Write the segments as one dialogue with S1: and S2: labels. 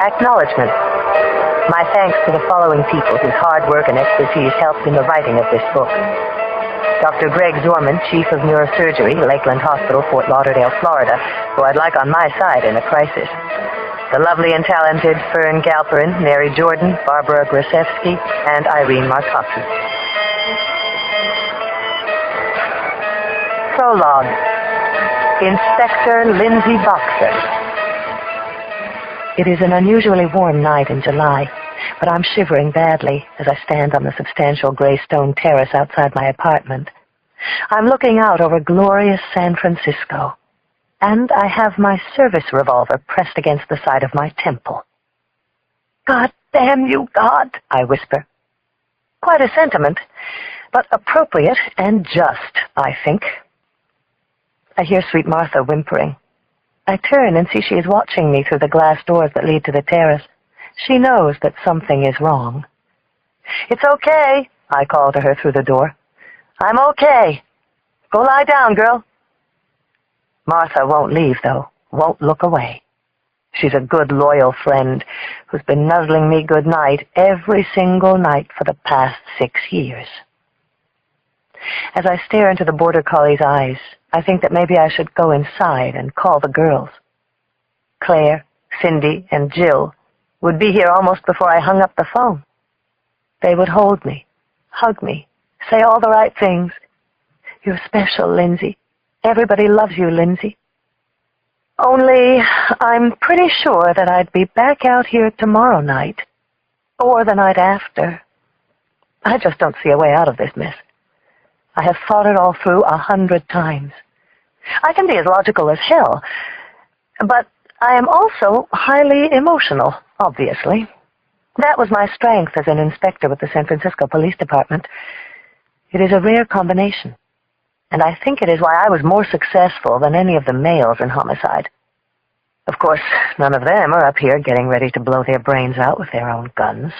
S1: Acknowledgement. My thanks to the following people whose hard work and expertise helped in the writing of this book. Dr. Greg Zorman, Chief of Neurosurgery, Lakeland Hospital, Fort Lauderdale, Florida, who I'd like on my side in a crisis. The lovely and talented Fern Galperin, Mary Jordan, Barbara Grasevsky, and Irene Marcotti. Prologue. Inspector Lindsay Boxer. It is an unusually warm night in July, but I'm shivering badly as I stand on the substantial gray stone terrace outside my apartment. I'm looking out over glorious San Francisco, and I have my service revolver pressed against the side of my temple. "God damn you, God," I whisper. Quite a sentiment, but appropriate and just, I think. I hear sweet Martha whimpering. I turn and see she is watching me through the glass doors that lead to the terrace. She knows that something is wrong. "It's okay," I call to her through the door. "I'm okay. Go lie down, girl." Martha won't leave, though, won't look away. She's a good, loyal friend who's been nuzzling me good night every single night for the past 6 years. As I stare into the border collie's eyes, I think that maybe I should go inside and call the girls. Claire, Cindy, and Jill would be here almost before I hung up the phone. They would hold me, hug me, say all the right things. "You're special, Lindsay. Everybody loves you, Lindsay." Only I'm pretty sure that I'd be back out here tomorrow night, or the night after. I just don't see a way out of this mess. I have thought it all through 100 times. I can be as logical as hell, but I am also highly emotional, obviously. That was my strength as an inspector with the San Francisco Police Department. It is a rare combination, and I think it is why I was more successful than any of the males in homicide. Of course, none of them are up here getting ready to blow their brains out with their own guns.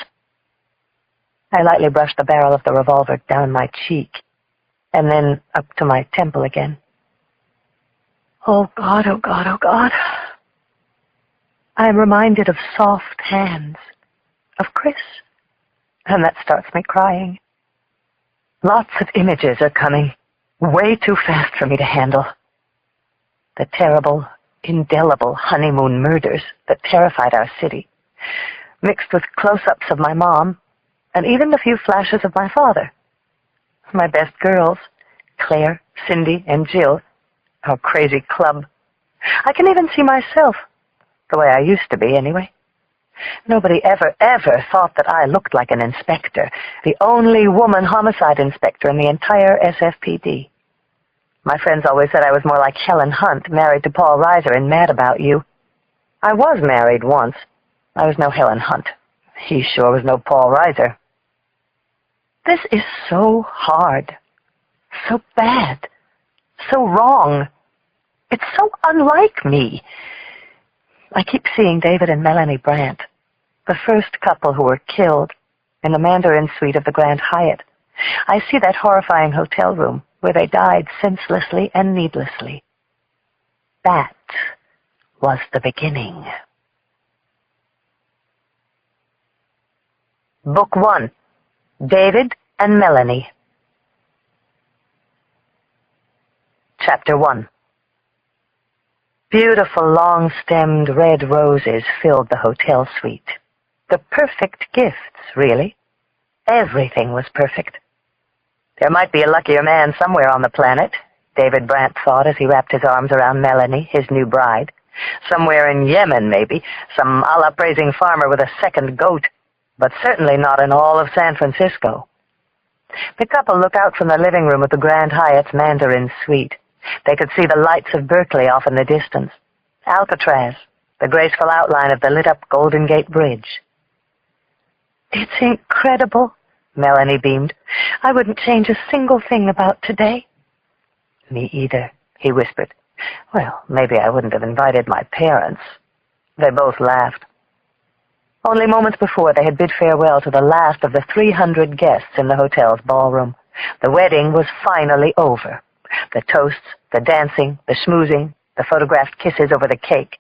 S1: I lightly brushed the barrel of the revolver down my cheek, and then up to my temple again. Oh, God, oh, God, oh, God. I am reminded of soft hands, of Chris, and that starts me crying. Lots of images are coming, way too fast for me to handle. The terrible, indelible honeymoon murders that terrified our city, mixed with close-ups of my mom, and even the few flashes of my father. My best girls, Claire, Cindy, and Jill, our crazy club. I can even see myself, the way I used to be anyway. Nobody ever thought that I looked like an inspector, the only woman homicide inspector in the entire SFPD. My friends always said I was more like Helen Hunt, married to Paul Reiser in Mad About You. I was married once. I was no Helen Hunt. He sure was no Paul Reiser. This is so hard, so bad, so wrong. It's so unlike me. I keep seeing David and Melanie Brandt, the first couple who were killed in the Mandarin suite of the Grand Hyatt. I see that horrifying hotel room where they died senselessly and needlessly. That was the beginning. Book 1. David and Melanie. Chapter 1. Beautiful long-stemmed red roses filled the hotel suite. The perfect gifts, really. Everything was perfect. There might be a luckier man somewhere on the planet, David Brandt thought as he wrapped his arms around Melanie, his new bride. Somewhere in Yemen, maybe, some Allah-praising farmer with a second goat, but certainly not in all of San Francisco. The couple looked out from the living room of the Grand Hyatt's Mandarin suite. They could see the lights of Berkeley off in the distance, Alcatraz, the graceful outline of the lit-up Golden Gate Bridge. "It's incredible," Melanie beamed. "I wouldn't change a single thing about today." "Me either," he whispered. "Well, maybe I wouldn't have invited my parents." They both laughed. Only moments before, they had bid farewell to the last of the 300 guests in the hotel's ballroom. The wedding was finally over. The toasts, the dancing, the schmoozing, the photographed kisses over the cake.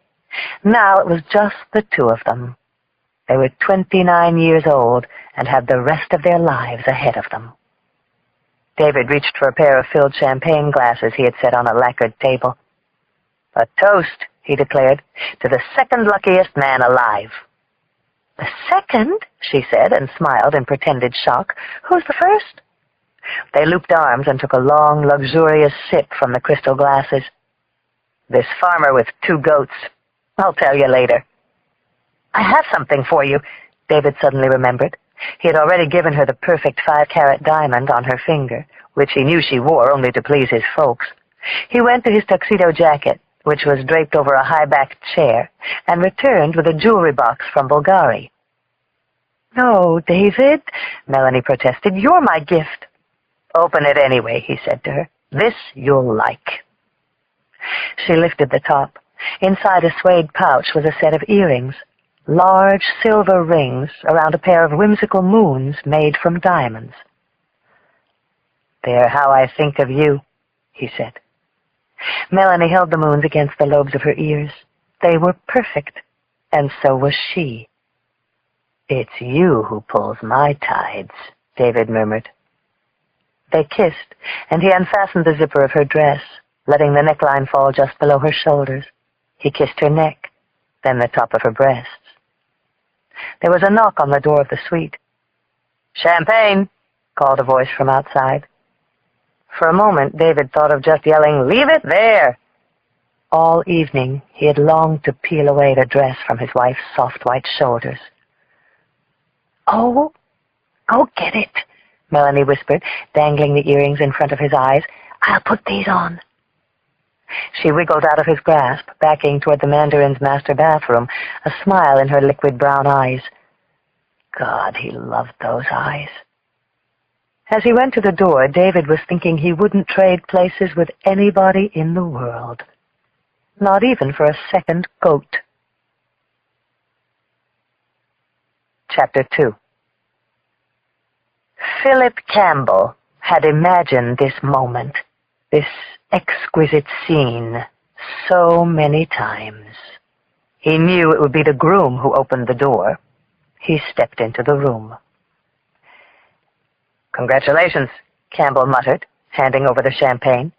S1: Now it was just the two of them, They were 29 years old and had the rest of their lives ahead of them. David reached for a pair of filled champagne glasses he had set on a lacquered table. "A toast," he declared, "to the second luckiest man alive." "The second?" she said, and smiled in pretended shock. "Who's the first?" They looped arms and took a long, luxurious sip from the crystal glasses. "This farmer with 2 goats. I'll tell you later." "I have something for you," David suddenly remembered. He had already given her the perfect 5-carat diamond on her finger, which he knew she wore only to please his folks. He went to his tuxedo jacket, which was draped over a high-backed chair, and returned with a jewelry box from Bulgari. "No, David," Melanie protested. "You're my gift." "Open it anyway," he said to her. "This you'll like." She lifted the top. Inside a suede pouch was a set of earrings, large silver rings around a pair of whimsical moons made from diamonds. "They're how I think of you," he said. Melanie held the moons against the lobes of her ears. They were perfect, and so was she. "It's you who pulls my tides," David murmured. They kissed, and he unfastened the zipper of her dress, letting the neckline fall just below her shoulders. He kissed her neck, then the top of her breasts. There was a knock on the door of the suite. "Champagne," called a voice from outside. For a moment, David thought of just yelling, "Leave it there!" All evening, he had longed to peel away the dress from his wife's soft white shoulders. "Oh, go get it," Melanie whispered, dangling the earrings in front of his eyes. "I'll put these on." She wiggled out of his grasp, backing toward the Mandarin's master bathroom, a smile in her liquid brown eyes. God, he loved those eyes. As he went to the door, David was thinking he wouldn't trade places with anybody in the world. Not even for a second goat. Chapter 2. Philip Campbell had imagined this moment, this exquisite scene, so many times. He knew it would be the groom who opened the door. He stepped into the room. "Congratulations," Campbell muttered, handing over the champagne.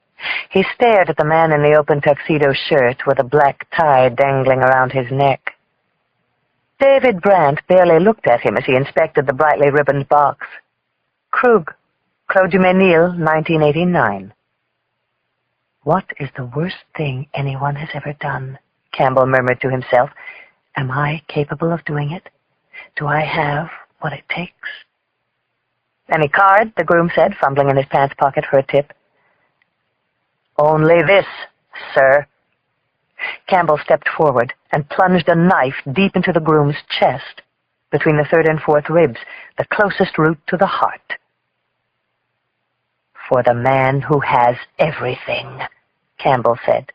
S1: He stared at the man in the open tuxedo shirt with a black tie dangling around his neck. David Brandt barely looked at him as he inspected the brightly ribboned box. Krug, Claude Duménil, 1989. "What is the worst thing anyone has ever done?" Campbell murmured to himself. "Am I capable of doing it? Do I have what it takes?" "Any card?" the groom said, fumbling in his pants pocket for a tip. "Only this, sir." Campbell stepped forward and plunged a knife deep into the groom's chest, between the 3rd and 4th ribs, the closest route to the heart. "For the man who has everything," Campbell said.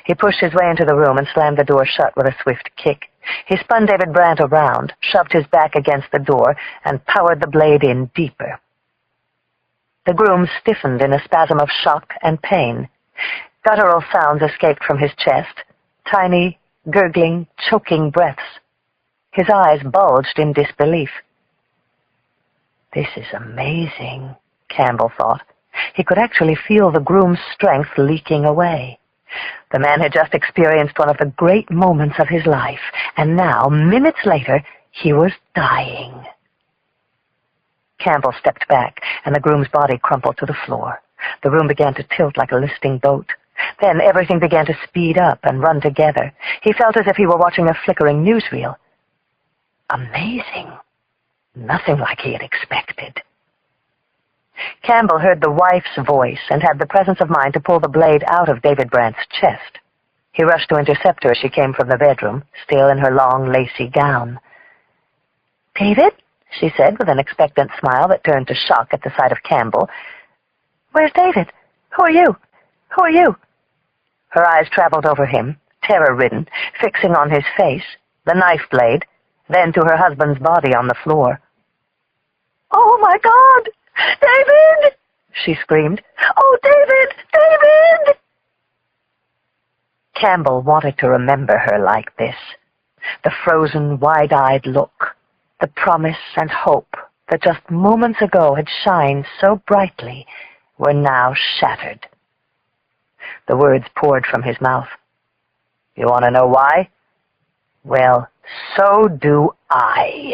S1: He pushed his way into the room and slammed the door shut with a swift kick. He spun David Brandt around, shoved his back against the door, and powered the blade in deeper. The groom stiffened in a spasm of shock and pain. Guttural sounds escaped from his chest, tiny, gurgling, choking breaths. His eyes bulged in disbelief. "This is amazing," Campbell thought. He could actually feel the groom's strength leaking away. The man had just experienced one of the great moments of his life, and now, minutes later, he was dying. Campbell stepped back, and the groom's body crumpled to the floor. The room began to tilt like a listing boat. Then everything began to speed up and run together. He felt as if he were watching a flickering newsreel. Amazing. Nothing like he had expected. Campbell heard the wife's voice and had the presence of mind to pull the blade out of David Brandt's chest. He rushed to intercept her as she came from the bedroom, still in her long, lacy gown. "David?" she said with an expectant smile that turned to shock at the sight of Campbell. "Where's David? Who are you? Who are you?" Her eyes traveled over him, terror-ridden, fixing on his face, the knife blade, then to her husband's body on the floor. "Oh, my God! David!" she screamed. "Oh, David! David!" Campbell wanted to remember her like this. The frozen, wide-eyed look, The promise and hope that just moments ago had shined so brightly were now shattered. The words poured from his mouth. You want to know why? Well, so do I.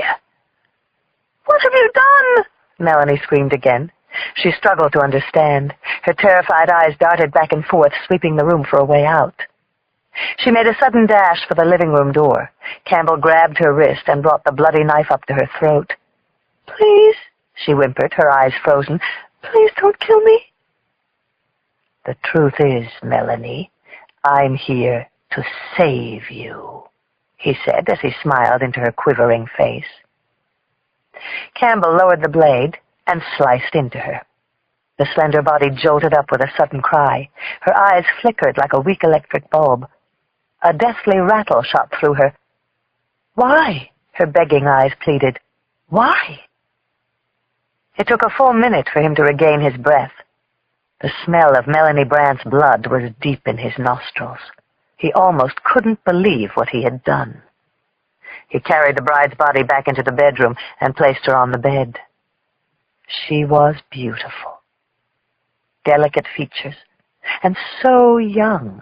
S1: What have you done? Melanie screamed again. She struggled to understand. Her terrified eyes darted back and forth, sweeping the room for a way out. She made a sudden dash for the living room door. Campbell grabbed her wrist and brought the bloody knife up to her throat. Please, she whimpered, her eyes frozen. Please don't kill me. The truth is, Melanie, I'm here to save you, he said as he smiled into her quivering face. Campbell lowered the blade and sliced into her. The slender body jolted up with a sudden cry. Her eyes flickered like a weak electric bulb. A deathly rattle shot through her. Why? Her begging eyes pleaded. Why? It took a full minute for him to regain his breath. The smell of Melanie Brandt's blood was deep in his nostrils. He almost couldn't believe what he had done. He carried the bride's body back into the bedroom and placed her on the bed. She was beautiful. Delicate features, and so young.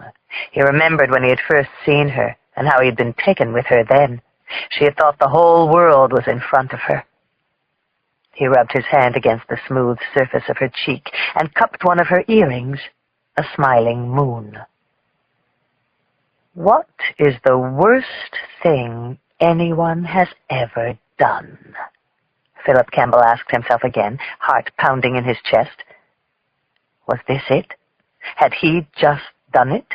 S1: He remembered when he had first seen her and how he had been taken with her then. She had thought the whole world was in front of her. He rubbed his hand against the smooth surface of her cheek and cupped one of her earrings, a smiling moon. What is the worst thing anyone has ever done? Philip Campbell asked himself again, heart pounding in his chest. Was this it? Had he just done it?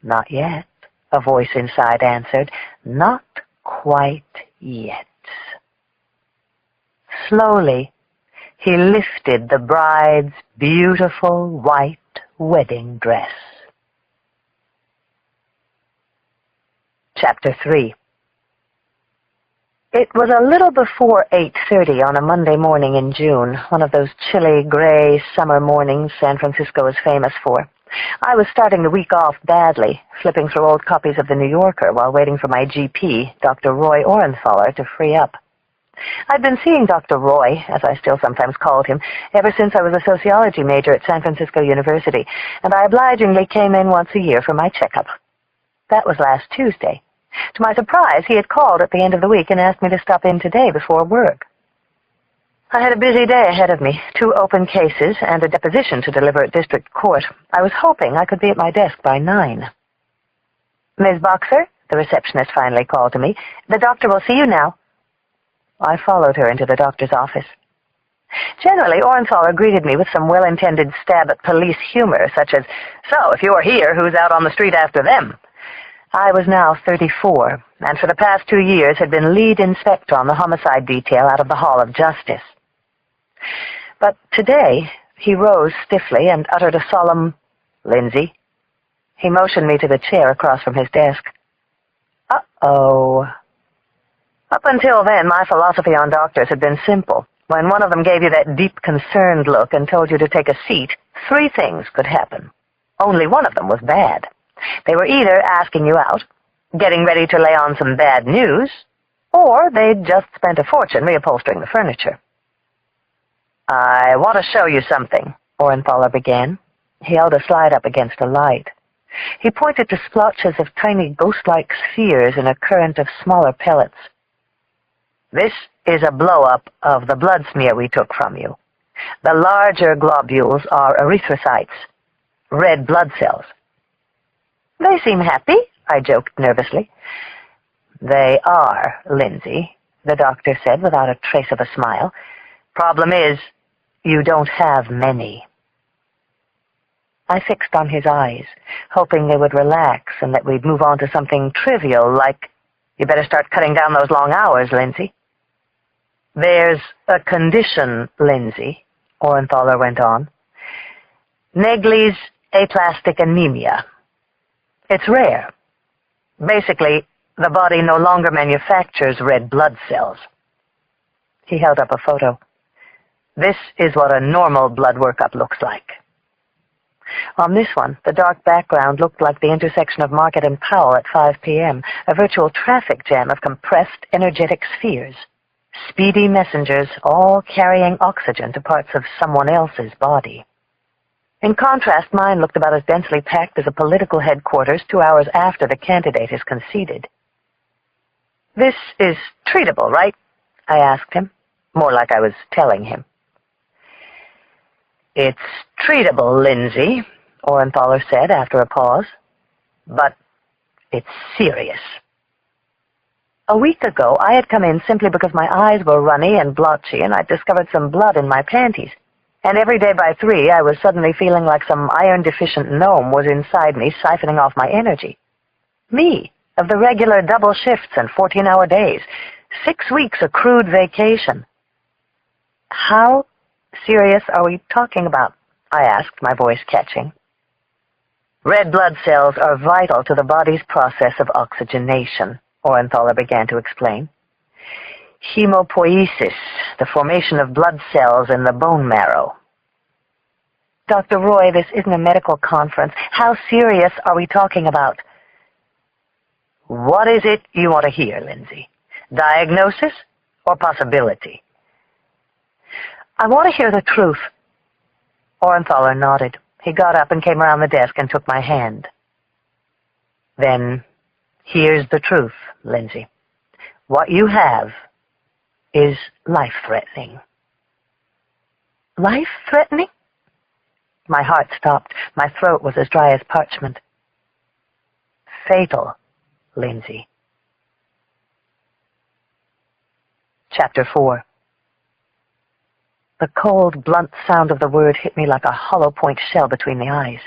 S1: Not yet, a voice inside answered. Not quite yet. Slowly, he lifted the bride's beautiful white wedding dress. Chapter 3. It was a little before 8:30 on a Monday morning in June, one of those chilly, gray summer mornings San Francisco is famous for. I was starting the week off badly, flipping through old copies of The New Yorker while waiting for my GP, Dr. Roy Orenthaler, to free up. I'd been seeing Dr. Roy, as I still sometimes called him, ever since I was a sociology major at San Francisco University, and I obligingly came in once a year for my checkup. That was last Tuesday. To my surprise, he had called at the end of the week and asked me to stop in today before work. I had a busy day ahead of me, 2 open cases and a deposition to deliver at district court. I was hoping I could be at my desk by 9. Ms. Boxer, the receptionist finally called to me, the doctor will see you now. I followed her into the doctor's office. Generally, Orenthaler greeted me with some well-intended stab at police humor, such as, "So, if you're here, who's out on the street after them?" I was now 34, and for the past 2 years had been lead inspector on the homicide detail out of the Hall of Justice. But today, he rose stiffly and uttered a solemn, "Lindsay." He motioned me to the chair across from his desk. Uh-oh. Up until then, my philosophy on doctors had been simple. When one of them gave you that deep, concerned look and told you to take a seat, 3 things could happen. Only one of them was bad. They were either asking you out, getting ready to lay on some bad news, or they'd just spent a fortune reupholstering the furniture. "I want to show you something," Orenthaler began. He held a slide up against a light. He pointed to splotches of tiny ghost-like spheres in a current of smaller pellets. "This is a blow-up of the blood smear we took from you. The larger globules are erythrocytes, red blood cells." "They seem happy," I joked nervously. "They are, Lindsay," the doctor said without a trace of a smile. "Problem is, you don't have many." I fixed on his eyes, hoping they would relax and that we'd move on to something trivial like, "You better start cutting down those long hours, Lindsay." "There's a condition, Lindsay," Orenthaler went on. "Naegeli's aplastic anemia. It's rare. Basically, the body no longer manufactures red blood cells." He held up a photo. "This is what a normal blood workup looks like." On this one, the dark background looked like the intersection of Market and Powell at 5 p.m., a virtual traffic jam of compressed, energetic spheres. Speedy messengers, all carrying oxygen to parts of someone else's body. In contrast, mine looked about as densely packed as a political headquarters 2 hours after the candidate is conceded. "This is treatable, right?" I asked him, more like I was telling him. "It's treatable, Lindsay," Orenthaler said after a pause. "But it's serious." A week ago, I had come in simply because my eyes were runny and blotchy, and I'd discovered some blood in my panties. And every day by 3, I was suddenly feeling like some iron-deficient gnome was inside me, siphoning off my energy. Me, of the regular double shifts and 14-hour days. 6 weeks accrued vacation. "How serious are we talking about?" I asked, my voice catching. "Red blood cells are vital to the body's process of oxygenation," Orenthaler began to explain. "Hemopoiesis, the formation of blood cells in the bone marrow." "Dr. Roy, this isn't a medical conference. How serious are we talking about?" "What is it you want to hear, Lindsay? Diagnosis or possibility?" "I want to hear the truth." Orenthaler nodded. He got up and came around the desk and took my hand. "Then here's the truth, Lindsay. What you have is life-threatening." "Life-threatening?" My heart stopped. My throat was as dry as parchment. "Fatal, Lindsay." Chapter 4. The cold, blunt sound of the word hit me like a hollow-point shell between the eyes.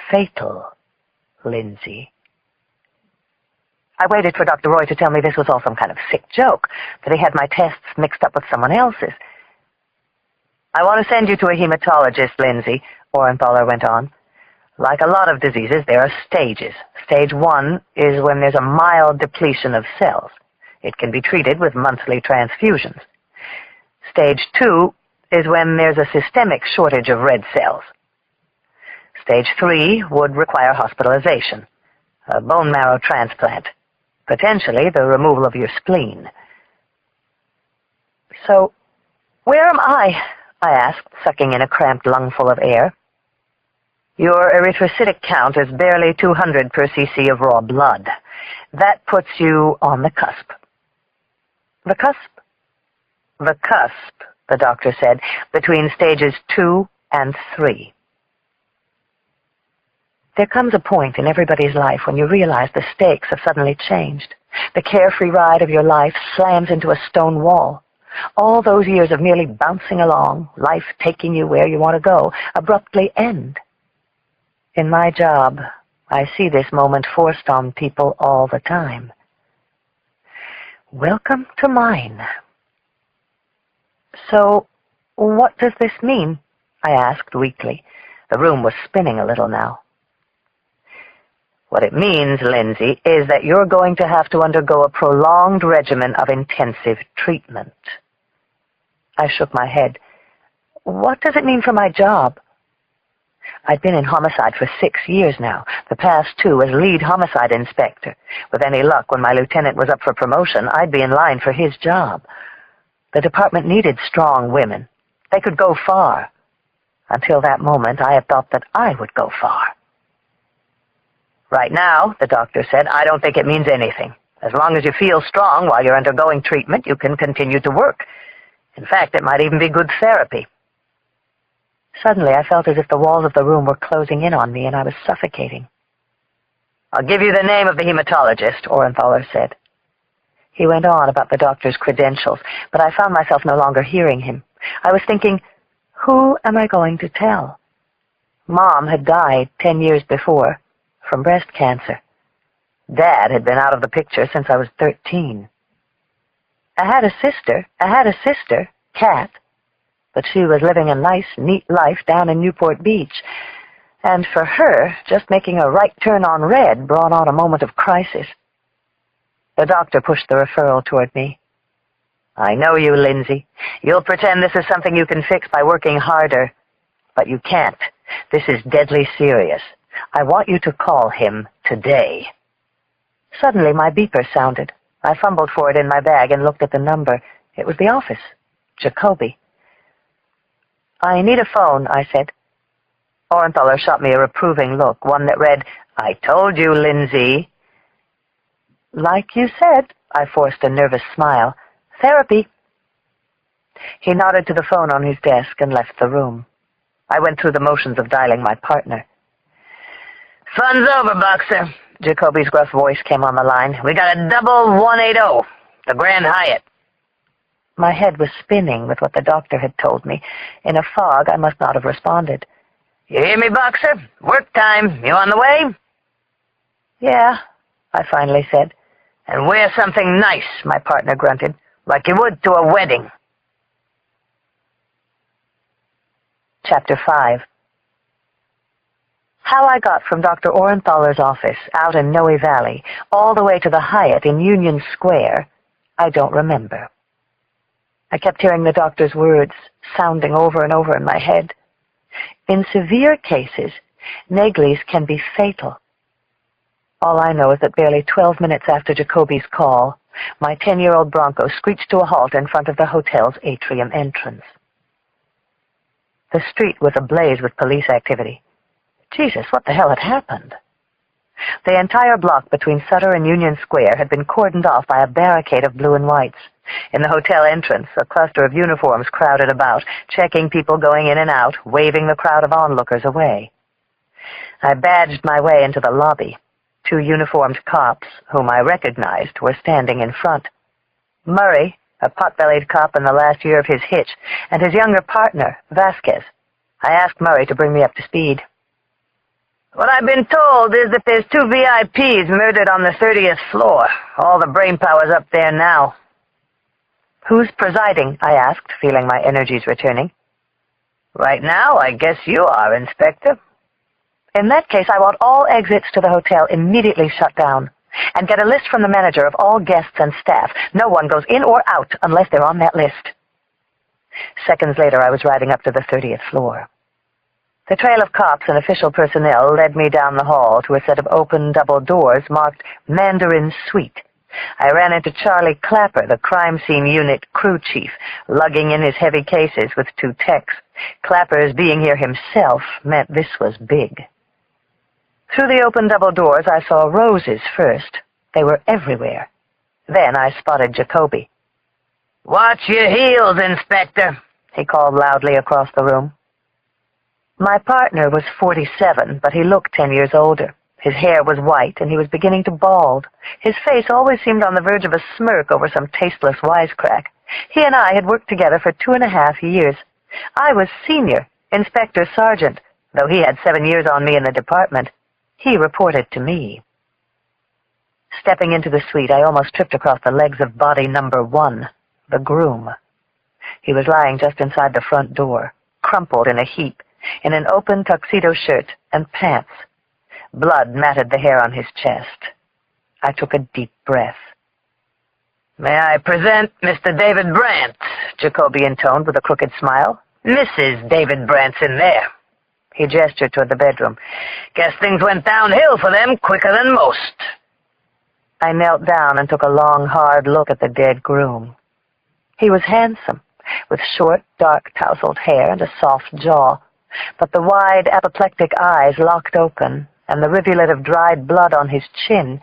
S1: Fatal, Lindsay. I waited for Dr. Roy to tell me this was all some kind of sick joke, that he had my tests mixed up with someone else's. "I want to send you to a hematologist, Lindsay," Orenthaler went on. "Like a lot of diseases, there are stages. Stage 1 is when there's a mild depletion of cells. It can be treated with monthly transfusions. Stage 2 is when there's a systemic shortage of red cells. Stage 3 would require hospitalization, a bone marrow transplant, potentially the removal of your spleen." "So, where am I?" I asked, sucking in a cramped lungful of air. "Your erythrocytic count is barely 200 per cc of raw blood. That puts you on the cusp." "The cusp?" "The cusp," the doctor said, "between stages 2 and 3. There comes a point in everybody's life when you realize the stakes have suddenly changed. The carefree ride of your life slams into a stone wall. All those years of merely bouncing along, life taking you where you want to go, abruptly end. In my job, I see this moment forced on people all the time. Welcome to mine." "So, what does this mean?" I asked weakly. The room was spinning a little now. "What it means, Lindsay, is that you're going to have to undergo a prolonged regimen of intensive treatment." I shook my head. "What does it mean for my job?" I'd been in homicide for 6 years now, the past 2 as lead homicide inspector. With any luck, when my lieutenant was up for promotion, I'd be in line for his job. The department needed strong women. They could go far. Until that moment, I had thought that I would go far. "Right now," the doctor said, "I don't think it means anything. As long as you feel strong while you're undergoing treatment, you can continue to work. In fact, it might even be good therapy." Suddenly, I felt as if the walls of the room were closing in on me and I was suffocating. "I'll give you the name of the hematologist," Orenthaler said. He went on about the doctor's credentials, but I found myself no longer hearing him. I was thinking, who am I going to tell? Mom had died 10 years before, from breast cancer. Dad had been out of the picture since I was 13. I had a sister, Kat, but she was living a nice, neat life down in Newport Beach. And for her, just making a right turn on red brought on a moment of crisis. The doctor pushed the referral toward me. "I know you, Lindsay. You'll pretend this is something you can fix by working harder. But you can't. This is deadly serious. I want you to call him today." Suddenly, my beeper sounded. I fumbled for it in my bag and looked at the number. It was the office. Jacoby. "I need a phone," I said. Orenthaler shot me a reproving look, one that read, "I told you, Lindsay." "Like you said," I forced a nervous smile. "Therapy." He nodded to the phone on his desk and left the room. I went through the motions of dialing my partner. "Fun's over, Boxer." Jacoby's gruff voice came on the line. "We got a double 180, the Grand Hyatt." My head was spinning with what the doctor had told me. In a fog, I must not have responded. "You hear me, Boxer? Work time. You on the way?" "Yeah," I finally said. "And wear something nice," my partner grunted, "like you would to a wedding." Chapter 5. How I got from Dr. Orenthaler's office out in Noe Valley all the way to the Hyatt in Union Square, I don't remember. I kept hearing the doctor's words sounding over and over in my head. In severe cases, Naglies can be fatal. All I know is that barely 12 minutes after Jacoby's call, my 10-year-old Bronco screeched to a halt in front of the hotel's atrium entrance. The street was ablaze with police activity. Jesus, what the hell had happened? The entire block between Sutter and Union Square had been cordoned off by a barricade of blue and whites. In the hotel entrance, a cluster of uniforms crowded about, checking people going in and out, waving the crowd of onlookers away. I badged my way into the lobby. 2 uniformed cops, whom I recognized, were standing in front. Murray, a pot-bellied cop in the last year of his hitch, and his younger partner, Vasquez. I asked Murray to bring me up to speed. "What I've been told is that there's 2 VIPs murdered on the 30th floor. All the brainpower's up there now." "Who's presiding?" I asked, feeling my energies returning. "Right now, I guess you are, Inspector." "In that case, I want all exits to the hotel immediately shut down. And get a list from the manager of all guests and staff. No one goes in or out unless they're on that list." Seconds later, I was riding up to the 30th floor. The trail of cops and official personnel led me down the hall to a set of open double doors marked Mandarin Suite. I ran into Charlie Clapper, the crime scene unit crew chief, lugging in his heavy cases with 2 techs. Clapper's being here himself meant this was big. Through the open double doors, I saw roses first. They were everywhere. Then I spotted Jacoby. "Watch your heels, Inspector," he called loudly across the room. My partner was 47, but he looked 10 years older. His hair was white, and he was beginning to bald. His face always seemed on the verge of a smirk over some tasteless wisecrack. He and I had worked together for 2.5 years. I was senior, Inspector Sergeant, though he had 7 years on me in the department. He reported to me. Stepping into the suite, I almost tripped across the legs of body number 1, the groom. He was lying just inside the front door, crumpled in a heap, in an open tuxedo shirt and pants. Blood matted the hair on his chest. I took a deep breath. "May I present Mr. David Brandt," Jacoby intoned with a crooked smile. "Mrs. David Brandt's in there." He gestured toward the bedroom. "Guess things went downhill for them quicker than most." I knelt down and took a long, hard look at the dead groom. He was handsome, with short, dark, tousled hair and a soft jaw, but the wide, apoplectic eyes locked open, and the rivulet of dried blood on his chin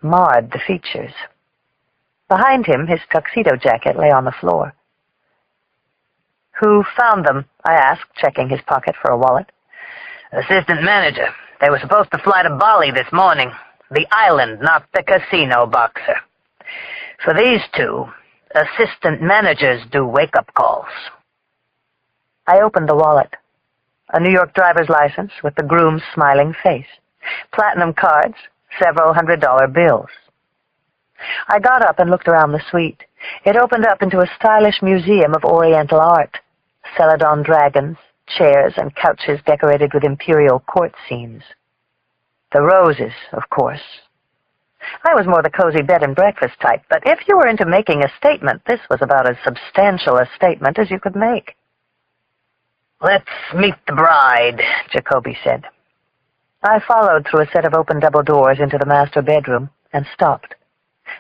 S1: marred the features. Behind him, his tuxedo jacket lay on the floor. "Who found them?" I asked, checking his pocket for a wallet. "Assistant manager. They were supposed to fly to Bali this morning. The island, not the casino, Boxer. For these 2, assistant managers do wake-up calls." I opened the wallet. A New York driver's license with the groom's smiling face. Platinum cards, several $100 bills. I got up and looked around the suite. It opened up into a stylish museum of Oriental art. Celadon dragons, chairs, and couches decorated with imperial court scenes. The roses, of course. I was more the cozy bed and breakfast type, but if you were into making a statement, this was about as substantial a statement as you could make.
S2: "Let's meet the bride," Jacoby said.
S1: I followed through a set of open double doors into the master bedroom and stopped.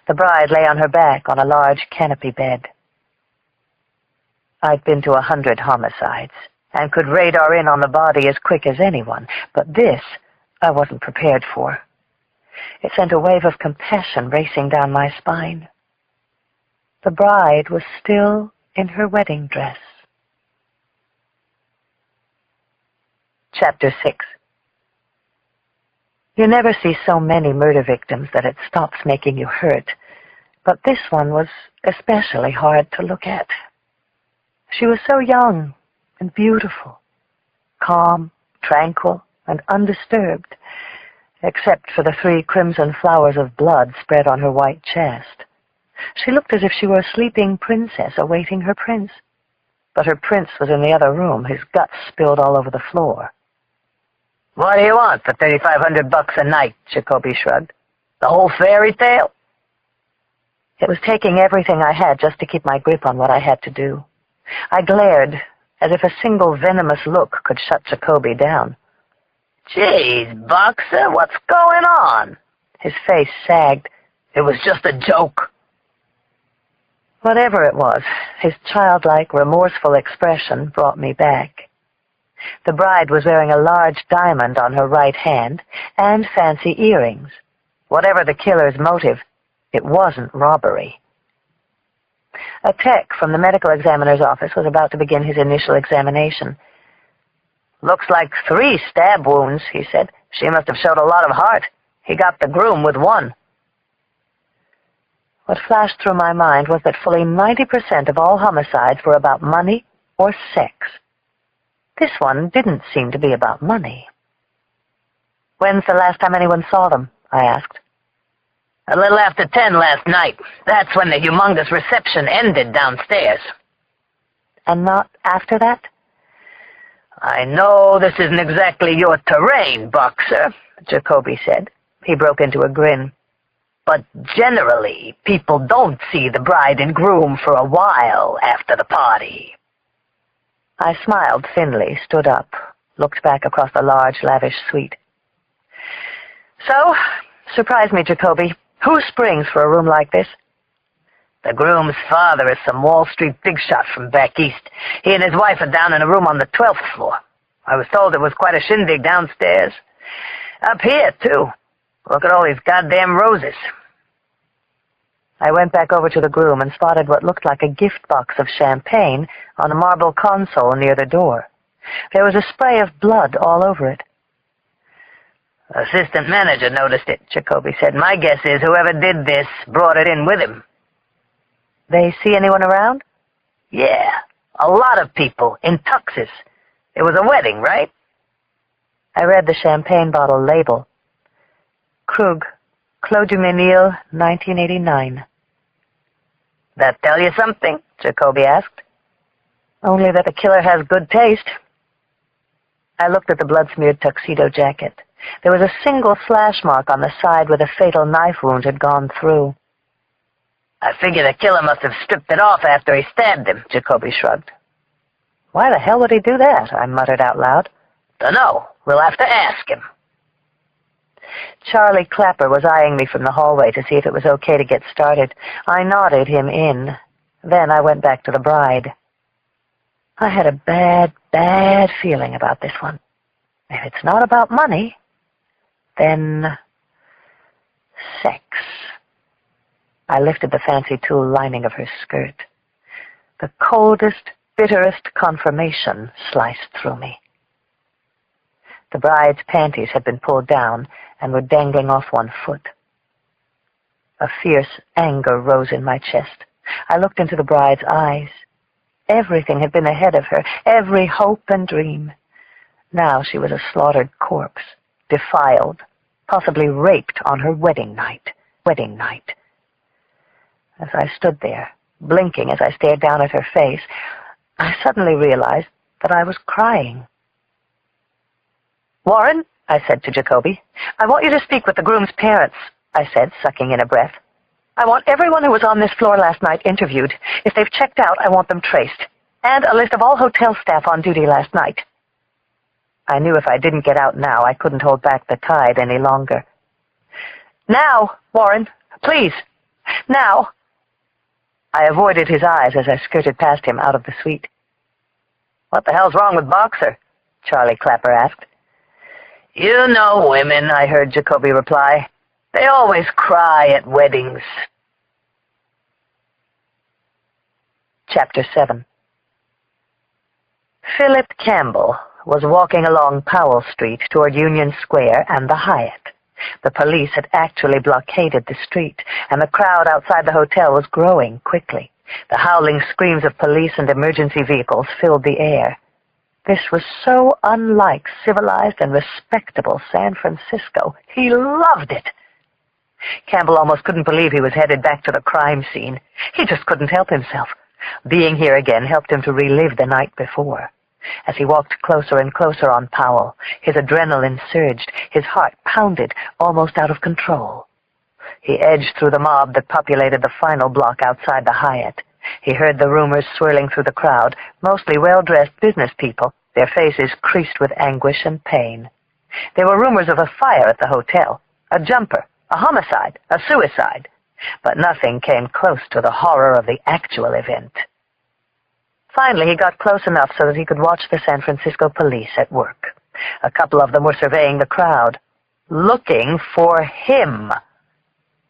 S1: The bride lay on her back on a large canopy bed. I'd been to 100 homicides and could radar in on the body as quick as anyone, but this I wasn't prepared for. It sent a wave of compassion racing down my spine. The bride was still in her wedding dress. Chapter 6. You never see so many murder victims that it stops making you hurt, but this one was especially hard to look at. She was so young and beautiful, calm, tranquil, and undisturbed, except for the 3 crimson flowers of blood spread on her white chest. She looked as if she were a sleeping princess awaiting her prince, but her prince was in the other room, his guts spilled all over the floor.
S2: "What do you want for $3,500 a night?" Jacoby shrugged. "The whole fairy tale?"
S1: It was taking everything I had just to keep my grip on what I had to do. I glared, as if a single venomous look could shut Jacoby down.
S2: "Geez, Boxer, what's going on?"
S1: His face sagged.
S2: "It was just a joke."
S1: Whatever it was, his childlike, remorseful expression brought me back. The bride was wearing a large diamond on her right hand and fancy earrings. Whatever the killer's motive, it wasn't robbery. A tech from the medical examiner's office was about to begin his initial examination.
S2: "Looks like 3 stab wounds," he said. "She must have showed a lot of heart. He got the groom with 1.
S1: What flashed through my mind was that fully 90% of all homicides were about money or sex. This one didn't seem to be about money. "When's the last time anyone saw them?" I asked.
S2: "A little after 10 last night. That's when the humongous reception ended downstairs."
S1: "And not after that?"
S2: "I know this isn't exactly your terrain, Boxer," Jacoby said. He broke into a grin. "But generally, people don't see the bride and groom for a while after the party."
S1: I smiled thinly, stood up, looked back across the large, lavish suite. "So, surprise me, Jacoby. Who springs for a room like this?"
S2: "The groom's father is some Wall Street big shot from back east. He and his wife are down in a room on the 12th floor. I was told it was quite a shindig downstairs. Up here, too. Look at all these goddamn roses."
S1: I went back over to the groom and spotted what looked like a gift box of champagne on a marble console near the door. There was a spray of blood all over it.
S2: "Assistant manager noticed it," Jacoby said. "My guess is whoever did this brought it in with him."
S1: "They see anyone around?"
S2: "Yeah, a lot of people in tuxes. It was a wedding, right?"
S1: I read the champagne bottle label. Krug, Clos du Menil, 1989.
S2: "That tell you something?" Jacoby asked.
S1: "Only that the killer has good taste." I looked at the blood-smeared tuxedo jacket. There was a single slash mark on the side where the fatal knife wound had gone through.
S2: "I figure the killer must have stripped it off after he stabbed him," Jacoby shrugged.
S1: "Why the hell would he do that?" I muttered out loud.
S2: "Dunno. We'll have to ask him."
S1: Charlie Clapper was eyeing me from the hallway to see if it was okay to get started. I nodded him in. Then I went back to the bride. I had a bad feeling about this one. If it's not about money, then sex. I lifted the fancy tulle lining of her skirt. The coldest, bitterest confirmation sliced through me. The bride's panties had been pulled down and were dangling off one foot. A fierce anger rose in my chest. I looked into the bride's eyes. Everything had been ahead of her, every hope and dream. Now she was a slaughtered corpse, defiled, possibly raped on her wedding night. As I stood there, blinking as I stared down at her face, I suddenly realized that I was crying. "Warren," I said to Jacoby, "I want you to speak with the groom's parents," I said, sucking in a breath. "I want everyone who was on this floor last night interviewed. If they've checked out, I want them traced. and a list of all hotel staff on duty last night." I knew if I didn't get out now, I couldn't hold back the tide any longer. "Now, Warren, please, now." I avoided his eyes as I skirted past him out of the suite. "What the hell's wrong with Boxer?" Charlie Clapper asked. "You know women," I heard Jacoby reply. "They always cry at weddings." Chapter 7. Philip Campbell was walking along Powell Street toward Union Square and the Hyatt. The police had actually blockaded the street, and the crowd outside the hotel was growing quickly. The howling screams of police and emergency vehicles filled the air. This was so unlike civilized and respectable San Francisco. He loved it. Campbell almost couldn't believe he was headed back to the crime scene. He just couldn't help himself. Being here again helped him to relive the night before. As he walked closer and closer on Powell, his adrenaline surged, his heart pounded, almost out of control. He edged through the mob that populated the final block outside the Hyatt. He heard the rumors swirling through the crowd, mostly well-dressed business people, their faces creased with anguish and pain. There were rumors of a fire at the hotel, a jumper, a homicide, a suicide, but nothing came close to the horror of the actual event. Finally, he got close enough so that he could watch the San Francisco police at work. A couple of them were surveying the crowd, looking for him.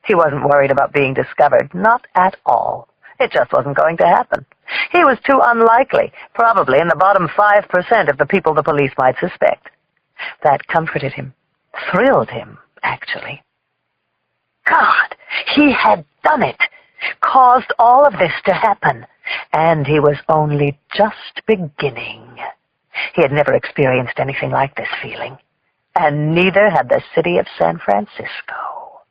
S1: He wasn't worried about being discovered, not at all. It just wasn't going to happen. He was too unlikely, probably in the bottom 5% of the people the police might suspect. That comforted him, thrilled him, actually. God, he had done it, caused all of this to happen, and he was only just beginning. He had never experienced anything like this feeling, and neither had the city of San Francisco.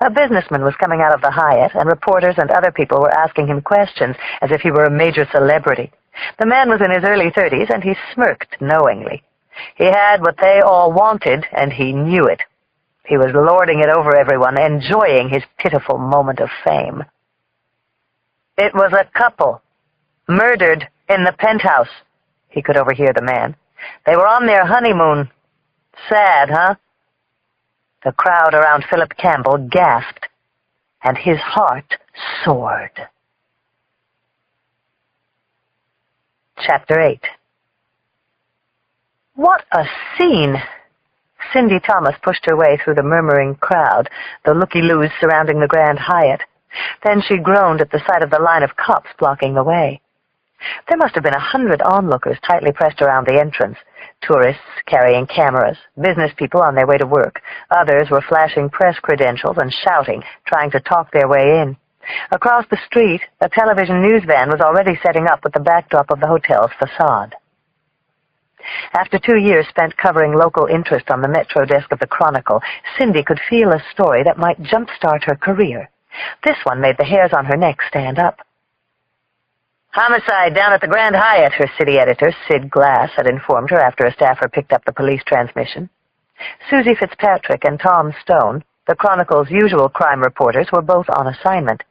S1: A businessman was coming out of the Hyatt, and reporters and other people were asking him questions as if he were a major celebrity. The man was in his early 30s, and he smirked knowingly. He had what they all wanted, and he knew it. He was lording it over everyone, enjoying his pitiful moment of fame. "It was a couple, murdered in the penthouse," he could overhear the man. "They were on their honeymoon. Sad, huh?" The crowd around Philip Campbell gasped, and his heart soared. Chapter 8. What a scene! Cindy Thomas pushed her way through the murmuring crowd, the looky-loos surrounding the Grand Hyatt. Then she groaned at the sight of the line of cops blocking the way. There must have been 100 onlookers tightly pressed around the entrance. Tourists carrying cameras, business people on their way to work. Others were flashing press credentials and shouting, trying to talk their way in. Across the street, a television news van was already setting up with the backdrop of the hotel's facade. After 2 years spent covering local interest on the Metro desk of the Chronicle, Cindy could feel a story that might jumpstart her career. This one made the hairs on her neck stand up. "Homicide down at the Grand Hyatt," her city editor, Sid Glass, had informed her after a staffer picked up the police transmission. Susie Fitzpatrick and Tom Stone, the Chronicle's usual crime reporters, were both on assignment.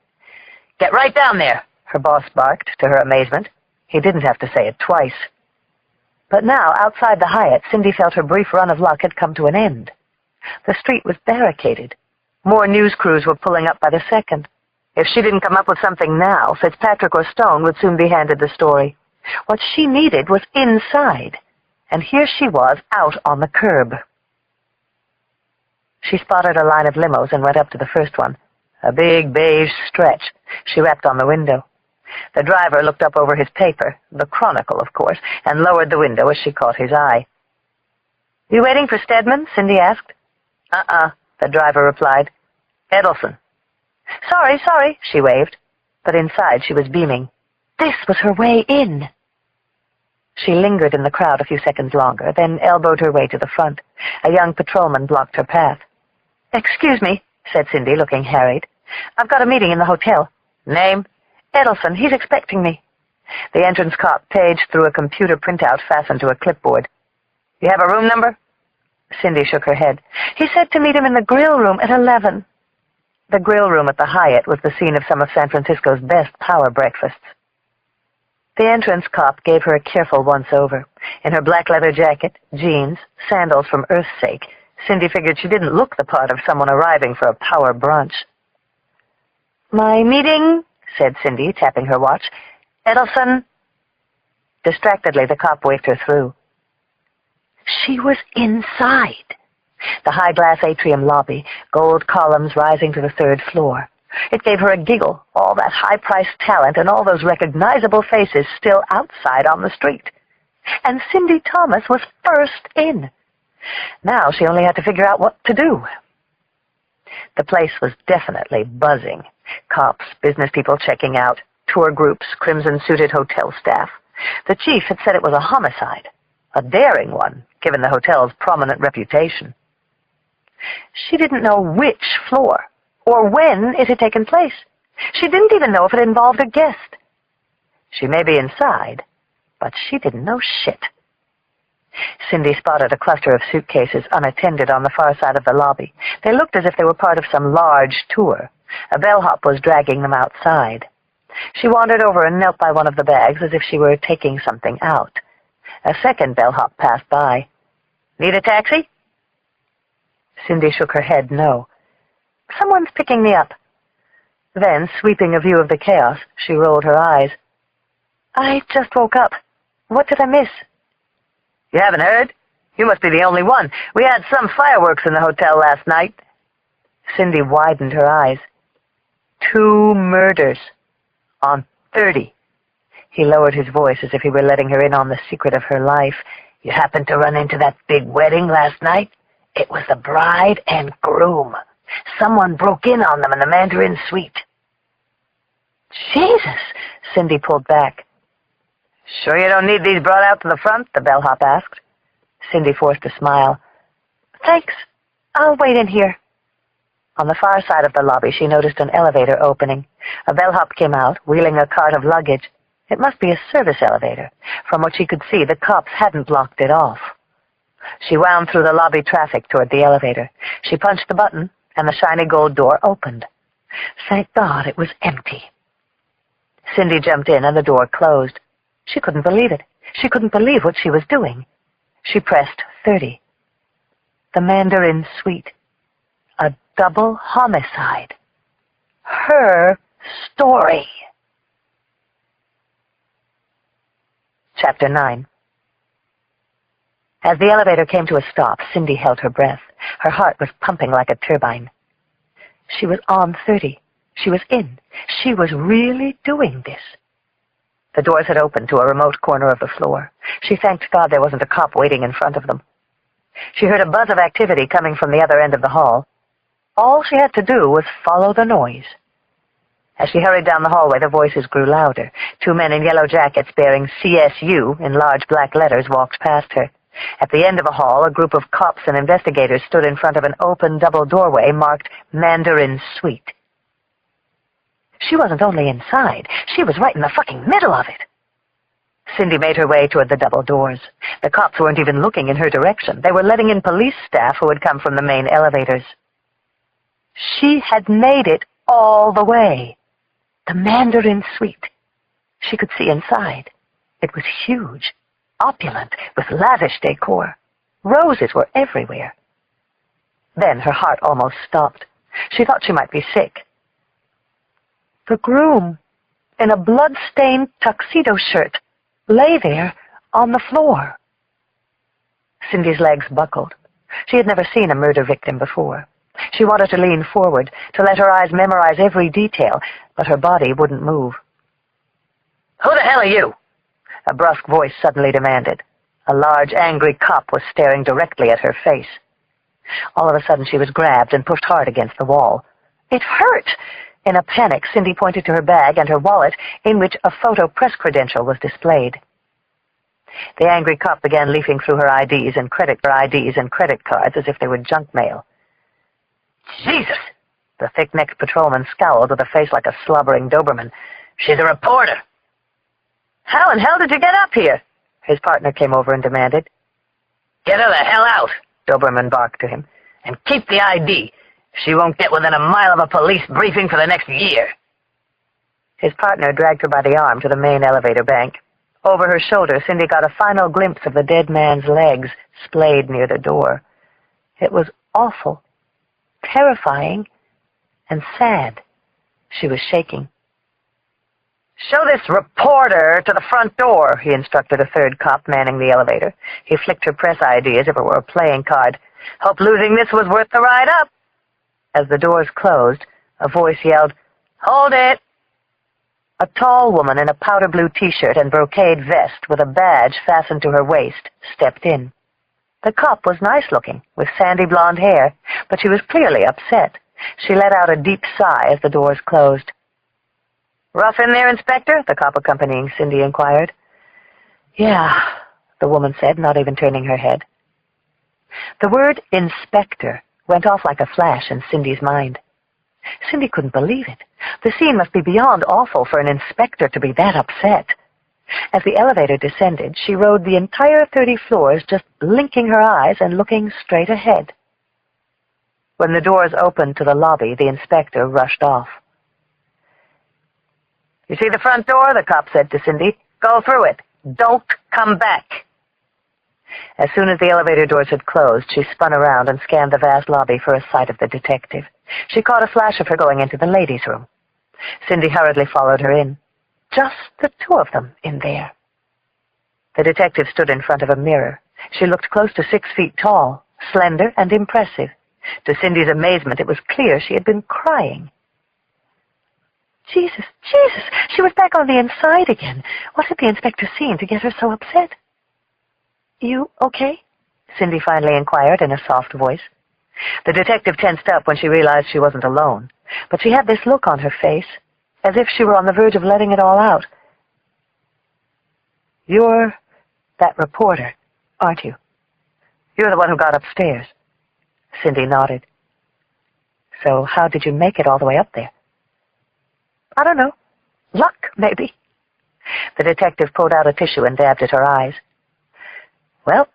S1: "Get right down there," her boss barked, to her amazement. He didn't have to say it twice. But now, outside the Hyatt, Cindy felt her brief run of luck had come to an end. The street was barricaded. More news crews were pulling up by the second. If she didn't come up with something now, Fitzpatrick or Stone would soon be handed the story. What she needed was inside, and here she was out on the curb. She spotted a line of limos and went up to the first one, a big beige stretch. She rapped on the window. The driver looked up over his paper, the Chronicle, of course, and lowered the window as she caught his eye. "You waiting for Stedman?" Cindy asked. The driver replied. "Edelson." Sorry, she waved. But inside she was beaming. This was her way in. She lingered in the crowd a few seconds longer, then elbowed her way to the front. A young patrolman blocked her path. "Excuse me," said Cindy, looking harried. "I've got a meeting in the hotel." "Name?" "Edelson. He's expecting me." The entrance cop paged through a computer printout fastened to a clipboard. "You have a room number?" Cindy shook her head. "He said to meet him in the grill room at 11. The grill room at the Hyatt was the scene of some of San Francisco's best power breakfasts.
S2: The entrance cop gave her a careful once-over. In her black leather jacket, jeans, sandals from Earth's sake, Cindy figured she didn't look the part of someone arriving for a power brunch. "My meeting," said Cindy, tapping her watch. "Edelson." Distractedly, the cop waved her through. She was inside. The high-glass atrium lobby, gold columns rising to the 3rd floor. It gave her a giggle, all that high-priced talent and all those recognizable faces still outside on the street. And Cindy Thomas was first in. Now she only had to figure out what to do. The place was definitely buzzing. Cops, business people checking out, tour groups, crimson-suited hotel staff. The chief had said it was a homicide, a daring one, given the hotel's prominent reputation. She didn't know which floor or when it had taken place. She didn't even know if it involved a guest. She may be inside, but she didn't know shit. Cindy spotted a cluster of suitcases unattended on the far side of the lobby. They looked as if they were part of some large tour. A bellhop was dragging them outside. She wandered over and knelt by one of the bags as if she were taking something out. A second bellhop passed by. "Need a taxi?" Cindy shook her head no. "Someone's picking me up." Then, sweeping a view of the chaos, she rolled her eyes. "I just woke up. What did I miss?" "You haven't heard? You must be the only one. We had some fireworks in the hotel last night." Cindy widened her eyes. 2 murders. On 30. He lowered his voice as if he were letting her in on the secret of her life. "You happened to run into that big wedding last night? It was the bride and groom. Someone broke in on them in the Mandarin suite." "Jesus!" Cindy pulled back. "Sure you don't need these brought out to the front?" the bellhop asked. Cindy forced a smile. "Thanks. I'll wait in here." On the far side of the lobby, she noticed an elevator opening. A bellhop came out, wheeling a cart of luggage. It must be a service elevator. From what she could see, the cops hadn't blocked it off. She wound through the lobby traffic toward the elevator. She punched the button, and the shiny gold door opened. Thank God it was empty. Cindy jumped in, and the door closed. She couldn't believe it. She couldn't believe what she was doing. She pressed 30. The Mandarin suite. A double homicide. Her story. Chapter 9. As the elevator came to a stop, Cindy held her breath. Her heart was pumping like a turbine. She was on 30. She was in. She was really doing this. The doors had opened to a remote corner of the floor. She thanked God there wasn't a cop waiting in front of them. She heard a buzz of activity coming from the other end of the hall. All she had to do was follow the noise. As she hurried down the hallway, the voices grew louder. 2 men in yellow jackets bearing CSU in large black letters walked past her. At the end of the hall, a group of cops and investigators stood in front of an open double doorway marked Mandarin Suite. She wasn't only inside, she was right in the fucking middle of it. Cindy made her way toward the double doors. The cops weren't even looking in her direction. They were letting in police staff who had come from the main elevators. She had made it all the way. The Mandarin Suite. She could see inside. It was huge, opulent, with lavish decor. Roses were everywhere. Then her heart almost stopped. She thought she might be sick. The groom, in a blood-stained tuxedo shirt, lay there on the floor. Cindy's legs buckled. She had never seen a murder victim before. She wanted to lean forward, to let her eyes memorize every detail, but her body wouldn't move. "Who the hell are you?" a brusque voice suddenly demanded. A large, angry cop was staring directly at her face. All of a sudden, she was grabbed and pushed hard against the wall. It hurt! In a panic, Cindy pointed to her bag and her wallet, in which a photo press credential was displayed. The angry cop began leafing through her IDs and credit cards as if they were junk mail. "Jesus!" The thick-necked patrolman scowled with a face like a slobbering Doberman. "She's a reporter." "How in hell did you get up here?" His partner came over and demanded. "Get her the hell out," Doberman barked to him, "and keep the ID. She won't get within a mile of a police briefing for the next year." His partner dragged her by the arm to the main elevator bank. Over her shoulder, Cindy got a final glimpse of the dead man's legs splayed near the door. It was awful, terrifying, and sad. She was shaking. "Show this reporter to the front door," he instructed a third cop manning the elevator. He flicked her press ID as if it were a playing card. "Hope losing this was worth the ride up." As the doors closed, a voice yelled, "Hold it!" A tall woman in a powder blue T-shirt and brocade vest with a badge fastened to her waist stepped in. The cop was nice-looking, with sandy blonde hair, but she was clearly upset. She let out a deep sigh as the doors closed. "Rough in there, Inspector?" the cop accompanying Cindy inquired. "Yeah," the woman said, not even turning her head. The word inspector went off like a flash in Cindy's mind. Cindy couldn't believe it. The scene must be beyond awful for an inspector to be that upset. As the elevator descended, she rode the entire 30 floors, just blinking her eyes and looking straight ahead. When the doors opened to the lobby, the inspector rushed off. "You see the front door?" the cop said to Cindy. "Go through it. Don't come back." As soon as the elevator doors had closed, she spun around and scanned the vast lobby for a sight of the detective. She caught a flash of her going into the ladies' room. Cindy hurriedly followed her in. Just the two of them in there. The detective stood in front of a mirror. She looked close to 6 feet tall, slender and impressive. To Cindy's amazement, it was clear she had been crying. Jesus, she was back on the inside again. What had the inspector seen to get her so upset? "You okay?" Cindy finally inquired in a soft voice. The detective tensed up when she realized she wasn't alone, but she had this look on her face, as if she were on the verge of letting it all out. "You're that reporter, aren't you? You're the one who got upstairs." Cindy nodded. "So how did you make it all the way up there?" "I don't know. Luck, maybe." The detective pulled out a tissue and dabbed at her eyes. "Well,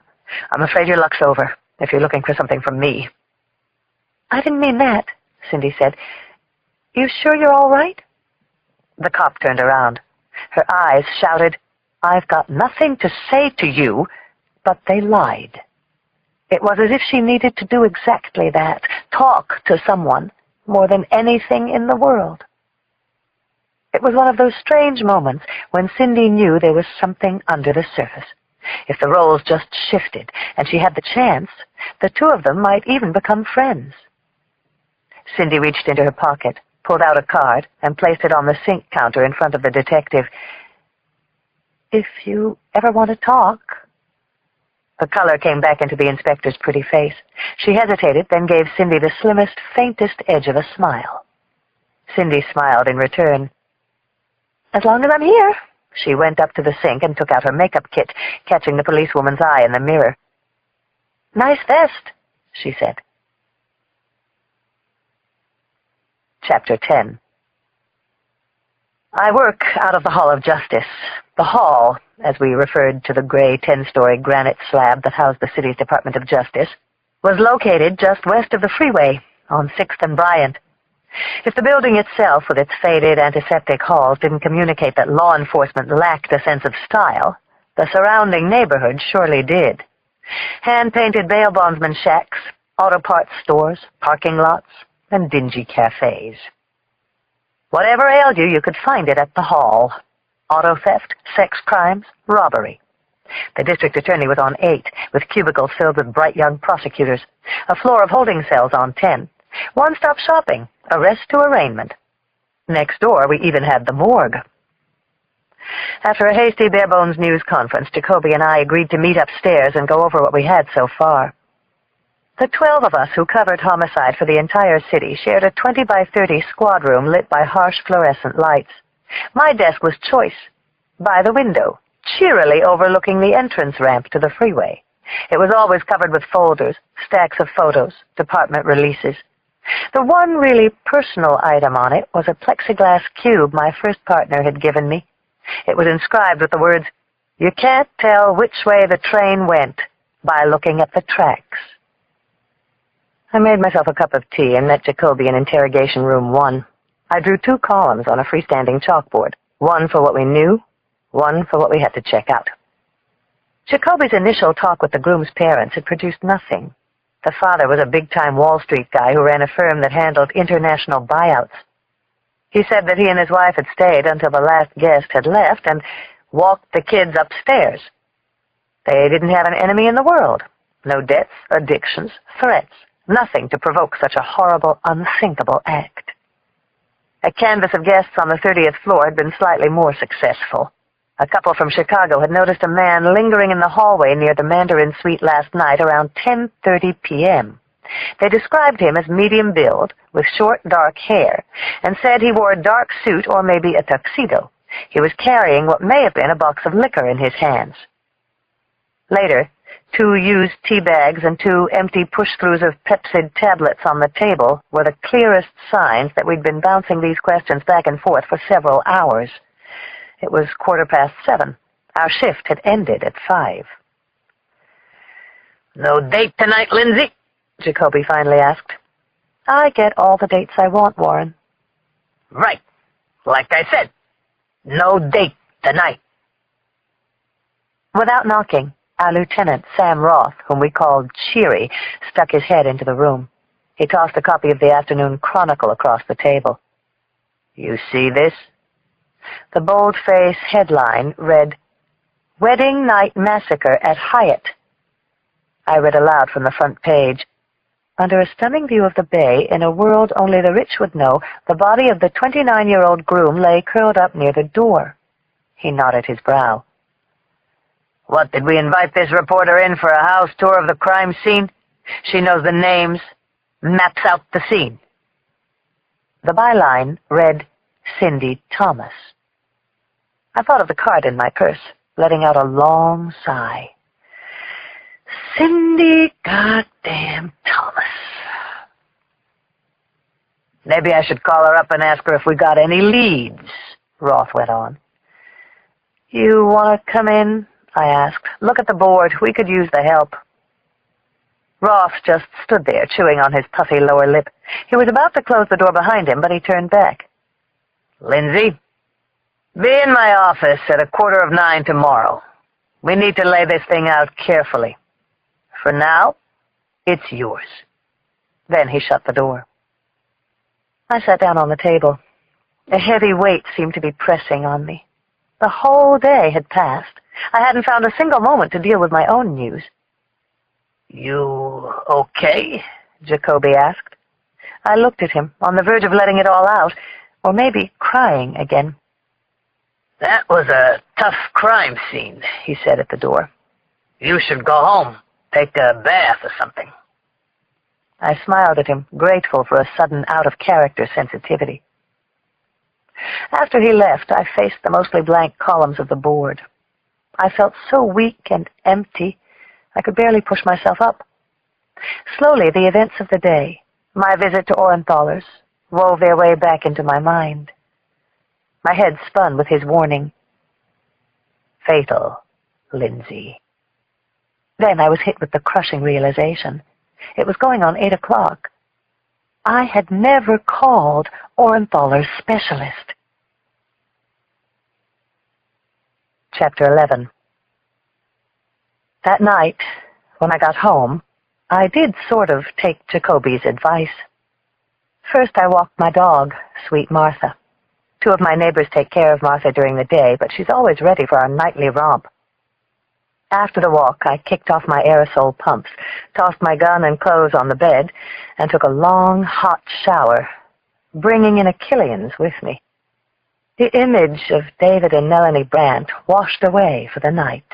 S2: I'm afraid your luck's over, if you're looking for something from me." "I didn't mean that," Cindy said. "You sure you're all right?" The cop turned around. Her eyes shouted, "I've got nothing to say to you," but they lied. It was as if she needed to do exactly that, talk to someone more than anything in the world. It was one of those strange moments when Cindy knew there was something under the surface. If the roles just shifted and she had the chance, the two of them might even become friends. Cindy reached into her pocket, pulled out a card, and placed it on the sink counter in front of the detective. "If you ever want to talk." The color came back into the inspector's pretty face. She hesitated, then gave Cindy the slimmest, faintest edge of a smile. Cindy smiled in return. "As long as I'm here." She went up to the sink and took out her makeup kit, catching the policewoman's eye in the mirror. "Nice vest," she said. Chapter 10. I work out of the Hall of Justice. The Hall, as we referred to the gray 10-story granite slab that housed the city's Department of Justice, was located just west of the freeway on 6th and Bryant. If the building itself, with its faded antiseptic halls, didn't communicate that law enforcement lacked a sense of style, the surrounding neighborhood surely did. Hand-painted bail bondsman shacks, auto parts stores, parking lots, and dingy cafes. Whatever ailed you, you could find it at the Hall. Auto theft, sex crimes, robbery. The district attorney was on 8, with cubicles filled with bright young prosecutors, a floor of holding cells on 10, one-stop shopping, arrest to arraignment. Next door, we even had the morgue. After a hasty bare-bones news conference, Jacoby and I agreed to meet upstairs and go over what we had so far. The 12 of us who covered homicide for the entire city shared a 20 by 30 squad room lit by harsh fluorescent lights. My desk was choice, by the window, cheerily overlooking the entrance ramp to the freeway. It was always covered with folders, stacks of photos, department releases. The one really personal item on it was a plexiglass cube my first partner had given me. It was inscribed with the words, "You can't tell which way the train went by looking at the tracks." I made myself a cup of tea and met Jacoby in interrogation room 1.
S1: I drew 2 columns on a freestanding chalkboard, one for what we knew, one for what we had to check out. Jacoby's initial talk with the groom's parents had produced nothing. The father was a big-time Wall Street guy who ran a firm that handled international buyouts. He said that he and his wife had stayed until the last guest had left and walked the kids upstairs. They didn't have an enemy in the world. No debts, addictions, threats, nothing to provoke such a horrible, unthinkable act. A canvass of guests on the 30th floor had been slightly more successful. A couple from Chicago had noticed a man lingering in the hallway near the Mandarin Suite last night around 10:30 p.m. They described him as medium build, with short, dark hair, and said he wore a dark suit or maybe a tuxedo. He was carrying what may have been a box of liquor in his hands. Later, 2 used tea bags and 2 empty push-throughs of Pepsid tablets on the table were the clearest signs that we'd been bouncing these questions back and forth for several hours. It was 7:15. Our shift had ended at 5.
S2: "No date tonight, Lindsay?"
S1: Jacoby finally asked. "I get all the dates I want, Warren."
S2: "Right. Like I said, no date tonight."
S1: Without knocking, our lieutenant, Sam Roth, whom we called Cheery, stuck his head into the room. He tossed a copy of the Afternoon Chronicle across the table.
S2: "You see this?"
S1: The boldface headline read, "Wedding Night Massacre at Hyatt." I read aloud from the front page. Under a stunning view of the bay, in a world only the rich would know, the body of the 29-year-old groom lay curled up near the door. He knotted his brow.
S2: "What, did we invite this reporter in for a house tour of the crime scene? She knows the names, maps out the scene."
S1: The byline read, "Cindy Thomas." I thought of the card in my purse, letting out a long sigh. Cindy goddamn Thomas.
S2: "Maybe I should call her up and ask her if we got any leads," Roth went on.
S1: "You want to come in?" I asked. "Look at the board. We could use the help." Roth just stood there, chewing on his puffy lower lip. He was about to close the door behind him, but he turned back.
S2: "Lindsay, be in my office at 9:15 tomorrow. We need to lay this thing out carefully. For now, it's yours."
S1: Then he shut the door. I sat down on the table. A heavy weight seemed to be pressing on me. The whole day had passed. I hadn't found a single moment to deal with my own news.
S2: "You okay?"
S1: Jacoby asked. I looked at him, on the verge of letting it all out, or maybe crying again.
S2: "That was a tough crime scene," he said at the door. "You should go home, take a bath or something."
S1: I smiled at him, grateful for a sudden out-of-character sensitivity. After he left, I faced the mostly blank columns of the board. I felt so weak and empty, I could barely push myself up. Slowly, the events of the day, my visit to Orenthalers, wove their way back into my mind. My head spun with his warning.
S2: "Fatal, Lindsay."
S1: Then I was hit with the crushing realization. It was going on 8 o'clock. I had never called Orenthaler's specialist. Chapter 11. That night, when I got home, I did sort of take Jacoby's advice. First, I walked my dog, Sweet Martha. 2 of my neighbors take care of Martha during the day, but she's always ready for our nightly romp. After the walk, I kicked off my aerosol pumps, tossed my gun and clothes on the bed, and took a long, hot shower, bringing in a Killian's with me. The image of David and Melanie Brandt washed away for the night.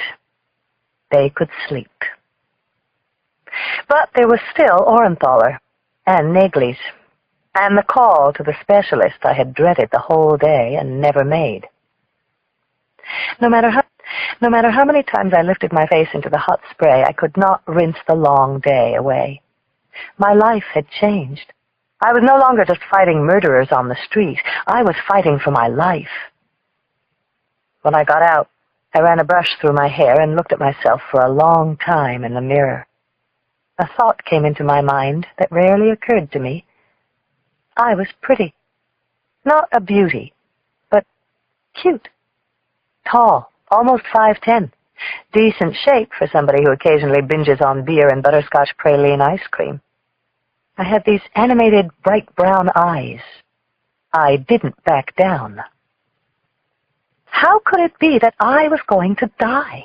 S1: They could sleep. But there was still Orenthaler and Nagley's, and the call to the specialist I had dreaded the whole day and never made. No matter how many times I lifted my face into the hot spray, I could not rinse the long day away. My life had changed. I was no longer just fighting murderers on the street. I was fighting for my life. When I got out, I ran a brush through my hair and looked at myself for a long time in the mirror. A thought came into my mind that rarely occurred to me. I was pretty. Not a beauty, but cute. Tall, almost 5'10". Decent shape for somebody who occasionally binges on beer and butterscotch praline ice cream. I had these animated, bright brown eyes. I didn't back down. How could it be that I was going to die?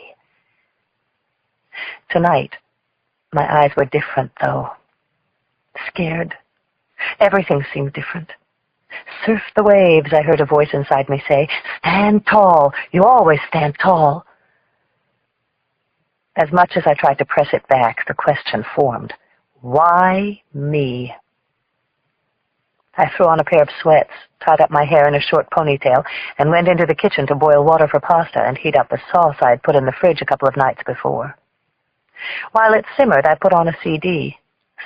S1: Tonight, my eyes were different, though. Scared. Everything seemed different. Surf the waves, I heard a voice inside me say. Stand tall. You always stand tall. As much as I tried to press it back, the question formed. Why me? I threw on a pair of sweats, tied up my hair in a short ponytail, and went into the kitchen to boil water for pasta and heat up the sauce I'd put in the fridge a couple of nights before. While it simmered, I put on a CD,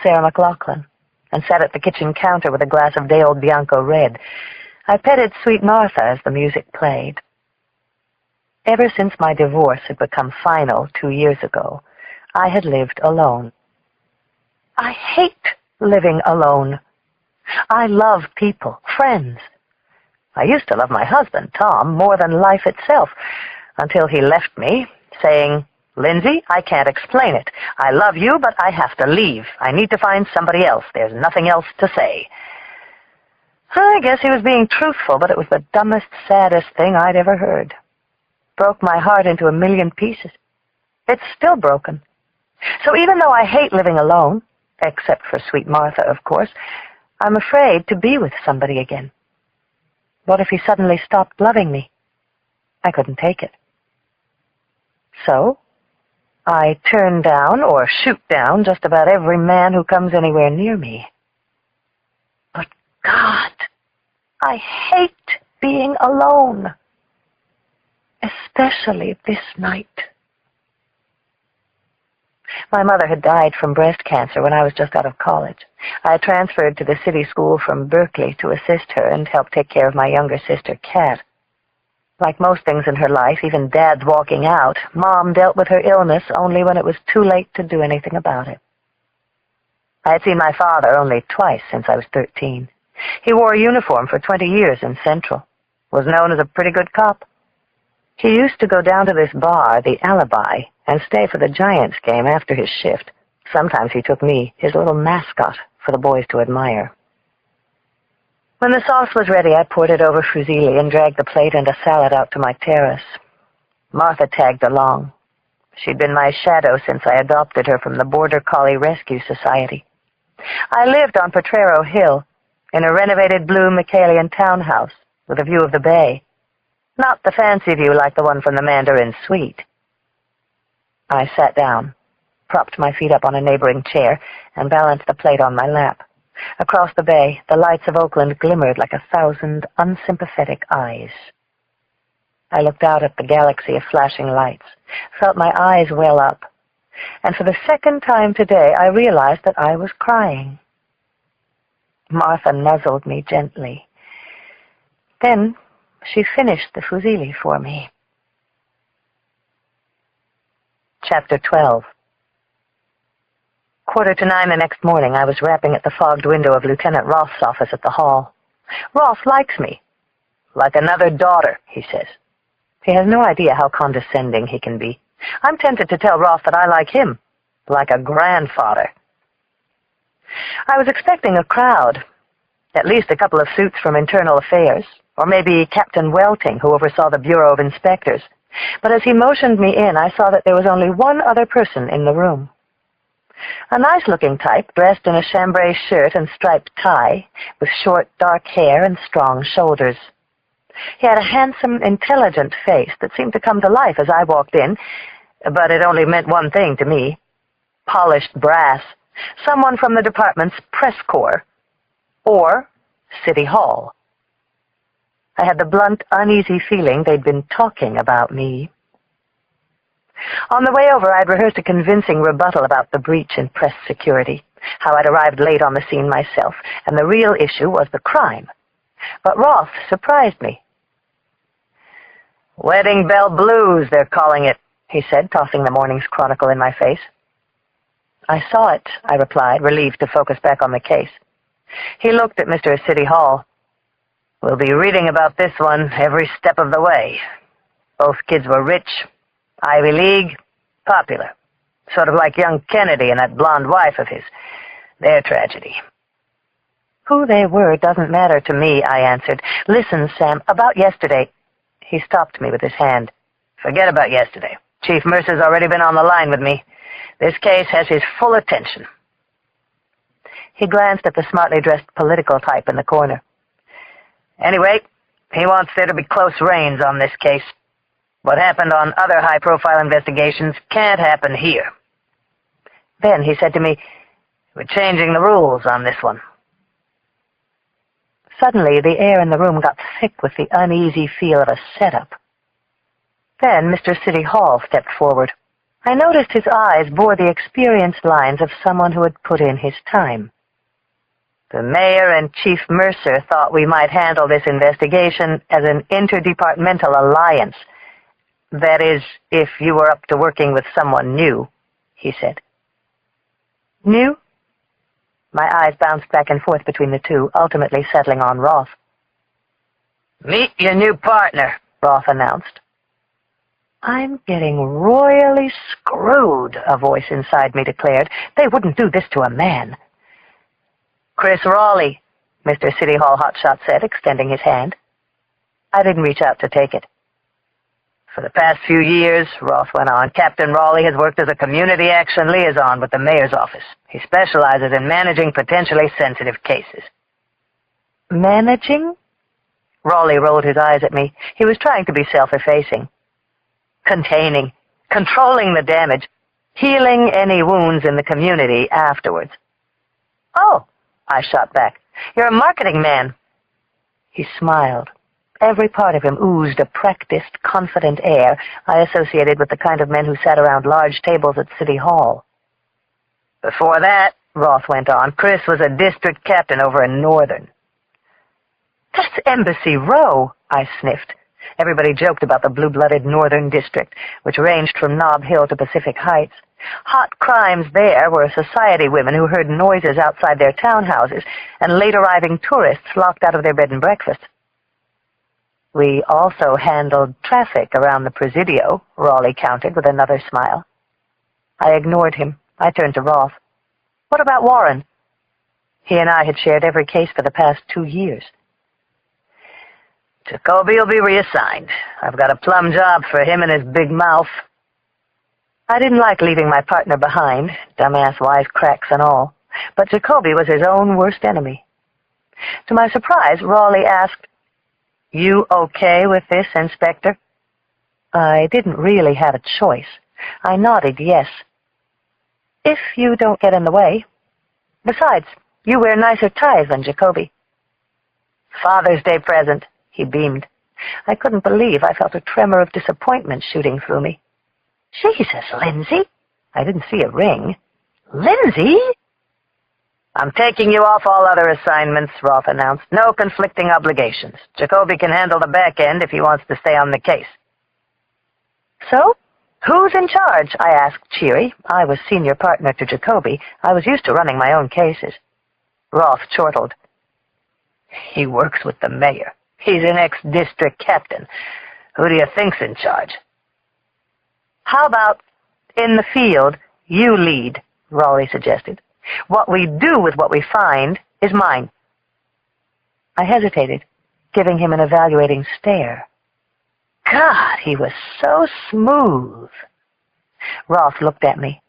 S1: Sarah McLachlan, and sat at the kitchen counter with a glass of day-old Bianco Red. I petted Sweet Martha as the music played. Ever since my divorce had become final 2 years ago, I had lived alone. I hate living alone. I love people, friends. I used to love my husband, Tom, more than life itself, until he left me, saying, Lindsay, I can't explain it. I love you, but I have to leave. I need to find somebody else. There's nothing else to say. I guess he was being truthful, but it was the dumbest, saddest thing I'd ever heard. Broke my heart into a million pieces. It's still broken. So even though I hate living alone, except for Sweet Martha, of course, I'm afraid to be with somebody again. What if he suddenly stopped loving me? I couldn't take it. So I turn down or shoot down just about every man who comes anywhere near me. But God, I hate being alone. Especially this night. My mother had died from breast cancer when I was just out of college. I had transferred to the city school from Berkeley to assist her and help take care of my younger sister, Kat. Like most things in her life, even Dad's walking out, Mom dealt with her illness only when it was too late to do anything about it. I had seen my father only twice since I was 13. He wore a uniform for 20 years in Central, was known as a pretty good cop. He used to go down to this bar, the Alibi, and stay for the Giants game after his shift. Sometimes he took me, his little mascot, for the boys to admire. When the sauce was ready, I poured it over fusilli and dragged the plate and a salad out to my terrace. Martha tagged along. She'd been my shadow since I adopted her from the Border Collie Rescue Society. I lived on Potrero Hill, in a renovated blue Michaelian townhouse with a view of the bay. Not the fancy view like the one from the Mandarin Suite. I sat down, propped my feet up on a neighboring chair, and balanced the plate on my lap. Across the bay, the lights of Oakland glimmered like 1,000 unsympathetic eyes. I looked out at the galaxy of flashing lights, felt my eyes well up, and for the second time today I realized that I was crying. Martha nuzzled me gently. Then she finished the fusilli for me. Chapter 12. 9:15 the next morning, I was rapping at the fogged window of Lieutenant Roth's office at the hall. Roth likes me. Like another daughter, he says. He has no idea how condescending he can be. I'm tempted to tell Roth that I like him, like a grandfather. I was expecting a crowd, at least a couple of suits from Internal Affairs, or maybe Captain Welting, who oversaw the Bureau of Inspectors. But as he motioned me in, I saw that there was only one other person in the room. A nice-looking type, dressed in a chambray shirt and striped tie, with short, dark hair and strong shoulders. He had a handsome, intelligent face that seemed to come to life as I walked in, but it only meant one thing to me. Polished brass. Someone from the department's press corps. Or City Hall. I had the blunt, uneasy feeling they'd been talking about me. On the way over, I'd rehearsed a convincing rebuttal about the breach in press security, how I'd arrived late on the scene myself, and the real issue was the crime. But Roth surprised me. Wedding Bell Blues, they're calling it, he said, tossing the morning's Chronicle in my face. I saw it, I replied, relieved to focus back on the case. He looked at Mr. City Hall.
S2: We'll be reading about this one every step of the way. Both kids were rich, Ivy League, popular. Sort of like young Kennedy and that blonde wife of his. Their tragedy.
S1: Who they were doesn't matter to me, I answered. Listen, Sam, about yesterday. He stopped me with his hand.
S2: Forget about yesterday. Chief Mercer's already been on the line with me. This case has his full attention.
S1: He glanced at the smartly dressed political type in the corner.
S2: Anyway, he wants there to be close reins on this case. What happened on other high-profile investigations can't happen here.
S1: Then he said to me,
S2: We're changing the rules on this one.
S1: Suddenly, the air in the room got thick with the uneasy feel of a setup. Then Mr. City Hall stepped forward. I noticed his eyes bore the experienced lines of someone who had put in his time.
S2: The mayor and Chief Mercer thought we might handle this investigation as an interdepartmental alliance. That is, if you were up to working with someone new, he said.
S1: New? My eyes bounced back and forth between the two, ultimately settling on Roth.
S2: Meet your new partner, Roth announced.
S1: I'm getting royally screwed, a voice inside me declared. They wouldn't do this to a man.
S2: Chris Raleigh, Mr. City Hall hotshot said, extending his hand.
S1: I didn't reach out to take it.
S2: For the past few years, Roth went on, Captain Raleigh has worked as a community action liaison with the mayor's office. He specializes in managing potentially sensitive cases.
S1: Managing?
S2: Raleigh rolled his eyes at me. He was trying to be self-effacing. Containing, controlling the damage, healing any wounds in the community afterwards.
S1: Oh, I shot back. You're a marketing man. He smiled. Every part of him oozed a practiced, confident air I associated with the kind of men who sat around large tables at City Hall.
S2: Before that, Roth went on, Chris was a district captain over in Northern.
S1: That's Embassy Row, I sniffed. Everybody joked about the blue-blooded Northern District, which ranged from Nob Hill to Pacific Heights. Hot crimes there were society women who heard noises outside their townhouses and late-arriving tourists locked out of their bed and breakfast. We also handled traffic around the Presidio, Raleigh countered with another smile. I ignored him. I turned to Roth. What about Warren? He and I had shared every case for the past 2 years.
S2: Jacoby will be reassigned. I've got a plum job for him and his big mouth.
S1: I didn't like leaving my partner behind, dumbass wisecracks and all, but Jacoby was his own worst enemy. To my surprise, Raleigh asked, You okay with this, Inspector? I didn't really have a choice. I nodded yes. If you don't get in the way. Besides, you wear nicer ties than Jacoby.
S2: Father's Day present,
S1: he beamed. I couldn't believe I felt a tremor of disappointment shooting through me. Jesus, Lindsay! I didn't see a ring. Lindsay?
S2: I'm taking you off all other assignments, Roth announced. No conflicting obligations. Jacoby can handle the back end if he wants to stay on the case.
S1: So? Who's in charge? I asked, cheery. I was senior partner to Jacoby. I was used to running my own cases. Roth chortled.
S2: He works with the mayor. He's an ex-district captain. Who do you think's in charge?
S1: How about, in the field, you lead, Raleigh suggested. What we do with what we find is mine. I hesitated, giving him an evaluating stare. God, he was so smooth. Roth looked at me.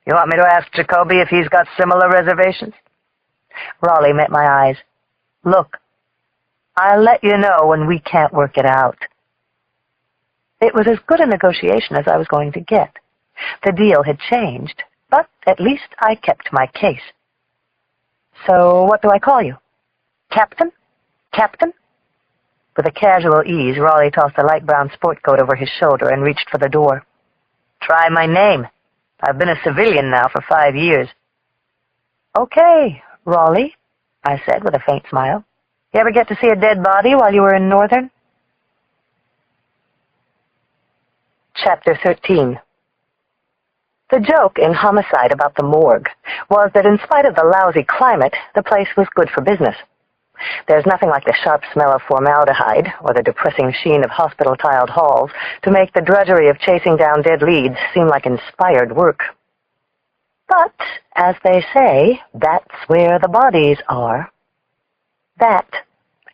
S2: You want me to ask Jacoby if he's got similar reservations?
S1: Raleigh met my eyes. Look, I'll let you know when we can't work it out. It was as good a negotiation as I was going to get. The deal had changed, but at least I kept my case. So what do I call you? Captain? Captain? With a casual ease, Raleigh tossed a light brown sport coat over his shoulder and reached for the door.
S2: Try my name. I've been a civilian now for 5 years.
S1: Okay, Raleigh, I said with a faint smile. You ever get to see a dead body while you were in Northern? Chapter 13. The joke in Homicide about the morgue was that in spite of the lousy climate, the place was good for business. There's nothing like the sharp smell of formaldehyde or the depressing sheen of hospital-tiled halls to make the drudgery of chasing down dead leads seem like inspired work. But, as they say, that's where the bodies are. That,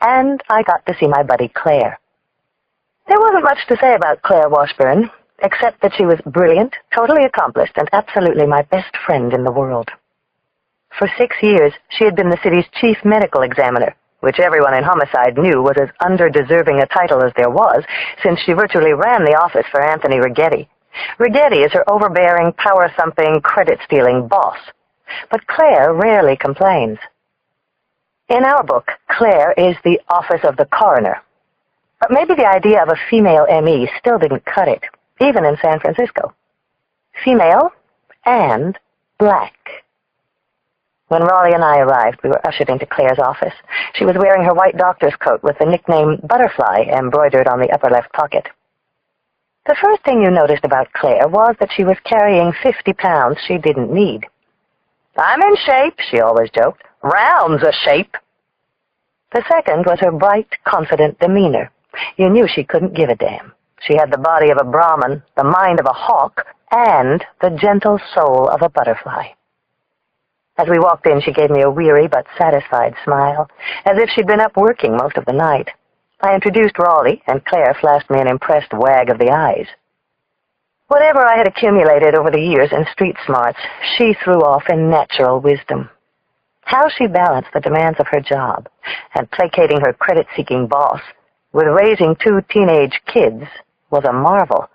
S1: and I got to see my buddy Claire. There wasn't much to say about Claire Washburn, except that she was brilliant, totally accomplished, and absolutely my best friend in the world. For 6 years, she had been the city's chief medical examiner, which everyone in homicide knew was as under-deserving a title as there was, since she virtually ran the office for Anthony Righetti. Righetti is her overbearing, power-thumping, credit-stealing boss. But Claire rarely complains. In our book, Claire is the office of the coroner. But maybe the idea of a female M.E. still didn't cut it, even in San Francisco. Female and black. When Raleigh and I arrived, we were ushered into Claire's office. She was wearing her white doctor's coat with the nickname Butterfly embroidered on the upper left pocket. The first thing you noticed about Claire was that she was carrying 50 pounds she didn't need. "I'm in shape," she always joked. "Round's a shape." The second was her bright, confident demeanor. You knew she couldn't give a damn. She had the body of a Brahmin, the mind of a hawk, and the gentle soul of a butterfly. As we walked in, she gave me a weary but satisfied smile, as if she'd been up working most of the night. I introduced Raleigh, and Claire flashed me an impressed wag of the eyes. Whatever I had accumulated over the years in street smarts, she threw off in natural wisdom. How she balanced the demands of her job and placating her credit-seeking boss with raising 2 teenage kids was a marvel.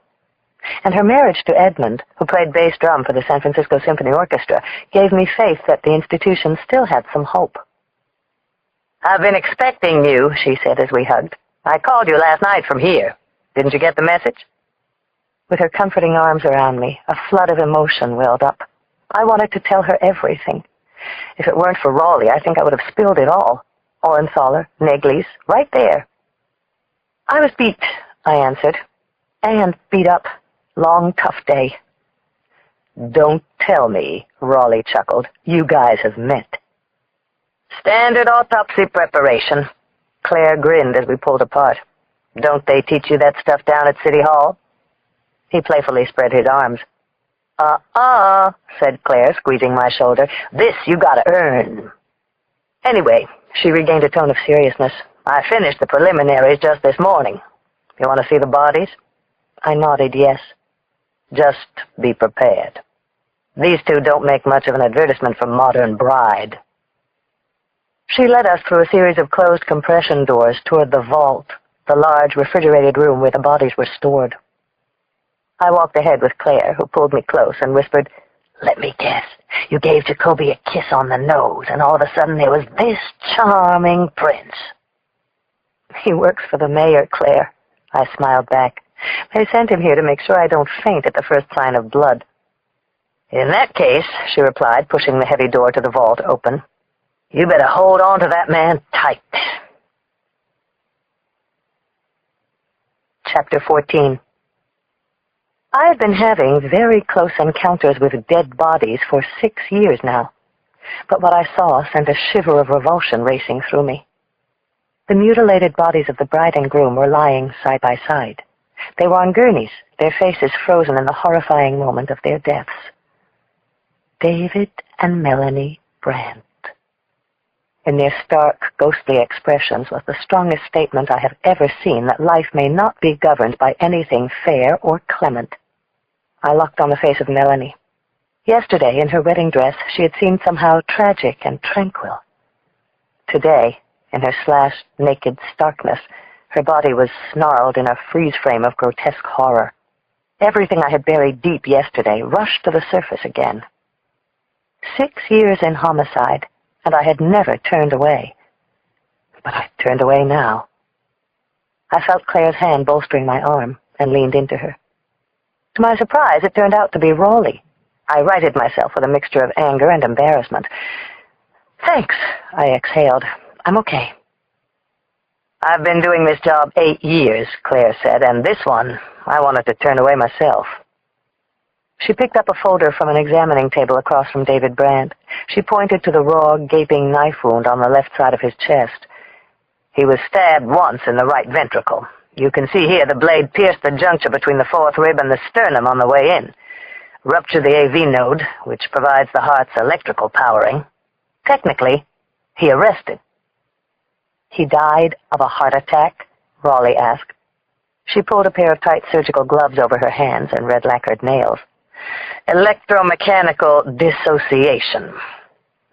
S1: And her marriage to Edmund, who played bass drum for the San Francisco Symphony Orchestra, gave me faith that the institution still had some hope. "I've been expecting you," she said as we hugged. "I called you last night from here. Didn't you get the message?" With her comforting arms around me, a flood of emotion welled up. I wanted to tell her everything. If it weren't for Raleigh, I think I would have spilled it all. Orenthaler, Negley's, right there. "I was beat," I answered. "And beat up. Long, tough day." "Don't tell me," Raleigh chuckled. "You guys have met." "Standard autopsy preparation." Claire grinned as we pulled apart. "Don't they teach you that stuff down at City Hall?" He playfully spread his arms. Said Claire, squeezing my shoulder. "This you gotta earn." Anyway, she regained a tone of seriousness. "I finished the preliminaries just this morning. You want to see the bodies?" I nodded yes. "Just be prepared. These two don't make much of an advertisement for Modern Bride." She led us through a series of closed compression doors toward the vault, the large refrigerated room where the bodies were stored. I walked ahead with Claire, who pulled me close and whispered, "Let me guess. You gave Jacoby a kiss on the nose, and all of a sudden there was this charming prince." "He works for the mayor, Claire," I smiled back. "They sent him here to make sure I don't faint at the first sign of blood." "In that case," she replied, pushing the heavy door to the vault open, "you better hold on to that man tight." Chapter 14. I have been having very close encounters with dead bodies for 6 years now, but what I saw sent a shiver of revulsion racing through me. The mutilated bodies of the bride and groom were lying side by side. They were on gurneys, their faces frozen in the horrifying moment of their deaths. David and Melanie Brandt. In their stark, ghostly expressions was the strongest statement I have ever seen that life may not be governed by anything fair or clement. I looked on the face of Melanie. Yesterday, in her wedding dress, she had seemed somehow tragic and tranquil. Today, in her slashed, naked starkness, her body was snarled in a freeze-frame of grotesque horror. Everything I had buried deep yesterday rushed to the surface again. 6 years in homicide, and I had never turned away. But I turned away now. I felt Claire's hand bolstering my arm and leaned into her. To my surprise, it turned out to be Raleigh. I righted myself with a mixture of anger and embarrassment. "Thanks," I exhaled. "I'm okay." "I've been doing this job 8 years, Claire said, and this one, I wanted to turn away myself." She picked up a folder from an examining table across from David Brandt. She pointed to the raw, gaping knife wound on the left side of his chest.
S2: He was stabbed once in the right ventricle. You can see here the blade pierced the juncture between the fourth rib and the sternum on the way in. Ruptured the AV node, which provides the heart's electrical powering. Technically, he arrested.
S1: He died of a heart attack? Raleigh asked. She pulled a pair of tight surgical gloves over her hands and red-lacquered nails.
S2: Electromechanical dissociation.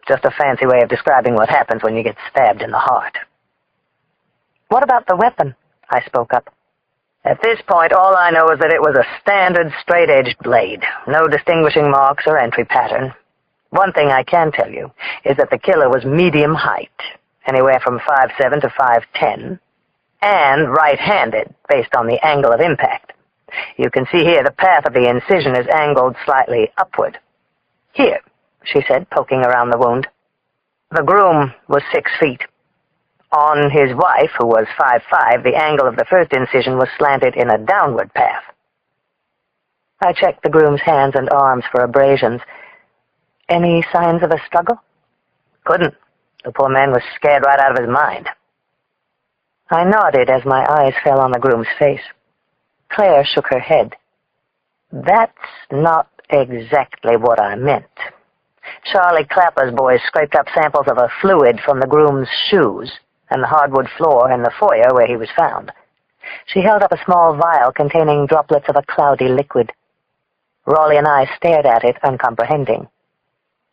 S2: Just a fancy way of describing what happens when you get stabbed in the heart.
S1: What about the weapon? I spoke up.
S2: At this point, all I know is that it was a standard straight-edged blade. No distinguishing marks or entry pattern. One thing I can tell you is that the killer was medium height, anywhere from 5'7" to 5'10", and right-handed, based on the angle of impact. You can see here the path of the incision is angled slightly upward. Here, she said, poking around the wound. The groom was 6 feet. On his wife, who was 5'5", the angle of the first incision was slanted in a downward path.
S1: I checked the groom's hands and arms for abrasions. Any signs of a struggle?
S2: Couldn't. The poor man was scared right out of his mind.
S1: I nodded as my eyes fell on the groom's face. Claire shook her head.
S2: That's not exactly what I meant. Charlie Clapper's boys scraped up samples of a fluid from the groom's shoes and the hardwood floor in the foyer where he was found.
S1: She held up a small vial containing droplets of a cloudy liquid. Raleigh and I stared at it, uncomprehending.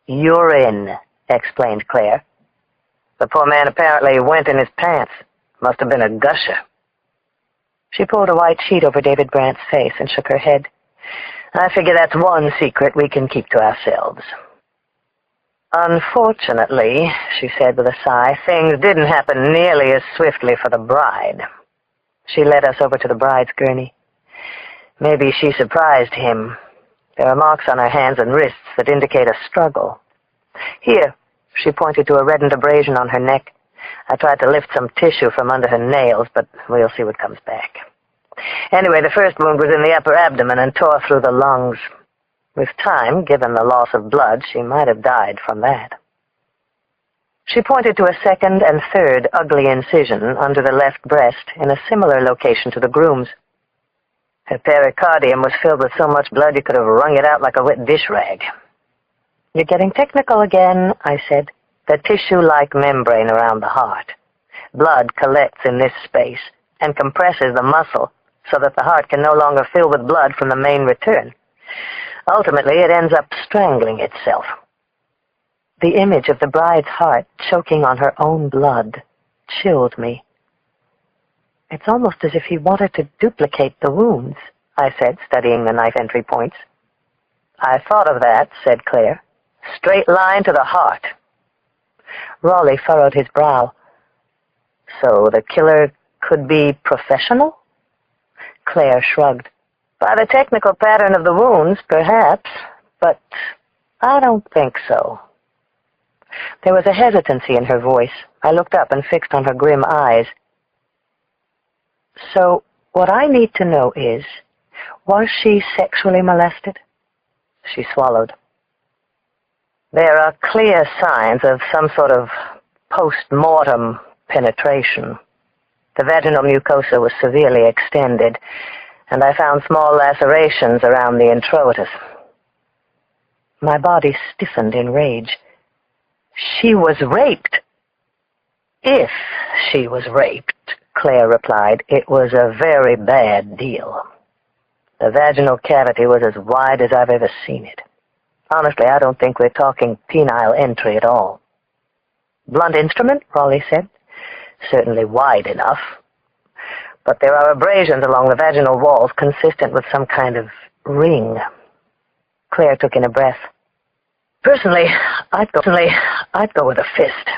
S2: Urine, explained Claire. The poor man apparently went in his pants. Must have been a gusher.
S1: She pulled a white sheet over David Brandt's face and shook her head.
S2: I figure that's one secret we can keep to ourselves. Unfortunately, she said with a sigh, things didn't happen nearly as swiftly for the bride.
S1: She led us over to the bride's gurney.
S2: Maybe she surprised him. There are marks on her hands and wrists that indicate a struggle. Here, she pointed to a reddened abrasion on her neck. I tried to lift some tissue from under her nails, but we'll see what comes back. Anyway, the first wound was in the upper abdomen and tore through the lungs. With time, given the loss of blood, she might have died from that. She pointed to a second and third ugly incision under the left breast in a similar location to the groom's. Her pericardium was filled with so much blood you could have wrung it out like a wet dish rag.
S1: You're getting technical again, I said.
S2: The tissue-like membrane around the heart. Blood collects in this space and compresses the muscle so that the heart can no longer fill with blood from the main return. Ultimately, it ends up strangling itself.
S1: The image of the bride's heart choking on her own blood chilled me. It's almost as if he wanted to duplicate the wounds, I said, studying the knife entry points.
S2: I thought of that, said Claire. Straight line to the heart.
S1: Raleigh furrowed his brow.
S2: So the killer could be professional?
S1: Claire shrugged.
S2: By the technical pattern of the wounds, perhaps, but I don't think so.
S1: There was a hesitancy in her voice. I looked up and fixed on her grim eyes. So, what I need to know is, was she sexually molested?
S2: She swallowed. There are clear signs of some sort of post-mortem penetration. The vaginal mucosa was severely extended, and I found small lacerations around the introitus.
S1: My body stiffened in rage.
S2: She was raped. If she was raped, Claire replied, it was a very bad deal. The vaginal cavity was as wide as I've ever seen it. Honestly, I don't think we're talking penile entry at all.
S1: Blunt instrument, Raleigh said.
S2: Certainly wide enough. But there are abrasions along the vaginal walls consistent with some kind of ring.
S1: Claire took in a breath.
S2: Personally, I'd go with a fist.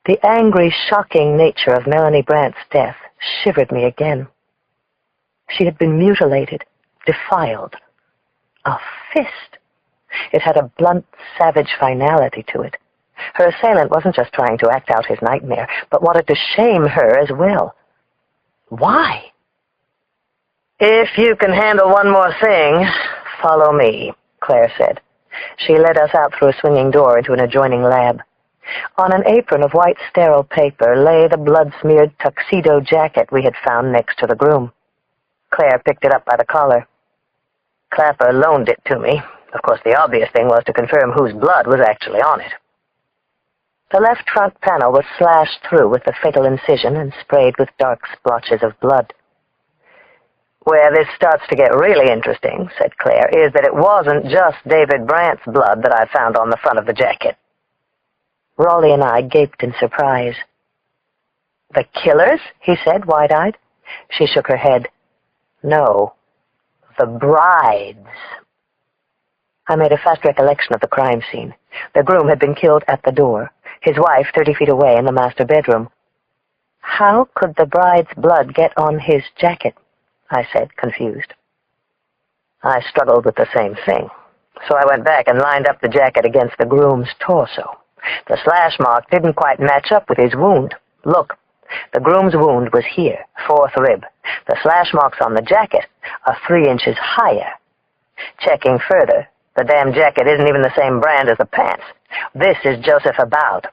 S1: The angry, shocking nature of Melanie Brandt's death shivered me again. She had been mutilated, defiled. A fist. It had a blunt, savage finality to it. Her assailant wasn't just trying to act out his nightmare, but wanted to shame her as well. Why?
S2: If you can handle one more thing, follow me, Claire said. She led us out through a swinging door into an adjoining lab.
S1: On an apron of white sterile paper lay the blood-smeared tuxedo jacket we had found next to the groom. Claire picked it up by the collar. Clapper loaned it to me. Of course, the obvious thing was to confirm whose blood was actually on it. The left front panel was slashed through with the fatal incision and sprayed with dark splotches of blood. "Where this starts to get really interesting," said Claire, "is that it wasn't just David Brandt's blood that I found on the front of the jacket." Raleigh and I gaped in surprise. "The killer's?" he said, wide-eyed. She shook her head. "No, the bride's." I made a fast recollection of the crime scene. The groom had been killed at the door, his wife 30 feet away in the master bedroom. How could the bride's blood get on his jacket? I said, confused. I struggled with the same thing, so I went back and lined up the jacket against the groom's torso. The slash mark didn't quite match up with his wound. Look, the groom's wound was here, 4th rib. The slash marks on the jacket are 3 inches higher. Checking further, the damn jacket isn't even the same brand as the pants. This is Joseph About.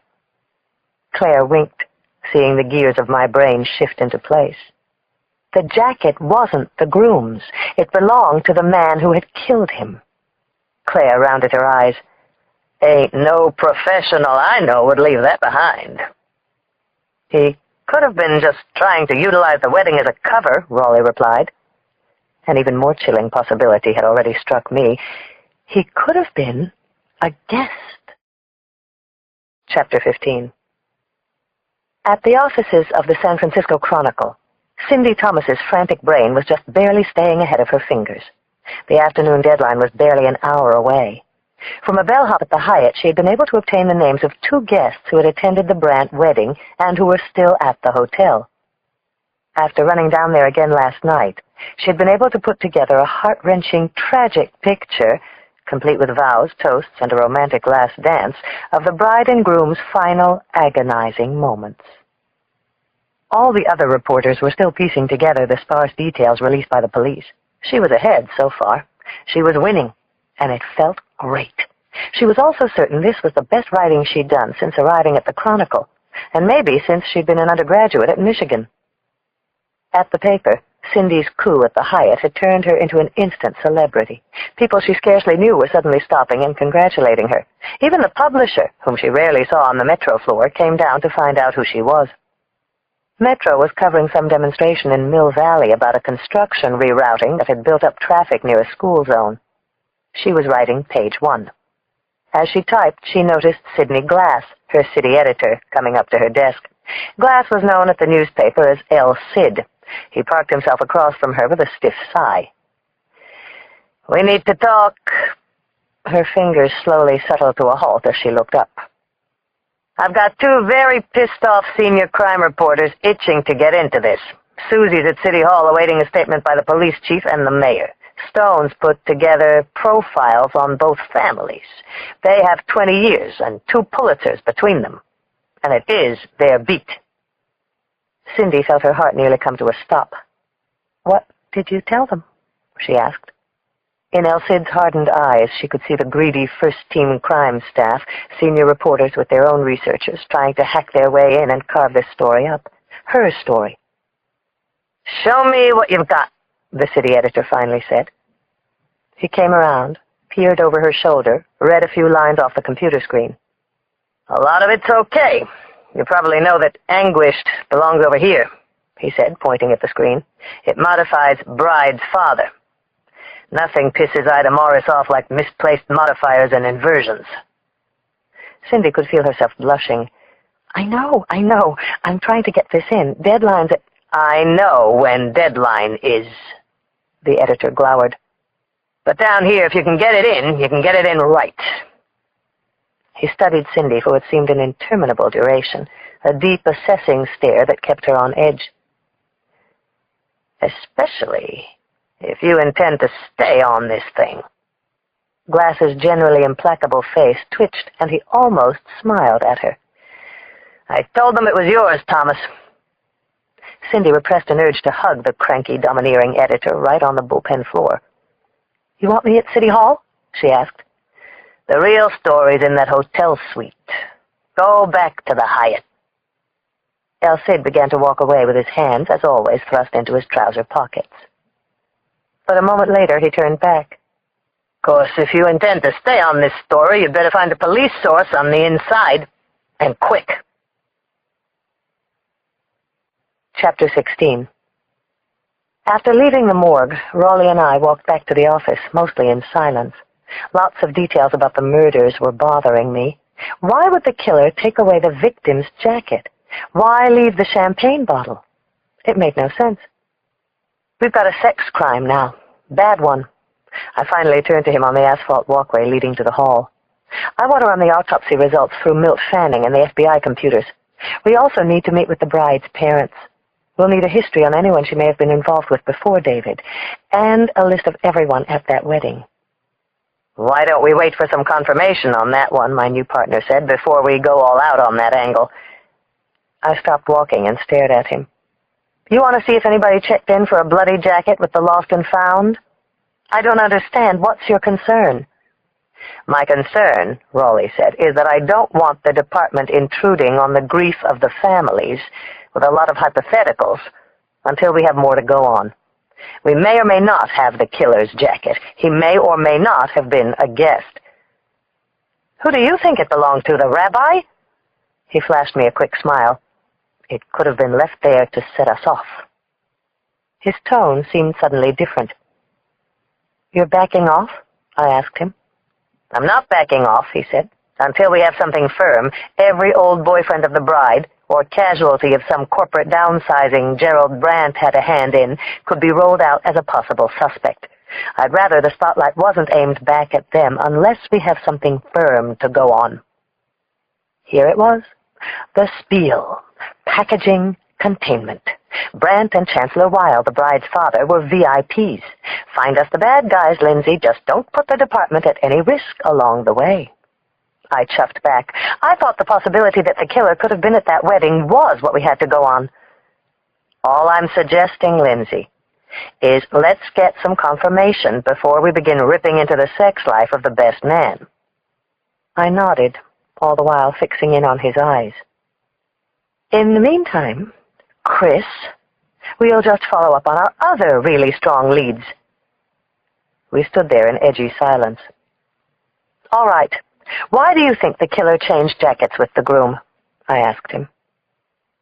S1: Claire winked, seeing the gears of my brain shift into place. The jacket wasn't the groom's. It belonged to the man who had killed him. Claire rounded her eyes. Ain't no professional I know would leave that behind. He could have been just trying to utilize the wedding as a cover, Raleigh replied. An even more chilling possibility had already struck me. He could have been a guest. Chapter 15. At the offices of the San Francisco Chronicle, Cindy Thomas's frantic brain was just barely staying ahead of her fingers. The afternoon deadline was barely an hour away. From a bellhop at the Hyatt, she had been able to obtain the names of 2 guests who had attended the Brandt wedding and who were still at the hotel. After running down there again last night, she had been able to put together a heart-wrenching, tragic picture, complete with vows, toasts, and a romantic last dance, of the bride and groom's final, agonizing moments. All the other reporters were still piecing together the sparse details released by the police. She was ahead so far. She was winning, and it felt great. She was also certain this was the best writing she'd done since arriving at the Chronicle, and maybe since she'd been an undergraduate at Michigan. At the paper, Cindy's coup at the Hyatt had turned her into an instant celebrity. People she scarcely knew were suddenly stopping and congratulating her. Even the publisher, whom she rarely saw on the Metro floor, came down to find out who she was. Metro was covering some demonstration in Mill Valley about a construction rerouting that had built up traffic near a school zone. She was writing page 1. As she typed, she noticed Sidney Glass, her city editor, coming up to her desk. Glass was known at the newspaper as L. Sid. He parked himself across from her with a stiff sigh. "We need to talk." Her fingers slowly settled to a halt as she looked up. "I've got 2 very pissed-off senior crime reporters itching to get into this. Susie's at City Hall awaiting a statement by the police chief and the mayor. Stone's put together profiles on both families. They have 20 years and 2 Pulitzers between them. And it is their beat." Cindy felt her heart nearly come to a stop. "What did you tell them?" she asked. In El Cid's hardened eyes, she could see the greedy first-team crime staff, senior reporters with their own researchers, trying to hack their way in and carve this story up. Her story. "Show me what you've got," the city editor finally said. He came around, peered over her shoulder, read a few lines off the computer screen. "A lot of it's okay. You probably know that anguished belongs over here," he said, pointing at the screen. "It modifies bride's father. Nothing pisses Ida Morris off like misplaced modifiers and inversions." Cindy could feel herself blushing. I know. I'm trying to get this in. Deadline's at—" "I know when deadline is," the editor glowered. "But down here, if you can get it in, you can get it in right." He studied Cindy for what seemed an interminable duration, a deep, assessing stare that kept her on edge. "Especially if you intend to stay on this thing." Glass's generally implacable face twitched, and he almost smiled at her. "I told them it was yours, Thomas." Cindy repressed an urge to hug the cranky, domineering editor right on the bullpen floor. "You want me at City Hall?" she asked. "The real story's in that hotel suite."
S2: Go back to the Hyatt."
S1: El Cid began to walk away with his hands, as always, thrust into his trouser pockets. But a moment later he turned back.
S2: "Course, if you intend to stay on this story, you'd better find a police source on the inside. And quick."
S1: Chapter 16. After leaving the morgue, Raleigh and I walked back to the office, mostly in silence. Lots of details about the murders were bothering me. Why would the killer take away the victim's jacket? Why leave the champagne bottle? It made no sense. "We've got a sex crime now. Bad one." I finally turned to him on the asphalt walkway leading to the hall. "I want to run the autopsy results through Milt Fanning and the FBI computers. We also need to meet with the bride's parents. We'll need a history on anyone she may have been involved with before David, and a list of everyone at that wedding."
S2: "Why don't we wait for some confirmation on that one," my new partner said, "before we go all out on that angle?"
S1: I stopped walking and stared at him. "You want to see if anybody checked in for a bloody jacket with the lost and found? I don't understand. What's your concern?"
S2: "My concern," Raleigh said, "is that I don't want the department intruding on the grief of the families with a lot of hypotheticals until we have more to go on. We may or may not have the killer's jacket. He may or may not have been a guest." "Who do you think it belonged to, the rabbi?" He flashed me a quick smile. "It could have been left there to set us off." His tone seemed suddenly different. "You're backing off?" I asked him. "I'm not backing off," he said. "Until we have something firm, every old boyfriend of the bride, or casualty of some corporate downsizing Gerald Brandt had a hand in, could be rolled out as a possible suspect. I'd rather the spotlight wasn't aimed back at them unless we have something firm to go on." Here it was. The spiel. Packaging, containment. Brandt and Chancellor Weil, the bride's father, were VIPs. Find us the bad guys, Lindsay. Just don't put the department at any risk along the way. I chuffed back. I thought the possibility that the killer could have been at that wedding was what we had to go on. "All I'm suggesting, Lindsay, is let's get some confirmation before we begin ripping into the sex life of the best man." I nodded, all the while fixing in on his eyes. "In the meantime, Chris, we'll just follow up on our other really strong leads." We stood there in edgy silence. "All right. Why do you think the killer changed jackets with the groom?" I asked him.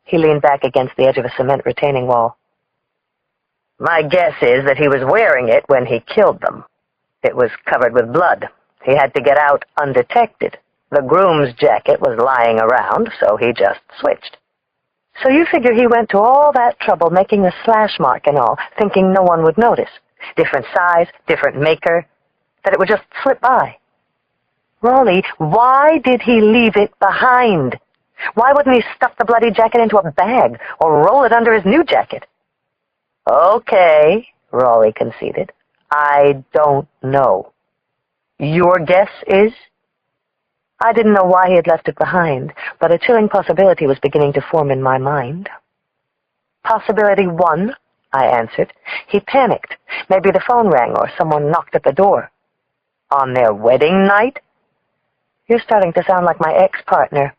S2: He leaned back against the edge of a cement retaining wall. "My guess is that he was wearing it when he killed them. It was covered with blood. He had to get out undetected. The groom's jacket was lying around, so he just switched." "So you figure he went to all that trouble making the slash mark and all, thinking no one would notice? Different size, different maker, that it would just slip by?" "Raleigh, why did he leave it behind? Why wouldn't he stuff the bloody jacket into a bag or roll it under his new jacket?" "Okay," Raleigh conceded. "I don't know. Your guess is?" I didn't know why he had left it behind, but a chilling possibility was beginning to form in my mind. "Possibility 1, I answered. "He panicked. Maybe the phone rang or someone knocked at the door." "On their wedding night?" "You're starting to sound like my ex-partner."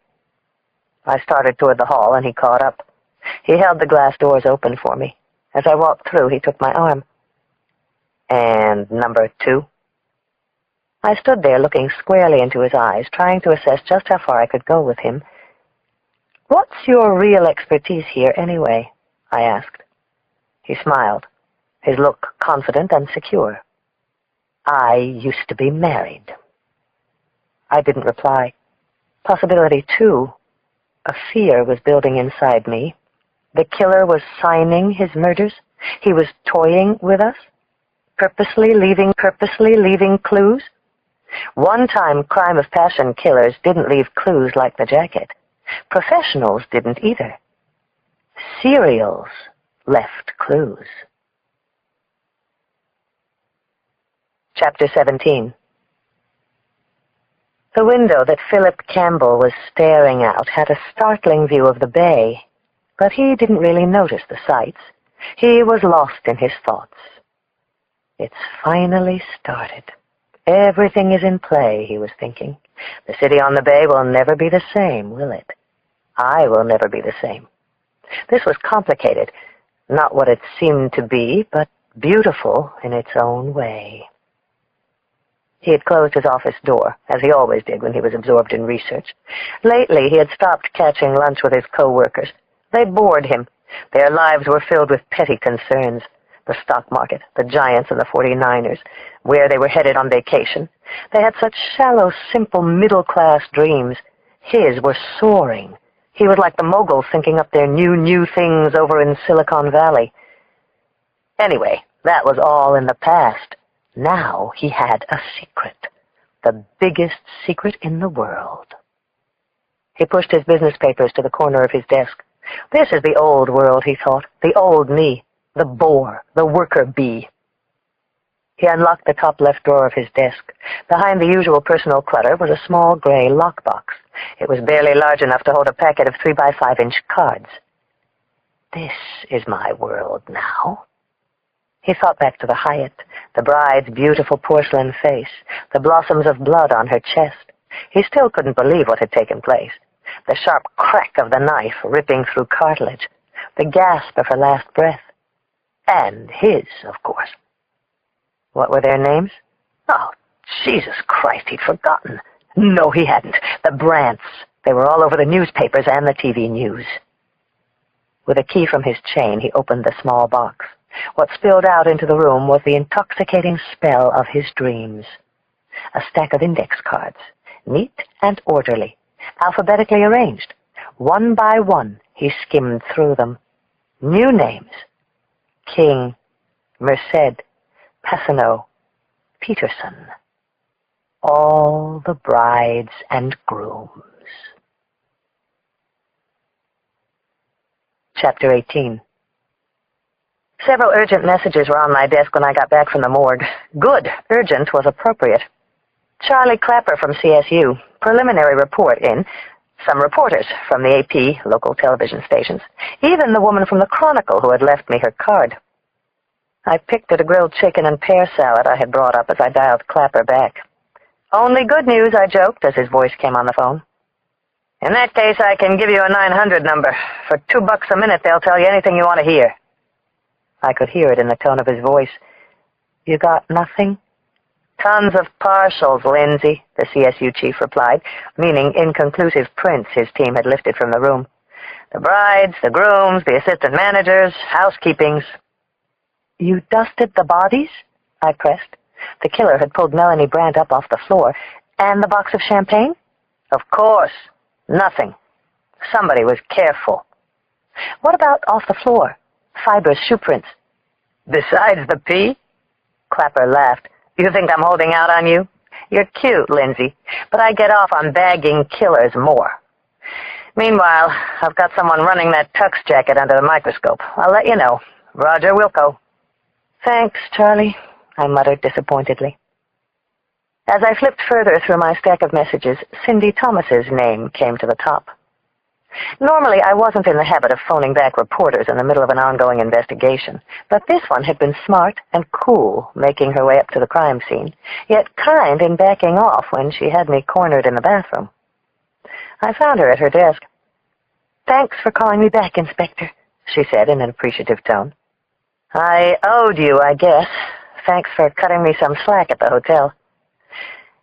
S2: I started toward the hall, and he caught up. He held the glass doors open for me. As I walked through, he took my arm. "And number 2? I stood there looking squarely into his eyes, trying to assess just how far I could go with him. "What's your real expertise here, anyway?" I asked. He smiled, his look confident and secure. "I used to be married." I didn't reply. Possibility 2. A fear was building inside me. The killer was signing his murders. He was toying with us, purposely leaving clues. One-time crime of passion killers didn't leave clues like the jacket. Professionals didn't either. Serials left clues. Chapter 17. The window that Philip Campbell was staring out had a startling view of the bay, but he didn't really notice the sights. He was lost in his thoughts. It's finally started.
S1: Everything is in play, he was thinking. The city on the bay will never be the same, will it? I will never be the same. This was complicated. Not what it seemed to be, but beautiful in its own way. He had closed his office door, as he always did when he was absorbed in research. Lately, he had stopped catching lunch with his co-workers. They bored him. Their lives were filled with petty concerns. The stock market, the Giants and the 49ers, where they were headed on vacation. They had such shallow, simple, middle-class dreams. His were soaring. He was like the moguls thinking up their new things over in Silicon Valley. Anyway, that was all in the past. Now he had a secret. The biggest secret in the world. He pushed his business papers to the corner of his desk. This is the old world, he thought. The old me. The bore. The worker bee. He unlocked the top left drawer of his desk. Behind the usual personal clutter was a small gray lockbox. It was barely large enough to hold a packet of 3x5-inch cards. This is my world now. He thought back to the Hyatt, the bride's beautiful porcelain face, the blossoms of blood on her chest. He still couldn't believe what had taken place. The sharp crack of the knife ripping through cartilage, the gasp of her last breath. And his, of course. What were their names? Oh, Jesus Christ, he'd forgotten. No, he hadn't. The Brants. They were all over the newspapers and the TV news. With a key from his chain, he opened the small box. What spilled out into the room was the intoxicating spell of his dreams. A stack of index cards, neat and orderly, alphabetically arranged. One by one, he skimmed through them. New names. King, Merced, Passano, Peterson. All the brides and grooms. Chapter 18. Several urgent messages were on my desk when I got back from the morgue. Good. Urgent was appropriate. Charlie Clapper from CSU. Preliminary report in. Some reporters from the AP, local television stations. Even the woman from the Chronicle who had left me her card. I picked at a grilled chicken and pear salad I had brought up as I dialed Clapper back. Only good news, I joked as his voice came on the phone. In that case, I can give you a 900 number. For $2 a minute, they'll tell you anything you want to hear. I could hear it in the tone of his voice. You got nothing? Tons of partials, Lindsay, the CSU chief replied, meaning inconclusive prints his team had lifted from the room. The brides, the grooms, the assistant managers, housekeepings. You dusted the bodies? I pressed. The killer had pulled Melanie Brandt up off the floor. And the box of champagne? Of course. Nothing. Somebody was careful. What about off the floor? Fibrous shoe prints. Besides the pee? Clapper laughed. You think I'm holding out on you? You're cute, Lindsay, but I get off on bagging killers more. Meanwhile, I've got someone running that tux jacket under the microscope. I'll let you know. Roger Wilco. Thanks, Charlie, I muttered disappointedly. As I flipped further through my stack of messages, Cindy Thomas's name came to the top. Normally, I wasn't in the habit of phoning back reporters in the middle of an ongoing investigation, but this one had been smart and cool, making her way up to the crime scene, yet kind in backing off when she had me cornered in the bathroom. I found her at her desk. Thanks for calling me back, Inspector, she said in an appreciative tone. I owed you, I guess. Thanks for cutting me some slack at the hotel.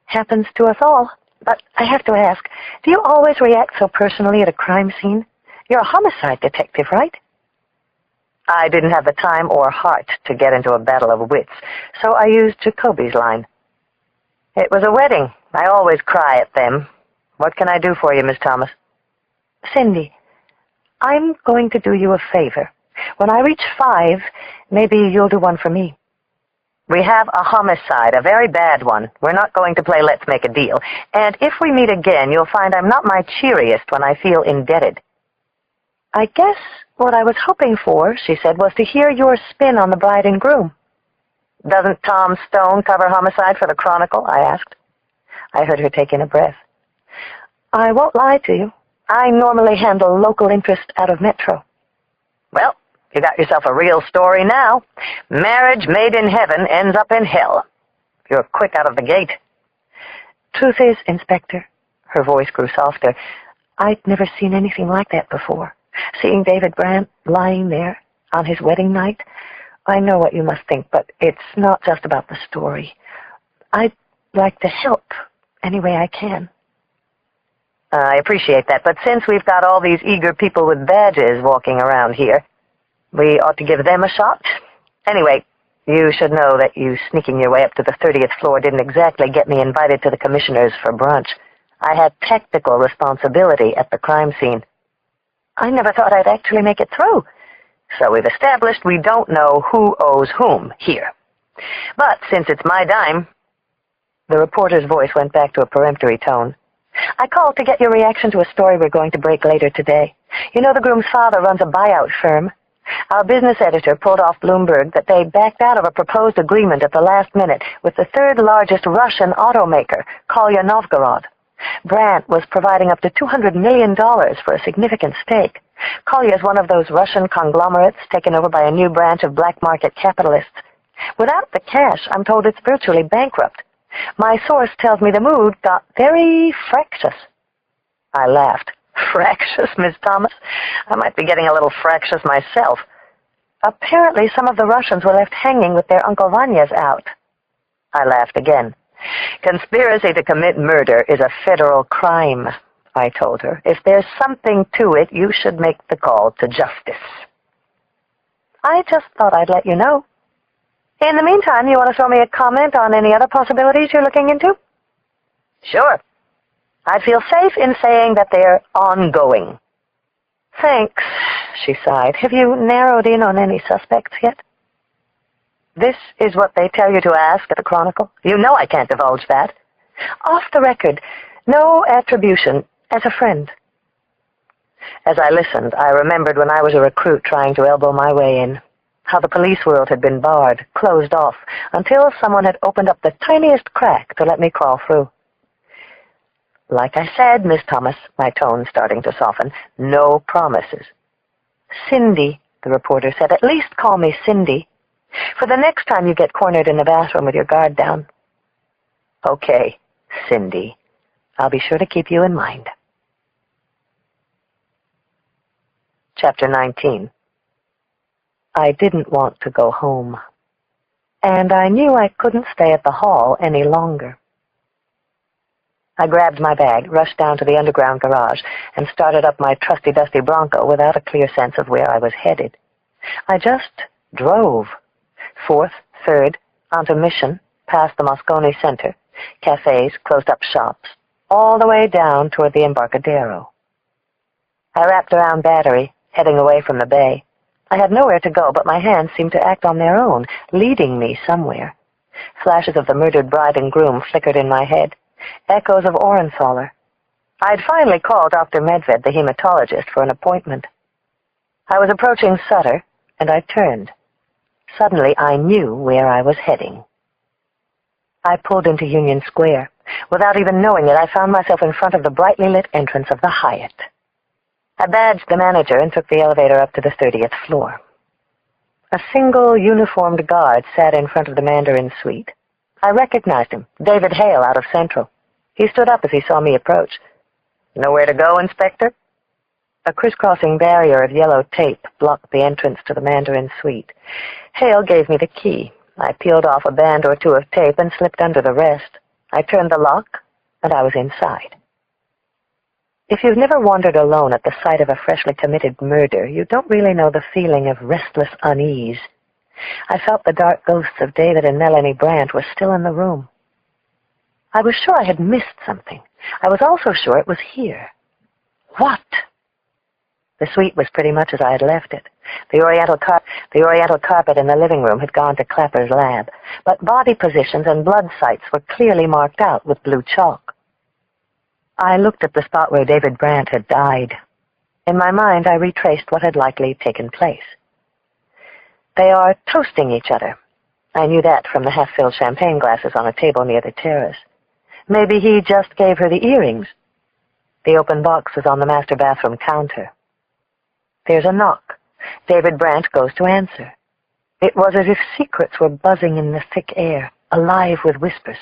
S1: Happens to us all. But I have to ask, do you always react so personally at a crime scene? You're a homicide detective, right? I didn't have the time or heart to get into a battle of wits, so I used Jacoby's line. It was a wedding. I always cry at them. What can I do for you, Miss Thomas? Cindy, I'm going to do you a favor. When I reach 5, maybe you'll do one for me. We have a homicide, a very bad one. We're not going to play let's make a deal. And if we meet again, you'll find I'm not my cheeriest when I feel indebted. I guess what I was hoping for, she said, was to hear your spin on the bride and groom. Doesn't Tom Stone cover homicide for the Chronicle? I asked. I heard her take in a breath. I won't lie to you. I normally handle local interest out of Metro. Well, you got yourself a real story now. Marriage made in heaven ends up in hell.
S2: You're quick out of the gate.
S1: Truth is, Inspector, her voice grew softer, I'd never seen anything like that before. Seeing David Brandt lying there on his wedding night, I know what you must think, but it's not just about the story. I'd like to help any way I can.
S2: I appreciate that, but since we've got all these eager people with badges walking around here, we ought to give them a shot. Anyway, you should know that you sneaking your way up to the 30th floor didn't exactly get me invited to the commissioners for brunch. I had technical responsibility at the crime scene. I never thought I'd actually make it through. So we've established we don't know who owes whom here. But since it's my dime... The reporter's voice went back to a peremptory tone. I called to get your reaction to a story we're going to break later today. You know the groom's father runs a buyout firm. Our business editor pulled off Bloomberg that they backed out of a proposed agreement at the last minute with the third largest Russian automaker, Kolya Novgorod. Brandt was providing up to $200 million for a significant stake. Kolya is one of those Russian conglomerates taken over by a new branch of black market capitalists. Without the cash, I'm told it's virtually bankrupt. My source tells me the mood got very fractious. I laughed. Fractious, Miss Thomas? I might be getting a little fractious myself. Apparently some of the Russians were left hanging with their Uncle Vanya's out. I laughed again. Conspiracy to commit murder is a federal crime, I told her. If there's something to it, you should make the call to justice. I just thought I'd let you know. In the meantime, you want to throw me a comment on any other possibilities you're looking into? Sure. I'd feel safe in saying that they're ongoing. Thanks, she sighed. Have you narrowed in on any suspects yet? This is what they tell you to ask at the Chronicle. You know I can't divulge that. Off the record, no attribution, as a friend. As I listened, I remembered when I was a recruit trying to elbow my way in. How the police world had been barred, closed off, until someone had opened up the tiniest crack to let me crawl through. Like I said, Miss Thomas, my tone starting to soften, no promises. Cindy, the reporter said, at least call me Cindy. For the next time you get cornered in the bathroom with your guard down. Okay, Cindy. I'll be sure to keep you in mind. Chapter 19. I didn't want to go home, and I knew I couldn't stay at the hall any longer. I grabbed my bag, rushed down to the underground garage, and started up my trusty-dusty Bronco without a clear sense of where I was headed. I just drove. 4th, 3rd, onto Mission, past the Moscone Center, cafes, closed-up shops, all the way down toward the Embarcadero. I wrapped around Battery, heading away from the bay. I had nowhere to go, but my hands seemed to act on their own, leading me somewhere. Flashes of the murdered bride and groom flickered in my head, echoes of Orenthaler. I'd finally called Dr. Medved, the hematologist, for an appointment. I was approaching Sutter, and I turned. Suddenly, I knew where I was heading. I pulled into Union Square. Without even knowing it, I found myself in front of the brightly lit entrance of the Hyatt. I badged the manager and took the elevator up to the 30th floor. A single uniformed guard sat in front of the Mandarin suite. I recognized him, David Hale out of Central. He stood up as he saw me approach. Nowhere to go, Inspector? A crisscrossing barrier of yellow tape blocked the entrance to the Mandarin suite. Hale gave me the key. I peeled off a band or two of tape and slipped under the rest. I turned the lock, and I was inside. If you've never wandered alone at the site of a freshly committed murder, you don't really know the feeling of restless unease. I felt the dark ghosts of David and Melanie Brandt were still in the room. I was sure I had missed something. I was also sure it was here. What? The suite was pretty much as I had left it. The oriental carpet in the living room had gone to Clapper's lab, but body positions and blood sites were clearly marked out with blue chalk. I looked at the spot where David Brandt had died. In my mind, I retraced what had likely taken place. They are toasting each other. I knew that from the half-filled champagne glasses on a table near the terrace. Maybe he just gave her the earrings. The open box was on the master bathroom counter. There's a knock. David Brandt goes to answer. It was as if secrets were buzzing in the thick air.
S1: alive with whispers.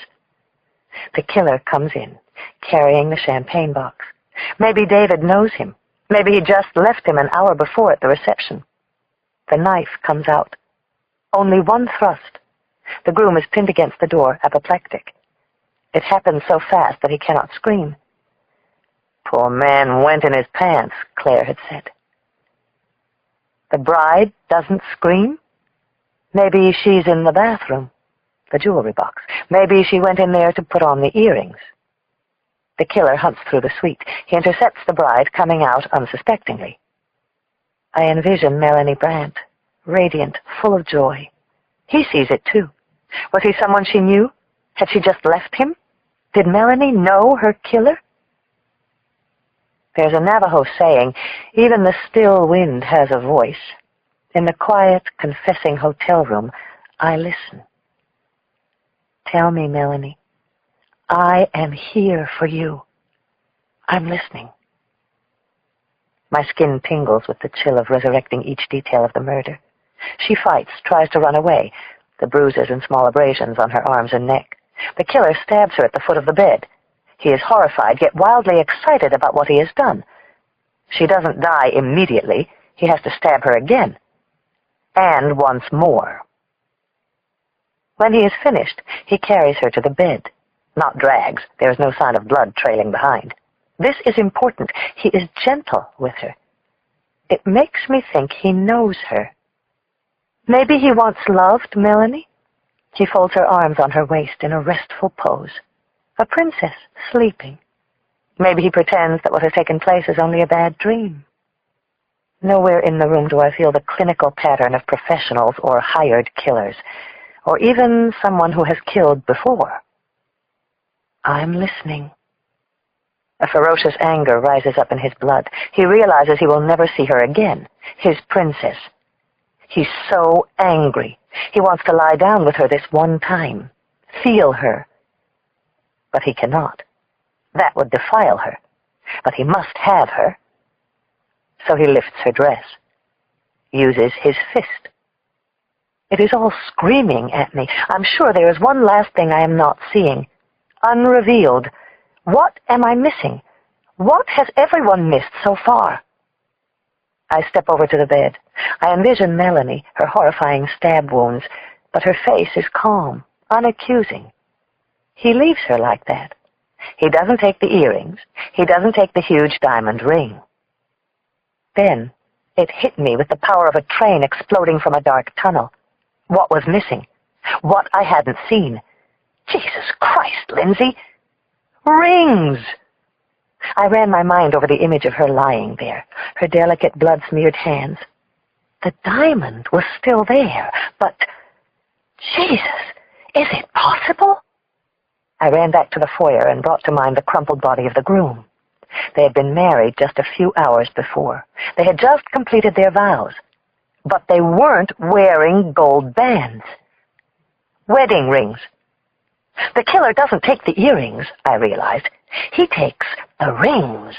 S1: The killer comes in, carrying the champagne box. Maybe David knows him. Maybe he just left him an hour before at the reception. The knife comes out. Only one thrust. The groom is pinned against the door, apoplectic. It happens so fast that he cannot scream. "Poor man went in his pants," Claire had said. The bride doesn't scream? Maybe she's in the bathroom, the jewelry box. Maybe she went in there to put on the earrings. The killer hunts through the suite. He intercepts the bride coming out unsuspectingly. I envision Melanie Brandt, radiant, full of joy. He sees it too. Was he someone she knew? Had she just left him? Did Melanie know her killer? There's a Navajo saying, even the still wind has a voice. In the quiet, confessing hotel room, I listen. Tell me, Melanie, I am here for you. I'm listening. My skin tingles with the chill of resurrecting each detail of the murder. She fights, tries to run away, the bruises and small abrasions on her arms and neck. The killer stabs her at the foot of the bed. He is horrified, yet wildly excited about what he has done. She doesn't die immediately. He has to stab her again. And once more. When he is finished, he carries her to the bed. Not drags. There is no sign of blood trailing behind. This is important. He is gentle with her. It makes me think he knows her. Maybe he once loved Melanie. He folds her arms on her waist in a restful pose. A princess sleeping. Maybe he pretends that what has taken place is only a bad dream. Nowhere in the room do I feel the clinical pattern of professionals or hired killers, or even someone who has killed before. I'm listening. A ferocious anger rises up in his blood. He realizes he will never see her again, his princess. He's so angry. He wants to lie down with her this one time, feel her. But he cannot. That would defile her. But he must have her. So he lifts her dress, uses his fist. It is all screaming at me. I'm sure there is one last thing I am not seeing. Unrevealed. What am I missing? What has everyone missed so far? I step over to the bed. I envision Melanie, her horrifying stab wounds, but her face is calm, unaccusing. He leaves her like that. He doesn't take the earrings. He doesn't take the huge diamond ring. Then it hit me with the power of a train exploding from a dark tunnel. What was missing? What I hadn't seen? Jesus Christ, Lindsay! Rings! I ran my mind over the image of her lying there, her delicate blood-smeared hands. The diamond was still there, but... Jesus! Is it possible? I ran back to the foyer and brought to mind the crumpled body of the groom. They had been married just a few hours before. They had just completed their vows. But they weren't wearing gold bands. Wedding rings. The killer doesn't take the earrings, I realized. He takes the rings.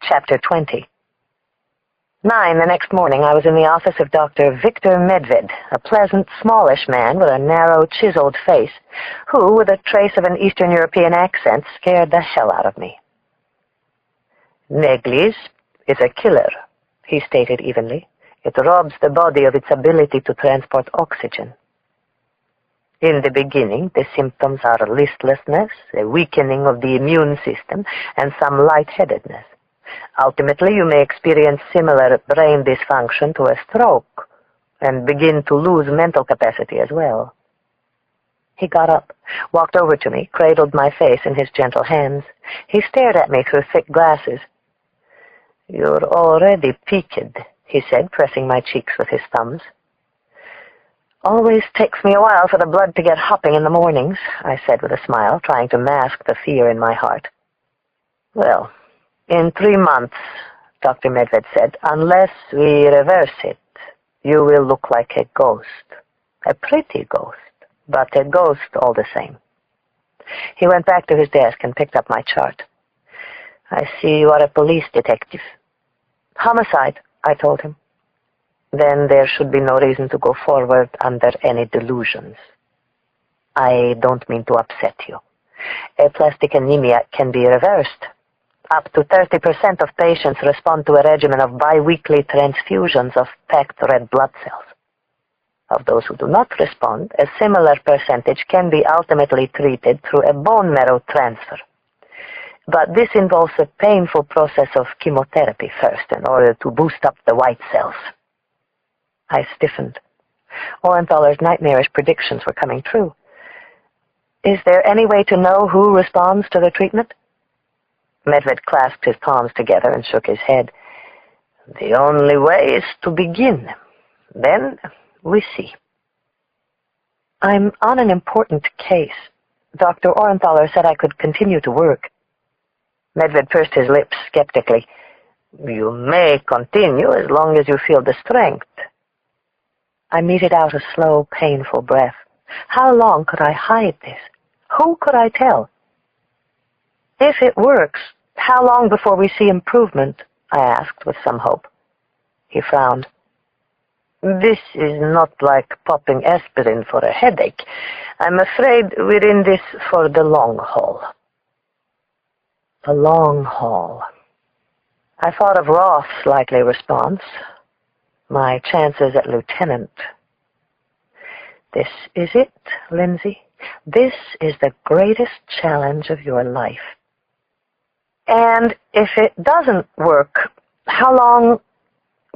S1: Chapter 20. 9 the next morning, I was in the office of Dr. Victor Medved, a pleasant, smallish man with a narrow, chiseled face, who, with a trace of an Eastern European accent, scared the hell out of me. Neglis is a killer, he stated evenly. It robs the body of its ability to transport oxygen. In the beginning, the symptoms are listlessness, a weakening of the immune system, and some lightheadedness. Ultimately, you may experience similar brain dysfunction to a stroke and begin to lose mental capacity as well. He got up, walked over to me, cradled my face in his gentle hands. He stared at me through thick glasses. You're already peaked, he said, pressing my cheeks with his thumbs. Always takes me a while for the blood to get hopping in the mornings, I said with a smile, trying to mask the fear in my heart. Well, in 3 months, Dr. Medved said, unless we reverse it, you will look like a ghost. A pretty ghost, but a ghost all the same. He went back to his desk and picked up my chart. I see you are a police detective. Homicide, I told him. then there should be no reason to go forward under any delusions. I don't mean to upset you. Aplastic anemia can be reversed. Up to 30% of patients respond to a regimen of biweekly transfusions of packed red blood cells. Of those who do not respond, a similar percentage can be ultimately treated through a bone marrow transfer. But this involves a painful process of chemotherapy first in order to boost up the white cells. I stiffened. Orenthaler's nightmarish predictions were coming true. Is there any way to know who responds to the treatment? Medved clasped his palms together and shook his head. The only way is to begin. Then we see. I'm on an important case. Dr. Orenthaler said I could continue to work. Medved pursed his lips skeptically. You may continue as long as you feel the strength. I meted out a slow, painful breath. How long could I hide this? Who could I tell? If it works, how long before we see improvement? I asked with some hope. He frowned. This is not like popping aspirin for a headache. I'm afraid we're in this for the long haul. The long haul. I thought of Roth's likely response. My chances at lieutenant. This is it, Lindsay. This is the greatest challenge of your life. And if it doesn't work, how long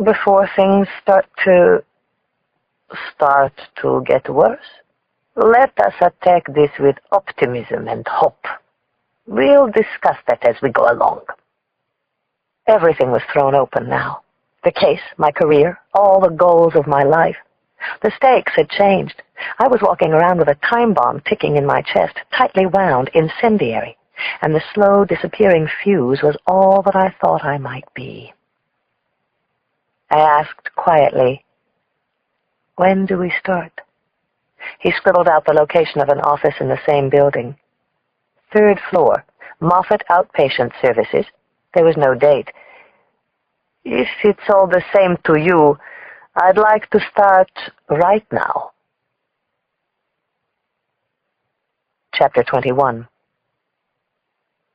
S1: before things start to get worse? Let us attack this with optimism and hope. We'll discuss that as we go along. Everything was thrown open now. The case, my career, all the goals of my life. The stakes had changed. I was walking around with a time bomb ticking in my chest, tightly wound, incendiary, and the slow disappearing fuse was all that I thought I might be. I asked quietly, when do we start? He scribbled out the location of an office in the same building. 3rd floor, Moffat Outpatient Services. There was no date. If it's all the same to you, I'd like to start right now. Chapter 21.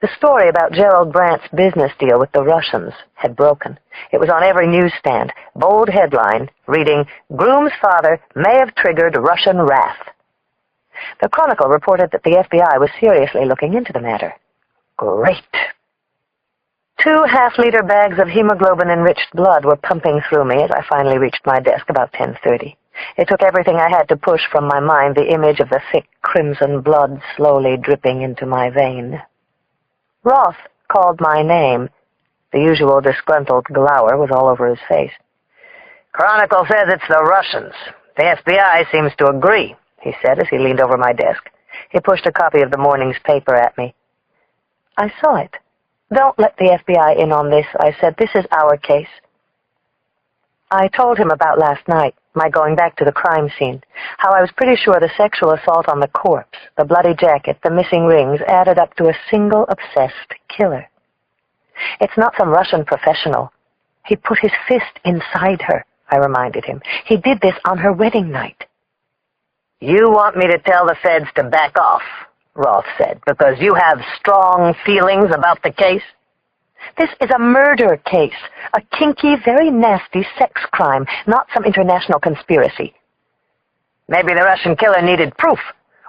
S1: The story about Gerald Brandt's business deal with the Russians had broken. It was on every newsstand, bold headline, reading, Groom's father may have triggered Russian wrath. The Chronicle reported that the FBI was seriously looking into the matter. Great. 2 half-liter bags of hemoglobin-enriched blood were pumping through me as I finally reached my desk about 10:30. It took everything I had to push from my mind the image of the thick crimson blood slowly dripping into my vein. Roth called my name. The usual disgruntled glower was all over his face. Chronicle says it's the Russians. The FBI seems to agree, he said as he leaned over my desk. He pushed a copy of the morning's paper at me. I saw it. Don't let the FBI in on this, I said. This is our case. I told him about last night, my going back to the crime scene, how I was pretty sure the sexual assault on the corpse, the bloody jacket, the missing rings, added up to a single obsessed killer. It's not some Russian professional. He put his fist inside her, I reminded him. He did this on her wedding night. You want me to tell the feds to back off, Roth said, because you have strong feelings about the case? This is a murder case, a kinky, very nasty sex crime, not some international conspiracy. Maybe the Russian killer needed proof,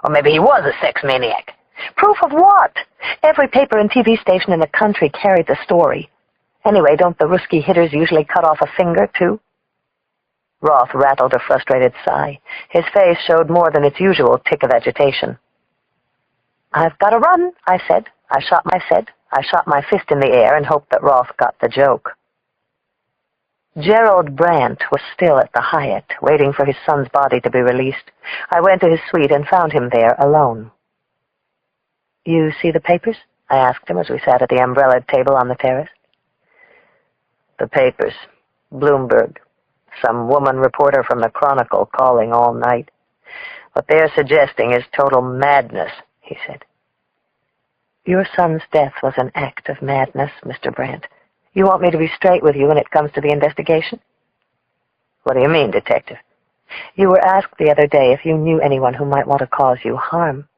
S1: or maybe he was a sex maniac. Proof of what? Every paper and TV station in the country carried the story. Anyway, don't the Ruski hitters usually cut off a finger, too? Roth rattled a frustrated sigh. His face showed more than its usual tick of agitation. I've got to run, I said. I shot my fist in the air and hoped that Roth got the joke. Gerald Brandt was still at the Hyatt, waiting for his son's body to be released. I went to his suite and found him there alone. You see the papers? I asked him as we sat at the umbrellaed table on the terrace. The papers. Bloomberg. Some woman reporter from the Chronicle calling all night. What they're suggesting is total madness, he said. Your son's death was an act of madness, Mr. Brandt. You want me to be straight with you when it comes to the investigation?
S2: What do you mean, Detective?
S1: You were asked the other day if you knew anyone who might want to cause you harm.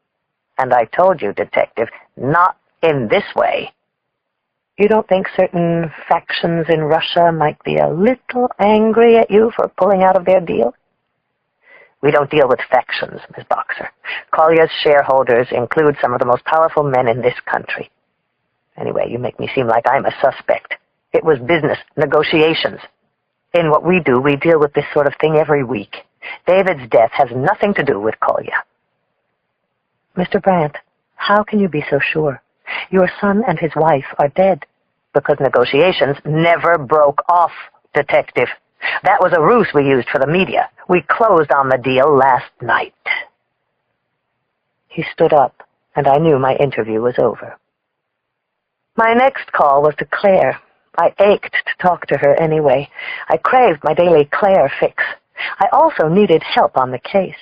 S2: And I told you, Detective, not in this way.
S1: You don't think certain factions in Russia might be a little angry at you for pulling out of their deal?
S2: We don't deal with factions, Miss Boxer. Collier's shareholders include some of the most powerful men in this country. Anyway, you make me seem like I'm a suspect. It was business, negotiations. In what we do, we deal with this sort of thing every week. David's death has nothing to do with Collier.
S1: Mr. Brandt, how can you be so sure? Your son and his wife are dead.
S2: Because negotiations never broke off, Detective. That was a ruse we used for the media. We closed on the deal last night.
S1: He stood up, and I knew my interview was over. My next call was to Claire. I ached to talk to her anyway. I craved my daily Claire fix. I also needed help on the case.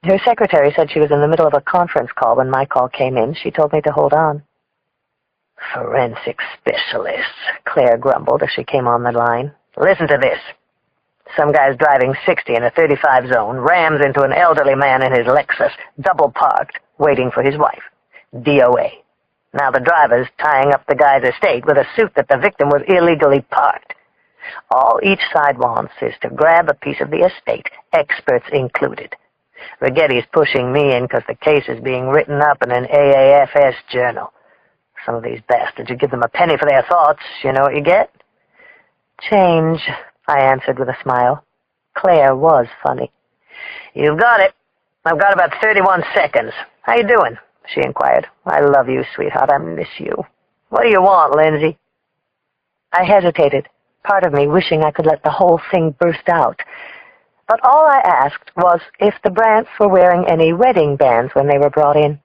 S1: Her secretary said she was in the middle of a conference call when my call came in. She told me to hold on.
S2: Forensic specialists, Claire grumbled as she came on the line. Listen to this. Some guy's driving 60 in a 35 zone, rams into an elderly man in his Lexus, double parked, waiting for his wife. DOA. Now the driver's tying up the guy's estate with a suit that the victim was illegally parked. All each side wants is to grab a piece of the estate, experts included. Righetti's pushing me in because the case is being written up in an AAFS journal. Some of these bastards, you give them a penny for their thoughts, you know what you get?
S1: Change, I answered with a smile. Claire was funny.
S2: You've got it. I've got about 31 seconds. How you doing? She inquired. I love you, sweetheart. I miss you. What do you want, Lindsay?
S1: I hesitated, part of me wishing I could let the whole thing burst out. But all I asked was if the Brandts were wearing any wedding bands when they were brought in.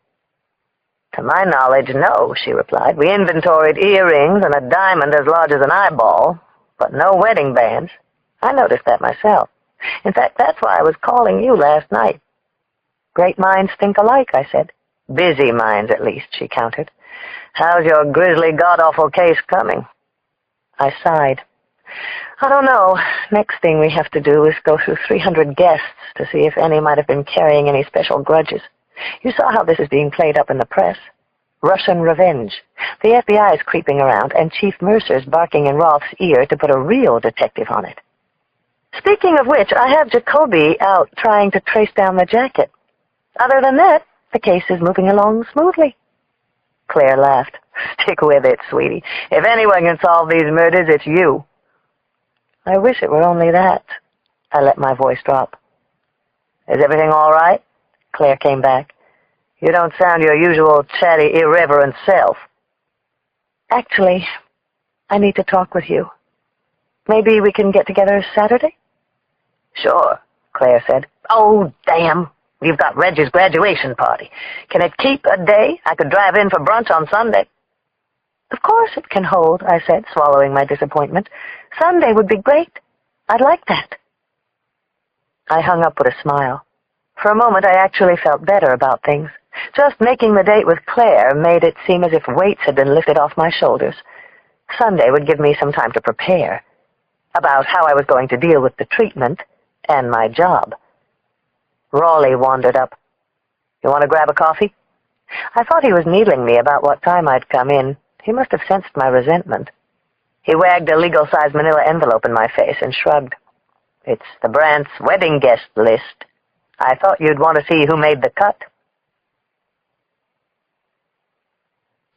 S2: To my knowledge, no, she replied. We inventoried earrings and a diamond as large as an eyeball, but no wedding bands. I noticed that myself. In fact, that's why I was calling you last night.
S1: Great minds think alike, I said.
S2: Busy minds, at least, she countered. How's your grisly, god-awful case coming?
S1: I sighed. I don't know. Next thing we have to do is go through 300 guests to see if any might have been carrying any special grudges. You saw how this is being played up in the press. Russian revenge. The FBI is creeping around, and Chief Mercer's barking in Roth's ear to put a real detective on it. Speaking of which, I have Jacoby out trying to trace down the jacket. Other than that, the case is moving along smoothly.
S2: Claire laughed. Stick with it, sweetie. If anyone can solve these murders, it's you.
S1: I wish it were only that. I let my voice drop.
S2: Is everything all right?
S1: Claire came back.
S2: You don't sound your usual chatty, irreverent self.
S1: Actually, I need to talk with you. Maybe we can get together Saturday?
S2: Sure, Claire said. Oh, damn. We've got Reggie's graduation party. Can it keep a day? I could drive in for brunch on Sunday.
S1: Of course it can hold, I said, swallowing my disappointment. Sunday would be great. I'd like that. I hung up with a smile. For a moment, I actually felt better about things. Just making the date with Claire made it seem as if weights had been lifted off my shoulders. Sunday would give me some time to prepare about how I was going to deal with the treatment and my job. Raleigh wandered up. You want to grab a coffee? I thought he was needling me about what time I'd come in. He must have sensed my resentment. He wagged a legal-sized manila envelope in my face and shrugged. It's the Brandt's wedding guest list. I thought you'd want to see who made the cut.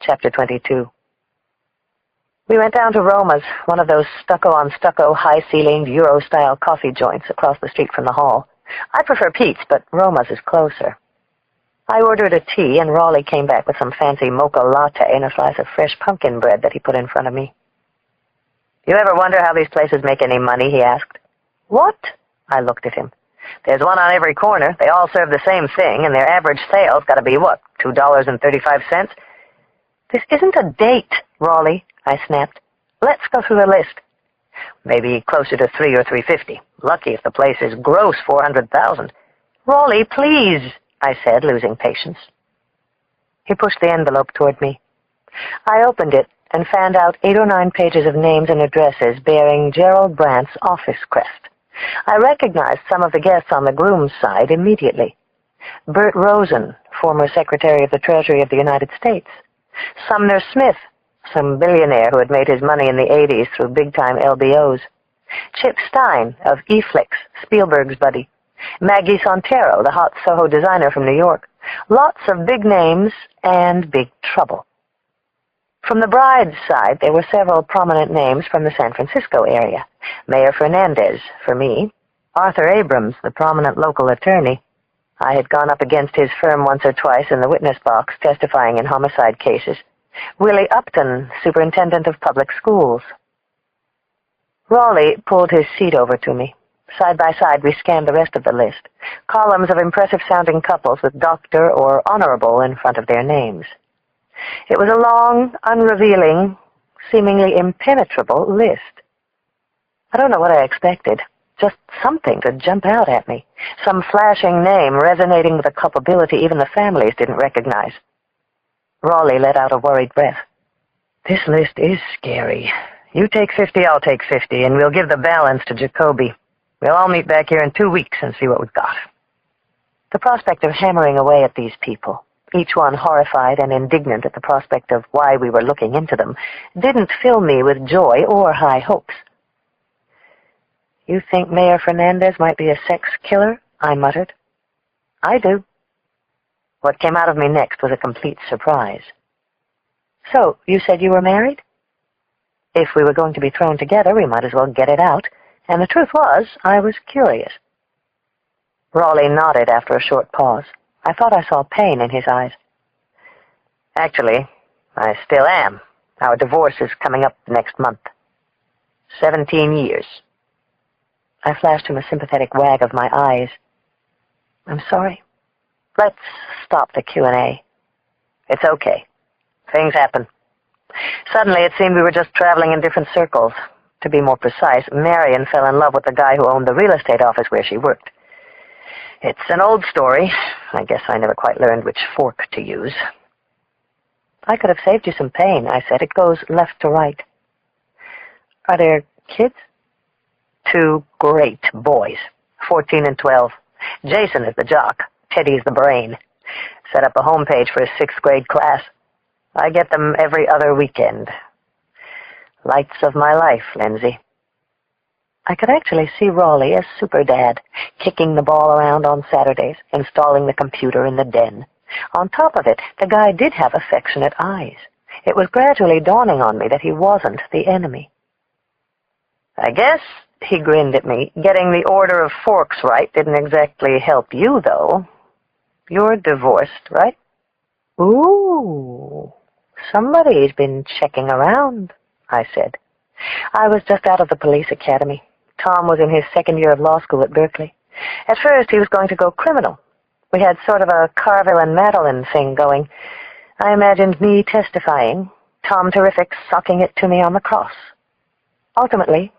S1: Chapter 22. We went down to Roma's, one of those stucco-on-stucco, high-ceilinged, Euro-style coffee joints across the street from the hall. I prefer Pete's, but Roma's is closer. I ordered a tea, and Raleigh came back with some fancy mocha latte and a slice of fresh pumpkin bread that he put in front of me. You ever wonder how these places make any money? He asked. What? I looked at him. There's one on every corner. They all serve the same thing, and their average sale's got to be, what, $2.35? This isn't a date, Raleigh, I snapped. Let's go through the list. Maybe closer to $3 or $3.50. Lucky if the place is gross $400,000. Raleigh, please, I said, losing patience. He pushed the envelope toward me. I opened it and found out 8 or 9 pages of names and addresses bearing Gerald Brandt's office crest. I recognized some of the guests on the groom's side immediately. Bert Rosen, former Secretary of the Treasury of the United States. Sumner Smith, some billionaire who had made his money in the 80s through big-time LBOs. Chip Stein of E-Flix, Spielberg's buddy. Maggie Sontero, the hot Soho designer from New York. Lots of big names and big trouble. From the bride's side, there were several prominent names from the San Francisco area. Mayor Fernandez, for me. Arthur Abrams, the prominent local attorney. I had gone up against his firm once or twice in the witness box, testifying in homicide cases. Willie Upton, superintendent of public schools. Raleigh pulled his seat over to me. Side by side, we scanned the rest of the list. Columns of impressive-sounding couples with doctor or honorable in front of their names. It was a long, unrevealing, seemingly impenetrable list. I don't know what I expected. Just something to jump out at me. Some flashing name resonating with a culpability even the families didn't recognize. Raleigh let out a worried breath. This list is scary. You take 50, I'll take 50, and we'll give the balance to Jacoby. We'll all meet back here in 2 weeks and see what we've got. The prospect of hammering away at these people, each one horrified and indignant at the prospect of why we were looking into them, didn't fill me with joy or high hopes. You think Mayor Fernandez might be a sex killer? I muttered. I do. What came out of me next was a complete surprise. So, you said you were married? If we were going to be thrown together, we might as well get it out, and the truth was, I was curious. Raleigh nodded after a short pause. I thought I saw pain in his eyes. Actually, I still am. Our divorce is coming up next month. 17 years. I flashed him a sympathetic wag of my eyes. I'm sorry. Let's stop the Q&A. It's okay. Things happen. Suddenly, it seemed we were just traveling in different circles. To be more precise, Marion fell in love with the guy who owned the real estate office where she worked. It's an old story. I guess I never quite learned which fork to use. I could have saved you some pain, I said. It goes left to right. Are there kids? 2 great boys, 14 and 12. Jason is the jock. Teddy's the brain. Set up a homepage for his 6th grade class. I get them every other weekend. Lights of my life, Lindsay. I could actually see Raleigh as super dad, kicking the ball around on Saturdays, installing the computer in the den. On top of it, the guy did have affectionate eyes. It was gradually dawning on me that he wasn't the enemy. I guess, he grinned at me, getting the order of forks right didn't exactly help you, though. You're divorced, right? Ooh, somebody's been checking around, I said. I was just out of the police academy. Tom was in his 2nd year of law school at Berkeley. At first, he was going to go criminal. We had sort of a Carville and Madeline thing going. I imagined me testifying, Tom Terrific socking it to me on the cross. Ultimately,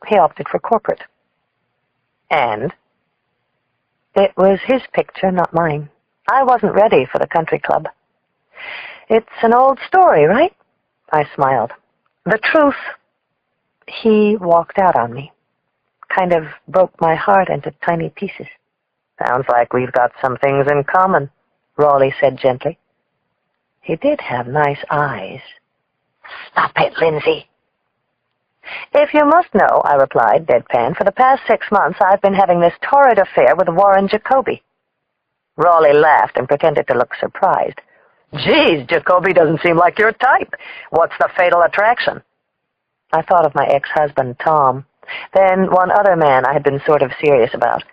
S1: he opted for corporate. And it was his picture, not mine. I wasn't ready for the country club. It's an old story, right? I smiled. The truth, he walked out on me. Kind of broke my heart into tiny pieces. Sounds like we've got some things in common, Raleigh said gently. He did have nice eyes. Stop it, Lindsay. If you must know, I replied, deadpan, for the past 6 months I've been having this torrid affair with Warren Jacoby. Raleigh laughed and pretended to look surprised. Geez, Jacoby doesn't seem like your type. What's the fatal attraction? I thought of my ex-husband, Tom. Then one other man I had been sort of serious about.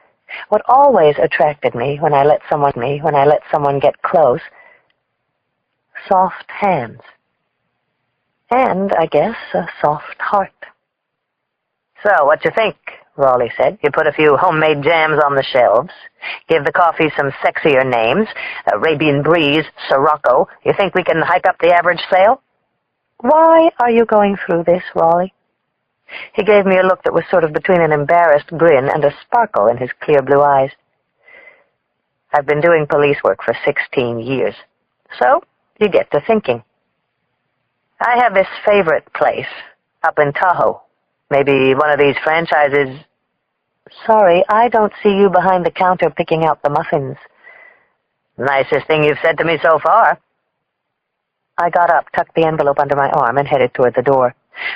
S1: What always attracted me when I let someone get close, soft hands. And, I guess, a soft heart. So, what you think? Raleigh said. You put a few homemade jams on the shelves. Give the coffee some sexier names. Arabian Breeze, Sirocco. You think we can hike up the average sale? Why are you going through this, Raleigh? He gave me a look that was sort of between an embarrassed grin and a sparkle in his clear blue eyes. I've been doing police work for 16 years. So, you get to thinking. I have this favorite place up in Tahoe. Maybe one of these franchises... Sorry, I don't see you behind the counter picking out the muffins.
S2: Nicest thing you've said to me so far.
S1: I got up, tucked the envelope under my arm, and headed toward the door.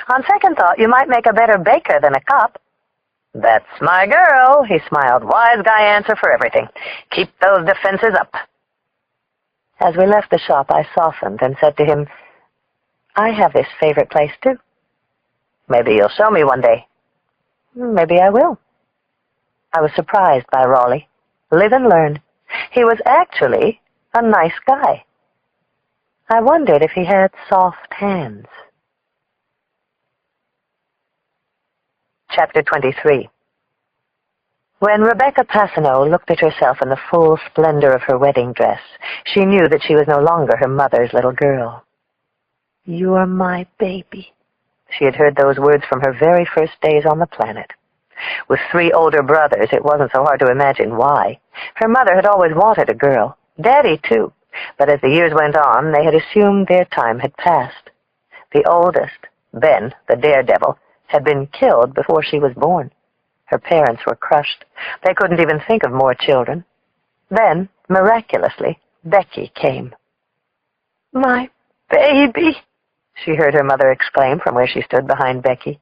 S1: On second thought, you might make a better baker than a cop.
S2: That's my girl, he smiled. Wise guy answer for everything. Keep those defenses up.
S1: As we left the shop, I softened and said to him, I have this favorite place, too.
S2: Maybe you'll show me one day.
S1: Maybe I will. I was surprised by Raleigh. Live and learn. He was actually a nice guy. I wondered if he had soft hands.
S2: Chapter 23.
S1: When Rebecca Passano looked at herself in the full splendor of her wedding dress, she knew that she was no longer her mother's little girl. You're my baby. She had heard those words from her very first days on the planet. With 3 older brothers, it wasn't so hard to imagine why. Her mother had always wanted a girl. Daddy, too. But as the years went on, they had assumed their time had passed. The oldest, Ben, the daredevil, had been killed before she was born. Her parents were crushed. They couldn't even think of more children. Then, miraculously, Becky came. My baby, she heard her mother exclaim from where she stood behind Becky.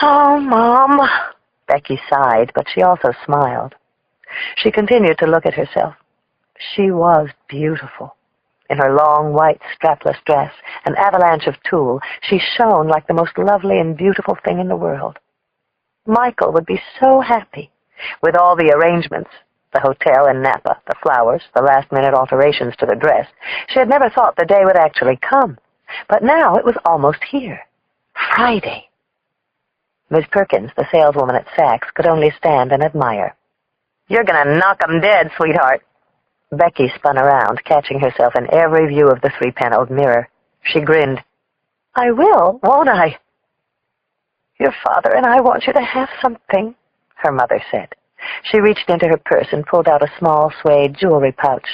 S1: Oh, Mom. Becky sighed, but she also smiled. She continued to look at herself. She was beautiful. In her long, white, strapless dress, an avalanche of tulle, she shone like the most lovely and beautiful thing in the world. Michael would be so happy. With all the arrangements, the hotel in Napa, the flowers, the last-minute alterations to the dress, she had never thought the day would actually come. But now it was almost here. Friday. Miss Perkins, the saleswoman at Saks, could only stand and admire.
S2: You're gonna knock 'em dead, sweetheart.
S1: Becky spun around, catching herself in every view of the 3-paneled mirror. She grinned. I will, won't I? Your father and I want you to have something, her mother said. She reached into her purse and pulled out a small suede jewelry pouch.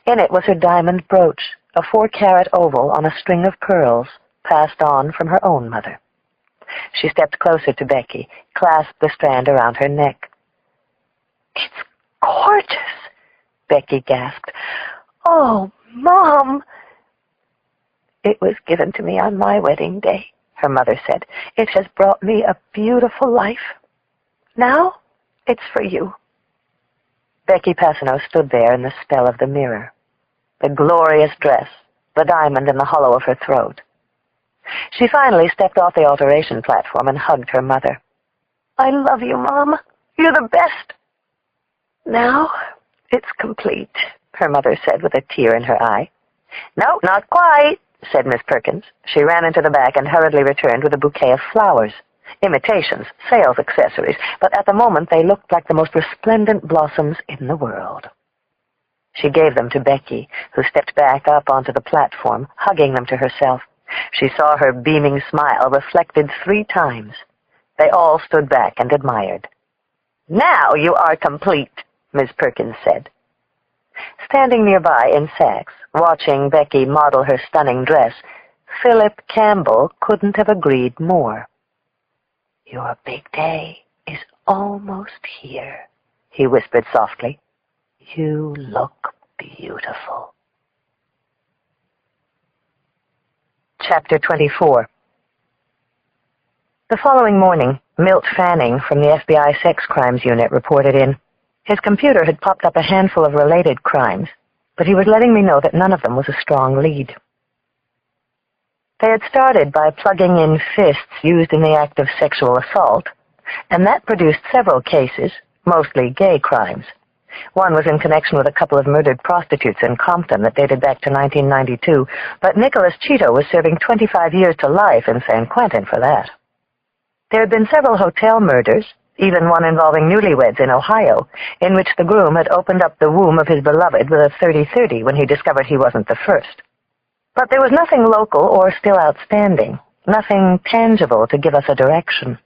S1: In it was her diamond brooch, a 4-carat oval on a string of pearls, passed on from her own mother. She stepped closer to Becky, clasped the strand around her neck. It's gorgeous, Becky gasped. Oh, Mom! It was given to me on my wedding day, her mother said. It has brought me a beautiful life. Now, it's for you. Becky Passano stood there in the spell of the mirror. The glorious dress, the diamond in the hollow of her throat. She finally stepped off the alteration platform and hugged her mother. I love you, Mom. You're the best. Now, it's complete, her mother said with a tear in her eye. No, not quite, said Miss Perkins. She ran into the back and hurriedly returned with a bouquet of flowers. Imitations, sales accessories, but at the moment they looked like the most resplendent blossoms in the world. She gave them to Becky, who stepped back up onto the platform, hugging them to herself. She saw her beaming smile reflected 3 times. They all stood back and admired. Now you are complete, Miss Perkins said. Standing nearby in Saks, watching Becky model her stunning dress, Philip Campbell couldn't have agreed more. Your big day is almost here, he whispered softly. You look beautiful. Chapter 24. The following morning, Milt Fanning from the FBI Sex Crimes Unit reported in. His computer had popped up a handful of related crimes, but he was letting me know that none of them was a strong lead. They had started by plugging in fists used in the act of sexual assault, and that produced several cases, mostly gay crimes. One was in connection with a couple of murdered prostitutes in Compton that dated back to 1992, but Nicholas Cheeto was serving 25 years to life in San Quentin for that. There had been several hotel murders, even one involving newlyweds in Ohio, in which the groom had opened up the womb of his beloved with a 30-30 when he discovered he wasn't the first. But there was nothing local or still outstanding, nothing tangible to give us a direction.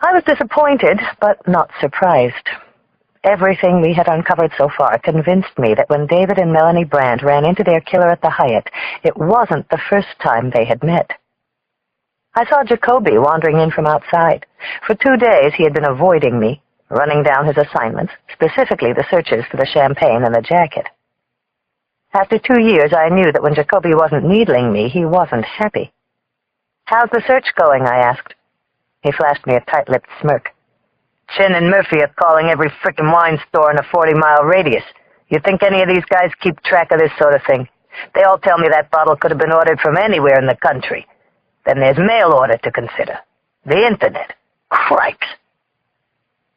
S1: I was disappointed, but not surprised. Everything we had uncovered so far convinced me that when David and Melanie Brandt ran into their killer at the Hyatt, it wasn't the first time they had met. I saw Jacoby wandering in from outside. For 2 days he had been avoiding me, running down his assignments, specifically the searches for the champagne and the jacket. After 2 years, I knew that when Jacoby wasn't needling me, he wasn't happy. "How's the search going?" I asked. He flashed me a tight-lipped smirk. "Chin and Murphy are calling every frickin' wine store in a 40-mile radius. You think any of these guys keep track of this sort of thing? They all tell me that bottle could have been ordered from anywhere in the country. Then there's mail order to consider. The internet. Cripes."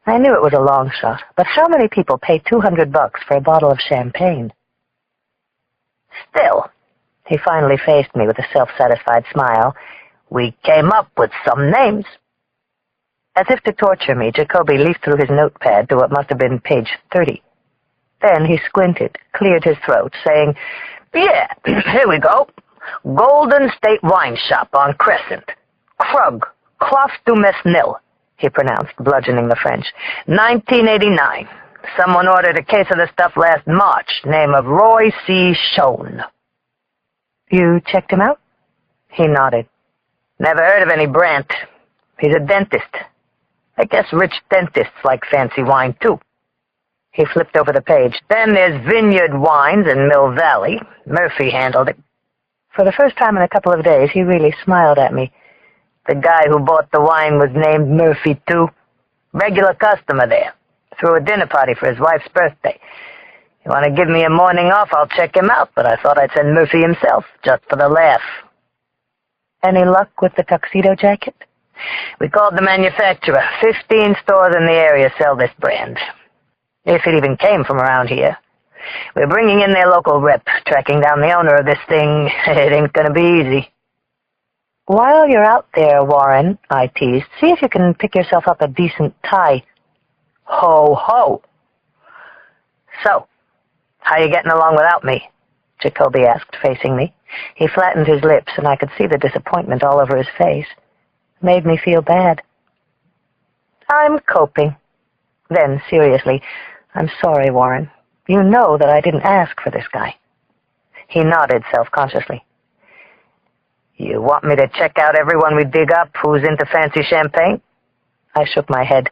S1: I knew it was a long shot, but how many people pay $200 for a bottle of champagne? "Still," he finally faced me with a self-satisfied smile, "we came up with some names." As if to torture me, Jacoby leafed through his notepad to what must have been page 30. Then he squinted, cleared his throat, saying, "Yeah, here we go. Golden State Wine Shop on Crescent. Krug, Cloth du Mesnil," he pronounced, bludgeoning the French. 1989. Someone ordered a case of the stuff last March. Name of Roy C. Schoen. "You checked him out?" He nodded. "Never heard of any Brandt. He's a dentist. I guess rich dentists like fancy wine, too." He flipped over the page. "Then there's Vineyard Wines in Mill Valley. Murphy handled it." For the first time in a couple of days, he really smiled at me. "The guy who bought the wine was named Murphy, too. Regular customer there. Threw a dinner party for his wife's birthday. You want to give me a morning off, I'll check him out, but I thought I'd send Murphy himself, just for the laugh." "Any luck with the tuxedo jacket?" "We called the manufacturer. 15 stores in the area sell this brand. If it even came from around here. We're bringing in their local rep, tracking down the owner of this thing. It ain't gonna be easy." "While you're out there, Warren," I teased, "see if you can pick yourself up a decent tie." "Ho, ho." "So, how you getting along without me?" Jacoby asked, facing me. He flattened his lips, and I could see the disappointment all over his face. It made me feel bad. "I'm coping." Then, seriously, "I'm sorry, Warren. You know that I didn't ask for this guy." He nodded self-consciously. "You want me to check out everyone we dig up who's into fancy champagne?" I shook my head.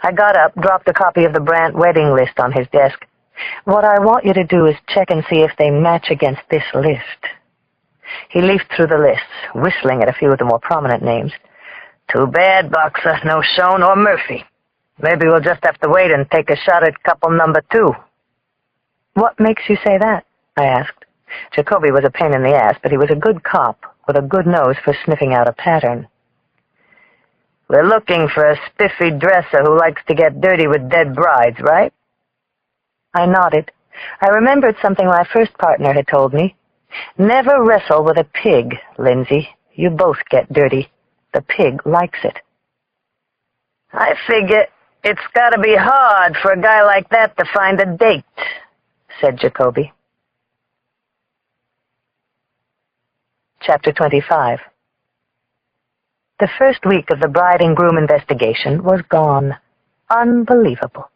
S1: I got up, dropped a copy of the Brandt wedding list on his desk. "What I want you to do is check and see if they match against this list." He leafed through the lists, whistling at a few of the more prominent names. "Too bad, Boxer. No Schoen or Murphy. Maybe we'll just have to wait and take a shot at couple number 2. "What makes you say that?" I asked. Jacoby was a pain in the ass, but he was a good cop with a good nose for sniffing out a pattern. "We're looking for a spiffy dresser who likes to get dirty with dead brides, right?" I nodded. I remembered something my first partner had told me. "Never wrestle with a pig, Lindsay. You both get dirty. The pig likes it." "I figure it's got to be hard for a guy like that to find a date," said Jacoby. Chapter 25. The first week of the bride and groom investigation was gone. Unbelievable.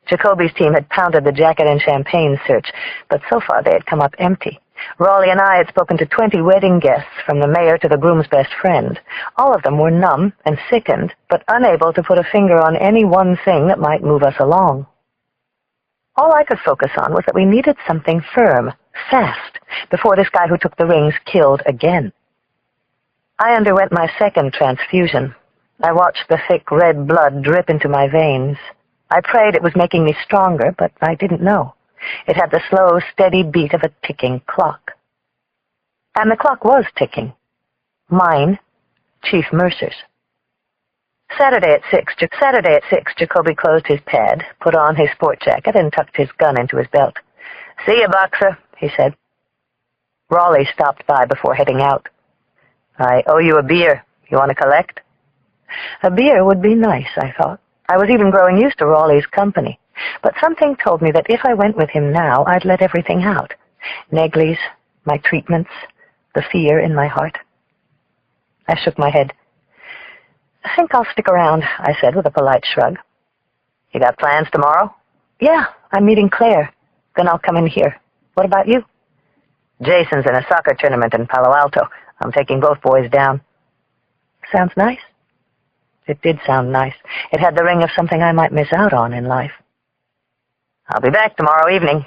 S1: Jacoby's team had pounded the jacket and champagne search, but so far they had come up empty. Raleigh and I had spoken to 20 wedding guests, from the mayor to the groom's best friend. All of them were numb and sickened, but unable to put a finger on any one thing that might move us along. All I could focus on was that we needed something firm, fast, before this guy who took the rings killed again. I underwent my second transfusion. I watched the thick red blood drip into my veins. I prayed it was making me stronger, but I didn't know. It had the slow, steady beat of a ticking clock. And the clock was ticking. Mine, Chief Mercer's. Saturday at 6, Jacoby closed his pad, put on his sport jacket, and tucked his gun into his belt. "See ya, Boxer," he said. Raleigh stopped by before heading out. "I owe you a beer. You want to collect?" A beer would be nice, I thought. I was even growing used to Raleigh's company. But something told me that if I went with him now, I'd let everything out. Neglies, my treatments, the fear in my heart. I shook my head. "I think I'll stick around," I said with a polite shrug. "You got plans tomorrow?" "Yeah, I'm meeting Claire. Then I'll come in here. What about you?" "Jason's in a soccer tournament in Palo Alto. I'm taking both boys down." Sounds nice? It did sound nice. It had the ring of something I might miss out on in life.
S2: I'll be back tomorrow evening.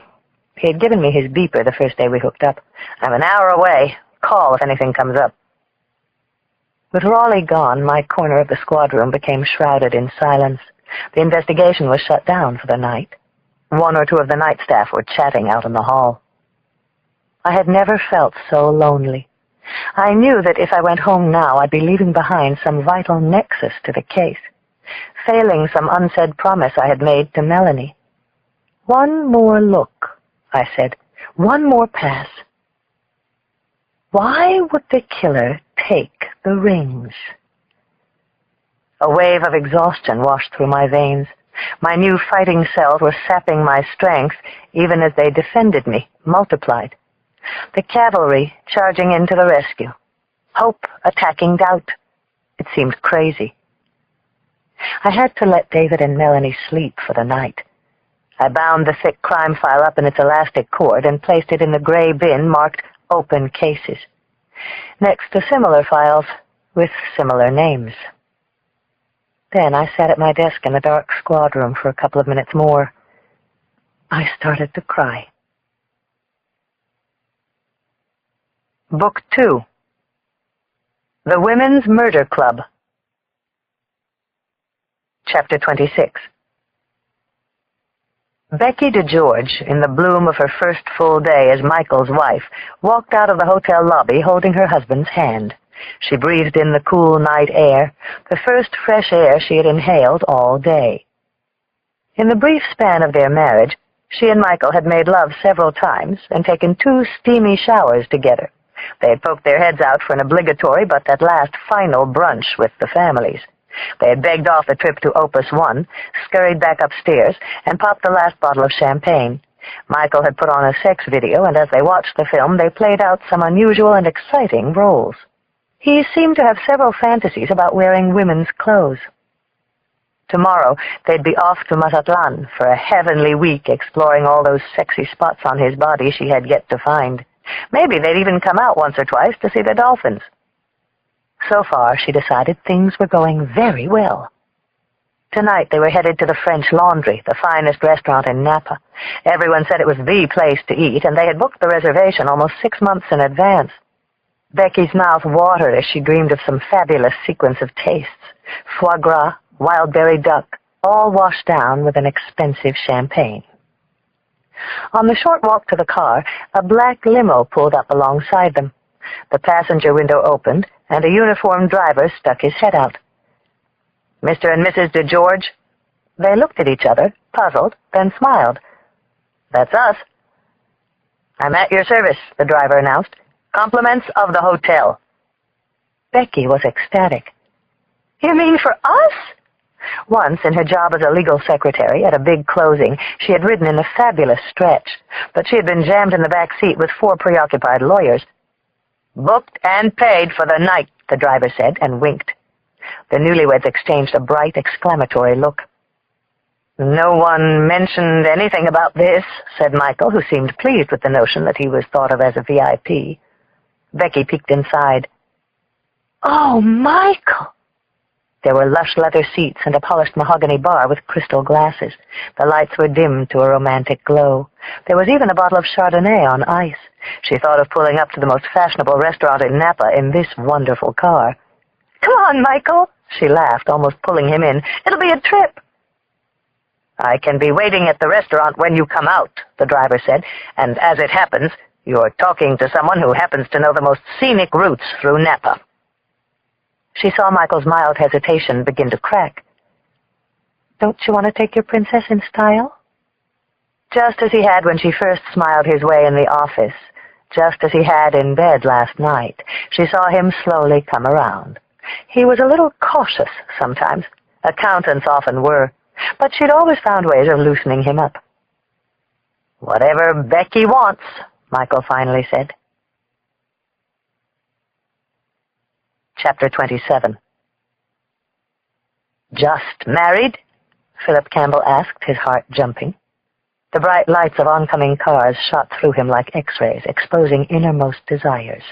S1: He had given me his beeper the first day we hooked up.
S2: I'm an hour away. Call if anything comes up.
S1: With Raleigh gone, my corner of the squad room became shrouded in silence. The investigation was shut down for the night. One or two of the night staff were chatting out in the hall. I had never felt so lonely. I knew that if I went home now, I'd be leaving behind some vital nexus to the case, failing some unsaid promise I had made to Melanie. One more look, I said. One more pass. Why would the killer take the rings? A wave of exhaustion washed through my veins. My new fighting cells were sapping my strength, even as they defended me, multiplied. The cavalry charging in to the rescue. Hope attacking doubt. It seemed crazy. I had to let David and Melanie sleep for the night. I bound the thick crime file up in its elastic cord and placed it in the gray bin marked Open Cases, next to similar files with similar names. Then I sat at my desk in the dark squad room for a couple of minutes more. I started to cry. Book 2. The Women's Murder Club. Chapter 26. Becky DeGeorge, in the bloom of her first full day as Michael's wife, walked out of the hotel lobby holding her husband's hand. She breathed in the cool night air, the first fresh air she had inhaled all day. In the brief span of their marriage, she and Michael had made love several times and taken 2 steamy showers together. They had poked their heads out for an obligatory but at last final brunch with the families. They had begged off the trip to Opus 1, scurried back upstairs, and popped the last bottle of champagne. Michael had put on a sex video, and as they watched the film, they played out some unusual and exciting roles. He seemed to have several fantasies about wearing women's clothes. Tomorrow, they'd be off to Mazatlan for a heavenly week exploring all those sexy spots on his body she had yet to find. Maybe they'd even come out once or twice to see the dolphins. So far, she decided things were going very well. Tonight, they were headed to the French Laundry, the finest restaurant in Napa. Everyone said it was the place to eat, and they had booked the reservation almost 6 months in advance. Becky's mouth watered as she dreamed of some fabulous sequence of tastes. Foie gras, wild berry duck, all washed down with an expensive champagne. On the short walk to the car, a black limo pulled up alongside them. The passenger window opened, and a uniformed driver stuck his head out. Mr. and Mrs. DeGeorge? They looked at each other, puzzled, then smiled. That's us. I'm at your service, the driver announced. Compliments of the hotel. Becky was ecstatic. You mean for us? Once, in her job as a legal secretary at a big closing, she had ridden in a fabulous stretch, but she had been jammed in the back seat with 4 preoccupied lawyers. Booked and paid for the night, the driver said, and winked. The newlyweds exchanged a bright, exclamatory look. No one mentioned anything about this, said Michael, who seemed pleased with the notion that he was thought of as a VIP. Becky peeked inside. Oh, Michael! There were lush leather seats and a polished mahogany bar with crystal glasses. The lights were dimmed to a romantic glow. There was even a bottle of Chardonnay on ice. She thought of pulling up to the most fashionable restaurant in Napa in this wonderful car. Come on, Michael, she laughed, almost pulling him in. It'll be a trip. I can be waiting at the restaurant when you come out, the driver said, and as it happens, you're talking to someone who happens to know the most scenic routes through Napa. She saw Michael's mild hesitation begin to crack. Don't you want to take your princess in style? Just as he had when she first smiled his way in the office, just as he had in bed last night, she saw him slowly come around. He was a little cautious sometimes. Accountants often were, but she'd always found ways of loosening him up. Whatever Becky wants, Michael finally said. Chapter 27. Just married? Philip Campbell asked, his heart jumping. The bright lights of oncoming cars shot through him like X-rays, exposing innermost desires.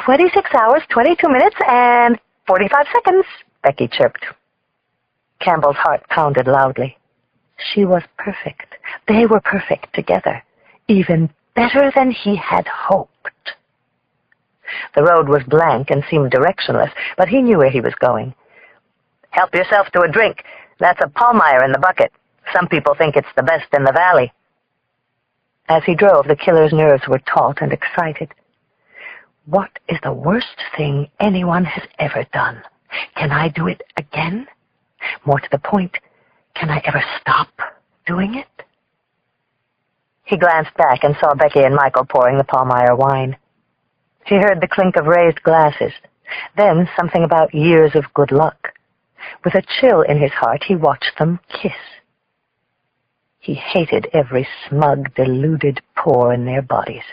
S1: 26 hours, 22 minutes, and 45 seconds, Becky chirped. Campbell's heart pounded loudly. She was perfect. They were perfect together, even better than he had hoped. The road was blank and seemed directionless, but he knew where he was going. Help yourself to a drink. That's a Palmyre in the bucket. Some people think it's the best in the valley. As he drove, the killer's nerves were taut and excited. What is the worst thing anyone has ever done? Can I do it again? More to the point, can I ever stop doing it? He glanced back and saw Becky and Michael pouring the Palmyre wine. He heard the clink of raised glasses, then something about years of good luck. With a chill in his heart, he watched them kiss. He hated every smug, deluded pore in their bodies.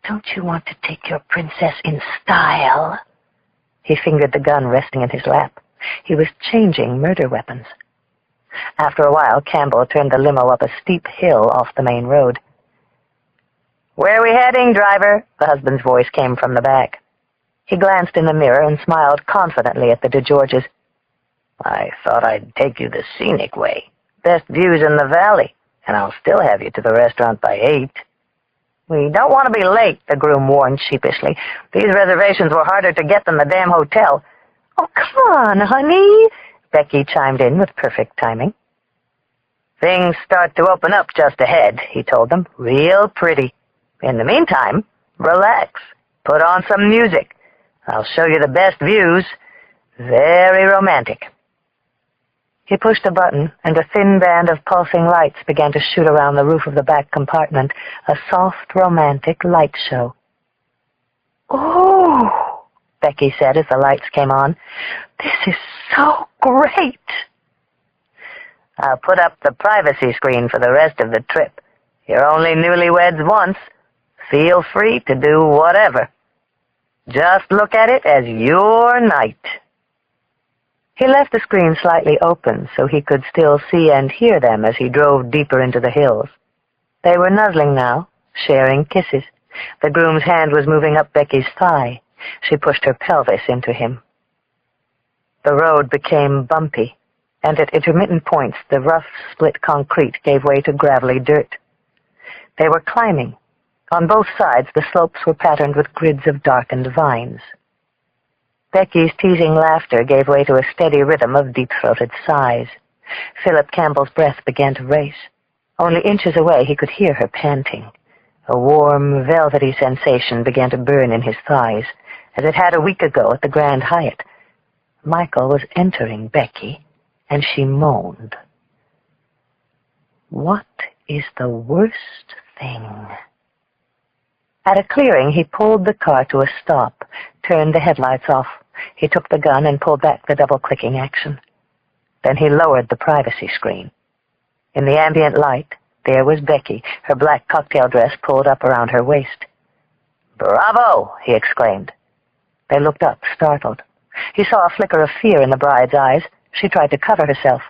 S1: Don't you want to take your princess in style? He fingered the gun resting in his lap. He was changing murder weapons. After a while, Campbell turned the limo up a steep hill off the main road. "Where are we heading, driver?" the husband's voice came from the back. He glanced in the mirror and smiled confidently at the DeGeorges. "I thought I'd take you the scenic way. Best views in the valley, and I'll still have you to the restaurant by 8. "We don't want to be late," the groom warned sheepishly. "These reservations were harder to get than the damn hotel." "Oh, come on, honey," Becky chimed in with perfect timing. "Things start to open up just ahead," he told them. "Real pretty. In the meantime, relax. Put on some music. I'll show you the best views. Very romantic." He pushed a button, and a thin band of pulsing lights began to shoot around the roof of the back compartment, a soft, romantic light show. "Oh," Becky said as the lights came on. "This is so great." "I'll put up the privacy screen for the rest of the trip. You're only newlyweds once. Feel free to do whatever. Just look at it as your night." He left the screen slightly open so he could still see and hear them as he drove deeper into the hills. They were nuzzling now, sharing kisses. The groom's hand was moving up Becky's thigh. She pushed her pelvis into him. The road became bumpy, and at intermittent points the rough, split concrete gave way to gravelly dirt. They were climbing. On both sides, the slopes were patterned with grids of darkened vines. Becky's teasing laughter gave way to a steady rhythm of deep-throated sighs. Philip Campbell's breath began to race. Only inches away, he could hear her panting. A warm, velvety sensation began to burn in his thighs, as it had a week ago at the Grand Hyatt. Michael was entering Becky, and she moaned. What is the worst thing? At a clearing, he pulled the car to a stop, turned the headlights off. He took the gun and pulled back the double-clicking action. Then he lowered the privacy screen. In the ambient light, there was Becky, her black cocktail dress pulled up around her waist. "Bravo!" he exclaimed. They looked up, startled. He saw a flicker of fear in the bride's eyes. She tried to cover herself.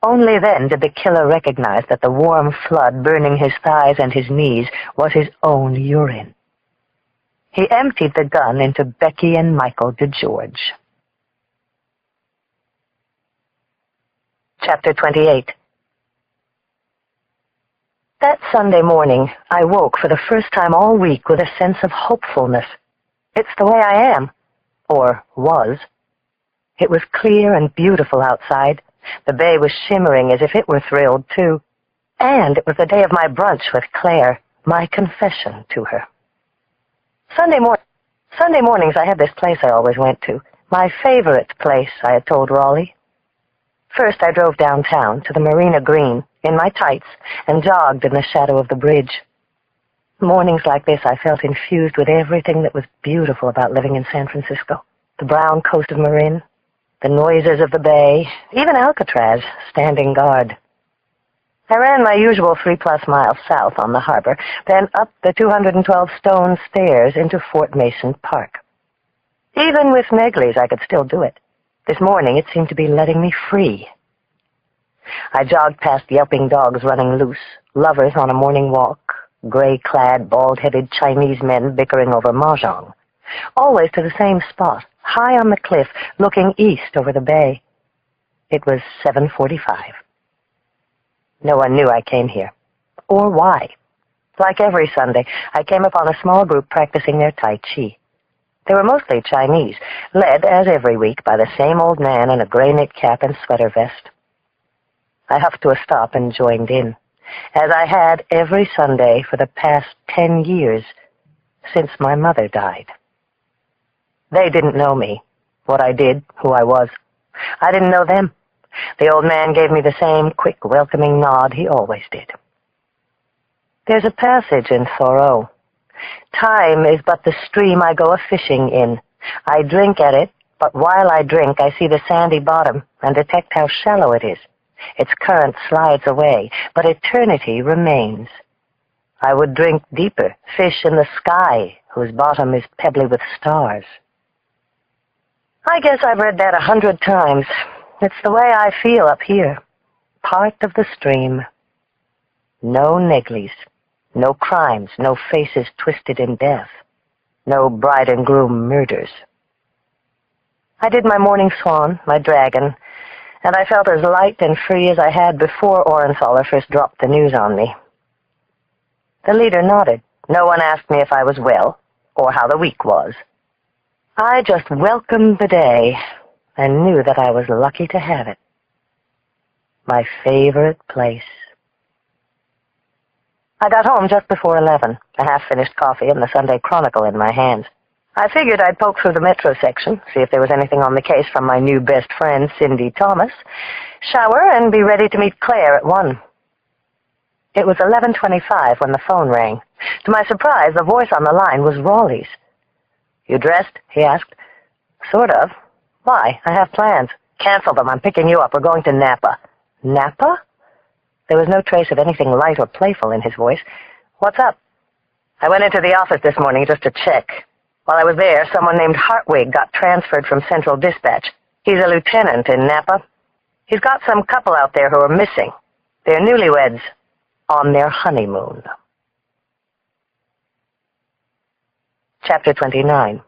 S1: Only then did the killer recognize that the warm flood burning his thighs and his knees was his own urine. He emptied the gun into Becky and Michael DeGeorge. Chapter 28. That Sunday morning, I woke for the first time all week with a sense of hopefulness. It's the way I am, or was. It was clear and beautiful outside. The bay was shimmering as if it were thrilled, too. And it was the day of my brunch with Claire, my confession to her. Sunday mornings I had this place I always went to, my favorite place, I had told Raleigh. First I drove downtown to the Marina Green in my tights and jogged in the shadow of the bridge. Mornings like this I felt infused with everything that was beautiful about living in San Francisco. The brown coast of Marin, the noises of the bay, even Alcatraz standing guard. I ran my usual 3+ miles south on the harbor, then up the 212 stone stairs into Fort Mason Park. Even with Megley's, I could still do it. This morning it seemed to be letting me free. I jogged past yelping dogs running loose, lovers on a morning walk, gray-clad, bald-headed Chinese men bickering over mahjong. Always to the same spot, high on the cliff, looking east over the bay. It was 7:45. No one knew I came here, or why. Like every Sunday, I came upon a small group practicing their Tai Chi. They were mostly Chinese, led, as every week, by the same old man in a gray knit cap and sweater vest. I huffed to a stop and joined in, as I had every Sunday for the past 10 years, since my mother died. They didn't know me, what I did, who I was. I didn't know them. The old man gave me the same quick, welcoming nod he always did. There's a passage in Thoreau. Time is but the stream I go a-fishing in. I drink at it, but while I drink I see the sandy bottom and detect how shallow it is. Its current slides away, but eternity remains. I would drink deeper, fish in the sky, whose bottom is pebbly with stars. I guess I've read that 100 times. It's the way I feel up here. Part of the stream. No neglies. No crimes, no faces twisted in death. No bride and groom murders. I did my morning swan, my dragon, and I felt as light and free as I had before Orenthaler first dropped the news on me. The leader nodded. No one asked me if I was well, or how the week was. I just welcomed the day, and knew that I was lucky to have it. My favorite place. I got home just before 11, a half-finished coffee and the Sunday Chronicle in my hands. I figured I'd poke through the Metro section, see if there was anything on the case from my new best friend, Cindy Thomas, shower, and be ready to meet Claire at 1. It was 11:25 when the phone rang. To my surprise, the voice on the line was Raleigh's. "You dressed?" he asked. "Sort of. Why? I have plans." "Cancel them. I'm picking you up. We're going to Napa." "Napa?" There was no trace of anything light or playful in his voice. "What's up?" "I went into the office this morning just to check. While I was there, someone named Hartwig got transferred from Central Dispatch. He's a lieutenant in Napa. He's got some couple out there who are missing. They're newlyweds on their honeymoon." Chapter 29.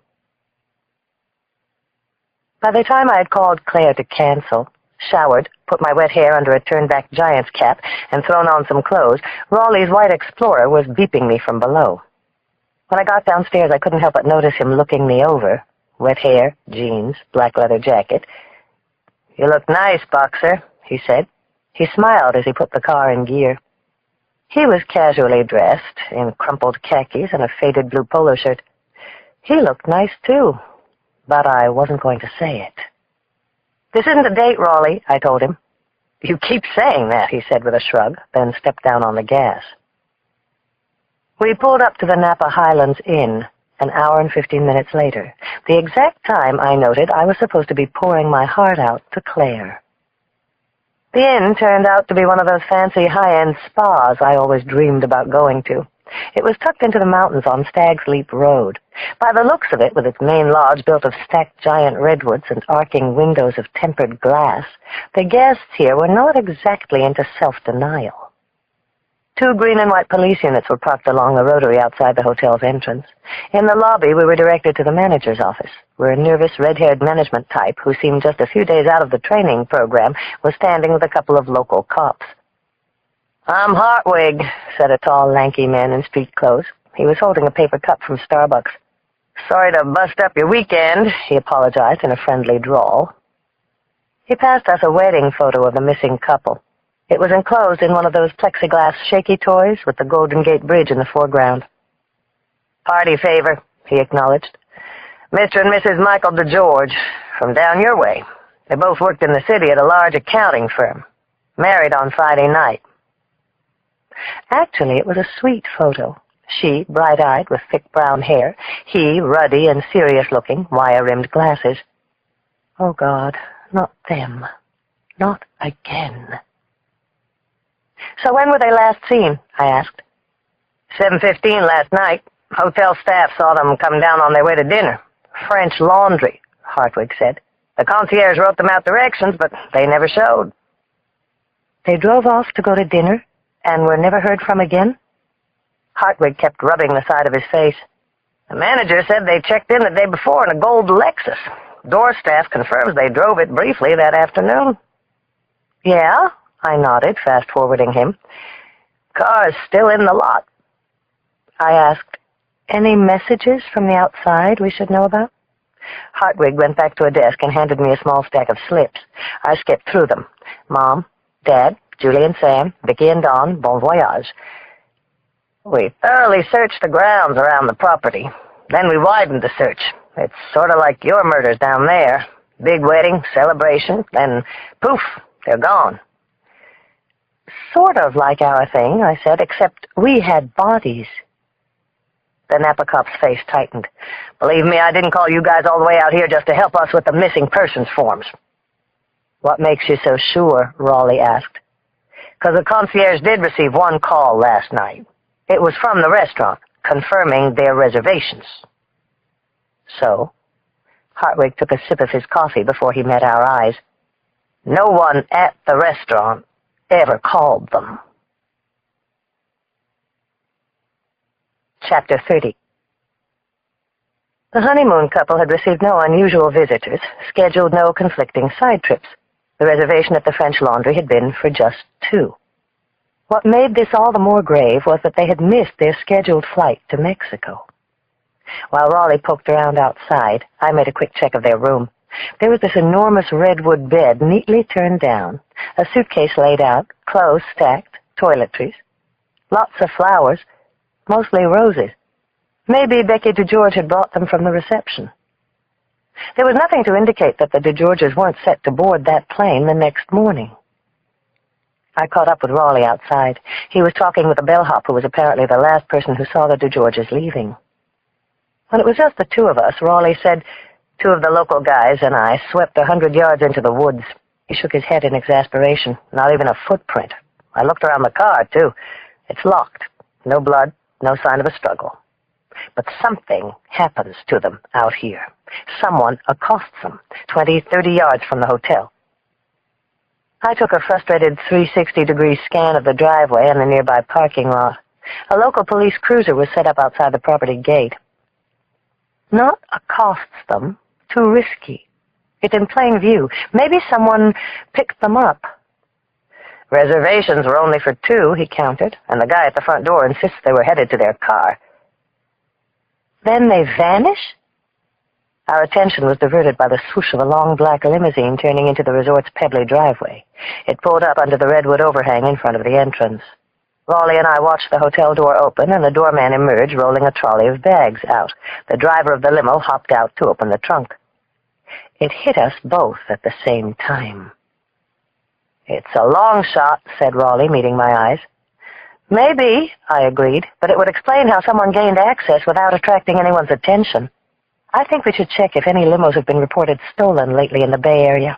S1: By the time I had called Claire to cancel, showered, put my wet hair under a turned-back giant's cap, and thrown on some clothes, Raleigh's white Explorer was beeping me from below. When I got downstairs, I couldn't help but notice him looking me over. Wet hair, jeans, black leather jacket. "You look nice, Boxer," he said. He smiled as he put the car in gear. He was casually dressed, in crumpled khakis and a faded blue polo shirt. He looked nice, too, but I wasn't going to say it. "This isn't a date, Raleigh," I told him. "You keep saying that," he said with a shrug, then stepped down on the gas. We pulled up to the Napa Highlands Inn, an hour and 15 minutes later, the exact time I noted I was supposed to be pouring my heart out to Claire. The inn turned out to be one of those fancy high-end spas I always dreamed about going to. It was tucked into the mountains on Stag's Leap Road. By the looks of it, with its main lodge built of stacked giant redwoods and arcing windows of tempered glass, the guests here were not exactly into self-denial. 2 green and white police units were parked along the rotary outside the hotel's entrance. In the lobby, we were directed to the manager's office, where a nervous, red-haired management type, who seemed just a few days out of the training program, was standing with a couple of local cops. "I'm Hartwig," said a tall, lanky man in street clothes. He was holding a paper cup from Starbucks. "Sorry to bust up your weekend," he apologized in a friendly drawl. He passed us a wedding photo of the missing couple. It was enclosed in one of those plexiglass shaky toys with the Golden Gate Bridge in the foreground. "Party favor," he acknowledged. "Mr. and Mrs. Michael DeGeorge, from down your way. They both worked in the city at a large accounting firm. Married on Friday night." Actually, it was a sweet photo. She, bright-eyed with thick brown hair. He, ruddy and serious-looking, wire-rimmed glasses. Oh, God, not them. Not again. "So when were they last seen?" I asked. 7:15 last night. Hotel staff saw them come down on their way to dinner. French Laundry, Hartwig said. The concierge wrote them out directions, but they never showed. They drove off to go to dinner and were never heard from again?
S2: Hartwig kept rubbing the side of his face. The manager said they checked in the day before in a gold Lexus. Door staff confirms they drove it briefly that afternoon. Yeah, I nodded, fast-forwarding him. Car's still in the lot. I asked, any messages from the outside we should know about? Hartwig went back to a desk and handed me a small stack of slips. I skipped through them. Mom, Dad, Julie and Sam, Vicky and Dawn, bon voyage. We thoroughly searched the grounds around the property. Then we widened the search. It's sort of like your murders down there. Big wedding, celebration, then poof, they're gone. Sort of like our thing, I said, except we had bodies. The Napa cop's face tightened. Believe me, I didn't call you guys all the way out here just to help us with the missing persons forms. What makes you so sure? Raleigh asked. Because the concierge did receive one call last night. It was from the restaurant, confirming their reservations. So? Hartwig took a sip of his coffee before he met our eyes. No one at the restaurant ever called them. Chapter 30. The honeymoon couple had received no unusual visitors, scheduled no conflicting side trips. The reservation at the French Laundry had been for just 2. What made this all the more grave was that they had missed their scheduled flight to Mexico. While Raleigh poked around outside, I made a quick check of their room. There was this enormous redwood bed neatly turned down, a suitcase laid out, clothes stacked, toiletries, lots of flowers, mostly roses. Maybe Becky DeGeorge had brought them from the reception. There was nothing to indicate that the DeGeorges weren't set to board that plane the next morning. I caught up with Raleigh outside. He was talking with a bellhop who was apparently the last person who saw the DeGeorges leaving. When it was just the 2 of us, Raleigh said 2 of the local guys and I swept 100 yards into the woods. He shook his head in exasperation. Not even a footprint. I looked around the car, too. It's locked. No blood, no sign of a struggle. But something happens to them out here. Someone accosts them, 20, 30 yards from the hotel. I took a frustrated 360-degree scan of the driveway and the nearby parking lot. A local police cruiser was set up outside the property gate. Not accosts them. Too risky. It's in plain view. Maybe someone picked them up. Reservations were only for 2, he counted, and the guy at the front door insists they were headed to their car. Then they vanish? Our attention was diverted by the swoosh of a long black limousine turning into the resort's pebbly driveway. It pulled up under the redwood overhang in front of the entrance. Raleigh and I watched the hotel door open and the doorman emerge rolling a trolley of bags out. The driver of the limo hopped out to open the trunk. It hit us both at the same time. It's a long shot, said Raleigh, meeting my eyes. Maybe, I agreed, but it would explain how someone gained access without attracting anyone's attention. I think we should check if any limos have been reported stolen lately in the Bay Area.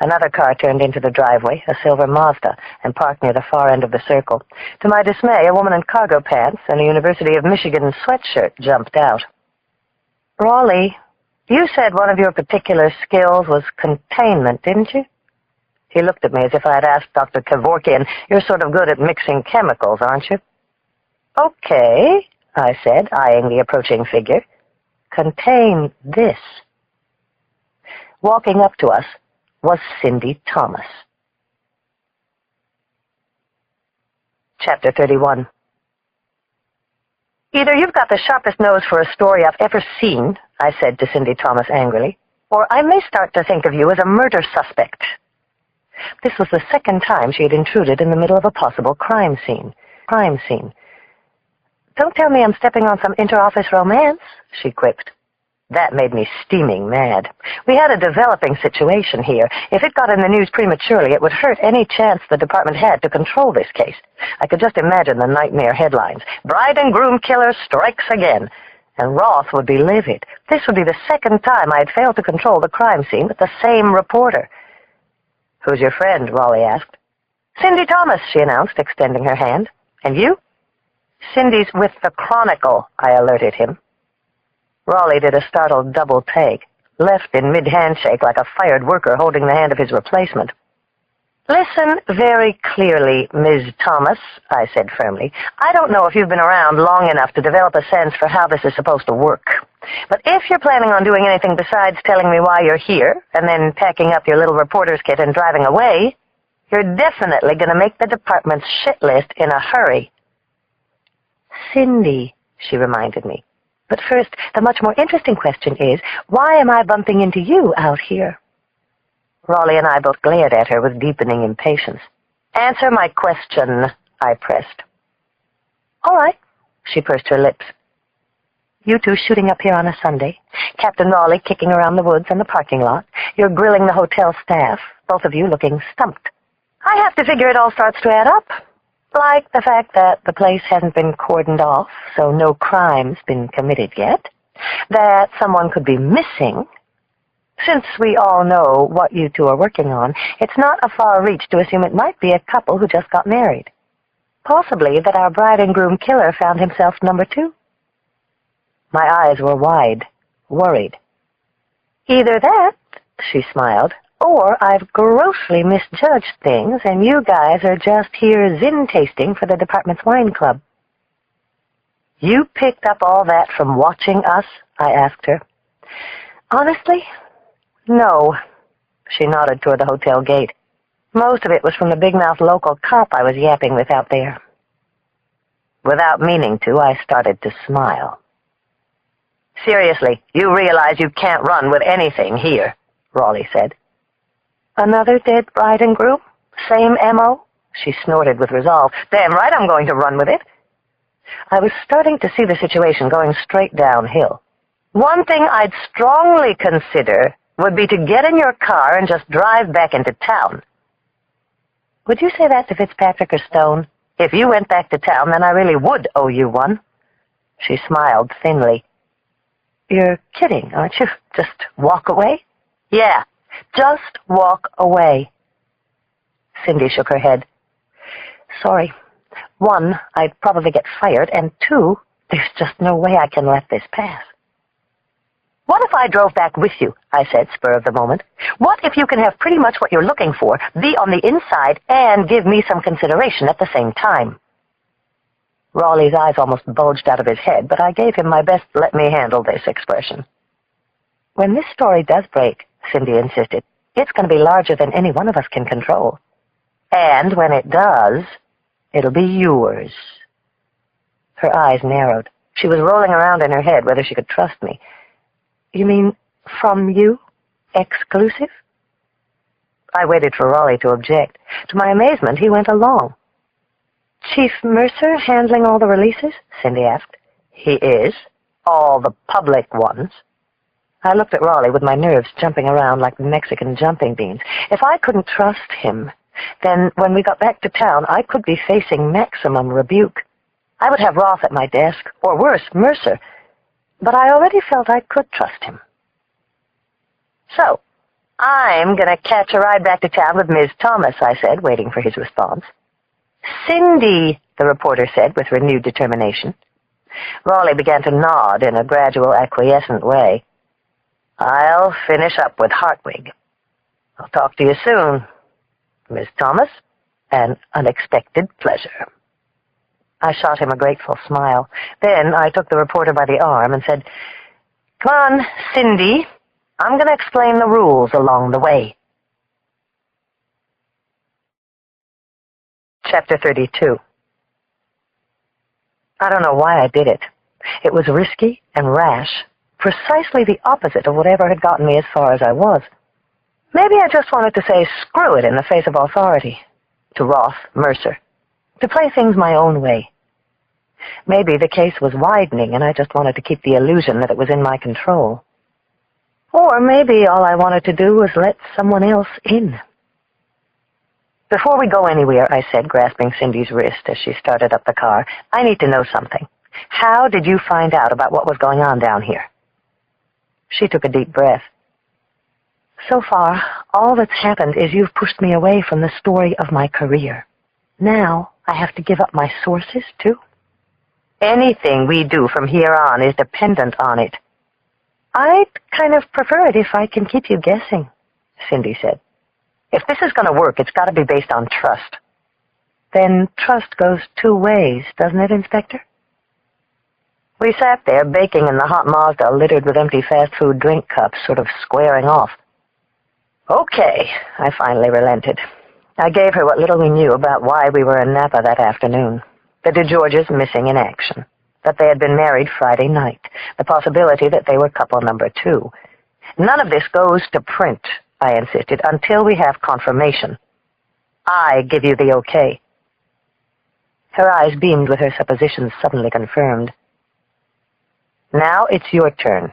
S2: Another car turned into the driveway, a silver Mazda, and parked near the far end of the circle. To my dismay, a woman in cargo pants and a University of Michigan sweatshirt jumped out. Raleigh, you said one of your particular skills was containment, didn't you? He looked at me as if I had asked Dr. Kevorkian, you're sort of good at mixing chemicals, aren't you? Okay, I said, eyeing the approaching figure. Contain this. Walking up to us was Cindy Thomas. Chapter 31. Either you've got the sharpest nose for a story I've ever seen, I said to Cindy Thomas angrily, or I may start to think of you as a murder suspect. This was the second time she had intruded in the middle of a possible crime scene. Don't tell me I'm stepping on some inter-office romance, she quipped. That made me steaming mad. We had a developing situation here. If it got in the news prematurely, it would hurt any chance the department had to control this case. I could just imagine the nightmare headlines. Bride and groom killer strikes again. And Roth would be livid. This would be the second time I had failed to control the crime scene with the same reporter. Who's your friend? Raleigh asked. Cindy Thomas, she announced, extending her hand. And you? Cindy's with the Chronicle, I alerted him. Raleigh did a startled double take, left in mid-handshake like a fired worker holding the hand of his replacement. Listen very clearly, Ms. Thomas, I said firmly. I don't know if you've been around long enough to develop a sense for how this is supposed to work. But if you're planning on doing anything besides telling me why you're here, and then packing up your little reporter's kit and driving away, you're definitely going to make the department's shit list in a hurry.
S1: Cindy, she reminded me. But first, the much more interesting question is, why am I bumping into you out here?
S2: Raleigh and I both glared at her with deepening impatience. Answer my question, I pressed.
S1: All right, she pursed her lips. You two shooting up here on a Sunday, Captain Raleigh kicking around the woods and the parking lot, you're grilling the hotel staff, both of you looking stumped. I have to figure it all starts to add up. Like the fact that the place hasn't been cordoned off, so no crime's been committed yet, that someone could be missing. Since we all know what you two are working on, it's not a far reach to assume it might be a couple who just got married. Possibly that our bride and groom killer found himself number 2. My eyes were wide, worried. Either that, she smiled, or I've grossly misjudged things and you guys are just here zin tasting for the department's wine club. You picked up all that from watching us? I asked her. Honestly? No. She nodded toward the hotel gate. Most of it was from the big-mouthed local cop I was yapping with out there. Without meaning to, I started to smile. Seriously, you realize you can't run with anything here, Raleigh said. Another dead bride and groom? Same M.O.? She snorted with resolve. Damn right I'm going to run with it. I was starting to see the situation going straight downhill. One thing I'd strongly consider would be to get in your car and just drive back into town. Would you say that to Fitzpatrick or Stone? If you went back to town, then I really would owe you one. She smiled thinly. You're kidding, aren't you? Just walk away? Yeah, just walk away. Cindy shook her head. Sorry. 1, I'd probably get fired, and 2, there's just no way I can let this pass. What if I drove back with you? I said, spur of the moment. What if you can have pretty much what you're looking for, be on the inside, and give me some consideration at the same time? Raleigh's eyes almost bulged out of his head, but I gave him my best let-me-handle-this expression. When this story does break, Cindy insisted, it's going to be larger than any one of us can control. And when it does, it'll be yours. Her eyes narrowed. She was rolling around in her head whether she could trust me. You mean from you? Exclusive? I waited for Raleigh to object. To my amazement, he went along. Chief Mercer handling all the releases? Cindy asked. He is. All the public ones. I looked at Raleigh with my nerves jumping around like Mexican jumping beans. If I couldn't trust him, then when we got back to town, I could be facing maximum rebuke. I would have Roth at my desk, or worse, Mercer. But I already felt I could trust him. So, I'm going to catch a ride back to town with Ms. Thomas, I said, waiting for his response. Cindy, the reporter said with renewed determination. Raleigh began to nod in a gradual, acquiescent way. I'll finish up with Hartwig. I'll talk to you soon. Miss Thomas, an unexpected pleasure. I shot him a grateful smile. Then I took the reporter by the arm and said, Come on, Cindy. I'm going to explain the rules along the way. Chapter 32. I don't know why I did it. It was risky and rash, precisely the opposite of whatever had gotten me as far as I was. Maybe I just wanted to say screw it in the face of authority. To Roth, Mercer. To play things my own way. Maybe the case was widening and I just wanted to keep the illusion that it was in my control. Or maybe all I wanted to do was let someone else in. Before we go anywhere, I said, grasping Cindy's wrist as she started up the car, I need to know something. How did you find out about what was going on down here? She took a deep breath. So far, all that's happened is you've pushed me away from the story of my career. Now, I have to give up my sources, too? Anything we do from here on is dependent on it. I'd kind of prefer it if I can keep you guessing, Cindy said.
S2: If this is going to work, it's got to be based on trust.
S1: Then trust goes two ways, doesn't it, Inspector?
S2: We sat there, baking in the hot Mazda littered with empty fast food drink cups, sort of squaring off. Okay, I finally relented. I gave her what little we knew about why we were in Napa that afternoon. The DeGeorges missing in action. That they had been married Friday night. The possibility that they were couple number 2. None of this goes to print, I insisted, until we have confirmation. I give you the okay. Her eyes beamed with her suppositions suddenly confirmed. Now it's your turn.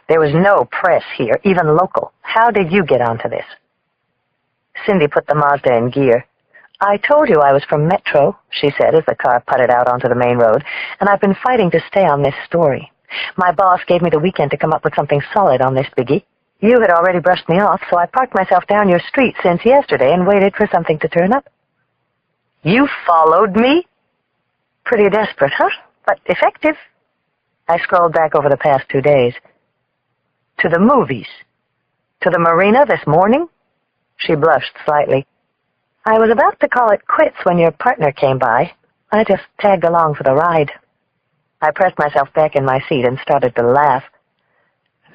S2: There was no press here, even local. How did you get onto this? Cindy put the Mazda in gear. I told you I was from Metro, she said as the car putted out onto the main road, and I've been fighting to stay on this story. My boss gave me the weekend to come up with something solid on this biggie. You had already brushed me off, so I parked myself down your street since yesterday and waited for something to turn up. You followed me? Pretty desperate, huh? But effective. I scrolled back over the past 2 days. To the movies. To the marina this morning? She blushed slightly. I was about to call it quits when your partner came by. I just tagged along for the ride. I pressed myself back in my seat and started to laugh.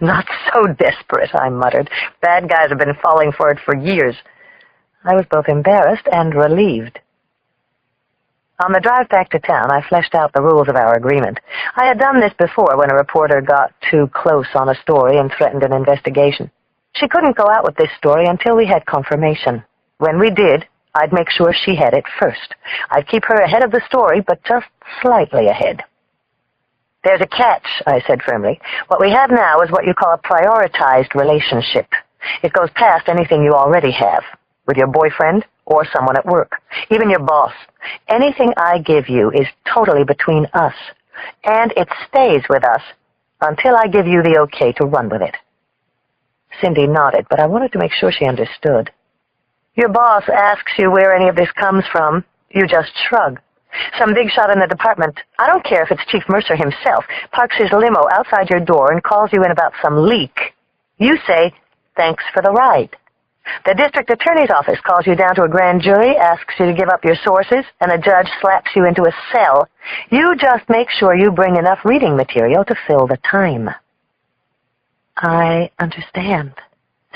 S2: Not so desperate, I muttered. Bad guys have been falling for it for years. I was both embarrassed and relieved. On the drive back to town, I fleshed out the rules of our agreement. I had done this before when a reporter got too close on a story and threatened an investigation. She couldn't go out with this story until we had confirmation. When we did, I'd make sure she had it first. I'd keep her ahead of the story, but just slightly ahead. There's a catch, I said firmly. What we have now is what you call a prioritized relationship. It goes past anything you already have, with your boyfriend or someone at work, even your boss. Anything I give you is totally between us, and it stays with us until I give you the okay to run with it. Cindy nodded, but I wanted to make sure she understood. Your boss asks you where any of this comes from. You just shrug. Some big shot in the department, I don't care if it's Chief Mercer himself, parks his limo outside your door and calls you in about some leak. You say, thanks for the ride. The district attorney's office calls you down to a grand jury, asks you to give up your sources, and a judge slaps you into a cell. You just make sure you bring enough reading material to fill the time. I understand,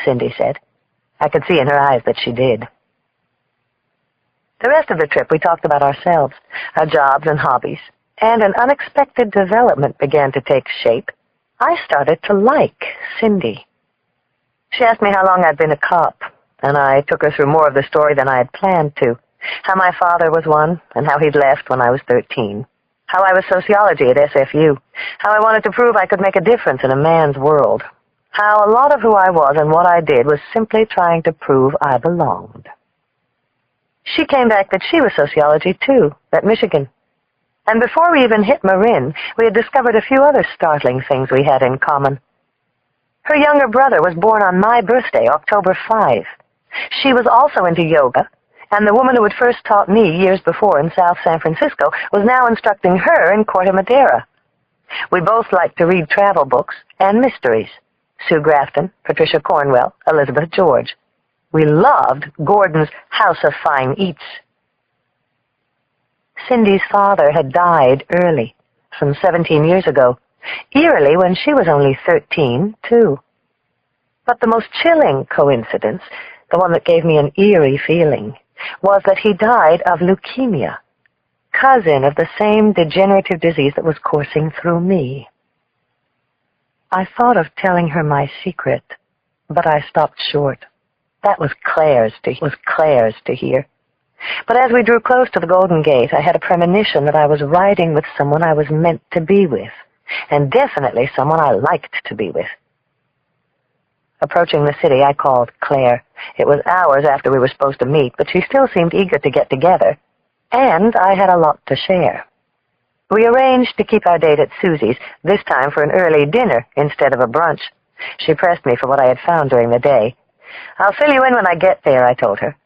S2: Cindy said. I could see in her eyes that she did. The rest of the trip we talked about ourselves, our jobs and hobbies, and an unexpected development began to take shape. I started to like Cindy. She asked me how long I'd been a cop, and I took her through more of the story than I had planned to. How my father was one, and how he'd left when I was 13. How I was sociology at SFU. How I wanted to prove I could make a difference in a man's world. How a lot of who I was and what I did was simply trying to prove I belonged. She came back that she was sociology, too, at Michigan. And before we even hit Marin, we had discovered a few other startling things we had in common. Her younger brother was born on my birthday, October 5. She was also into yoga, and the woman who had first taught me years before in South San Francisco was now instructing her in Corte Madera. We both liked to read travel books and mysteries. Sue Grafton, Patricia Cornwell, Elizabeth George. We loved Gordon's House of Fine Eats. Cindy's father had died early, some 17 years ago, eerily when she was only 13, too. But the most chilling coincidence, the one that gave me an eerie feeling, was that he died of leukemia, cousin of the same degenerative disease that was coursing through me. I thought of telling her my secret, but I stopped short. That was Claire's to hear. But as we drew close to the Golden Gate, I had a premonition that I was riding with someone I was meant to be with, and definitely someone I liked to be with. Approaching the city, I called Claire. It was hours after we were supposed to meet, but she still seemed eager to get together, and I had a lot to share. We arranged to keep our date at Susie's, this time for an early dinner instead of a brunch. She pressed me for what I had found during the day. I'll fill you in when I get there, I told her.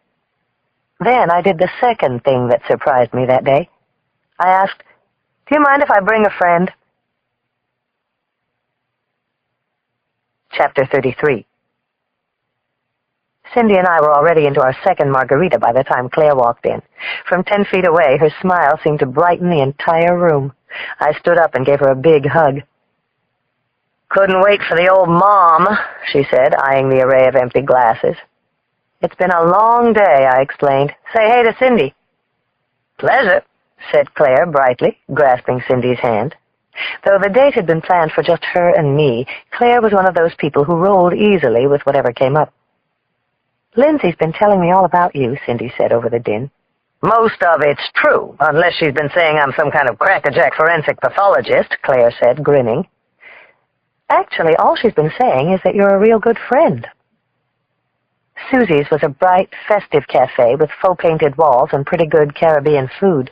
S2: Then I did the second thing that surprised me that day. I asked, do you mind if I bring a friend? Chapter 33.
S1: Cindy and I were already into our second margarita by the time Claire walked in. From 10 feet away, her smile seemed to brighten the entire room. I stood up and gave her a big hug.
S2: "Couldn't wait for the old mom," she said, eyeing the array of empty glasses.
S1: "It's been a long day," I explained. "Say hey to Cindy."
S2: "Pleasure," said Claire brightly, grasping Cindy's hand.
S1: Though the date had been planned for just her and me, Claire was one of those people who rolled easily with whatever came up. "Lindsay's been telling me all about you," Cindy said over the din.
S2: "Most of it's true, unless she's been saying I'm some kind of crackerjack forensic pathologist," Claire said, grinning.
S1: "Actually, all she's been saying is that you're a real good friend." Susie's was a bright, festive cafe with faux-painted walls and pretty good Caribbean food.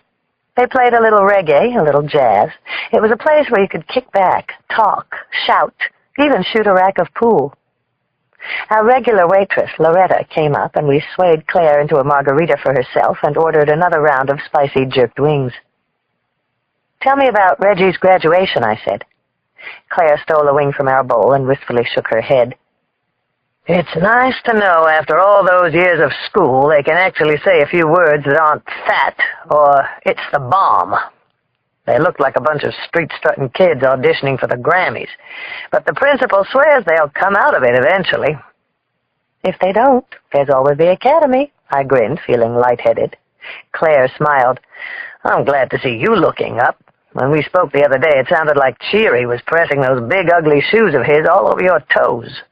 S1: They played a little reggae, a little jazz. It was a place where you could kick back, talk, shout, even shoot a rack of pool. Our regular waitress, Loretta, came up, and we swayed Claire into a margarita for herself and ordered another round of spicy jerked wings. "Tell me about Reggie's graduation," I said. Claire stole a wing from our bowl and wistfully shook her head.
S2: "It's nice to know after all those years of school they can actually say a few words that aren't fat or it's the bomb. They look like a bunch of street-strutting kids auditioning for the Grammys. But the principal swears they'll come out of it eventually."
S1: "If they don't, there's always the Academy," I grinned, feeling lightheaded.
S2: Claire smiled. "I'm glad to see you looking up. When we spoke the other day, it sounded like Cheery was pressing those big ugly shoes of his all over your toes."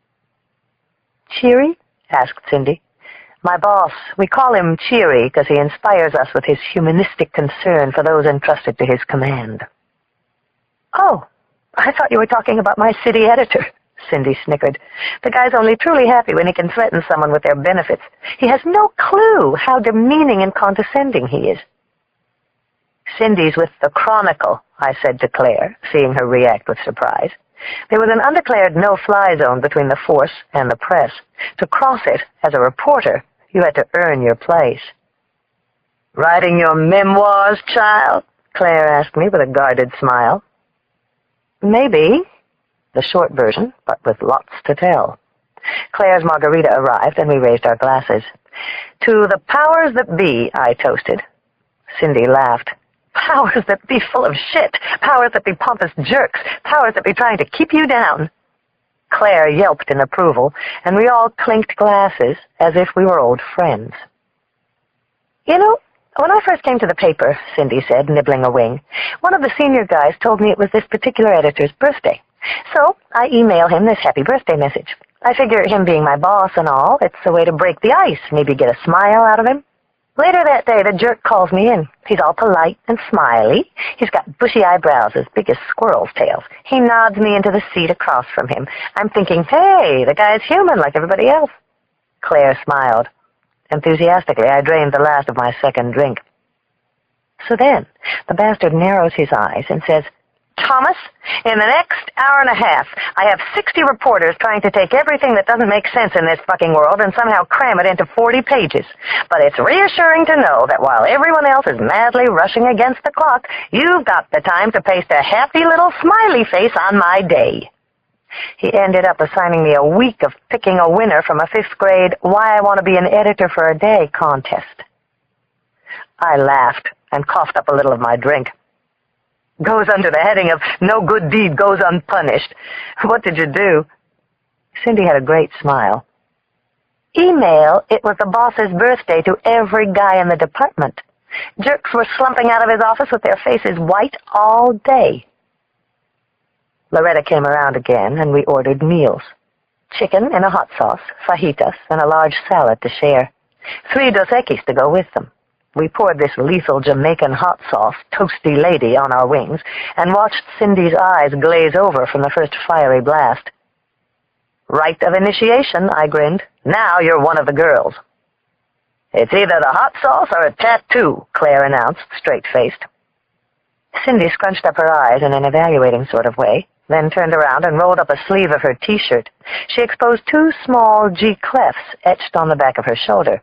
S1: "Cheery?" asked Cindy. "My boss. We call him Cheery because he inspires us with his humanistic concern for those entrusted to his command." "Oh, I thought you were talking about my city editor," Cindy snickered. "The guy's only truly happy when he can threaten someone with their benefits. He has no clue how demeaning and condescending he is."
S2: "Cindy's with the Chronicle," I said to Claire, seeing her react with surprise. There was an undeclared no-fly zone between the force and the press. To cross it, as a reporter, you had to earn your place. "Writing your memoirs, child?" Claire asked me with a guarded smile.
S1: "Maybe. The short version, but with lots to tell." Claire's margarita arrived, and we raised our glasses.
S2: "To the powers that be," I toasted.
S1: Cindy laughed. "Powers that be full of shit. Powers that be pompous jerks. Powers that be trying to keep you down." Claire yelped in approval, and we all clinked glasses as if we were old friends. "You know, when I first came to the paper," Cindy said, nibbling a wing, "one of the senior guys told me it was this particular editor's birthday. So I email him this happy birthday message. I figure him being my boss and all, it's a way to break the ice, maybe get a smile out of him. Later that day, the jerk calls me in. He's all polite and smiley. He's got bushy eyebrows as big as squirrels' tails. He nods me into the seat across from him. I'm thinking, hey, the guy's human like everybody else." Claire smiled. Enthusiastically, I drained the last of my second drink. So then, the bastard narrows his eyes and says, "Thomas, in the next hour and a half, I have 60 reporters trying to take everything that doesn't make sense in this fucking world and somehow cram it into 40 pages. But it's reassuring to know that while everyone else is madly rushing against the clock, you've got the time to paste a happy little smiley face on my day." He ended up assigning me a week of picking a winner from a 5th grade Why I Want to Be an Editor for a Day contest. I laughed and coughed up a little of my drink. "Goes under the heading of no good deed goes unpunished. What did you do?" Cindy had a great smile. "Email it was the boss's birthday to every guy in the department. Jerks were slumping out of his office with their faces white all day." Loretta came around again, and we ordered meals. Chicken in a hot sauce, fajitas, and a large salad to share. 3 Dos Equis to go with them. We poured this lethal Jamaican hot sauce, toasty lady, on our wings, and watched Cindy's eyes glaze over from the first fiery blast. "Rite of initiation," I grinned. "Now you're one of the girls." "It's either the hot sauce or a tattoo," Claire announced, straight-faced. Cindy scrunched up her eyes in an evaluating sort of way, then turned around and rolled up a sleeve of her T-shirt. She exposed 2 small G clefts etched on the back of her shoulder.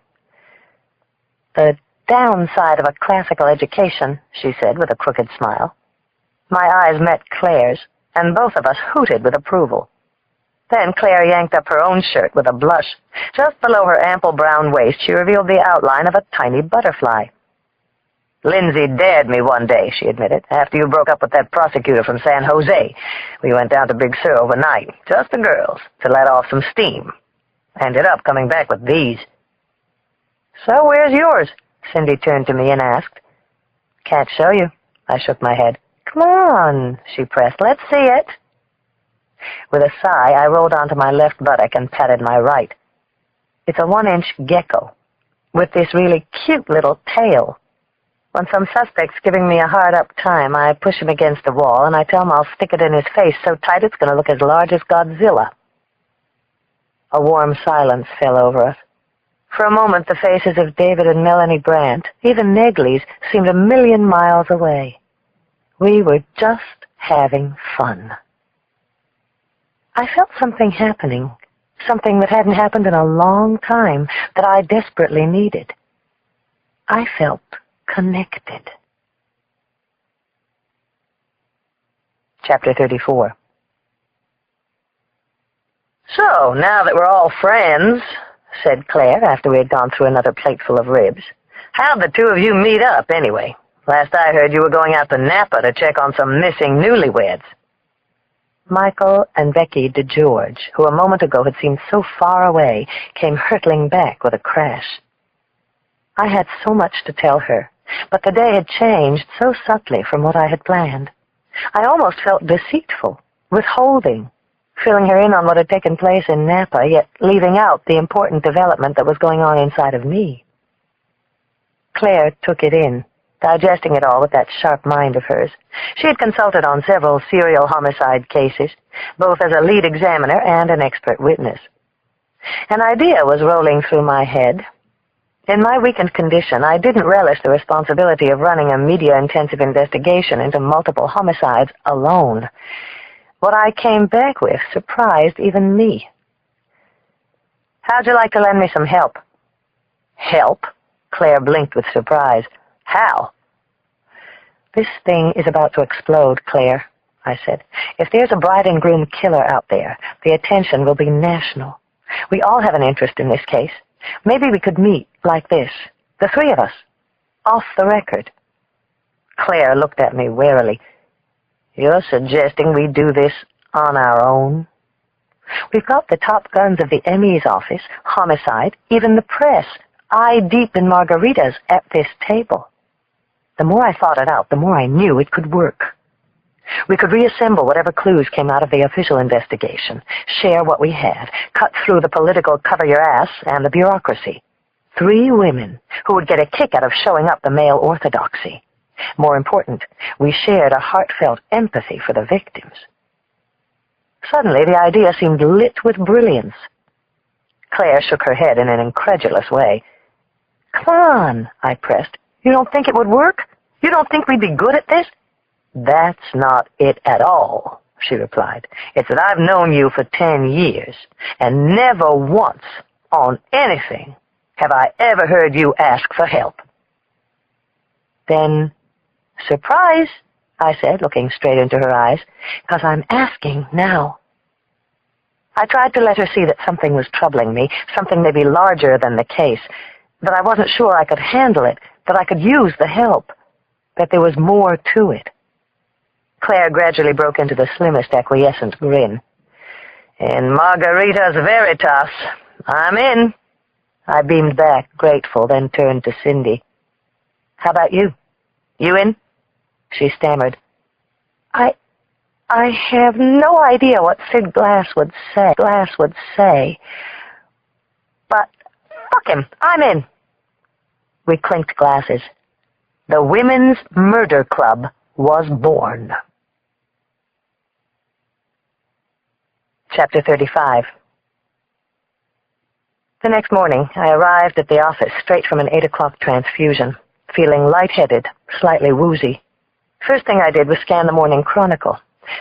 S1: "The downside of a classical education," she said with a crooked smile. My eyes met Claire's, and both of us hooted with approval.
S2: Then Claire yanked up her own shirt with a blush. Just below her ample brown waist, she revealed the outline of a tiny butterfly. "Lindsay dared me one day," she admitted, "after you broke up with that prosecutor from San Jose. We went down to Big Sur overnight, just the girls, to let off some steam. Ended up coming back with these." "So where's yours?" Cindy turned to me and asked. "Can't show you." I shook my head. "Come on," she pressed. "Let's see it." With a sigh, I rolled onto my left buttock and patted my right. It's a 1-inch gecko, with this really cute little tail. When some suspect's giving me a hard-up time, I push him against the wall, and I tell him I'll stick it in his face so tight it's going to look as large as Godzilla. A warm silence fell over us. For a moment, the faces of David and Melanie Brandt, even Negley's, seemed a million miles away. We were just having fun. I felt something happening, something that hadn't happened in a long time, that I desperately needed. I felt connected. Chapter 34. "So, now that we're all friends," said Claire after we had gone through another plateful of ribs, "how'd the two of you meet up, anyway? Last I heard, you were going out to Napa to check on some missing newlyweds." Michael and Becky DeGeorge, who a moment ago had seemed so far away, came hurtling back with a crash. I had so much to tell her, but the day had changed so subtly from what I had planned. I almost felt deceitful, withholding, filling her in on what had taken place in Napa, yet leaving out the important development that was going on inside of me. Claire took it in, digesting it all with that sharp mind of hers. She had consulted on several serial homicide cases, both as a lead examiner and an expert witness. An idea was rolling through my head. In my weakened condition, I didn't relish the responsibility of running a media-intensive investigation into multiple homicides alone. What I came back with surprised even me. "How'd you like to lend me some help?" "Help?" Claire blinked with surprise. "How?" "This thing is about to explode, Claire," I said. "If there's a bride and groom killer out there, the attention will be national. We all have an interest in this case. Maybe we could meet like this, the three of us, off the record." Claire looked at me warily. "You're suggesting we do this on our own?" "We've got the top guns of the ME's office, homicide, even the press, eye deep in margaritas at this table." The more I thought it out, the more I knew it could work. We could reassemble whatever clues came out of the official investigation, share what we had, cut through the political cover-your-ass and the bureaucracy. 3 women who would get a kick out of showing up the male orthodoxy. More important, we shared a heartfelt empathy for the victims. Suddenly, the idea seemed lit with brilliance. Claire shook her head in an incredulous way. "Come on," I pressed. "You don't think it would work? You don't think we'd be good at this?" "That's not it at all," she replied. "It's that I've known you for 10 years, and never once, on anything, have I ever heard you ask for help." "Then, surprise," I said, looking straight into her eyes, "'cause I'm asking now." I tried to let her see that something was troubling me, something maybe larger than the case, that I wasn't sure I could handle it, that I could use the help, that there was more to it. Claire gradually broke into the slimmest acquiescent grin. "In Margaritas Veritas, I'm in." I beamed back, grateful, then turned to Cindy. "How about you? You in?" She stammered. I have no idea what Sid Glass would say. But, fuck him, I'm in." We clinked glasses. The Women's Murder Club was born. Chapter 35. The next morning, I arrived at the office straight from an 8 o'clock transfusion, feeling lightheaded, slightly woozy. First thing I did was scan the Morning Chronicle.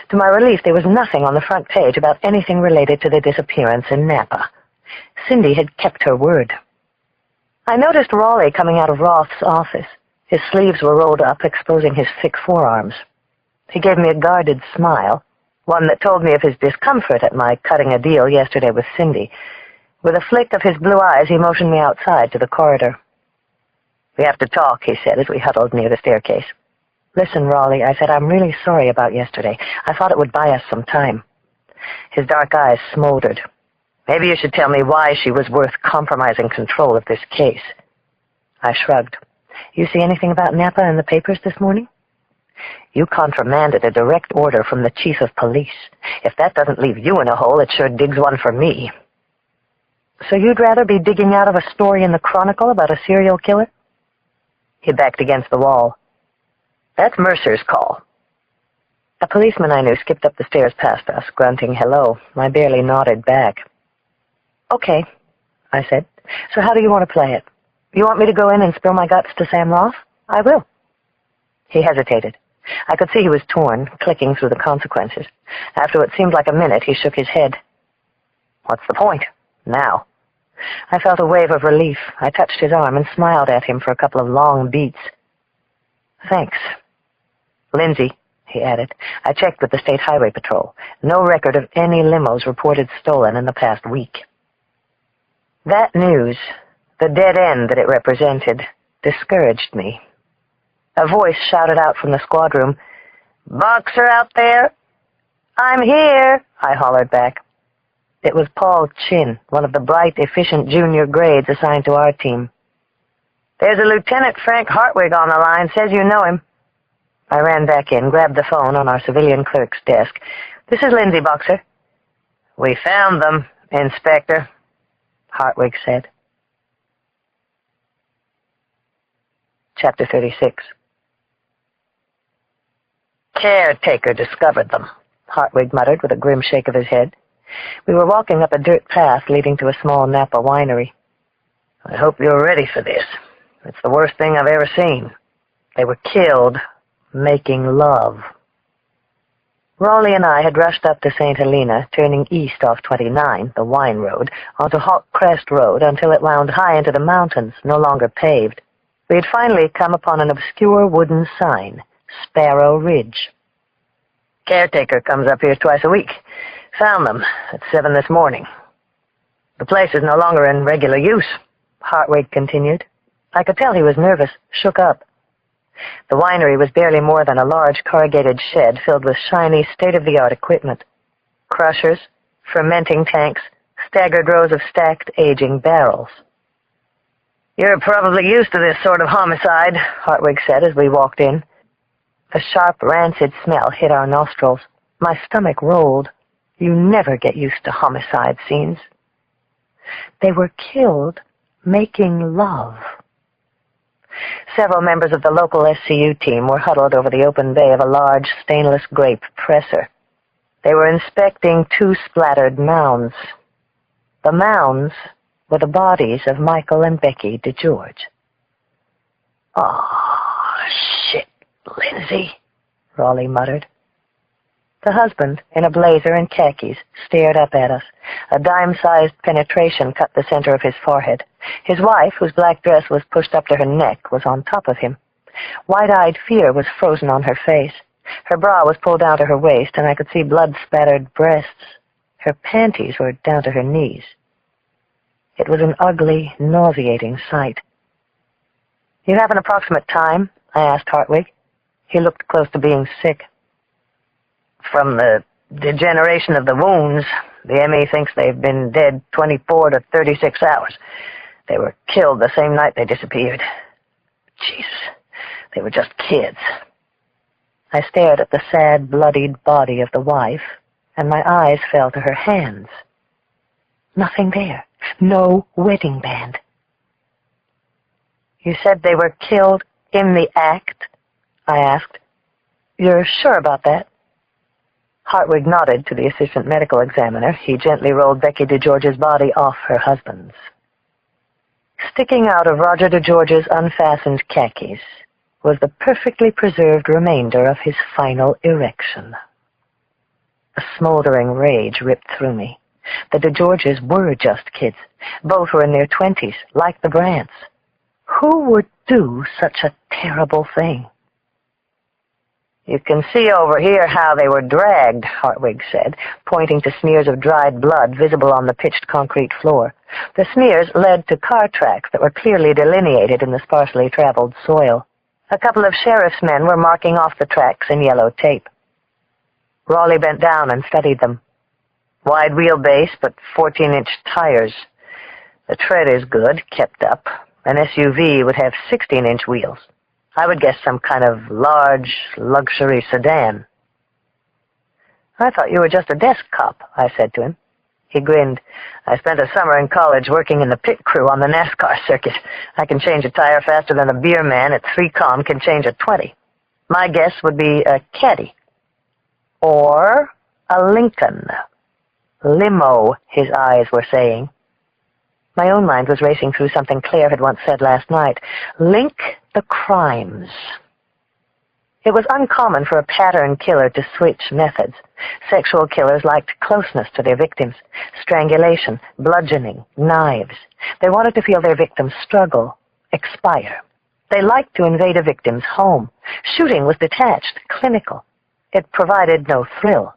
S2: To my relief, there was nothing on the front page about anything related to the disappearance in Napa. Cindy had kept her word. I noticed Raleigh coming out of Roth's office. His sleeves were rolled up, exposing his thick forearms. He gave me a guarded smile.
S1: one that told me of his discomfort at my cutting a deal yesterday with Cindy. With a flick of his blue eyes, he motioned me outside to the corridor. "We have to talk," he said as we huddled near the staircase. "Listen, Raleigh," I said, "I'm really sorry about yesterday. I thought it would buy us some time." His dark eyes smoldered. "Maybe you should tell me why she was worth compromising control of this case." I shrugged. "You see anything about Napa in the papers this morning?" "You countermanded a direct order from the chief of police. If that doesn't leave you in a hole, it sure digs one for me." "So you'd rather be digging out of a story in the Chronicle about a serial killer?" He backed against the wall. "That's Mercer's call." A policeman I knew skipped up the stairs past us, grunting hello. I barely nodded back. "Okay," I said. "So how do you want to play it? You want me to go in and spill my guts to Sam Roth? I will." He hesitated. I could see he was torn, clicking through the consequences. After what seemed like a minute, he shook his head. "What's the point? Now?" I felt a wave of relief. I touched his arm and smiled at him for a couple of long beats. "Thanks. Lindsay," he added, "I checked with the State Highway Patrol. No record of any limos reported stolen in the past week." That news, the dead end that it represented, discouraged me. A voice shouted out from the squad room, "Boxer out there?" "I'm here," I hollered back. It was Paul Chin, one of the bright, efficient junior grades assigned to our team. "There's a Lieutenant Frank Hartwig on the line. Says you know him." I ran back in, grabbed the phone on our civilian clerk's desk. "This is Lindsay Boxer." "We found them, Inspector," Hartwig said. Chapter 36. "Caretaker discovered them," Hartwig muttered with a grim shake of his head. We were walking up a dirt path leading to a small Napa winery. "I hope you're ready for this. It's the worst thing I've ever seen. They were killed making love." Raleigh and I had rushed up to St. Helena, turning east off 29, the wine road, onto Hawk Crest Road until it wound high into the mountains, no longer paved. We had finally come upon an obscure wooden sign, Sparrow Ridge. "Caretaker comes up here twice a week. Found them at 7 this morning. The place is no longer in regular use," Hartwig continued. I could tell he was nervous, shook up. The winery was barely more than a large corrugated shed filled with shiny, state-of-the-art equipment. Crushers, fermenting tanks, staggered rows of stacked, aging barrels. "You're probably used to this sort of homicide," Hartwig said as we walked in. A sharp, rancid smell hit our nostrils. My stomach rolled. You never get used to homicide scenes. They were killed making love. Several members of the local SCU team were huddled over the open bay of a large stainless grape presser. They were inspecting 2 splattered mounds. The mounds were the bodies of Michael and Becky DeGeorge. "Oh, shit, Lindsay," Raleigh muttered. The husband, in a blazer and khakis, stared up at us. A dime-sized penetration cut the center of his forehead. His wife, whose black dress was pushed up to her neck, was on top of him. Wide-eyed fear was frozen on her face. Her bra was pulled down to her waist, and I could see blood-spattered breasts. Her panties were down to her knees. It was an ugly, nauseating sight. "You have an approximate time?" I asked Hartwig. He looked close to being sick. "From the degeneration of the wounds, the ME thinks they've been dead 24 to 36 hours. They were killed the same night they disappeared. Jesus, they were just kids." I stared at the sad, bloodied body of the wife, and my eyes fell to her hands. Nothing there. No wedding band. "You said they were killed in the act?" I asked. "You're sure about that?" Hartwig nodded to the assistant medical examiner. He gently rolled Becky DeGeorge's body off her husband's. Sticking out of Roger DeGeorge's unfastened khakis was the perfectly preserved remainder of his final erection. A smoldering rage ripped through me. The DeGeorges were just kids. Both were in their 20s, like the Brants. Who would do such a terrible thing?
S2: "You can see over here how they were dragged," Hartwig said, pointing to smears of dried blood visible on the pitched concrete floor. The smears led to car tracks that were clearly delineated in the sparsely traveled soil. A couple of sheriff's men were marking off the tracks in yellow tape. Raleigh bent down and studied them. "Wide wheelbase, but 14-inch tires. The tread is good, kept up. An SUV would have 16-inch wheels. I would guess some kind of large, luxury sedan." "I thought you were just a desk cop," I said to him. He grinned. "I spent a summer in college working in the pit crew on the NASCAR circuit. I can change a tire faster than a beer man at 3 can change a 20. My guess would be a Caddy. Or a Lincoln. Limo," his eyes were saying. My own mind was racing through something Claire had once said last night. Link the crimes. It was uncommon for a pattern killer to switch methods. Sexual killers liked closeness to their victims. Strangulation, bludgeoning, knives. They wanted to feel their victims struggle, expire. They liked to invade a victim's home. Shooting was detached, clinical. It provided no thrill.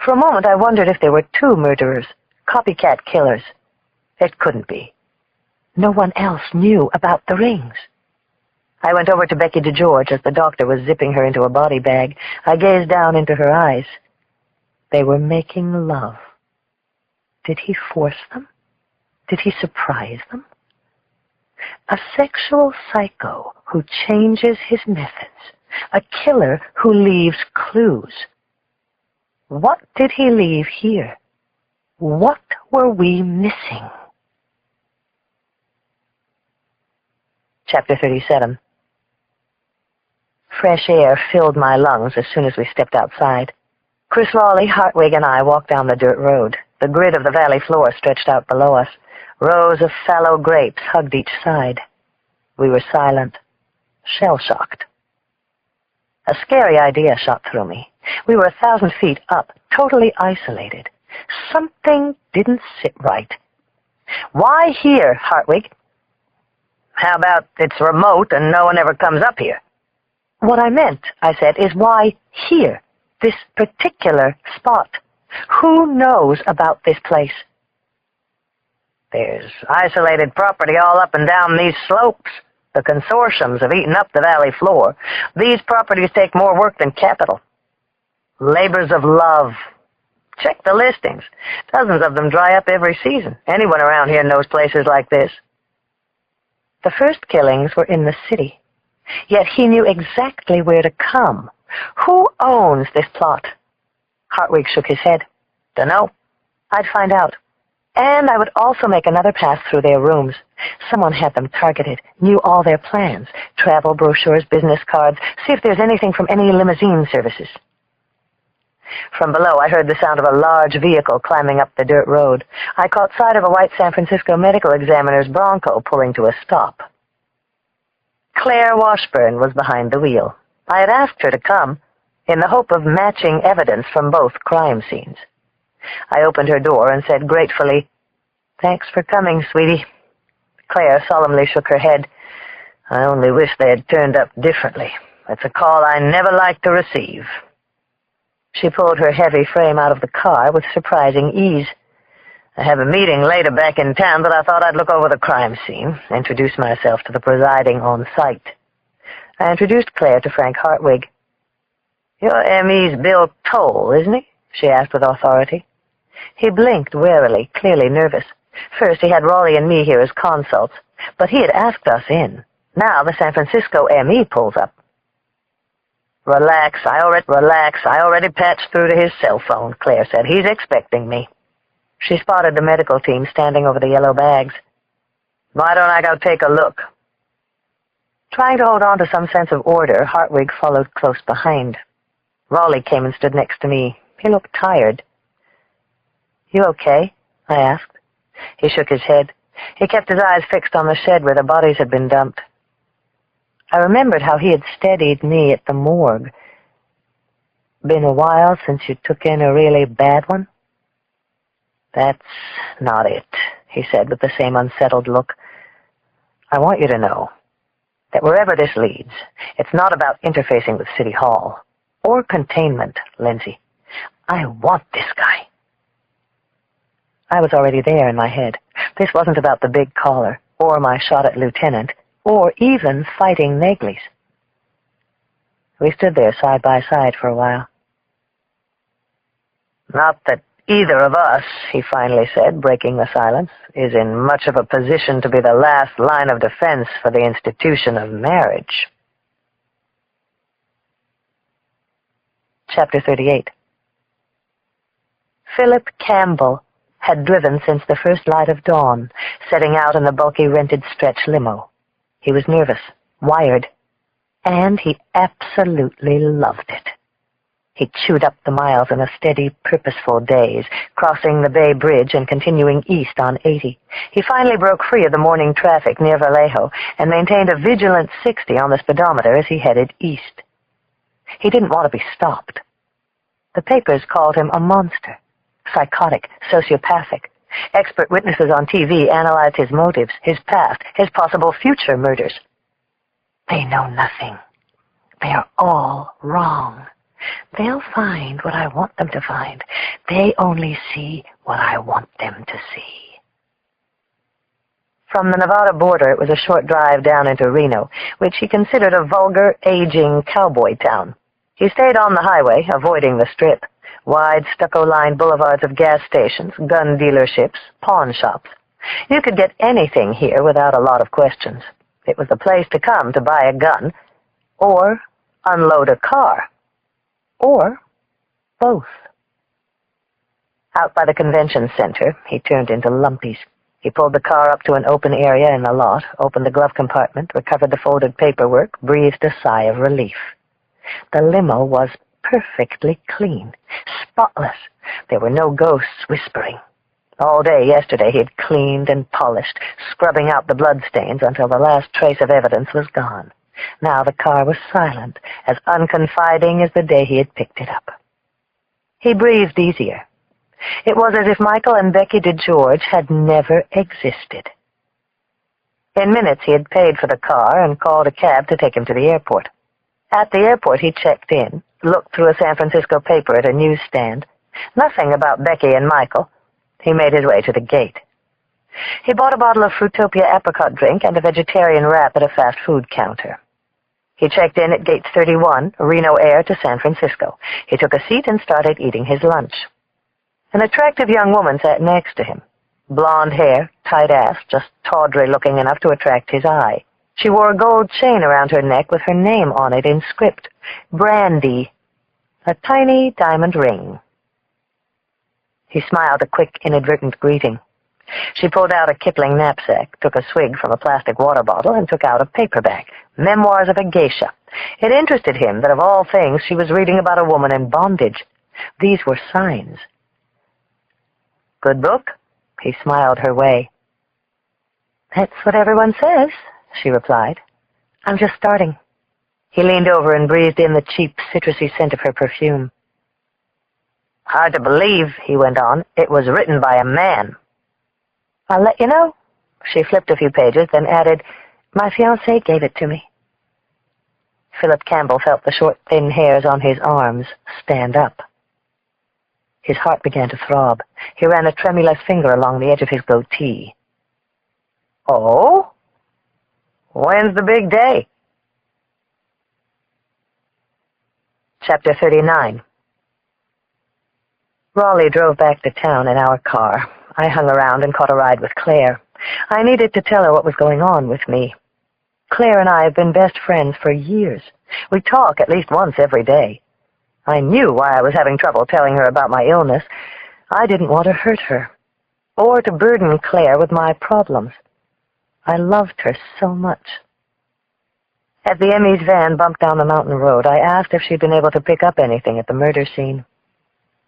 S2: For a moment I wondered if there were two murderers, copycat killers. It couldn't be. No one else knew about the rings. I went over to Becky DeGeorge as the doctor was zipping her into a body bag. I gazed down into her eyes. They were making love. Did he force them? Did he surprise them? A sexual psycho who changes his methods. A killer who leaves clues. What did he leave here? What were we missing? Chapter 37. Fresh air filled my lungs as soon as we stepped outside. Chris Raleigh, Hartwig, and I walked down the dirt road. The grid of the valley floor stretched out below us. Rows of fallow grapes hugged each side. We were silent, shell-shocked. A scary idea shot through me. We were 1,000 feet up, totally isolated. Something didn't sit right. "Why here, Hartwig?" "How about it's remote and no one ever comes up here?" "What I meant," I said, "is why here, this particular spot? Who knows about this place?" "There's isolated property all up and down these slopes. The consortiums have eaten up the valley floor. These properties take more work than capital. Labors of love. Check the listings. Dozens of them dry up every season. Anyone around here knows places like this." The first killings were in the city. Yet he knew exactly where to come. Who owns this plot? Hartwig shook his head. "Dunno. I'd find out. And I would also make another pass through their rooms. Someone had them targeted, knew all their plans, travel brochures, business cards, see if there's anything from any limousine services." From below, I heard the sound of a large vehicle climbing up the dirt road. I caught sight of a white San Francisco medical examiner's Bronco pulling to a stop. Claire Washburn was behind the wheel. I had asked her to come, in the hope of matching evidence from both crime scenes. I opened her door and said gratefully, "Thanks for coming, sweetie." Claire solemnly shook her head. "I only wish they had turned up differently. That's a call I never like to receive." She pulled her heavy frame out of the car with surprising ease. "I have a meeting later back in town, but I thought I'd look over the crime scene, introduce myself to the presiding on-site." I introduced Claire to Frank Hartwig. "You're M.E.'s Bill Toll, isn't he?" she asked with authority. He blinked warily, clearly nervous. First, he had Raleigh and me here as consults, but he had asked us in. Now the San Francisco M.E. pulls up. Relax, I already patched through to his cell phone," Claire said. "He's expecting me." She spotted the medical team standing over the yellow bags. "Why don't I go take a look?" Trying to hold on to some sense of order, Hartwig followed close behind. Raleigh came and stood next to me. He looked tired. "You okay?" I asked. He shook his head. He kept his eyes fixed on the shed where the bodies had been dumped. I remembered how he had steadied me at the morgue. "Been a while since you took in a really bad one?" "That's not it," he said with the same unsettled look. "I want you to know. that wherever this leads, it's not about interfacing with City Hall or containment, Lindsay. I want this guy. I was already there in my head. This wasn't about the big caller, or my shot at Lieutenant, or even fighting Nagley's. We stood there side by side for a while. Not that either of us, he finally said, breaking the silence, is in much of a position to be the last line of defense for the institution of marriage. Chapter 38. Philip Campbell had driven since the first light of dawn, setting out in the bulky rented stretch limo. He was nervous, wired, and he absolutely loved it. He chewed up the miles in a steady, purposeful daze, crossing the Bay Bridge and continuing east on 80. He finally broke free of the morning traffic near Vallejo and maintained a vigilant 60 on the speedometer as he headed east. He didn't want to be stopped. The papers called him a monster, psychotic, sociopathic. Expert witnesses on TV analyzed his motives, his past, his possible future murders. They know nothing. They are all wrong. They'll find what I want them to find. They only see what I want them to see. From the Nevada border, it was a short drive down into Reno, which he considered a vulgar, aging cowboy town. He stayed on the highway, avoiding the Strip. Wide, stucco-lined boulevards of gas stations, gun dealerships, pawn shops. You could get anything here without a lot of questions. It was the place to come to buy a gun, or unload a car, or both. Out by the convention center, he turned into Lumpy's. He pulled the car up to an open area in the lot, opened the glove compartment, recovered the folded paperwork, breathed a sigh of relief. The limo was perfectly clean, spotless. There were no ghosts whispering. All day yesterday he had cleaned and polished, scrubbing out the bloodstains until the last trace of evidence was gone. Now the car was silent, as unconfiding as the day he had picked it up. He breathed easier. It was as if Michael and Becky DeGeorge had never existed. In minutes he had paid for the car and called a cab to take him to the airport. At the airport he checked in, looked through a San Francisco paper at a newsstand. Nothing about Becky and Michael. He made his way to the gate. He bought a bottle of Fruitopia apricot drink and a vegetarian wrap at a fast food counter. He checked in at gate 31, Reno Air to San Francisco. He took a seat and started eating his lunch. An attractive young woman sat next to him. Blonde hair, tight ass, just tawdry looking enough to attract his eye. She wore a gold chain around her neck with her name on it in script. Brandy. A tiny diamond ring. He smiled a quick, inadvertent greeting. She pulled out a Kipling knapsack, took a swig from a plastic water bottle, and took out a paperback, Memoirs of a Geisha. It interested him that of all things she was reading about a woman in bondage. These were signs. Good book? He smiled her way. That's what everyone says, she replied. I'm just starting. He leaned over and breathed in the cheap, citrusy scent of her perfume. Hard to believe, he went on, it was written by a man. I'll let you know. She flipped a few pages, then added, my fiancé gave it to me. Philip Campbell felt the short, thin hairs on his arms stand up. His heart began to throb. He ran a tremulous finger along the edge of his goatee. Oh? When's the big day? Chapter 39. Raleigh drove back to town in our car. I hung around and caught a ride with Claire. I needed to tell her what was going on with me. Claire and I have been best friends for years. We talk at least once every day. I knew why I was having trouble telling her about my illness. I didn't want to hurt her, or to burden Claire with my problems. I loved her so much. As the Emmy's van bumped down the mountain road, I asked if she'd been able to pick up anything at the murder scene.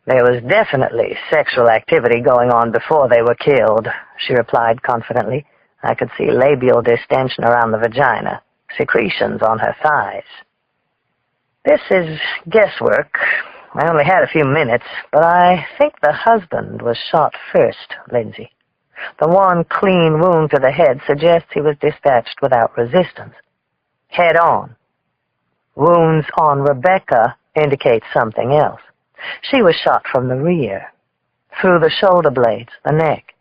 S2: There was definitely sexual activity going on before they were killed, she replied confidently. I could see labial distension around the vagina, secretions on her thighs. This is guesswork. I only had a few minutes, but I think the husband was shot first, Lindsay. The one clean wound to the head suggests he was dispatched without resistance. head on. Wounds on Rebecca indicate something else. She was shot from the rear, through the shoulder blades, the neck.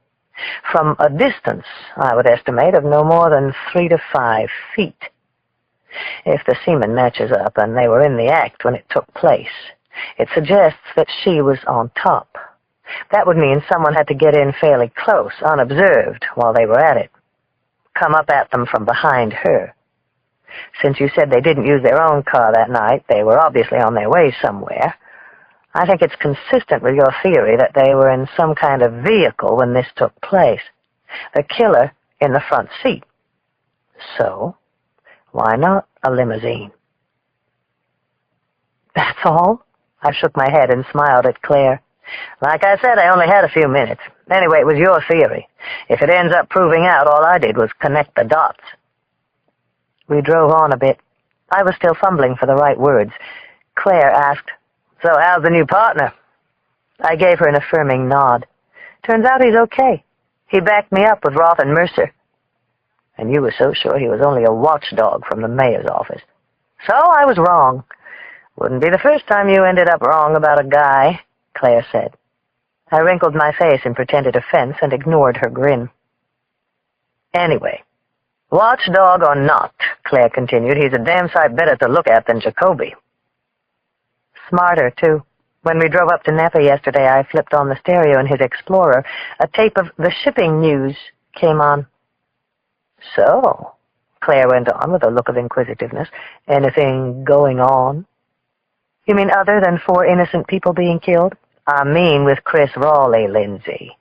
S2: From a distance, I would estimate, of no more than 3 to 5 feet. If the semen matches up and they were in the act when it took place, it suggests that she was on top. That would mean someone had to get in fairly close, unobserved, while they were at it. Come up at them from behind her. Since you said they didn't use their own car that night, they were obviously on their way somewhere. I think it's consistent with your theory that they were in some kind of vehicle when this took place. The killer in the front seat. So, why not a limousine? That's all? I shook my head and smiled at Claire. Like I said, I only had a few minutes. Anyway, it was your theory. If it ends up proving out, all I did was connect the dots. We drove on a bit. I was still fumbling for the right words. Claire asked, "So how's the new partner?" I gave her an affirming nod. Turns out he's okay. He backed me up with Roth and Mercer. And you were so sure he was only a watchdog from the mayor's office. So I was wrong. Wouldn't be the first time you ended up wrong about a guy, Claire said. I wrinkled my face in pretended offense and ignored her grin. Anyway, watchdog or not, Claire continued, he's a damn sight better to look at than Jacoby. Smarter, too. When we drove up to Napa yesterday, I flipped on the stereo in his Explorer. A tape of the shipping news came on. So, Claire went on with a look of inquisitiveness, anything going on? You mean other than 4 innocent people being killed? I mean with Chris Raleigh, Lindsay.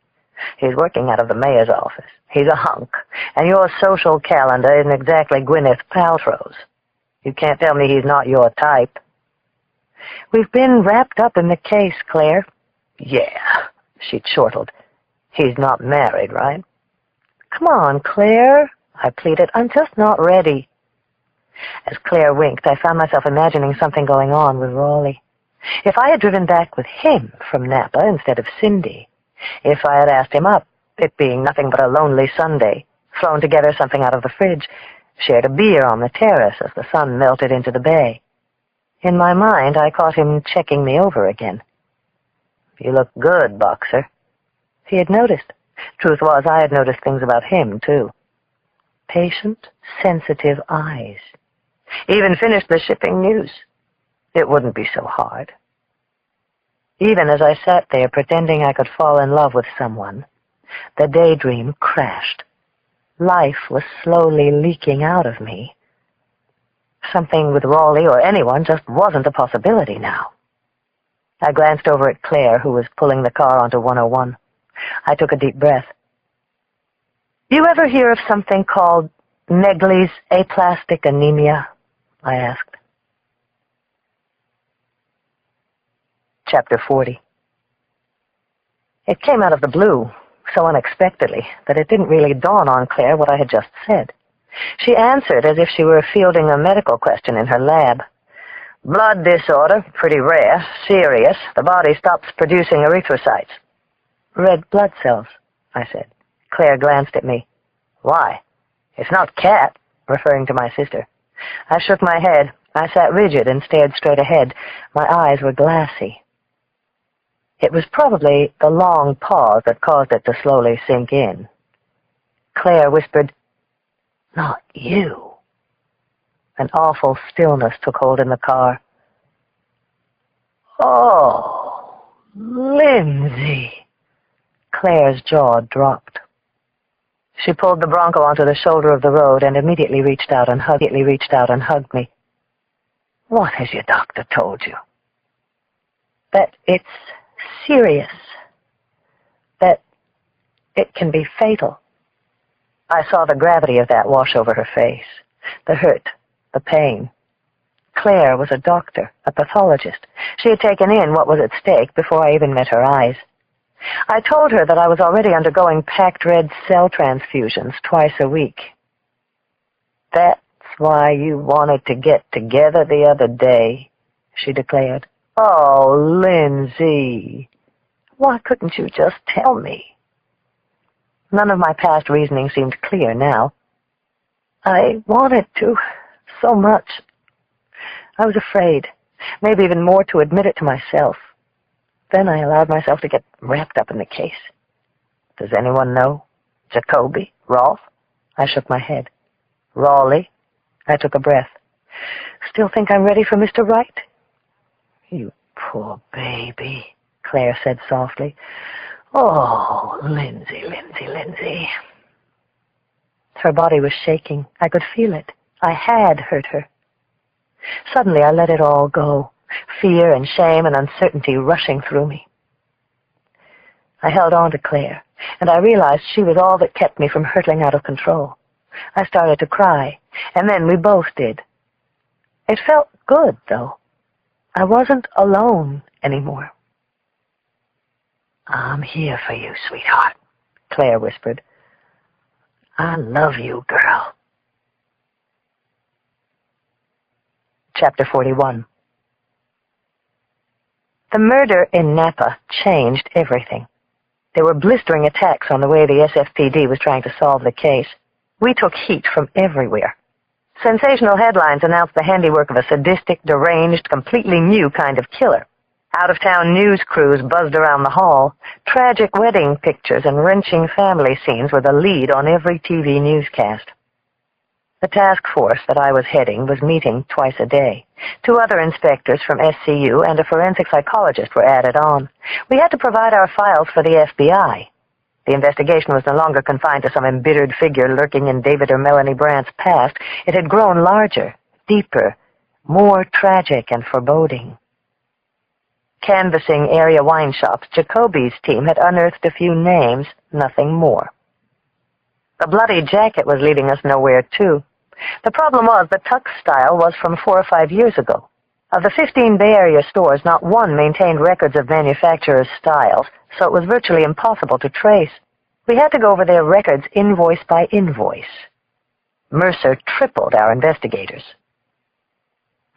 S2: He's working out of the mayor's office. He's a hunk, and your social calendar isn't exactly Gwyneth Paltrow's. You can't tell me he's not your type. We've been wrapped up in the case, Claire. Yeah, she chortled. He's not married, right? Come on, Claire, I pleaded. I'm just not ready. As Claire winked, I found myself imagining something going on with Raleigh. If I had driven back with him from Napa instead of Cindy, if I had asked him up, it being nothing but a lonely Sunday, thrown together something out of the fridge, shared a beer on the terrace as the sun melted into the bay. In my mind, I caught him checking me over again. You look good, Boxer. He had noticed. Truth was, I had noticed things about him, too. Patient, sensitive eyes. Even finished the shipping news. It wouldn't be so hard. Even as I sat there pretending I could fall in love with someone, the daydream crashed. Life was slowly leaking out of me. Something with Raleigh or anyone just wasn't a possibility now. I glanced over at Claire, who was pulling the car onto 101. I took a deep breath. You ever hear of something called Megley's aplastic anemia? I asked. Chapter 40. It came out of the blue, so unexpectedly, that it didn't really dawn on Claire what I had just said. She answered as if she were fielding a medical question in her lab. Blood disorder, pretty rare, serious. The body stops producing erythrocytes. Red blood cells, I said. Claire glanced at me. Why? It's not cat, referring to my sister. I shook my head. I sat rigid and stared straight ahead. My eyes were glassy. It was probably the long pause that caused it to slowly sink in. Claire whispered, Not you. An awful stillness took hold in the car. Oh, Lindsay. Claire's jaw dropped. She pulled the Bronco onto the shoulder of the road and immediately reached out and hugged me. What has your doctor told you? That it's serious. That it can be fatal. I saw the gravity of that wash over her face. The hurt, the pain. Claire was a doctor, a pathologist. She had taken in what was at stake before I even met her eyes. I told her that I was already undergoing packed red cell transfusions twice a week. That's why you wanted to get together the other day, she declared. Oh, Lindsay, why couldn't you just tell me? None of my past reasoning seemed clear now. I wanted to
S1: so much. I was afraid, maybe even more to admit it to myself. Then I allowed myself to get wrapped up in the case.
S2: Does anyone know? Jacoby? Rolfe?
S1: I shook my head.
S2: Raleigh?
S1: I took a breath. Still think I'm ready for Mr. Wright?
S2: You poor baby, Claire said softly. Oh, Lindsay.
S1: Her body was shaking. I could feel it. I had hurt her. Suddenly I let it all go, fear and shame and uncertainty rushing through me. I held on to Claire, and I realized she was all that kept me from hurtling out of control. I started to cry, and then we both did. It felt good, though. I wasn't alone anymore.
S2: I'm here for you, sweetheart, Claire whispered. I love you, girl.
S1: Chapter 41. The murder in Napa changed everything. There were blistering attacks on the way the SFPD was trying to solve the case. We took heat from everywhere. Sensational headlines announced the handiwork of a sadistic, deranged, completely new kind of killer. Out-of-town news crews buzzed around the hall. Tragic wedding pictures and wrenching family scenes were the lead on every TV newscast. The task force that I was heading was meeting twice a day. 2 other inspectors from SCU and a forensic psychologist were added on. We had to provide our files for the FBI. The investigation was no longer confined to some embittered figure lurking in David or Melanie Brandt's past. It had grown larger, deeper, more tragic and foreboding. Canvassing area wine shops, Jacoby's team had unearthed a few names, nothing more. The Bloody Jacket was leading us nowhere, too. The problem was the tux style was from 4 or 5 years ago. Of the 15 Bay Area stores, not one maintained records of manufacturers' styles, so it was virtually impossible to trace. We had to go over their records invoice by invoice. Mercer tripled our investigators.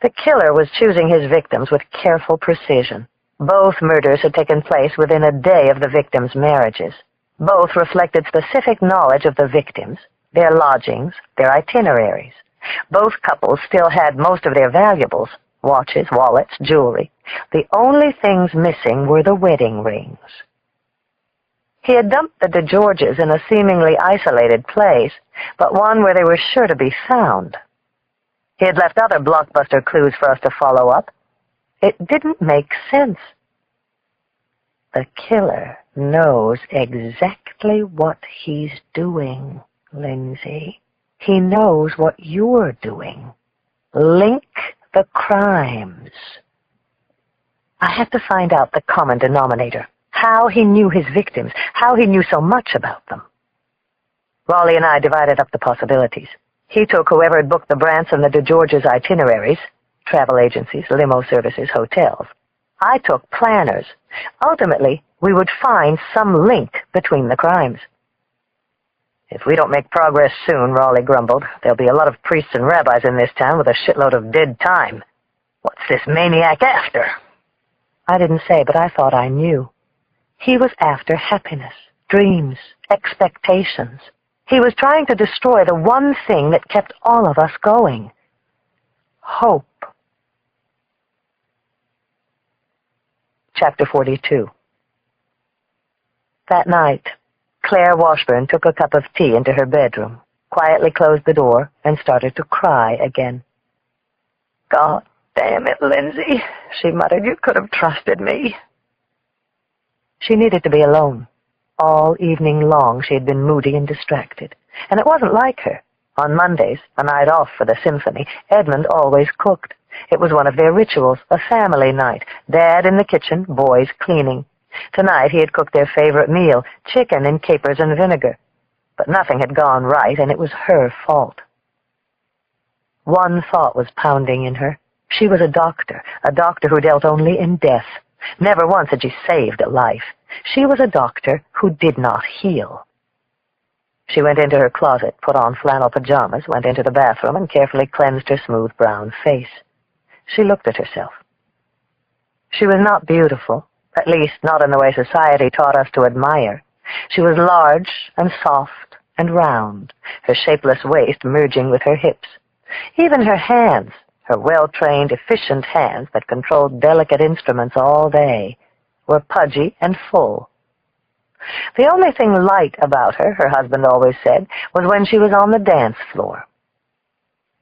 S1: The killer was choosing his victims with careful precision. Both murders had taken place within a day of the victims' marriages. Both reflected specific knowledge of the victims, their lodgings, their itineraries. Both couples still had most of their valuables, watches, wallets, jewelry. The only things missing were the wedding rings. He had dumped the DeGeorges in a seemingly isolated place, but one where they were sure to be found. He had left other blockbuster clues for us to follow up. It didn't make sense. The killer knows exactly what he's doing, Lindsay. He knows what you're doing. Link the crimes. I had to find out the common denominator, how he knew his victims, how he knew so much about them. Raleigh and I divided up the possibilities. He took whoever had booked the Brandts and the DeGeorges' itineraries, travel agencies, limo services, hotels. I took planners. Ultimately, we would find some link between the crimes. If we don't make progress soon, Raleigh grumbled, there'll be a lot of priests and rabbis in this town with a shitload of dead time. What's this maniac after? I didn't say, but I thought I knew. He was after happiness, dreams, expectations. He was trying to destroy the one thing that kept all of us going. Hope. Chapter 42. That night, Claire Washburn took a cup of tea into her bedroom, quietly closed the door, and started to cry again. God damn it, Lindsay, she muttered. You could have trusted me. She needed to be alone. All evening long she had been moody and distracted, and it wasn't like her. On Mondays, a night off for the symphony, Edmund always cooked. It was one of their rituals, a family night. Dad in the kitchen, boys cleaning. Tonight he had cooked their favorite meal, chicken in capers and vinegar. But nothing had gone right, and it was her fault. One thought was pounding in her. She was a doctor who dealt only in death. Never once had she saved a life. She was a doctor who did not heal. She went into her closet, put on flannel pajamas, went into the bathroom, and carefully cleansed her smooth brown face. She looked at herself. She was not beautiful, at least not in the way society taught us to admire. She was large and soft and round, her shapeless waist merging with her hips. Even her hands, her well-trained, efficient hands that controlled delicate instruments all day, were pudgy and full. The only thing light about her, her husband always said, was when she was on the dance floor.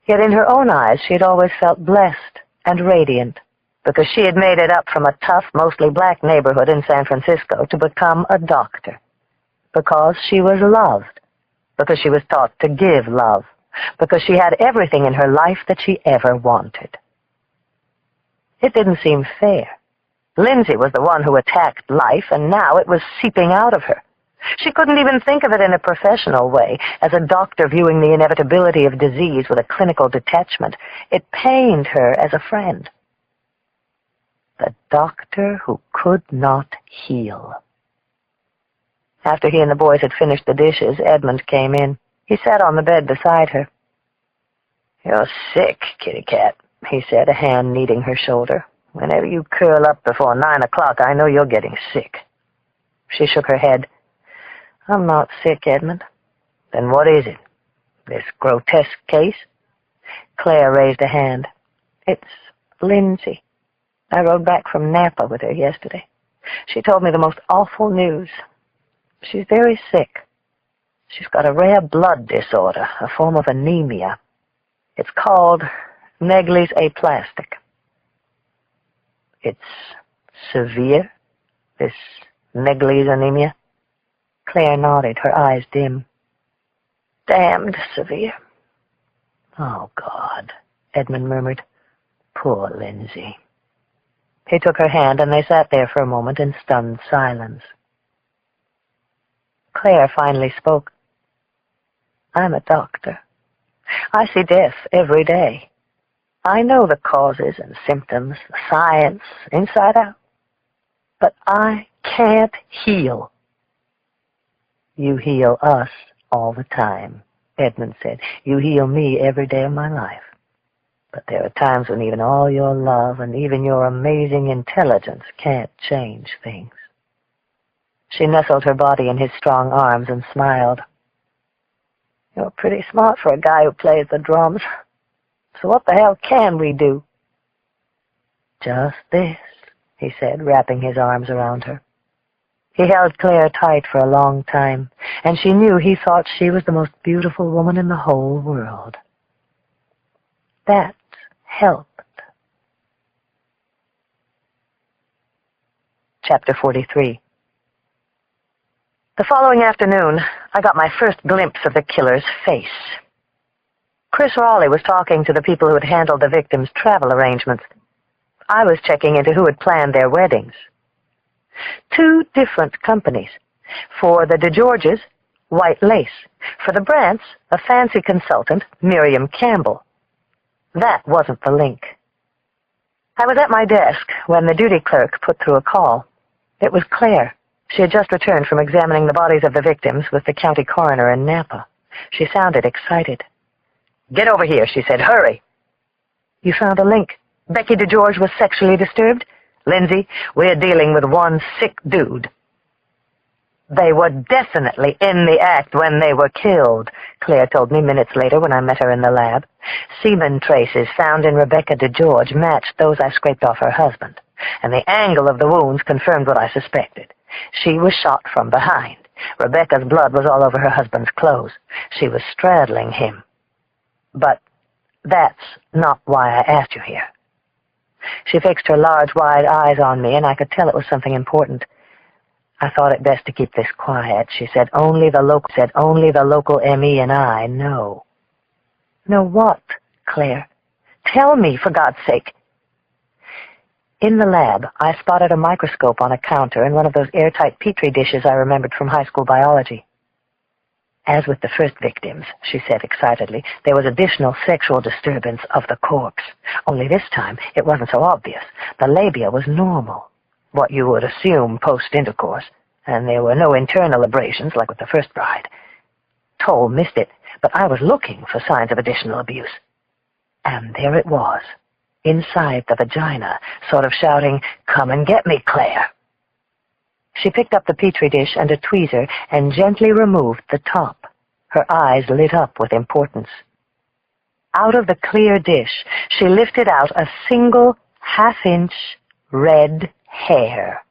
S1: Yet in her own eyes she had always felt blessed and radiant, because she had made it up from a tough, mostly black neighborhood in San Francisco to become a doctor. Because she was loved. Because she was taught to give love. Because she had everything in her life that she ever wanted. It didn't seem fair. Lindsay was the one who attacked life, and now it was seeping out of her. She couldn't even think of it in a professional way, as a doctor viewing the inevitability of disease with a clinical detachment. It pained her as a friend. The doctor who could not heal. After he and the boys had finished the dishes, Edmund came in. He sat on the bed beside her. "You're sick, kitty cat," he said, a hand kneading her shoulder. "Whenever you curl up before 9 o'clock, I know you're getting sick." She shook her head. "I'm not sick, Edmund." "Then what is it? This grotesque case?" Claire raised a hand. "It's Lindsay. I rode back from Napa with her yesterday. She told me the most awful news. She's very sick. She's got a rare blood disorder, a form of anemia. It's called Megley's aplastic." "It's severe, this Megley's anemia?" Claire nodded, her eyes dim. "Damned severe." "Oh, God," Edmund murmured. "Poor Lindsay." He took her hand, and they sat there for a moment in stunned silence. Claire finally spoke. "I'm a doctor. I see death every day. I know the causes and symptoms, the science, inside out. But I can't heal." "You heal us all the time," Edmund said. "You heal me every day of my life. But there are times when even all your love and even your amazing intelligence can't change things." She nestled her body in his strong arms and smiled. "You're pretty smart for a guy who plays the drums. So what the hell can we do?" "Just this," he said, wrapping his arms around her. He held Claire tight for a long time, and she knew he thought she was the most beautiful woman in the whole world. That helped. Chapter 43. The following afternoon, I got my first glimpse of the killer's face. Chris Raleigh was talking to the people who had handled the victims' travel arrangements. I was checking into who had planned their weddings. 2 different companies. For the DeGeorges, white lace. For the Brants, a fancy consultant, Miriam Campbell. That wasn't the link. I was at my desk when the duty clerk put through a call. It was Claire. She had just returned from examining the bodies of the victims with the county coroner in Napa. She sounded excited. "Get over here," she said. "Hurry." "You found a link. Becky DeGeorge was sexually disturbed?" "Lindsay, we're dealing with one sick dude." "They were definitely in the act when they were killed," Claire told me minutes later when I met her in the lab. "Semen traces found in Rebecca DeGeorge matched those I scraped off her husband, and the angle of the wounds confirmed what I suspected. She was shot from behind. Rebecca's blood was all over her husband's clothes. She was straddling him. But that's not why I asked you here." She fixed her large, wide eyes on me, and I could tell it was something important. "I thought it best to keep this quiet," she said. Only the local ME and I know." "Know what, Claire? Tell me, for God's sake." In the lab, I spotted a microscope on a counter and one of those airtight Petri dishes I remembered from high school biology. "As with the first victims," she said excitedly, "there was additional sexual disturbance of the corpse. Only this time, it wasn't so obvious. The labia was normal, what you would assume post-intercourse, and there were no internal abrasions like with the first bride. Toll missed it, but I was looking for signs of additional abuse. And there it was, inside the vagina, sort of shouting, 'Come and get me, Claire.'" She picked up the Petri dish and a tweezer and gently removed the top. Her eyes lit up with importance. out of the clear dish, she lifted out a single half-inch red hair.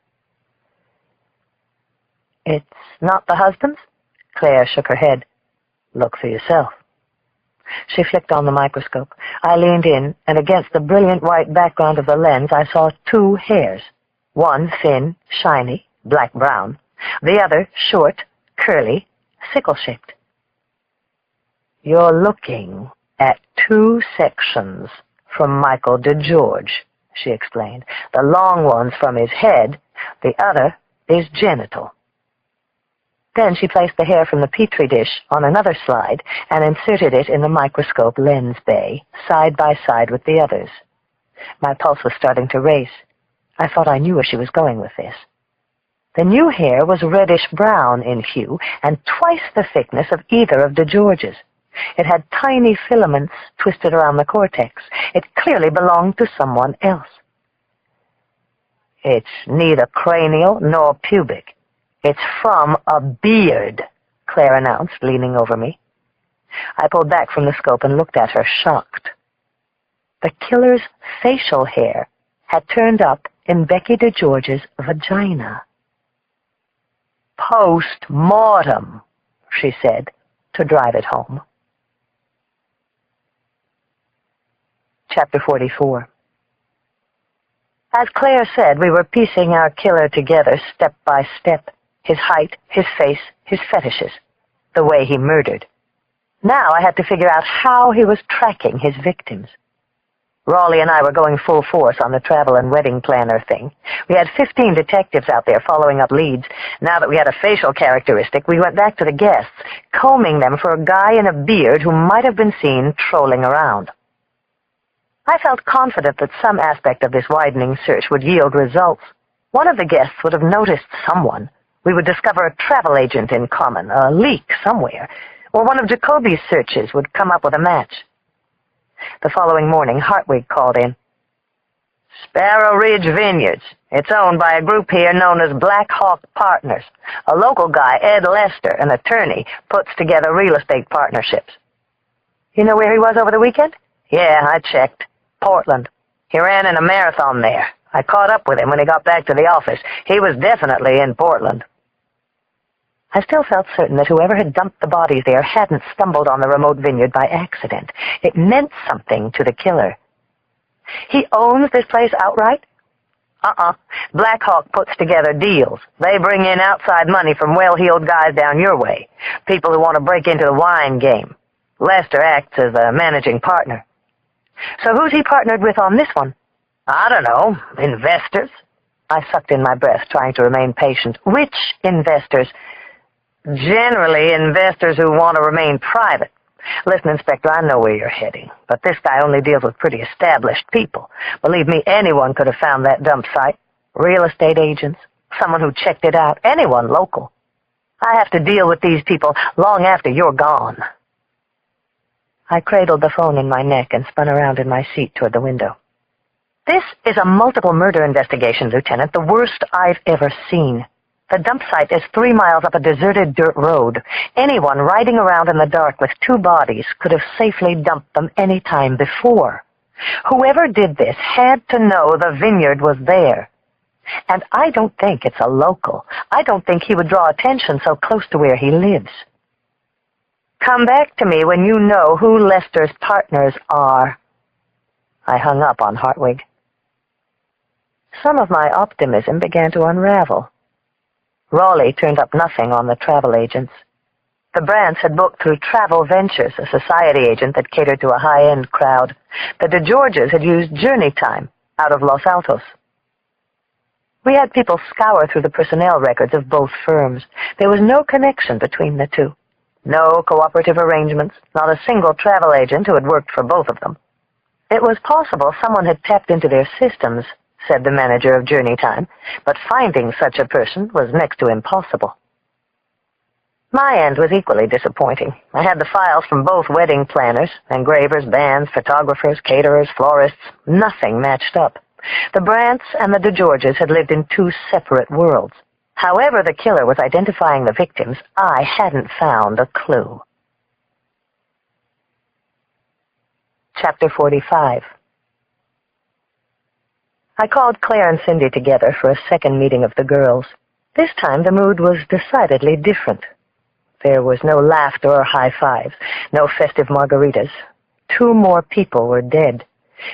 S1: "It's not the husband's?" Claire shook her head. "Look for yourself." She flicked on the microscope. I leaned in, and against the brilliant white background of the lens I saw two hairs. One thin, shiny, black-brown. The other short, curly, sickle-shaped. "You're looking at two sections from Michael DeGeorge," she explained. "The long one's from his head, the other is genital." Then she placed the hair from the petri dish on another slide and inserted it in the microscope lens bay, side by side with the others. My pulse was starting to race. I thought I knew where she was going with this. The new hair was reddish-brown in hue and twice the thickness of either of DeGeorge's. It had tiny filaments twisted around the cortex. It clearly belonged to someone else. "It's neither cranial nor pubic. It's from a beard," Claire announced, leaning over me. I pulled back from the scope and looked at her, shocked. The killer's facial hair had turned up in Becky DeGeorge's vagina. "Post-mortem," she said, to drive it home. Chapter 44. As Claire said, we were piecing our killer together step by step. His height, his face, his fetishes, the way he murdered. Now I had to figure out how he was tracking his victims. Raleigh and I were going full force on the travel and wedding planner thing. We had 15 detectives out there following up leads. Now that we had a facial characteristic, we went back to the guests, combing them for a guy in a beard who might have been seen trolling around. I felt confident that some aspect of this widening search would yield results. One of the guests would have noticed someone. We would discover a travel agent in common, a leak somewhere, or one of Jacoby's searches would come up with a match. The following morning, Hartwig called in. "Sparrow Ridge Vineyards. It's owned by a group here known as Black Hawk Partners. A local guy, Ed Lester, an attorney, puts together real estate partnerships." "You know where he was over the weekend?" "Yeah, I checked. Portland. He ran in a marathon there. I caught up with him when he got back to the office. He was definitely in Portland." I still felt certain that whoever had dumped the bodies there hadn't stumbled on the remote vineyard by accident. It meant something to the killer. "He owns this place outright?" Black Hawk puts together deals. They bring in outside money from well-heeled guys down your way, people who want to break into the wine game. Lester acts as a managing partner." "So who's he partnered with on this one?" "I don't know. Investors." I sucked in my breath, trying to remain patient. "Which investors?" "Generally, investors who want to remain private. Listen, Inspector, I know where you're heading, but this guy only deals with pretty established people. Believe me, anyone could have found that dump site. Real estate agents, someone who checked it out, anyone local. I have to deal with these people long after you're gone." I cradled the phone in my neck and spun around in my seat toward the window. "This is a multiple murder investigation, Lieutenant, the worst I've ever seen. The dump site is 3 miles up a deserted dirt road. Anyone riding around in the dark with 2 bodies could have safely dumped them any time before. Whoever did this had to know the vineyard was there. And I don't think it's a local. I don't think he would draw attention so close to where he lives. Come back to me when you know who Lester's partners are." I hung up on Hartwig. Some of my optimism began to unravel. Raleigh turned up nothing on the travel agents. The Brants had booked through Travel Ventures, a society agent that catered to a high-end crowd. The DeGeorges had used Journey Time out of Los Altos. We had people scour through the personnel records of both firms. There was no connection between the two. No cooperative arrangements, not a single travel agent who had worked for both of them. It was possible someone had tapped into their systems, said the manager of Journey Time, but finding such a person was next to impossible. My end was equally disappointing. I had the files from both wedding planners, engravers, bands, photographers, caterers, florists. Nothing matched up. The Brants and the DeGeorges had lived in 2 separate worlds. However the killer was identifying the victims, I hadn't found a clue. Chapter 45. I called Claire and Cindy together for a second meeting of the girls. This time the mood was decidedly different. There was no laughter or high fives, no festive margaritas. 2 more people were dead.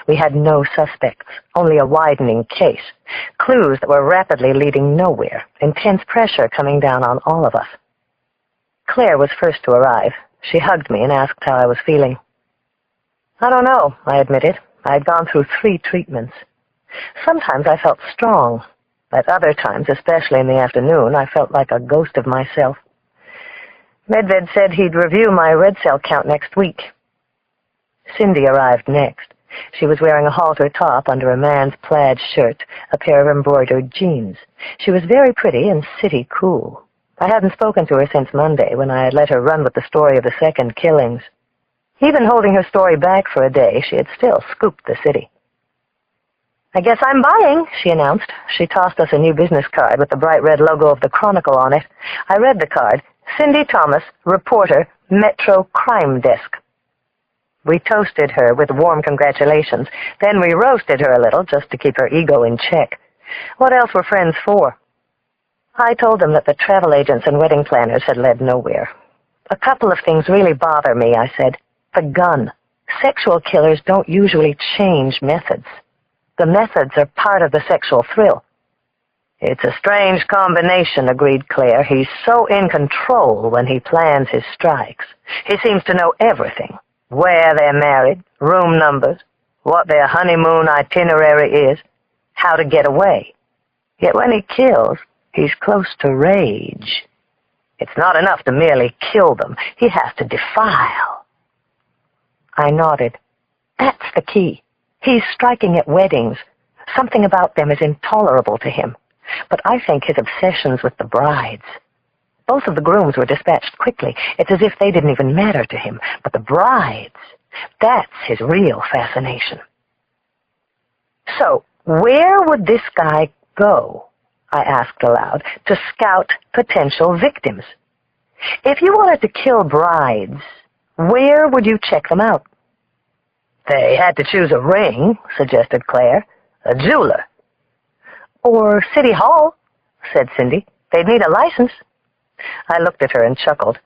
S1: We had no suspects, only a widening case, clues that were rapidly leading nowhere, intense pressure coming down on all of us. Claire was first to arrive. She hugged me and asked how I was feeling. I don't know, I admitted. I had gone through 3 treatments. Sometimes I felt strong. At other times, especially in the afternoon, I felt like a ghost of myself. Medved said he'd review my red cell count next week. Cindy arrived next. She was wearing a halter top under a man's plaid shirt, a pair of embroidered jeans. She was very pretty and city cool. I hadn't spoken to her since Monday, when I had let her run with the story of the second killings. Even holding her story back for a day, she had still scooped the city. I guess I'm buying, she announced. She tossed us a new business card with the bright red logo of the Chronicle on it. I read the card. Cindy Thomas, reporter, Metro Crime Desk. We toasted her with warm congratulations. Then we roasted her a little just to keep her ego in check. What else were friends for? I told them that the travel agents and wedding planners had led nowhere. A couple of things really bother me, I said. The gun. Sexual killers don't usually change methods. The methods are part of the sexual thrill. It's a strange combination, agreed Claire. He's so in control when he plans his strikes. He seems to know everything. Where they're married, room numbers, what their honeymoon itinerary is, how to get away. Yet when he kills, he's close to rage. It's not enough to merely kill them. He has to defile. I nodded. That's the key. He's striking at weddings. Something about them is intolerable to him. But I think his obsessions with the brides. Both of the grooms were dispatched quickly. It's as if they didn't even matter to him. But the brides, that's his real fascination. So, where would this guy go, I asked aloud, to scout potential victims? If you wanted to kill brides, where would you check them out? They had to choose a ring, suggested Claire. A jeweler. Or City Hall, said Cindy. They'd need a license. I looked at her and chuckled.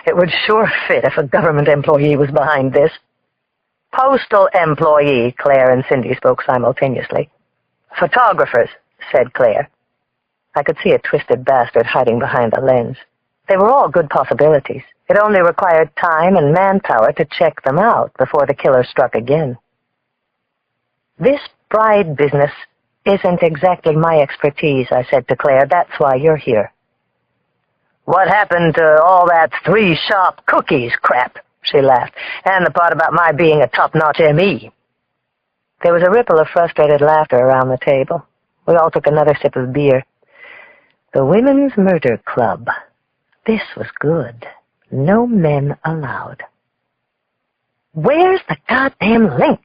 S1: It would sure fit if a government employee was behind this. Postal employee, Claire and Cindy spoke simultaneously. Photographers, said Claire. I could see a twisted bastard hiding behind the lens. They were all good possibilities. It only required time and manpower to check them out before the killer struck again. This bride business isn't exactly my expertise, I said to Claire. That's why you're here. What happened to all that 3-shop cookies crap? She laughed. And the part about my being a top-notch M.E. There was a ripple of frustrated laughter around the table. We all took another sip of beer. The Women's Murder Club. This was good. No men allowed. Where's the goddamn link?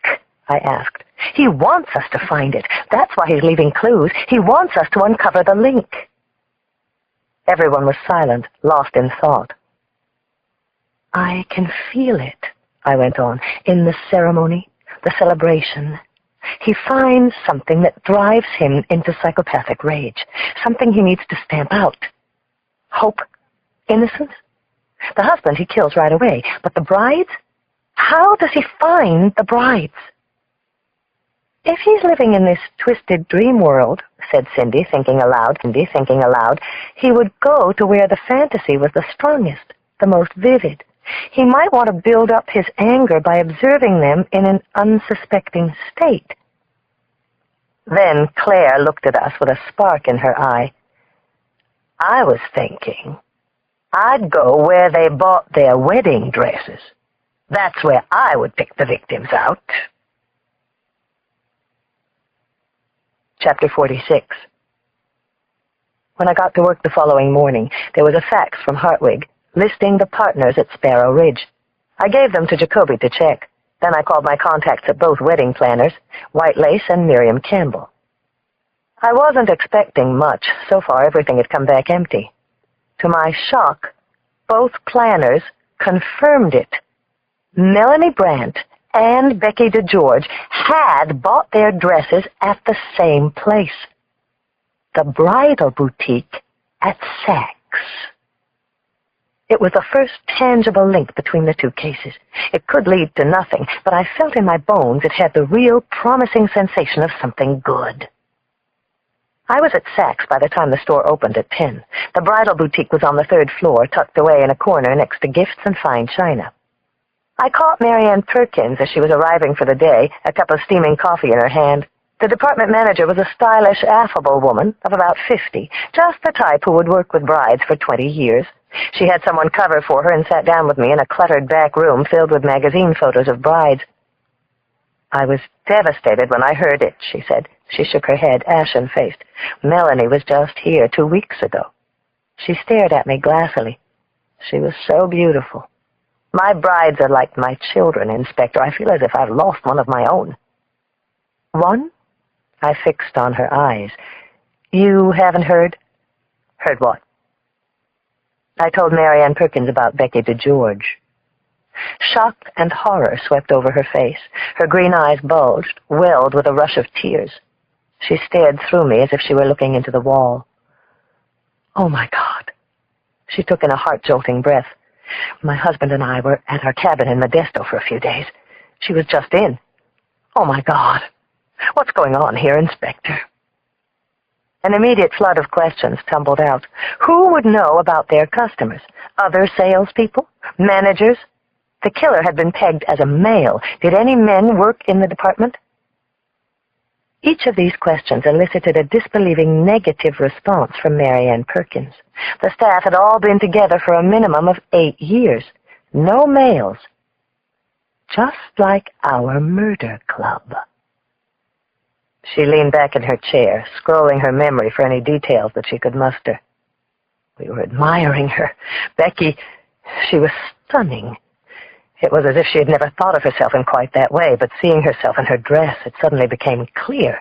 S1: I asked. He wants us to find it. That's why he's leaving clues. He wants us to uncover the link. Everyone was silent, lost in thought. I can feel it, I went on, in the ceremony, the celebration. He finds something that drives him into psychopathic rage, something he needs to stamp out. Hope, innocence. The husband he kills right away, but the brides? How does he find the brides? If he's living in this twisted dream world, said Cindy, thinking aloud, he would go to where the fantasy was the strongest, the most vivid. He might want to build up his anger by observing them in an unsuspecting state. Then Claire looked at us with a spark in her eye. I was thinking, I'd go where they bought their wedding dresses. That's where I would pick the victims out. Chapter 46. When I got to work the following morning, there was a fax from Hartwig listing the partners at Sparrow Ridge. I gave them to Jacoby to check. Then I called my contacts at both wedding planners, White Lace and Miriam Campbell. I wasn't expecting much. So far, everything had come back empty. To my shock, both planners confirmed it. Melanie Brandt and Becky DeGeorge had bought their dresses at the same place, the bridal boutique at Saks. It was the first tangible link between the two cases. It could lead to nothing, but I felt in my bones it had the real promising sensation of something good. I was at Saks by the time the store opened at 10. The bridal boutique was on the 3rd floor, tucked away in a corner next to gifts and fine china. I caught Marianne Perkins as she was arriving for the day, a cup of steaming coffee in her hand. The department manager was a stylish, affable woman of about 50, just the type who would work with brides for 20 years. She had someone cover for her and sat down with me in a cluttered back room filled with magazine photos of brides. "I was devastated when I heard it," she said. She shook her head, ashen-faced. "Melanie was just here 2 weeks ago." She stared at me glassily. She was so beautiful. "My brides are like my children, Inspector. I feel as if I've lost one of my own." "One?" I fixed on her eyes. "You haven't heard?" "Heard what?" I told Marianne Perkins about Becky DeGeorge. Shock and horror swept over her face. Her green eyes bulged, welled with a rush of tears. She stared through me as if she were looking into the wall. "Oh, my God." She took in a heart-jolting breath. "My husband and I were at our cabin in Modesto for a few days. She was just in. Oh, my God. What's going on here, Inspector?" An immediate flood of questions tumbled out. Who would know about their customers? Other salespeople? Managers? The killer had been pegged as a male. Did any men work in the department? Each of these questions elicited a disbelieving negative response from Marianne Perkins. The staff had all been together for a minimum of 8 years. No males. Just like our murder club. She leaned back in her chair, scrolling her memory for any details that she could muster. We were admiring her. Becky, she was stunning. It was as if she had never thought of herself in quite that way, but seeing herself in her dress, it suddenly became clear.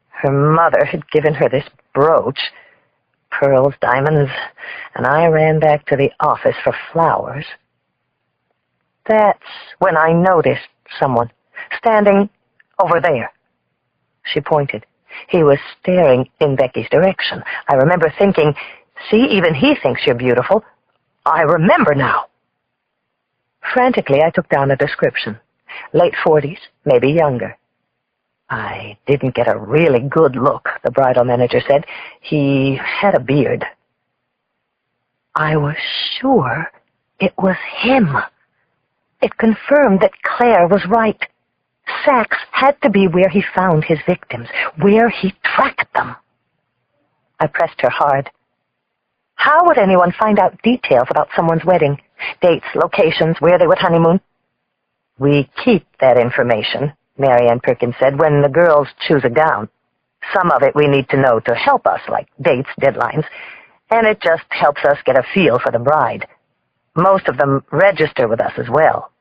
S1: Her mother had given her this brooch, pearls, diamonds, and I ran back to the office for flowers. That's when I noticed someone standing over there. She pointed. He was staring in Becky's direction. I remember thinking, "See, even he thinks you're beautiful." I remember now. Frantically, I took down a description. Late 40s, maybe younger. "I didn't get a really good look," the bridal manager said. "He had a beard." I was sure it was him. It confirmed that Claire was right. Saks had to be where he found his victims, where he tracked them. I pressed her hard. How would anyone find out details about someone's wedding? Dates, locations, where they would honeymoon? "We keep that information," Marianne Perkins said, "when the girls choose a gown. Some of it we need to know to help us, like dates, deadlines, and it just helps us get a feel for the bride. Most of them register with us as well."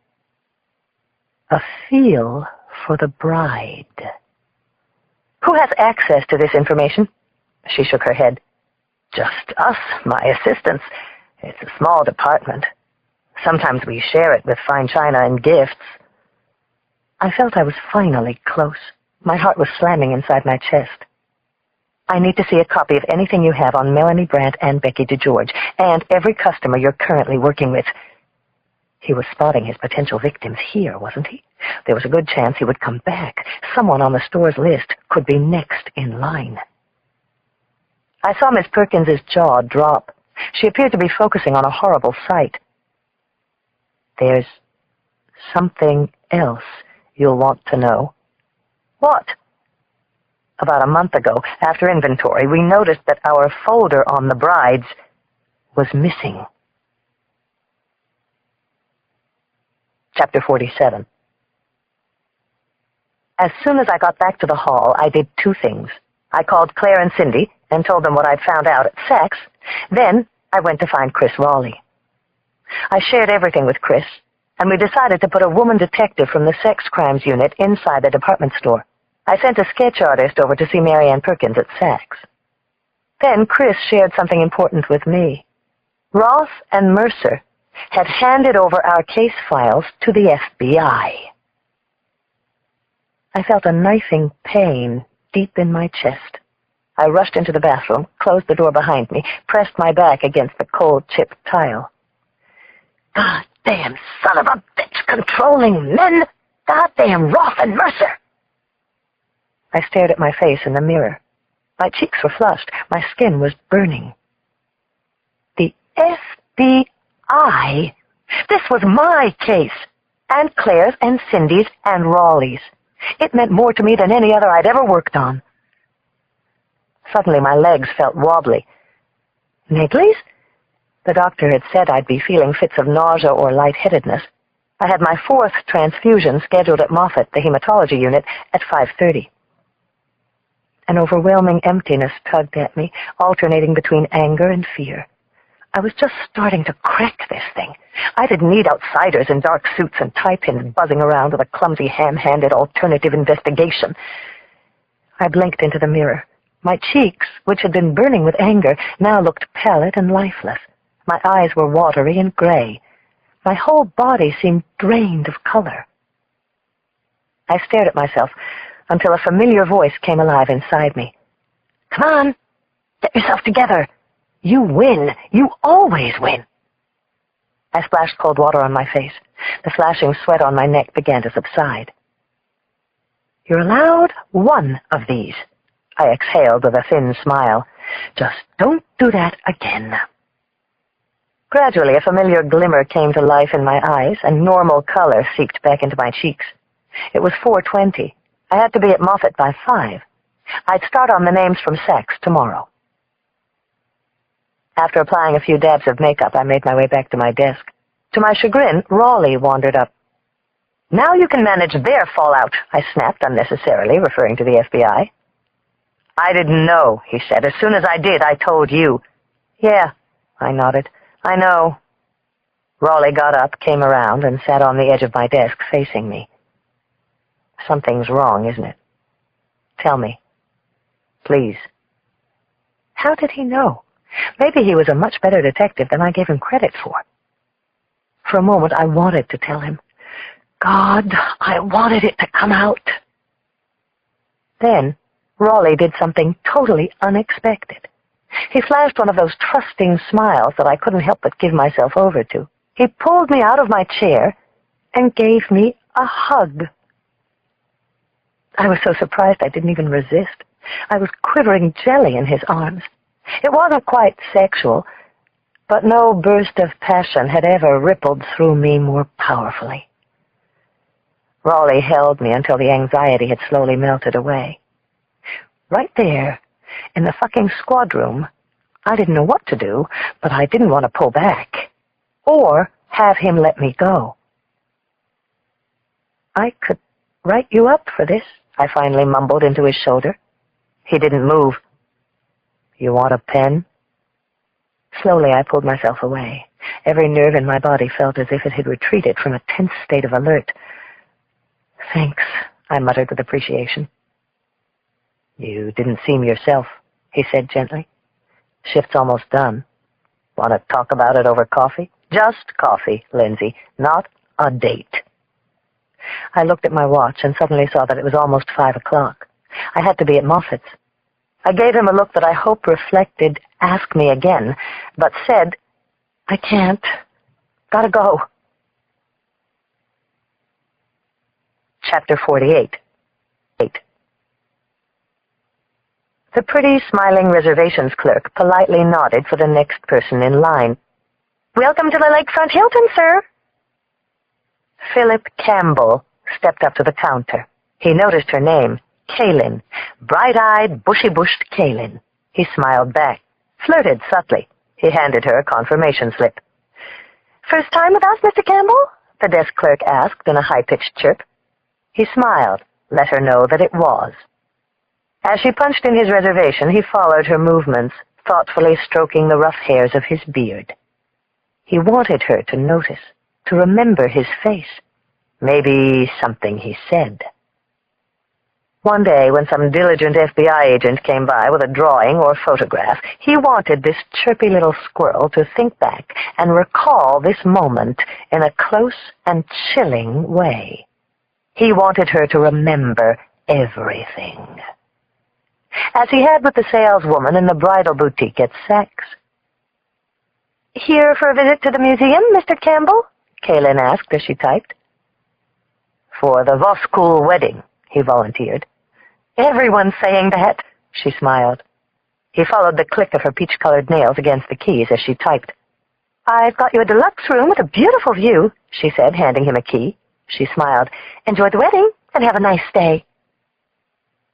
S1: A feel for the bride. "Who has access to this information?" She shook her head. "Just us, my assistants. It's a small department. Sometimes we share it with fine china and gifts." I felt I was finally close. My heart was slamming inside my chest. "I need to see a copy of anything you have on Melanie Brandt and Becky DeGeorge, and every customer you're currently working with." He was spotting his potential victims here, wasn't he? There was a good chance he would come back. Someone on the store's list could be next in line. I saw Miss Perkins's jaw drop. She appeared to be focusing on a horrible sight. "There's something else you'll want to know." "What?" "About a month ago, after inventory, we noticed that our folder on the brides was missing." Chapter 47. As soon as I got back to the hall, I did 2 things. I called Claire and Cindy and told them what I'd found out at Saks. Then I went to find Chris Raleigh. I shared everything with Chris, and we decided to put a woman detective from the sex crimes unit inside the department store. I sent a sketch artist over to see Marianne Perkins at Saks. Then Chris shared something important with me. Ross and Mercer had handed over our case files to the FBI. I felt a knifing pain deep in my chest. I rushed into the bathroom, closed the door behind me, pressed my back against the cold chipped tile. "Goddamn son of a bitch controlling men! Goddamn Roth and Mercer!" I stared at my face in the mirror. My cheeks were flushed. My skin was burning. The FBI! This was my case, and Claire's and Cindy's and Raleigh's. It meant more to me than any other I'd ever worked on. Suddenly my legs felt wobbly. Niggly's? The doctor had said I'd be feeling fits of nausea or lightheadedness. I had my 4th transfusion scheduled at Moffitt, the hematology unit, at 5:30. An overwhelming emptiness tugged at me, alternating between anger and fear. I was just starting to crack this thing. I didn't need outsiders in dark suits and tie-pins buzzing around with a clumsy, ham-handed alternative investigation. I blinked into the mirror. My cheeks, which had been burning with anger, now looked pallid and lifeless. My eyes were watery and gray. My whole body seemed drained of color. I stared at myself until a familiar voice came alive inside me. "Come on! Get yourself together! You win! You always win!" I splashed cold water on my face. The flashing sweat on my neck began to subside. "You're allowed one of these," I exhaled with a thin smile. "Just don't do that again." Gradually, a familiar glimmer came to life in my eyes, and normal color seeped back into my cheeks. It was 4:20. I had to be at Moffitt by 5. I'd start on the names from sex tomorrow. After applying a few dabs of makeup, I made my way back to my desk. To my chagrin, Raleigh wandered up. "Now you can manage their fallout," I snapped unnecessarily, referring to the FBI. "I didn't know," he said. "As soon as I did, I told you." "Yeah," I nodded. "I know." Raleigh got up, came around, and sat on the edge of my desk facing me. "Something's wrong, isn't it? Tell me. Please." How did he know? Maybe he was a much better detective than I gave him credit for. For a moment, I wanted to tell him. God, I wanted it to come out. Then, Raleigh did something totally unexpected. He flashed one of those trusting smiles that I couldn't help but give myself over to. He pulled me out of my chair and gave me a hug. I was so surprised I didn't even resist. I was quivering jelly in his arms. It wasn't quite sexual, but no burst of passion had ever rippled through me more powerfully. Raleigh held me until the anxiety had slowly melted away. Right there, in the fucking squad room, I didn't know what to do, but I didn't want to pull back, or have him let me go. "I could write you up for this," I finally mumbled into his shoulder. He didn't move. "You want a pen?" Slowly I pulled myself away. Every nerve in my body felt as if it had retreated from a tense state of alert. "Thanks," I muttered with appreciation. "You didn't seem yourself," he said gently. "Shift's almost done. Want to talk about it over coffee?" "Just coffee, Lindsay, not a date." I looked at my watch and suddenly saw that it was almost 5 o'clock. I had to be at Moffitt's. I gave him a look that I hope reflected, "Ask me again," but said, "I can't. Gotta go." Chapter 48. The pretty, smiling reservations clerk politely nodded for the next person in line. "Welcome to the Lakefront Hilton, sir." Philip Campbell stepped up to the counter. He noticed her name, Kaylin, bright-eyed, bushy-bushed Kaylin. He smiled back, flirted subtly. He handed her a confirmation slip. "First time with us, Mr. Campbell?" the desk clerk asked in a high-pitched chirp. He smiled, let her know that it was. As she punched in his reservation, he followed her movements, thoughtfully stroking the rough hairs of his beard. He wanted her to notice, to remember his face, maybe something he said. One day, when some diligent FBI agent came by with a drawing or photograph, he wanted this chirpy little squirrel to think back and recall this moment in a close and chilling way. He wanted her to remember everything. As he had with the saleswoman in the bridal boutique at Saks. "Here for a visit to the museum, Mr. Campbell?" Kaylin asked as she typed. "For the Voskul wedding," he volunteered. "Everyone's saying that," she smiled. He followed the click of her peach-colored nails against the keys as she typed. "I've got you a deluxe room with a beautiful view," she said, handing him a key. She smiled. "Enjoy the wedding and have a nice stay."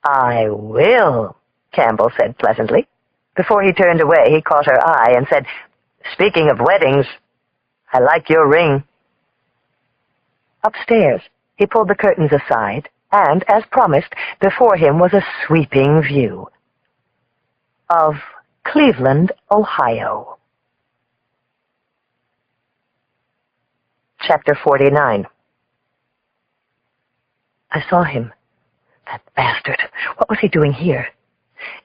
S1: "I will," Campbell said pleasantly. Before he turned away, he caught her eye and said, "Speaking of weddings, I like your ring." Upstairs, he pulled the curtains aside, and, as promised, before him was a sweeping view of Cleveland, Ohio. Chapter 49. I saw him. That bastard. What was he doing here?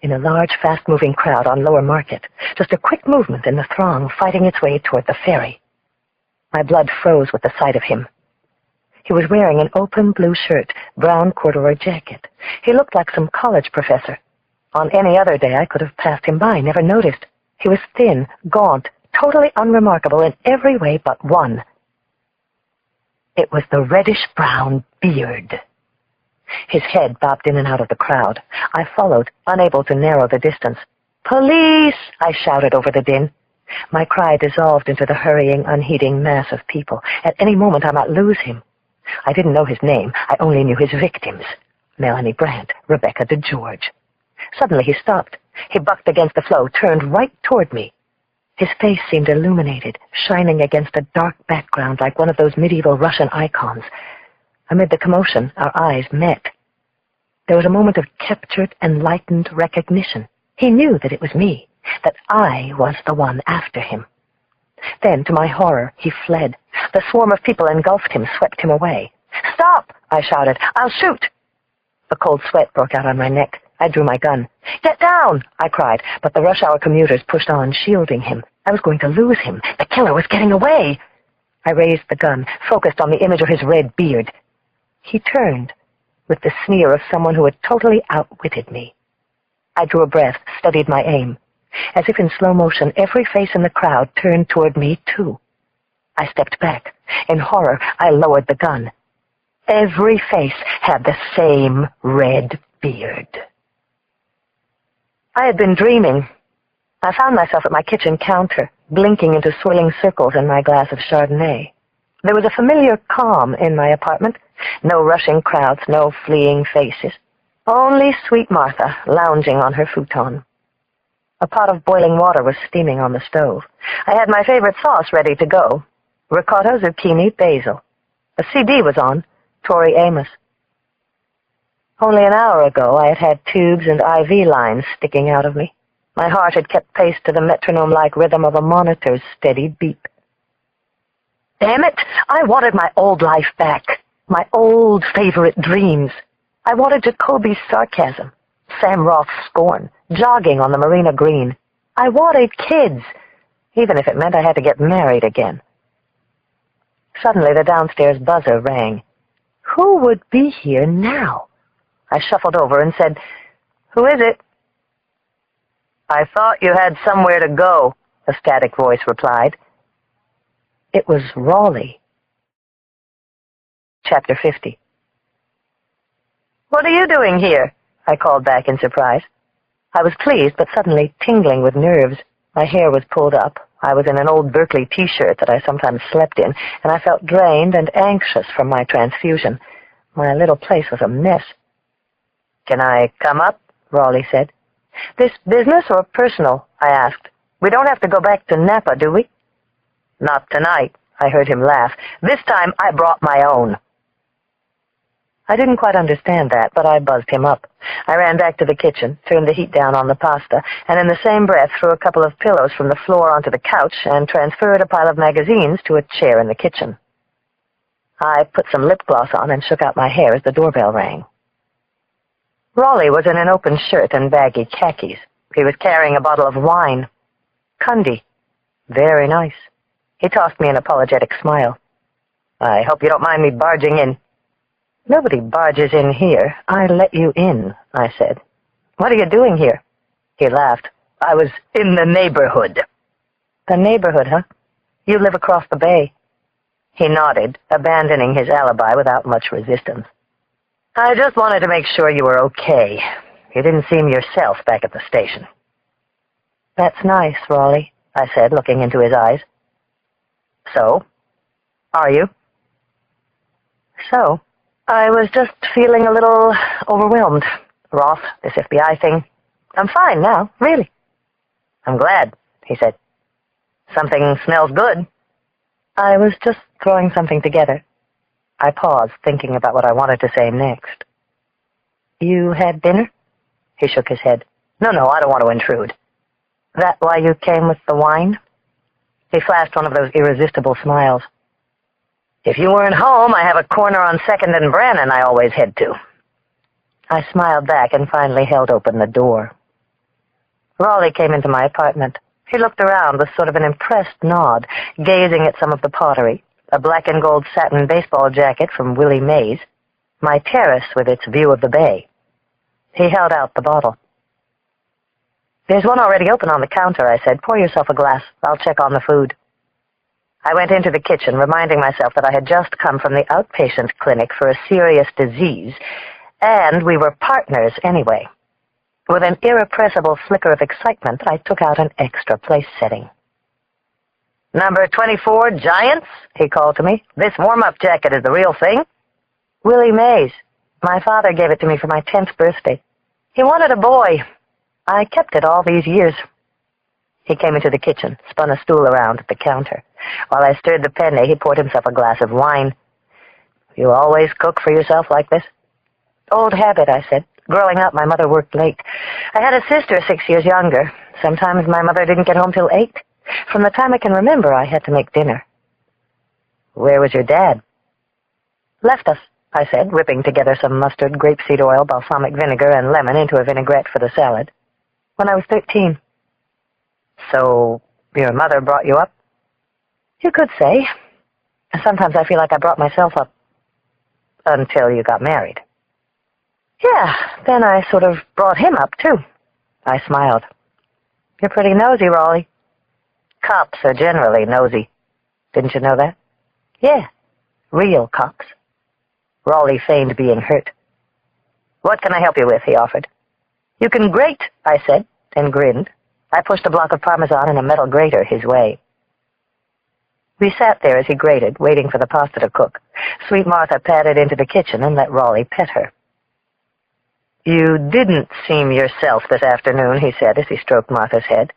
S1: In a large, fast-moving crowd on Lower Market. Just a quick movement in the throng fighting its way toward the ferry. My blood froze with the sight of him. He was wearing an open blue shirt, brown corduroy jacket. He looked like some college professor. On any other day, I could have passed him by, never noticed. He was thin, gaunt, totally unremarkable in every way but one. It was the reddish-brown beard. His head bobbed in and out of the crowd. I followed, unable to narrow the distance. "Police!" I shouted over the din. My cry dissolved into the hurrying, unheeding mass of people. At any moment I might lose him. I didn't know his name. I only knew his victims. Melanie Brandt, Rebecca DeGeorge. Suddenly he stopped. He bucked against the flow, turned right toward me. His face seemed illuminated, shining against a dark background like one of those medieval Russian icons. Amid the commotion, our eyes met. There was a moment of captured, enlightened recognition. He knew that it was me, that I was the one after him. Then, to my horror, he fled. The swarm of people engulfed him, swept him away. "Stop!" I shouted. "I'll shoot!" A cold sweat broke out on my neck. I drew my gun. "Get down!" I cried, but the rush-hour commuters pushed on, shielding him. I was going to lose him. The killer was getting away. I raised the gun, focused on the image of his red beard. He turned, with the sneer of someone who had totally outwitted me. I drew a breath, studied my aim. As if in slow motion, every face in the crowd turned toward me, too. I stepped back. In horror, I lowered the gun. Every face had the same red beard. I had been dreaming. I found myself at my kitchen counter, blinking into swirling circles in my glass of Chardonnay. There was a familiar calm in my apartment. No rushing crowds, no fleeing faces. Only sweet Martha lounging on her futon. A pot of boiling water was steaming on the stove. I had my favorite sauce ready to go. Ricotta, zucchini, basil. A CD was on, Tori Amos. Only an hour ago I had had tubes and IV lines sticking out of me. My heart had kept pace to the metronome-like rhythm of a monitor's steady beep. Damn it! I wanted my old life back. My old favorite dreams. I wanted Jacoby's sarcasm, Sam Roth's scorn, jogging on the Marina Green. I wanted kids, even if it meant I had to get married again. Suddenly the downstairs buzzer rang. Who would be here now? I shuffled over and said, "Who is it?" "I thought you had somewhere to go," a static voice replied. It was Raleigh. Chapter 50. "What are you doing here?" I called back in surprise. I was pleased, but suddenly tingling with nerves. My hair was pulled up. I was in an old Berkeley T-shirt that I sometimes slept in, and I felt drained and anxious from my transfusion. My little place was a mess. "Can I come up?" Raleigh said. "This business or personal?" I asked. "We don't have to go back to Napa, do we?" "Not tonight," I heard him laugh. "This time I brought my own." I didn't quite understand that, but I buzzed him up. I ran back to the kitchen, turned the heat down on the pasta, and in the same breath threw a couple of pillows from the floor onto the couch and transferred a pile of magazines to a chair in the kitchen. I put some lip gloss on and shook out my hair as the doorbell rang. Raleigh was in an open shirt and baggy khakis. He was carrying a bottle of wine. Kundi. Very nice. He tossed me an apologetic smile. "I hope you don't mind me barging in." Nobody barges in here. I let you in, I said. What are you doing here? He laughed.
S2: I was in the neighborhood.
S1: The neighborhood, huh? You live across the bay. He nodded, abandoning his alibi without much resistance. I just wanted to make sure you were okay. You didn't seem yourself back at the station. That's nice, Raleigh, I said, looking into his eyes. So? Are you? So? I was just feeling a little overwhelmed. Roth, this FBI thing. I'm fine now, really. I'm glad, he said. Something smells good. I was just throwing something together. I paused, thinking about what I wanted to say next. You had dinner? He shook his head. No, I don't want to intrude. That why you came with the wine? He flashed one of those irresistible smiles. If you weren't home, I have a corner on 2nd and Brannan I always head to. I smiled back and finally held open the door. Raleigh came into my apartment. He looked around with sort of an impressed nod, gazing at some of the pottery, a black and gold satin baseball jacket from Willie Mays, my terrace with its view of the bay. He held out the bottle. There's one already open on the counter, I said. Pour yourself a glass. I'll check on the food. I went into the kitchen, reminding myself that I had just come from the outpatient clinic for a serious disease, and we were partners anyway. With an irrepressible flicker of excitement, I took out an extra place setting. Number 24, Giants, he called to me. This warm-up jacket is the real thing. Willie Mays. My father gave it to me for my 10th birthday. He wanted a boy. I kept it all these years. He came into the kitchen, spun a stool around at the counter. While I stirred the penne, he poured himself a glass of wine. You always cook for yourself like this? Old habit, I said. Growing up, my mother worked late. I had a sister 6 years younger. Sometimes my mother didn't get home till 8. From the time I can remember, I had to make dinner. Where was your dad? Left us, I said, whipping together some mustard, grapeseed oil, balsamic vinegar, and lemon into a vinaigrette for the salad. When I was 13. So, your mother brought you up? You could say. Sometimes I feel like I brought myself up. Until you got married. Yeah, then I sort of brought him up, too. I smiled. You're pretty nosy, Raleigh. Cops are generally nosy. Didn't you know that? Yeah, real cops. Raleigh feigned being hurt. What can I help you with, he offered. You can grate, I said, and grinned. I pushed a block of Parmesan in a metal grater his way. We sat there as he grated, waiting for the pasta to cook. Sweet Martha padded into the kitchen and let Raleigh pet her. You didn't seem yourself this afternoon, he said as he stroked Martha's head.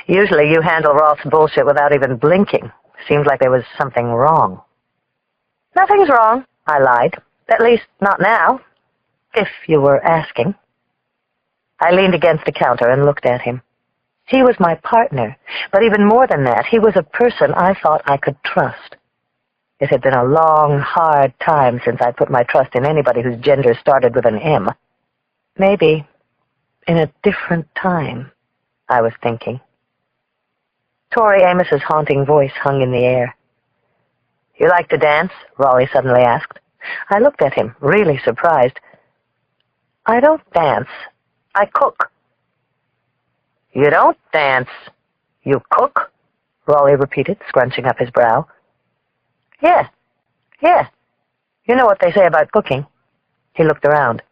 S1: Usually you handle Roth's bullshit without even blinking. Seemed like there was something wrong. Nothing's wrong, I lied. At least, not now. If you were asking. I leaned against the counter and looked at him. He was my partner, but even more than that, he was a person I thought I could trust. It had been a long, hard time since I put my trust in anybody whose gender started with an M. Maybe in a different time, I was thinking. Tori Amos's haunting voice hung in the air. You like to dance? Raleigh suddenly asked. I looked at him, really surprised. I don't dance. I cook. You don't dance. You cook? Raleigh repeated, scrunching up his brow. Yeah. You know what they say about cooking. He looked around.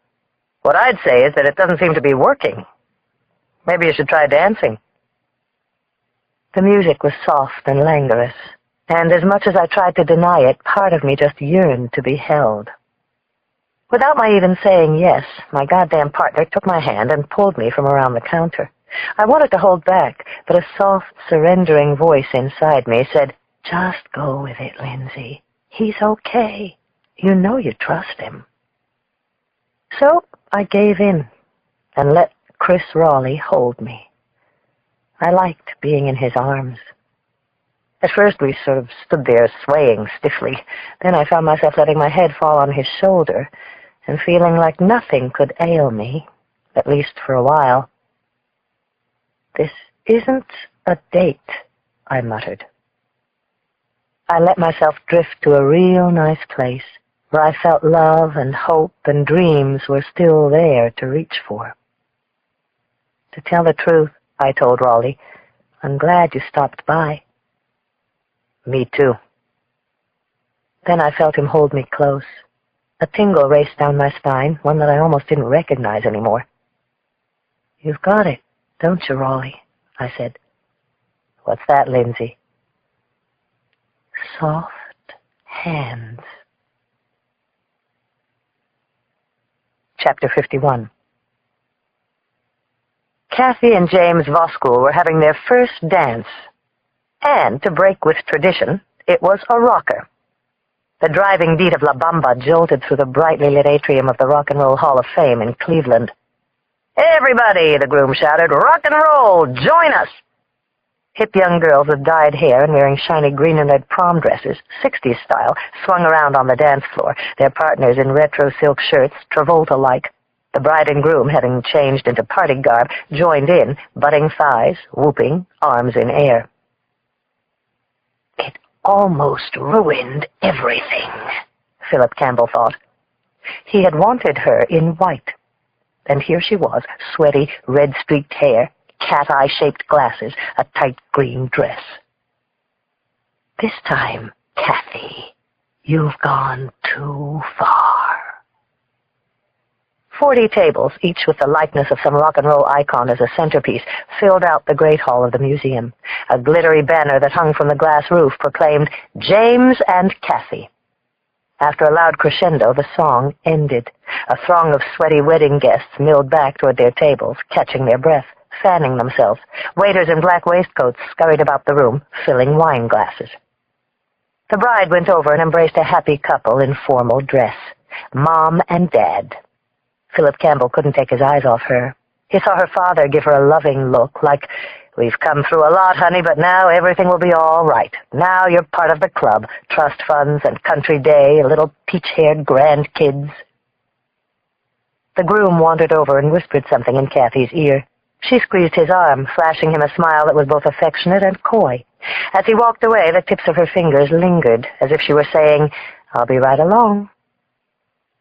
S1: What I'd say is that it doesn't seem to be working. Maybe you should try dancing. The music was soft and languorous, and as much as I tried to deny it, part of me just yearned to be held. Without my even saying yes, my goddamn partner took my hand and pulled me from around the counter. I wanted to hold back, but a soft, surrendering voice inside me said, Just go with it, Lindsay. He's okay. You know you trust him. So I gave in and let Chris Raleigh hold me. I liked being in his arms. At first we sort of stood there swaying stiffly. Then I found myself letting my head fall on his shoulder and feeling like nothing could ail me, at least for a while. This isn't a date, I muttered. I let myself drift to a real nice place, where I felt love and hope and dreams were still there to reach for. To tell the truth, I told Raleigh, I'm glad you stopped by.
S2: Me too.
S1: Then I felt him hold me close. A tingle raced down my spine, one that I almost didn't recognize anymore. You've got it, don't you, Raleigh? I said.
S2: What's that, Lindsay?
S1: Soft hands.
S2: Chapter 51. Kathy and James Voskul were having their first dance, and to break with tradition, it was a rocker. The driving beat of La Bamba jolted through the brightly lit atrium of the Rock and Roll Hall of Fame in Cleveland. "Everybody," the groom shouted, "rock and roll, join us!" Hip young girls with dyed hair and wearing shiny green and red prom dresses, 60s style, swung around on the dance floor, their partners in retro silk shirts, Travolta-like. The bride and groom, having changed into party garb, joined in, butting thighs, whooping, arms in air. It almost ruined everything, Philip Campbell thought. He had wanted her in white, and here she was, sweaty, red-streaked hair, cat-eye-shaped glasses, a tight green dress. This time, Kathy, you've gone too far. 40 tables, each with the likeness of some rock and roll icon as a centerpiece, filled out the great hall of the museum. A glittery banner that hung from the glass roof proclaimed, "James and Kathy." After a loud crescendo, the song ended. A throng of sweaty wedding guests milled back toward their tables, catching their breath, fanning themselves. Waiters in black waistcoats scurried about the room, filling wine glasses. The bride went over and embraced a happy couple in formal dress. Mom and Dad. Philip Campbell couldn't take his eyes off her. He saw her father give her a loving look, like, "We've come through a lot, honey, but now everything will be all right. Now you're part of the club, trust funds and country day, little peach-haired grandkids." The groom wandered over and whispered something in Kathy's ear. She squeezed his arm, flashing him a smile that was both affectionate and coy. As he walked away, the tips of her fingers lingered, as if she were saying, "I'll be right along."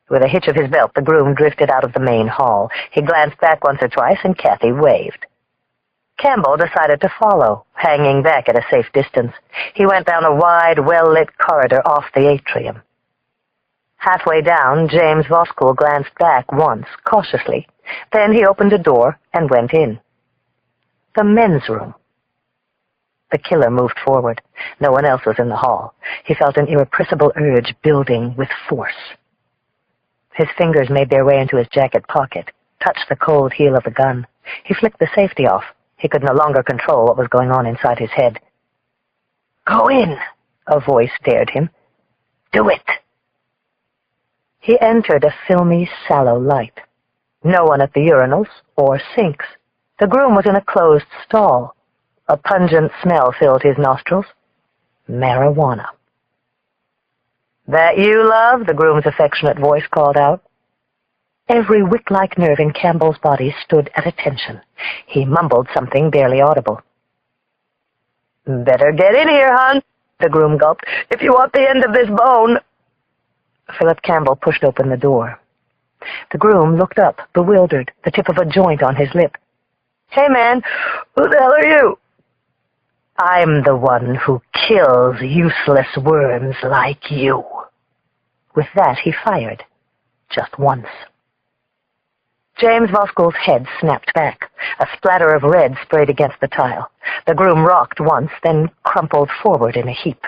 S2: With a hitch of his belt, the groom drifted out of the main hall. He glanced back once or twice, and Kathy waved. Campbell decided to follow, hanging back at a safe distance. He went down a wide, well-lit corridor off the atrium. Halfway down, James Voskul glanced back once, cautiously. Then he opened a door and went in. The men's room. The killer moved forward. No one else was in the hall. He felt an irrepressible urge building with force. His fingers made their way into his jacket pocket, touched the cold heel of the gun. He flicked the safety off. He could no longer control what was going on inside his head. "Go in," a voice dared him. "Do it." He entered a filmy, sallow light. No one at the urinals or sinks. The groom was in a closed stall. A pungent smell filled his nostrils. Marijuana. "That you, love?" the groom's affectionate voice called out. Every wick-like nerve in Campbell's body stood at attention. He mumbled something barely audible. "Better get in here, hon," the groom gulped, "if you want the end of this bone." Philip Campbell pushed open the door. The groom looked up, bewildered, the tip of a joint on his lip. "Hey, man, who the hell are you?" "I'm the one who kills useless worms like you." With that, he fired. Just once. James Voskul's head snapped back. A splatter of red sprayed against the tile. The groom rocked once, then crumpled forward in a heap.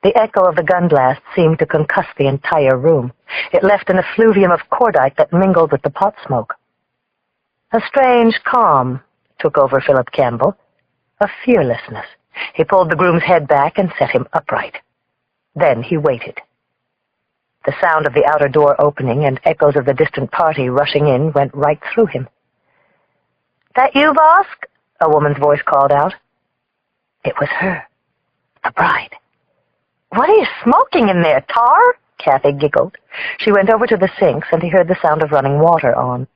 S2: The echo of the gun blast seemed to concuss the entire room. It left an effluvium of cordite that mingled with the pot smoke. A strange calm took over Philip Campbell, a fearlessness. He pulled the groom's head back and set him upright. Then he waited. The sound of the outer door opening and echoes of the distant party rushing in went right through him. "That you, Vosk?" a woman's voice called out. It was her, the bride. "What are you smoking in there, tar?" Kathy giggled. She went over to the sinks, and he heard the sound of running water on.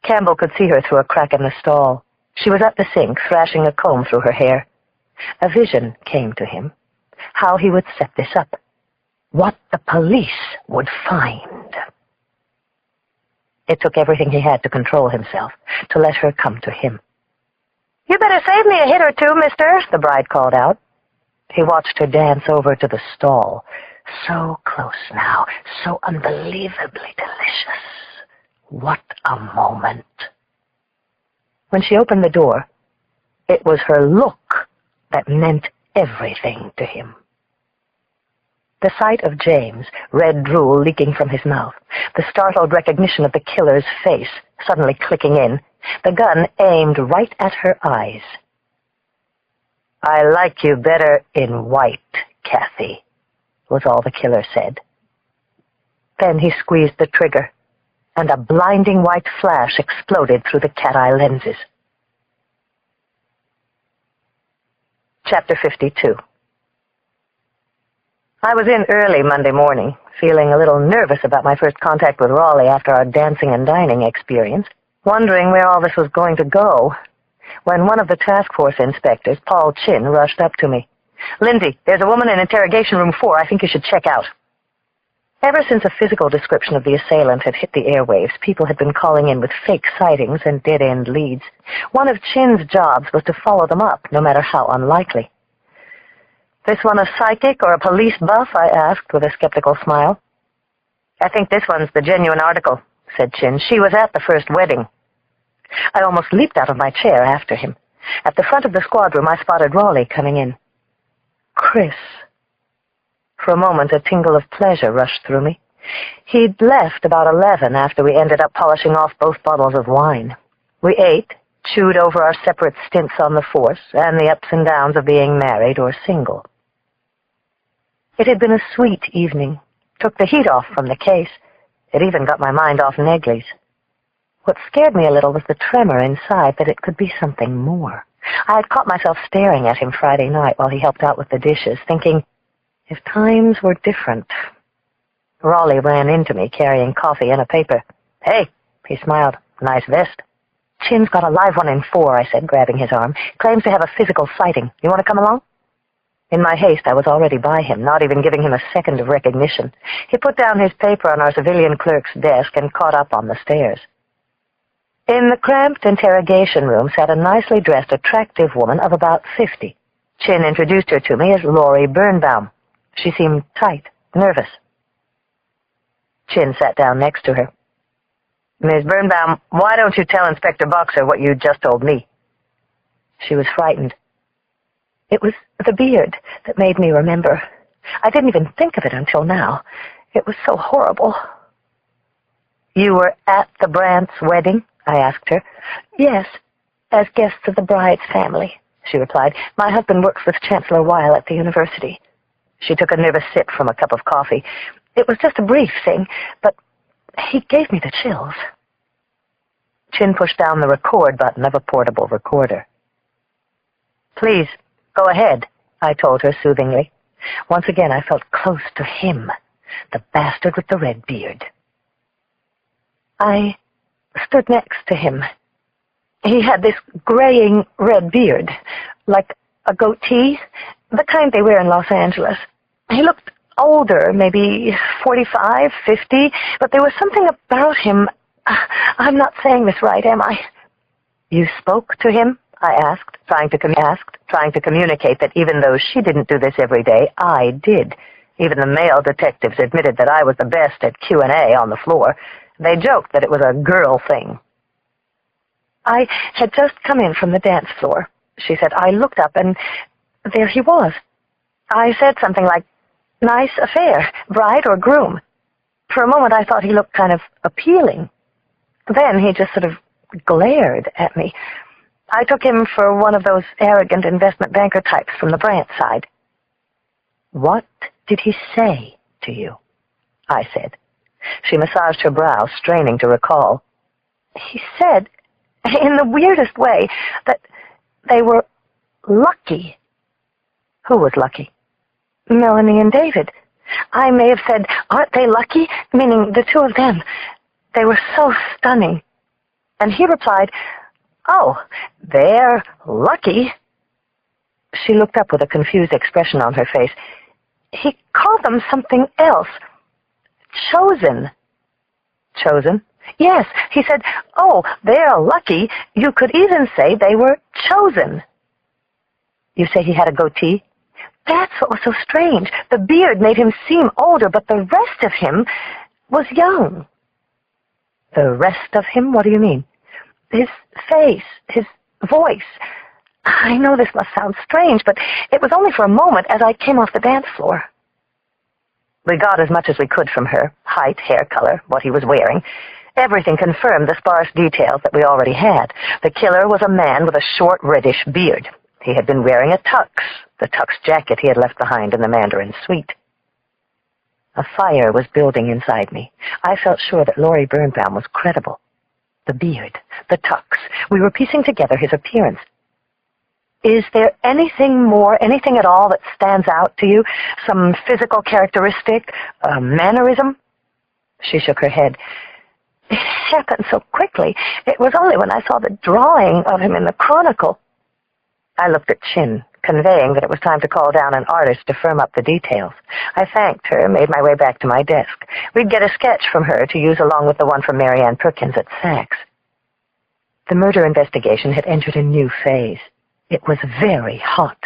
S2: Campbell could see her through a crack in the stall. She was at the sink, thrashing a comb through her hair. A vision came to him. How he would set this up.
S1: what the police would find. It took everything he had to control himself, to let her come to him. "You better save me a hit or two, mister," the bride called out. He watched her dance over to the stall. So close now, so unbelievably delicious. What a moment. When she opened the door, it was her look that meant everything to him. The sight of James, red drool leaking from his mouth, the startled recognition of the killer's face suddenly clicking in, the gun aimed right at her eyes. "I like you better in white, Kathy," was all the killer said. Then he squeezed the trigger, and a blinding white flash exploded through the cat-eye lenses. Chapter 52. I was in early Monday morning, feeling a little nervous about my first contact with Raleigh after our dancing and dining experience, wondering where all this was going to go, when one of the task force inspectors, Paul Chin, rushed up to me. "Lindsay, there's a woman in interrogation room 4 I think you should check out." Ever since a physical description of the assailant had hit the airwaves, people had been calling in with fake sightings and dead-end leads. One of Chin's jobs was to follow them up, no matter how unlikely. "This one a psychic or a police buff?" I asked with a skeptical smile. "I think this one's the genuine article," said Chin. "She was at the first wedding." I almost leaped out of my chair after him. At the front of the squad room, I spotted Raleigh coming in. Chris. For a moment, a tingle of pleasure rushed through me. He'd left about 11 after we ended up polishing off both bottles of wine. We ate, chewed over our separate stints on the force, and the ups and downs of being married or single. It had been a sweet evening. Took the heat off from the case. It even got my mind off Negley's. What scared me a little was the tremor inside that it could be something more. I had caught myself staring at him Friday night while he helped out with the dishes, thinking, if times were different. Raleigh ran into me carrying coffee and a paper. "Hey," he smiled. "Nice vest." "Chin's got a live one in 4, I said, grabbing his arm. "Claims to have a physical sighting. You want to come along?" In my haste, I was already by him, not even giving him a second of recognition. He put down his paper on our civilian clerk's desk and caught up on the stairs. In the cramped interrogation room sat a nicely dressed, attractive woman of about 50. Chin introduced her to me as Laurie Birnbaum. She seemed tight, nervous. Chin sat down next to her. "Miss Birnbaum, why don't you tell Inspector Boxer what you just told me?" She was frightened. It was the beard that made me remember. I didn't even think of it until now. It was so horrible. "You were at the Brandts' wedding?" I asked her. "Yes, as guests of the bride's family," she replied. "My husband works with Chancellor Weil at the university." She took a nervous sip from a cup of coffee. "It was just a brief thing, but he gave me the chills." Chin pushed down the record button of a portable recorder. "Please, go ahead," I told her soothingly. Once again, I felt close to him, the bastard with the red beard. I stood next to him. He had this graying red beard, like a goatee, the kind they wear in Los Angeles. He looked older, maybe 45, 50, but there was something about him. I'm not saying this right, am I? "You spoke to him?" I asked, trying to communicate that even though she didn't do this every day, I did. Even the male detectives admitted that I was the best at Q&A on the floor. They joked that it was a girl thing. "I had just come in from the dance floor," she said. "I looked up, and there he was. I said something like, 'Nice affair, bride or groom?' For a moment I thought he looked kind of appealing. Then he just sort of glared at me. I took him for one of those arrogant investment banker types from the Brandt side." "What did he say to you?" I said. She massaged her brow, straining to recall. "He said, in the weirdest way, that they were lucky." "Who was lucky?" "Melanie and David. I may have said, 'Aren't they lucky?' meaning the two of them. They were so stunning." And he replied, "Oh, they're lucky." She looked up with a confused expression on her face. He called them something else. Chosen. Chosen? Yes, he said, oh, they're lucky. You could even say they were chosen. You say he had a goatee? That's what was so strange. The beard made him seem older, but the rest of him was young. The rest of him? What do you mean? His face, his voice. I know this must sound strange, but it was only for a moment as I came off the dance floor. We got as much as we could from her. Height, hair color, what he was wearing. Everything confirmed the sparse details that we already had. The killer was a man with a short reddish beard. He had been wearing a tux, the tux jacket he had left behind in the Mandarin suite. A fire was building inside me. I felt sure that Laurie Birnbaum was credible. The beard, the tux, we were piecing together his appearance. Is there anything more, anything at all that stands out to you? Some physical characteristic, a mannerism? She shook her head. It happened so quickly. It was only when I saw the drawing of him in the Chronicle. I looked at Chin, conveying that it was time to call down an artist to firm up the details. I thanked her, made my way back to my desk. We'd get a sketch from her to use along with the one from Mary Ann Perkins at Saks. The murder investigation had entered a new phase. It was very hot.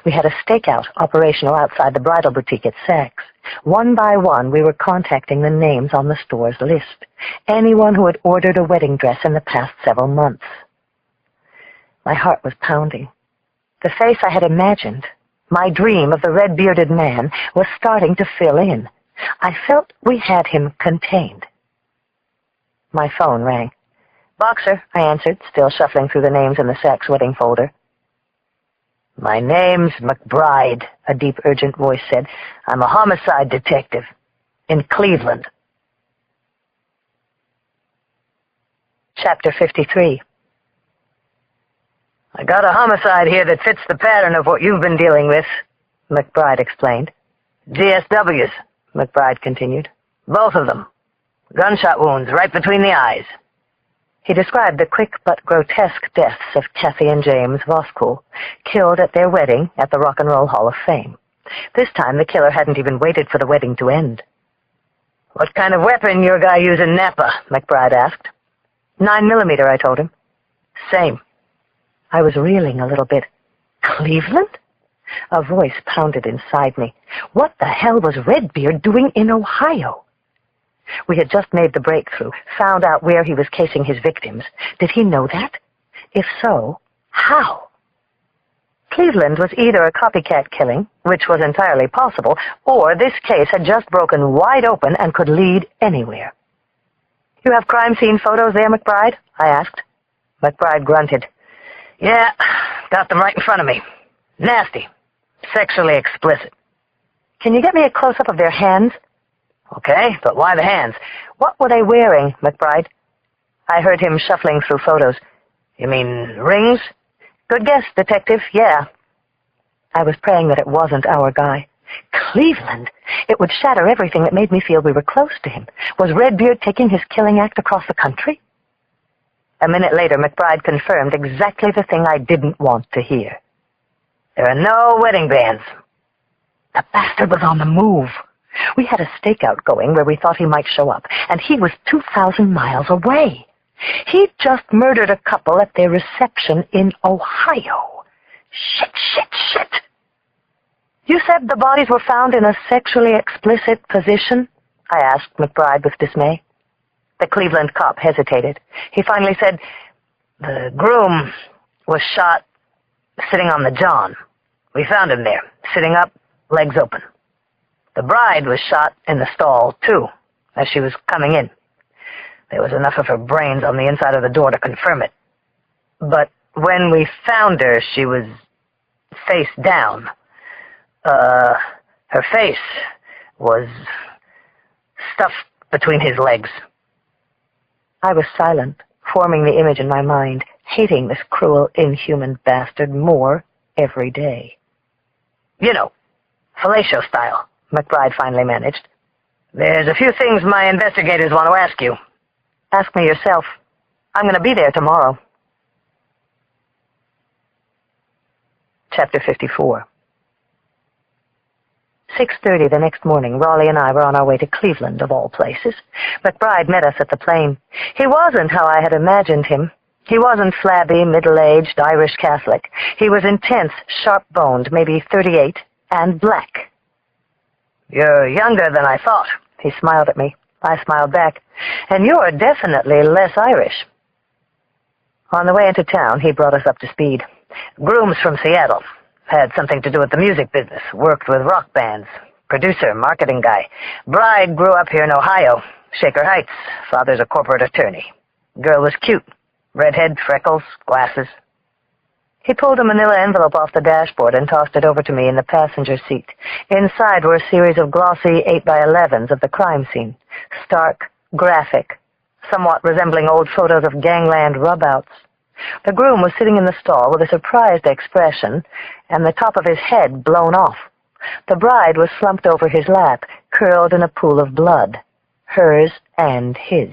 S1: We had a stakeout operational outside the bridal boutique at Saks. One by one, we were contacting the names on the store's list. Anyone who had ordered a wedding dress in the past several months. My heart was pounding. The face I had imagined, my dream of the red-bearded man, was starting to fill in. I felt we had him contained. My phone rang. Boxer, I answered, still shuffling through the names in the Saks wedding folder. My name's McBride, a deep, urgent voice said. I'm a homicide detective in Cleveland. Chapter 53. I got a homicide here that fits the pattern of what you've been dealing with, McBride explained. DSWs, McBride continued. Both of them. Gunshot wounds right between the eyes. He described the quick but grotesque deaths of Kathy and James Voskuhl, killed at their wedding at the Rock and Roll Hall of Fame. This time the killer hadn't even waited for the wedding to end. What kind of weapon your guy use in Napa? McBride asked. 9mm, I told him. Same. I was reeling a little bit. Cleveland? A voice pounded inside me. What the hell was Redbeard doing in Ohio? We had just made the breakthrough, found out where he was casing his victims. Did he know that? If so, how? Cleveland was either a copycat killing, which was entirely possible, or this case had just broken wide open and could lead anywhere. You have crime scene photos there, McBride? I asked. McBride grunted. Yeah, got them right in front of me. Nasty. Sexually explicit. Can you get me a close-up of their hands? Okay, but why the hands? What were they wearing, McBride? I heard him shuffling through photos. You mean rings? Good guess, detective, yeah. I was praying that it wasn't our guy. Cleveland! It would shatter everything that made me feel we were close to him. Was Redbeard taking his killing act across the country? A minute later, McBride confirmed exactly the thing I didn't want to hear. There are no wedding bands. The bastard was on the move. We had a stakeout going where we thought he might show up, and he was 2,000 miles away. He'd just murdered a couple at their reception in Ohio. Shit. You said the bodies were found in a sexually explicit position? I asked McBride with dismay. The Cleveland cop hesitated. He finally said, the groom was shot sitting on the john. We found him there, sitting up, legs open. The bride was shot in the stall, too, as she was coming in. There was enough of her brains on the inside of the door to confirm it. But when we found her, she was face down. Her face was stuffed between his legs. I was silent, forming the image in my mind, hating this cruel, inhuman bastard more every day. You know, fellatio style, McBride finally managed. There's a few things my investigators want to ask you. Ask me yourself. I'm going to be there tomorrow. Chapter 54. 6:30 the next morning, Raleigh and I were on our way to Cleveland, of all places. McBride met us at the plane. He wasn't how I had imagined him. He wasn't flabby, middle-aged, Irish Catholic. He was intense, sharp-boned, maybe 38, and black. "You're younger than I thought." He smiled at me. I smiled back. "And you're definitely less Irish." On the way into town, he brought us up to speed. "Groom's from Seattle. Had something to do with the music business. Worked with rock bands. Producer, marketing guy. Bride grew up here in Ohio. Shaker Heights. Father's a corporate attorney. Girl was cute. Redhead, freckles, glasses." He pulled a manila envelope off the dashboard and tossed it over to me in the passenger seat. Inside were a series of glossy 8x11s of the crime scene. Stark, graphic, somewhat resembling old photos of gangland rub-outs. The groom was sitting in the stall with a surprised expression and the top of his head blown off. The bride was slumped over his lap, curled in a pool of blood, hers and his.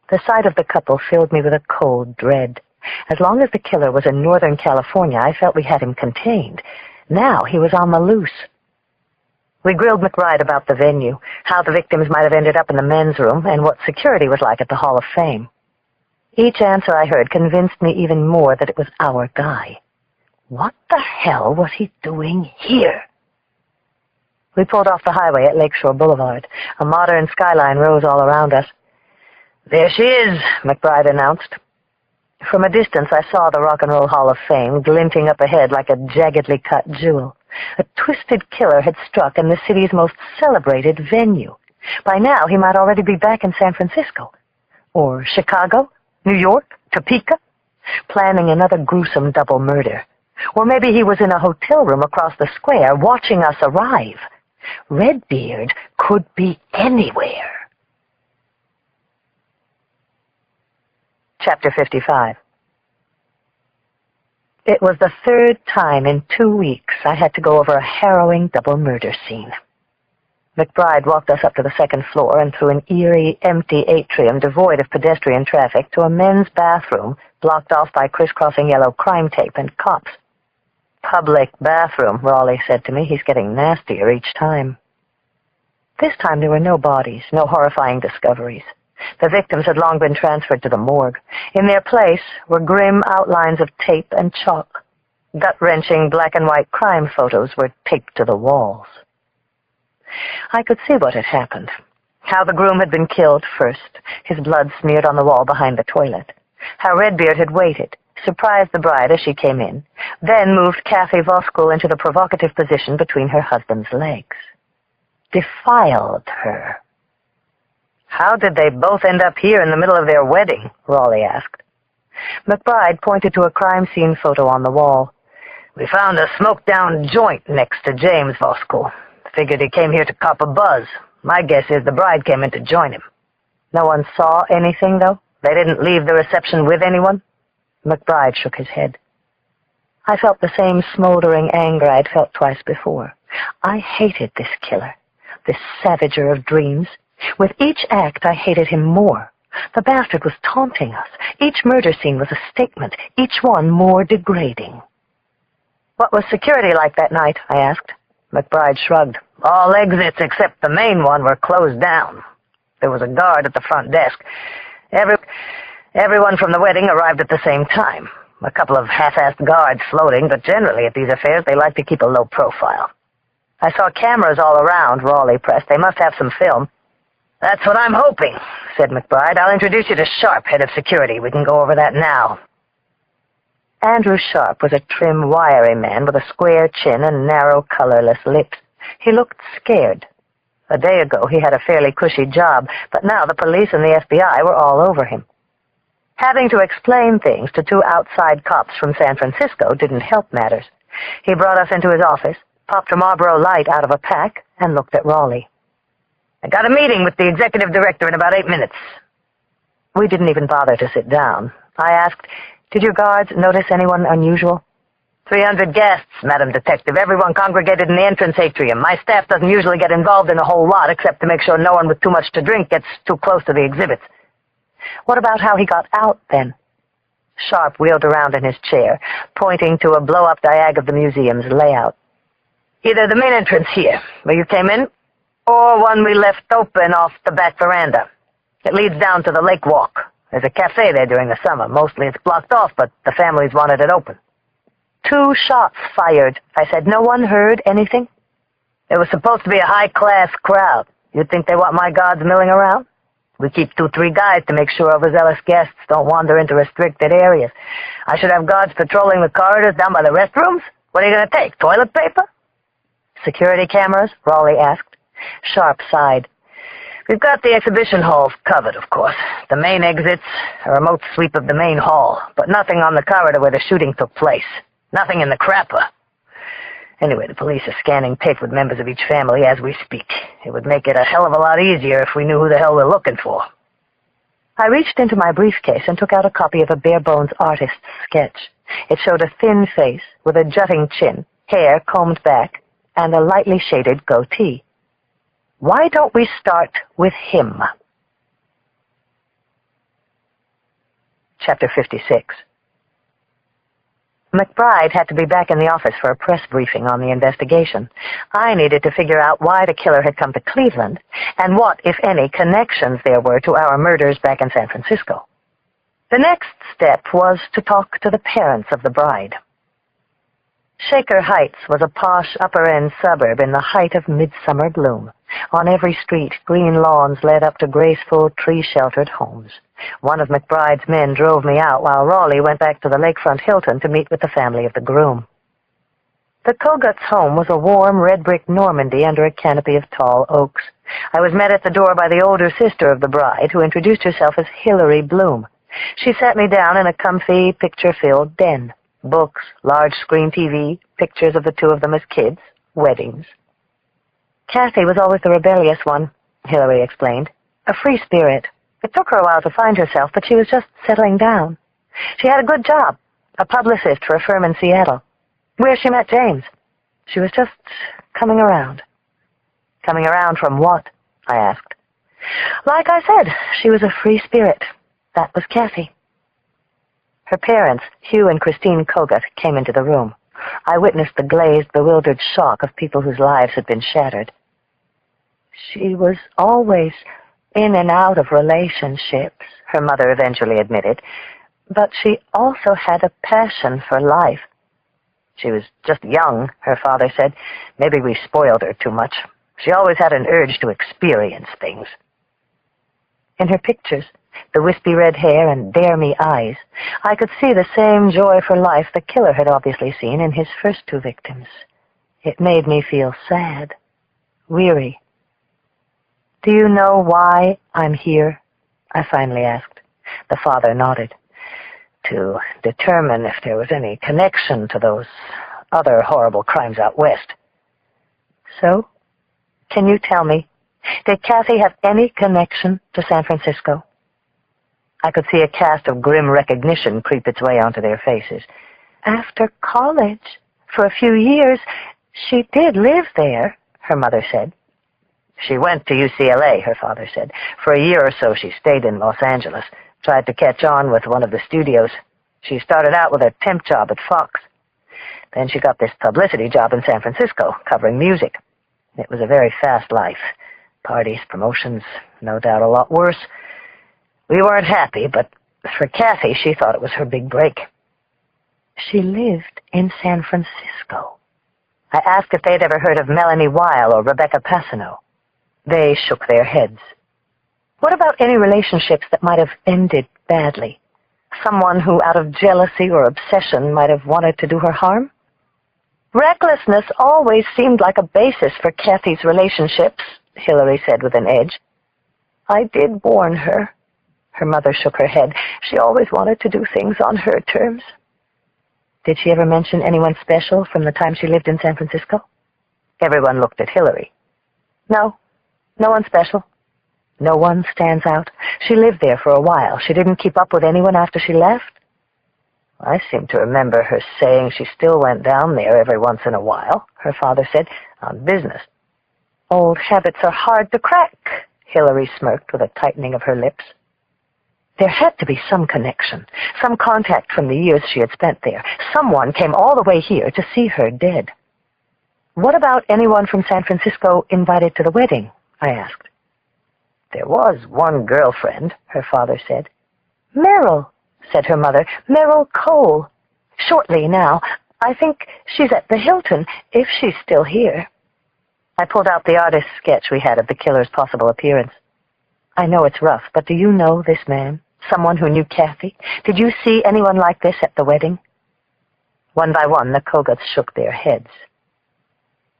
S1: The sight of the couple filled me with a cold dread. As long as the killer was in Northern California, I felt we had him contained. Now he was on the loose. We grilled McBride about the venue, how the victims might have ended up in the men's room, and what security was like at the Hall of Fame. Each answer I heard convinced me even more that it was our guy. What the hell was he doing here? We pulled off the highway at Lakeshore Boulevard. A modern skyline rose all around us. "There she is," McBride announced. From a distance, I saw the Rock and Roll Hall of Fame glinting up ahead like a jaggedly cut jewel. A twisted killer had struck in the city's most celebrated venue. By now, he might already be back in San Francisco. Or Chicago, New York, Topeka, planning another gruesome double murder. Or maybe he was in a hotel room across the square watching us arrive. Redbeard could be anywhere. Chapter 55. It was the third time in 2 weeks I had to go over a harrowing double murder scene. McBride walked us up to the second floor and through an eerie, empty atrium devoid of pedestrian traffic to a men's bathroom blocked off by crisscrossing yellow crime tape and cops. "Public bathroom," Raleigh said to me. "He's getting nastier each time." This time there were no bodies, no horrifying discoveries. The victims had long been transferred to the morgue. In their place were grim outlines of tape and chalk. Gut-wrenching black and white crime photos were taped to the walls. I could see what had happened. How the groom had been killed first, his blood smeared on the wall behind the toilet. How Redbeard had waited, surprised the bride as she came in, then moved Kathy Voskuhl into the provocative position between her husband's legs. Defiled her. "How did they both end up here in the middle of their wedding?" Raleigh asked. McBride pointed to a crime scene photo on the wall. "We found a smoked-down joint next to James Voskuhl. Figured he came here to cop a buzz. My guess is the bride came in to join him." "No one saw anything, though? They didn't leave the reception with anyone?" McBride shook his head. I felt the same smoldering anger I'd felt twice before. I hated this killer, this savager of dreams. With each act, I hated him more. The bastard was taunting us. Each murder scene was a statement, each one more degrading. "What was security like that night?" I asked. McBride shrugged. "All exits except the main one were closed down. There was a guard at the front desk. Everyone from the wedding arrived at the same time. A couple of half-assed guards floating, but generally at these affairs they like to keep a low profile." "I saw cameras all around," Raleigh pressed. "They must have some film." "That's what I'm hoping," said McBride. "I'll introduce you to Sharp, head of security. We can go over that now." Andrew Sharp was a trim, wiry man with a square chin and narrow, colorless lips. He looked scared. A day ago he had a fairly cushy job, but now the police and the FBI were all over him. Having to explain things to two outside cops from San Francisco didn't help matters. He brought us into his office, popped a Marlboro Light out of a pack, and looked at Raleigh. "I got a meeting with the executive director in about 8 minutes. We didn't even bother to sit down. I asked, "Did your guards notice anyone unusual?" 300 guests, Madam Detective, everyone congregated in the entrance atrium. My staff doesn't usually get involved in a whole lot, except to make sure no one with too much to drink gets too close to the exhibits." "What about how he got out, then?" Sharp wheeled around in his chair, pointing to a blow-up diag of the museum's layout.
S2: Either the main entrance here, where you came in, or one we left open off the back veranda. It leads down to the lake walk. There's a cafe there during the summer. Mostly it's blocked off, but the families wanted it open.
S1: 2 shots fired. I said, no one heard anything?
S2: It was supposed to be a high-class crowd. You'd think they want my guards milling around? We keep 2-3 guys to make sure overzealous guests don't wander into restricted areas. I should have guards patrolling the corridors down by the restrooms? What are you going to take, toilet paper?
S1: Security cameras? Raleigh asked. Sharp sighed.
S2: We've got the exhibition halls covered, of course. The main exits, a remote sweep of the main hall, but nothing on the corridor where the shooting took place. Nothing in the crapper. Anyway, the police are scanning tape with members of each family as we speak. It would make it a hell of a lot easier if we knew who the hell we're looking for.
S1: I reached into my briefcase and took out a copy of a bare-bones artist's sketch. It showed a thin face with a jutting chin, hair combed back, and a lightly shaded goatee. Why don't we start with him? Chapter 56. McBride had to be back in the office for a press briefing on the investigation. I needed to figure out why the killer had come to Cleveland and what, if any, connections there were to our murders back in San Francisco. The next step was to talk to the parents of the bride. Shaker Heights was a posh upper-end suburb in the height of midsummer bloom. On every street, green lawns led up to graceful, tree-sheltered homes. One of McBride's men drove me out while Raleigh went back to the lakefront Hilton to meet with the family of the groom. The Koguts' home was a warm, red-brick Normandy under a canopy of tall oaks. I was met at the door by the older sister of the bride, who introduced herself as Hilary Bloom. She sat me down in a comfy, picture-filled den. Books, large-screen TV, pictures of the two of them as kids, weddings. Kathy was always the rebellious one, Hilary explained. A free spirit. It took her a while to find herself, but she was just settling down. She had a good job, a publicist for a firm in Seattle. Where she met James. She was just coming around. Coming around from what? I asked. Like I said, she was a free spirit. That was Kathy. Her parents, Hugh and Christine Kogut, came into the room. I witnessed the glazed, bewildered shock of people whose lives had been shattered. She was always in and out of relationships, her mother eventually admitted, but she also had a passion for life. She was just young, her father said. Maybe we spoiled her too much. She always had an urge to experience things. In her pictures, the wispy red hair and dare-me eyes, I could see the same joy for life the killer had obviously seen in his first 2 victims. It made me feel sad, weary. Do you know why I'm here? I finally asked. The father nodded. To determine if there was any connection to those other horrible crimes out west. So, can you tell me, did Kathy have any connection to San Francisco? I could see a cast of grim recognition creep its way onto their faces. After college, for a few years, she did live there, her mother said. She went to UCLA, her father said. For a year or so she stayed in Los Angeles, tried to catch on with one of the studios. She started out with a temp job at Fox. Then she got this publicity job in San Francisco, covering music. It was a very fast life. Parties, promotions, no doubt a lot worse. We weren't happy, but for Kathy, she thought it was her big break. She lived in San Francisco. I asked if they'd ever heard of Melanie Weil or Rebecca Passano. They shook their heads. What about any relationships that might have ended badly? Someone who, out of jealousy or obsession, might have wanted to do her harm? Recklessness always seemed like a basis for Kathy's relationships, Hilary said with an edge. I did warn her. Her mother shook her head. She always wanted to do things on her terms. Did she ever mention anyone special from the time she lived in San Francisco? Everyone looked at Hilary. No, no one special. No one stands out. She lived there for a while. She didn't keep up with anyone after she left. I seem to remember her saying she still went down there every once in a while, her father said, on business. Old habits are hard to crack, Hilary smirked with a tightening of her lips. There had to be some connection, some contact from the years she had spent there. Someone came all the way here to see her dead. What about anyone from San Francisco invited to the wedding? I asked.
S2: There was one girlfriend, her father said.
S1: Meryl, said her mother. Meryl Cole. Shortly now. I think she's at the Hilton, if she's still here.
S2: I pulled out the artist's sketch we had of the killer's possible appearance.
S1: I know it's rough, but do you know this man? Someone who knew Kathy? Did you see anyone like this at the wedding?
S2: One by one, the Kogutts shook their heads.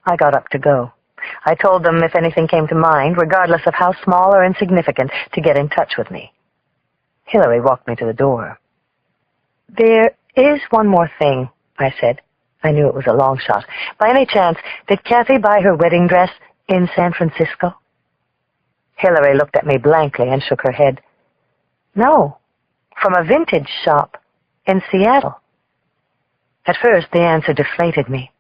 S2: I got up to go. I told them if anything came to mind, regardless of how small or insignificant, to get in touch with me. Hillary walked me to the door.
S1: There is one more thing, I said. I knew it was a long shot. By any chance, did Kathy buy her wedding dress in San Francisco?
S2: Hillary looked at me blankly and shook her head.
S1: No, from a vintage shop in Seattle. At first, the answer deflated me.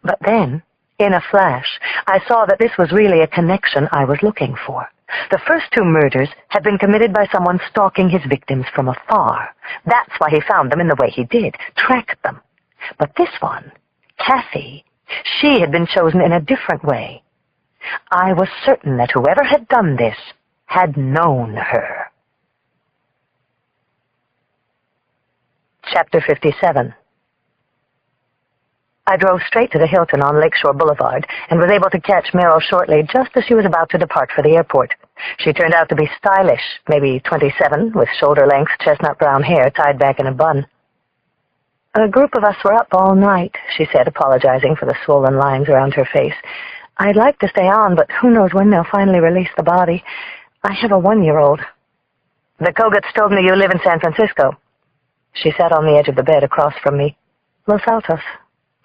S1: But then, in a flash, I saw that this was really a connection I was looking for. The first two murders had been committed by someone stalking his victims from afar. That's why he found them in the way he did, tracked them. But this one, Kathy, she had been chosen in a different way. I was certain that whoever had done this had known her. Chapter 57. I drove straight to the Hilton on Lakeshore Boulevard and was able to catch Meryl shortly just as she was about to depart for the airport. She turned out to be stylish, maybe 27, with shoulder-length chestnut brown hair tied back in a bun. A group of us were up all night, she said, apologizing for the swollen lines around her face. I'd like to stay on, but who knows when they'll finally release the body. I have a 1-year-old.
S2: The Kogutts told me you live in San Francisco.
S1: She sat on the edge of the bed across from me. Los Altos.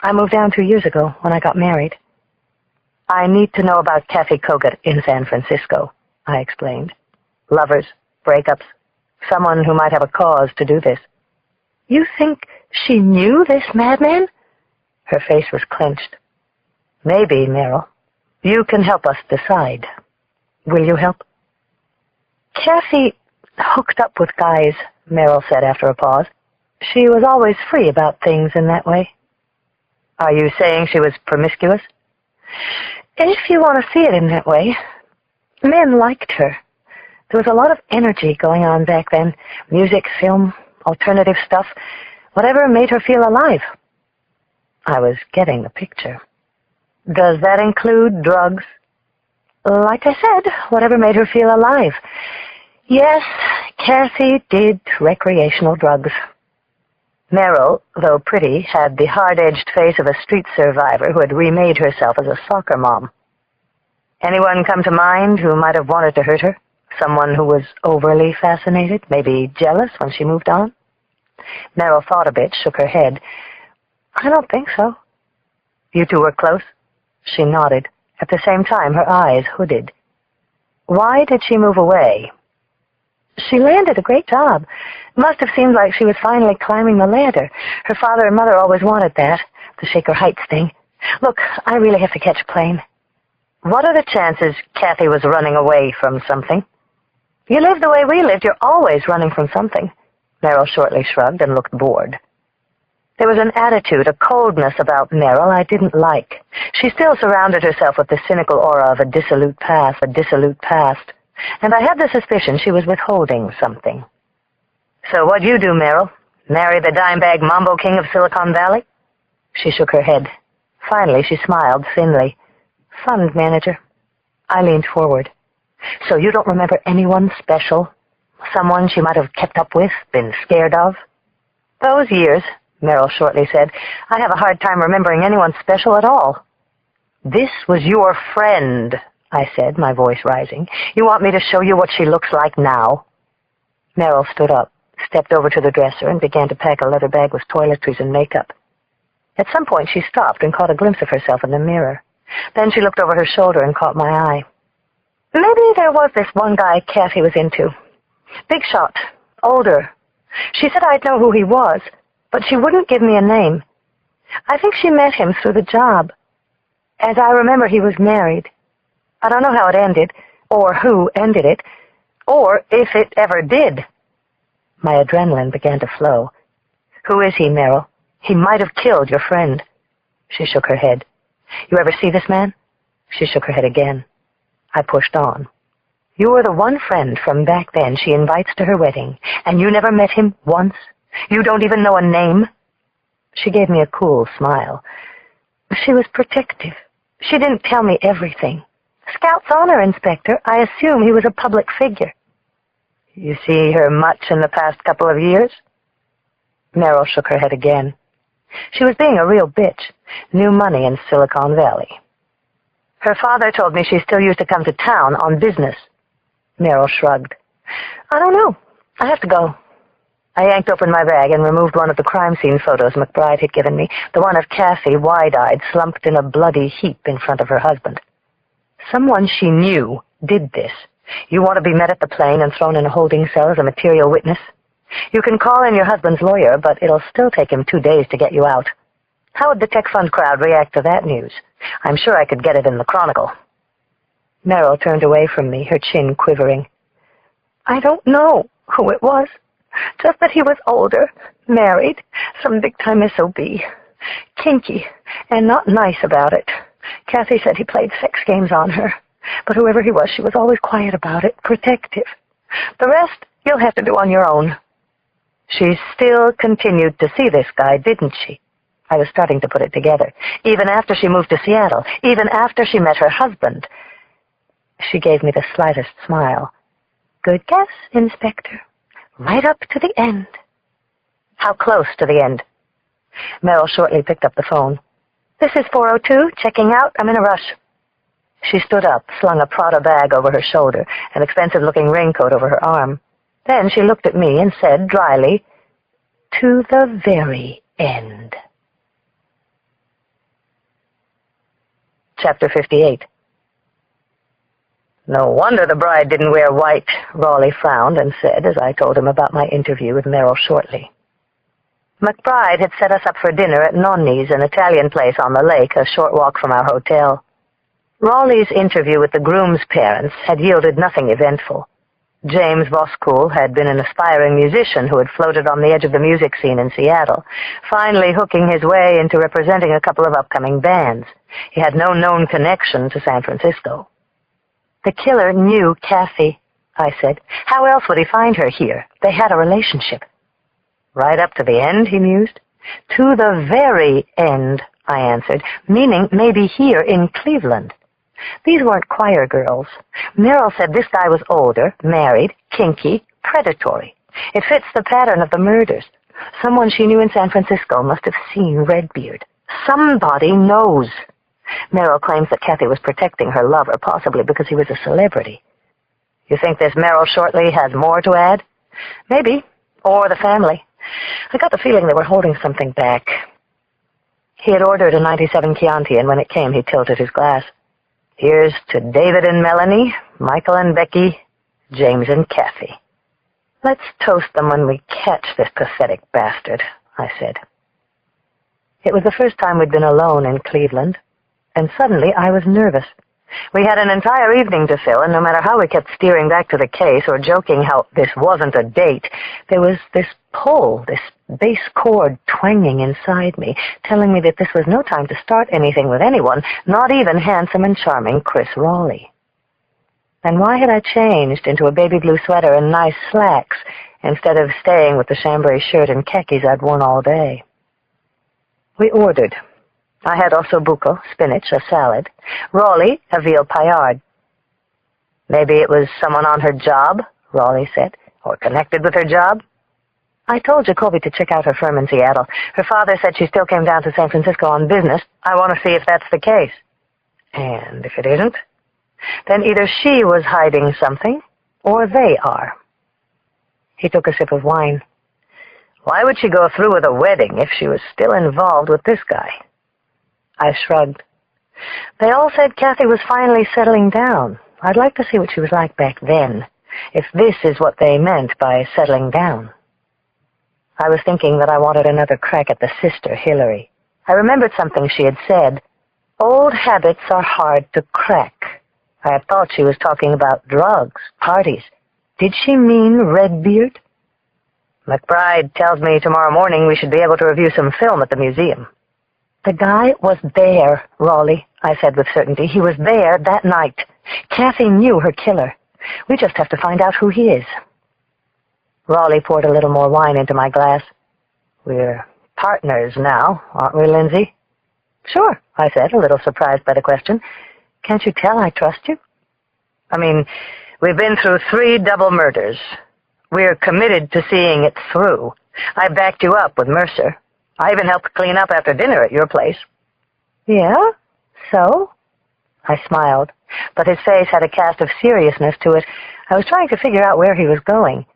S1: I moved down 2 years ago when I got married.
S2: I need to know about Kathy Kogut in San Francisco, I explained. Lovers, breakups, someone who might have a cause to do this.
S1: You think she knew this madman?
S2: Her face was clenched. Maybe, Meryl. You can help us decide. Will you help?
S1: Kathy hooked up with guys, Meryl said after a pause. She was always free about things in that way.
S2: Are you saying she was promiscuous?
S1: If you want to see it in that way. Men liked her. There was a lot of energy going on back then. Music, film, alternative stuff. Whatever made her feel alive.
S2: I was getting the picture. Does that include drugs?
S1: Like I said, whatever made her feel alive. Yes, Kathy did recreational drugs.
S2: Meryl, though pretty, had the hard-edged face of a street survivor who had remade herself as a soccer mom. Anyone come to mind who might have wanted to hurt her? Someone who was overly fascinated, maybe jealous when she moved on? Meryl thought a bit, shook her head.
S1: I don't think so.
S2: You two were close? She nodded. At the same time, her eyes hooded. Why did she move away?
S1: She landed a great job. Must have seemed like she was finally climbing the ladder. Her father and mother always wanted that, the Shaker Heights thing. Look, I really have to catch a plane.
S2: What are the chances Kathy was running away from something?
S1: You live the way we lived, you're always running from something.
S2: Meryl shortly shrugged and looked bored. There was an attitude, a coldness about Meryl I didn't like. She still surrounded herself with the cynical aura of a dissolute past, and I had the suspicion she was withholding something. So what'd you do, Meryl? Marry the dime-bag mambo king of Silicon Valley? She shook her head. Finally, she smiled thinly.
S1: Fund manager. I leaned forward.
S2: So you don't remember anyone special? Someone she might have kept up with, been scared of? Those years, Meryl shortly said, I have a hard time remembering anyone special at all. This was your friend, I said, my voice rising. You want me to show you what she looks like now? Meryl stood up, stepped over to the dresser, and began to pack a leather bag with toiletries and makeup. At some point she stopped and caught a glimpse of herself in the mirror. Then she looked over her shoulder and caught my eye.
S1: Maybe there was this one guy Kathy was into. Big shot, older. She said I'd know who he was, but she wouldn't give me a name. I think she met him through the job. As I remember, he was married. I don't know how it ended, or who ended it, or if it ever did.
S2: My adrenaline began to flow. Who is he, Meryl? He might have killed your friend. She shook her head.
S1: You ever see this man?" She shook her head again. I pushed on. "You were the one friend from back then she invites to her wedding, and you never met him once? You don't even know a name?" She gave me a cool smile. "She was protective. She didn't tell me everything. Scout's honor, Inspector. I assume he was a public figure." "You see her much in the past couple of years?" Meryl shook her head again. "She was being a real bitch. New money in Silicon Valley. Her father told me she still used to come to town on business." Meryl shrugged. "I don't know. I have to go." I yanked open my bag and removed one of the crime scene photos McBride had given me, the one of Kathy, wide-eyed, slumped in a bloody heap in front of her husband. Someone she knew did this. You want to be met at the plane and thrown in a holding cell as a material witness? You can call in your husband's lawyer, but it'll still take him 2 days to get you out. How would the tech fund crowd react to that news? I'm sure I could get it in the Chronicle. Meryl turned away from me, her chin quivering. "I don't know who it was. Just that he was older, married, some big-time SOB. Kinky, and not nice about it. Kathy said he played sex games on her. But whoever he was, she was always quiet about it, protective. The rest, you'll have to do on your own." She still continued to see this guy, didn't she? I was starting to put it together. Even after she moved to Seattle, even after she met her husband. She gave me the slightest smile. "Good guess, Inspector. Right up to the end." "How close to the end?" Meryl shortly picked up the phone. "This is 402, checking out. I'm in a rush." She stood up, slung a Prada bag over her shoulder, an expensive-looking raincoat over her arm. Then she looked at me and said dryly, "To the very end." Chapter 58. "No wonder the bride didn't wear white," Raleigh frowned and said as I told him about my interview with Meryl shortly. McBride had set us up for dinner at Nonni's, an Italian place on the lake, a short walk from our hotel. Raleigh's interview with the groom's parents had yielded nothing eventful. James Voskuhl had been an aspiring musician who had floated on the edge of the music scene in Seattle, finally hooking his way into representing a couple of upcoming bands. He had no known connection to San Francisco. "The killer knew Kathy," I said. "How else would he find her here? They had a relationship." "Right up to the end," he mused. "To the very end," I answered, meaning maybe here in Cleveland. These weren't choir girls. Meryl said this guy was older, married, kinky, predatory. It fits the pattern of the murders. Someone she knew in San Francisco must have seen Redbeard. Somebody knows. Meryl claims that Kathy was protecting her lover, possibly because he was a celebrity. You think this Meryl Shortley has more to add? Maybe. Or the family. I got the feeling they were holding something back. He had ordered a 97 Chianti, and when it came, he tilted his glass. "Here's to David and Melanie, Michael and Becky, James and Kathy. Let's toast them when we catch this pathetic bastard," I said. It was the first time we'd been alone in Cleveland, and suddenly I was nervous. We had an entire evening to fill, and no matter how we kept steering back to the case or joking how this wasn't a date, there was this pull, this bass chord twanging inside me, telling me that this was no time to start anything with anyone, not even handsome and charming Chris Raleigh. And why had I changed into a baby blue sweater and nice slacks instead of staying with the chambray shirt and khakis I'd worn all day? We ordered. I had ossobuco, spinach, a salad. Raleigh, a veal paillard. "Maybe it was someone on her job," Raleigh said, "or connected with her job." "I told Jacoby to check out her firm in Seattle. Her father said she still came down to San Francisco on business. I want to see if that's the case." "And if it isn't?" "Then either she was hiding something, or they are." He took a sip of wine. "Why would she go through with a wedding if she was still involved with this guy?" I shrugged. "They all said Kathy was finally settling down. I'd like to see what she was like back then, if this is what they meant by settling down." I was thinking that I wanted another crack at the sister, Hillary. I remembered something she had said. Old habits are hard to crack. I had thought she was talking about drugs, parties. Did she mean Redbeard? "McBride tells me tomorrow morning we should be able to review some film at the museum." The guy was there, Raleigh, I said with certainty. He was there that night. Kathy knew her killer. We just have to find out who he is. Raleigh poured a little more wine into my glass. We're partners now, aren't we, Lindsay? Sure, I said, a little surprised by the question. Can't you tell I trust you? I mean, we've been through 3 double murders. We're committed to seeing it through. I backed you up with Mercer. I even helped clean up after dinner at your place. Yeah? So? I smiled, but his face had a cast of seriousness to it. I was trying to figure out where he was going.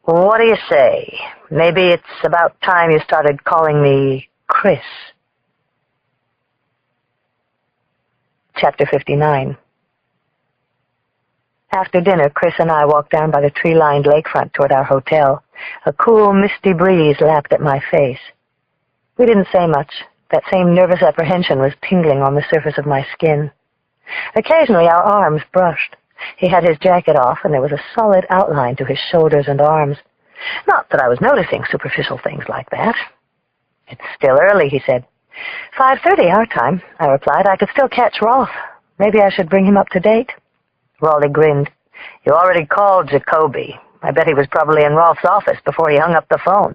S1: What do you say? Maybe it's about time you started calling me Chris. Chapter 59. After dinner, Chris and I walked down by the tree-lined lakefront toward our hotel. A cool, misty breeze lapped at my face. We didn't say much. That same nervous apprehension was tingling on the surface of my skin. Occasionally our arms brushed. He had his jacket off, and there was a solid outline to his shoulders and arms. Not that I was noticing superficial things like that. It's still early, he said. 5:30 our time, I replied. I could still catch Rolf. Maybe I should bring him up to date. Raleigh grinned. You already called Jacoby. I bet he was probably in Rolf's office before he hung up the phone.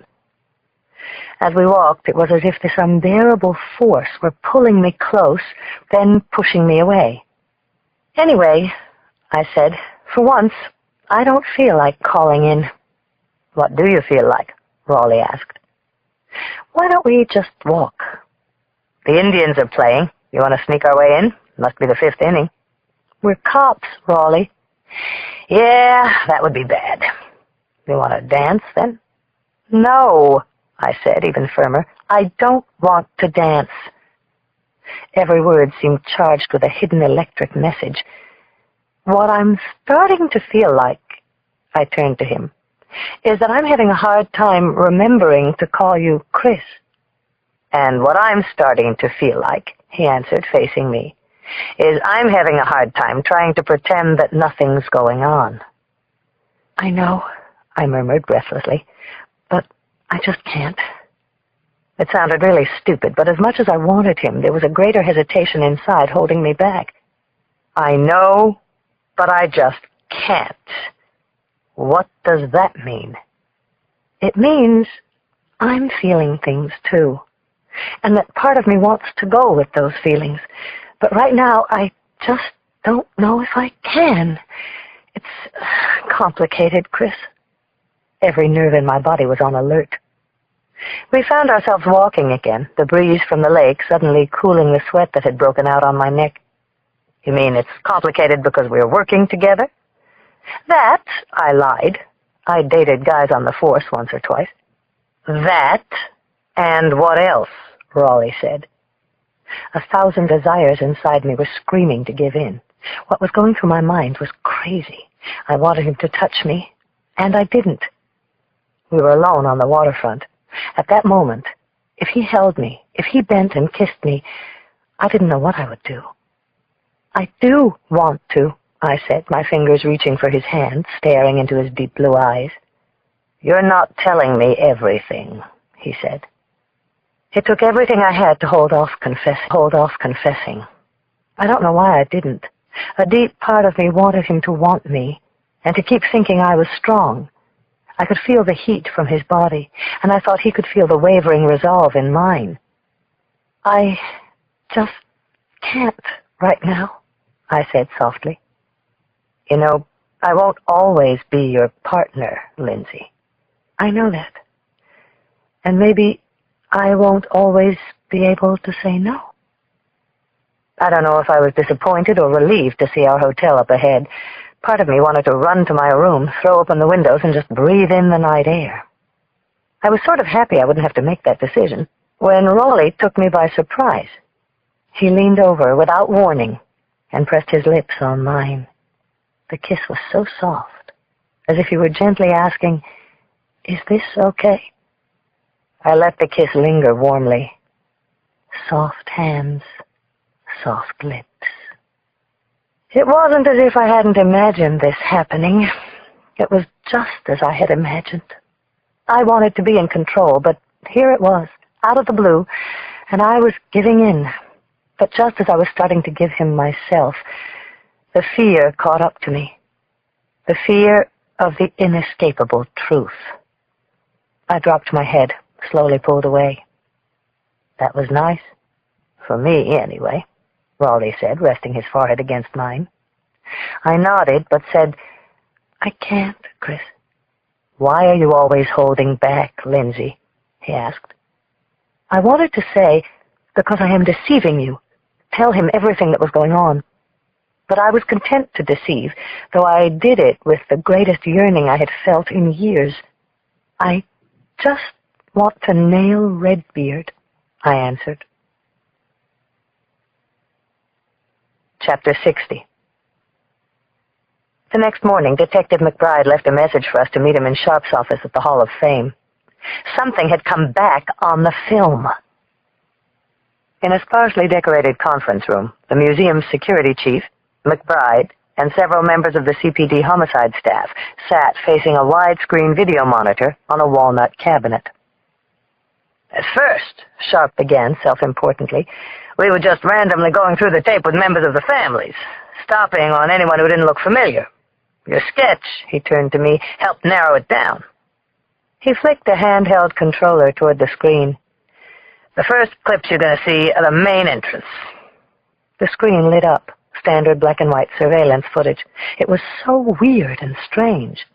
S1: As we walked, it was as if this unbearable force were pulling me close, then pushing me away. Anyway, I said, for once, I don't feel like calling in. What do you feel like? Raleigh asked. Why don't we just walk? The Indians are playing. You want to sneak our way in? Must be the 5th inning. We're cops, Raleigh. Yeah, that would be bad. You want to dance, then? No, I said, even firmer. I don't want to dance. Every word seemed charged with a hidden electric message. What I'm starting to feel like, I turned to him, is that I'm having a hard time remembering to call you Chris. And what I'm starting to feel like, he answered, facing me, is I'm having a hard time trying to pretend that nothing's going on. I know, I murmured breathlessly, but I just can't. It sounded really stupid, but as much as I wanted him, there was a greater hesitation inside holding me back. I know, but I just can't. What does that mean? It means I'm feeling things too, and that part of me wants to go with those feelings. But right now, I just don't know if I can. It's complicated, Chris. Every nerve in my body was on alert. We found ourselves walking again, the breeze from the lake suddenly cooling the sweat that had broken out on my neck. You mean it's complicated because we're working together? That, I lied. I dated guys on the force once or twice. That, and what else? Raleigh said. 1,000 desires inside me were screaming to give in. What was going through my mind was crazy. I wanted him to touch me, and I didn't. We were alone on the waterfront. At that moment, if he held me, if he bent and kissed me, I didn't know what I would do. I do want to, I said, my fingers reaching for his hand, staring into his deep blue eyes. You're not telling me everything, he said. It took everything I had to hold off confessing. I don't know why I didn't. A deep part of me wanted him to want me, and to keep thinking I was strong. I could feel the heat from his body, and I thought he could feel the wavering resolve in mine. I just can't right now, I said softly. You know, I won't always be your partner, Lindsay. I know that. And maybe I won't always be able to say no. I don't know if I was disappointed or relieved to see our hotel up ahead. Part of me wanted to run to my room, throw open the windows, and just breathe in the night air. I was sort of happy I wouldn't have to make that decision when Raleigh took me by surprise. He leaned over without warning and pressed his lips on mine. The kiss was so soft, as if he were gently asking, "Is this okay?" I let the kiss linger warmly. Soft hands, soft lips. It wasn't as if I hadn't imagined this happening. It was just as I had imagined. I wanted to be in control, but here it was, out of the blue, And I was giving in. But just as I was starting to give him myself, the fear caught up to me. The fear of the inescapable truth. I dropped my head, slowly pulled away. "That was nice. For me, anyway," Raleigh said, resting his forehead against mine. I nodded, but said, "I can't, Chris." "Why are you always holding back, Lindsay?" he asked. I wanted to say, "Because I am deceiving you. Tell him everything that was going on." But I was content to deceive, though I did it with the greatest yearning I had felt in years. "I just want to nail Redbeard," I answered. Chapter 60. The next morning, Detective McBride left a message for us to meet him in Sharp's office at the Hall of Fame. Something had come back on the film. In a sparsely decorated conference room, the museum's security chief, McBride, and several members of the CPD homicide staff sat facing a widescreen video monitor on a walnut cabinet. "At first," Sharp began self-importantly, "we were just randomly going through the tape with members of the families, stopping on anyone who didn't look familiar. Your sketch," he turned to me, "helped narrow it down." He flicked a handheld controller toward the screen. "The first clips you're going to see are the main entrance." The screen lit up, standard black-and-white surveillance footage. It was so weird and strange.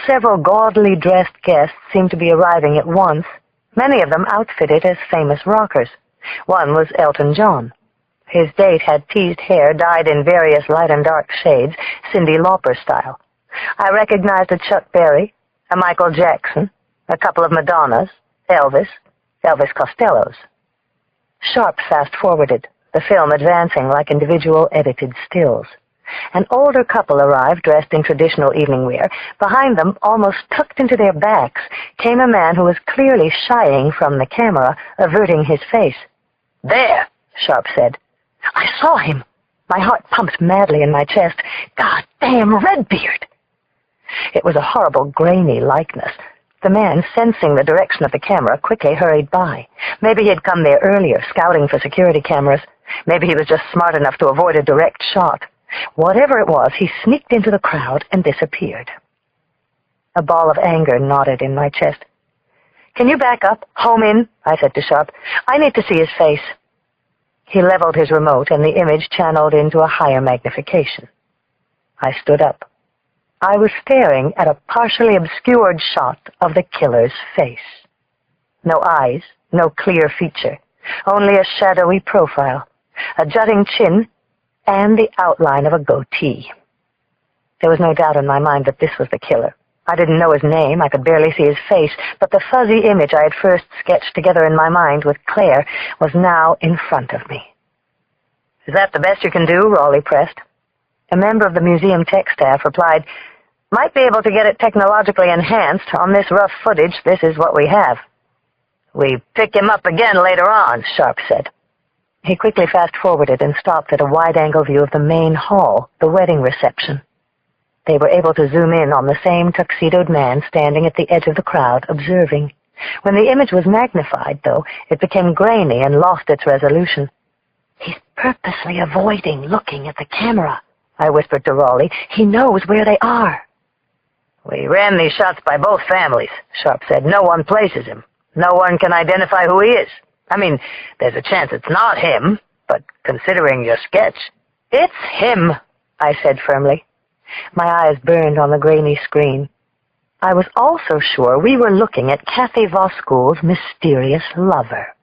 S1: Several gaudily dressed guests seemed to be arriving at once, many of them outfitted as famous rockers. One was Elton John. His date had teased hair dyed in various light and dark shades, Cyndi Lauper style. I recognized a Chuck Berry, a Michael Jackson, a couple of Madonnas, Elvis Costellos. Sharp fast-forwarded, the film advancing like individual edited stills. An older couple arrived dressed in traditional evening wear. Behind them, almost tucked into their backs, came a man who was clearly shying from the camera, averting his face. "There," Sharp said. I saw him. My heart pumped madly in my chest. God damn Redbeard! It was a horrible, grainy likeness. The man, sensing the direction of the camera, quickly hurried by. Maybe he had come there earlier, scouting for security cameras. Maybe he was just smart enough to avoid a direct shot. Whatever it was, he sneaked into the crowd and disappeared. A ball of anger knotted in my chest. "Can you back up? Home in," I said to Sharp. "I need to see his face." He leveled his remote, and the image channeled into a higher magnification. I stood up. I was staring at a partially obscured shot of the killer's face. No eyes, no clear feature, only a shadowy profile, a jutting chin, and the outline of a goatee. There was no doubt in my mind that this was the killer. I didn't know his name, I could barely see his face, but the fuzzy image I had first sketched together in my mind with Claire was now in front of me. "Is that the best you can do?" Raleigh pressed. A member of the museum tech staff replied, "Might be able to get it technologically enhanced. On this rough footage, this is what we have." "We pick him up again later on," Sharp said. He quickly fast-forwarded and stopped at a wide-angle view of the main hall, the wedding reception. They were able to zoom in on the same tuxedoed man standing at the edge of the crowd, observing. When the image was magnified, though, it became grainy and lost its resolution. "He's purposely avoiding looking at the camera," I whispered to Raleigh. "He knows where they are." "We ran these shots by both families," Sharp said. "No one places him. No one can identify who he is. I mean, there's a chance it's not him, but considering your sketch..." "It's him," I said firmly. My eyes burned on the grainy screen. I was also sure we were looking at Kathy Voskuhl's mysterious lover.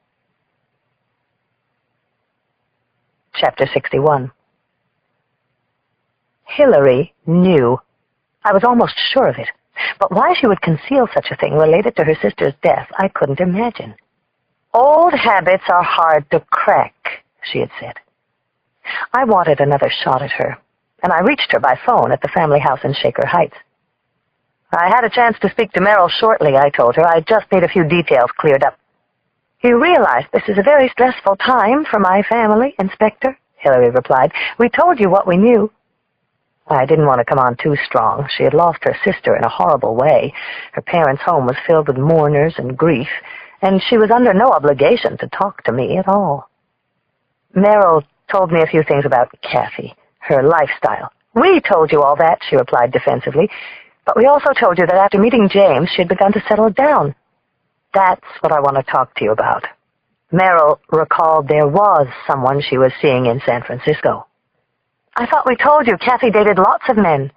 S1: Chapter 61. Hillary knew. I was almost sure of it. But why she would conceal such a thing related to her sister's death, I couldn't imagine. "Old habits are hard to crack," she had said. I wanted another shot at her, and I reached her by phone at the family house in Shaker Heights. "I had a chance to speak to Merrill shortly," I told her. "I just need a few details cleared up." "You realize this is a very stressful time for my family, Inspector," Hillary replied. "We told you what we knew." I didn't want to come on too strong. She had lost her sister in a horrible way. Her parents' home was filled with mourners and grief, and she was under no obligation to talk to me at all. Meryl told me a few things about Kathy, her lifestyle. We told you all that, she replied defensively, but we also told you that after meeting James, she had begun to settle down. That's what I want to talk to you about. Meryl recalled there was someone she was seeing in San Francisco. I thought we told you Kathy dated lots of men.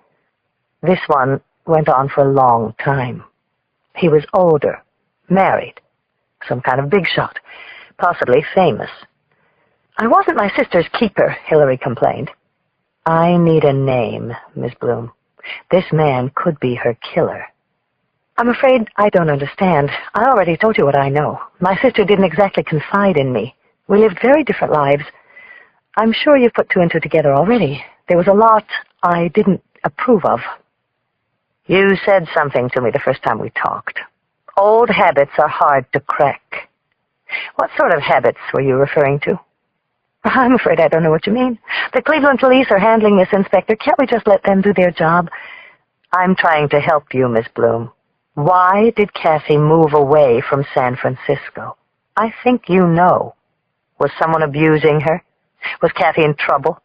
S1: This one went on for a long time. He was older, married, some kind of big shot, possibly famous. I wasn't my sister's keeper, Hillary complained. I need a name, Miss Bloom. This man could be her killer. I'm afraid I don't understand. I already told you what I know. My sister didn't exactly confide in me. We lived very different lives. I'm sure you've put two and two together already. There was a lot I didn't approve of. You said something to me the first time we talked. Old habits are hard to crack. What sort of habits were you referring to? I'm afraid I don't know what you mean. The Cleveland police are handling this, Inspector. Can't we just let them do their job? I'm trying to help you, Miss Bloom. Why did Kathy move away from San Francisco? I think you know. Was someone abusing her? Was Kathy in trouble?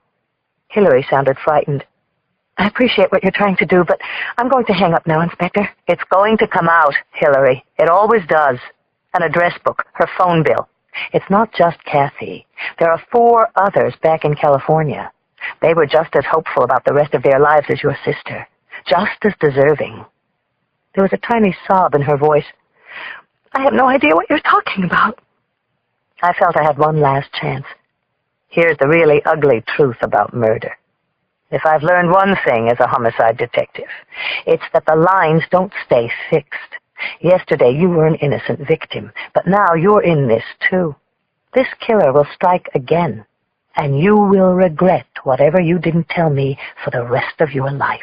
S1: Hillary sounded frightened. I appreciate what you're trying to do, but I'm going to hang up now, Inspector. It's going to come out, Hillary. It always does. An address book, her phone bill. It's not just Kathy. There are 4 others back in California. They were just as hopeful about the rest of their lives as your sister. Just as deserving. There was a tiny sob in her voice. I have no idea what you're talking about. I felt I had one last chance. Here's the really ugly truth about murder. If I've learned one thing as a homicide detective, it's that the lines don't stay fixed. Yesterday you were an innocent victim, but now you're in this too. This killer will strike again, and you will regret whatever you didn't tell me for the rest of your life.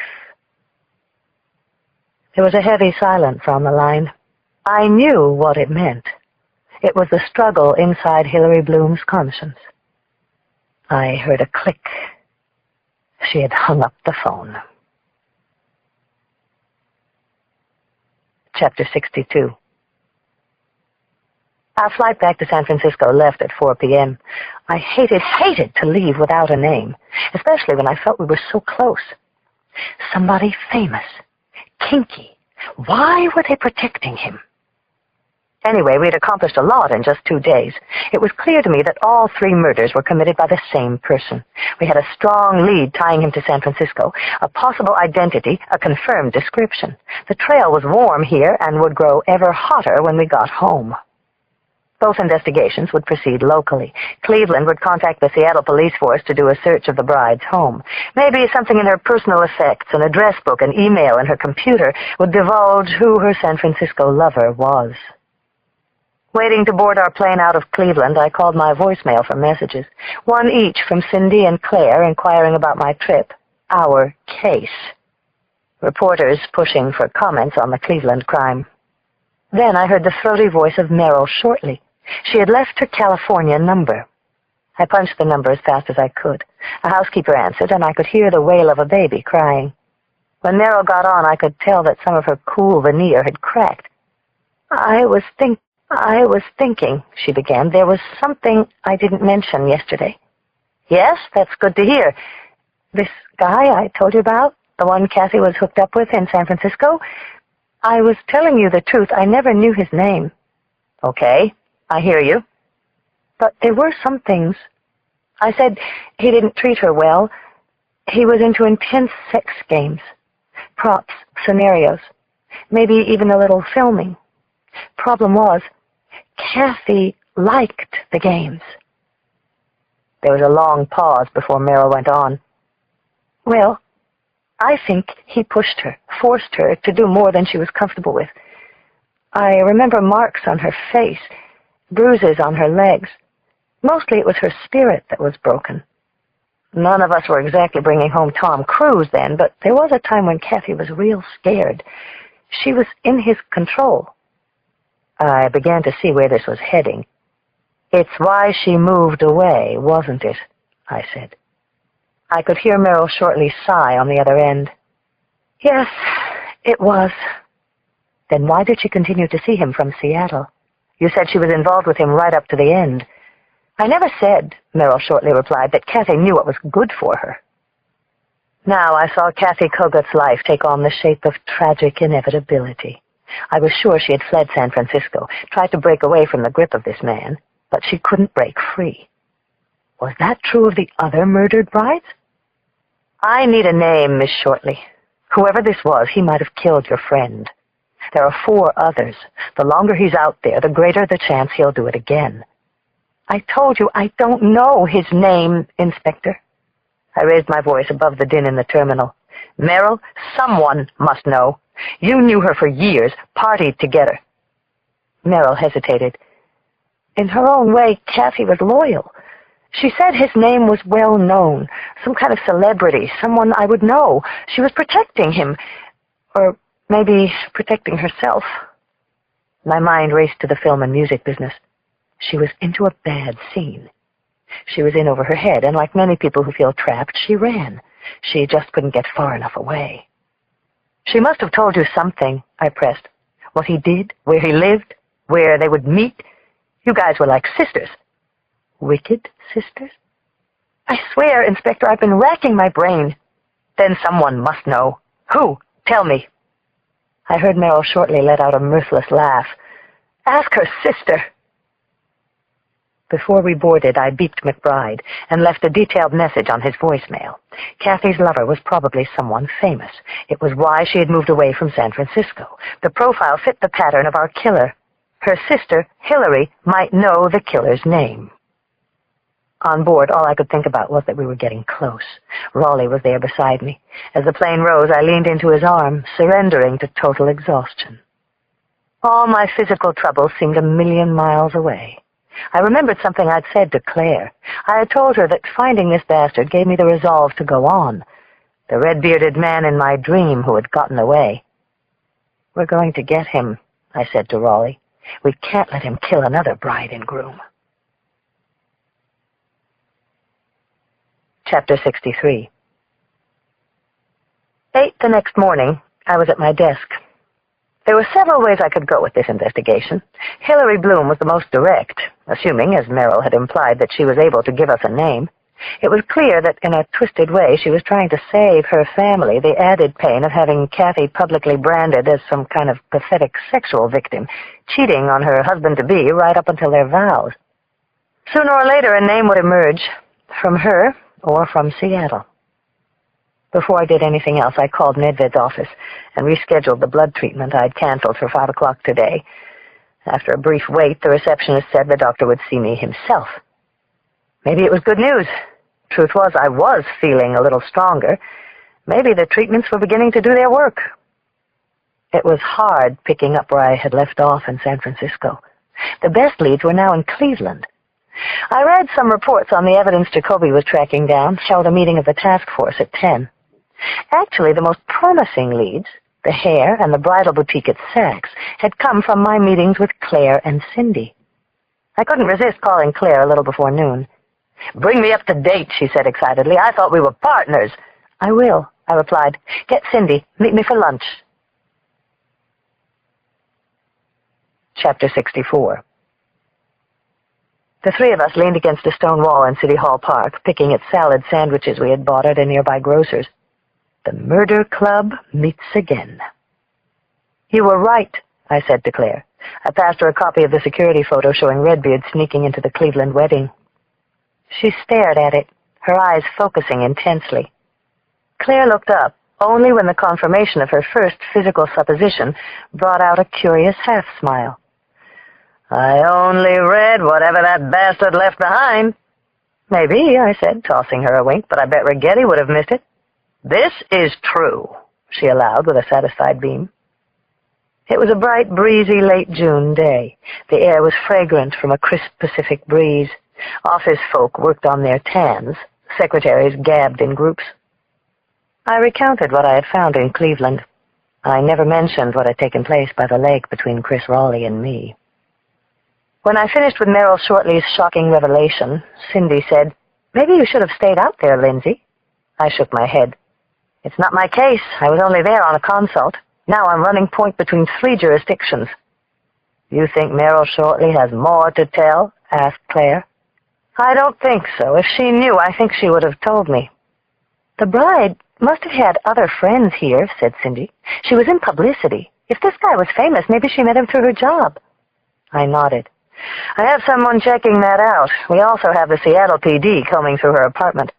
S1: There was a heavy silence on the line. I knew what it meant. It was the struggle inside Hillary Bloom's conscience. I heard a click. She had hung up the phone. Chapter 62. Our flight back to San Francisco left at 4 p.m. I hated to leave without a name, especially when I felt we were so close. Somebody famous. Kinky. Why were they protecting him? Anyway, we had accomplished a lot in just 2 days. It was clear to me that all 3 murders were committed by the same person. We had a strong lead tying him to San Francisco, a possible identity, a confirmed description. The trail was warm here and would grow ever hotter when we got home. Both investigations would proceed locally. Cleveland would contact the Seattle police force to do a search of the bride's home. Maybe something in her personal effects, an address book, an email, and her computer would divulge who her San Francisco lover was. Waiting to board our plane out of Cleveland, I called my voicemail for messages, 1 each from Cindy and Claire inquiring about my trip, our case. Reporters pushing for comments on the Cleveland crime. Then I heard the throaty voice of Meryl shortly. She had left her California number. I punched the number as fast as I could. A housekeeper answered, and I could hear the wail of a baby crying. When Meryl got on, I could tell that some of her cool veneer had cracked. I was thinking, she began, there was something I didn't mention yesterday. Yes, that's good to hear. This guy I told you about, the one Kathy was hooked up with in San Francisco, I was telling you the truth. I never knew his name. Okay, I hear you. But there were some things. I said he didn't treat her well. He was into intense sex games, props, scenarios, maybe even a little filming. Problem was, Kathy liked the games. There was a long pause before Meryl went on. Well, I think he pushed her, forced her to do more than she was comfortable with. I remember marks on her face, bruises on her legs. Mostly it was her spirit that was broken. None of us were exactly bringing home Tom Cruise then, but there was a time when Kathy was real scared. She was in his control. I began to see where this was heading. It's why she moved away, wasn't it? I said. I could hear Meryl shortly sigh on the other end. Yes, it was. Then why did she continue to see him from Seattle? You said she was involved with him right up to the end." "I never said," Merrill shortly replied, "that Kathy knew what was good for her." Now I saw Kathy Kogutt's life take on the shape of tragic inevitability. I was sure she had fled San Francisco, tried to break away from the grip of this man, but she couldn't break free. Was that true of the other murdered brides? "I need a name, Miss Shortley. Whoever this was, he might have killed your friend. There are 4 others. The longer he's out there, the greater the chance he'll do it again." "I told you I don't know his name, Inspector." I raised my voice above the din in the terminal. "Merrill, someone must know. You knew her for years, partied together." Merrill hesitated. "In her own way, Kathy was loyal. She said his name was well known, some kind of celebrity, someone I would know. She was protecting him, or maybe protecting herself." My mind raced to the film and music business. She was into a bad scene. She was in over her head, and like many people who feel trapped, she ran. She just couldn't get far enough away. "She must have told you something," I pressed. "What he did, where he lived, where they would meet. You guys were like sisters." "Wicked sisters?" "I swear, Inspector, I've been racking my brain." "Then someone must know. Who? Tell me." I heard Merrill shortly let out a mirthless laugh. "Ask her sister." Before we boarded, I beeped McBride and left a detailed message on his voicemail. Kathy's lover was probably someone famous. It was why she had moved away from San Francisco. The profile fit the pattern of our killer. Her sister, Hillary, might know the killer's name. On board, all I could think about was that we were getting close. Raleigh was there beside me. As the plane rose, I leaned into his arm, surrendering to total exhaustion. All my physical troubles seemed a million miles away. I remembered something I'd said to Claire. I had told her that finding this bastard gave me the resolve to go on. The red-bearded man in my dream who had gotten away. "We're going to get him," I said to Raleigh. "We can't let him kill another bride and groom." Chapter 63. 8 the next morning, I was at my desk. There were several ways I could go with this investigation. Hillary Bloom was the most direct, assuming, as Merrill had implied, that she was able to give us a name. It was clear that, in a twisted way, she was trying to save her family the added pain of having Kathy publicly branded as some kind of pathetic sexual victim, cheating on her husband-to-be right up until their vows. Sooner or later, a name would emerge, from her or from Seattle. Before I did anything else, I called Nedved's office and rescheduled the blood treatment I'd canceled for 5 o'clock today. After a brief wait, the receptionist said the doctor would see me himself. Maybe it was good news. Truth was, I was feeling a little stronger. Maybe the treatments were beginning to do their work. It was hard picking up where I had left off in San Francisco. The best leads were now in Cleveland. I read some reports on the evidence Jacoby was tracking down, held a meeting of the task force at 10. Actually, the most promising leads, the hair and the bridal boutique at Saks, had come from my meetings with Claire and Cindy. I couldn't resist calling Claire a little before noon. "Bring me up to date," she said excitedly. "I thought we were partners." "I will," I replied. "Get Cindy. Meet me for lunch." Chapter 64. The 3 of us leaned against a stone wall in City Hall Park, picking at salad sandwiches we had bought at a nearby grocer's. The murder club meets again. "You were right," I said to Claire. I passed her a copy of the security photo showing Redbeard sneaking into the Cleveland wedding. She stared at it, her eyes focusing intensely. Claire looked up, only when the confirmation of her first physical supposition brought out a curious half-smile. "I only read whatever that bastard left behind." "Maybe," I said, tossing her a wink, "but I bet Rigetti would have missed it." "This is true," she allowed with a satisfied beam. It was a bright, breezy late June day. The air was fragrant from a crisp Pacific breeze. Office folk worked on their tans. Secretaries gabbed in groups. I recounted what I had found in Cleveland. I never mentioned what had taken place by the lake between Chris Raleigh and me. When I finished with Merrill Shortley's shocking revelation, Cindy said, "Maybe you should have stayed out there, Lindsay." I shook my head. "It's not my case. I was only there on a consult. Now I'm running point between 3 jurisdictions."
S2: You think Meryl Shortley has more to tell? Asked Claire. I don't think so. If she knew, I think she would have told me. The bride must have had other friends here, said Cindy. She was in publicity. If this guy was famous, maybe she met him through her job. I nodded. I have someone checking that out. We also have the Seattle PD combing through her apartment.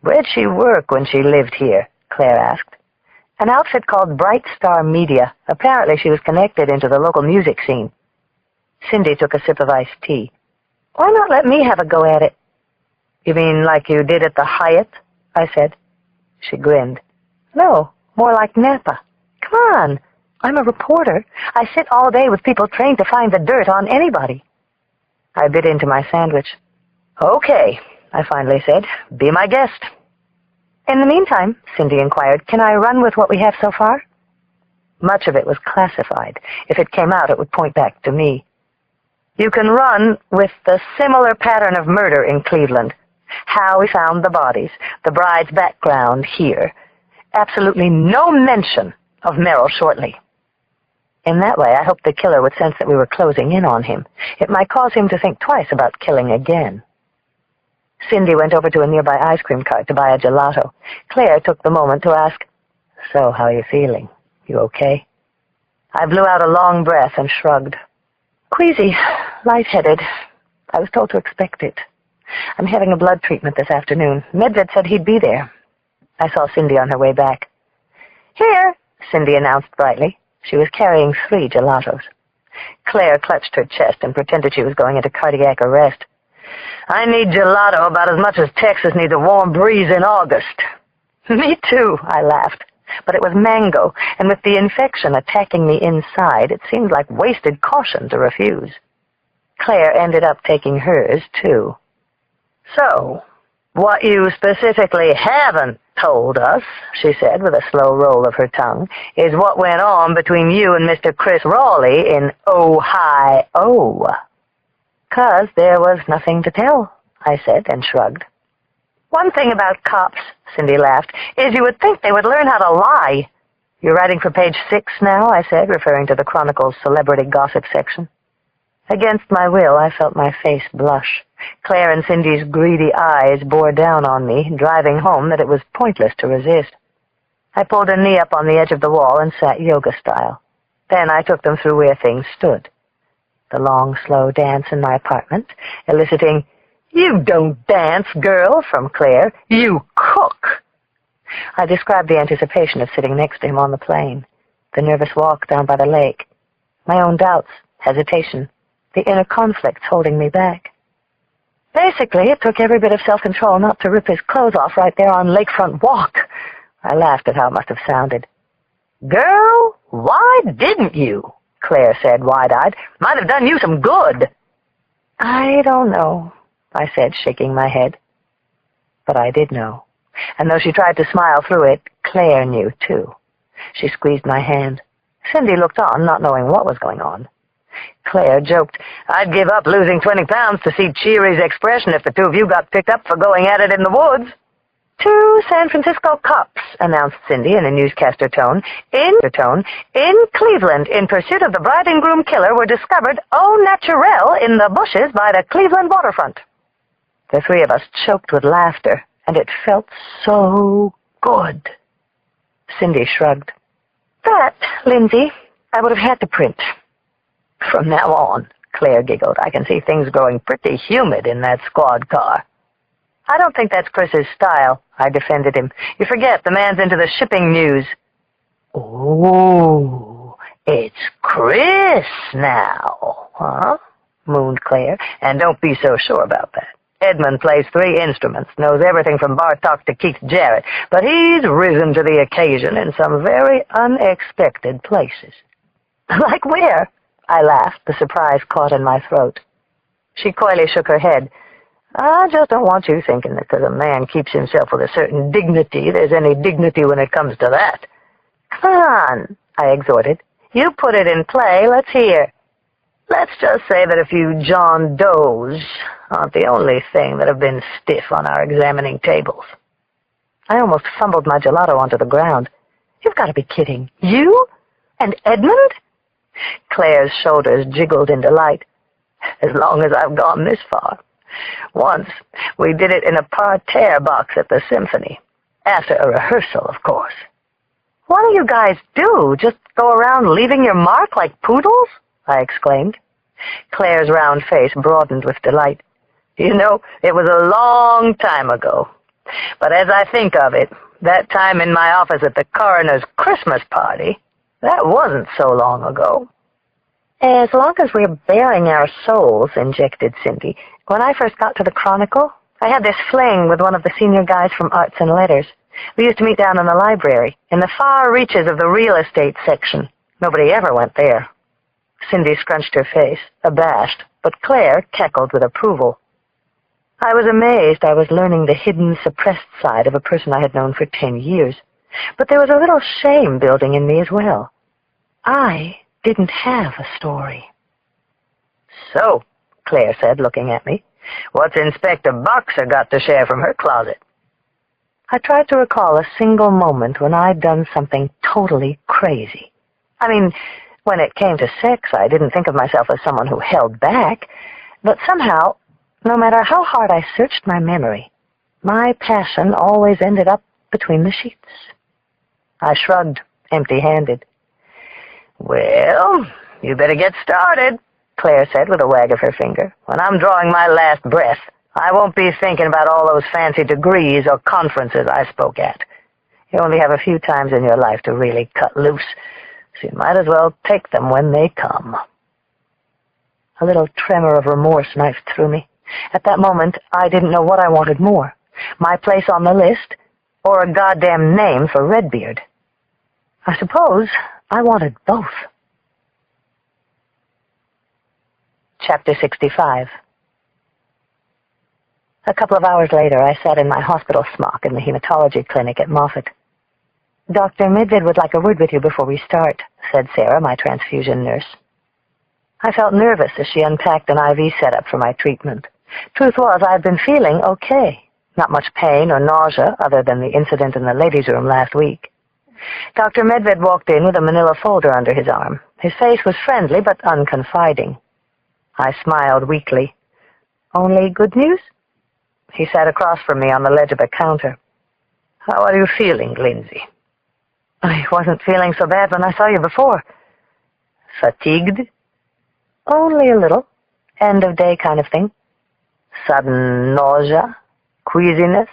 S2: Where'd she work when she lived here? Claire asked. An outfit called Bright Star Media. Apparently she was connected into the local music scene. Cindy took a sip of iced tea. Why not let me have a go at it? You mean like you did at the Hyatt? I said. She grinned. No, more like Napa. Come on. I'm a reporter. I sit all day with people trained to find the dirt on anybody. I bit into my sandwich. Okay, I finally said. Be my guest. In the meantime, Cindy inquired, can I run with what we have so far? Much of it was classified. If it came out, it would point back to me. You can run with the similar pattern of murder in Cleveland. How we found the bodies, the bride's background here. Absolutely no mention of Meryl Shortley. In that way, I hoped the killer would sense that we were closing in on him. It might cause him to think twice about killing again. Cindy went over to a nearby ice cream cart to buy a gelato. Claire took the moment to ask, So, how are you feeling? You okay? I blew out a long breath and shrugged. Queasy, lightheaded. I was told to expect it. I'm having a blood treatment this afternoon. Medved said he'd be there. I saw Cindy on her way back. Here, Cindy announced brightly. She was carrying 3 gelatos. Claire clutched her chest and pretended she was going into cardiac arrest. I need gelato about as much as Texas needs a warm breeze in August. Me too, I laughed. But it was mango, and with the infection attacking me inside, it seemed like wasted caution to refuse. Claire ended up taking hers, too. So, what you specifically haven't told us, she said with a slow roll of her tongue, is what went on between you and Mr. Chris Raleigh in Ohio. 'Cause there was nothing to tell, I said, and shrugged. One thing about cops, Cindy laughed, is you would think they would learn how to lie. You're writing for page 6 now, I said, referring to the Chronicle's celebrity gossip section. Against my will, I felt my face blush. Claire and Cindy's greedy eyes bore down on me, driving home that it was pointless to resist. I pulled a knee up on the edge of the wall and sat yoga style. Then I took them through where things stood. The long, slow dance in my apartment, eliciting, "You don't dance, girl," from Claire. "You cook." I described the anticipation of sitting next to him on the plane, the nervous walk down by the lake, my own doubts, hesitation, the inner conflicts holding me back. Basically, it took every bit of self-control not to rip his clothes off right there on Lakefront Walk. I laughed at how it must have sounded. "Girl, why didn't you?" Claire said, wide-eyed. "Might have done you some good." "I don't know," I said, shaking my head. But I did know. And though she tried to smile through it, Claire knew, too. She squeezed my hand. Cindy looked on, not knowing what was going on. Claire joked, "I'd give up losing 20 pounds to see Cheery's expression if the two of you got picked up for going at it in the woods." 2 San Francisco cops, announced Cindy in a newscaster tone, in Cleveland, in pursuit of the bride and groom killer, were discovered au naturel in the bushes by the Cleveland waterfront. The 3 of us choked with laughter, and it felt so good. Cindy shrugged. "That, Lindsay, I would have had to print." "From now on," Claire giggled, "I can see things growing pretty humid in that squad car." "I don't think that's Chris's style," I defended him. "You forget, the man's into the shipping news." "Oh, it's Chris now, huh?" mooned Claire. "And don't be so sure about that. Edmund plays 3 instruments, knows everything from Bartok to Keith Jarrett, but he's risen to the occasion in some very unexpected places." "Like where?" I laughed, the surprise caught in my throat. She coyly shook her head. "I just don't want you thinking that because a man keeps himself with a certain dignity, there's any dignity when it comes to that." "Come on," I exhorted. "You put it in play. Let's hear." "Let's just say that a few John Does aren't the only thing that have been stiff on our examining tables." I almost fumbled my gelato onto the ground. "You've got to be kidding. You? And Edmund?" Claire's shoulders jiggled in delight. As long as I've gone this far. Once, we did it in a parterre box at the symphony. After a rehearsal, of course. What do you guys do? Just go around leaving your mark like poodles? I exclaimed. Claire's round face broadened with delight. You know, it was a long time ago. But as I think of it, that time in my office at the coroner's Christmas party, that wasn't so long ago. As long as we're bearing our souls, injected Cindy. When I first got to the Chronicle, I had this fling with one of the senior guys from Arts and Letters. We used to meet down in the library, in the far reaches of the real estate section. Nobody ever went there. Cindy scrunched her face, abashed, but Claire cackled with approval. I was amazed I was learning the hidden, suppressed side of a person I had known for 10 years. But there was a little shame building in me as well. I didn't have a story. So, Claire said, looking at me, what's Inspector Boxer got to share from her closet? I tried to recall a single moment when I'd done something totally crazy. I mean, when it came to sex, I didn't think of myself as someone who held back, but somehow, no matter how hard I searched my memory, my passion always ended up between the sheets. I shrugged, empty-handed. Well, you better get started, Claire said with a wag of her finger. When I'm drawing my last breath, I won't be thinking about all those fancy degrees or conferences I spoke at. You only have a few times in your life to really cut loose, so you might as well take them when they come. A little tremor of remorse knifed through me. At that moment, I didn't know what I wanted more, my place on the list or a goddamn name for Redbeard. I suppose I wanted both. Chapter 65. A couple of hours later, I sat in my hospital smock in the hematology clinic at Moffitt. Dr. Midvid would like a word with you before we start, said Sarah, my transfusion nurse. I felt nervous as she unpacked an IV setup for my treatment. Truth was, I had been feeling okay. Not much pain or nausea other than the incident in the ladies' room last week. Dr. Medved walked in with a manila folder under his arm. His face was friendly but unconfiding. I smiled weakly. Only good news? He sat across from me on the ledge of a counter. How are you feeling, Lindsay? I wasn't feeling so bad when I saw you before. Fatigued? Only a little. End of day kind of thing. Sudden nausea? Queasiness?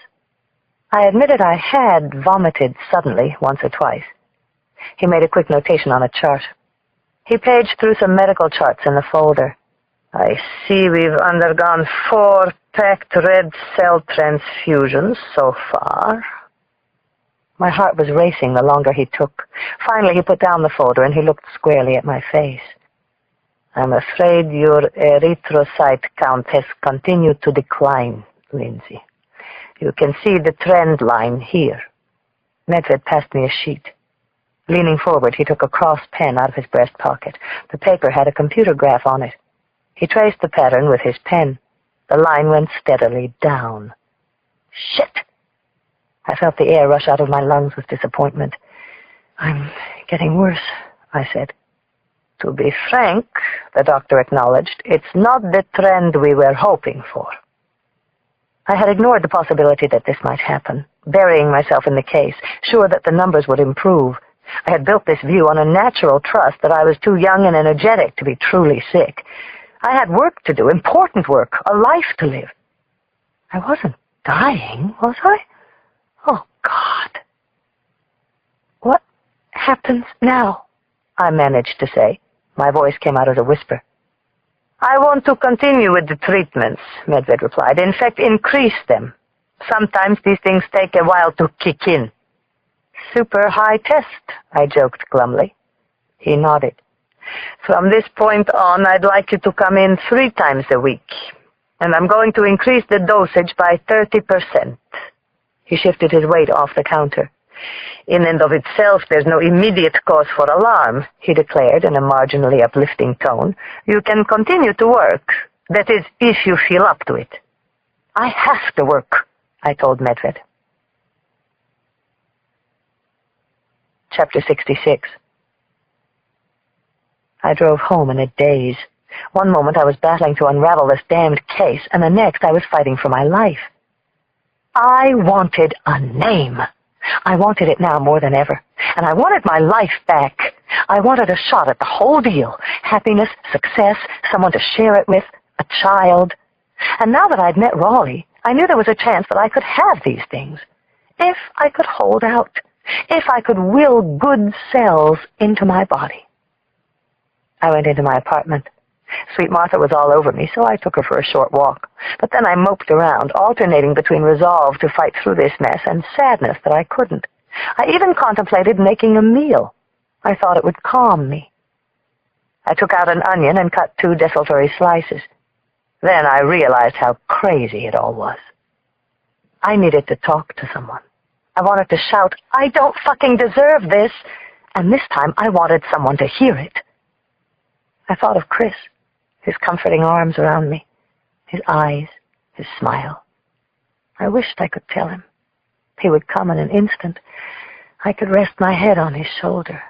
S2: I admitted I had vomited suddenly once or twice. He made a quick notation on a chart. He paged through some medical charts in the folder. I see we've undergone 4 packed red cell transfusions so far. My heart was racing the longer he took. Finally, he put down the folder and he looked squarely at my face. I'm afraid your erythrocyte count has continued to decline, Lindsay. You can see the trend line here. Medved passed me a sheet. Leaning forward, he took a cross pen out of his breast pocket. The paper had a computer graph on it. He traced the pattern with his pen. The line went steadily down. Shit! I felt the air rush out of my lungs with disappointment. I'm getting worse, I said. To be frank, the doctor acknowledged, it's not the trend we were hoping for. I had ignored the possibility that this might happen, burying myself in the case, sure that the numbers would improve. I had built this view on a natural trust that I was too young and energetic to be truly sick. I had work to do, important work, a life to live. I wasn't dying, was I? Oh, God. What happens now? I managed to say. My voice came out as a whisper. I want to continue with the treatments, Medved replied. In fact, increase them. Sometimes these things take a while to kick in. Super high test, I joked glumly. He nodded. From this point on, I'd like you to come in 3 times a week, and I'm going to increase the dosage by 30%. He shifted his weight off the counter. In and of itself, there's no immediate cause for alarm, he declared in a marginally uplifting tone. You can continue to work. That is, if you feel up to it. I have to work, I told Medved. Chapter 66.
S1: I drove home in a daze. One moment I was battling to unravel this damned case, and the next I was fighting for my life. I wanted a name. I wanted it now more than ever, and I wanted my life back. I wanted a shot at the whole deal. Happiness, success, someone to share it with, a child. And now that I'd met Raleigh, I knew there was a chance that I could have these things. If I could hold out. If I could will good cells into my body. I went into my apartment. Sweet Martha was all over me, so I took her for a short walk. But then I moped around, alternating between resolve to fight through this mess and sadness that I couldn't. I even contemplated making a meal. I thought it would calm me. I took out an onion and cut 2 desultory slices. Then I realized how crazy it all was. I needed to talk to someone. I wanted to shout, "I don't fucking deserve this!" And this time I wanted someone to hear it. I thought of Chris, his comforting arms around me, his eyes, his smile. I wished I could tell him. He would come in an instant. I could rest my head on his shoulder.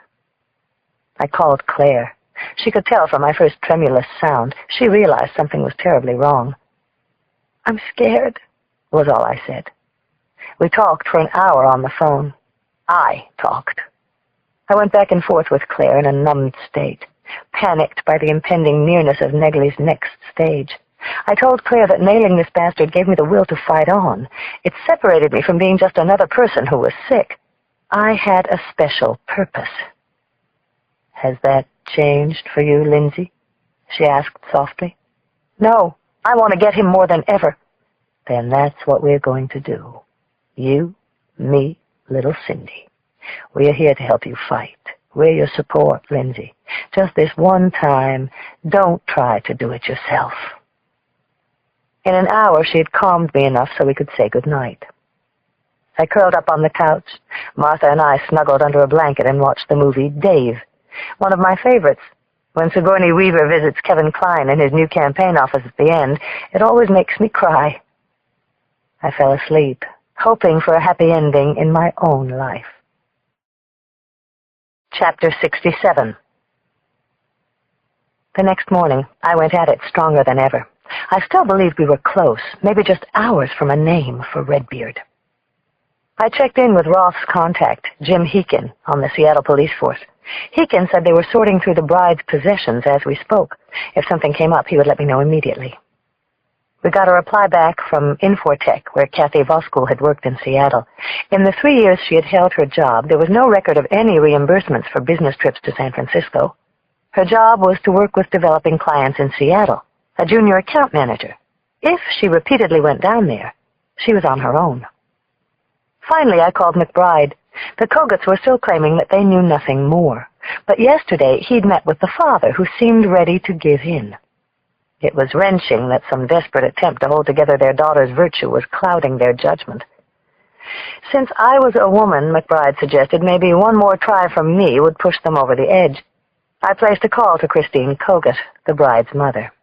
S1: I called Claire. She could tell from my first tremulous sound. She realized something was terribly wrong. "I'm scared," was all I said. We talked for an hour on the phone. I talked. I went back and forth with Claire in a numbed state, panicked by the impending nearness of Negley's next stage. I told Claire that nailing this bastard gave me the will to fight on. It separated me from being just another person who was sick. I had a special purpose. "Has that changed for you, Lindsay?" she asked softly. "No, I want to get him more than ever." "Then that's what we're going to do. You, me, little Cindy. We are here to help you fight. We're your support, Lindsay. Just this one time, don't try to do it yourself." In an hour, she had calmed me enough so we could say goodnight. I curled up on the couch. Martha and I snuggled under a blanket and watched the movie Dave, one of my favorites. When Sigourney Weaver visits Kevin Kline in his new campaign office at the end, it always makes me cry. I fell asleep, hoping for a happy ending in my own life. Chapter 67. The next morning, I went at it stronger than ever. I still believed we were close, maybe just hours from a name for Redbeard. I checked in with Roth's contact, Jim Heekin, on the Seattle police force. Heekin said they were sorting through the bride's possessions as we spoke. If something came up, he would let me know immediately. We got a reply back from Infotech, where Kathy Voskuhl had worked in Seattle. In the 3 years she had held her job, there was no record of any reimbursements for business trips to San Francisco. Her job was to work with developing clients in Seattle, a junior account manager. If she repeatedly went down there, she was on her own. Finally, I called McBride. The Kogutts were still claiming that they knew nothing more. But yesterday, he'd met with the father, who seemed ready to give in. It was wrenching that some desperate attempt to hold together their daughter's virtue was clouding their judgment. Since I was a woman, McBride suggested maybe one more try from me would push them over the edge. I placed a call to Christine Kogut, the bride's mother.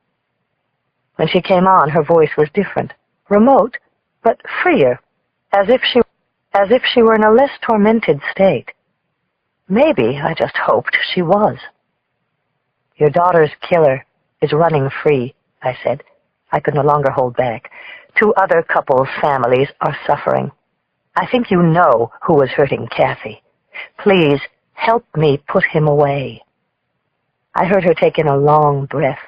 S1: When she came on, her voice was different, remote, but freer, as if she were in a less tormented state. Maybe, I just hoped, she was. "Your daughter's killer is running free," I said. I could no longer hold back. 2 other couples' families are suffering. I think you know who was hurting Kathy. Please, help me put him away. I heard her take in a long breath.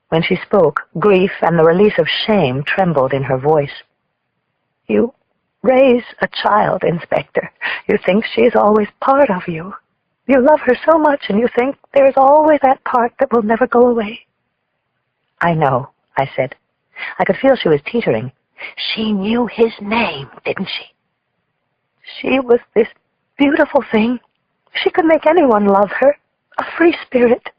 S1: When she spoke, grief and the release of shame trembled in her voice. "You raise a child, Inspector. You think she is always part of you. You love her so much, and you think there is always that part that will never go away." "I know," I said. I could feel she was teetering. "She knew his name, didn't she?" "She was this beautiful thing. She could make anyone love her. A free spirit.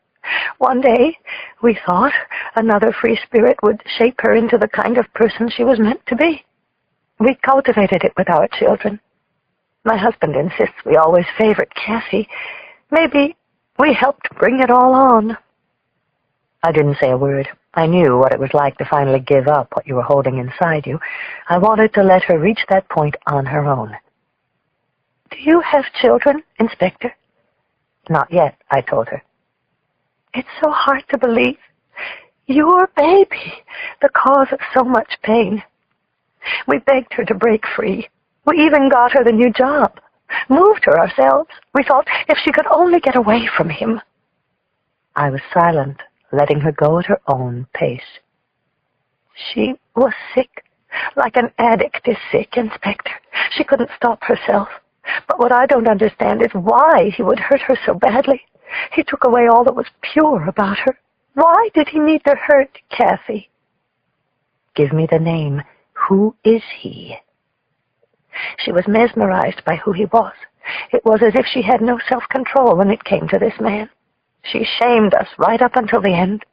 S1: One day, we thought, another free spirit would shape her into the kind of person she was meant to be. We cultivated it with our children. My husband insists we always favored Kathy. Maybe we helped bring it all on." I didn't say a word. I knew what it was like to finally give up what you were holding inside you. I wanted to let her reach that point on her own. "Do you have children, Inspector?" "Not yet," I told her. It's so hard to believe. Your baby, the cause of so much pain. We begged her to break free. We even got her the new job. Moved her ourselves. We thought if she could only get away from him. I was silent, letting her go at her own pace. She was sick, like an addict is sick, Inspector. She couldn't stop herself. But what I don't understand is why he would hurt her so badly. He took away all that was pure about her. Why did he need to hurt Kathy? Give me the name. Who is he? She was mesmerized by who he was. It was as if she had no self-control when it came to this man. She shamed us right up until the end.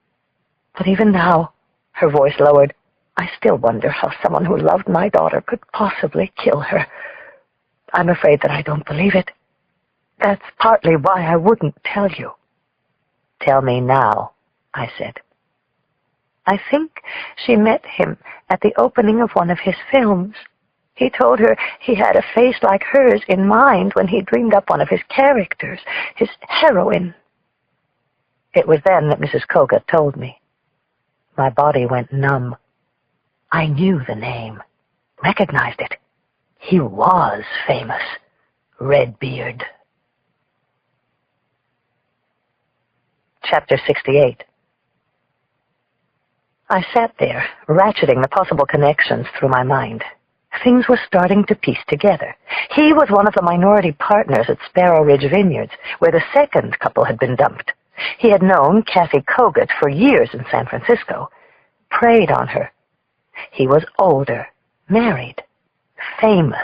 S1: But even now, her voice lowered, I still wonder how someone who loved my daughter could possibly kill her. I'm afraid that I don't believe it. That's partly why I wouldn't tell you. Tell me now, I said. I think she met him at the opening of one of his films. He told her he had a face like hers in mind when he dreamed up one of his characters, his heroine. It was then that Mrs. Koga told me. My body went numb. I knew the name, recognized it. He was famous. Redbeard. Chapter 68. I sat there, ratcheting the possible connections through my mind. Things were starting to piece together. He was one of the minority partners at Sparrow Ridge Vineyards, where the second couple had been dumped. He had known Kathy Kogut for years in San Francisco, preyed on her. He was older, married, famous.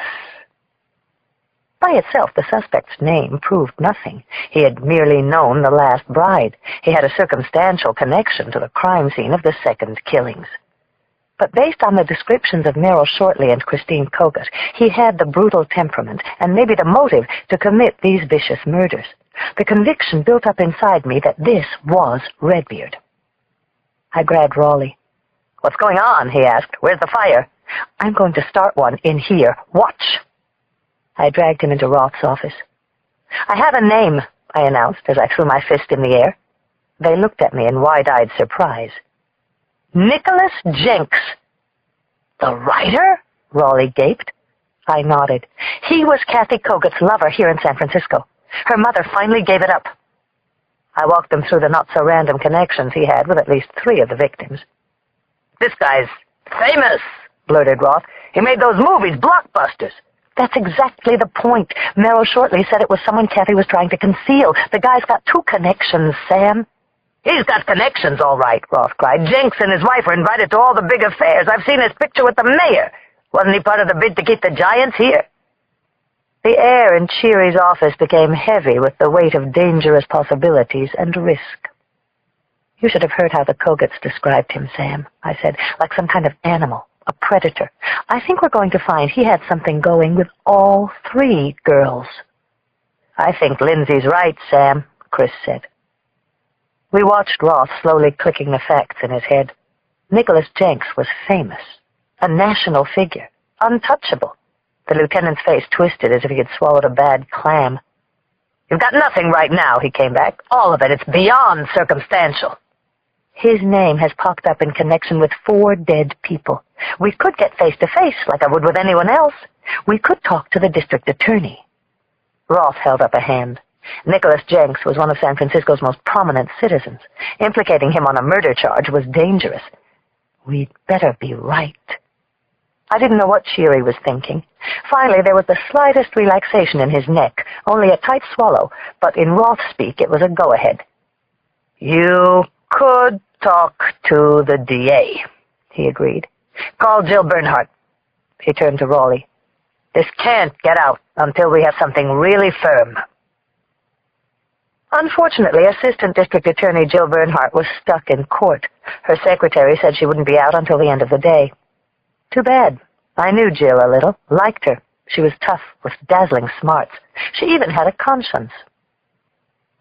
S1: By itself, the suspect's name proved nothing. He had merely known the last bride. He had a circumstantial connection to the crime scene of the second killings. But based on the descriptions of Merrill Shortley and Christine Kogut, he had the brutal temperament and maybe the motive to commit these vicious murders. The conviction built up inside me that this was Redbeard. I grabbed Raleigh. What's going on? He asked. Where's the fire? I'm going to start one in here. Watch. I dragged him into Roth's office. I have a name, I announced as I threw my fist in the air. They looked at me in wide-eyed surprise. Nicholas Jenks. The writer? Raleigh gaped. I nodded. He was Kathy Kogut's lover here in San Francisco. Her mother finally gave it up. I walked them through the not-so-random connections he had with at least 3 of the victims. This guy's famous, blurted Roth. He made those movies, blockbusters. That's exactly the point. Merrill Shortley said it was someone Kathy was trying to conceal. The guy's got 2 connections, Sam. He's got connections, all right, Roth cried. Jenks and his wife were invited to all the big affairs. I've seen his picture with the mayor. Wasn't he part of the bid to keep the Giants here? The air in Cheery's office became heavy with the weight of dangerous possibilities and risk. You should have heard how the Koguts described him, Sam, I said, like some kind of animal, a predator. I think we're going to find he had something going with all 3 girls. I think Lindsay's right, Sam, Chris said. We watched Roth slowly clicking the facts in his head. Nicholas Jenks was famous, a national figure, untouchable. The lieutenant's face twisted as if he had swallowed a bad clam. You've got nothing right now, he came back. All of it. It's beyond circumstantial. His name has popped up in connection with 4 dead people. We could get face-to-face like I would with anyone else. We could talk to the district attorney. Roth held up a hand. Nicholas Jenks was one of San Francisco's most prominent citizens. Implicating him on a murder charge was dangerous. We'd better be right. I didn't know what Cheery was thinking. Finally, there was the slightest relaxation in his neck, only a tight swallow, but in Roth's speak it was a go-ahead. You could talk to the DA, he agreed. Call Jill Bernhardt. He turned to Raleigh. This can't get out until we have something really firm. Unfortunately, Assistant District Attorney Jill Bernhardt was stuck in court. Her secretary said she wouldn't be out until the end of the day. Too bad. I knew Jill a little, liked her. She was tough, with dazzling smarts. She even had a conscience.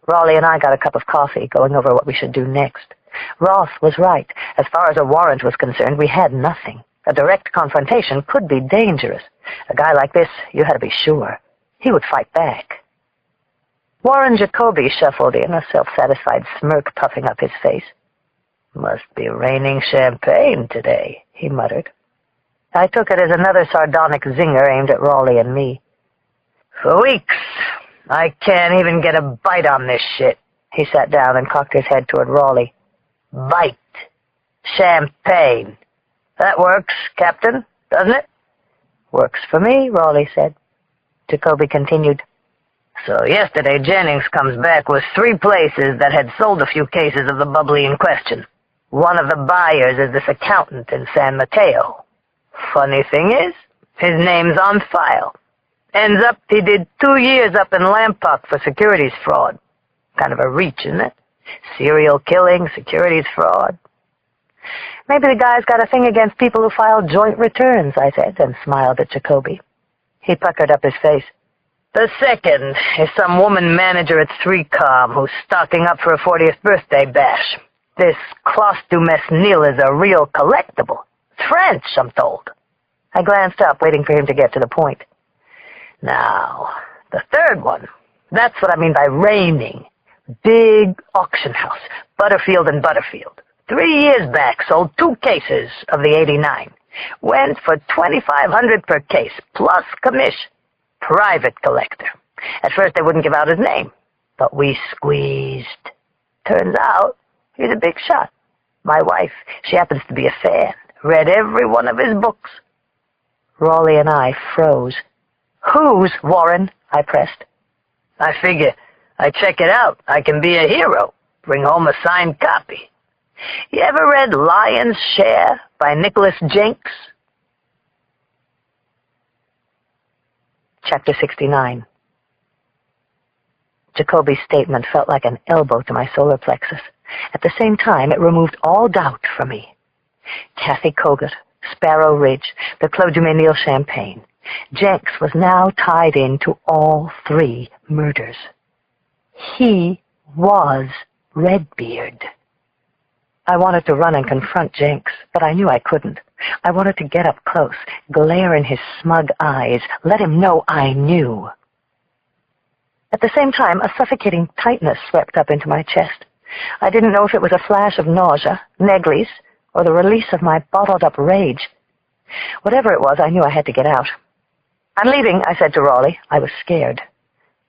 S1: Raleigh and I got a cup of coffee, going over what we should do next. Roth was right. As far as a warrant was concerned, we had nothing. A direct confrontation could be dangerous. A guy like this, you had to be sure. He would fight back.
S2: Warren Jacoby shuffled in, a self-satisfied smirk puffing up his face. "Must be raining champagne today," he muttered. I took it as another sardonic zinger aimed at Raleigh and me. "For weeks, I can't even get a bite on this shit." He sat down and cocked his head toward Raleigh. "Bite. Champagne. That works, Captain, doesn't it?" "Works for me," Raleigh said. Jacoby continued. "So yesterday Jennings comes back with 3 places that had sold a few cases of the bubbly in question. One of the buyers is this accountant in San Mateo. Funny thing is, his name's on file. Ends up he did 2 years up in Lampock for securities fraud. Kind of a reach, isn't it? Serial killing, securities fraud." "Maybe the guy's got a thing against people who file joint returns," I said, and smiled at Jacoby. He puckered up his face. "The second is some woman manager at 3Com who's stocking up for a 40th birthday bash. This Clos du Mesnil is a real collectible. It's French, I'm told." I glanced up, waiting for him to get to the point. "Now, the third one, that's what I mean by raining. Big auction house, Butterfield and Butterfield. 3 years back, sold 2 cases of the 89. Went for $2,500 per case, plus commission. Private collector. At first they wouldn't give out his name, but we squeezed. Turns out he's a big shot. My wife, she happens to be a fan. Read every one of his books." Raleigh and I froze. "Whose, Warren?" I pressed. "I figure I check it out. I can be a hero. Bring home a signed copy. You ever read Lion's Share by Nicholas Jenks?" Chapter 69. Jacoby's statement felt like an elbow to my solar plexus. At the same time, it removed all doubt from me. Kathy Kogut, Sparrow Ridge, the Clos du Mesnil champagne. Jenks was now tied into all 3 murders. He was Redbeard. I wanted to run and confront Jenks, but I knew I couldn't. I wanted to get up close, glare in his smug eyes, let him know I knew. At the same time, a suffocating tightness swept up into my chest. I didn't know if it was a flash of nausea, negligence, or the release of my bottled-up rage. Whatever it was, I knew I had to get out. "I'm leaving," I said to Raleigh. I was scared.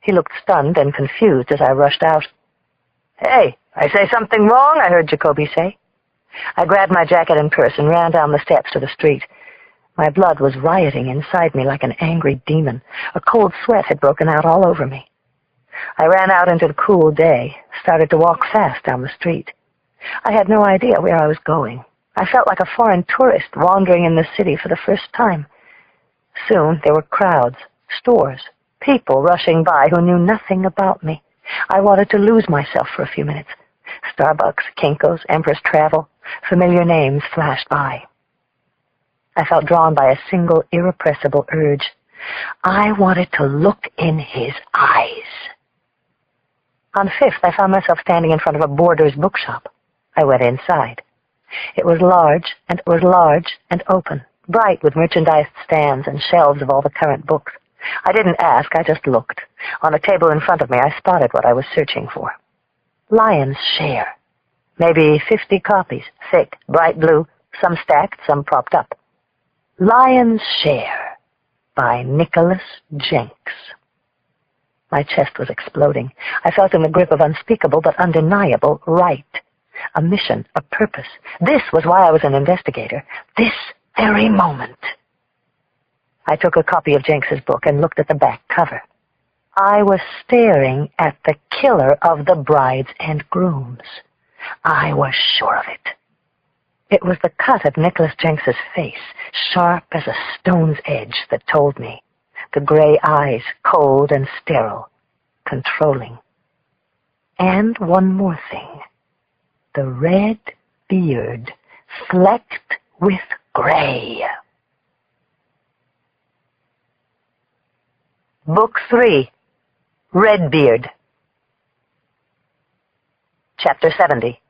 S2: He looked stunned and confused as I rushed out. "Hey, I say something wrong?" I heard Jacoby say. I grabbed my jacket and purse and ran down the steps to the street. My blood was rioting inside me like an angry demon. A cold sweat had broken out all over me. I ran out into the cool day, started to walk fast down the street. I had no idea where I was going. I felt like a foreign tourist wandering in the city for the first time. Soon there were crowds, stores, people rushing by who knew nothing about me. I wanted to lose myself for a few minutes. Starbucks, Kinko's, Empress Travel, familiar names flashed by. I felt drawn by a single irrepressible urge. I wanted to look in his eyes. On 5th, I found myself standing in front of a Borders bookshop. I went inside. It was large and open, bright with merchandise stands and shelves of all the current books. I didn't ask, I just looked. On a table in front of me, I spotted what I was searching for. Lion's Share. Maybe 50 copies, thick, bright blue, some stacked, some propped up. Lion's Share by Nicholas Jenks. My chest was exploding. I felt in the grip of unspeakable but undeniable right. A mission, a purpose. This was why I was an investigator. This very moment. I took a copy of Jenks's book and looked at the back cover. I was staring at the killer of the brides and grooms. I was sure of it. It was the cut of Nicholas Jenks's face, sharp as a stone's edge, that told me. The gray eyes, cold and sterile, controlling. And one more thing. The red beard, flecked with gray. Book 3, Redbeard. Chapter 70.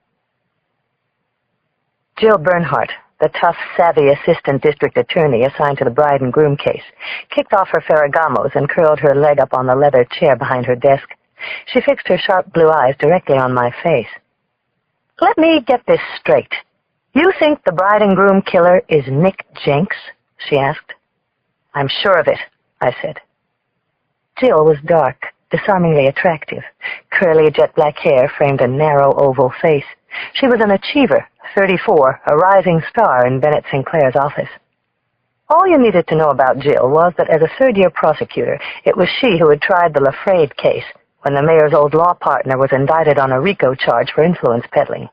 S2: Jill Bernhardt, the tough, savvy assistant district attorney assigned to the bride and groom case, kicked off her Ferragamos and curled her leg up on the leather chair behind her desk.
S1: She fixed her sharp blue eyes directly on my face. "Let me get this straight. You think the bride and groom killer is Nick Jenks?" she asked. "I'm sure of it," I said. Jill was dark, disarmingly attractive. Curly jet-black hair framed a narrow oval face. She was an achiever, 34, a rising star in Bennett Sinclair's office. All you needed to know about Jill was that as a third-year prosecutor, it was she who had tried the Lafrade case when the mayor's old law partner was indicted on a RICO charge for influence peddling.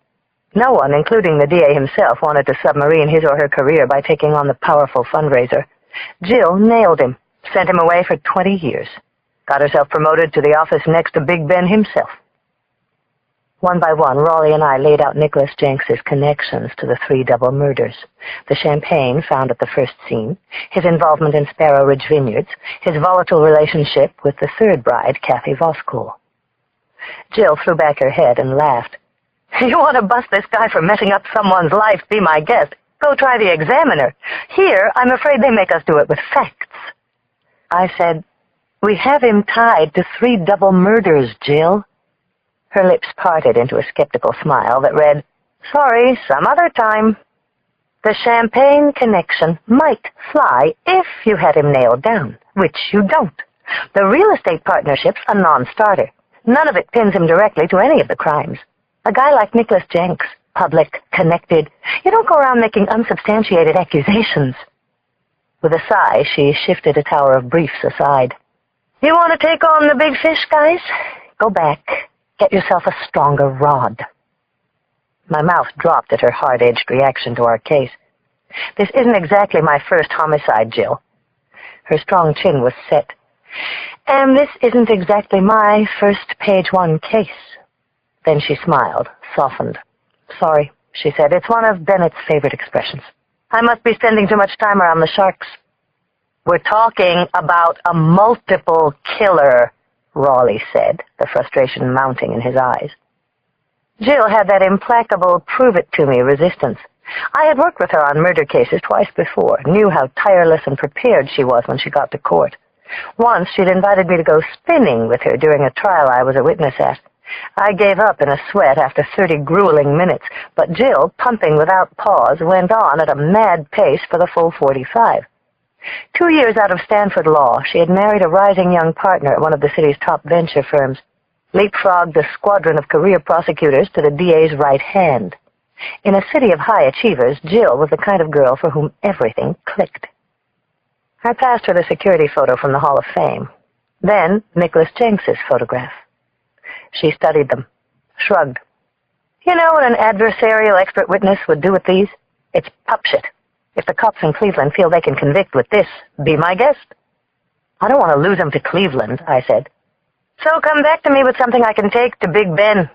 S1: No one, including the DA himself, wanted to submarine his or her career by taking on the powerful fundraiser. Jill nailed him, sent him away for 20 years, got herself promoted to the office next to Big Ben himself. One by one, Raleigh and I laid out Nicholas Jenks's connections to the 3 double murders: the champagne found at the first scene, his involvement in Sparrow Ridge Vineyards, his volatile relationship with the third bride, Kathy Voskuhl. Jill threw back her head and laughed. "You want to bust this guy for messing up someone's life? Be my guest. Go try the Examiner. Here, I'm afraid they make us do it with facts." I said, "We have him tied to 3 double murders, Jill." Her lips parted into a skeptical smile that read, "Sorry, some other time." The champagne connection might fly if you had him nailed down, which you don't. The real estate partnership's a non-starter. None of it pins him directly to any of the crimes. A guy like Nicholas Jenks, public, connected, you don't go around making unsubstantiated accusations. With a sigh, she shifted a tower of briefs aside. "You want to take on the big fish, guys? Go back. Get yourself a stronger rod." My mouth dropped at her hard-edged reaction to our case. "This isn't exactly my first homicide, Jill." Her strong chin was set. "And this isn't exactly my first page 1 case." Then she smiled, softened. "Sorry," she said. "It's one of Bennett's favorite expressions. I must be spending too much time around the sharks." "We're talking about a multiple killer," Raleigh said, the frustration mounting in his eyes. Jill had that implacable prove-it-to-me resistance. I had worked with her on murder cases twice before, knew how tireless and prepared she was when she got to court. Once she'd invited me to go spinning with her during a trial I was a witness at. I gave up in a sweat after 30 grueling minutes, but Jill, pumping without pause, went on at a mad pace for the full 45. 2 years out of Stanford Law, she had married a rising young partner at one of the city's top venture firms, leapfrogged a squadron of career prosecutors to the DA's right hand. In a city of high achievers, Jill was the kind of girl for whom everything clicked. I passed her the security photo from the Hall of Fame, then Nicholas Jenks's photograph. She studied them, shrugged. "You know what an adversarial expert witness would do with these? It's pup shit. If the cops in Cleveland feel they can convict with this, be my guest." "I don't want to lose them to Cleveland," I said. "So come back to me with something I can take to Big Ben."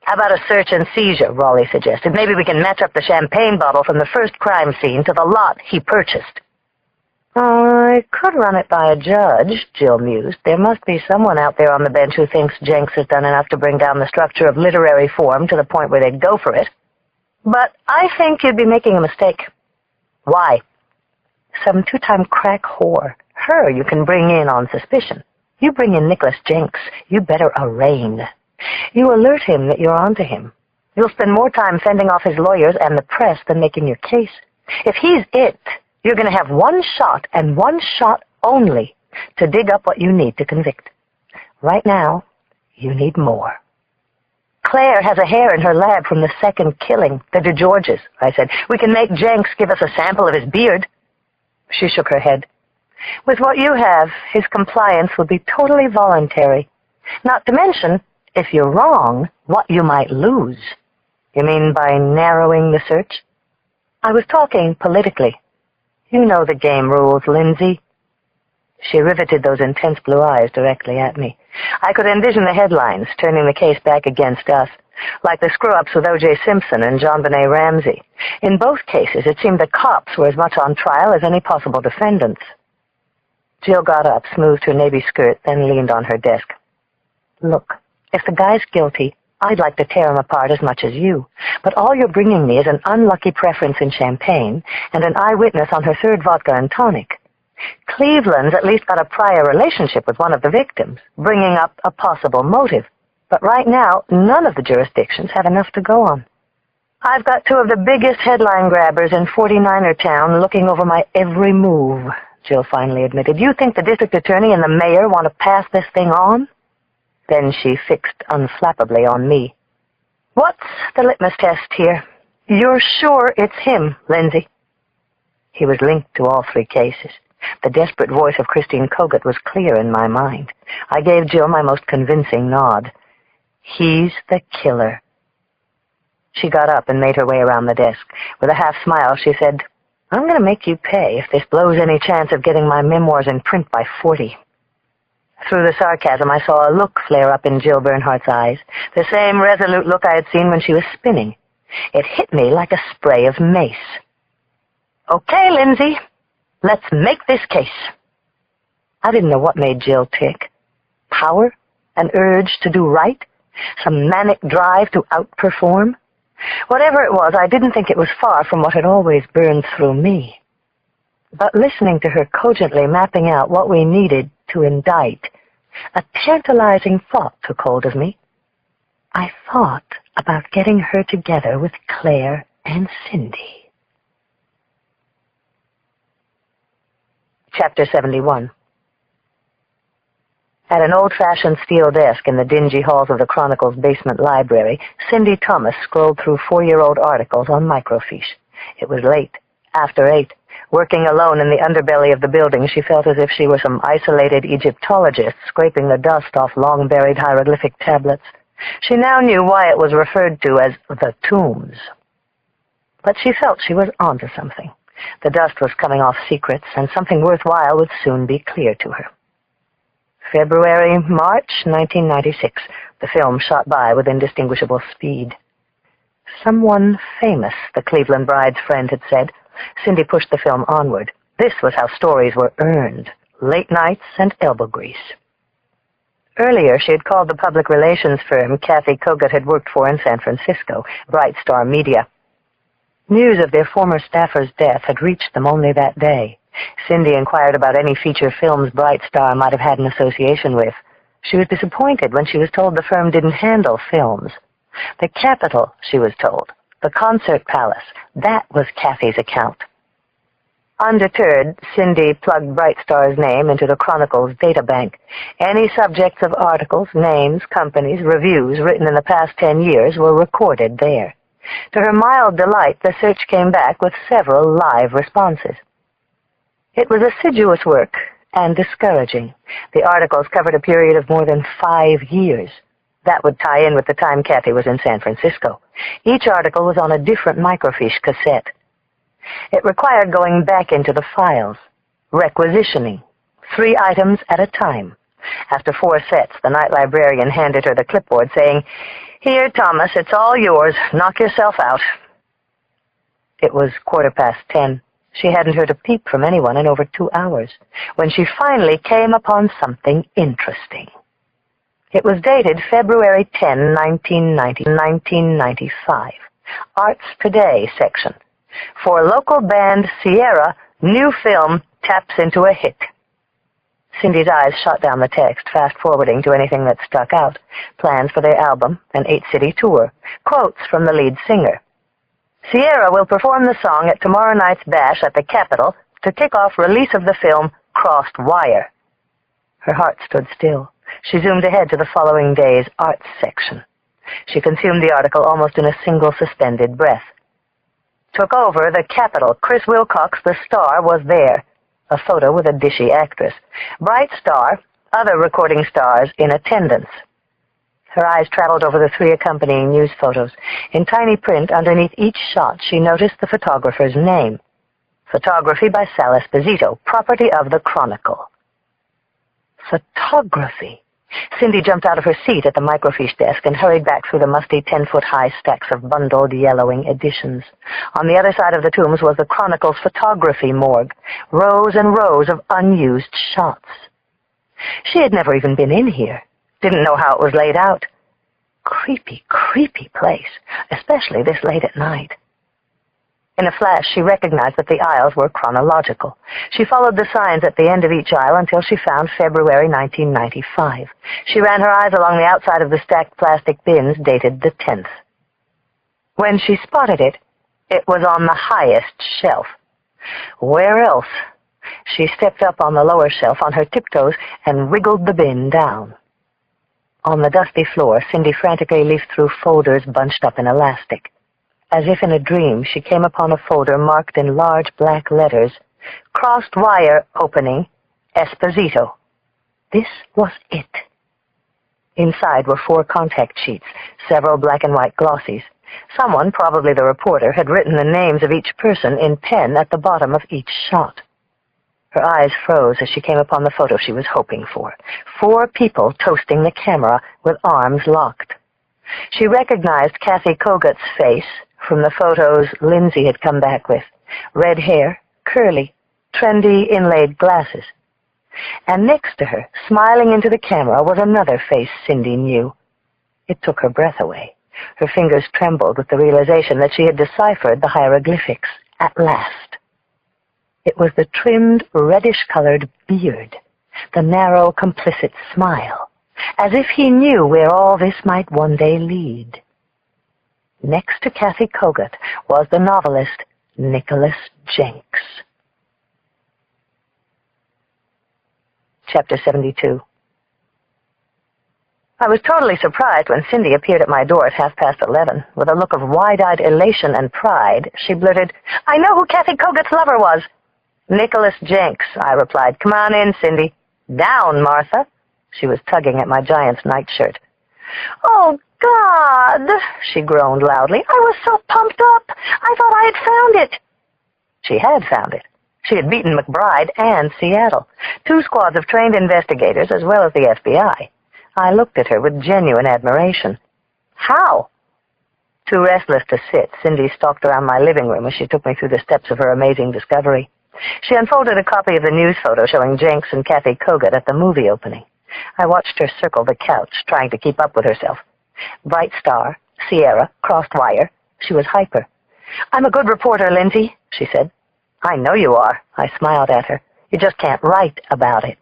S1: "How about a search and seizure?" Raleigh suggested. "Maybe we can match up the champagne bottle from the first crime scene to the lot he purchased." "I could run it by a judge," Jill mused. "There must be someone out there on the bench who thinks Jenks has done enough to bring down the structure of literary form to the point where they'd go for it. But I think you'd be making a mistake." "Why?" "Some 2-time crack whore. Her you can bring in on suspicion. You bring in Nicholas Jenks, you better arraign. You alert him that you're onto him. You'll spend more time fending off his lawyers and the press than making your case. If he's it, you're going to have one shot and one shot only to dig up what you need to convict. Right now, you need more." "Claire has a hair in her lab from the second killing, the DeGeorges," I said. "We can make Jenks give us a sample of his beard." She shook her head. "With what you have, his compliance would be totally voluntary. Not to mention, if you're wrong, what you might lose." "You mean by narrowing the search?" "I was talking politically. You know the game rules, Lindsay." She riveted those intense blue eyes directly at me. I could envision the headlines turning the case back against us, like the screw-ups with O.J. Simpson and JonBenet Ramsey. In both cases, it seemed the cops were as much on trial as any possible defendants. Jill got up, smoothed her navy skirt, then leaned on her desk. "Look, if the guy's guilty, I'd like to tear him apart as much as you. But all you're bringing me is an unlucky preference in champagne and an eyewitness on her third vodka and tonic. Cleveland's at least got a prior relationship with one of the victims, bringing up a possible motive. But right now, none of the jurisdictions have enough to go on. I've got two of the biggest headline grabbers in 49er town looking over my every move, Jill finally admitted. You think the district attorney and the mayor want to pass this thing on? Then she fixed unflappably on me. What's the litmus test here? You're sure it's him, Lindsay? He was linked to all three cases. The desperate voice of Christine Kogut was clear in my mind. I gave Jill my most convincing nod. He's the killer. She got up and made her way around the desk. With a half smile, she said, I'm going to make you pay if this blows any chance of getting my memoirs in print by 40. Through the sarcasm, I saw a look flare up in Jill Bernhardt's eyes, the same resolute look I had seen when she was spinning. It hit me like a spray of mace. Okay, Lindsay, let's make this case. I didn't know what made Jill tick. Power? An urge to do right? Some manic drive to outperform? Whatever it was, I didn't think it was far from what had always burned through me. But listening to her cogently mapping out what we needed to indict, a tantalizing thought took hold of me. I thought about getting her together with Claire and Cindy. Chapter 71. At an old-fashioned steel desk in the dingy halls of the Chronicle's basement library, Cindy Thomas scrolled through 4-year-old articles on microfiche. It was late, after 8. Working alone in the underbelly of the building, she felt as if she were some isolated Egyptologist scraping the dust off long-buried hieroglyphic tablets. She now knew why it was referred to as the tombs. But she felt she was onto something. The dust was coming off secrets, and something worthwhile would soon be clear to her. February, March 1996. The film shot by with indistinguishable speed. Someone famous, the Cleveland bride's friend had said. Cindy pushed the film onward. This was how stories were earned. Late nights and elbow grease. Earlier, she had called the public relations firm Kathy Kogut had worked for in San Francisco, Bright Star Media. News of their former staffer's death had reached them only that day. Cindy inquired about any feature films Bright Star might have had an association with. She was disappointed when she was told the firm didn't handle films. The Capitol, she was told, the Concert Palace, that was Kathy's account. Undeterred, Cindy plugged Bright Star's name into the Chronicle's databank. Any subjects of articles, names, companies, reviews written in the past 10 years were recorded there. To her mild delight, the search came back with several live responses. It was assiduous work and discouraging. The articles covered a period of more than 5 years. That would tie in with the time Kathy was in San Francisco. Each article was on a different microfiche cassette. It required going back into the files, requisitioning, 3 items at a time. After 4 sets, the night librarian handed her the clipboard, saying, Here, Thomas, it's all yours. Knock yourself out. It was 10:15. She hadn't heard a peep from anyone in over 2 hours, when she finally came upon something interesting. It was dated February 10, 1995. Arts Today section. For local band Sierra, new film taps into a hit. Cindy's eyes shot down the text, fast-forwarding to anything that stuck out. Plans for their album, an 8-city tour. Quotes from the lead singer. Sierra will perform the song at tomorrow night's bash at the Capitol to kick off release of the film Crossed Wire. Her heart stood still. She zoomed ahead to the following day's arts section. She consumed the article almost in a single suspended breath. Took over the Capitol. Chris Wilcox, the star, was there. A photo with a dishy actress. Bright Star, other recording stars in attendance. Her eyes traveled over the 3 accompanying news photos. In tiny print underneath each shot, she noticed the photographer's name. Photography by Sal Esposito, property of the Chronicle. Photography. Cindy jumped out of her seat at the microfiche desk and hurried back through the musty 10-foot-high stacks of bundled, yellowing editions. On the other side of the tombs was the Chronicle's photography morgue, rows and rows of unused shots. She had never even been in here, didn't know how it was laid out. Creepy, creepy place, especially this late at night. In a flash, she recognized that the aisles were chronological. She followed the signs at the end of each aisle until she found February 1995. She ran her eyes along the outside of the stacked plastic bins dated the 10th. When she spotted it, it was on the highest shelf. Where else? She stepped up on the lower shelf on her tiptoes and wiggled the bin down. On the dusty floor, Cindy frantically leafed through folders bunched up in elastic. As if in a dream, she came upon a folder marked in large black letters, crossed wire opening, Esposito. This was it. Inside were 4 contact sheets, several black and white glossies. Someone, probably the reporter, had written the names of each person in pen at the bottom of each shot. Her eyes froze as she came upon the photo she was hoping for. 4 people toasting the camera with arms locked. She recognized Kathy Kogat's face from the photos Lindsay had come back with. Red hair, curly, trendy inlaid glasses. And next to her, smiling into the camera, was another face Cindy knew. It took her breath away. Her fingers trembled with the realization that she had deciphered the hieroglyphics at last. It was the trimmed, reddish-colored beard, the narrow, complicit smile, as if he knew where all this might one day lead. Next to Kathy Kogat was the novelist Nicholas Jenks. Chapter 72. I was totally surprised when Cindy appeared at my door at 11:30. With a look of wide-eyed elation and pride, she blurted, "I know who Kathy Kogat's lover was." "Nicholas Jenks," I replied. "Come on in, Cindy." "Down, Martha." She was tugging at my giant's nightshirt. "Oh, God," she groaned loudly. "I was so pumped up. I thought I had found it." She had found it. She had beaten McBride and Seattle, 2 squads of trained investigators as well as the FBI. I looked at her with genuine admiration. How? Too restless to sit, Cindy stalked around my living room as she took me through the steps of her amazing discovery. She unfolded a copy of the news photo showing Jenks and Kathy Kogat at the movie opening. I watched her circle the couch, trying to keep up with herself. Bright Star, Sierra, crossed wire. She was hyper. "I'm a good reporter, Lindsay," she said. "I know you are," I smiled at her. "You just can't write about it."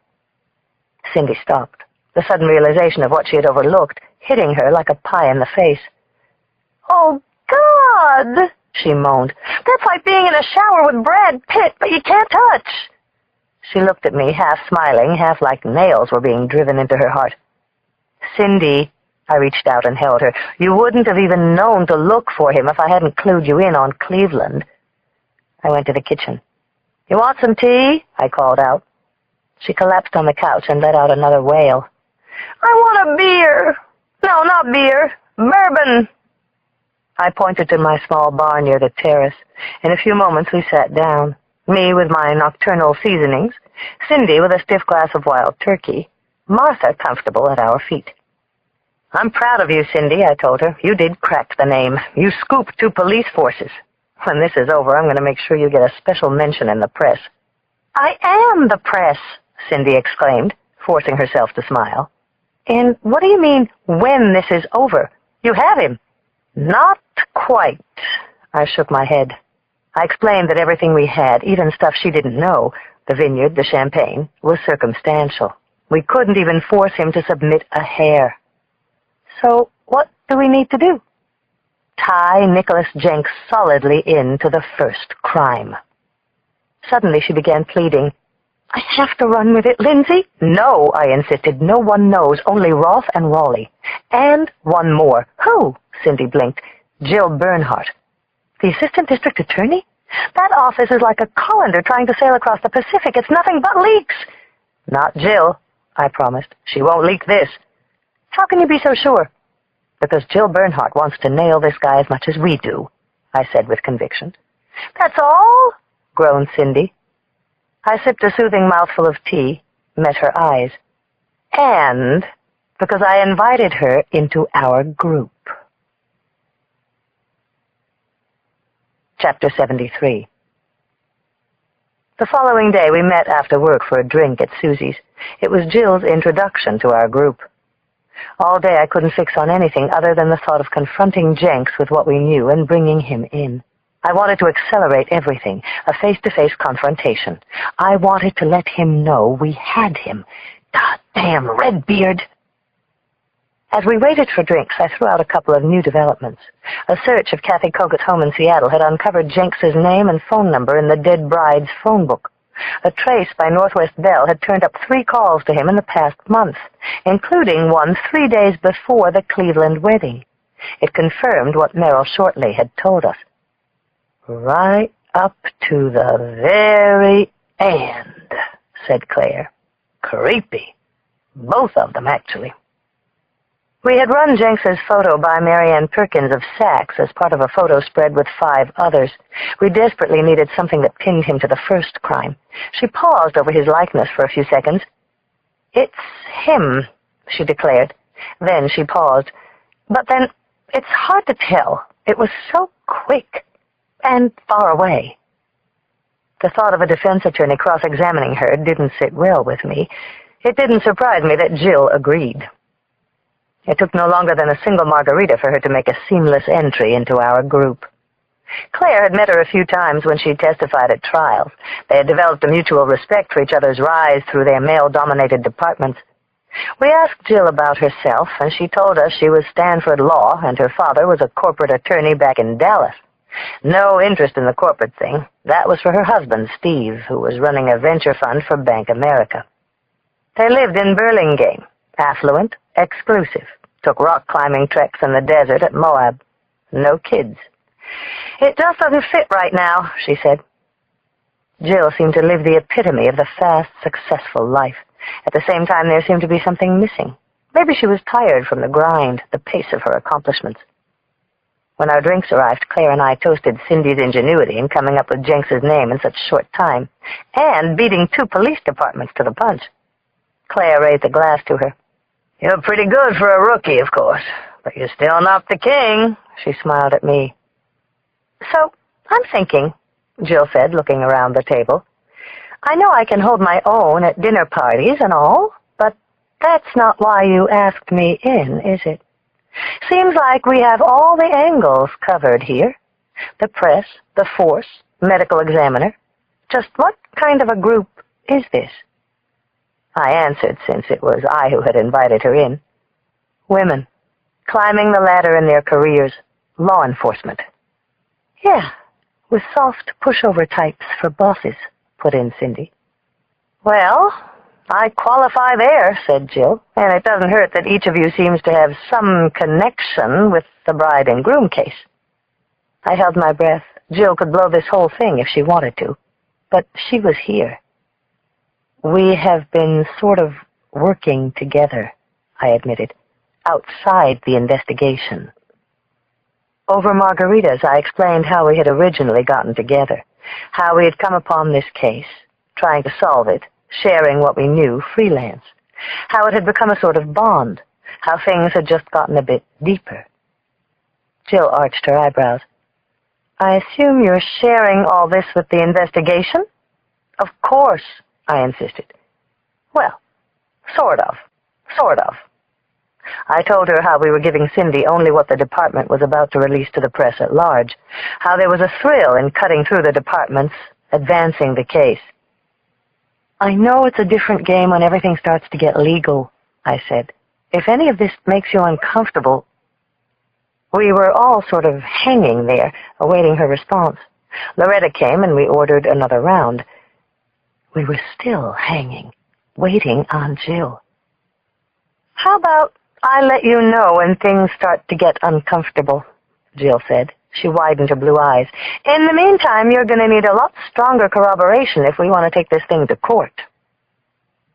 S1: Cindy stopped, the sudden realization of what she had overlooked hitting her like a pie in the face. "Oh, God," she moaned. "That's like being in a shower with Brad Pitt, but you can't touch." She looked at me, half smiling, half like nails were being driven into her heart. "Cindy," I reached out and held her, "you wouldn't have even known to look for him if I hadn't clued you in on Cleveland." I went to the kitchen. "You want some tea?" I called out. She collapsed on the couch and let out another wail. "I want a beer. No, not beer. Bourbon." I pointed to my small bar near the terrace. In a few moments we sat down, me with my nocturnal seasonings, Cindy with a stiff glass of wild turkey, Martha comfortable at our feet. "I'm proud of you, Cindy," I told her. "You did crack the name. You scooped 2 police forces. When this is over, I'm going to make sure you get a special mention in the press." "I am the press," Cindy exclaimed, forcing herself to smile. "And what do you mean, when this is over? You have him." "Not quite." I shook my head. I explained that everything we had, even stuff she didn't know, the vineyard, the champagne, was circumstantial. We couldn't even force him to submit a hair. "So what do we need to do?" "Tie Nicholas Jenks solidly into the first crime." Suddenly she began pleading. "I have to run with it, Lindsay." "No," I insisted. "No one knows, only Rolfe and Raleigh. And one more." "Who?" Cindy blinked. "Jill Bernhardt." "The assistant district attorney? That office is like a colander trying to sail across the Pacific. It's nothing but leaks." "Not Jill," I promised. "She won't leak this." "How can you be so sure?" "Because Jill Bernhardt wants to nail this guy as much as we do," I said with conviction. "That's all?" groaned Cindy. I sipped a soothing mouthful of tea, met her eyes. "And because I invited her into our group." Chapter 73. The following day we met after work for a drink at Susie's. It was Jill's introduction to our group. All day I couldn't fix on anything other than the thought of confronting Jenks with what we knew and bringing him in. I wanted to accelerate everything, a face-to-face confrontation. I wanted to let him know we had him. God damn Redbeard! As we waited for drinks, I threw out a couple of new developments. A search of Kathy Cogate's home in Seattle had uncovered Jenks's name and phone number in the dead bride's phone book. A trace by Northwest Bell had turned up 3 calls to him in the past month, including one 3 days before the Cleveland wedding. It confirmed what Merrill Shortley had told us. Right up to the very end, said Claire. Creepy. Both of them, actually. We had run Jenks's photo by Marianne Perkins of Saks as part of a photo spread with 5 others. We desperately needed something that pinned him to the first crime. She paused over his likeness for a few seconds. It's him, she declared. Then she paused. But then, it's hard to tell. It was so quick and far away. The thought of a defense attorney cross-examining her didn't sit well with me. It didn't surprise me that Jill agreed. It took no longer than a single margarita for her to make a seamless entry into our group. Claire had met her a few times when she testified at trials. They had developed a mutual respect for each other's rise through their male-dominated departments. We asked Jill about herself, and she told us she was Stanford Law, and her father was a corporate attorney back in Dallas. No interest in the corporate thing. That was for her husband, Steve, who was running a venture fund for Bank America. They lived in Burlingame, affluent, exclusive, took rock-climbing treks in the desert at Moab. No kids. It just doesn't fit right now, she said. Jill seemed to live the epitome of the fast, successful life. At the same time, there seemed to be something missing. Maybe she was tired from the grind, the pace of her accomplishments. When our drinks arrived, Claire and I toasted Cindy's ingenuity in coming up with Jenks's name in such short time, and beating 2 police departments to the punch. Claire raised a glass to her. You're pretty good for a rookie, of course, but you're still not the king, she smiled at me. So, I'm thinking, Jill said, looking around the table. I know I can hold my own at dinner parties and all, but that's not why you asked me in, is it? Seems like we have all the angles covered here. The press, the force, medical examiner. Just what kind of a group is this? I answered, since it was I who had invited her in. Women, climbing the ladder in their careers, law enforcement. Yeah, with soft pushover types for bosses, put in Cindy. Well, I qualify there, said Jill, and it doesn't hurt that each of you seems to have some connection with the bride and groom case. I held my breath. Jill could blow this whole thing if she wanted to, but she was here. We have been sort of working together, I admitted, outside the investigation. Over margaritas, I explained how we had originally gotten together, how we had come upon this case, trying to solve it, sharing what we knew freelance, how it had become a sort of bond, how things had just gotten a bit deeper. Jill arched her eyebrows. I assume you're sharing all this with the investigation? Of course, I insisted. Well, sort of. I told her how we were giving Cindy only what the department was about to release to the press at large, how there was a thrill in cutting through the departments, advancing the case. I know it's a different game when everything starts to get legal, I said. If any of this makes you uncomfortable... We were all sort of hanging there, awaiting her response. Loretta came and we ordered another round. We were still hanging, waiting on Jill. How about I let you know when things start to get uncomfortable, Jill said. She widened her blue eyes. In the meantime, you're going to need a lot stronger corroboration if we want to take this thing to court.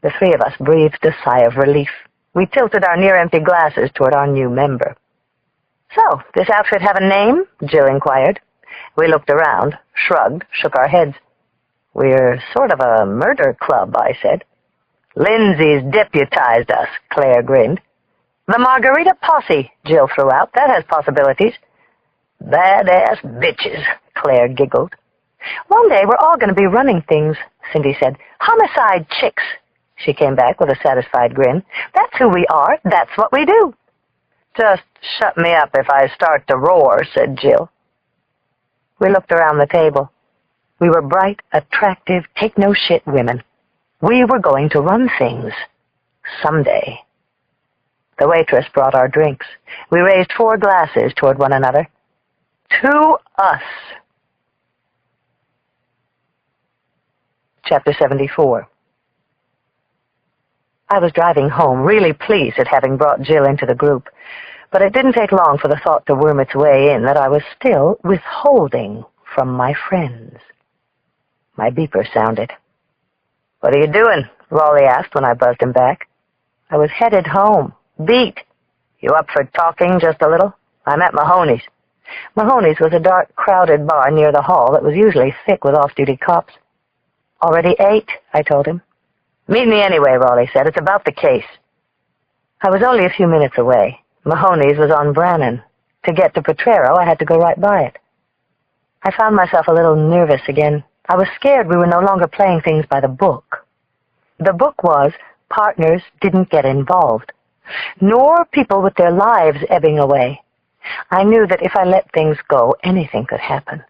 S1: The 3 of us breathed a sigh of relief. We tilted our near-empty glasses toward our new member. So, this outfit have a name? Jill inquired. We looked around, shrugged, shook our heads. We're sort of a murder club, I said. Lindsay's deputized us, Claire grinned. The Margarita Posse, Jill threw out. That has possibilities. Badass bitches, Claire giggled. One day we're all going to be running things, Cindy said. Homicide chicks. She came back with a satisfied grin. That's who we are. That's what we do. Just shut me up if I start to roar, said Jill. We looked around the table. We were bright, attractive, take-no-shit women. We were going to run things. Someday. The waitress brought our drinks. We raised 4 glasses toward one another. To us. Chapter 74. I was driving home, really pleased at having brought Jill into the group, but it didn't take long for the thought to worm its way in that I was still withholding from my friends. My beeper sounded. "What are you doing?" Raleigh asked when I buzzed him back. I was headed home. Beat. "You up for talking just a little?" "I'm at Mahoney's." Mahoney's was a dark, crowded bar near the hall that was usually thick with off-duty cops. "Already ate," I told him. "Meet me anyway," Raleigh said. "It's about the case." I was only a few minutes away. Mahoney's was on Brannan. To get to Potrero, I had to go right by it. I found myself a little nervous again. I was scared we were no longer playing things by the book. The book was partners didn't get involved, nor people with their lives ebbing away. I knew that if I let things go, anything could happen.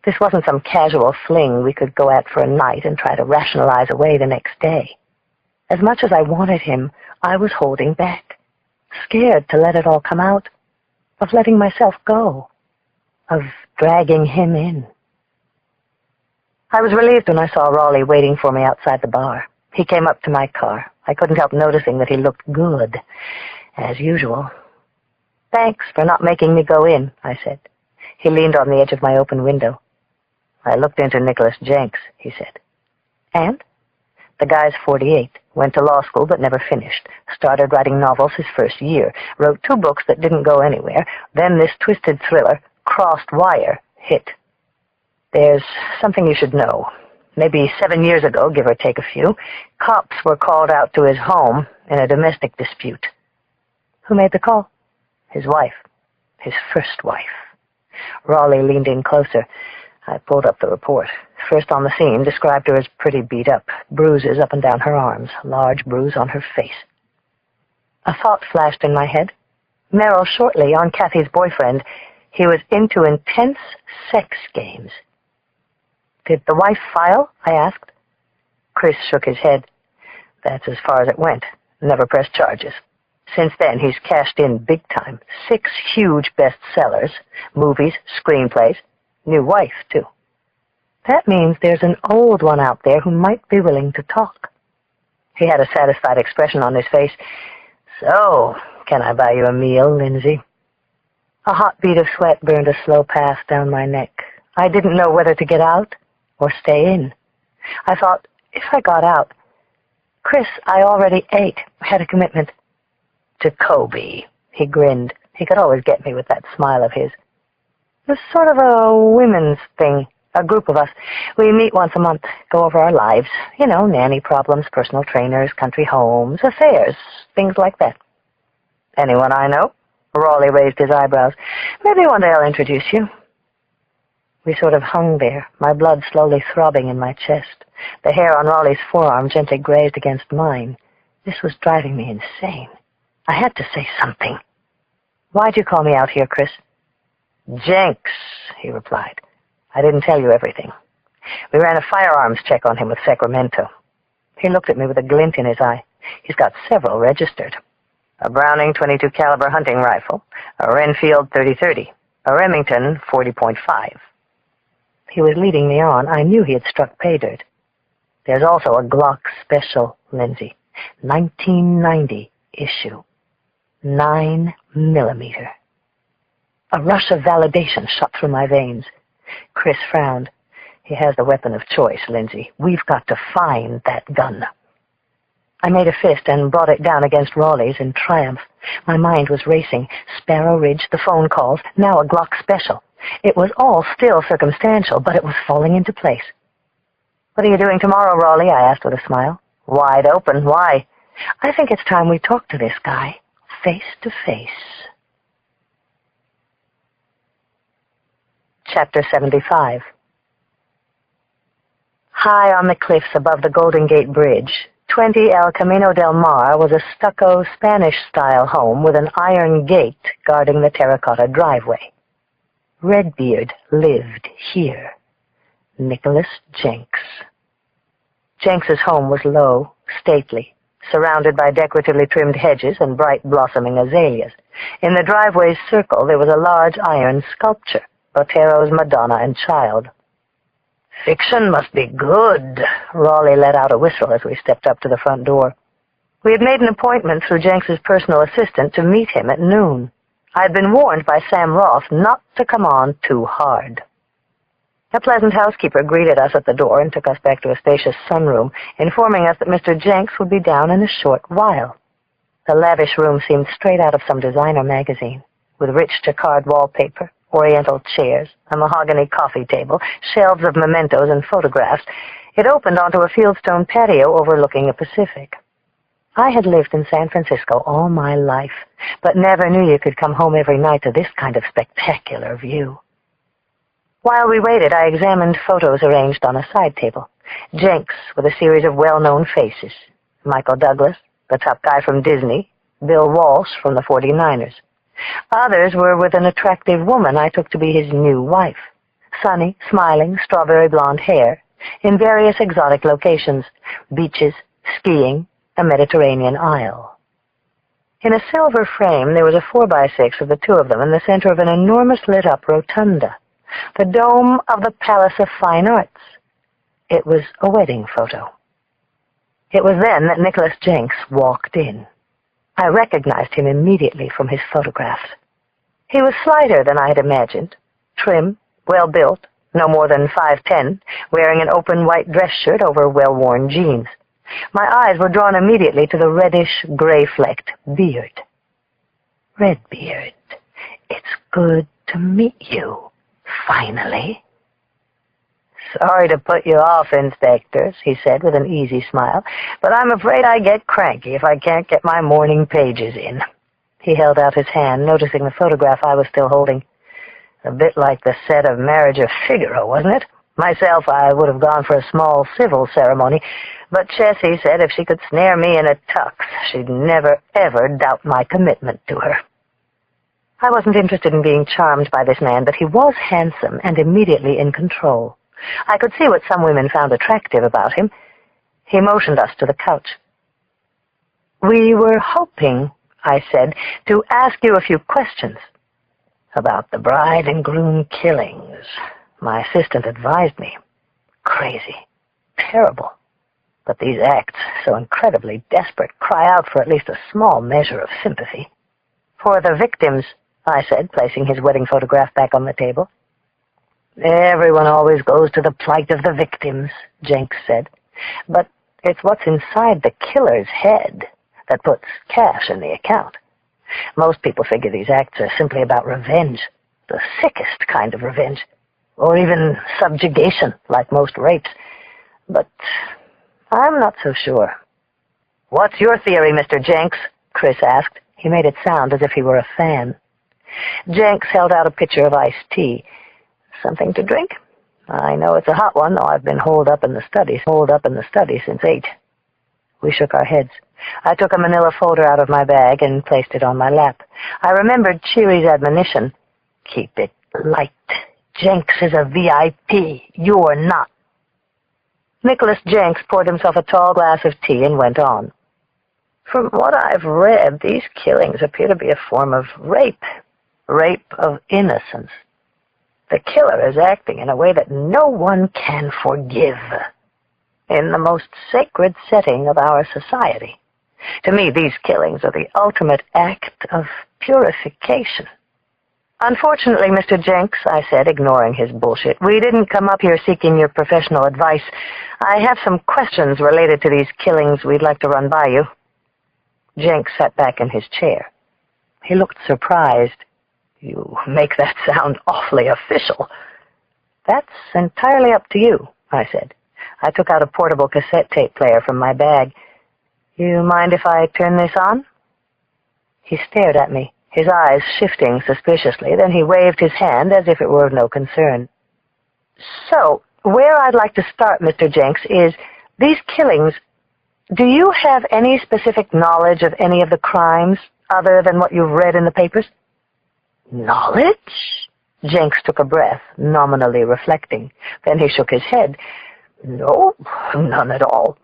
S1: This wasn't some casual fling we could go at for a night and try to rationalize away the next day. As much as I wanted him, I was holding back, scared to let it all come out, of letting myself go, of dragging him in. I was relieved when I saw Raleigh waiting for me outside the bar. He came up to my car. I couldn't help noticing that he looked good, as usual. "Thanks for not making me go in," I said. He leaned on the edge of my open window. "I looked into Nicholas Jenks," he said. "And?" "The guy's 48, went to law school but never finished, started writing novels his first year, wrote 2 books that didn't go anywhere, then this twisted thriller, Crossed Wire, hit. There's something you should know. Maybe 7 years ago, give or take a few, cops were called out to his home in a domestic dispute." "Who made the call?" "His wife. His first wife." Raleigh leaned in closer. I pulled up the report. First on the scene, described her as pretty beat up, bruises up and down her arms, large bruise on her face. A thought flashed in my head. Merrill Shortley, on Kathy's boyfriend. He was into intense sex games. "Did the wife file?" I asked. Chris shook his head. "That's as far as it went. Never pressed charges. Since then, he's cashed in big time. 6 huge bestsellers, movies, screenplays, new wife, too. That means there's an old one out there who might be willing to talk." He had a satisfied expression on his face. "So, can I buy you a meal, Lindsay?" A hot bead of sweat burned a slow path down my neck. I didn't know whether to get out or stay in. I thought, if I got out... "Chris, I already ate. I had a commitment." "Jacoby," he grinned. He could always get me with that smile of his. "It was sort of a women's thing, a group of us. We meet once a month, go over our lives. You know, nanny problems, personal trainers, country homes, affairs, things like that." "Anyone I know?" Raleigh raised his eyebrows. "Maybe one day I'll introduce you." We sort of hung there, my blood slowly throbbing in my chest. The hair on Raleigh's forearm gently grazed against mine. This was driving me insane. I had to say something. "Why'd you call me out here, Chris?" "Jenks," he replied. "I didn't tell you everything. We ran a firearms check on him with Sacramento." He looked at me with a glint in his eye. "He's got several registered. A Browning .22 caliber hunting rifle, a Renfield 30-30, a Remington 40.5. He was leading me on. I knew he had struck pay dirt. "There's also a Glock Special, Lindsay. 1990 issue. 9mm. A rush of validation shot through my veins. Chris frowned. "He has the weapon of choice, Lindsay. We've got to find that gun." I made a fist and brought it down against Raleigh's in triumph. My mind was racing. Sparrow Ridge, the phone calls, now a Glock Special. It was all still circumstantial, but it was falling into place. "What are you doing tomorrow, Raleigh?" I asked with a smile. "Wide open. Why?" "I think it's time we talk to this guy, face to face." Chapter 75. High on the cliffs above the Golden Gate Bridge, 20 El Camino del Mar was a stucco Spanish-style home with an iron gate guarding the terracotta driveway. Redbeard lived here. Nicholas Jenks. Jenks's home was low, stately, surrounded by decoratively trimmed hedges and bright blossoming azaleas. In the driveway's circle there was a large iron sculpture, Botero's Madonna and Child. "Fiction must be good," Raleigh let out a whistle as we stepped up to the front door. We had made an appointment through Jenks's personal assistant to meet him at noon. I had been warned by Sam Roth not to come on too hard. A pleasant housekeeper greeted us at the door and took us back to a spacious sunroom, informing us that Mr. Jenks would be down in a short while. The lavish room seemed straight out of some designer magazine, with rich jacquard wallpaper, oriental chairs, a mahogany coffee table, shelves of mementos and photographs. It opened onto a fieldstone patio overlooking the Pacific. I had lived in San Francisco all my life, but never knew you could come home every night to this kind of spectacular view. While we waited, I examined photos arranged on a side table. Jenks with a series of well-known faces. Michael Douglas, the top guy from Disney, Bill Walsh from the 49ers. Others were with an attractive woman I took to be his new wife. Sunny, smiling, strawberry blonde hair, in various exotic locations, beaches, skiing, a Mediterranean isle. In a silver frame there was a 4x6 of the two of them in the center of an enormous lit-up rotunda, the dome of the Palace of Fine Arts. It was a wedding photo. It was then that Nicholas Jenks walked in. I recognized him immediately from his photographs. He was slighter than I had imagined, trim, well-built, no more than 5'10", wearing an open white dress shirt over well-worn jeans. My eyes were drawn immediately to the reddish, gray-flecked beard. "Redbeard, it's good to meet you, finally." "Sorry to put you off, Inspectors," he said with an easy smile, "but I'm afraid I get cranky if I can't get my morning pages in." He held out his hand, noticing the photograph I was still holding. A bit like the set of Marriage of Figaro, wasn't it? Myself, I would have gone for a small civil ceremony, but Chessie said if she could snare me in a tux, she'd never, ever doubt my commitment to her. I wasn't interested in being charmed by this man, but he was handsome and immediately in control. I could see what some women found attractive about him. He motioned us to the couch. "We were hoping," I said, "to ask you a few questions." "About the bride and groom killings," my assistant advised me. Crazy. Terrible. But these acts, so incredibly desperate, cry out for at least a small measure of sympathy. "For the victims," I said, placing his wedding photograph back on the table. "Everyone always goes to the plight of the victims," Jenks said. "But it's what's inside the killer's head that puts cash in the account. Most people figure these acts are simply about revenge, the sickest kind of revenge, or even subjugation, like most rapes. But I'm not so sure." "What's your theory, Mr. Jenks?" Chris asked. He made it sound as if he were a fan. Jenks held out a pitcher of iced tea. "Something to drink? I know it's a hot one, though I've been holed up in the study since 8. We shook our heads. I took a manila folder out of my bag and placed it on my lap. I remembered Cheery's admonition. "Keep it light. Jenks is a VIP. You're not." Nicholas Jenks poured himself a tall glass of tea and went on. "From what I've read, these killings appear to be a form of rape of innocence. The killer is acting in a way that no one can forgive, in the most sacred setting of our society. To me, these killings are the ultimate act of purification." "Unfortunately, Mr. Jenks," I said, ignoring his bullshit, "we didn't come up here seeking your professional advice. I have some questions related to these killings we'd like to run by you." Jenks sat back in his chair. He looked surprised. "You make that sound awfully official." "That's entirely up to you," I said. I took out a portable cassette tape player from my bag. "You mind if I turn this on?" He stared at me, his eyes shifting suspiciously, then he waved his hand as if it were of no concern. "So, where I'd like to start, Mr. Jenks, is these killings. Do you have any specific knowledge of any of the crimes other than what you've read in the papers?" "Knowledge?" Jenks took a breath, nominally reflecting. Then he shook his head. No, none at all.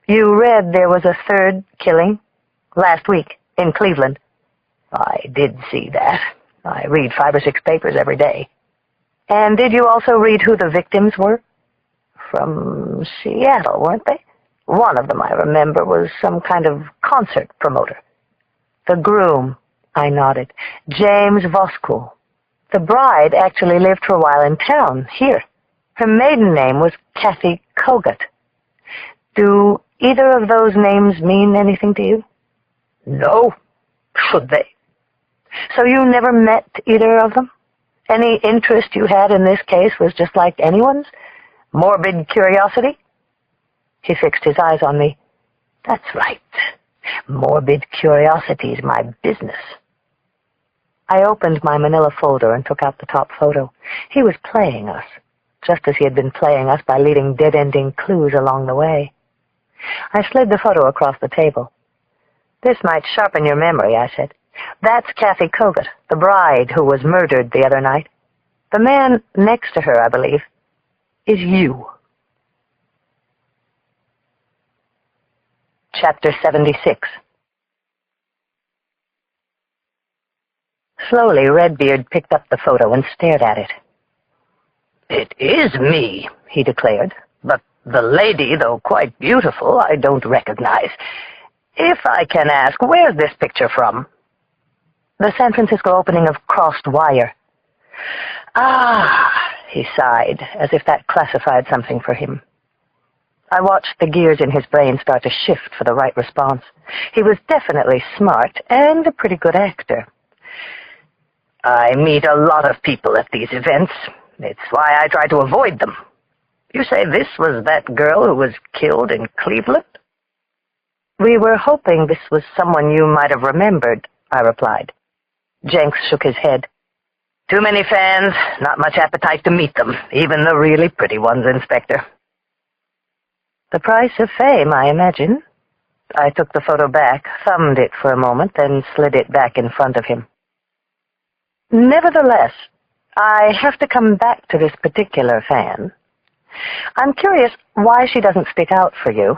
S1: You read there was a third killing last week in Cleveland. I did see that. I read 5 or 6 papers every day. And did you also read who the victims were? From Seattle, weren't they? One of them, I remember, was some kind of concert promoter. The groom, I nodded. James Voskul. The bride actually lived for a while in town, here. Her maiden name was Kathy Kogut. Do either of those names mean anything to you? No. Should they? So you never met either of them? Any interest you had in this case was just like anyone's? Morbid curiosity? He fixed his eyes on me. That's right. Morbid curiosity's my business. I opened my manila folder and took out the top photo. He was playing us, just as he had been playing us by leaving dead-ending clues along the way. I slid the photo across the table. This might sharpen your memory, I said. That's Kathy Kogut, the bride who was murdered the other night. The man next to her, I believe, is you. Chapter 76. Slowly, Redbeard picked up the photo and stared at it. It is me, he declared, but the lady, though quite beautiful, I don't recognize. If I can ask, where's this picture from? The San Francisco opening of Crossed Wire. Ah, he sighed, as if that classified something for him. I watched the gears in his brain start to shift for the right response. He was definitely smart and a pretty good actor. I meet a lot of people at these events. It's why I try to avoid them. You say this was that girl who was killed in Cleveland? We were hoping this was someone you might have remembered, I replied. Jenks shook his head. Too many fans, not much appetite to meet them, even the really pretty ones, Inspector. The price of fame, I imagine. I took the photo back, thumbed it for a moment, then slid it back in front of him. Nevertheless, I have to come back to this particular fan. I'm curious why she doesn't stick out for you.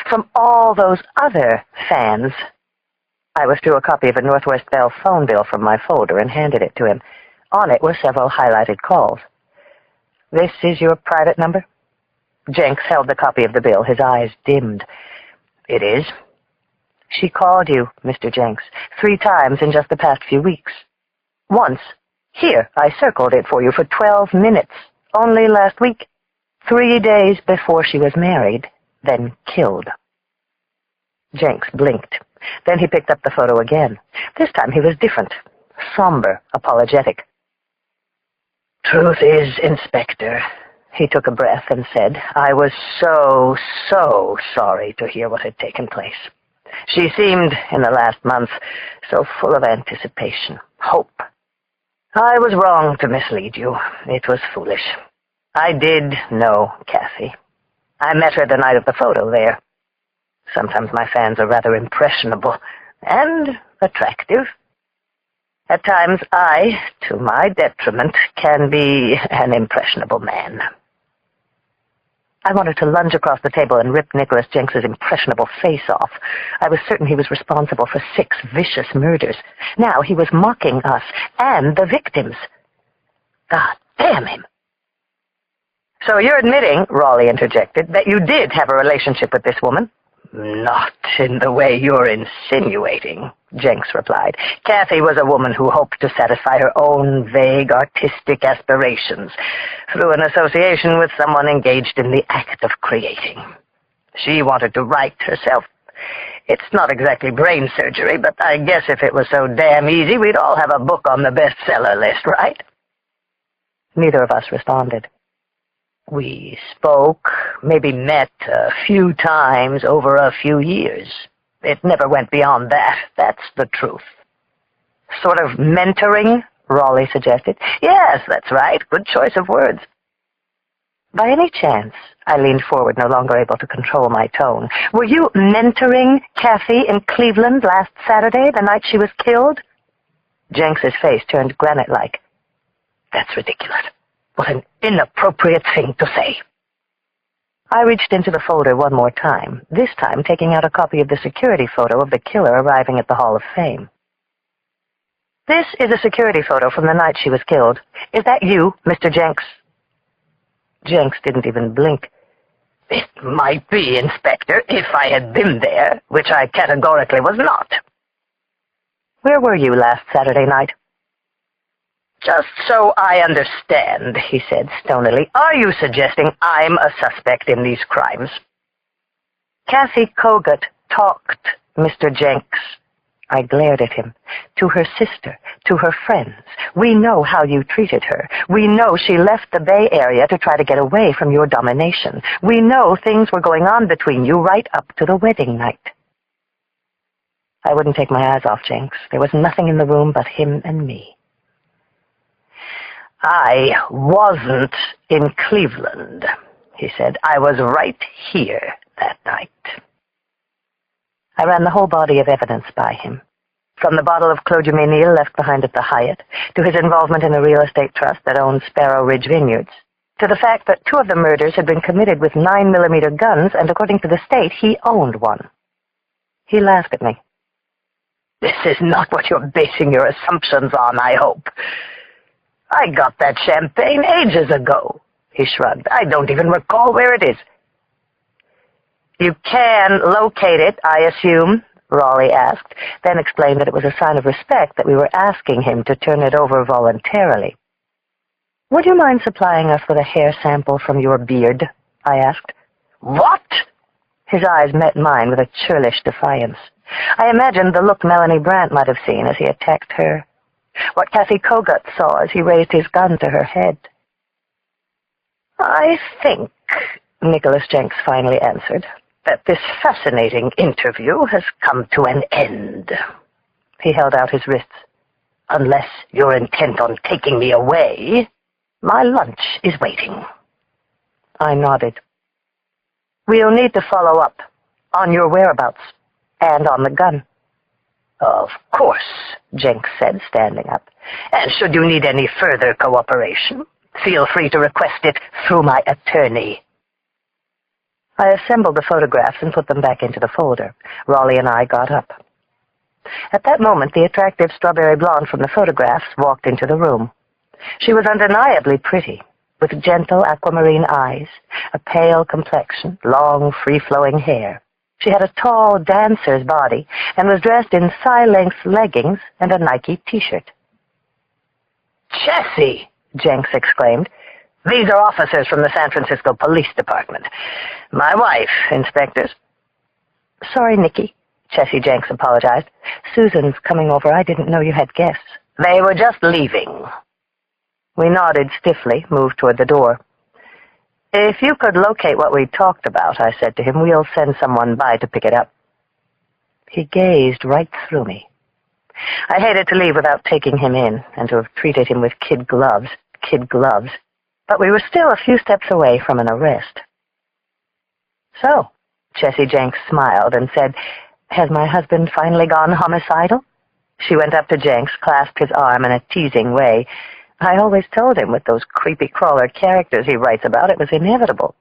S1: From all those other fans. I withdrew a copy of a Northwest Bell phone bill from my folder and handed it to him. On it were several highlighted calls. This is your private number? Jenks held the copy of the bill, his eyes dimmed. It is. She called you, Mr. Jenks, 3 times in just the past few weeks. Once. Here, I circled it for you for 12 minutes. Only last week. 3 days before she was married, then killed. Jenks blinked. Then he picked up the photo again. This time he was different. Somber, apologetic. Truth is, Inspector, he took a breath and said, I was so sorry to hear what had taken place. She seemed, in the last month, so full of anticipation, hope. I was wrong to mislead you. It was foolish. I did know Kathy. I met her the night of the photo there. Sometimes my fans are rather impressionable and attractive. At times I, to my detriment, can be an impressionable man. I wanted to lunge across the table and rip Nicholas Jenks's impressionable face off. I was certain he was responsible for 6 vicious murders. Now he was mocking us and the victims. God damn him. So you're admitting, Raleigh interjected, that you did have a relationship with this woman? Not in the way you're insinuating, Jenks replied. Kathy was a woman who hoped to satisfy her own vague artistic aspirations through an association with someone engaged in the act of creating. She wanted to write herself. It's not exactly brain surgery, but I guess if it was so damn easy, we'd all have a book on the bestseller list, right? Neither of us responded. We spoke, maybe met a few times over a few years. It never went beyond that. That's the truth. Sort of mentoring, Raleigh suggested. Yes, that's right. Good choice of words. By any chance, I leaned forward, no longer able to control my tone, were you mentoring Kathy in Cleveland last Saturday, the night she was killed? Jenks's face turned granite-like.
S2: That's ridiculous. What an inappropriate thing to say.
S1: I reached into the folder one more time, this time taking out a copy of the security photo of the killer arriving at the Hall of Fame. This is a security photo from the night she was killed. Is that you, Mr. Jenks? Jenks didn't even blink.
S2: It might be, Inspector, if I had been there, which I categorically was not.
S1: Where were you last Saturday night?
S2: Just so I understand, he said stonily, are you suggesting I'm a suspect in these crimes?
S1: Kathy Kogut talked, Mr. Jenks. I glared at him. To her sister, to her friends. We know how you treated her. We know she left the Bay Area to try to get away from your domination. We know things were going on between you right up to the wedding night. I wouldn't take my eyes off Jenks. There was nothing in the room but him and me.
S2: I wasn't in Cleveland, he said. I was right here that night.
S1: I ran the whole body of evidence by him. From the bottle of Clos du Mesnil left behind at the Hyatt, to his involvement in the real estate trust that owned Sparrow Ridge Vineyards, to the fact that 2 of the murders had been committed with 9mm guns, and according to the state, he owned one. He laughed at me.
S2: This is not what you're basing your assumptions on, I hope. I got that champagne ages ago, he shrugged. I don't even recall where it is.
S1: You can locate it, I assume, Raleigh asked, then explained that it was a sign of respect that we were asking him to turn it over voluntarily. Would you mind supplying us with a hair sample from your beard? I asked.
S2: What?
S1: His eyes met mine with a churlish defiance. I imagined the look Melanie Brandt might have seen as he attacked her. What Kathy Kogut saw as he raised his gun to her head.
S2: I think, Nicholas Jenks finally answered, that this fascinating interview has come to an end. He held out his wrists. Unless you're intent on taking me away, my lunch is waiting.
S1: I nodded. We'll need to follow up on your whereabouts and on the gun.
S2: Of course, Jenks said, standing up. And should you need any further cooperation, feel free to request it through my attorney.
S1: I assembled the photographs and put them back into the folder. Raleigh and I got up. At that moment, the attractive strawberry blonde from the photographs walked into the room. She was undeniably pretty, with gentle aquamarine eyes, a pale complexion, long, free-flowing hair. She had a tall dancer's body and was dressed in thigh-length leggings and a Nike T-shirt.
S2: Chessie! Jenks exclaimed. These are officers from the San Francisco Police Department. My wife, inspectors.
S1: Sorry, Nicky, Chessie Jenks apologized. Susan's coming over. I didn't know you had guests.
S2: They were just leaving.
S1: We nodded stiffly, moved toward the door. If you could locate what we talked about, I said to him, we'll send someone by to pick it up. He gazed right through me. I hated to leave without taking him in, and to have treated him with kid gloves. But we were still a few steps away from an arrest. So, Chessie Jenks smiled and said, has my husband finally gone homicidal? She went up to Jenks, clasped his arm in a teasing way. I always told him with those creepy crawler characters he writes about, it was inevitable.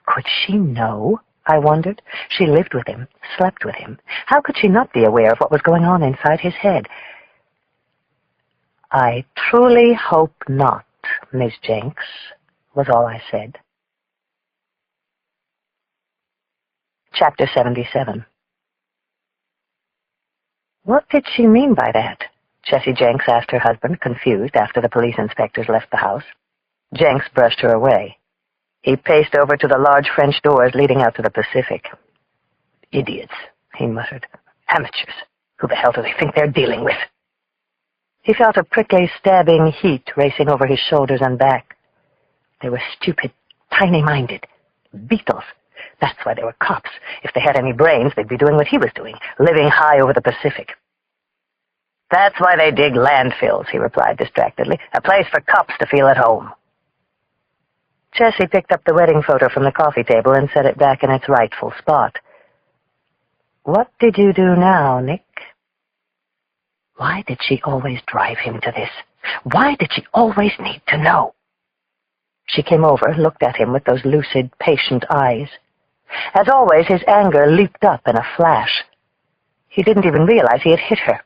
S1: Could she know? I wondered. She lived with him, slept with him. How could she not be aware of what was going on inside his head? I truly hope not, Miss Jenks, was all I said. Chapter 77. What did she mean by that? Chessie Jenks asked her husband, confused, after the police inspectors left the house. Jenks brushed her away. He paced over to the large French doors leading out to the Pacific.
S2: Idiots, he muttered. Amateurs. Who the hell do they think they're dealing with?
S1: He felt a prickly, stabbing heat racing over his shoulders and back. They were stupid, tiny-minded. Beetles. That's why they were cops. If they had any brains, they'd be doing what he was doing, living high over the Pacific.
S2: That's why they dig landfills, he replied distractedly. A place for cops to feel at home.
S1: Chessie picked up the wedding photo from the coffee table and set it back in its rightful spot. What did you do now, Nick? Why did she always drive him to this? Why did she always need to know? She came over, looked at him with those lucid, patient eyes. As always, his anger leaped up in a flash. He didn't even realize he had hit her.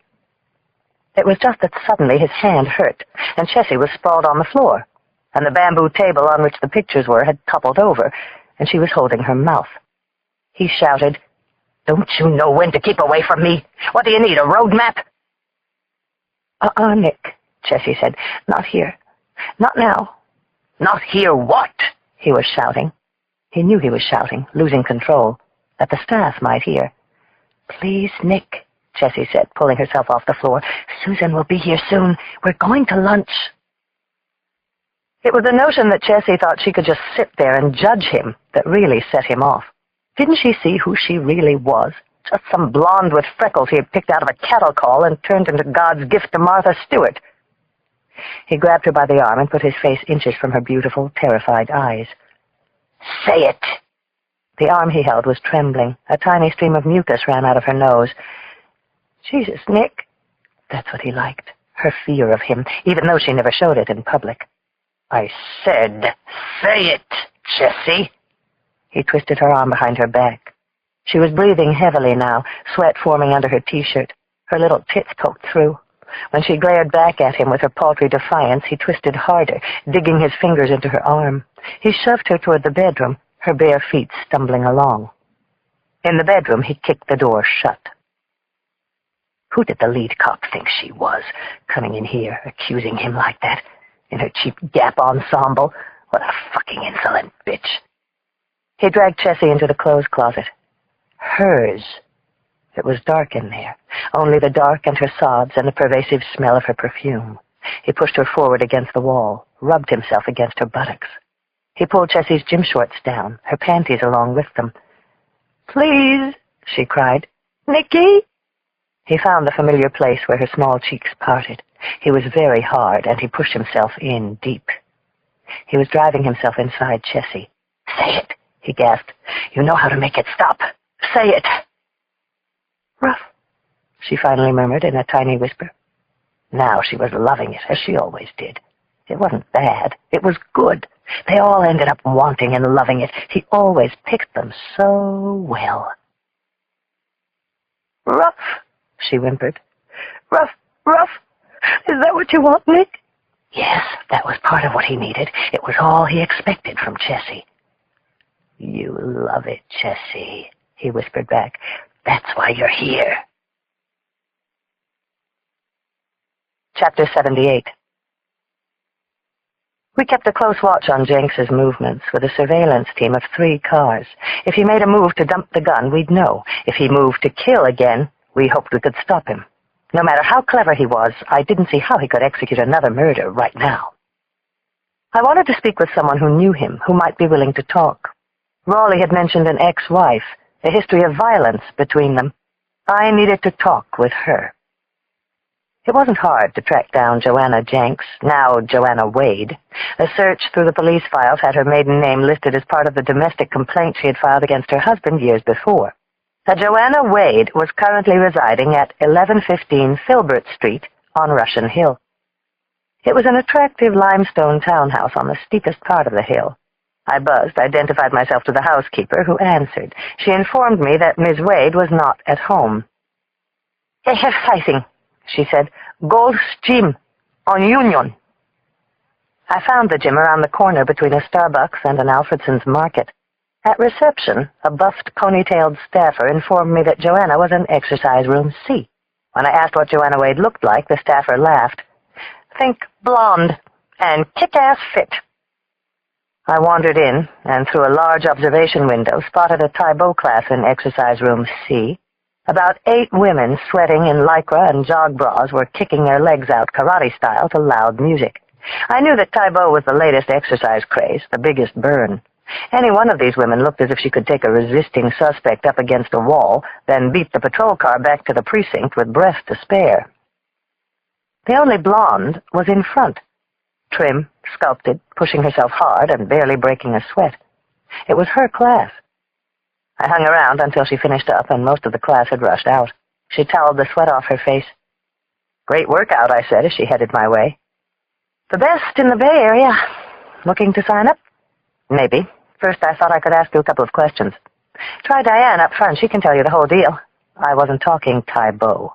S1: It was just that suddenly his hand hurt, and Chessie was sprawled on the floor, and the bamboo table on which the pictures were had toppled over, and she was holding her mouth. He shouted, "Don't you know when to keep away from me? What do you need, a road map?" Nick," Chessie said. "Not here. Not now." "Not here what?" he was shouting. He knew he was shouting, losing control, that the staff might hear. "Please, Nick," Chessie said, pulling herself off the floor. "Susan will be here soon. We're going to lunch." It was the notion that Chessie thought she could just sit there and judge him that really set him off. Didn't she see who she really was? Just some blonde with freckles he had picked out of a cattle call and turned into God's gift to Martha Stewart. He grabbed her by the arm and put his face inches from her beautiful, terrified eyes. "Say it!" The arm he held was trembling. A tiny stream of mucus ran out of her nose. "Jesus, Nick." That's what he liked, her fear of him, even though she never showed it in public. "I said, say it, Chessie." He twisted her arm behind her back. She was breathing heavily now, sweat forming under her T-shirt. Her little tits poked through. When she glared back at him with her paltry defiance, he twisted harder, digging his fingers into her arm. He shoved her toward the bedroom, her bare feet stumbling along. In the bedroom, he kicked the door shut. Who did the lead cop think she was, coming in here, accusing him like that, in her cheap Gap ensemble? What a fucking insolent bitch. He dragged Chessie into the clothes closet. Hers. It was dark in there, only the dark and her sobs and the pervasive smell of her perfume. He pushed her forward against the wall, rubbed himself against her buttocks. He pulled Chessie's gym shorts down, her panties along with them. "Please," she cried. "Nicky!" He found the familiar place where her small cheeks parted. He was very hard, and he pushed himself in deep. He was driving himself inside Chessie. "Say it," he gasped. "You know how to make it stop. Say it." "Rough," she finally murmured in a tiny whisper. Now she was loving it, as she always did. It wasn't bad. It was good. They all ended up wanting and loving it. He always picked them so well. "Rough," she whimpered. "Rough, rough. Is that what you want, Nick?" Yes, that was part of what he needed. It was all he expected from Chessie. "You love it, Chessie," he whispered back. "That's why you're here." Chapter 78. We kept a close watch on Jenks's movements with a surveillance team of 3 cars. If he made a move to dump the gun, we'd know. If he moved to kill again, we hoped we could stop him. No matter how clever he was, I didn't see how he could execute another murder right now. I wanted to speak with someone who knew him, who might be willing to talk. Raleigh had mentioned an ex-wife, a history of violence between them. I needed to talk with her. It wasn't hard to track down Joanna Jenks, now Joanna Wade. A search through the police files had her maiden name listed as part of the domestic complaint she had filed against her husband years before. Joanna Wade was currently residing at 1115 Filbert Street on Russian Hill. It was an attractive limestone townhouse on the steepest part of the hill. I buzzed, identified myself to the housekeeper, who answered. She informed me that Miss Wade was not at home. "I have sizing," she said. "Gold's Gym on Union." I found the gym around the corner between a Starbucks and an Alfredson's Market. At reception, a buffed, ponytailed staffer informed me that Joanna was in exercise room C. When I asked what Joanna Wade looked like, the staffer laughed. "Think blonde and kick-ass fit." I wandered in, and through a large observation window spotted a Taibo class in exercise room C. About 8 women sweating in lycra and jog bras were kicking their legs out karate style to loud music. I knew that Taibo was the latest exercise craze, the biggest burn. Any one of these women looked as if she could take a resisting suspect up against a wall, then beat the patrol car back to the precinct with breath to spare. The only blonde was in front, trim, sculpted, pushing herself hard and barely breaking a sweat. It was her class. I hung around until she finished up and most of the class had rushed out. She toweled the sweat off her face. "Great workout," I said as she headed my way. The best in the Bay Area. Looking to sign up? Maybe. First, I thought I could ask you a couple of questions. Try Diane up front. She can tell you the whole deal. I wasn't talking Tybo.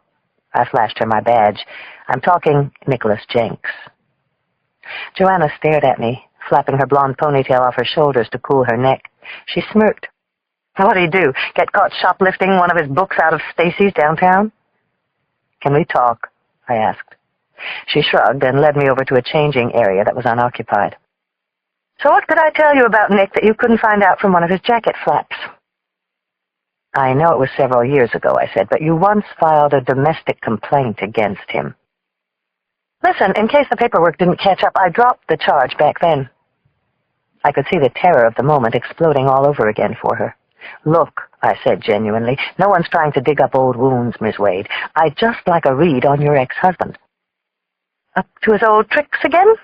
S1: I flashed her my badge. I'm talking Nicholas Jenks. Joanna stared at me, flapping her blonde ponytail off her shoulders to cool her neck. She smirked. What'd he do? Get caught shoplifting one of his books out of Stacy's downtown? Can we talk? I asked. She shrugged and led me over to a changing area that was unoccupied. So what could I tell you about Nick that you couldn't find out from one of his jacket flaps? I know it was several years ago, I said, but you once filed a domestic complaint against him. Listen, in case the paperwork didn't catch up, I dropped the charge back then. I could see the terror of the moment exploding all over again for her. Look, I said genuinely, no one's trying to dig up old wounds, Miss Wade. I'd just like a read on your ex-husband. Up to his old tricks again?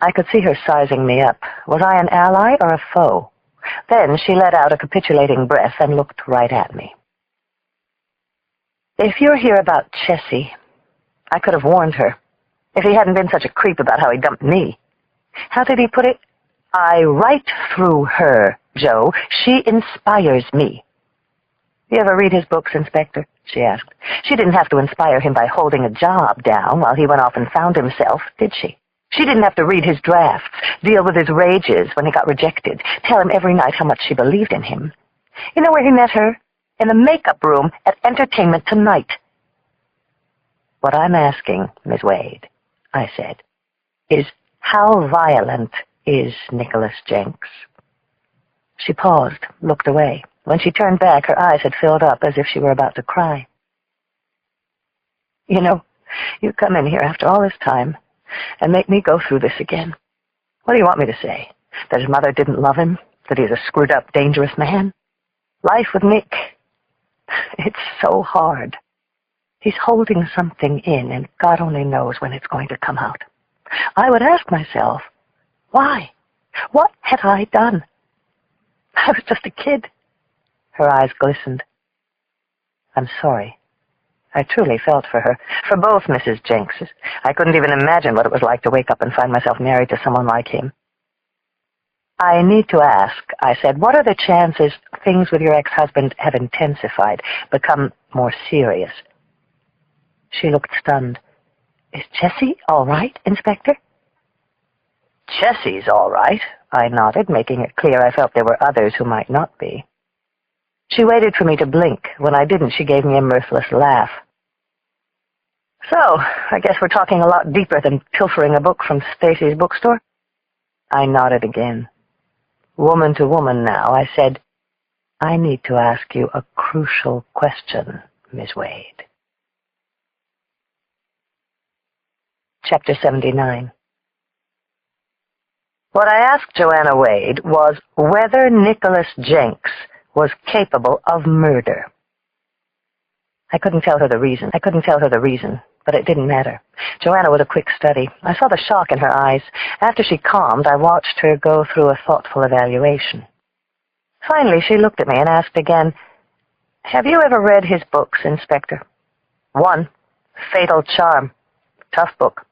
S1: I could see her sizing me up. Was I an ally or a foe? Then she let out a capitulating breath and looked right at me. If you're here about Chessie, I could have warned her. If he hadn't been such a creep about how he dumped me. How did he put it? I write through her, Joe. She inspires me. You ever read his books, Inspector? She asked. She didn't have to inspire him by holding a job down while he went off and found himself, did she? She didn't have to read his drafts, deal with his rages when he got rejected, tell him every night how much she believed in him. You know where he met her? In the makeup room at Entertainment Tonight. What I'm asking, Miss Wade, I said, is how violent is Nicholas Jenks? She paused, looked away. When she turned back, her eyes had filled up as if she were about to cry. You know, you come in here after all this time and make me go through this again. What do you want me to say? That his mother didn't love him? That he's a screwed-up, dangerous man? Life with Nick, it's so hard. He's holding something in, and God only knows when it's going to come out. I would ask myself, why? What had I done? I was just a kid. Her eyes glistened. I'm sorry. I truly felt for her, for both Mrs. Jenkses. I couldn't even imagine what it was like to wake up and find myself married to someone like him. I need to ask, I said, what are the chances things with your ex-husband have intensified, become more serious? She looked stunned. Is Chessie all right, Inspector? Chessie's all right, I nodded, making it clear I felt there were others who might not be. She waited for me to blink. When I didn't, she gave me a mirthless laugh. So, I guess we're talking a lot deeper than pilfering a book from Stacy's bookstore? I nodded again. Woman to woman now, I said, I need to ask you a crucial question, Miss Wade. Chapter 79. What I asked Joanna Wade was whether Nicholas Jenks was capable of murder. I couldn't tell her the reason, but it didn't matter. Joanna was a quick study. I saw the shock in her eyes. After she calmed, I watched her go through a thoughtful evaluation. Finally, she looked at me and asked again, have you ever read his books, Inspector? One, Fatal Charm. Tough book.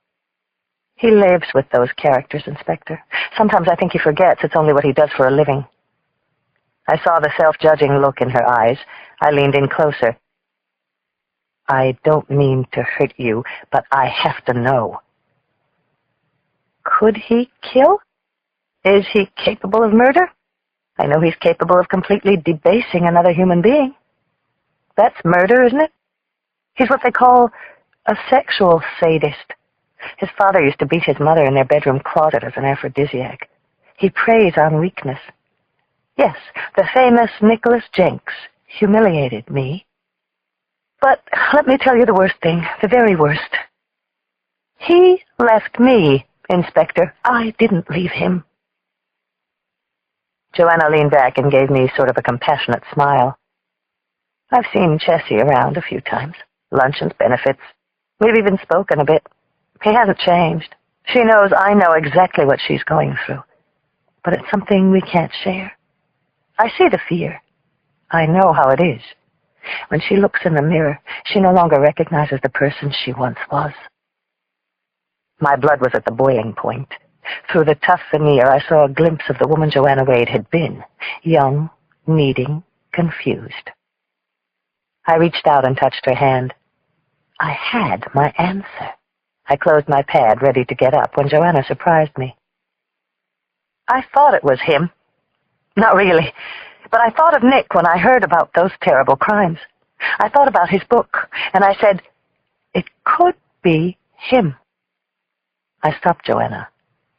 S1: He lives with those characters, Inspector. Sometimes I think he forgets it's only what he does for a living. I saw the self-judging look in her eyes. I leaned in closer. I don't mean to hurt you, but I have to know. Could he kill? Is he capable of murder? I know he's capable of completely debasing another human being. That's murder, isn't it? He's what they call a sexual sadist. His father used to beat his mother in their bedroom closet as an aphrodisiac. He preys on weakness. Yes, the famous Nicholas Jenks humiliated me. But let me tell you the worst thing, the very worst. He left me, Inspector. I didn't leave him. Joanna leaned back and gave me sort of a compassionate smile. I've seen Chessie around a few times. Luncheons, benefits. We've even spoken a bit. He hasn't changed. She knows I know exactly what she's going through. But it's something we can't share. I see the fear. I know how it is. When she looks in the mirror, she no longer recognizes the person she once was. My blood was at the boiling point. Through the tough veneer, I saw a glimpse of the woman Joanna Wade had been. Young, needing, confused. I reached out and touched her hand. I had my answer. I closed my pad, ready to get up, when Joanna surprised me. I thought it was him. Not really, but I thought of Nick when I heard about those terrible crimes. I thought about his book, and I said, it could be him. I stopped Joanna.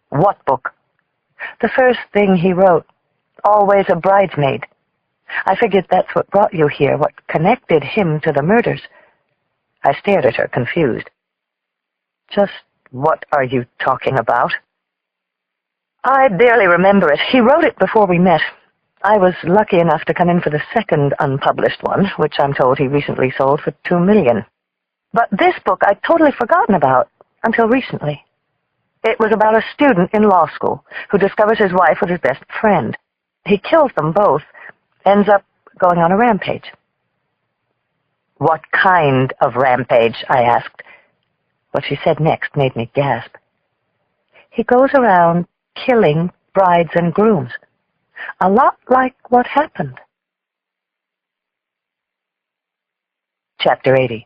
S1: What book? The first thing he wrote, Always a Bridesmaid. I figured that's what brought you here, what connected him to the murders. I stared at her, confused. Just what are you talking about? I barely remember it. He wrote it before we met. I was lucky enough to come in for the second unpublished one, which I'm told he recently sold for $2 million. But this book I'd totally forgotten about until recently. It was about a student in law school who discovers his wife was his best friend. He kills them both, ends up going on a rampage. What kind of rampage? I asked. What she said next made me gasp. He goes around killing brides and grooms. A lot like what happened. Chapter 80.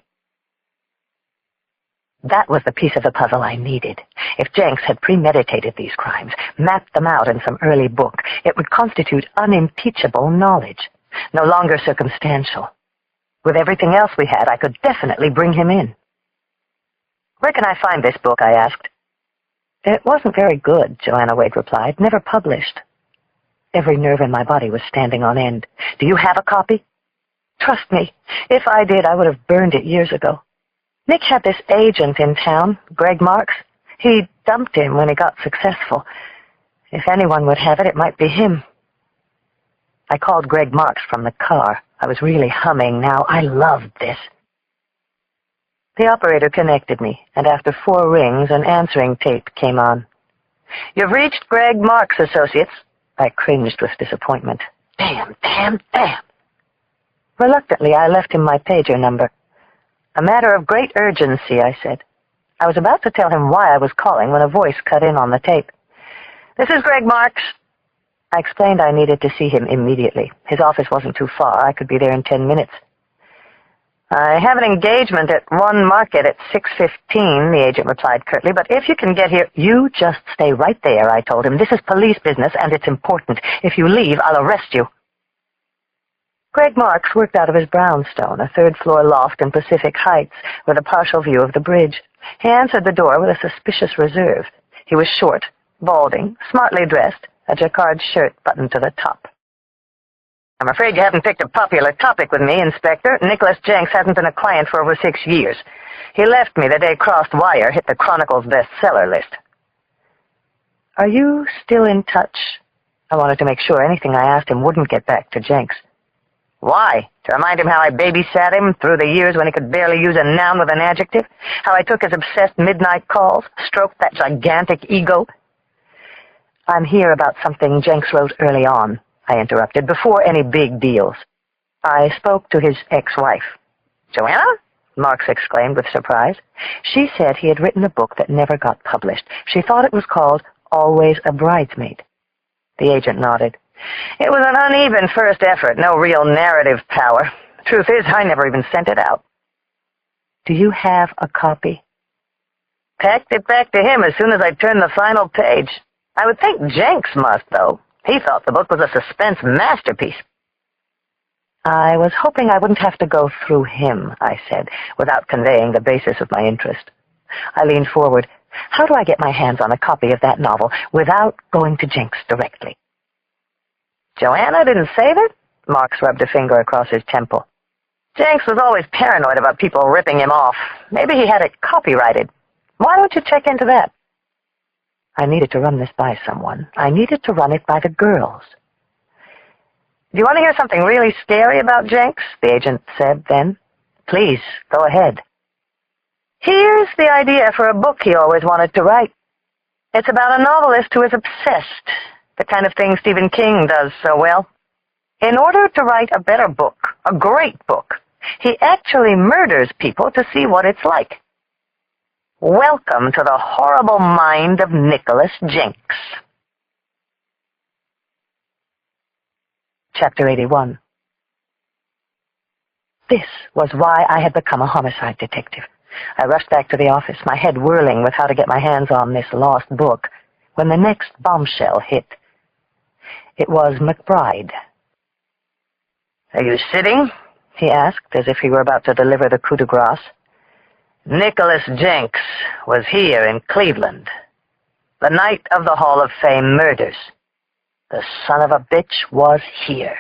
S1: That was the piece of the puzzle I needed. If Jenks had premeditated these crimes, mapped them out in some early book, it would constitute unimpeachable knowledge, no longer circumstantial. With everything else we had, I could definitely bring him in. Where can I find this book? I asked. It wasn't very good, Joanna Wade replied. Never published. Every nerve in my body was standing on end. Do you have a copy? Trust me, if I did, I would have burned it years ago. Nick had this agent in town, Greg Marks. He dumped him when he got successful. If anyone would have it, it might be him. I called Greg Marks from the car. I was really humming now. I loved this. The operator connected me, and after 4 rings, an answering tape came on. You've reached Greg Marks Associates. I cringed with disappointment. Damn. Reluctantly, I left him my pager number. A matter of great urgency, I said. I was about to tell him why I was calling when a voice cut in on the tape. This is Greg Marks. I explained I needed to see him immediately. His office wasn't too far. I could be there in 10 minutes. I have an engagement at One Market at 6:15, the agent replied curtly, but if you can get here... You just stay right there, I told him. This is police business, and it's important. If you leave, I'll arrest you. Greg Marks worked out of his brownstone, a 3rd-floor loft in Pacific Heights, with a partial view of the bridge. He answered the door with a suspicious reserve. He was short, balding, smartly dressed, a jacquard shirt buttoned to the top. I'm afraid you haven't picked a popular topic with me, Inspector. Nicholas Jenks hasn't been a client for over 6 years. He left me the day Crossed Wire hit the Chronicle's bestseller list. Are you still in touch? I wanted to make sure anything I asked him wouldn't get back to Jenks. Why? To remind him how I babysat him through the years when he could barely use a noun with an adjective? How I took his obsessed midnight calls, stroked that gigantic ego? I'm here about something Jenks wrote early on, I interrupted, before any big deals. I spoke to his ex-wife. Joanna? Marks exclaimed with surprise. She said he had written a book that never got published. She thought it was called Always a Bridesmaid. The agent nodded. It was an uneven first effort, no real narrative power. Truth is, I never even sent it out. Do you have a copy? Packed it back to him as soon as I turned the final page. I would think Jenks must, though. He thought the book was a suspense masterpiece. I was hoping I wouldn't have to go through him, I said, without conveying the basis of my interest. I leaned forward. How do I get my hands on a copy of that novel without going to Jenks directly? Joanna didn't say that? Marks rubbed a finger across his temple. Jenks was always paranoid about people ripping him off. Maybe he had it copyrighted. Why don't you check into that? I needed to run this by someone. I needed to run it by the girls. Do you want to hear something really scary about Jenks? The agent said then. Please, go ahead. Here's the idea for a book he always wanted to write. It's about a novelist who is obsessed. The kind of thing Stephen King does so well. In order to write a better book, a great book, he actually murders people to see what it's like.
S2: Welcome to the horrible mind of Nicholas Jenks.
S1: Chapter 81. This was why I had become a homicide detective. I rushed back to the office, my head whirling with how to get my hands on this lost book, when the next bombshell hit. It was McBride.
S2: "Are you sitting?" he asked, as if he were about to deliver the coup de grace. "Nicholas Jenks was here in Cleveland, the night of the Hall of Fame murders. The son of a bitch was here."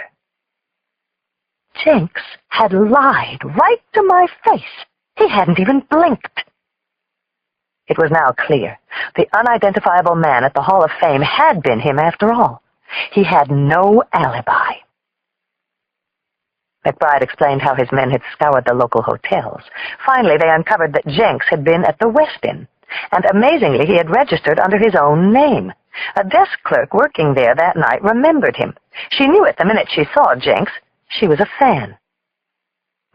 S1: Jenks had lied right to my face. He hadn't even blinked. It was now clear. The unidentifiable man at the Hall of Fame had been him after all. He had no alibi. McBride explained how his men had scoured the local hotels. Finally, they uncovered that Jenks had been at the West Inn, and amazingly, he had registered under his own name. A desk clerk working there that night remembered him. She knew it the minute she saw Jenks. She was a fan.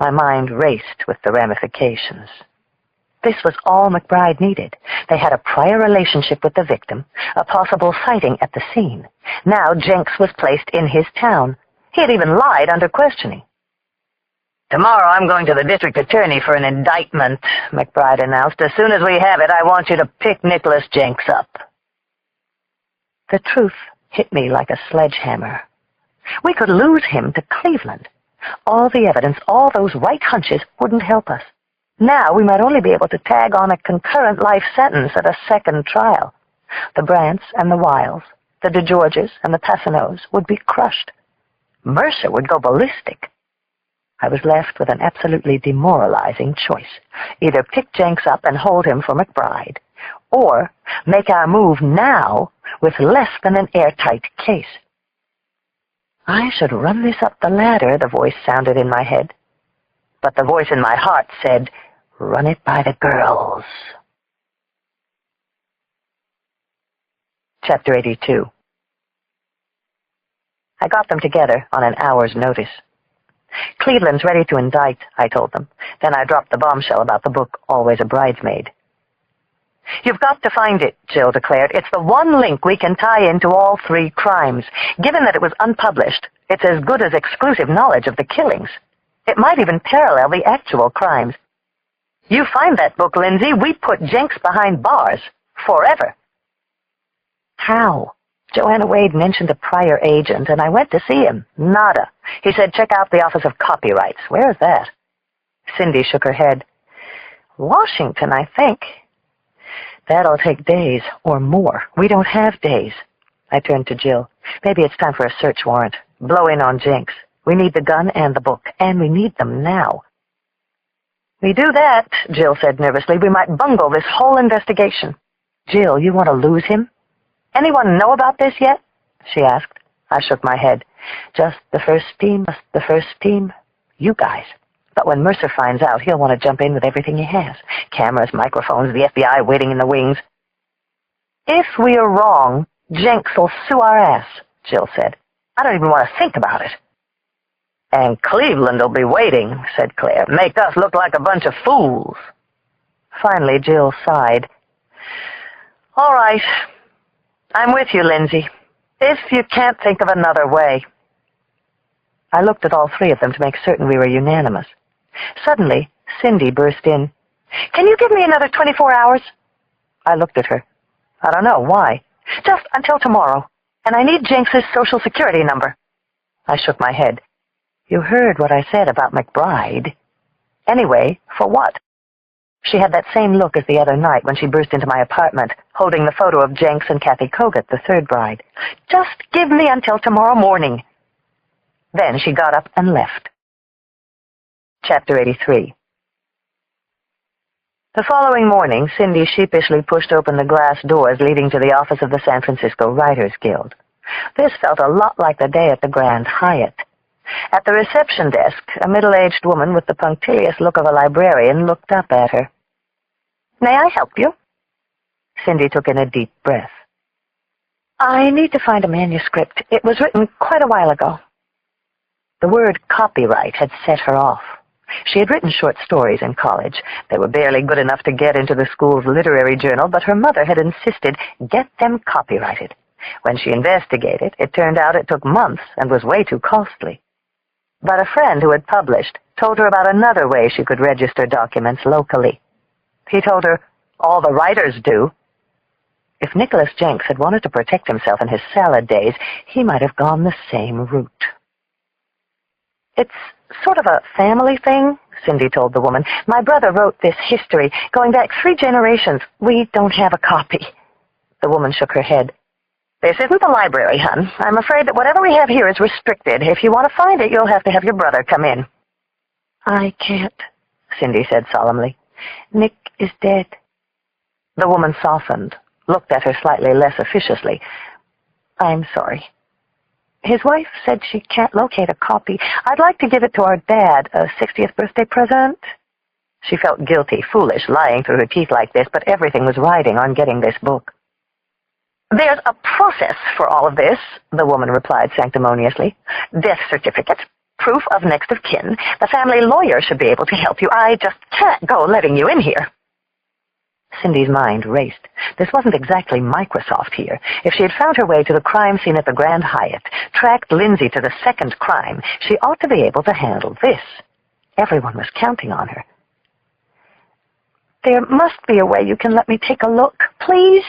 S1: My mind raced with the ramifications. This was all McBride needed. They had a prior relationship with the victim, a possible sighting at the scene. Now Jenks was placed in his town. He had even lied under questioning. "Tomorrow I'm going to the district attorney for an indictment," McBride announced. "As soon as we have it, I want you to pick Nicholas Jenks up." The truth hit me like a sledgehammer. We could lose him to Cleveland. All the evidence, all those right hunches wouldn't help us. Now we might only be able to tag on a concurrent life sentence at a second trial. The Brants and the Wiles, the DeGeorges and the Passanoes would be crushed. Mercer would go ballistic. I was left with an absolutely demoralizing choice. Either pick Jenks up and hold him for McBride, or make our move now with less than an airtight case. I should run this up the ladder, the voice sounded in my head. But the voice in my heart said, run it by the girls. Chapter 82. I got them together on an hour's notice. "Cleveland's ready to indict," I told them. Then I dropped the bombshell about the book, Always a Bridesmaid. "You've got to find it," Jill declared. "It's the one link we can tie into all three crimes. Given that it was unpublished, it's as good as exclusive knowledge of the killings. It might even parallel the actual crimes. You find that book, Lindsay, we put Jenks behind bars. Forever." "How?" Joanna Wade mentioned a prior agent, and I went to see him. Nada. He said, check out the Office of Copyrights. Where is that? Cindy shook her head. "Washington, I think." "That'll take days, or more. We don't have days." I turned to Jill. "Maybe it's time for a search warrant. Blow in on Jenks. We need the gun and the book, and we need them now." "We do that," Jill said nervously, "we might bungle this whole investigation." "Jill, you want to lose him?" "Anyone know about this yet?" she asked. I shook my head. Just the first team, you guys. But when Mercer finds out, he'll want to jump in with everything he has. Cameras, microphones, the FBI waiting in the wings." "If we are wrong, Jenks will sue our ass," Jill said. "I don't even want to think about it." "And Cleveland will be waiting," said Claire. "Make us look like a bunch of fools." Finally, Jill sighed. "All right. I'm with you, Lindsay, if you can't think of another way." I looked at all three of them to make certain we were unanimous. Suddenly, Cindy burst in. "Can you give me another 24 hours? I looked at her. "I don't know. Why?" "Just until tomorrow. And I need Jenks's Social Security number." I shook my head. "You heard what I said about McBride." "Anyway, for what?" She had that same look as the other night when she burst into my apartment, holding the photo of Jenks and Kathy Kogut, the third bride. "Just give me until tomorrow morning." Then she got up and left. Chapter 83. The following morning, Cindy sheepishly pushed open the glass doors leading to the office of the San Francisco Writers Guild. This felt a lot like the day at the Grand Hyatt. At the reception desk, a middle-aged woman with the punctilious look of a librarian looked up at her. "May I help you?" Cindy took in a deep breath. "I need to find a manuscript. It was written quite a while ago." The word copyright had set her off. She had written short stories in college. They were barely good enough to get into the school's literary journal, but her mother had insisted, get them copyrighted. When she investigated, it turned out it took months and was way too costly. But a friend who had published told her about another way she could register documents locally. He told her, all the writers do. If Nicholas Jenks had wanted to protect himself in his salad days, he might have gone the same route. It's sort of a family thing, Cindy told the woman. My brother wrote this history, going back 3 generations. We don't have a copy. The woman shook her head. This isn't the library, hon. I'm afraid that whatever we have here is restricted. If you want to find it, you'll have to have your brother come in. I can't, Cindy said solemnly. Nick is dead. The woman softened, looked at her slightly less officiously. I'm sorry. His wife said she can't locate a copy. I'd like to give it to our dad, a 60th birthday present. She felt guilty, foolish, lying through her teeth like this, but everything was riding on getting this book. There's a process for all of this, the woman replied sanctimoniously. Death certificate, proof of next of kin. The family lawyer should be able to help you. I just can't go letting you in here. Cindy's mind raced. This wasn't exactly Microsoft here. If she had found her way to the crime scene at the Grand Hyatt, tracked Lindsay to the second crime, she ought to be able to handle this. Everyone was counting on her. There must be a way you can let me take a look, please?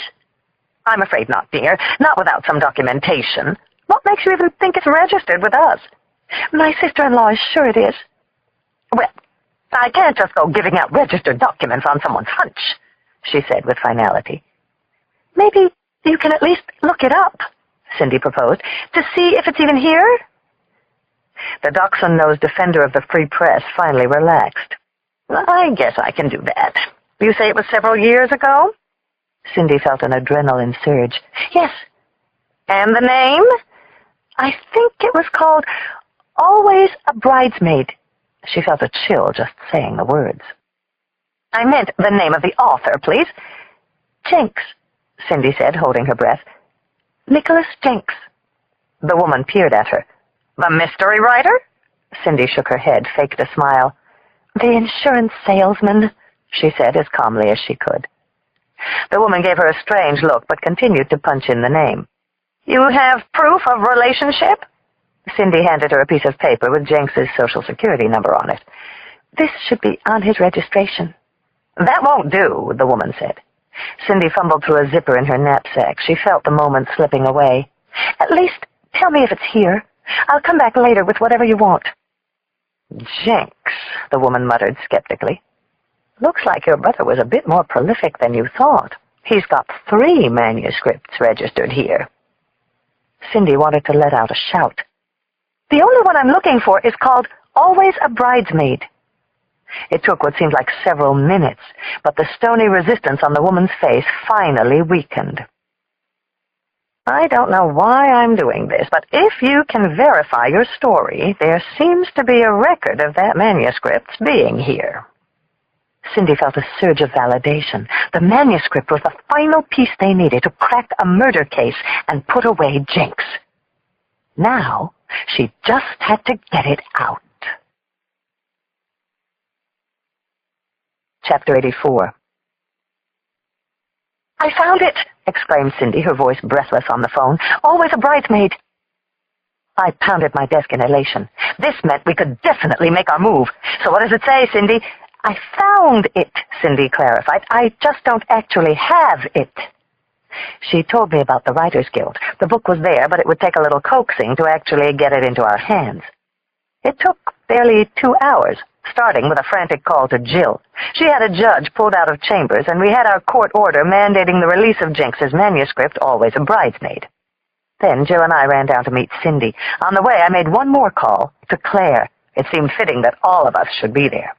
S1: I'm afraid not, dear. Not without some documentation. What makes you even think it's registered with us? My sister-in-law is sure it is. Well, I can't just go giving out registered documents on someone's hunch, she said with finality. Maybe you can at least look it up, Cindy proposed, to see if it's even here. The dachshund-nosed defender of the free press finally relaxed. I guess I can do that. You say it was several years ago? Cindy felt an adrenaline surge. Yes. And the name? I think it was called Always a Bridesmaid. She felt a chill just saying the words. I meant the name of the author, please. Jenks, Cindy said, holding her breath. Nicholas Jenks. The woman peered at her. The mystery writer? Cindy shook her head, faked a smile. The insurance salesman, she said as calmly as she could. The woman gave her a strange look, but continued to punch in the name. You have proof of relationship? Cindy handed her a piece of paper with Jenks's Social Security number on it. This should be on his registration. That won't do, the woman said. Cindy fumbled through a zipper in her knapsack. She felt the moment slipping away. At least tell me if it's here. I'll come back later with whatever you want. Jenks, the woman muttered skeptically. Looks like your brother was a bit more prolific than you thought. He's got 3 manuscripts registered here. Cindy wanted to let out a shout. The only one I'm looking for is called Always a Bridesmaid. It took what seemed like several minutes, but the stony resistance on the woman's face finally weakened. I don't know why I'm doing this, but if you can verify your story, there seems to be a record of that manuscript being here. Cindy felt a surge of validation. The manuscript was the final piece they needed to crack a murder case and put away Jenks. Now, she just had to get it out. Chapter 84. I found it, exclaimed Cindy, her voice breathless on the phone. Always a bridesmaid. I pounded my desk in elation. This meant we could definitely make our move. So what does it say, Cindy? I found it, Cindy clarified. I just don't actually have it. She told me about the Writers Guild. The book was there, but it would take a little coaxing to actually get it into our hands. It took barely 2 hours, starting with a frantic call to Jill. She had a judge pulled out of chambers, and we had our court order mandating the release of Jenks's manuscript, Always a Bridesmaid. Then Jill and I ran down to meet Cindy. On the way, I made one more call to Claire. It seemed fitting that all of us should be there.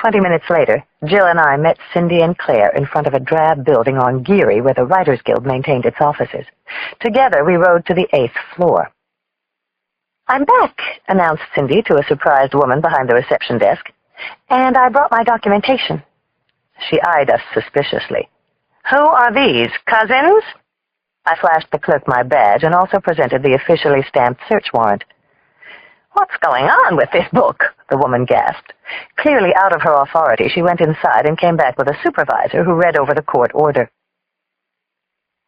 S1: 20 minutes later, Jill and I met Cindy and Claire in front of a drab building on Geary where the Writers Guild maintained its offices. Together, we rode to the 8th floor. I'm back, announced Cindy to a surprised woman behind the reception desk. And I brought my documentation. She eyed us suspiciously. Who are these, cousins? I flashed the clerk my badge and also presented the officially stamped search warrant.
S2: "What's going on with this book?" the woman gasped. Clearly out of her authority, she went inside and came back with a supervisor who read over the court order.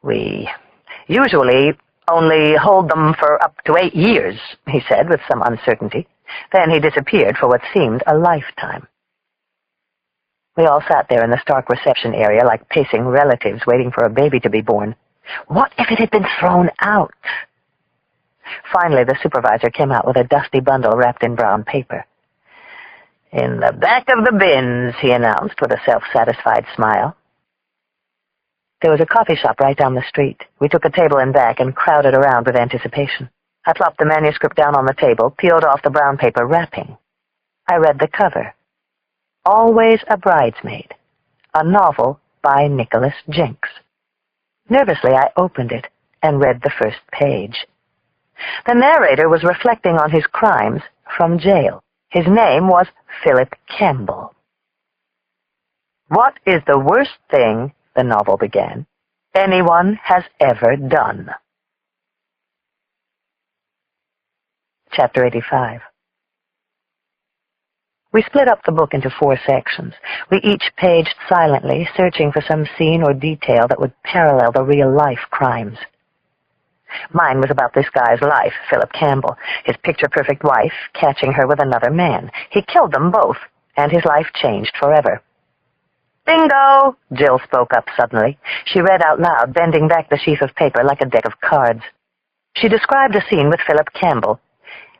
S2: "We usually only hold them for up to 8 years, he said with some uncertainty. Then he disappeared for what seemed a lifetime. We all sat there in the stark reception area like pacing relatives waiting for a baby to be born. What if it had been thrown out? Finally, the supervisor came out with a dusty bundle wrapped in brown paper. "In the back of the bins," he announced with a self-satisfied smile. There was a coffee shop right down the street. We took a table in back and crowded around with anticipation. I plopped the manuscript down on the table, peeled off the brown paper wrapping. I read the cover. Always a Bridesmaid, a novel by Nicholas Jenks. Nervously, I opened it and read the first page. The narrator was reflecting on his crimes from jail. His name was Philip Campbell. "What is the worst thing," the novel began, "anyone has ever done?" Chapter 85. We split up the book into 4 sections. We each paged silently, searching for some scene or detail that would parallel the real-life crimes. Mine was about this guy's life, Philip Campbell, his picture-perfect wife catching her with another man. He killed them both, and his life changed forever. "Bingo!" Jill spoke up suddenly. She read out loud, bending back the sheaf of paper like a deck of cards. She described a scene with Philip Campbell.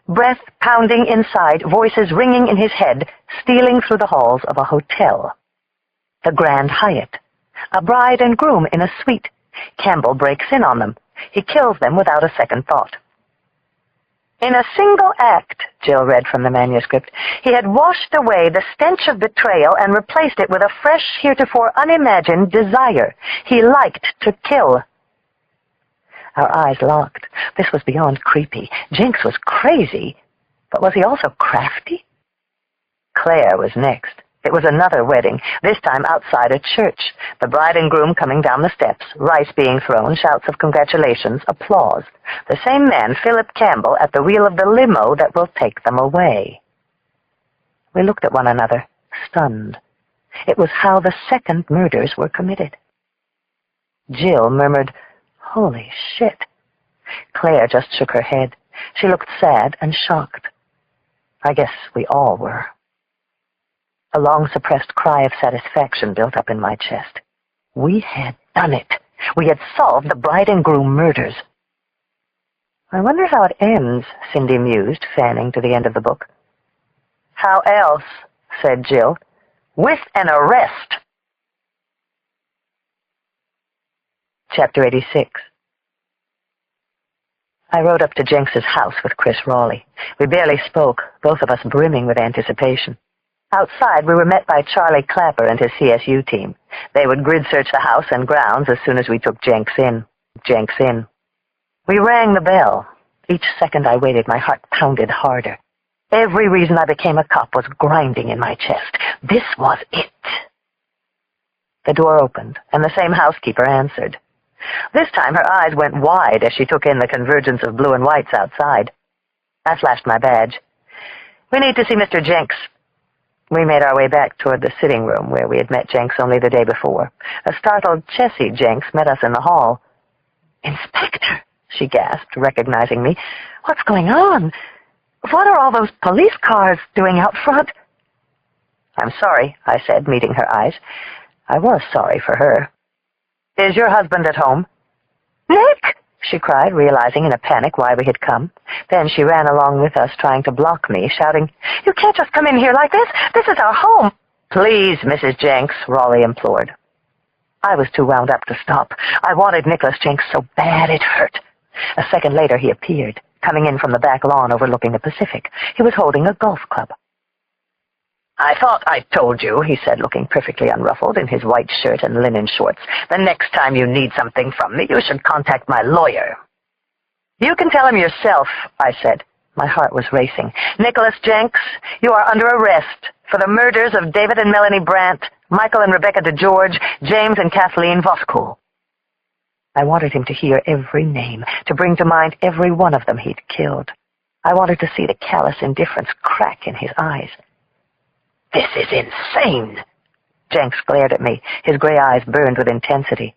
S2: Breath pounding inside, voices ringing in his head, stealing through the halls of a hotel. The Grand Hyatt. A bride and groom in a suite. Campbell breaks in on them. He kills them without a second thought. In a single act, Jill read from the manuscript, he had washed away the stench of betrayal and replaced it with a fresh, heretofore unimagined desire. He liked to kill. Our eyes locked. This was beyond creepy. Jenks was crazy. But was he also crafty? Claire was next. It was another wedding, this time outside a church. The bride and groom coming down the steps, rice being thrown, shouts of congratulations, applause. The same man, Philip Campbell, at the wheel of the limo that will take them away. We looked at one another, stunned. It was how the second murders were committed. Jill murmured, "Holy shit." Claire just shook her head. She looked sad and shocked. I guess we all were. A long-suppressed cry of satisfaction built up in my chest. We had done it. We had solved the bride and groom murders. "I wonder how it ends," Cindy mused, fanning to the end of the book. "How else?" said Jill. "With an arrest." Chapter 86. I rode up to Jenks's house with Chris Raleigh. We barely spoke, both of us brimming with anticipation. Outside, we were met by Charlie Clapper and his CSU team. They would grid search the house and grounds as soon as we took Jenks in. We rang the bell. Each second I waited, my heart pounded harder. Every reason I became a cop was grinding in my chest. This was it. The door opened, and the same housekeeper answered. This time her eyes went wide as she took in the convergence of blue and whites outside. I flashed my badge. "We need to see Mr. Jenks." We made our way back toward the sitting room where we had met Jenks only the day before. A startled Chessie Jenks met us in the hall. "Inspector," she gasped, recognizing me. "What's going on? What are all those police cars doing out front?" "I'm sorry," I said, meeting her eyes. I was sorry for her. "Is your husband at home?" "Nick!" she cried, realizing in a panic why we had come. Then she ran along with us, trying to block me, shouting, "You can't just come in here like this! This is our home!" "Please, Mrs. Jenks," Raleigh implored. I was too wound up to stop. I wanted Nicholas Jenks so bad it hurt. A second later he appeared, coming in from the back lawn overlooking the Pacific. He was holding a golf club. "I thought I told you," he said, looking perfectly unruffled in his white shirt and linen shorts. "The next time you need something from me, you should contact my lawyer." "You can tell him yourself," I said. My heart was racing. "Nicholas Jenks, you are under arrest for the murders of David and Melanie Brandt, Michael and Rebecca DeGeorge, James and Kathleen Voskuhl." I wanted him to hear every name, to bring to mind every one of them he'd killed.
S1: I wanted to see the callous indifference crack in his eyes.
S2: "This is insane."
S1: Jenks glared at me. His gray eyes burned with intensity.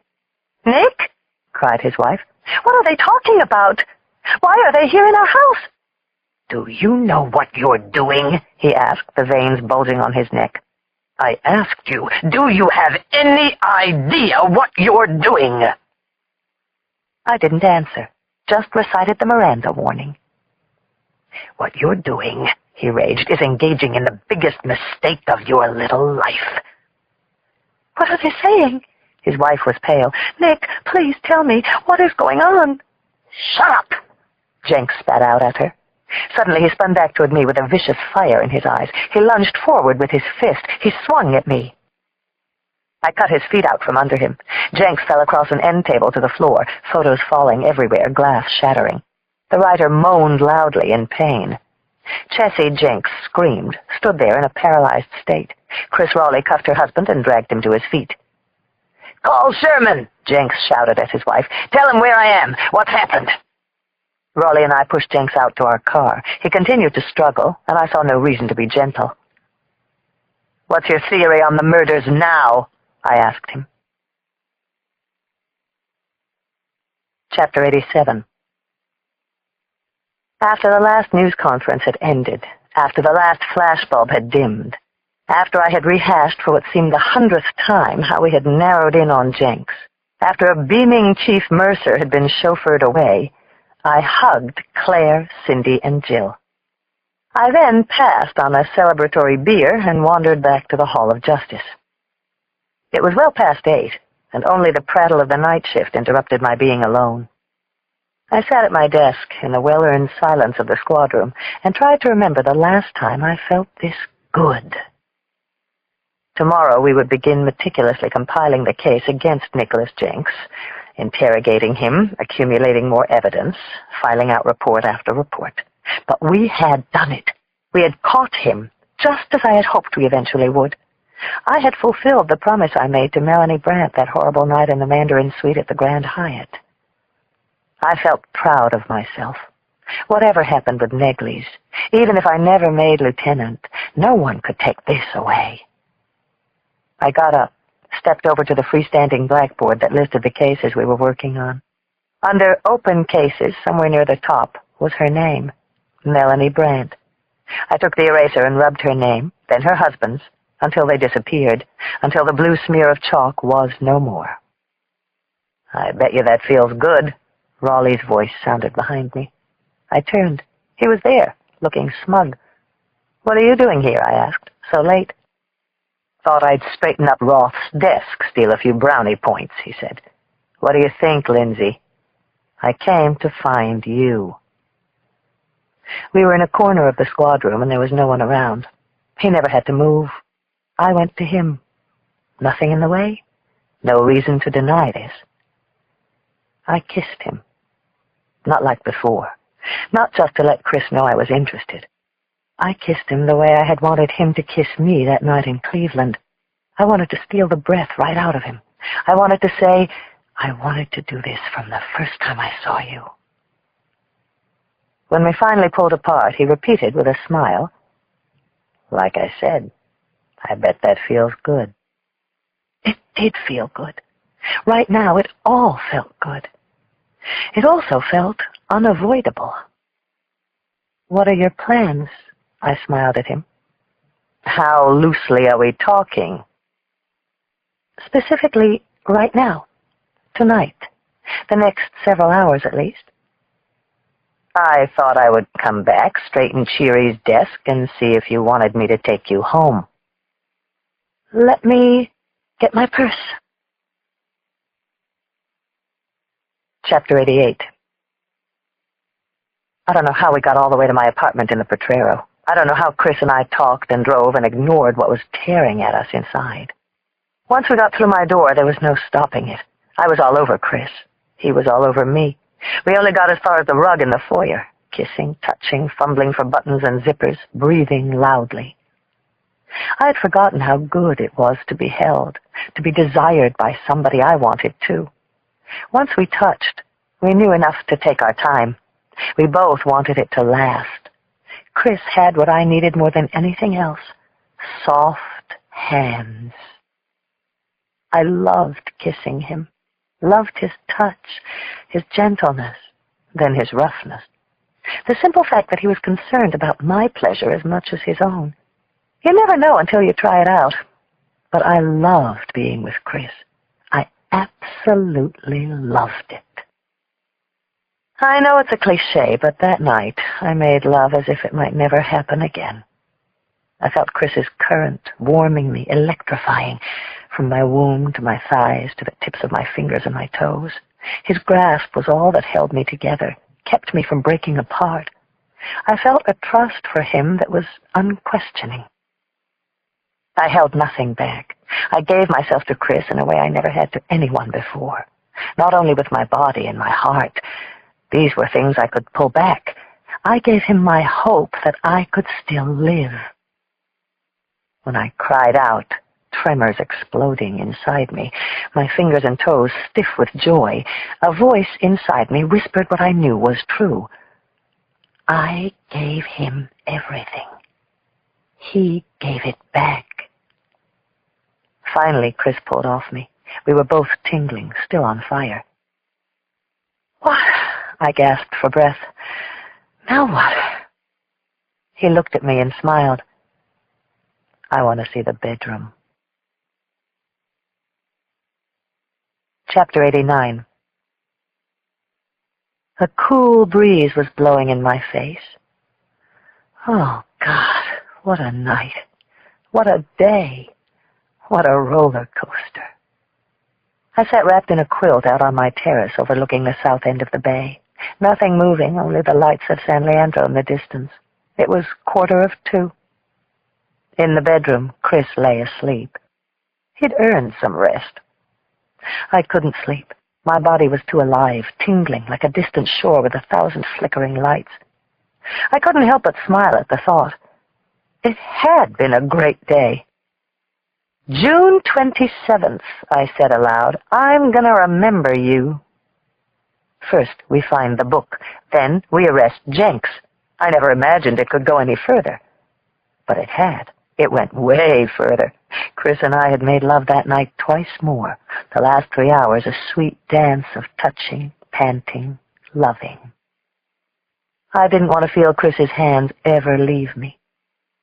S1: "Nick?" cried his wife. "What are they talking about? Why are they here in our house?"
S2: "Do you know what you're doing?" he asked, the veins bulging on his neck. "I asked you, do you have any idea what you're doing?"
S1: I didn't answer, just recited the Miranda warning.
S2: "What you're doing," he raged, "is engaging in the biggest mistake of your little life."
S1: "What are they saying?" His wife was pale. "Nick, please tell me, what is going on?"
S2: "Shut up!"
S1: Jenks spat out at her. Suddenly he spun back toward me with a vicious fire in his eyes. He lunged forward with his fist. He swung at me. I cut his feet out from under him. Jenks fell across an end table to the floor, photos falling everywhere, glass shattering. The writer moaned loudly in pain. Chessie Jenks screamed, stood there in a paralyzed state. Chris Raleigh cuffed her husband and dragged him to his feet.
S2: "Call Sherman!" Jenks shouted at his wife. "Tell him where I am. What's happened?"
S1: Raleigh and I pushed Jenks out to our car. He continued to struggle, and I saw no reason to be gentle.
S2: "What's your theory on the murders now?" I asked him.
S1: Chapter 87. After the last news conference had ended, after the last flashbulb had dimmed, after I had rehashed for what seemed the 100th time how we had narrowed in on Jenks, after a beaming Chief Mercer had been chauffeured away, I hugged Claire, Cindy, and Jill. I then passed on a celebratory beer and wandered back to the Hall of Justice. It was well past 8, and only the prattle of the night shift interrupted my being alone. I sat at my desk in the well-earned silence of the squad room and tried to remember the last time I felt this good. Tomorrow we would begin meticulously compiling the case against Nicholas Jenks, interrogating him, accumulating more evidence, filing out report after report. But we had done it. We had caught him, just as I had hoped we eventually would. I had fulfilled the promise I made to Melanie Brandt that horrible night in the Mandarin Suite at the Grand Hyatt. I felt proud of myself. Whatever happened with Negley's, even if I never made lieutenant, no one could take this away. I got up, stepped over to the freestanding blackboard that listed the cases we were working on. Under open cases, somewhere near the top, was her name, Melanie Brandt. I took the eraser and rubbed her name, then her husband's, until they disappeared, until the blue smear of chalk was no more. "I bet you that feels good," Raleigh's voice sounded behind me. I turned. He was there, looking smug. "What are you doing here?" I asked. "So late?" "Thought I'd straighten up Roth's desk, steal a few brownie points," he said. "What do you think, Lindsay?" "I came to find you." We were in a corner of the squad room, and there was no one around. He never had to move. I went to him. Nothing in the way. No reason to deny this. I kissed him. Not like before. Not just to let Chris know I was interested. I kissed him the way I had wanted him to kiss me that night in Cleveland. I wanted to steal the breath right out of him. I wanted to say, "I wanted to do this from the first time I saw you." When we finally pulled apart, he repeated with a smile, "Like I said, I bet that feels good." It did feel good. Right now, it all felt good. It also felt unavoidable. "What are your plans?" I smiled at him. "How loosely are we talking?" "Specifically, right now. Tonight. The next several hours, at least." "I thought I would come back, straighten Cheery's desk, and see if you wanted me to take you home." "Let me get my purse." Chapter 88. I don't know how we got all the way to my apartment in the Potrero. I don't know how Chris and I talked and drove and ignored what was tearing at us inside. Once we got through my door, there was no stopping it. I was all over Chris. He was all over me. We only got as far as the rug in the foyer, kissing, touching, fumbling for buttons and zippers, breathing loudly. I had forgotten how good it was to be held, to be desired by somebody I wanted too. Once we touched, we knew enough to take our time. We both wanted it to last. Chris had what I needed more than anything else: soft hands. I loved kissing him, loved his touch, his gentleness, then his roughness. The simple fact that he was concerned about my pleasure as much as his own. You never know until you try it out. But I loved being with Chris. I absolutely loved it. I know it's a cliché, but that night I made love as if it might never happen again. I felt Chris's current warming me, electrifying, from my womb to my thighs to the tips of my fingers and my toes. His grasp was all that held me together, kept me from breaking apart. I felt a trust for him that was unquestioning. I held nothing back. I gave myself to Chris in a way I never had to anyone before, not only with my body and my heart. These were things I could pull back. I gave him my hope that I could still live. When I cried out, tremors exploding inside me, my fingers and toes stiff with joy, a voice inside me whispered what I knew was true. I gave him everything. He gave it back. Finally, Chris pulled off me. We were both tingling, still on fire. What? I gasped for breath. Now what? He looked at me and smiled. I want to see the bedroom. Chapter 89. A cool breeze was blowing in my face. Oh, God, what a night. What a day. What a roller coaster. I sat wrapped in a quilt out on my terrace overlooking the south end of the bay. Nothing moving, only the lights of San Leandro in the distance. It was 1:45. In the bedroom, Chris lay asleep. He'd earned some rest. I couldn't sleep. My body was too alive, tingling like a distant shore with 1,000 flickering lights. I couldn't help but smile at the thought. It had been a great day. June 27th, I said aloud. I'm gonna remember you. First, we find the book. Then, we arrest Jenks. I never imagined it could go any further. But it had. It went way further. Chris and I had made love that night twice more. The last 3 hours, a sweet dance of touching, panting, loving. I didn't want to feel Chris's hands ever leave me.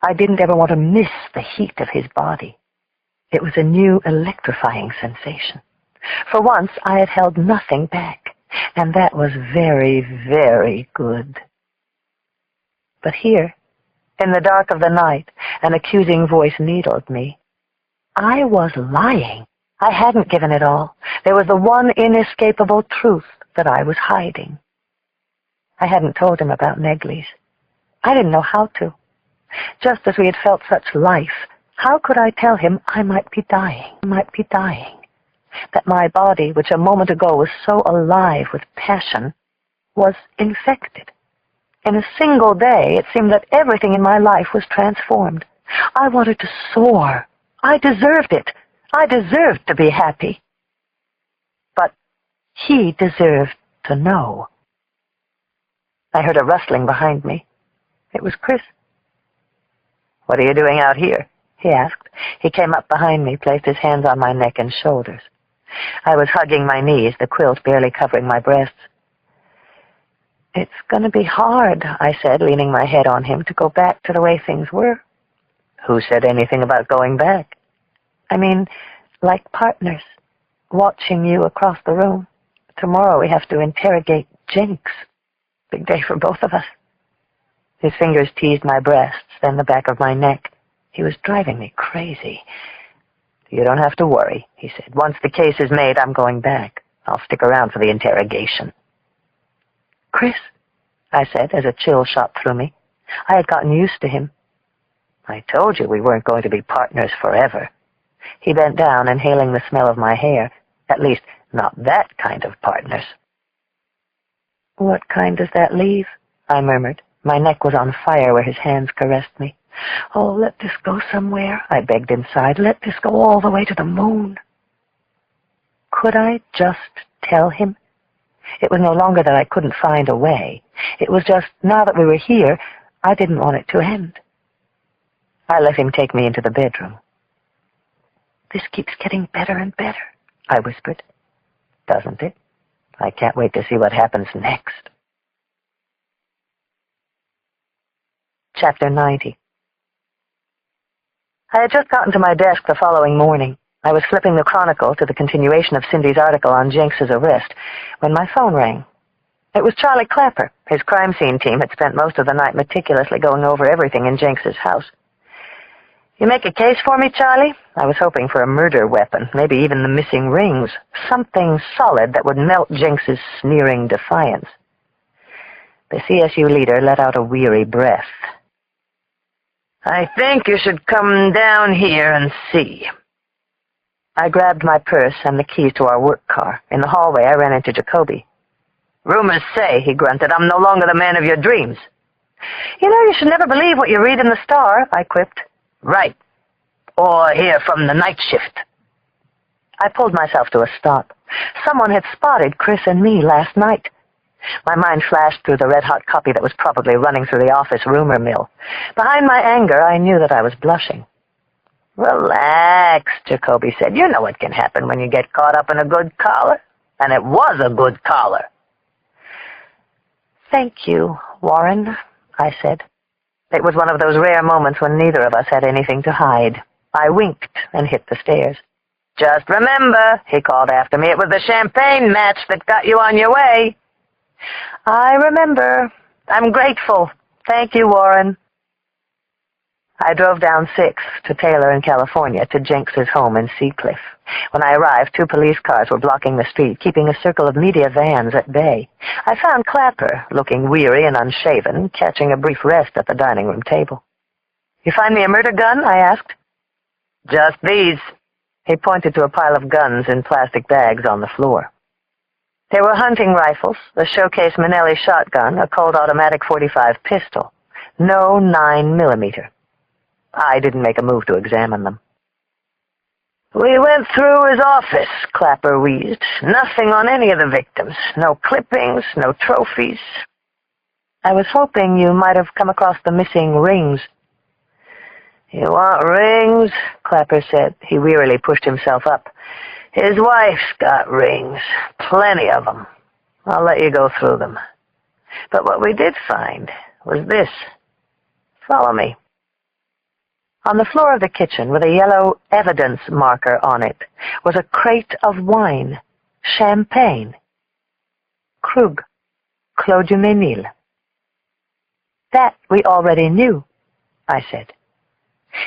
S1: I didn't ever want to miss the heat of his body. It was a new, electrifying sensation. For once, I had held nothing back, and that was very, very good. But here, in the dark of the night, an accusing voice needled me. I was lying. I hadn't given it all. There was the one inescapable truth that I was hiding. I hadn't told him about Negley's. I didn't know how to. Just as we had felt such life, how could I tell him I might be dying, that my body, which a moment ago was so alive with passion, was infected? In a single day, it seemed that everything in my life was transformed. I wanted to soar. I deserved it. I deserved to be happy. But he deserved to know. I heard a rustling behind me. It was Chris. "What are you doing out here?" he asked. He came up behind me, placed his hands on my neck and shoulders. I was hugging my knees, the quilt barely covering my breasts. "It's going to be hard," I said, leaning my head on him, "to go back to the way things were." "Who said anything about going back?" "I mean, like partners, watching you across the room. Tomorrow we have to interrogate Jenks. Big day for both of us." His fingers teased my breasts, then the back of my neck. He was driving me crazy. "You don't have to worry," he said. "Once the case is made, I'm going back. I'll stick around for the interrogation." "Chris," I said, as a chill shot through me. I had gotten used to him. "I told you we weren't going to be partners forever." He bent down, inhaling the smell of my hair. "At least, not that kind of partners." "What kind does that leave?" I murmured. My neck was on fire where his hands caressed me. "Oh, let this go somewhere," I begged inside. "Let this go all the way to the moon." Could I just tell him? It was no longer that I couldn't find a way. It was just, now that we were here, I didn't want it to end. I let him take me into the bedroom. "This keeps getting better and better," I whispered. "Doesn't it? I can't wait to see what happens next." Chapter 90. I had just gotten to my desk the following morning. I was flipping the Chronicle to the continuation of Cindy's article on Jenks's arrest when my phone rang. It was Charlie Clapper. His crime scene team had spent most of the night meticulously going over everything in Jenks's house. "You make a case for me, Charlie?" I was hoping for a murder weapon, maybe even the missing rings, something solid that would melt Jenks's sneering defiance. The CSU leader let out a weary breath. "I think you should come down here and see." I grabbed my purse and the keys to our work car. In the hallway, I ran into Jacoby. "Rumors say," he grunted, "I'm no longer the man of your dreams." "You know, you should never believe what you read in the Star," I quipped. "Right. Or hear from the night shift." I pulled myself to a stop. Someone had spotted Chris and me last night. My mind flashed through the red-hot copy that was probably running through the office rumor mill. Behind my anger, I knew that I was blushing. "Relax," Jacoby said. "You know what can happen when you get caught up in a good collar." And it was a good collar. "Thank you, Warren," I said. It was one of those rare moments when neither of us had anything to hide. I winked and hit the stairs. "Just remember," he called after me, "it was the champagne match that got you on your way." "I remember. I'm grateful. Thank you, Warren." I drove down 6th to Taylor in California to Jenks's home in Seacliff. When I arrived, 2 police cars were blocking the street, keeping a circle of media vans at bay. I found Clapper, looking weary and unshaven, catching a brief rest at the dining room table. "You find me a murder gun?" I asked. "Just these." He pointed to a pile of guns in plastic bags on the floor. There were hunting rifles, a showcase Manelli shotgun, a Colt automatic .45 pistol. No 9mm. I didn't make a move to examine them. "We went through his office," Clapper wheezed. "Nothing on any of the victims. No clippings, no trophies." "I was hoping you might have come across the missing rings." "You want rings?" Clapper said. He wearily pushed himself up. "His wife's got rings. Plenty of them. I'll let you go through them. But what we did find was this. Follow me." On the floor of the kitchen, with a yellow evidence marker on it, was a crate of wine, champagne. Krug, Clos du Mesnil. "That we already knew," I said.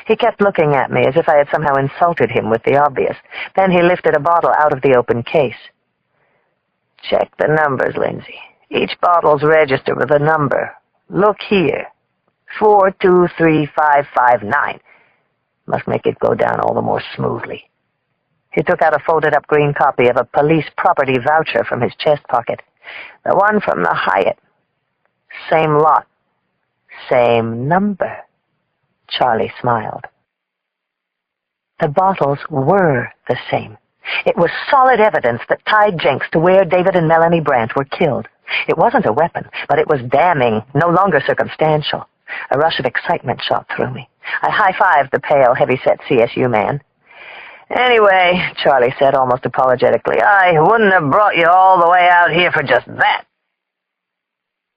S1: He kept looking at me as if I had somehow insulted him with the obvious. Then he lifted a bottle out of the open case. "Check the numbers, Lindsay. Each bottle's registered with a number. Look here. 423559. Must make it go down all the more smoothly." He took out a folded-up green copy of a police property voucher from his chest pocket. "The one from the Hyatt. Same lot. Same number." Charlie smiled. The bottles were the same. It was solid evidence that tied Jenks to where David and Melanie Brandt were killed. It wasn't a weapon, but it was damning, no longer circumstantial. A rush of excitement shot through me. I high-fived the pale, heavy-set CSU man. "Anyway," Charlie said almost apologetically, "I wouldn't have brought you all the way out here for just that."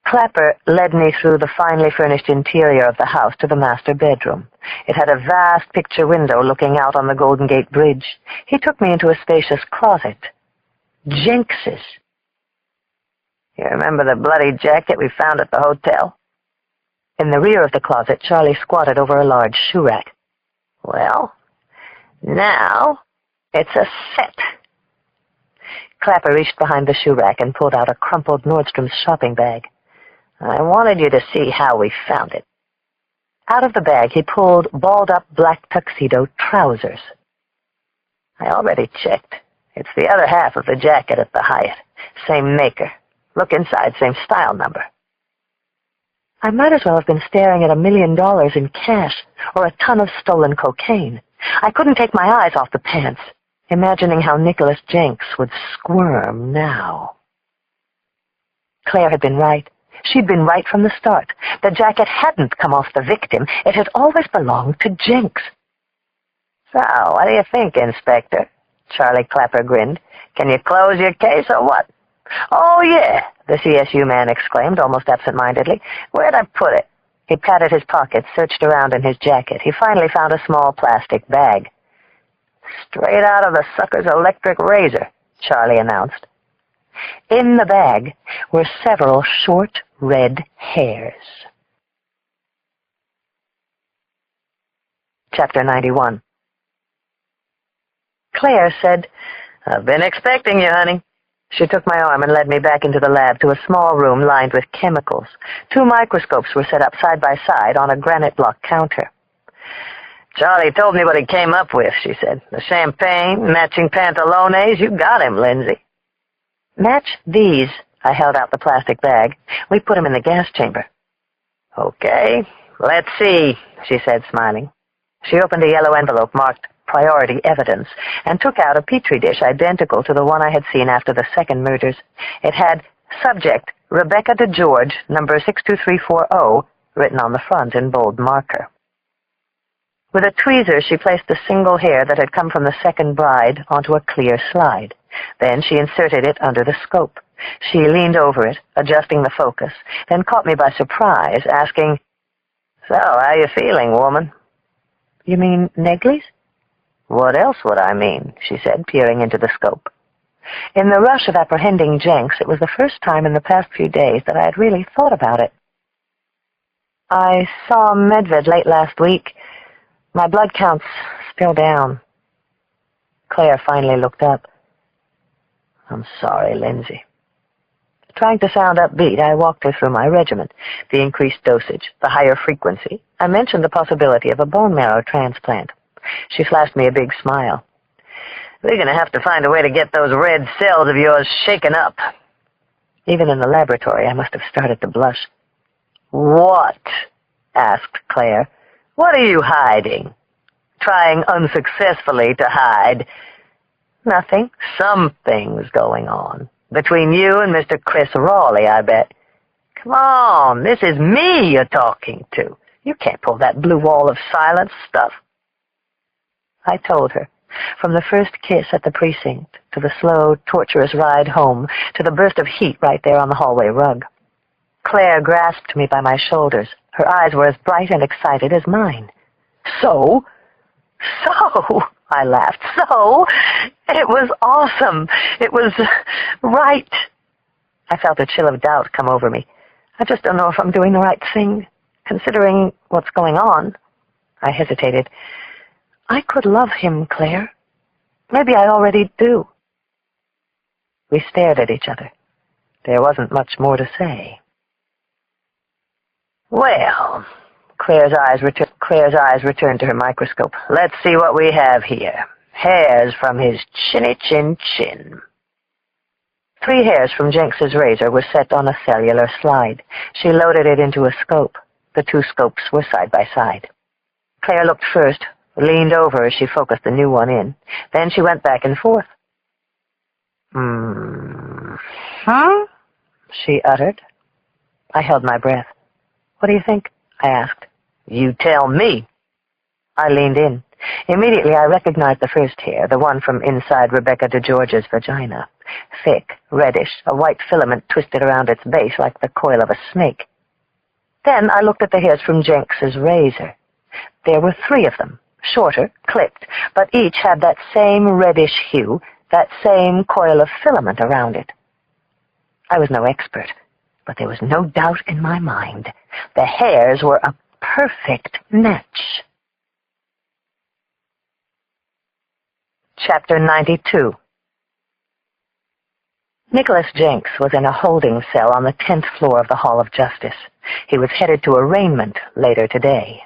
S1: Clapper led me through the finely furnished interior of the house to the master bedroom. It had a vast picture window looking out on the Golden Gate Bridge. He took me into a spacious closet. Jenks's. "You remember the bloody jacket we found at the hotel?" In the rear of the closet, Charlie squatted over a large shoe rack. "Well, now it's a set." Clapper reached behind the shoe rack and pulled out a crumpled Nordstrom's shopping bag. "I wanted you to see how we found it." Out of the bag, he pulled balled-up black tuxedo trousers. "I already checked. It's the other half of the jacket at the Hyatt. Same maker. Look inside, same style number." I might as well have been staring at $1 million in cash or a ton of stolen cocaine. I couldn't take my eyes off the pants, imagining how Nicholas Jenks would squirm now. Claire had been right. She'd been right from the start. The jacket hadn't come off the victim. It had always belonged to Jenks.
S2: So, what do you think, Inspector? Charlie Clapper grinned. Can you close your case or what? Oh, yeah, the CSU man exclaimed, almost absent-mindedly. Where'd I put it? He patted his pockets, searched around in his jacket. He finally found a small plastic bag. Straight out of the sucker's electric razor, Charlie announced.
S1: In the bag were several short red hairs.
S2: Chapter 91.
S1: Claire said,
S2: I've been expecting you, honey. She took my arm and led me back into the lab to a small room lined with chemicals. 2 microscopes were set up side by side on a granite block counter. Charlie told me what he came up with, she said. The champagne, matching pantalones, you got him, Lindsay.
S1: Match these. I held out the plastic bag. We put them in the gas chamber.
S2: Okay, let's see, she said, smiling. She opened a yellow envelope marked Priority Evidence and took out a petri dish identical to the one I had seen after the second murders. It had Subject, Rebecca DeGeorge, number 62340, written on the front in bold marker. With a tweezer, she placed the single hair that had come from the second bride onto a clear slide. Then she inserted it under the scope. She leaned over it, adjusting the focus, then caught me by surprise, asking, So, how you feeling, woman?
S1: You mean Negley's?
S2: What else would I mean? She said, peering into the scope.
S1: In the rush of apprehending Jenks, it was the first time in the past few days that I had really thought about it. I saw Medved late last week. My blood count's still down.
S2: Claire finally looked up. I'm sorry, Lindsay.
S1: Trying to sound upbeat, I walked her through my regimen, the increased dosage, the higher frequency. I mentioned the possibility of a bone marrow transplant. She flashed me a big smile.
S2: We're going to have to find a way to get those red cells of yours shaken up.
S1: Even in the laboratory, I must have started to blush.
S2: What? Asked Claire. What are you hiding? Trying unsuccessfully to hide.
S1: Nothing.
S2: Something's going on. Between you and Mr. Chris Raleigh, I bet. Come on, this is me you're talking to. You can't pull that blue wall of silence stuff.
S1: I told her, from the first kiss at the precinct, to the slow, torturous ride home, to the burst of heat right there on the hallway rug. Claire grasped me by my shoulders. Her eyes were as bright and excited as mine.
S2: So,
S1: I laughed. So, it was awesome. It was right. I felt a chill of doubt come over me. I just don't know if I'm doing the right thing, considering what's going on. I hesitated. I could love him, Claire. Maybe I already do. We stared at each other. There wasn't much more to say.
S2: Well, Claire's eyes returned to her microscope. Let's see what we have here. Hairs from his chinny chin chin.
S1: 3 hairs from Jenks's razor were set on a cellular slide. She loaded it into a scope. The 2 scopes were side by side. Claire looked first, leaned over as she focused the new one in. Then she went back and forth.
S2: Huh?
S1: She uttered. I held my breath. What do you think? I asked.
S2: You tell me.
S1: I leaned in. Immediately I recognized the first hair, the one from inside Rebecca DeGeorge's vagina. Thick, reddish, a white filament twisted around its base like the coil of a snake. Then I looked at the hairs from Jenks's razor. There were 3 of them, shorter, clipped, but each had that same reddish hue, that same coil of filament around it. I was no expert, but there was no doubt in my mind. The hairs were a perfect match. Chapter 92. Nicholas Jenks was in a holding cell on the 10th floor of the Hall of Justice. He was headed to arraignment later today.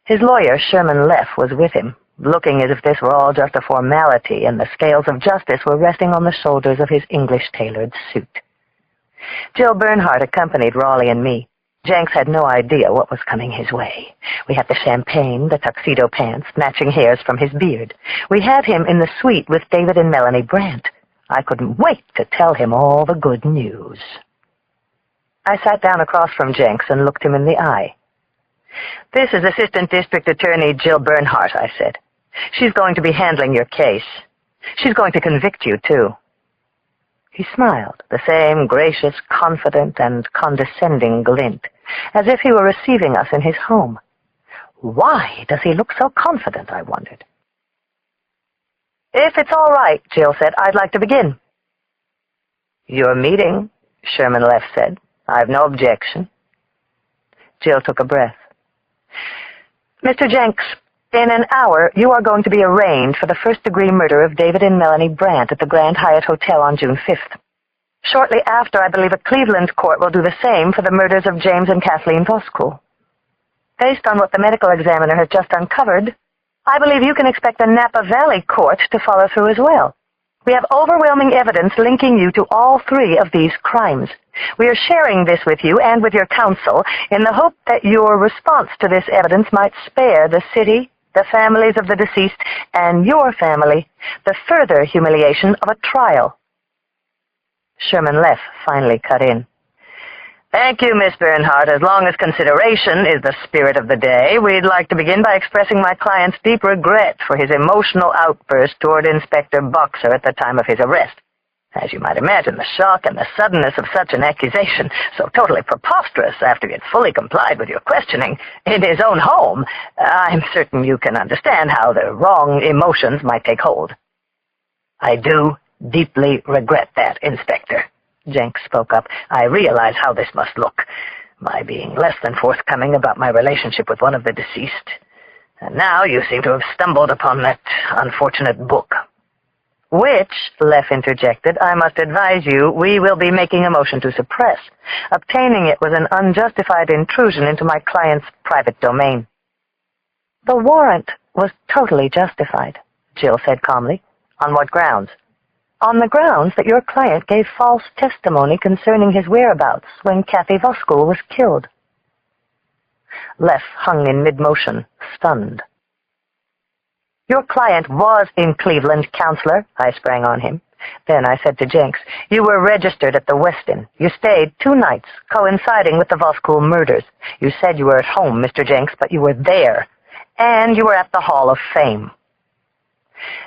S1: His lawyer, Sherman Leff, was with him, looking as if this were all just a formality and the scales of justice were resting on the shoulders of his English-tailored suit. Jill Bernhardt accompanied Raleigh and me. Jenks had no idea what was coming his way. We had the champagne, the tuxedo pants, matching hairs from his beard. We had him in the suite with David and Melanie Brandt. I couldn't wait to tell him all the good news. I sat down across from Jenks and looked him in the eye. "This is Assistant District Attorney Jill Bernhardt," I said. "She's going to be handling your case. She's going to convict you, too." He smiled, the same gracious, confident, and condescending glint, as if he were receiving us in his home. Why does he look so confident, I wondered. "If it's all right," Jill said, "I'd like to begin." "Your meeting," Sherman Leff said. "I've no objection." Jill took a breath. "Mr. Jenks, in an hour you are going to be arraigned for the first-degree murder of David and Melanie Brandt at the Grand Hyatt Hotel on June 5th. Shortly after, I believe a Cleveland court will do the same for the murders of James and Kathleen Voskuhl. Based on what the medical examiner has just uncovered, I believe you can expect the Napa Valley court to follow through as well. We have overwhelming evidence linking you to all three of these crimes. We are sharing this with you and with your counsel in the hope that your response to this evidence might spare the city, the families of the deceased, and your family the further humiliation of a trial." Sherman Leff finally cut in. "Thank you, Miss Bernhardt. As long as consideration is the spirit of the day, we'd like to begin by expressing my client's deep regret for his emotional outburst toward Inspector Boxer at the time of his arrest. As you might imagine, the shock and the suddenness of such an accusation, so totally preposterous after he had fully complied with your questioning in his own home, I'm certain you can understand how the wrong emotions might take hold." "I do deeply regret that, Inspector," Jenks spoke up. "I realize how this must look, my being less than forthcoming about my relationship with one of the deceased. And now you seem to have stumbled upon that unfortunate book." "Which," Leff interjected, "I must advise you, we will be making a motion to suppress. Obtaining it was an unjustified intrusion into my client's private domain." "The warrant was totally justified," Jill said calmly. "On what grounds?" "On the grounds that your client gave false testimony concerning his whereabouts when Kathy Voskuhl was killed." Leff hung in mid-motion, stunned. "Your client was in Cleveland, Counselor," I sprang on him. Then I said to Jenks, "You were registered at the Westin. You stayed 2 nights, coinciding with the Voskuhl murders. You said you were at home, Mr. Jenks, but you were there. And you were at the Hall of Fame."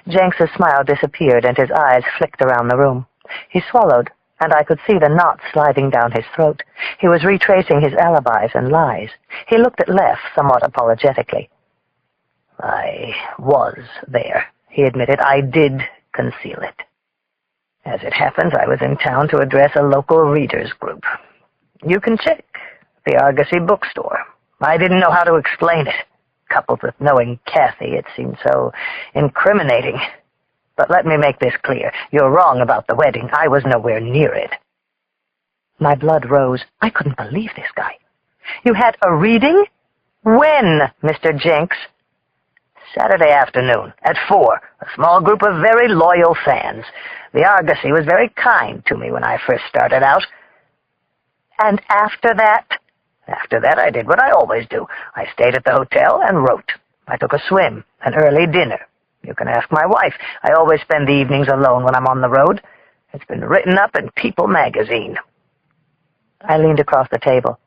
S1: Jenks's smile disappeared, and his eyes flicked around the room. He swallowed, and I could see the knot sliding down his throat. He was retracing his alibis and lies. He looked at Leff somewhat apologetically. "I was there," he admitted. "I did conceal it. As it happens, I was in town to address a local readers group. You can check. The Argosy bookstore. I didn't know how to explain it. Coupled with knowing Kathy, it seemed so incriminating. But let me make this clear. You're wrong about the wedding. I was nowhere near it." My blood rose. I couldn't believe this guy. "You had a reading? When, Mr. Jenks?" "Saturday afternoon, at 4, a small group of very loyal fans. The Argosy was very kind to me when I first started out." "And after that?" "After that, I did what I always do. I stayed at the hotel and wrote. I took a swim, an early dinner. You can ask my wife. I always spend the evenings alone when I'm on the road. It's been written up in People magazine." I leaned across the table.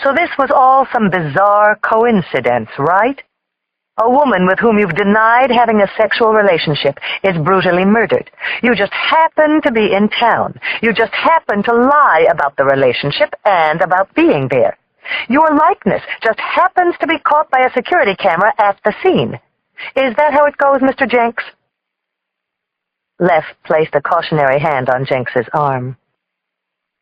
S1: "So this was all some bizarre coincidence, right? A woman with whom you've denied having a sexual relationship is brutally murdered. You just happen to be in town. You just happen to lie about the relationship and about being there. Your likeness just happens to be caught by a security camera at the scene. Is that how it goes, Mr. Jenks?" Leff placed a cautionary hand on Jenks's arm.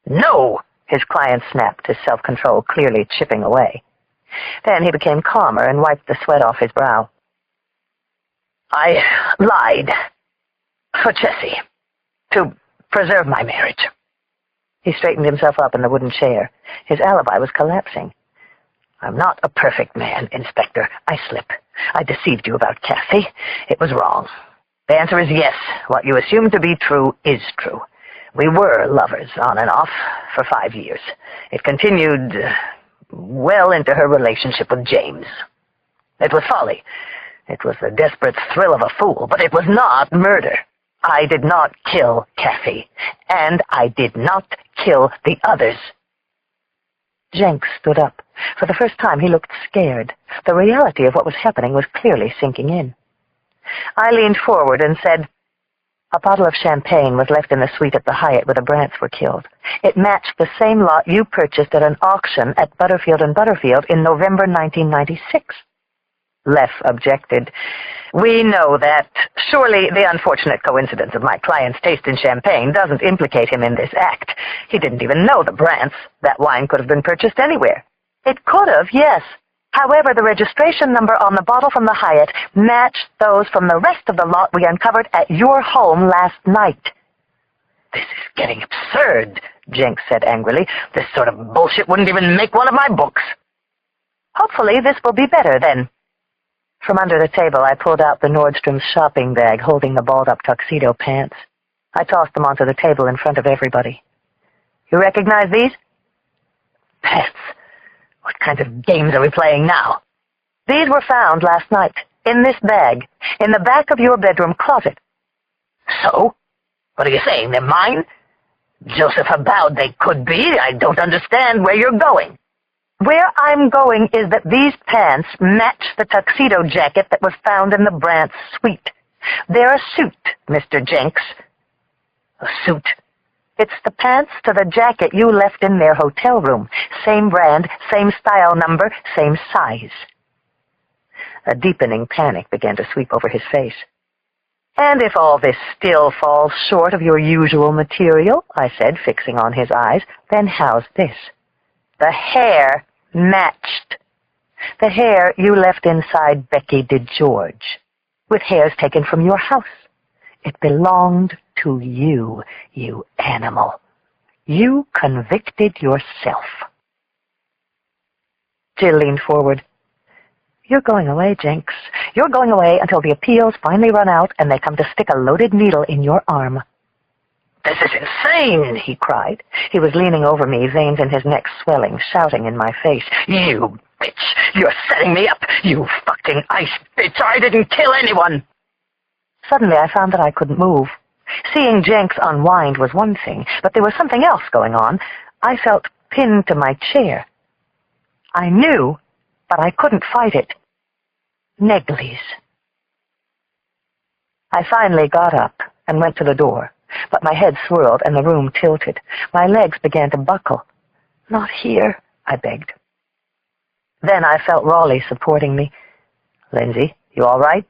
S1: "No!" his client snapped, his self-control clearly chipping away. Then he became calmer and wiped the sweat off his brow. "I lied. For Jessie. To preserve my marriage." He straightened himself up in the wooden chair. His alibi was collapsing. "I'm not a perfect man, Inspector. I slip. I deceived you about Kathy. It was wrong. The answer is yes. What you assumed to be true is true. We were lovers, on and off, for 5 years. It continued well into her relationship with James. It was folly. It was the desperate thrill of a fool, but it was not murder. I did not kill Kathy, and I did not kill the others." Jenks stood up. For the first time, he looked scared. The reality of what was happening was clearly sinking in. I leaned forward and said, "A bottle of champagne was left in the suite at the Hyatt where the Brants were killed. It matched the same lot you purchased at an auction at Butterfield & Butterfield in November 1996. Leff objected. "We know that. Surely the unfortunate coincidence of my client's taste in champagne doesn't implicate him in this act. He didn't even know the Brants. That wine could have been purchased anywhere." "It could have, yes. However, the registration number on the bottle from the Hyatt matched those from the rest of the lot we uncovered at your home last night."
S2: "This is getting absurd," Jenks said angrily. "This sort of bullshit wouldn't even make one of my books."
S1: "Hopefully this will be better, then." From under the table, I pulled out the Nordstrom's shopping bag holding the balled-up tuxedo pants. I tossed them onto the table in front of everybody. "You recognize these?"
S2: "Pants? What kind of games are we playing now?"
S1: "These were found last night, in this bag, in the back of your bedroom closet."
S2: "So? What are you saying? They're mine?" "Joseph avowed they could be. I don't understand where you're going."
S1: "Where I'm going is that these pants match the tuxedo jacket that was found in the Brants' suite. They're a suit, Mr. Jenks."
S2: "A suit?"
S1: "It's the pants to the jacket you left in their hotel room. Same brand, same style number, same size." A deepening panic began to sweep over his face. "And if all this still falls short of your usual material," I said, fixing on his eyes, "then how's this? The hair matched. The hair you left inside Becky DeGeorge, with hairs taken from your house. It belonged to you, you animal. You convicted yourself." Jill leaned forward. "You're going away, Jenks. You're going away until the appeals finally run out and they come to stick a loaded needle in your arm."
S2: "This is insane," he cried.
S1: He was leaning over me, veins in his neck swelling, shouting in my face.
S2: "You bitch! You're setting me up! You fucking ice bitch! I didn't kill anyone!"
S1: Suddenly I found that I couldn't move. Seeing Jenks unwind was one thing, but there was something else going on. I felt pinned to my chair. I knew, but I couldn't fight it. Neglies. I finally got up and went to the door, but my head swirled and the room tilted. My legs began to buckle. "Not here," I begged. Then I felt Raleigh supporting me. "Lindsay, you all right?"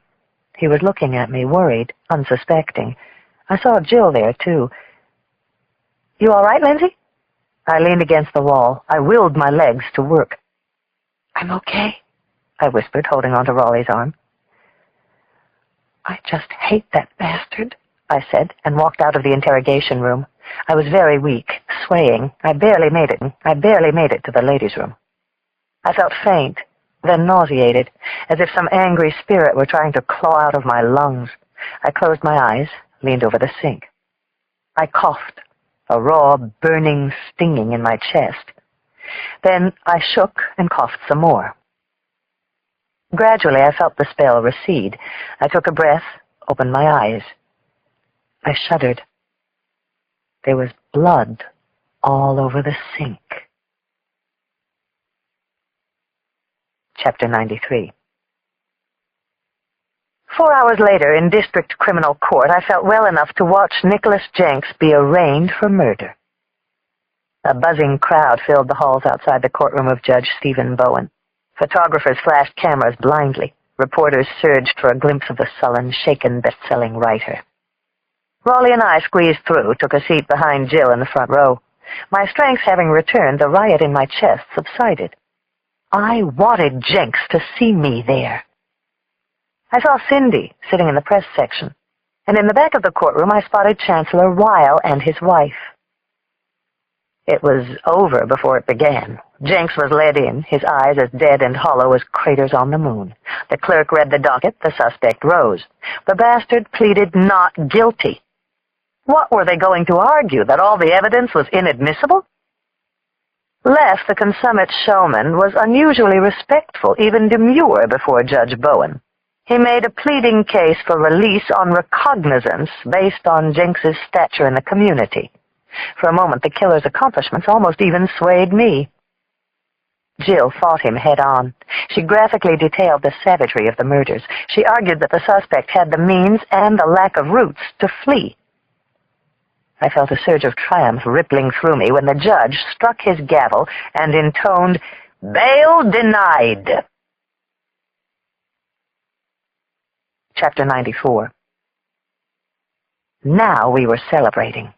S1: He was looking at me, worried, unsuspecting. I saw Jill there, too. "You all right, Lindsay?" I leaned against the wall. I willed my legs to work. "I'm okay," I whispered, holding onto Raleigh's arm. "I just hate that bastard," I said, and walked out of the interrogation room. I was very weak, swaying. I barely made it to the ladies' room. I felt faint, then nauseated, as if some angry spirit were trying to claw out of my lungs. I closed my eyes, leaned over the sink. I coughed, a raw, burning stinging in my chest. Then I shook and coughed some more. Gradually, I felt the spell recede. I took a breath, opened my eyes. I shuddered. There was blood all over the sink. Chapter 93. 4 hours later, in District Criminal Court, I felt well enough to watch Nicholas Jenks be arraigned for murder. A buzzing crowd filled the halls outside the courtroom of Judge Stephen Bowen. Photographers flashed cameras blindly. Reporters surged for a glimpse of the sullen, shaken, best-selling writer. Raleigh and I squeezed through, took a seat behind Jill in the front row. My strength having returned, the riot in my chest subsided. I wanted Jenks to see me there. I saw Cindy sitting in the press section, and in the back of the courtroom I spotted Chancellor Weil and his wife. It was over before it began. Jenks was led in, his eyes as dead and hollow as craters on the moon. The clerk read the docket. The suspect rose. The bastard pleaded not guilty. What were they going to argue, that all the evidence was inadmissible? Leff, the consummate showman, was unusually respectful, even demure, before Judge Bowen. He made a pleading case for release on recognizance based on Jenks's stature in the community. For a moment, the killer's accomplishments almost even swayed me. Jill fought him head-on. She graphically detailed the savagery of the murders. She argued that the suspect had the means and the lack of roots to flee. I felt a surge of triumph rippling through me when the judge struck his gavel and intoned, "Bail denied." Chapter 94. Now we were celebrating.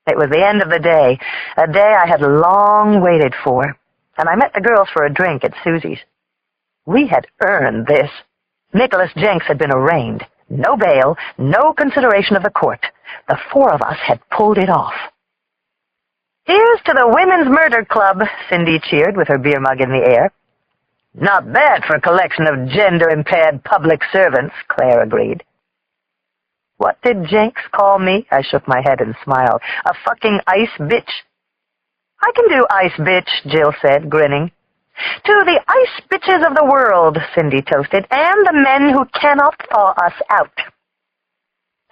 S1: It was the end of the day, a day I had long waited for, and I met the girls for a drink at Susie's. We had earned this. Nicholas Jenks had been arraigned. No bail, no consideration of the court. The four of us had pulled it off. "Here's to the Women's Murder Club," Cindy cheered with her beer mug in the air. "Not bad for a collection of gender-impaired public servants," Claire agreed. "What did Jenks call me?" I shook my head and smiled. "A fucking ice bitch." "I can do ice bitch," Jill said, grinning. "To the ice bitches of the world," Cindy toasted, "and the men who cannot thaw us out."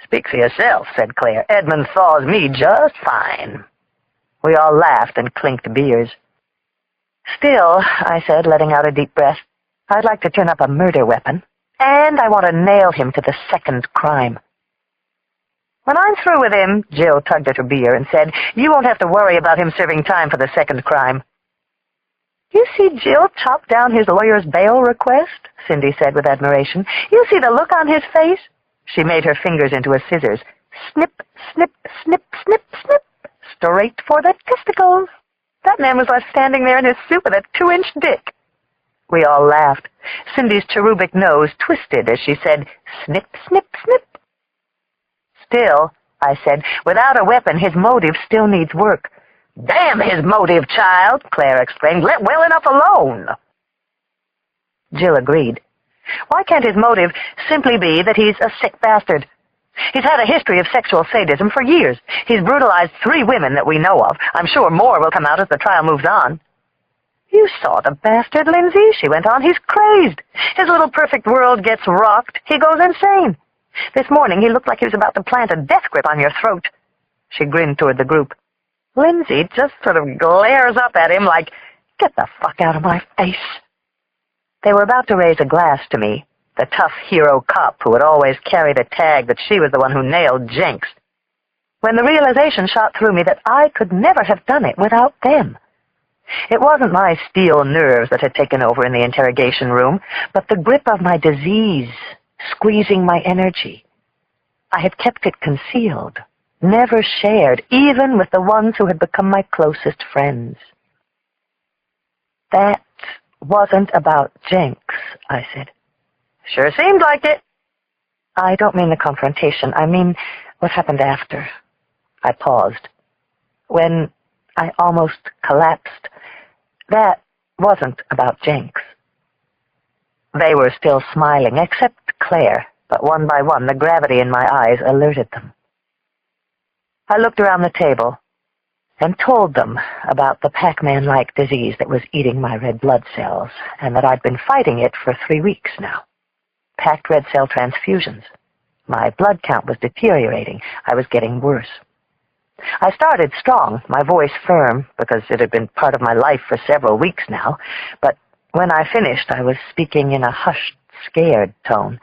S1: "Speak for yourself," said Claire. "Edmund thaws me just fine." We all laughed and clinked beers. "Still," I said, letting out a deep breath, "I'd like to turn up a murder weapon, and I want to nail him to the second crime." "When I'm through with him," Jill tugged at her beer and said, "you won't have to worry about him serving time for the second crime." "You see Jill chop down his lawyer's bail request?" Cindy said with admiration. "You see the look on his face?" She made her fingers into a scissors. Snip, snip, snip, snip, snip. Straight for the testicles. That man was left standing there in his suit with a 2-inch dick. We all laughed. Cindy's cherubic nose twisted as she said, "Snip, snip, snip." "Still," I said, "without a weapon, his motive still needs work." "Damn his motive, child!" Claire exclaimed. "Let well enough alone." Jill agreed. Why can't his motive simply be that he's a sick bastard? He's had a history of sexual sadism for years. He's brutalized 3 women that we know of. I'm sure more will come out as the trial moves on. "You saw the bastard, Lindsay," she went on. "He's crazed. His little perfect world gets rocked. He goes insane. This morning he looked like he was about to plant a death grip on your throat." She grinned toward the group. Lindsay just sort of glares up at him like, "Get the fuck out of my face." They were about to raise a glass to me, the tough hero cop who had always carried a tag that she was the one who nailed Jenks, when the realization shot through me that I could never have done it without them. It wasn't my steel nerves that had taken over in the interrogation room, but the grip of my disease, squeezing my energy. I had kept it concealed, never shared, even with the ones who had become my closest friends. "That wasn't about Jenks," I said. "Sure seemed like it." "I don't mean the confrontation. I mean what happened after." I paused. "When I almost collapsed, that wasn't about Jenks." They were still smiling, except Claire, but one by one the gravity in my eyes alerted them. I looked around the table and told them about the Pac-Man-like disease that was eating my red blood cells, and that I'd been fighting it for 3 weeks now. Packed red cell transfusions. My blood count was deteriorating. I was getting worse. I started strong, my voice firm, because it had been part of my life for several weeks now, but when I finished, I was speaking in a hushed, scared tone.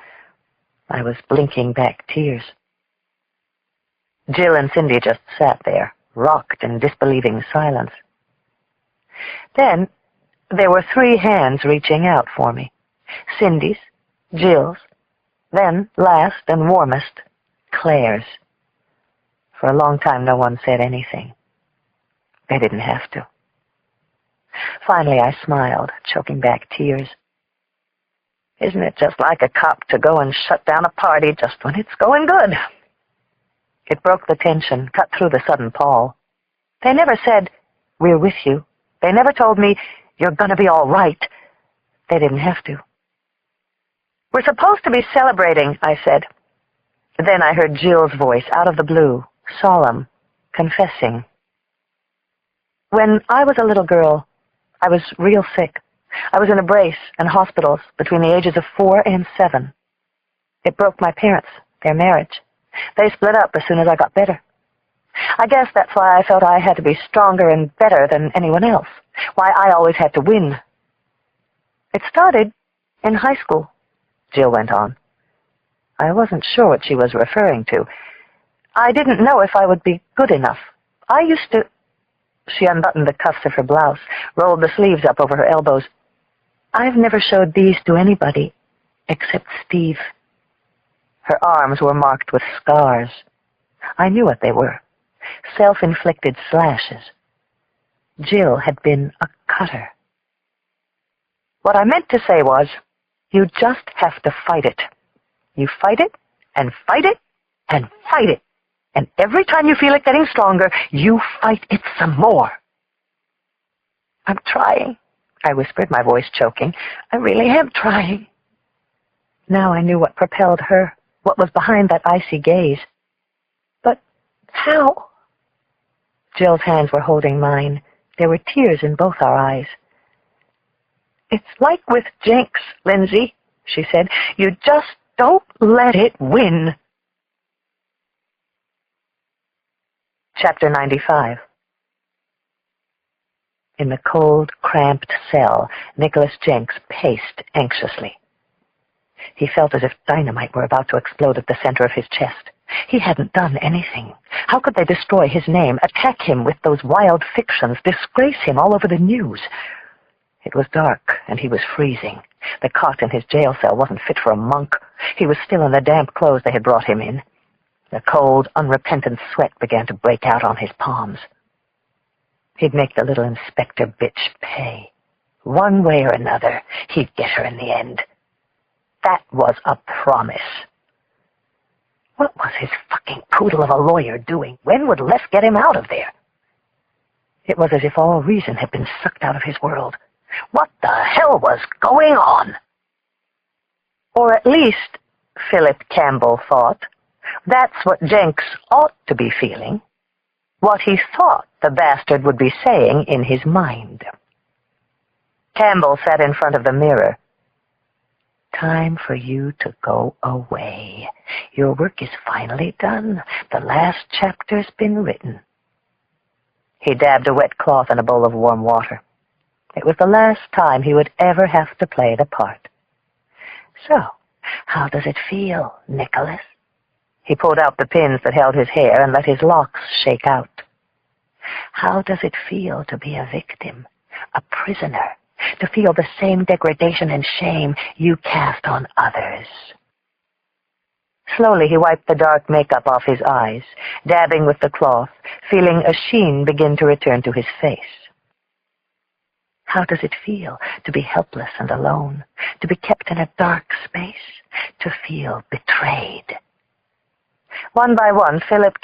S1: I was blinking back tears. Jill and Cindy just sat there, rocked in disbelieving silence. Then there were 3 hands reaching out for me. Cindy's, Jill's, then, last and warmest, Claire's. For a long time, no one said anything. They didn't have to. Finally, I smiled, choking back tears. Isn't it just like a cop to go and shut down a party just when it's going good? It broke the tension, cut through the sudden pall. They never said, "We're with you." They never told me, "You're going to be all right." They didn't have to. "We're supposed to be celebrating," I said. Then I heard Jill's voice out of the blue, solemn, confessing. "When I was a little girl, I was real sick. I was in a brace and hospitals between the ages of 4 and 7. It broke my parents, their marriage. They split up as soon as I got better. I guess that's why I felt I had to be stronger and better than anyone else, why I always had to win, It started in high school, Jill went on. I wasn't sure what she was referring to. I didn't know if I would be good enough. I used to... She unbuttoned the cuffs of her blouse, rolled the sleeves up over her elbows. I've never showed these to anybody except Steve. Her arms were marked with scars. I knew what they were. Self-inflicted slashes. Jill had been a cutter. What I meant to say was, you just have to fight it. You fight it, and fight it, and fight it. And every time you feel it getting stronger, you fight it some more. I'm trying, I whispered, my voice choking. I really am trying. Now I knew what propelled her, what was behind that icy gaze. But how? Jill's hands were holding mine. There were tears in both our eyes. It's like with Jinx, Lindsay, she said. You just don't let it win. Chapter 95. In the cold, cramped cell, Nicholas Jenks paced anxiously. He felt as if dynamite were about to explode at the center of his chest. He hadn't done anything. How could they destroy his name, attack him with those wild fictions, disgrace him all over the news? It was dark, and he was freezing. The cot in his jail cell wasn't fit for a monk. He was still in the damp clothes they had brought him in. The cold, unrepentant sweat began to break out on his palms. He'd make the little inspector bitch pay. One way or another, he'd get her in the end. That was a promise. What was his fucking poodle of a lawyer doing? When would Les get him out of there? It was as if all reason had been sucked out of his world. What the hell was going on? Or at least, Philip Campbell thought, that's what Jenks ought to be feeling. What he thought the bastard would be saying in his mind. Campbell sat in front of the mirror. Time for you to go away. Your work is finally done. The last chapter's been written. He dabbed a wet cloth in a bowl of warm water. It was the last time he would ever have to play the part. So, how does it feel, Nicholas? He pulled out the pins that held his hair and let his locks shake out. How does it feel to be a victim, a prisoner, to feel the same degradation and shame you cast on others? Slowly he wiped the dark makeup off his eyes, dabbing with the cloth, feeling a sheen begin to return to his face. How does it feel to be helpless and alone, to be kept in a dark space, to feel betrayed? One by one, Philip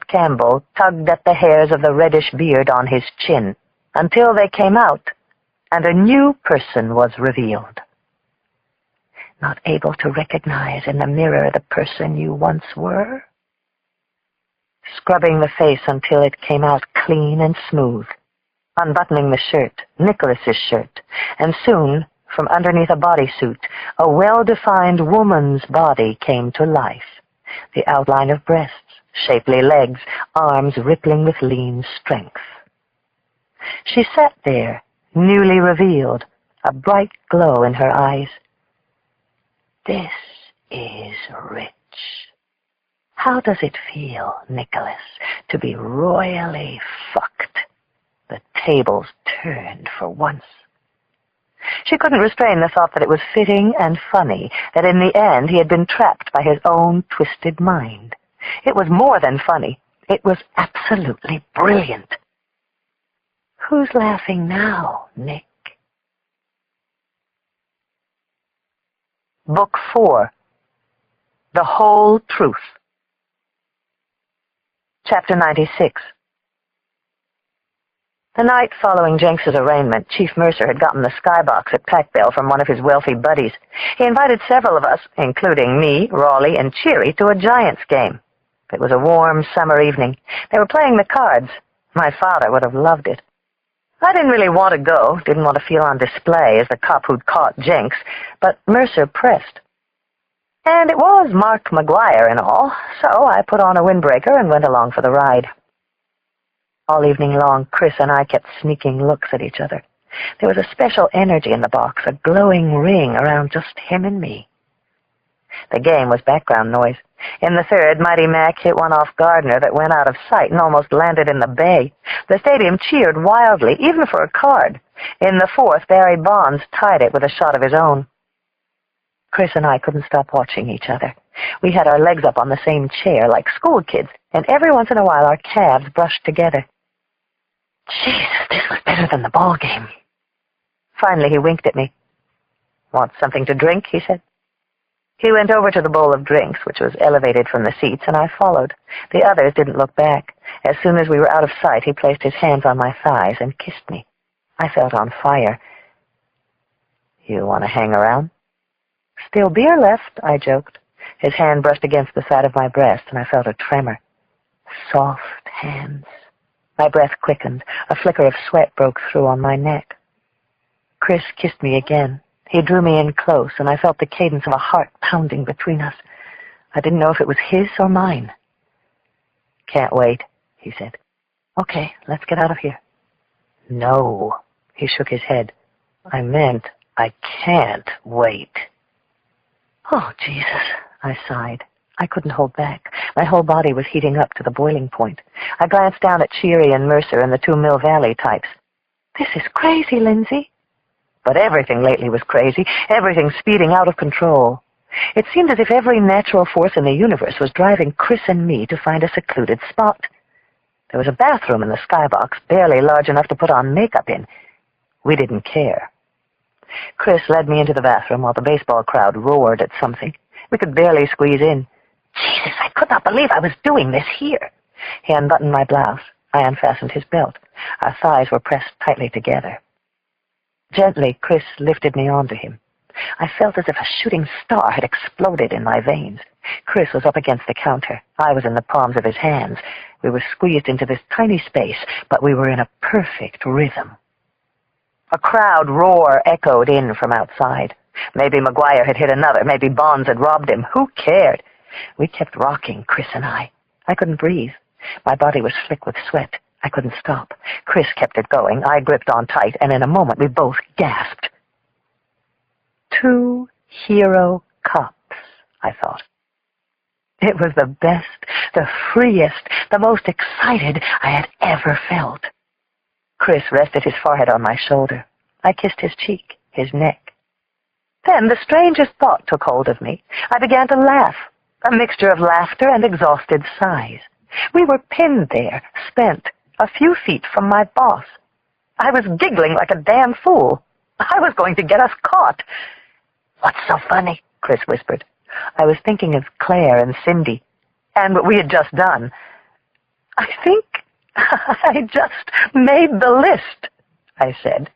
S1: Campbell tugged at the hairs of the reddish beard on his chin until they came out, and a new person was revealed. Not able to recognize in the mirror the person you once were? Scrubbing the face until it came out clean and smooth, unbuttoning the shirt, Nicholas's shirt, and soon, from underneath a bodysuit, a well-defined woman's body came to life. The outline of breasts, shapely legs, arms rippling with lean strength. She sat there, newly revealed, a bright glow in her eyes. This is rich. How does it feel, Nicholas, to be royally fucked? The tables turned for once. She couldn't restrain the thought that it was fitting and funny, that in the end he had been trapped by his own twisted mind. It was more than funny. It was absolutely brilliant. Who's laughing now, Nick? Book 4. The Whole Truth. Chapter 96. The night following Jenks's arraignment, Chief Mercer had gotten the skybox at Packbell from one of his wealthy buddies. He invited several of us, including me, Raleigh, and Cheery, to a Giants game. It was a warm summer evening. They were playing the cards. My father would have loved it. I didn't really want to go, didn't want to feel on display as the cop who'd caught Jenks, but Mercer pressed. And it was Mark McGuire and all, so I put on a windbreaker and went along for the ride. All evening long, Chris and I kept sneaking looks at each other. There was a special energy in the box, a glowing ring around just him and me. The game was background noise. In the third, Mighty Mac hit one off Gardner that went out of sight and almost landed in the bay. The stadium cheered wildly, even for a card. In the fourth, Barry Bonds tied it with a shot of his own. Chris and I couldn't stop watching each other. We had our legs up on the same chair, like school kids, and every once in a while our calves brushed together. Jesus, this was better than the ball game. Finally, he winked at me. "Want something to drink?" he said. He went over to the bowl of drinks, which was elevated from the seats, and I followed. The others didn't look back. As soon as we were out of sight, he placed his hands on my thighs and kissed me. I felt on fire. "You want to hang around?" "Still beer left," I joked. His hand brushed against the side of my breast, and I felt a tremor. Soft hands. My breath quickened. A flicker of sweat broke through on my neck. Chris kissed me again. He drew me in close, and I felt the cadence of a heart pounding between us. I didn't know if it was his or mine. "Can't wait," he said. "Okay, let's get out of here." "No," he shook his head. "I meant I can't wait." "Oh, Jesus," I sighed. I couldn't hold back. My whole body was heating up to the boiling point. I glanced down at Cheery and Mercer and the two Mill Valley types. "This is crazy, Lindsay." But everything lately was crazy, everything speeding out of control. It seemed as if every natural force in the universe was driving Chris and me to find a secluded spot. There was a bathroom in the skybox, barely large enough to put on makeup in. We didn't care. Chris led me into the bathroom while the baseball crowd roared at something. We could barely squeeze in. Jesus, I could not believe I was doing this here. He unbuttoned my blouse. I unfastened his belt. Our thighs were pressed tightly together. Gently, Chris lifted me onto him. I felt as if a shooting star had exploded in my veins. Chris was up against the counter. I was in the palms of his hands. We were squeezed into this tiny space, but we were in a perfect rhythm. A crowd roar echoed in from outside. Maybe McGuire had hit another. Maybe Bonds had robbed him. Who cared? We kept rocking, Chris and I. I couldn't breathe. My body was slick with sweat. I couldn't stop. Chris kept it going. I gripped on tight, and in a moment we both gasped. 2 hero cops, I thought. It was the best, the freest, the most excited I had ever felt. Chris rested his forehead on my shoulder. I kissed his cheek, his neck. Then the strangest thought took hold of me. I began to laugh, a mixture of laughter and exhausted sighs. We were pinned there, spent, a few feet from my boss. I was giggling like a damn fool. I was going to get us caught. "What's so funny?" Chris whispered. I was thinking of Claire and Cindy, and what we had just done. "I think I just made the list," I said.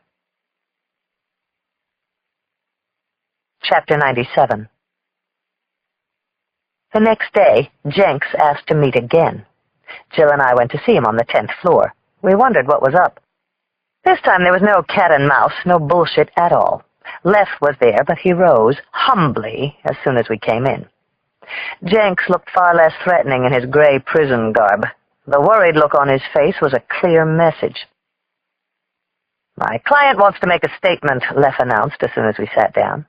S1: Chapter 97. The next day, Jenks asked to meet again. Jill and I went to see him on the 10th floor. We wondered what was up. This time there was no cat and mouse, no bullshit at all. Leff was there, but he rose, humbly, as soon as we came in. Jenks looked far less threatening in his gray prison garb. The worried look on his face was a clear message. "My client wants to make a statement," Leff announced as soon as we sat down.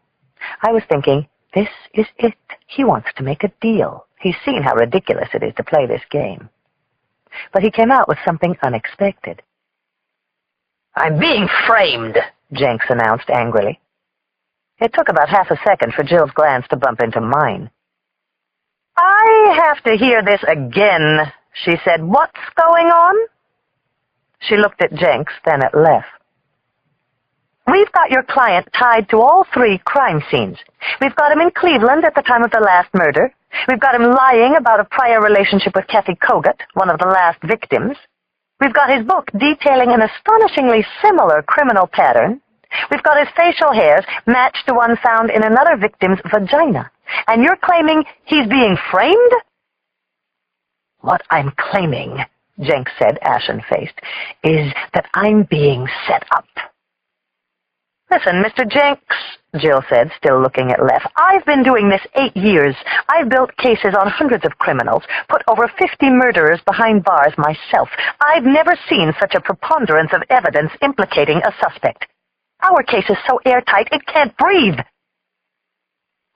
S1: I was thinking, this is it. He wants to make a deal. He's seen how ridiculous it is to play this game. But he came out with something unexpected. "I'm being framed," Jenks announced angrily. It took about half a second for Jill's glance to bump into mine. "I have to hear this again," she said. "What's going on?" She looked at Jenks, then at Leff. "We've got your client tied to all 3 crime scenes. We've got him in Cleveland at the time of the last murder. We've got him lying about a prior relationship with Kathy Kogut, one of the last victims. We've got his book detailing an astonishingly similar criminal pattern. We've got his facial hairs matched to one found in another victim's vagina. And you're claiming he's being framed?" "What I'm claiming," Jenks said, ashen-faced, "is that I'm being set up." "Listen, Mr. Jenks," Jill said, still looking at Leff, "I've been doing this 8 years. I've built cases on hundreds of criminals, put over 50 murderers behind bars myself. I've never seen such a preponderance of evidence implicating a suspect.
S2: Our case is so airtight it can't breathe.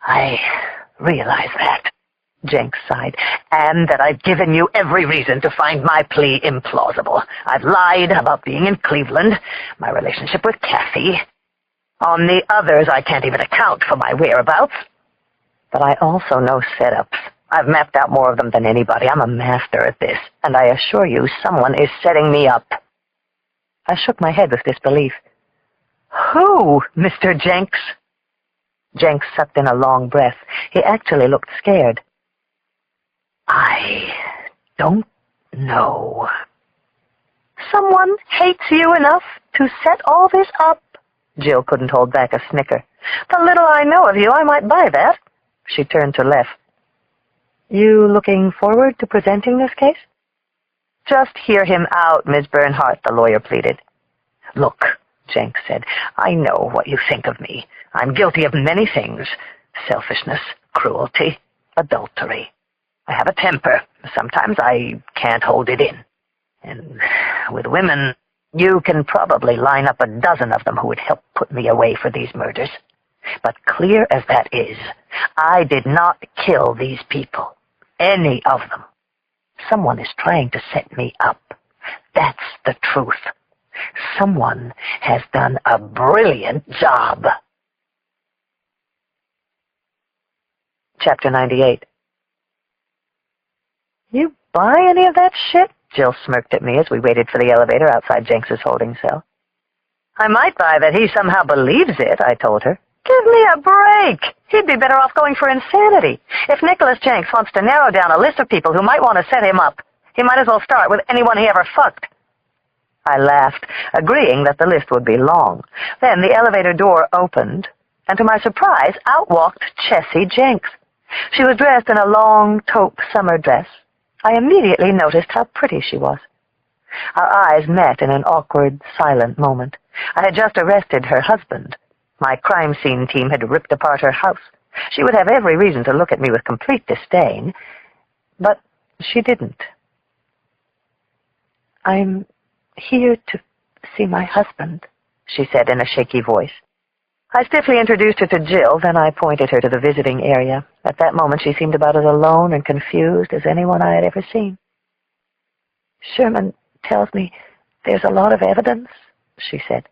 S2: I realize that, Jenks sighed, and that I've given you every reason to find my plea implausible. I've lied about being in Cleveland, my relationship with Kathy. On the others, I can't even account for my whereabouts. But I also know setups. I've mapped out more of them than anybody. I'm a master at this, and I assure you someone is setting me up. I shook my head with disbelief. Who, Mr. Jenks? Jenks sucked in a long breath. He actually looked scared. I don't know. Someone hates you enough to set all this up? Jill couldn't hold back a snicker. The little I know of you, I might buy that. She turned to Leff. You looking forward to presenting this case? Just hear him out, Miss Bernhardt, the lawyer pleaded. Look, Jenks said, I know what you think of me. I'm guilty of many things. Selfishness, cruelty, adultery. I have a temper. Sometimes I can't hold it in. And with women, you can probably line up a dozen of them who would help put me away for these murders. But clear as that is, I did not kill these people. Any of them. Someone is trying to set me up. That's the truth. Someone has done a brilliant job. Chapter 98. You buy any of that shit? Jill smirked at me as we waited for the elevator outside Jenks's holding cell. I might buy that he somehow believes it, I told her. Give me a break. He'd be better off going for insanity. If Nicholas Jenks wants to narrow down a list of people who might want to set him up, he might as well start with anyone he ever fucked. I laughed, agreeing that the list would be long. Then the elevator door opened, and to my surprise, out walked Chessie Jenks. She was dressed in a long taupe summer dress. I immediately noticed how pretty she was. Our eyes met in an awkward, silent moment. I had just arrested her husband. My crime scene team had ripped apart her house. She would have every reason to look at me with complete disdain, but she didn't. I'm here to see my husband, she said in a shaky voice. I stiffly introduced her to Jill, then I pointed her to the visiting area. At that moment she seemed about as alone and confused as anyone I had ever seen. Sherman tells me there's a lot of evidence, she said.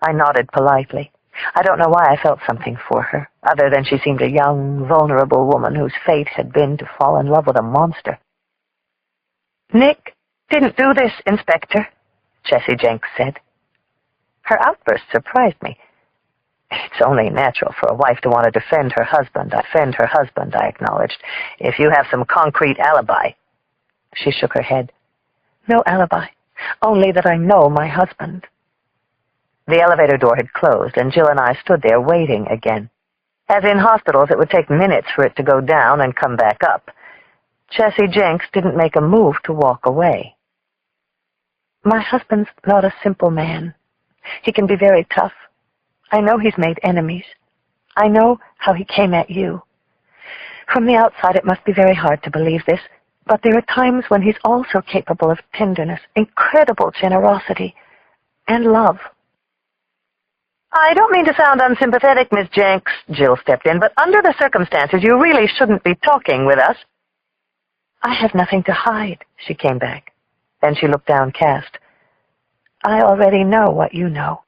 S2: I nodded politely. I don't know why I felt something for her, other than she seemed a young, vulnerable woman whose fate had been to fall in love with a monster. Nick didn't do this, Inspector, Chessie Jenks said. Her outburst surprised me. It's only natural for a wife to want to defend her husband. I acknowledged. If you have some concrete alibi. She shook her head. No alibi, only that I know my husband. The elevator door had closed, and Jill and I stood there waiting again. As in hospitals, it would take minutes for it to go down and come back up. Chessie Jenks didn't make a move to walk away. My husband's not a simple man. He can be very tough. I know he's made enemies. I know how he came at you. From the outside, it must be very hard to believe this, but there are times when he's also capable of tenderness, incredible generosity, and love. I don't mean to sound unsympathetic, Miss Jenks, Jill stepped in, but under the circumstances, you really shouldn't be talking with us. I have nothing to hide, she came back. Then she looked downcast. I already know what you know.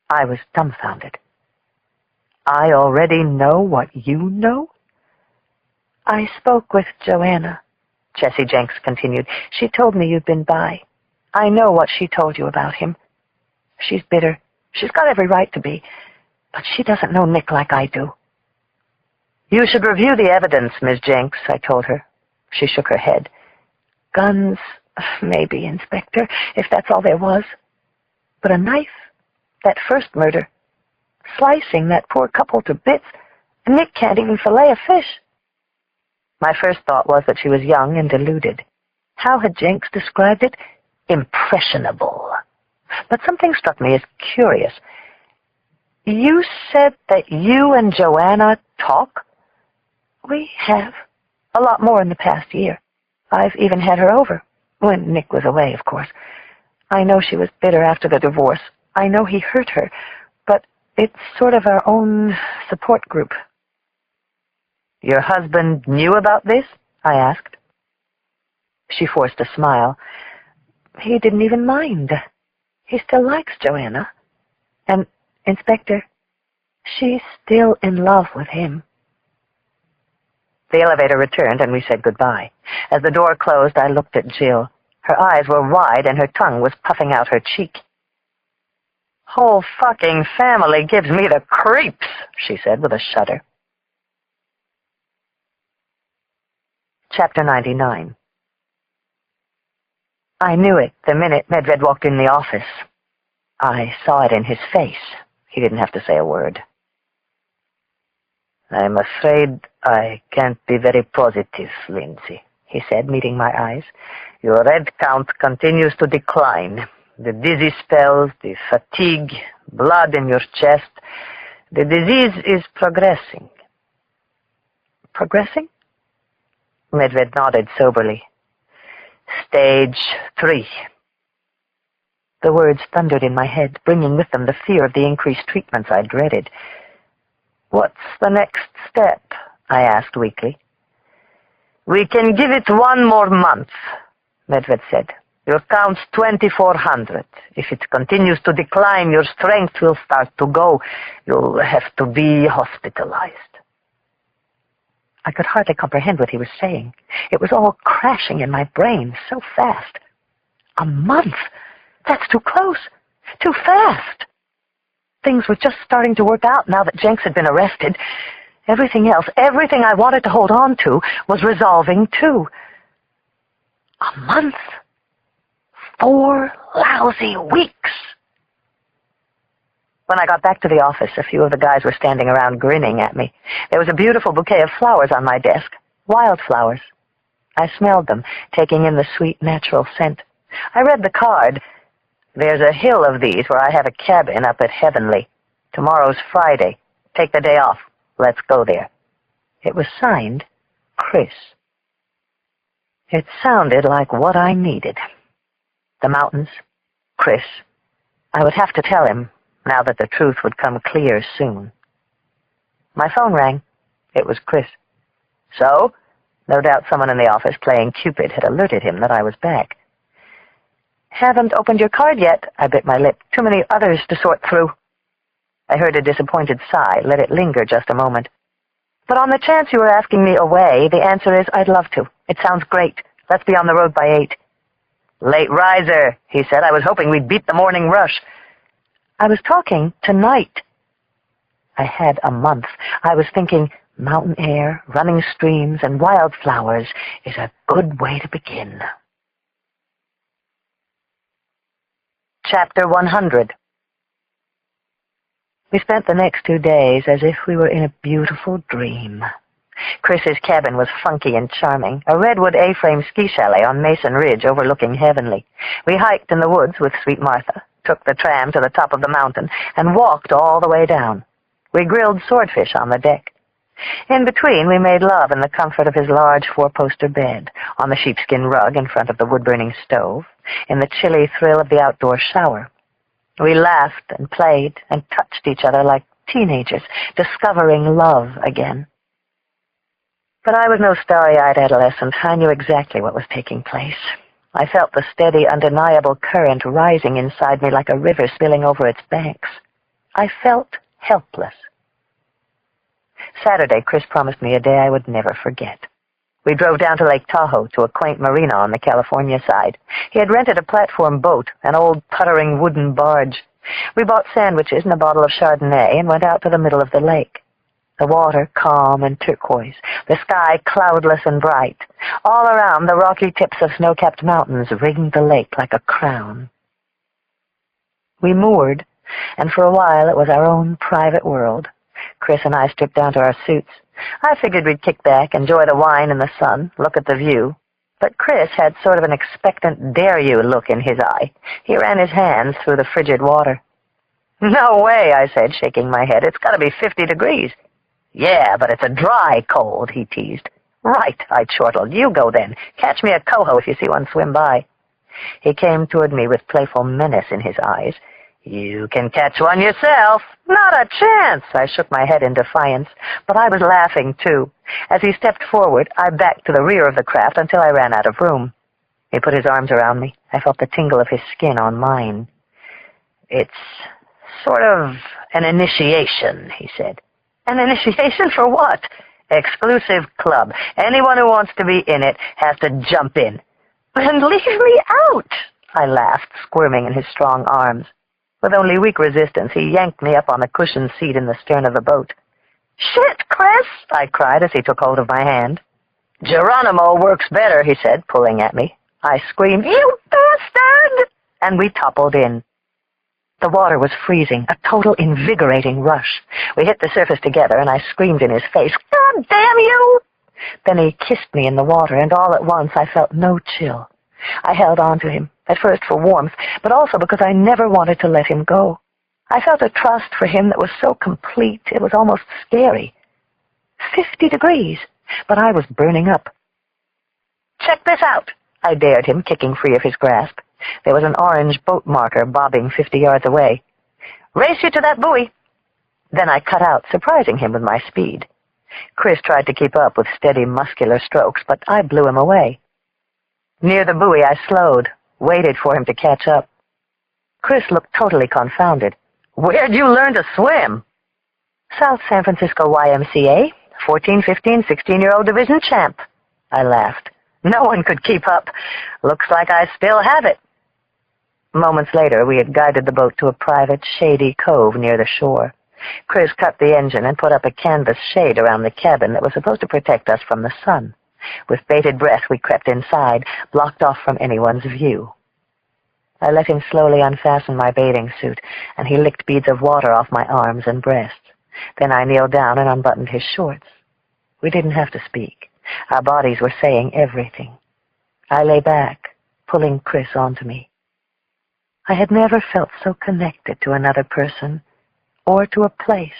S2: I was dumbfounded. I already know what you know? I spoke with Joanna, Chessie Jenks continued. She told me you'd been by. I know what she told you about him. She's bitter. She's got every right to be, but she doesn't know Nick like I do. You should review the evidence, Miss Jenks, I told her. She shook her head. Guns, maybe, Inspector, if that's all there was. But a knife, that first murder, slicing that poor couple to bits, Nick can't even fillet a fish. My first thought was that she was young and deluded. How had Jenks described it? Impressionable. But something struck me as curious. You said that you and Joanna talk? We have. A lot more in the past year. I've even had her over. When Nick was away, of course. I know she was bitter after the divorce.
S1: I know he hurt her, but it's sort of our own support group.
S2: Your husband knew about this? I asked.
S1: She forced a smile. He didn't even mind. He still likes Joanna. And, Inspector, she's still in love with him.
S2: The elevator returned and we said goodbye. As the door closed, I looked at Jill. Her eyes were wide and her tongue was puffing out her cheek. "Whole fucking family gives me the creeps," she said with a shudder. Chapter 99. I knew it the minute Medved walked in the office. I saw it in his face. He didn't have to say a word. "I'm afraid I can't be very positive, Lindsay," he said, meeting my eyes. "Your red count continues to decline. The dizzy spells, the fatigue, blood in your chest. The disease is progressing."
S1: Progressing?
S2: Medved nodded soberly. "Stage 3.
S1: The words thundered in my head, bringing with them the fear of the increased treatments I dreaded.
S2: "What's the next step?" I asked weakly. "We can give it 1 more month," Medved said. "Your count's 2,400. If it continues to decline, your strength will start to go. You'll have to be hospitalized."
S1: I could hardly comprehend what he was saying. It was all crashing in my brain so fast. A month? That's too close. Too fast. Things were just starting to work out now that Jenks had been arrested. Everything else, everything I wanted to hold on to, was resolving too. A month? 4 lousy weeks. When I got back to the office, a few of the guys were standing around grinning at me. There was a beautiful bouquet of flowers on my desk, wildflowers. I smelled them, taking in the sweet, natural scent. I read the card. "There's a hill of these where I have a cabin up at Heavenly. Tomorrow's Friday. Take the day off. Let's go there." It was signed, Chris. It sounded like what I needed. The mountains, Chris. I would have to tell him, now that the truth would come clear soon. My phone rang. It was Chris. "So?" No doubt someone in the office playing Cupid had alerted him that I was back. "Haven't opened your card yet," I bit my lip. "Too many others to sort through." I heard a disappointed sigh, let it linger just a moment. "But on the chance you were asking me away, the answer is I'd love to. It sounds great. Let's be on the road by 8. "Late riser," he said. "I was hoping we'd beat the morning rush." "I was talking tonight." I had a month. I was thinking, mountain air, running streams, and wildflowers is a good way to begin. Chapter 100. We spent the next 2 days as if we were in a beautiful dream. Chris's cabin was funky and charming, a redwood A-frame ski chalet on Mason Ridge overlooking Heavenly. We hiked in the woods with Sweet Martha, took the tram to the top of the mountain, and walked all the way down. We grilled swordfish on the deck. In between, we made love in the comfort of his large 4-poster bed, on the sheepskin rug in front of the wood-burning stove, in the chilly thrill of the outdoor shower. We laughed and played and touched each other like teenagers, discovering love again. But I was no starry-eyed adolescent. I knew exactly what was taking place. I felt the steady, undeniable current rising inside me like a river spilling over its banks. I felt helpless. Saturday, Chris promised me a day I would never forget. We drove down to Lake Tahoe to a quaint marina on the California side. He had rented a platform boat, an old puttering wooden barge. We bought sandwiches and a bottle of Chardonnay and went out to the middle of the lake. The water calm and turquoise, the sky cloudless and bright. All around, the rocky tips of snow-capped mountains ringed the lake like a crown. We moored, and for a while it was our own private world. Chris and I stripped down to our suits. I figured we'd kick back, enjoy the wine and the sun, look at the view. But Chris had sort of an expectant dare-you look in his eye. He ran his hands through the frigid water. "No way," I said, shaking my head. "It's got to be 50 degrees. "Yeah, but it's a dry cold," he teased. "Right," I chortled. "You go then. Catch me a coho if you see one swim by." He came toward me with playful menace in his eyes.
S2: You can catch one yourself. Not a chance. I shook my head in defiance, but I was laughing, too. As he stepped forward, I backed to the rear of the craft until I ran out of room. He put his arms around me. I felt the tingle of his skin on mine. It's sort of an initiation, he said. An initiation for what? Exclusive club. Anyone who wants to be in it has to jump in. And leave me out, I laughed, squirming in his strong arms. With only weak resistance, he yanked me up on the cushioned seat in the stern of the boat. Shit, Chris, I cried as he took hold of my hand. Geronimo works better, he said, pulling at me. I screamed, You bastard! And we toppled in. The water was freezing, a total invigorating rush. We hit the surface together, and I screamed in his face, God damn you! Then he kissed me in the water, and all at once I felt no chill. I held on to him, at first for warmth, but also because I never wanted to let him go. I felt a trust for him that was so complete it was almost scary. 50 degrees, but I was burning up. Check this out, I dared him, kicking free of his grasp. There was an orange boat marker bobbing 50 yards away. Race you to that buoy. Then I cut out, surprising him with my speed. Chris tried to keep up with steady muscular strokes, but I blew him away. Near the buoy, I slowed, waited for him to catch up. Chris looked totally confounded. Where'd you learn to swim? South San Francisco YMCA, 14, 15, 16-year-old division champ. I laughed. No one could keep up. Looks like I still have it. Moments later, we had guided the boat to a private, shady cove near the shore. Chris cut the engine and put up a canvas shade around the cabin that was supposed to protect us from the sun. With bated breath, we crept inside, blocked off from anyone's view. I let him slowly unfasten my bathing suit, and he licked beads of water off my arms and breasts. Then I kneeled down and unbuttoned his shorts. We didn't have to speak. Our bodies were saying everything. I lay back, pulling Chris onto me. I had never felt so connected to another person, or to a place.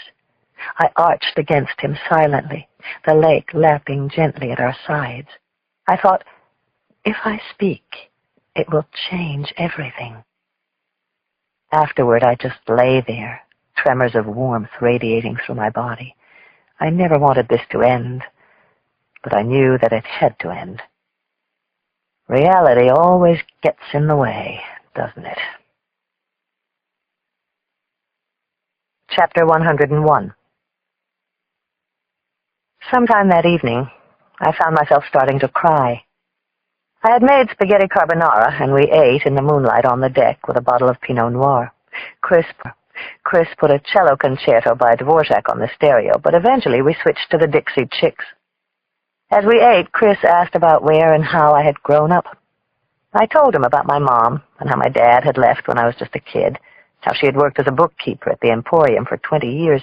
S2: I arched against him silently, the lake lapping gently at our sides. I thought, if I speak, it will change everything. Afterward, I just lay there, tremors of warmth radiating through my body. I never wanted this to end, but I knew that it had to end. Reality always gets in the way, doesn't it? Chapter 101. Sometime that evening, I found myself starting to cry. I had made spaghetti carbonara, and we ate in the moonlight on the deck with a bottle of Pinot Noir. Chris put a cello concerto by Dvorak on the stereo, but eventually we switched to the Dixie Chicks. As we ate, Chris asked about where and how I had grown up. I told him about my mom and how my dad had left when I was just a kid, how she had worked as a bookkeeper at the Emporium for 20 years,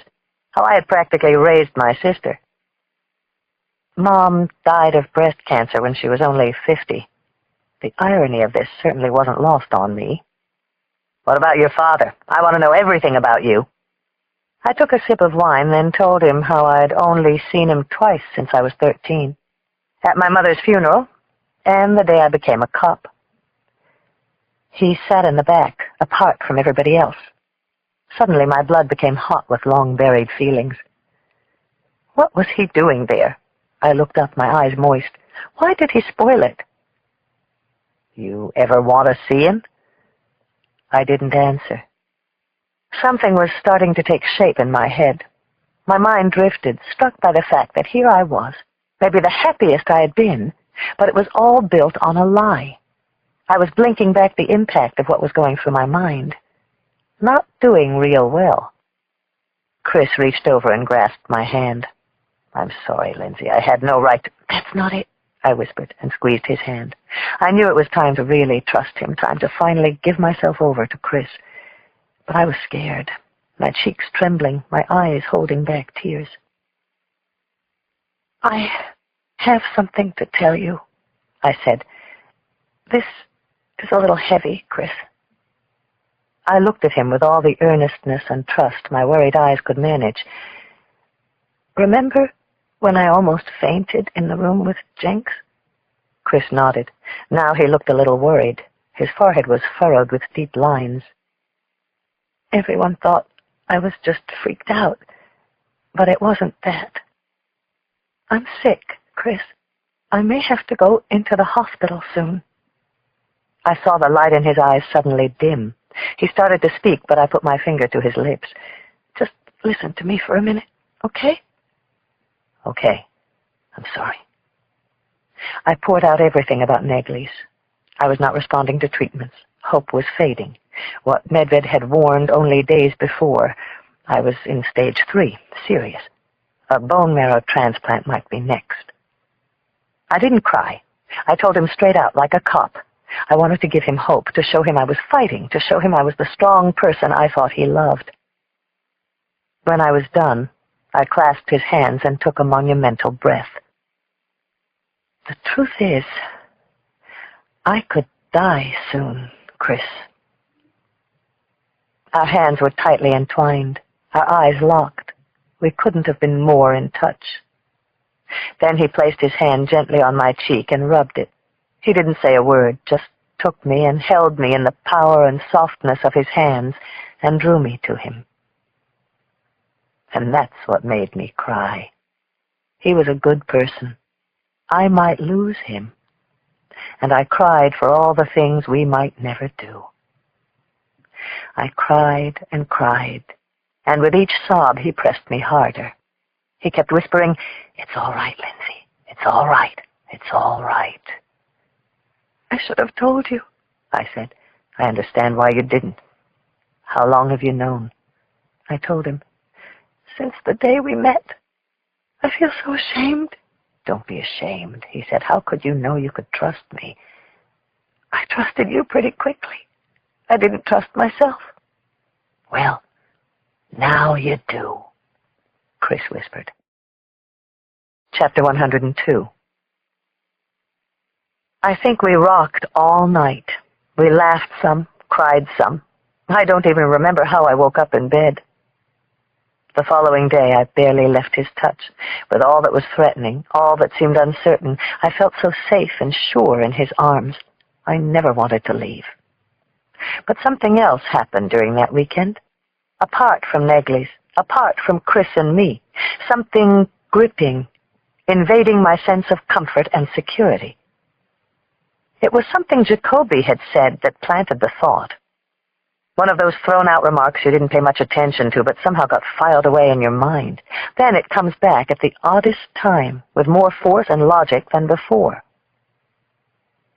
S2: how I had practically raised my sister. Mom died of breast cancer when she was only 50. The irony of this certainly wasn't lost on me. What about your father? I want to know everything about you. I took a sip of wine, then told him how I'd only seen him twice since I was 13. At my mother's funeral, and the day I became a cop. He sat in the back, apart from everybody else. Suddenly my blood became hot with long-buried feelings. What was he doing there? I looked up, my eyes moist. Why did he spoil it? You ever want to see him? I didn't answer. Something was starting to take shape in my head. My mind drifted, struck by the fact that here I was, maybe the happiest I had been, but it was all built on a lie. I was blinking back the impact of what was going through my mind. Not doing real well. Chris reached over and grasped my hand. I'm sorry, Lindsay. I had no right to... That's not it, I whispered and squeezed his hand. I knew it was time to really trust him, time to finally give myself over to Chris. But I was scared, my cheeks trembling, my eyes holding back tears. I have something to tell you, I said. This is a little heavy, Chris. I looked at him with all the earnestness and trust my worried eyes could manage. Remember when I almost fainted in the room with Jenks? Chris nodded. Now he looked a little worried. His forehead was furrowed with deep lines.
S1: Everyone thought I was just freaked out, but it wasn't that. I'm sick, Chris. I may have to go into the hospital soon. I saw the light in his eyes suddenly dim. He started to speak, but I put my finger to his lips. Just listen to me for a minute, okay? Okay. I'm sorry. I poured out everything about Negley's. I was not responding to treatments. Hope was fading. What Medved had warned only days before, I was in stage 3, serious. A bone marrow transplant might be next. I didn't cry. I told him straight out, like a cop. I wanted to give him hope, to show him I was fighting, to show him I was the strong person I thought he loved. When I was done, I clasped his hands and took a monumental breath. The truth is, I could die soon, Chris. Our hands were tightly entwined, our eyes locked. We couldn't have been more in touch. Then he placed his hand gently on my cheek and rubbed it. He didn't say a word, just took me and held me in the power and softness of his hands and drew me to him. And that's what made me cry. He was a good person. I might lose him. And I cried for all the things we might never do. I cried, and with each sob he pressed me harder. He kept whispering, "It's all right, Lindsay. It's all right. It's all right." "I should have told you," I said. "I understand why you didn't. How long have you known?" I told him. "Since the day we met. I feel so ashamed." "Don't be ashamed," he said. "How could you know you could trust me?" "I trusted you pretty quickly. I didn't trust myself." "Well, now you do," Chris whispered. Chapter 102. I think we rocked all night. We laughed some, cried some. I don't even remember how I woke up in bed. The following day, I barely left his touch. With all that was threatening, all that seemed uncertain, I felt so safe and sure in his arms. I never wanted to leave. But something else happened during that weekend. Apart from Negley's, apart from Chris and me, something gripping, invading my sense of comfort and security. It was something Jacoby had said that planted the thought. One of those thrown-out remarks you didn't pay much attention to, but somehow got filed away in your mind. Then it comes back at the oddest time, with more force and logic than before.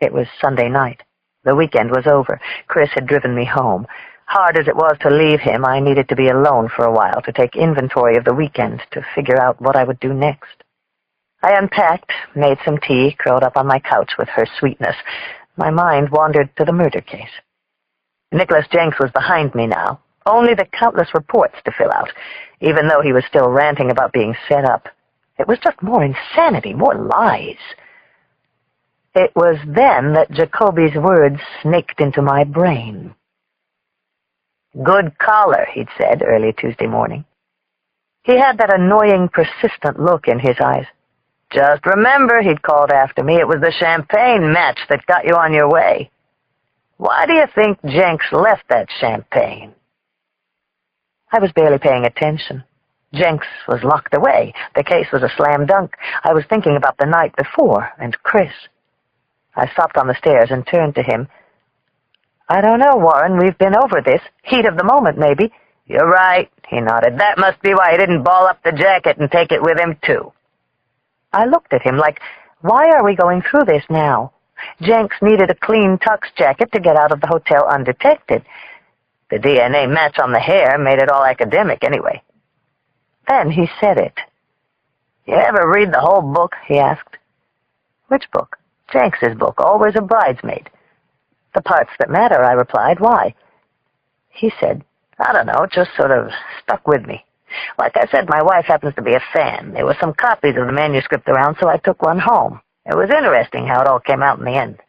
S1: It was Sunday night. The weekend was over. Chris had driven me home. Hard as it was to leave him, I needed to be alone for a while, to take inventory of the weekend, to figure out what I would do next. I unpacked, made some tea, curled up on my couch with her sweetness. My mind wandered to the murder case. Nicholas Jenks was behind me now, only the countless reports to fill out, even though he was still ranting about being set up. It was just more insanity, more lies. It was then that Jacoby's words snaked into my brain. "Good collar," he'd said early Tuesday morning. He had that annoying, persistent look in his eyes. "Just remember," he'd called after me, "it was the champagne match that got you on your way. Why do you think Jenks left that champagne?" I was barely paying attention. Jenks was locked away. The case was a slam dunk. I was thinking about the night before, and Chris. I stopped on the stairs and turned to him. "I don't know, Warren. We've been over this. Heat of the moment, maybe." "You're right," he nodded. "That must be why he didn't ball up the jacket and take it with him, too." I looked at him like, why are we going through this now? Jenks needed a clean tux jacket to get out of the hotel undetected. The DNA match on the hair made it all academic anyway. Then he said it. "You ever read the whole book?" he asked. "Which book?" "Jenks's book, Always a Bridesmaid." "The parts that matter," I replied. "Why?" He said, "I don't know, it just sort of stuck with me. Like I said, my wife happens to be a fan. There were some copies of the manuscript around, so I took one home. It was interesting how it all came out in the end."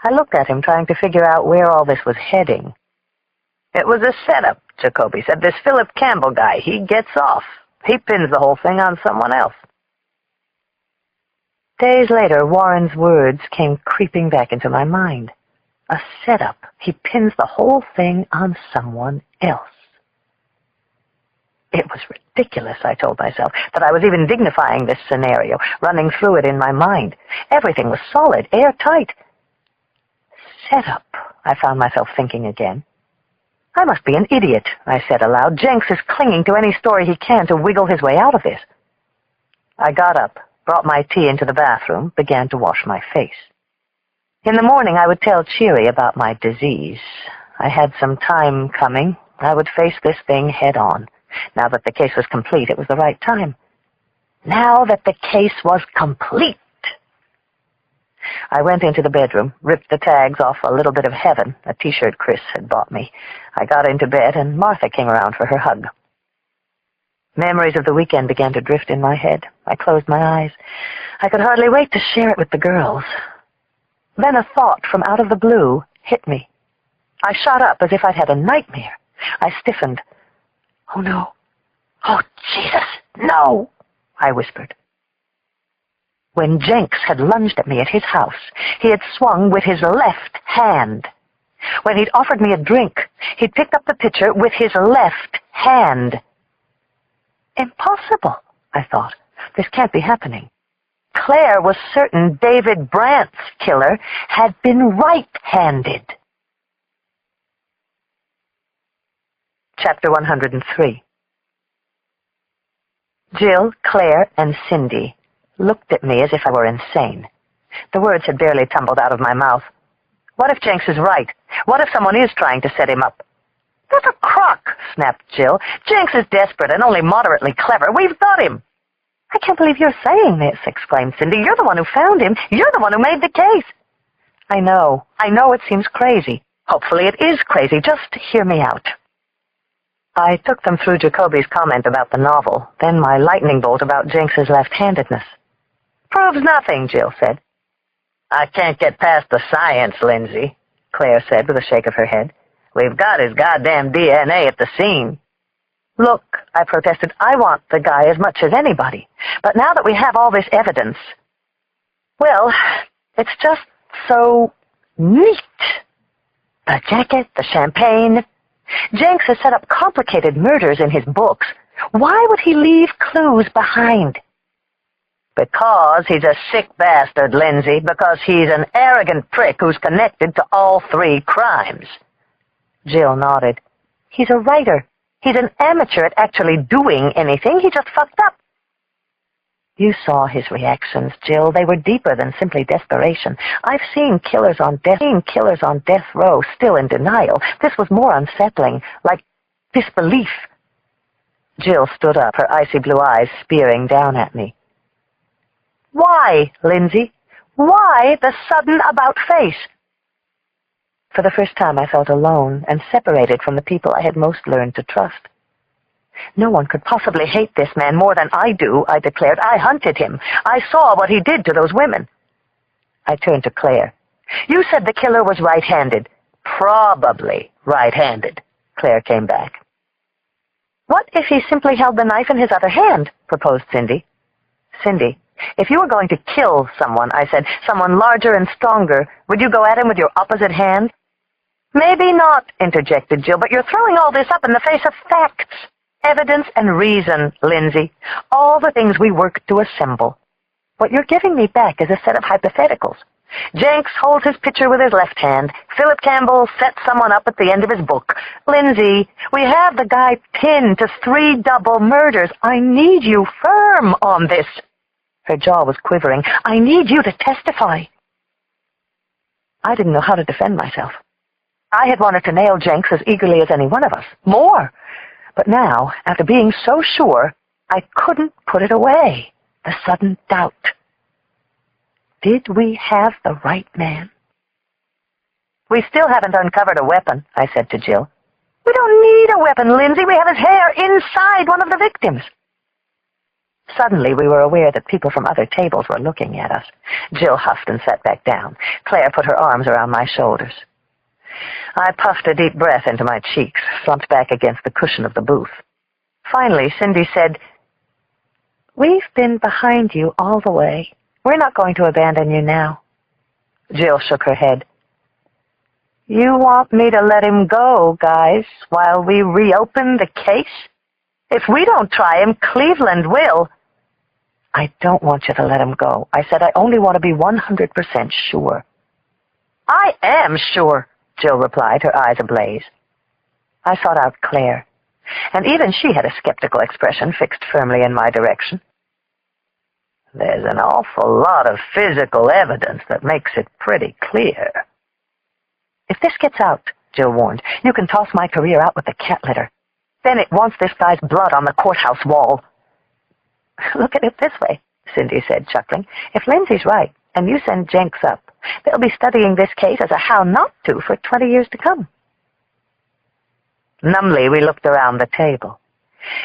S1: I looked at him, trying to figure out where all this was heading. "It was a setup," Jacoby said. "This Philip Campbell guy, he gets off. He pins the whole thing on someone else." Days later, Warren's words came creeping back into my mind. A setup. He pins the whole thing on someone else. It was ridiculous, I told myself, that I was even dignifying this scenario, running through it in my mind. Everything was solid, airtight. Setup, I found myself thinking again. I must be an idiot, I said aloud. Jenks is clinging to any story he can to wiggle his way out of this. I got up, brought my tea into the bathroom, began to wash my face. In the morning I would tell Cheery about my disease. I had some time coming. I would face this thing head on. Now that the case was complete, it was the right time. Now that the case was complete. I went into the bedroom, ripped the tags off A Little Bit of Heaven, a T-shirt Chris had bought me. I got into bed, and Martha came around for her hug. Memories of the weekend began to drift in my head. I closed my eyes. I could hardly wait to share it with the girls. Then a thought from out of the blue hit me. I shot up as if I'd had a nightmare. I stiffened. "Oh, no. Oh, Jesus, no," I whispered. When Jenks had lunged at me at his house, he had swung with his left hand. When he'd offered me a drink, he'd picked up the pitcher with his left hand. Impossible, I thought. This can't be happening. Claire was certain David Brandt's killer had been right-handed. Chapter 103. Jill, Claire, and Cindy looked at me as if I were insane. The words had barely tumbled out of my mouth. What if Jenks is right? What if someone is trying to set him up? "That's a crock," snapped Jill. "Jenks is desperate and only moderately clever. We've got him." "I can't believe you're saying this," exclaimed Cindy. "You're the one who found him. You're the one who made the case." I know it seems crazy. Hopefully it is crazy. Just hear me out. I took them through Jacoby's comment about the novel, then my lightning bolt about Jenks's left-handedness. "Proves nothing," Jill said. "I can't get past the science, Lindsay," Claire said with a shake of her head. "We've got his goddamn DNA at the scene." "Look," I protested, "I want the guy as much as anybody. But now that we have all this evidence, well, it's just so neat. The jacket, the champagne. Jenks has set up complicated murders in his books. Why would he leave clues behind?" "Because he's a sick bastard, Lindsay. Because he's an arrogant prick who's connected to all three crimes." Jill nodded. "He's a writer. He's an amateur at actually doing anything. He just fucked up." You saw his reactions, Jill. They were deeper than simply desperation. I've seen killers on death row still in denial. This was more unsettling, like disbelief. Jill stood up, her icy blue eyes spearing down at me. "Why, Lindsay? Why the sudden about-face?" For the first time I felt alone and separated from the people I had most learned to trust. "No one could possibly hate this man more than I do," I declared. "I hunted him. I saw what he did to those women." I turned to Claire. "You said the killer was right-handed." "Probably right-handed," Claire came back. "What if he simply held the knife in his other hand?" proposed Cindy. "Cindy, if you were going to kill someone," I said, "someone larger and stronger, would you go at him with your opposite hand?" "Maybe not," interjected Jill, "but you're throwing all this up in the face of facts. Evidence and reason, Lindsay. All the things we worked to assemble. What you're giving me back is a set of hypotheticals. Jenks holds his pitcher with his left hand. Philip Campbell sets someone up at the end of his book. Lindsay, we have the guy pinned to 3 double murders. I need you firm on this." Her jaw was quivering. "I need you to testify." I didn't know how to defend myself. I had wanted to nail Jenks as eagerly as any one of us. More. But now, after being so sure, I couldn't put it away. The sudden doubt. Did we have the right man? "We still haven't uncovered a weapon," I said to Jill. "We don't need a weapon, Lindsay. We have his hair inside one of the victims." Suddenly we were aware that people from other tables were looking at us. Jill huffed and sat back down. Claire put her arms around my shoulders. I puffed a deep breath into my cheeks, slumped back against the cushion of the booth. Finally, Cindy said, "We've been behind you all the way. We're not going to abandon you now." Jill shook her head.
S2: You want me to let him go, guys, while we reopen the case? If we don't try him, Cleveland will. I don't want you to let him go. I said I only want to be 100% sure. I am sure, Jill replied, her eyes ablaze. I sought out Claire, and even she had a skeptical expression fixed firmly in my direction. There's an awful lot of physical evidence that makes it pretty clear. If this gets out, Jill warned, you can toss my career out with the cat litter. Then it wants this guy's blood on the courthouse wall. Look at it this way, Cindy said, chuckling. If Lindsay's right, and you send Jenks up, they'll be studying this case as a how not to for 20 years to come. Numbly, we looked around the table.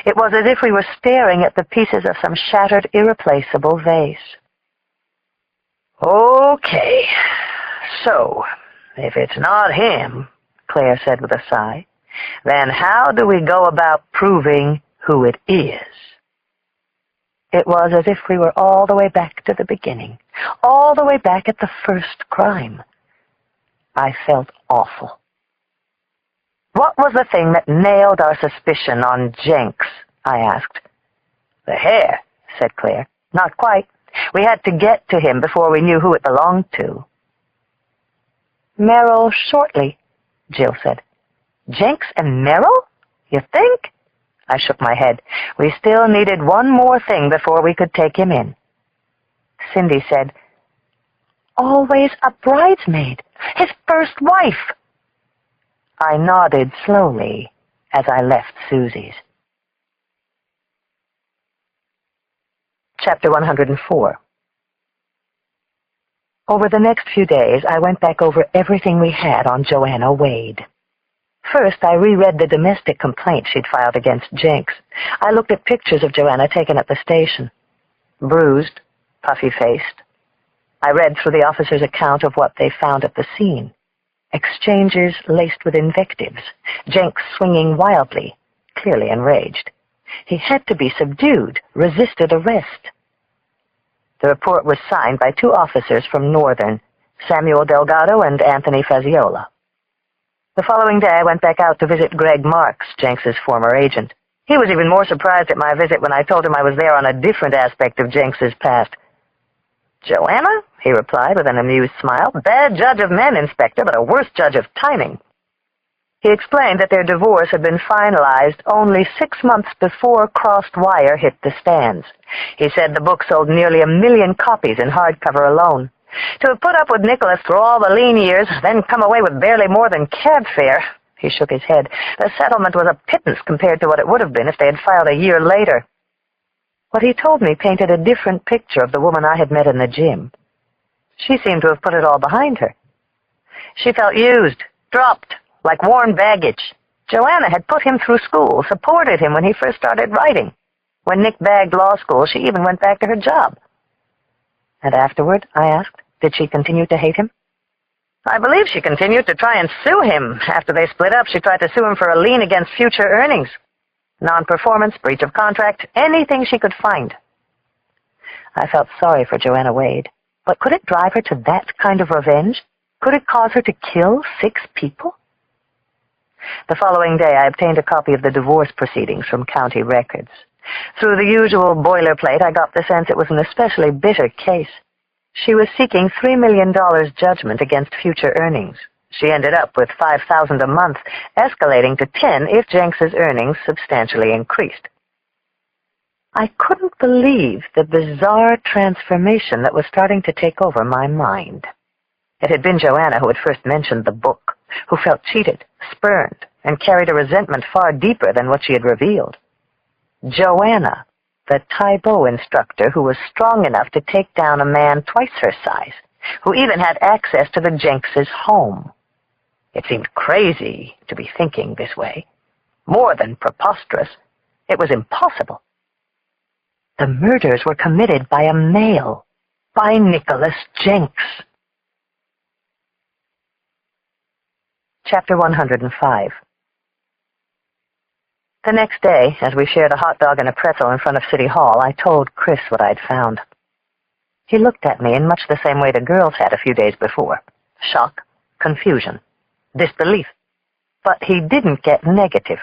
S2: It was as if we were staring at the pieces of some shattered, irreplaceable vase. Okay, so, if it's not him, Claire said with a sigh, then how do we go about proving who it is? It was as if we were all the way back to the beginning, all the way back at the first crime. I felt awful. What was the thing that nailed our suspicion on Jenks? I asked. The hair, said Claire. Not quite. We had to get to him before we knew who it belonged to. Merrill Shortley, Jill said. Jenks and Merrill? You think? I shook my head. We still needed one more thing before we could take him in. Cindy said, always a bridesmaid, his first wife. I nodded slowly as I left Susie's. Chapter 104. Over the next few days, I went back over everything we had on Joanna Wade. First, I reread the domestic complaint she'd filed against Jenks. I looked at pictures of Joanna taken at the station. Bruised, puffy-faced. I read through the officer's account of what they found at the scene. Exchanges laced with invectives. Jenks swinging wildly, clearly enraged. He had to be subdued, resisted arrest. The report was signed by 2 officers from Northern, Samuel Delgado and Anthony Faziola. The following day, I went back out to visit Greg Marks, Jenks's former agent. He was even more surprised at my visit when I told him I was there on a different aspect of Jenks's past. Joanna? He replied with an amused smile. Bad judge of men, Inspector, but a worse judge of timing. He explained that their divorce had been finalized only 6 months before Crossed Wire hit the stands. He said the book sold nearly 1 million copies in hardcover alone. To have put up with Nicholas through all the lean years, then come away with barely more than cab fare. He shook his head. The settlement was a pittance compared to what it would have been if they had filed a year later. What he told me painted a different picture of the woman I had met in the gym. She seemed to have put it all behind her. She felt used, dropped, like worn baggage. Joanna had put him through school, supported him when he first started writing. When Nick bagged law school, she even went back to her job. And afterward, I asked, did she continue to hate him? I believe she continued to try and sue him. After they split up, she tried to sue him for a lien against future earnings. Non-performance, breach of contract, anything she could find. I felt sorry for Joanna Wade, but could it drive her to that kind of revenge? Could it cause her to kill 6 people? The following day, I obtained a copy of the divorce proceedings from county records. Through the usual boilerplate, I got the sense it was an especially bitter case. She was seeking $3 million judgment against future earnings. She ended up with $5,000 a month, escalating to $10,000 if Jenks's earnings substantially increased. I couldn't believe the bizarre transformation that was starting to take over my mind. It had been Joanna who had first mentioned the book, who felt cheated, spurned, and carried a resentment far deeper than what she had revealed. Joanna, the Taibo instructor who was strong enough to take down a man twice her size, who even had access to the Jenks's home. It seemed crazy to be thinking this way. More than preposterous. It was impossible. The murders were committed by a male, by Nicholas Jenks. Chapter 105. The next day, as we shared a hot dog and a pretzel in front of City Hall, I told Chris what I'd found. He looked at me in much the same way the girls had a few days before. Shock, confusion,
S1: disbelief. But he didn't get negative.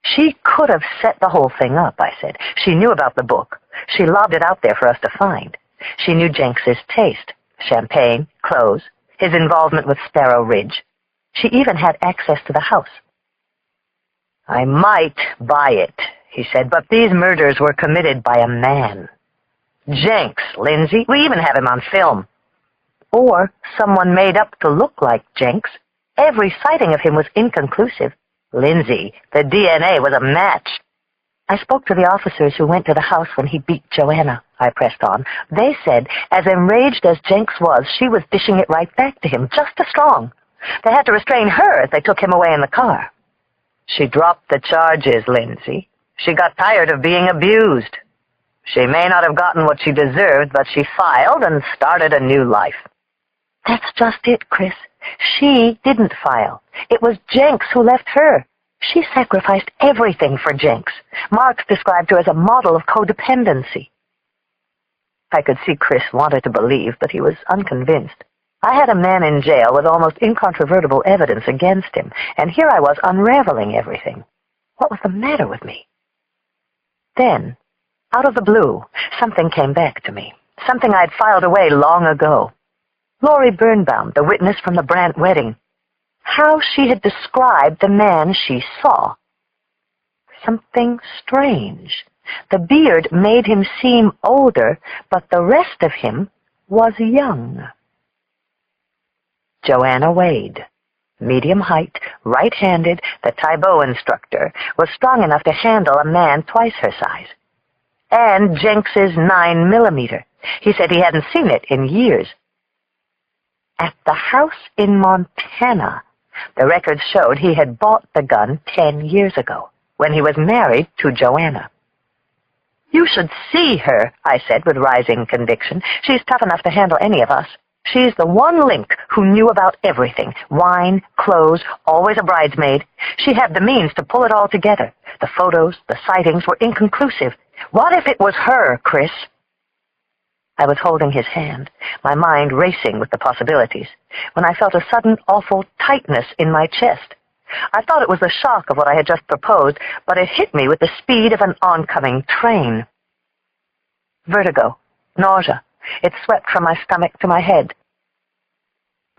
S1: She could have set the whole thing up, I said. She knew about the book. She lobbed it out there for us to find. She knew Jenks's taste, champagne, clothes, his involvement with Sparrow Ridge. She even had access to the house. I might buy it, he said, but these murders were committed by a man. Jenks, Lindsay. We even have him on film. Or someone made up to look like Jenks. Every sighting of him was inconclusive. Lindsay, the DNA was a match. I spoke to the officers who went to the house when he beat Joanna, I pressed on. They said, as enraged as Jenks was, she was dishing it right back to him, just as strong. They had to restrain her as they took him away in the car. She dropped the charges, Lindsay. She got tired of being abused. She may not have gotten what she deserved, but she filed and started a new life. That's just it, Chris. She didn't file. It was Jenks who left her. She sacrificed everything for Jenks. Marx described her as a model of codependency. I could see Chris wanted to believe, but he was unconvinced. I had a man in jail with almost incontrovertible evidence against him, and here I was unraveling everything. What was the matter with me? Then, out of the blue, something came back to me, something I'd filed away long ago. Laurie Birnbaum, the witness from the Brandt wedding. How she had described the man she saw. Something strange. The beard made him seem older, but the rest of him was young. Joanna Wade, medium height, right-handed, the Taibo instructor, was strong enough to handle a man twice her size. And Jenks's 9mm. He said he hadn't seen it in years. At the house in Montana, the records showed he had bought the gun 10 years ago, when he was married to Joanna. You should see her, I said with rising conviction. She's tough enough to handle any of us. She's the one link who knew about everything. Wine, clothes, always a bridesmaid. She had the means to pull it all together. The photos, the sightings were inconclusive. What if it was her, Chris? I was holding his hand, my mind racing with the possibilities, when I felt a sudden awful tightness in my chest. I thought it was the shock of what I had just proposed, but it hit me with the speed of an oncoming train. Vertigo, nausea. It swept from my stomach to my head.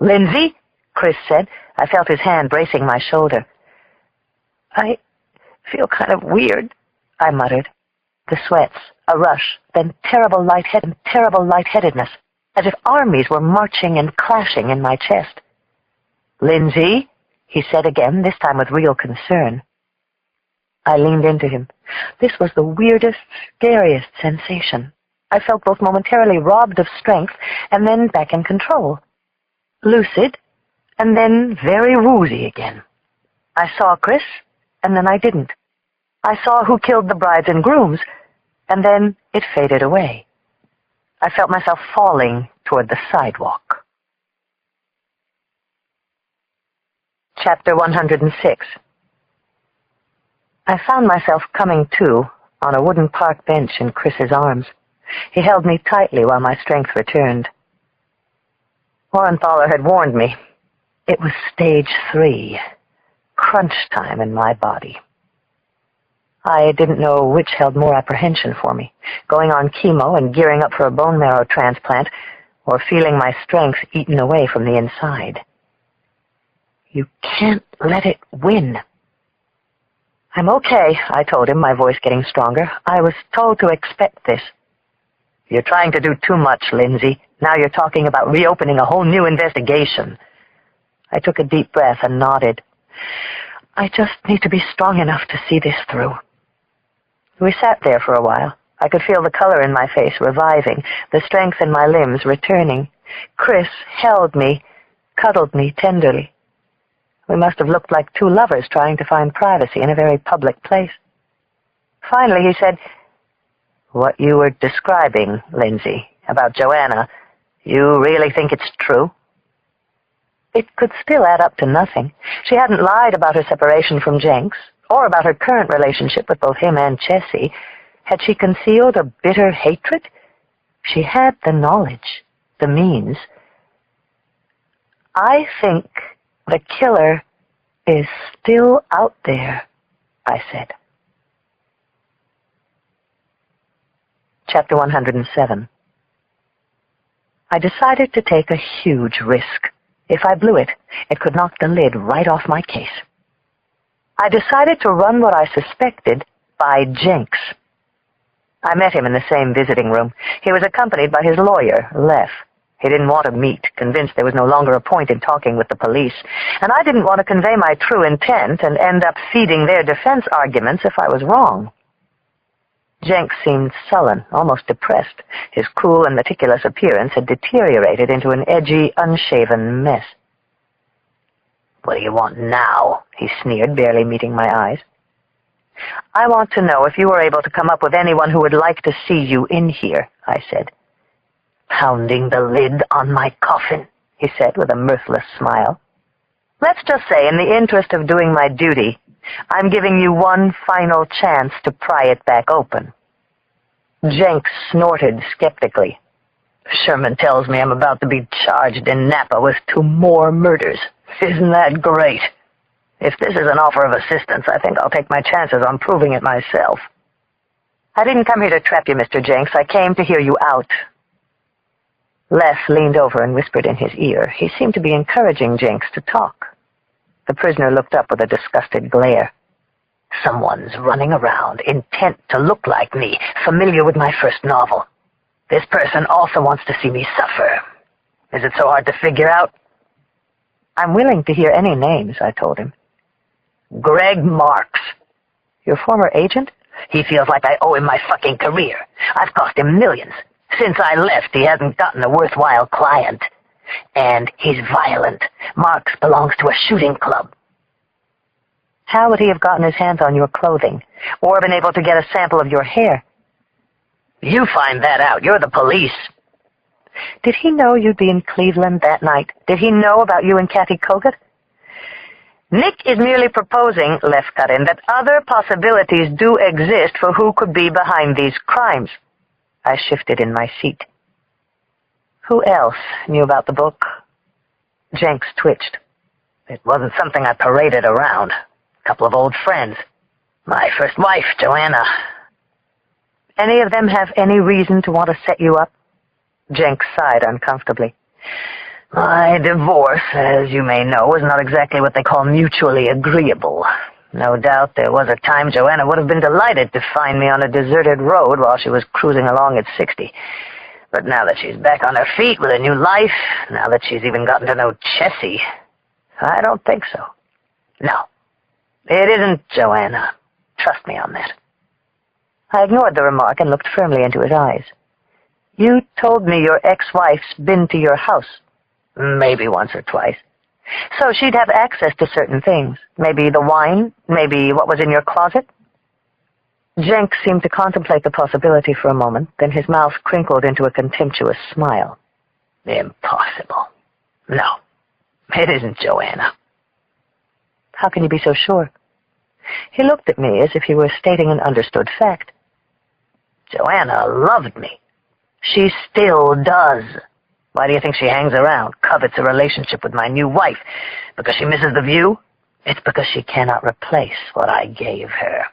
S1: Lindsay, Chris said. I felt his hand bracing my shoulder. I feel kind of weird, I muttered. The sweats, a rush, then terrible lightheadedness, as if armies were marching and clashing in my chest. Lindsay, he said again, this time with real concern. I leaned into him. This was the weirdest, scariest sensation. I felt both momentarily robbed of strength and then back in control. Lucid, and then very woozy again. I saw Chris, and then I didn't. I saw who killed the brides and grooms, and then it faded away. I felt myself falling toward the sidewalk. Chapter 106. I found myself coming to on a wooden park bench in Chris's arms. He held me tightly while my strength returned. Warrenthaler had warned me. It was stage 3, crunch time in my body. I didn't know which held more apprehension for me, going on chemo and gearing up for a bone marrow transplant, or feeling my strength eaten away from the inside. You can't let it win. I'm okay, I told him, my voice getting stronger. I was told to expect this. You're trying to do too much, Lindsay. Now you're talking about reopening a whole new investigation. I took a deep breath and nodded. I just need to be strong enough to see this through. We sat there for a while. I could feel the color in my face reviving, the strength in my limbs returning. Chris held me, cuddled me tenderly. We must have looked like two lovers trying to find privacy in a very public place. Finally, he said, "What you were describing, Lindsay, about Joanna, you really think it's true?" It could still add up to nothing. She hadn't lied about her separation from Jenks, or about her current relationship with both him and Chessie. Had she concealed a bitter hatred? She had the knowledge, the means. I think The killer is still out there, I said. Chapter 107. I decided to take a huge risk. If I blew it, it could knock the lid right off my case. I decided to run what I suspected by Jenks. I met him in the same visiting room. He was accompanied by his lawyer, Leff. He didn't want to meet, convinced there was no longer a point in talking with the police, and I didn't want to convey my true intent and end up feeding their defense arguments if I was wrong. Jenks seemed sullen, almost depressed. His cool and meticulous appearance had deteriorated into an edgy, unshaven mess. "What do you want now?" he sneered, barely meeting my eyes. "I want to know if you were able to come up with anyone who would like to see you in here," I said. "Pounding the lid on my coffin," he said with a mirthless smile. "Let's just say, in the interest of doing my duty, I'm giving you one final chance to pry it back open." Jenks snorted skeptically. "Sherman tells me I'm about to be charged in Napa with 2 more murders. Isn't that great? If this is an offer of assistance, I think I'll take my chances on proving it myself." "I didn't come here to trap you, Mr. Jenks. I came to hear you out." Leff leaned over and whispered in his ear. He seemed to be encouraging Jenks to talk. The prisoner looked up with a disgusted glare. "Someone's running around, intent to look like me, familiar with my first novel. This person also wants to see me suffer. Is it so hard to figure out?" "I'm willing to hear any names," I told him. "Greg Marks." "Your former agent?" "He feels like I owe him my fucking career. I've cost him millions. Since I left, he hasn't gotten a worthwhile client. And he's violent. Marks belongs to a shooting club." "How would he have gotten his hands on your clothing, or been able to get a sample of your hair?" "You find that out. You're the police." "Did he know you'd be in Cleveland that night? Did he know about you and Kathy Kogut?" "Nick is merely proposing," Leff cut in, "that other possibilities do exist for who could be behind these crimes." I shifted in my seat. "Who else knew about the book?" Jenks twitched. "It wasn't something I paraded around. A couple of old friends. My first wife, Joanna." "Any of them have any reason to want to set you up?" Jenks sighed uncomfortably. "My divorce, as you may know, was not exactly what they call mutually agreeable. No doubt there was a time Joanna would have been delighted to find me on a deserted road while she was cruising along at 60. But now that she's back on her feet with a new life, now that she's even gotten to know Chessie, I don't think so. No, it isn't Joanna. Trust me on that." I ignored the remark and looked firmly into his eyes. "You told me your ex-wife's been to your house." "Maybe once or twice." "So she'd have access to certain things. Maybe the wine, maybe what was in your closet?" Jenks seemed to contemplate the possibility for a moment, then his mouth crinkled into a contemptuous smile. "Impossible. No, it isn't Joanna." "How can you be so sure?" He looked at me as if he were stating an understood fact. "Joanna loved me. She still does. Why do you think she hangs around, covets a relationship with my new wife? Because she misses the view? It's because she cannot replace what I gave her.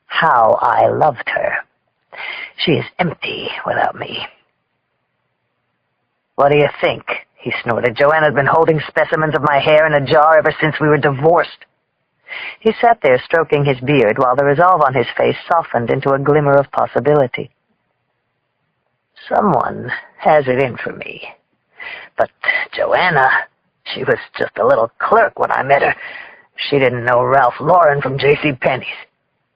S1: How I loved her. She is empty without me." "What do you think?" he snorted. "Joanna's been holding specimens of my hair in a jar ever since we were divorced." He sat there stroking his beard while the resolve on his face softened into a glimmer of possibility. "Someone has it in for me. But Joanna, she was just a little clerk when I met her. She didn't know Ralph Lauren from J.C. Penney's.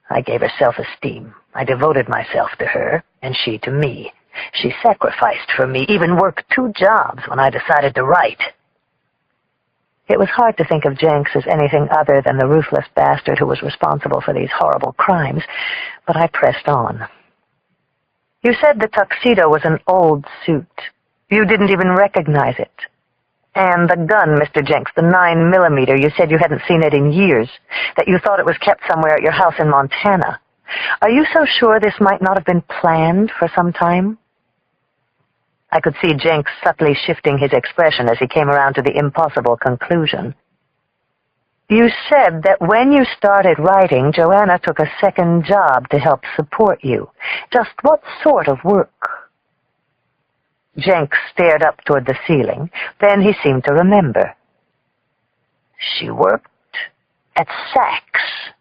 S1: I gave her self-esteem. I devoted myself to her, and she to me. She sacrificed for me, even worked 2 jobs when I decided to write." It was hard to think of Jenks as anything other than the ruthless bastard who was responsible for these horrible crimes, but I pressed on. "You said the tuxedo was an old suit. You didn't even recognize it. And the gun, Mr. Jenks, the 9mm, you said you hadn't seen it in years, that you thought it was kept somewhere at your house in Montana. Are you so sure this might not have been planned for some time?" I could see Jenks subtly shifting his expression as he came around to the impossible conclusion. You said that when you started writing, Joanna took a second job to help support you. Just what sort of work? Jenks stared up toward the ceiling. Then he seemed to remember. She worked at Saks.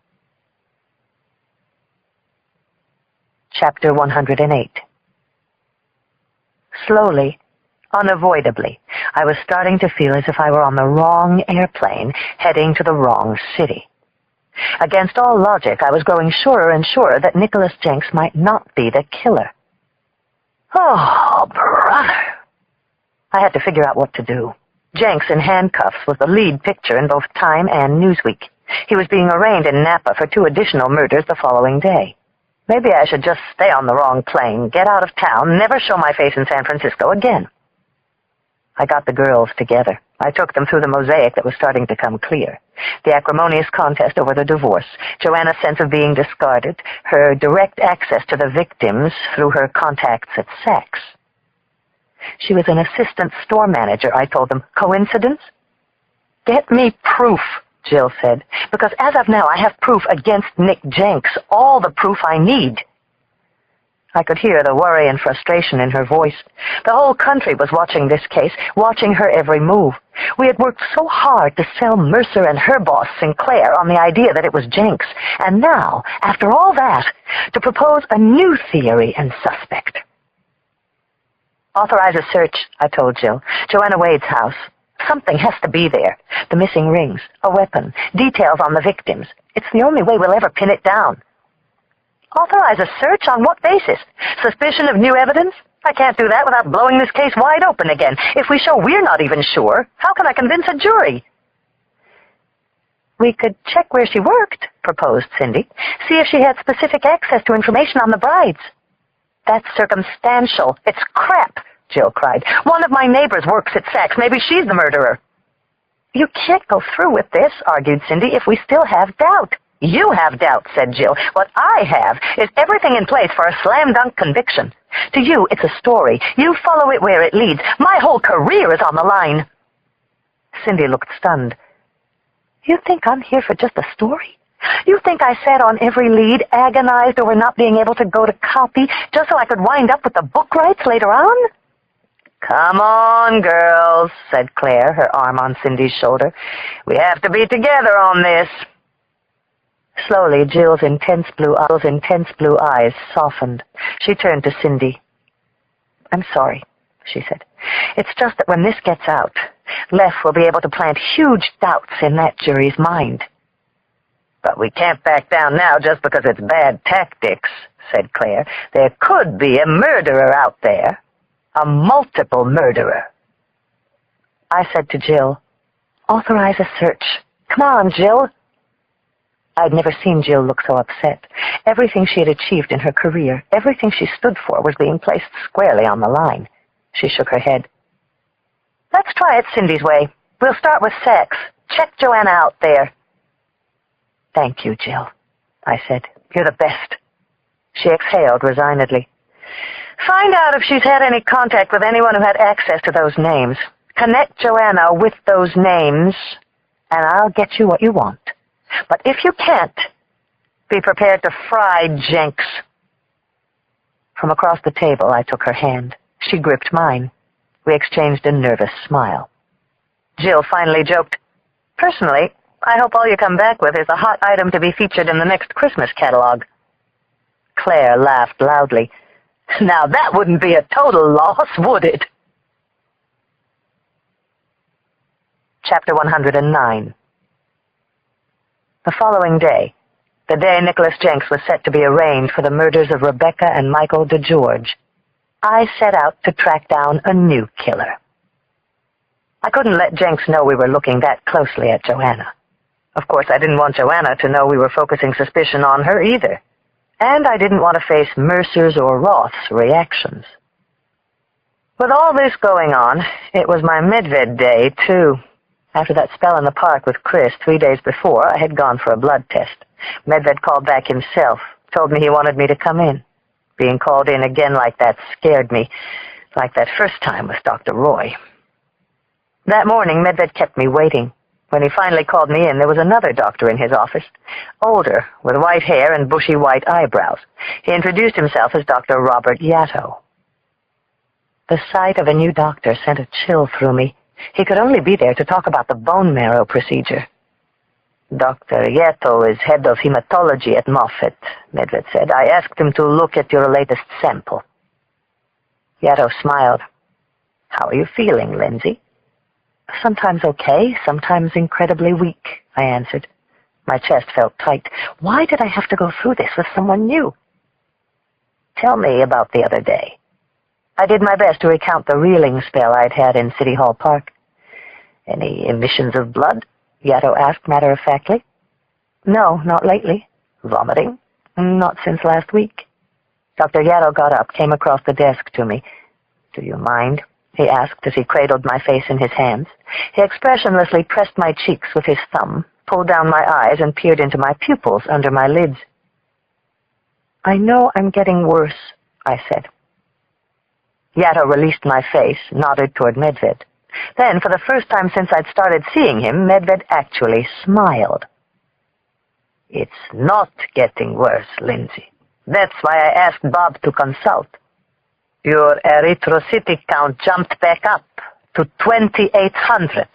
S1: Chapter 108. Slowly, unavoidably, I was starting to feel as if I were on the wrong airplane, heading to the wrong city. Against all logic, I was growing surer and surer that Nicholas Jenks might not be the killer. Oh, brother! I had to figure out what to do. Jenks in handcuffs was the lead picture in both Time and Newsweek. He was being arraigned in Napa for 2 additional murders the following day. Maybe I should just stay on the wrong plane, get out of town, never show my face in San Francisco again. I got the girls together. I took them through the mosaic that was starting to come clear. The acrimonious contest over the divorce, Joanna's sense of being discarded, her direct access to the victims through her contacts at Saks. She was an assistant store manager, I told them. Coincidence? Get me proof, Jill said, because as of now I have proof against Nick Jenks, all the proof I need. I could hear the worry and frustration in her voice. The whole country was watching this case, watching her every move. We had worked so hard to sell Mercer and her boss, Sinclair, on the idea that it was Jenks. And now, after all that, to propose a new theory and suspect. Authorize a search, I told Jill. Joanna Wade's house. Something has to be there. The missing rings, a weapon, details on the victims. It's the only way we'll ever pin it down. Authorize a search? On what basis? Suspicion of new evidence? I can't do that without blowing this case wide open again. If we show we're not even sure, how can I convince a jury? We could check where she worked, proposed Cindy. See if she had specific access to information on the brides. That's circumstantial. It's crap, Jill cried. One of my neighbors works at Saks. Maybe she's the murderer. You can't go through with this, argued Cindy, if we still have doubt. You have doubt, said Jill. What I have is everything in place for a slam-dunk conviction. To you, it's a story. You follow it where it leads. My whole career is on the line. Cindy looked stunned. You think I'm here for just a story? You think I sat on every lead, agonized over not being able to go to copy, just so I could wind up with the book rights later on? Come on, girls, said Claire, her arm on Cindy's shoulder. We have to be together on this. Slowly, Jill's intense blue eyes softened. She turned to Cindy. I'm sorry, she said. It's just that when this gets out, Leff will be able to plant huge doubts in that jury's mind. But we can't back down now just because it's bad tactics, said Claire. There could be a murderer out there. A multiple murderer. I said to Jill, authorize a search. Come on, Jill. I'd never seen Jill look so upset. Everything she had achieved in her career, everything she stood for, was being placed squarely on the line. She shook her head. Let's try it Cindy's way. We'll start with Saks. Check Joanna out there. Thank you, Jill, I said. You're the best. She exhaled resignedly. Find out if she's had any contact with anyone who had access to those names. Connect Joanna with those names, and I'll get you what you want. But if you can't, be prepared to fry Jenks. From across the table, I took her hand. She gripped mine. We exchanged a nervous smile. Jill finally joked, Personally, I hope all you come back with is a hot item to be featured in the next Christmas catalog. Claire laughed loudly. Now that wouldn't be a total loss, would it? Chapter 109. The following day, the day Nicholas Jenks was set to be arraigned for the murders of Rebecca and Michael DeGeorge, I set out to track down a new killer. I couldn't let Jenks know we were looking that closely at Joanna. Of course, I didn't want Joanna to know we were focusing suspicion on her either. And I didn't want to face Mercer's or Roth's reactions. With all this going on, it was my Medved day, too. After that spell in the park with Chris 3 days before, I had gone for a blood test. Medved called back himself, told me he wanted me to come in. Being called in again like that scared me, like that first time with Dr. Roy. That morning, Medved kept me waiting.
S2: When he finally called me in, there was another doctor in his office, older, with white hair and bushy white eyebrows. He introduced himself as Dr. Robert Yatto.
S1: The sight of a new doctor sent a chill through me. He could only be there to talk about the bone marrow procedure.
S2: Dr. Yatto is head of hematology at Moffitt, Medved said. I asked him to look at your latest sample. Yatto smiled. How are you feeling, Lindsay?
S1: Sometimes okay, sometimes incredibly weak, I answered. My chest felt tight. Why did I have to go through this with someone new?
S2: Tell me about the other day. I did my best to recount the reeling spell I'd had in City Hall Park. Any emissions of blood? Yatto asked matter-of-factly.
S1: No, not lately.
S2: Vomiting?
S1: Not since last week.
S2: Dr. Yatto got up, came across the desk to me. Do you mind? He asked as he cradled my face in his hands. He expressionlessly pressed my cheeks with his thumb, pulled down my eyes, and peered into my pupils under my lids.
S1: I know I'm getting worse, I said.
S2: Yatto released my face, nodded toward Medved. Then, for the first time since I'd started seeing him, Medved actually smiled. It's not getting worse, Lindsay. That's why I asked Bob to consult. Your erythrocytic count jumped back up to 2,800.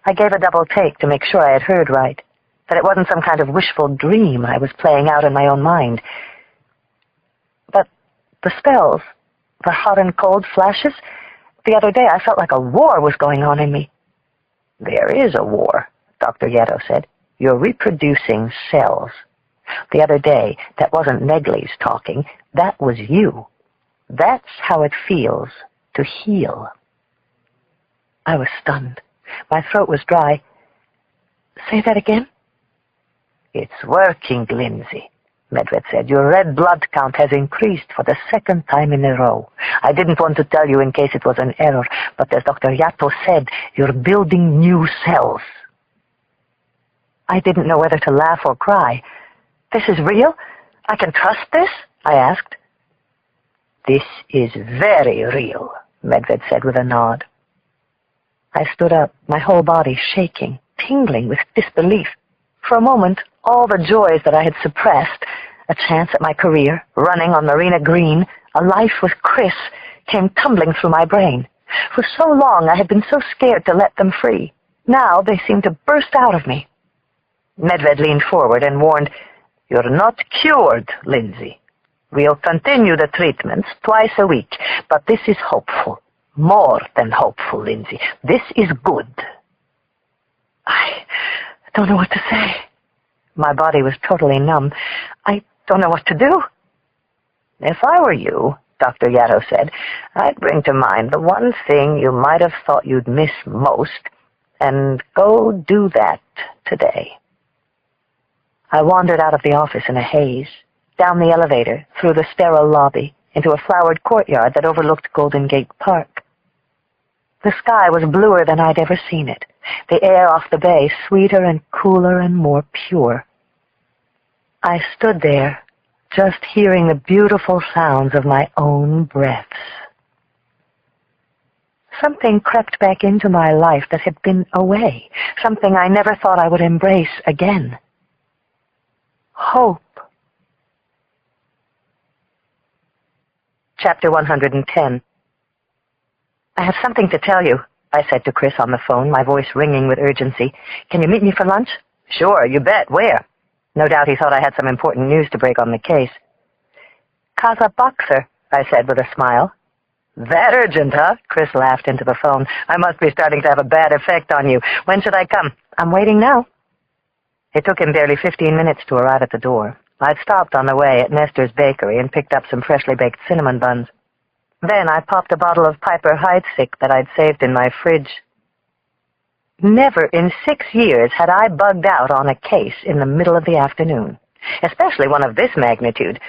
S1: I gave a double take to make sure I had heard right, that it wasn't some kind of wishful dream I was playing out in my own mind. But the spells, the hot and cold flashes, the other day I felt like a war was going on in me.
S2: There is a war, Dr. Yatto said. You're reproducing cells. The other day, that wasn't Negley's talking. That was you. That's how it feels to heal.
S1: I was stunned. My throat was dry. Say that again?
S2: It's working, Lindsay, Medved said. Your red blood count has increased for the second time in a row. I didn't want to tell you in case it was an error, but as Dr. Yatto said, you're building new cells.
S1: I didn't know whether to laugh or cry. This is real? I can trust this? I asked.
S2: This is very real, Medved said with a nod.
S1: I stood up, my whole body shaking, tingling with disbelief. For a moment, all the joys that I had suppressed, a chance at my career, running on Marina Green, a life with Chris, came tumbling through my brain. For so long I had been so scared to let them free. Now they seemed to burst out of me.
S2: Medved leaned forward and warned, You're not cured, Lindsay. We'll continue the treatments twice a week, but this is hopeful. More than hopeful, Lindsay. This is good.
S1: I don't know what to say.
S2: My body was totally numb. I don't know what to do. If I were you, Dr. Yatto said, I'd bring to mind the one thing you might have thought you'd miss most, and go do that today.
S1: I wandered out of the office in a haze, down the elevator, through the sterile lobby, into a flowered courtyard that overlooked Golden Gate Park. The sky was bluer than I'd ever seen it, the air off the bay sweeter and cooler and more pure. I stood there, just hearing the beautiful sounds of my own breaths. Something crept back into my life that had been away, something I never thought I would embrace again. Hope.
S2: Chapter 110.
S1: I have something to tell you, I said to Chris on the phone, my voice ringing with urgency. Can you meet me for lunch?
S2: Sure, you bet. Where?
S1: No doubt he thought I had some important news to break on the case. Casa Boxer, I said with a smile.
S2: That urgent, huh? Chris laughed into the phone. I must be starting to have a bad effect on you. When should I come?
S1: I'm waiting now.
S2: It took him barely 15 minutes to arrive at the door. I'd stopped on the way at Nestor's Bakery and picked up some freshly baked cinnamon buns. Then I popped a bottle of Piper Heidsieck that I'd saved in my fridge. Never in 6 years had I bugged out on a case in the middle of the afternoon, especially one of this magnitude.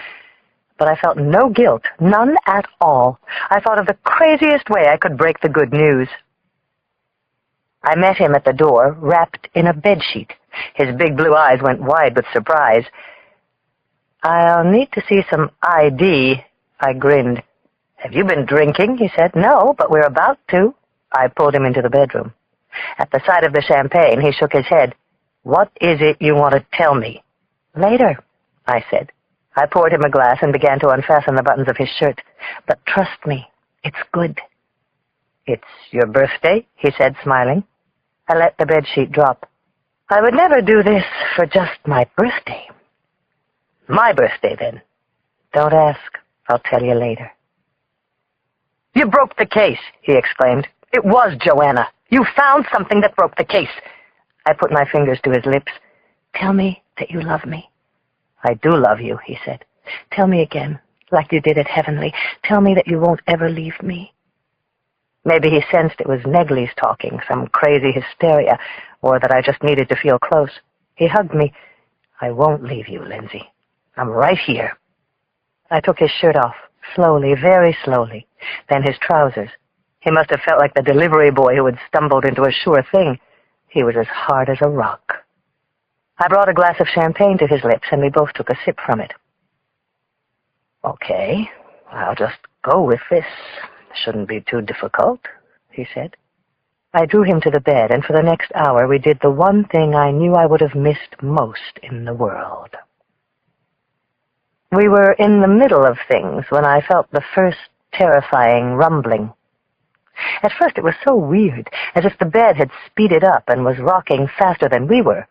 S2: But I felt no guilt, none at all. I thought of the craziest way I could break the good news. I met him at the door, wrapped in a bedsheet. His big blue eyes went wide with surprise. I'll need to see some ID, I grinned. Have you been drinking? He said. No, but we're about to. I pulled him into the bedroom. At the sight of the champagne, he shook his head. "What is it you want to tell me?"
S1: "Later," I said. I poured him a glass and began to unfasten the buttons of his shirt. "But trust me, it's good."
S2: "It's your birthday?" he said, smiling.
S1: I let the bedsheet drop. "I would never do this for just my birthday."
S2: "My birthday, then?"
S1: "Don't ask. I'll tell you later."
S2: "You broke the case," he exclaimed. "It was Joanna. You found something that broke the case."
S1: I put my fingers to his lips. "Tell me that you love me."
S2: "I do love you," he said.
S1: "Tell me again, like you did at Heavenly. Tell me that you won't ever leave me."
S2: Maybe he sensed it was Negley's talking, some crazy hysteria, or that I just needed to feel close. He hugged me. "I won't leave you, Lindsay. I'm right here."
S1: I took his shirt off, slowly, very slowly, then his trousers.
S2: He must have felt like the delivery boy who had stumbled into a sure thing. He was as hard as a rock.
S1: I brought a glass of champagne to his lips, and we both took a sip from it.
S2: "Okay, I'll just go with this. Shouldn't be too difficult," he said.
S1: I drew him to the bed, and for the next hour we did the one thing I knew I would have missed most in the world. We were in the middle of things when I felt the first terrifying rumbling. At first it was so weird, as if the bed had speeded up and was rocking faster than we were.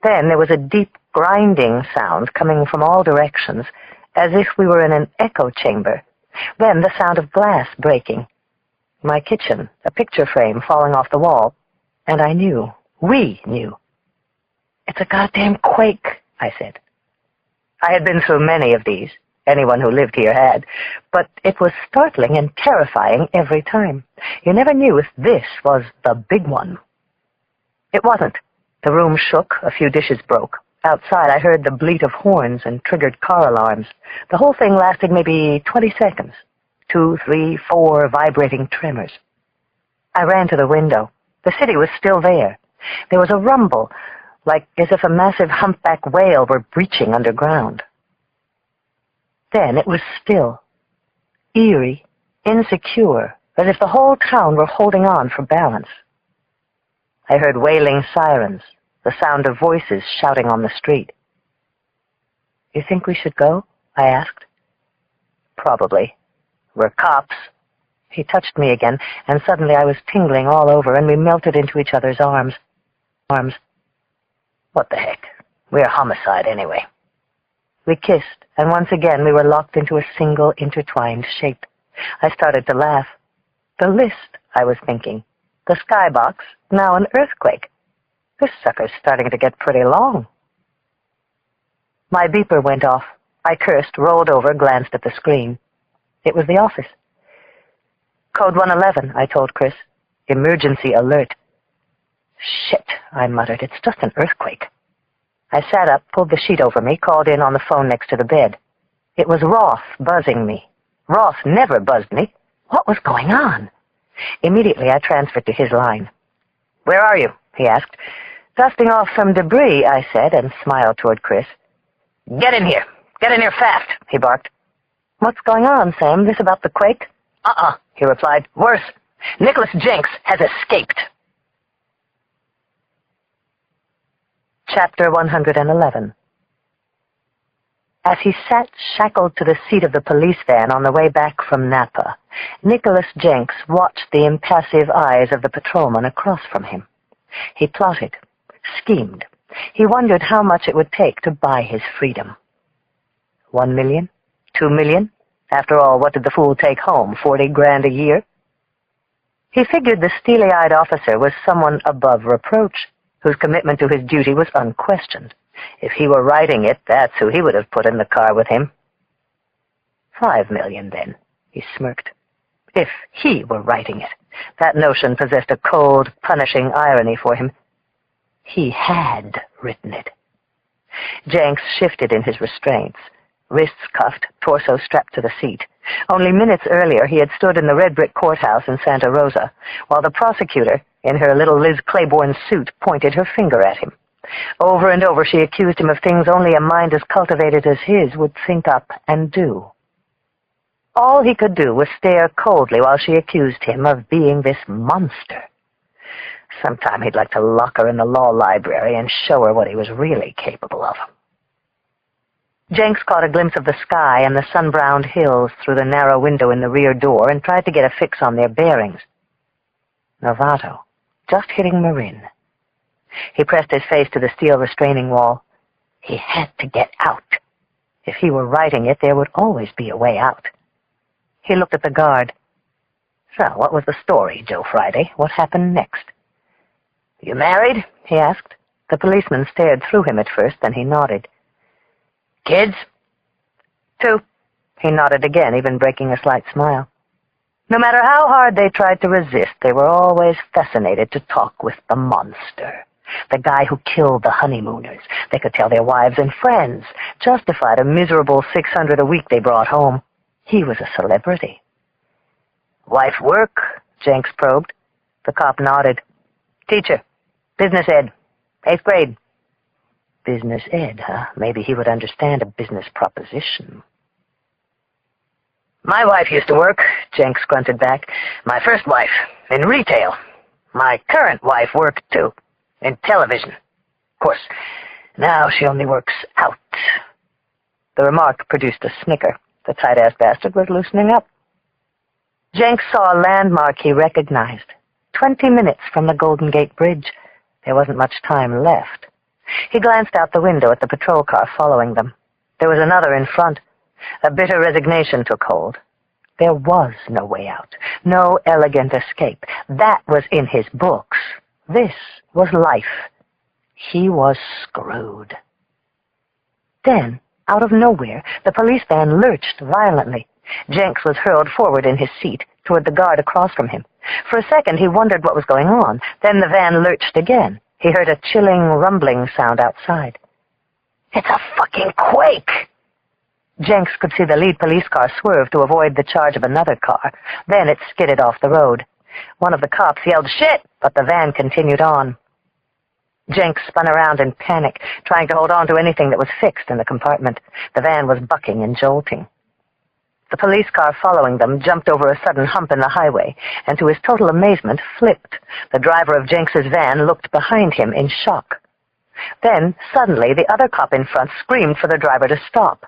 S1: Then there was a deep grinding sound coming from all directions, as if we were in an echo chamber. Then the sound of glass breaking. My kitchen, a picture frame falling off the wall, and I knew, we knew. "It's a goddamn quake," I said. I had been through many of these. Anyone who lived here had. But it was startling and terrifying every time. You never knew if this was the big one. It wasn't. The room shook, a few dishes broke. Outside I heard the bleat of horns and triggered car alarms. The whole thing lasted maybe 20 seconds. 2, 3, 4 vibrating tremors. I ran to the window. The city was still there. There was a rumble, like as if a massive humpback whale were breaching underground. Then it was still, eerie, insecure, as if the whole town were holding on for balance. I heard wailing sirens, the sound of voices shouting on the street. "You think we should go?" I asked.
S2: "Probably. We're cops."
S1: He touched me again, and suddenly I was tingling all over, and we melted into each other's arms.
S2: "What the heck? We're homicide anyway."
S1: We kissed, and once again we were locked into a single, intertwined shape. I started to laugh. The list, I was thinking. The skybox, now an earthquake. This sucker's starting to get pretty long. My beeper went off. I cursed, rolled over, glanced at the screen. It was the office. "Code 111, I told Chris. "Emergency alert." "Shit," I muttered. "It's just an earthquake." I sat up, pulled the sheet over me, called in on the phone next to the bed. It was Roth buzzing me. Roth never buzzed me. What was going on? Immediately I transferred to his line. "Where are you?" he asked. "Dusting off some debris," I said, and smiled toward Chris.
S2: "Get in here. Get in here fast," he barked.
S1: "What's going on, Sam? This about the quake?"
S2: He replied. "Worse. Nicholas Jenks has escaped."
S1: Chapter 111. As he sat shackled to the seat of the police van on the way back from Napa, Nicholas Jenks watched the impassive eyes of the patrolman across from him. He plotted, schemed. He wondered how much it would take to buy his freedom. 1 million? 2 million? After all, what did the fool take home, 40 grand a year? He figured the steely-eyed officer was someone above reproach, whose commitment to his duty was unquestioned. If he were writing it, that's who he would have put in the car with him. 5 million, then, he smirked. If he were writing it. That notion possessed a cold, punishing irony for him. He had written it. Jenks shifted in his restraints, wrists cuffed, torso strapped to the seat. Only minutes earlier he had stood in the red brick courthouse in Santa Rosa, while the prosecutor, in her little Liz Claiborne suit, pointed her finger at him. Over and over she accused him of things only a mind as cultivated as his would think up and do. All he could do was stare coldly while she accused him of being this monster.
S2: Sometime he'd like to lock her in the law library and show her what he was really capable of.
S1: Jenks caught a glimpse of the sky and the sun-browned hills through the narrow window in the rear door and tried to get a fix on their bearings. Novato, just hitting Marin. He pressed his face to the steel restraining wall. He had to get out. If he were writing it, there would always be a way out. He looked at the guard. So, what was the story, Joe Friday? What happened next?
S2: You married?
S1: He asked. The policeman stared through him at first, then he nodded.
S2: Kids?
S1: 2. He nodded again, even breaking a slight smile. No matter how hard they tried to resist, they were always fascinated to talk with the monster. The guy who killed the honeymooners. They could tell their wives and friends, justified a miserable $600 a week they brought home. He was a celebrity.
S2: Wife work?
S1: Jenks probed. The cop nodded.
S2: Teacher. Business ed. 8th grade.
S1: Business ed, huh? Maybe he would understand a business proposition.
S2: My wife used to work, Jenks grunted back. My first wife, in retail. My current wife worked, too, in television. Of course, now she only works out.
S1: The remark produced a snicker. The tight-ass bastard was loosening up. Jenks saw a landmark he recognized. 20 minutes from the Golden Gate Bridge. There wasn't much time left. He glanced out the window at the patrol car following them. There was another in front. A bitter resignation took hold. There was no way out, no elegant escape. That was in his books. This was life. He was screwed. Then, out of nowhere, the police van lurched violently. Jenks was hurled forward in his seat, toward the guard across from him. For a second, he wondered what was going on. Then the van lurched again. He heard a chilling, rumbling sound outside.
S2: It's a fucking quake!
S1: Jenks could see the lead police car swerve to avoid the charge of another car. Then it skidded off the road. One of the cops yelled, "Shit!" but the van continued on. Jenks spun around in panic, trying to hold on to anything that was fixed in the compartment. The van was bucking and jolting. The police car following them jumped over a sudden hump in the highway, and to his total amazement, flipped. The driver of Jenks's van looked behind him in shock. Then, suddenly, the other cop in front screamed for the driver to stop.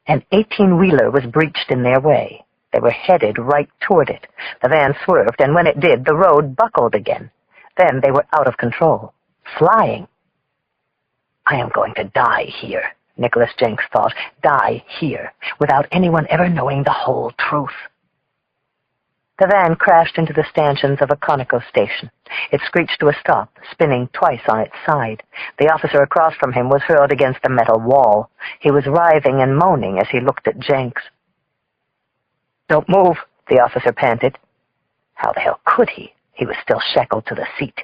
S1: An 18-wheeler was breached in their way. They were headed right toward it. The van swerved, and when it did, the road buckled again. Then they were out of control, flying. I am going to die here, Nicholas Jenks thought. Die here, without anyone ever knowing the whole truth. The van crashed into the stanchions of a Conoco station. It screeched to a stop, spinning twice on its side. The officer across from him was hurled against a metal wall. He was writhing and moaning as he looked at Jenks. "Don't move," the officer panted. How the hell could he? He was still shackled to the seat.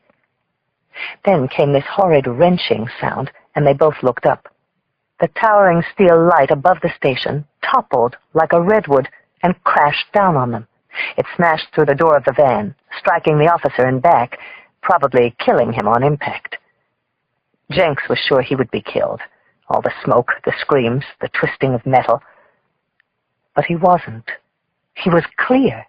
S1: Then came this horrid wrenching sound, and they both looked up. The towering steel light above the station toppled like a redwood and crashed down on them. It smashed through the door of the van, striking the officer in back, probably killing him on impact. Jenks was sure he would be killed. All the smoke, the screams, the twisting of metal. But he wasn't. He was clear.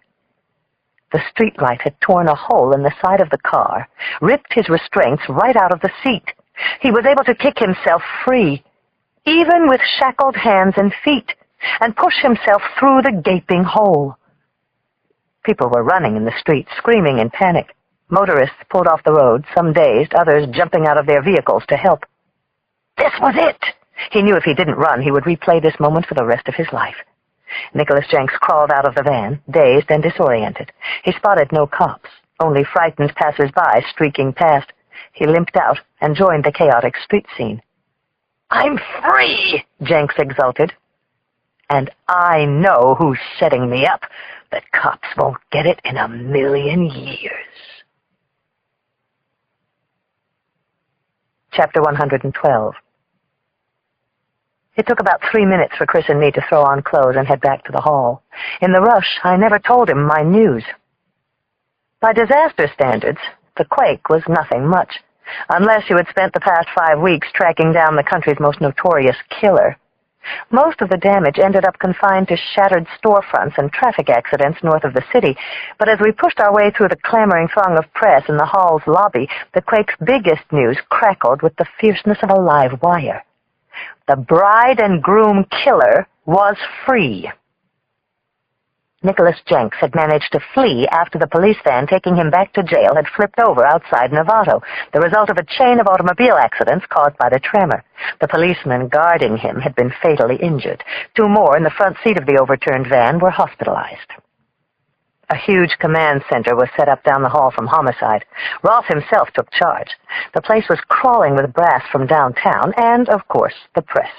S1: The streetlight had torn a hole in the side of the car, ripped his restraints right out of the seat. He was able to kick himself free, even with shackled hands and feet, and push himself through the gaping hole. People were running in the street, screaming in panic. Motorists pulled off the road, some dazed, others jumping out of their vehicles to help. This was it! He knew if he didn't run, he would replay this moment for the rest of his life. Nicholas Jenks crawled out of the van, dazed and disoriented. He spotted no cops, only frightened passers-by streaking past. He limped out and joined the chaotic street scene. "I'm free!" Jenks exulted. "And I know who's setting me up. The cops won't get it in a million years." Chapter 112. It took about 3 minutes for Chris and me to throw on clothes and head back to the hall. In the rush, I never told him my news. By disaster standards, the quake was nothing much, unless you had spent the past 5 weeks tracking down the country's most notorious killer. Most of the damage ended up confined to shattered storefronts and traffic accidents north of the city, but as we pushed our way through the clamoring throng of press in the hall's lobby, the quake's biggest news crackled with the fierceness of a live wire. The bride and groom killer was free. Nicholas Jenks had managed to flee after the police van taking him back to jail had flipped over outside Novato, the result of a chain of automobile accidents caused by the tremor. The policeman guarding him had been fatally injured. 2 more in the front seat of the overturned van were hospitalized. A huge command center was set up down the hall from homicide. Roth himself took charge. The place was crawling with brass from downtown and, of course, the press.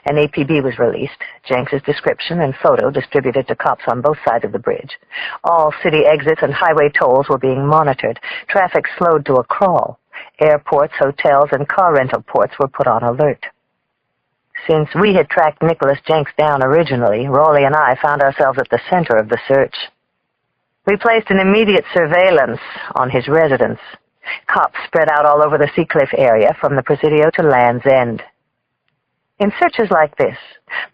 S1: An APB was released, Jenks's description and photo distributed to cops on both sides of the bridge. All city exits and highway tolls were being monitored. Traffic slowed to a crawl. Airports, hotels, and car rental ports were put on alert. Since we had tracked Nicholas Jenks down originally, Rawley and I found ourselves at the center of the search. We placed an immediate surveillance on his residence. Cops spread out all over the Seacliff area from the Presidio to Land's End. In searches like this,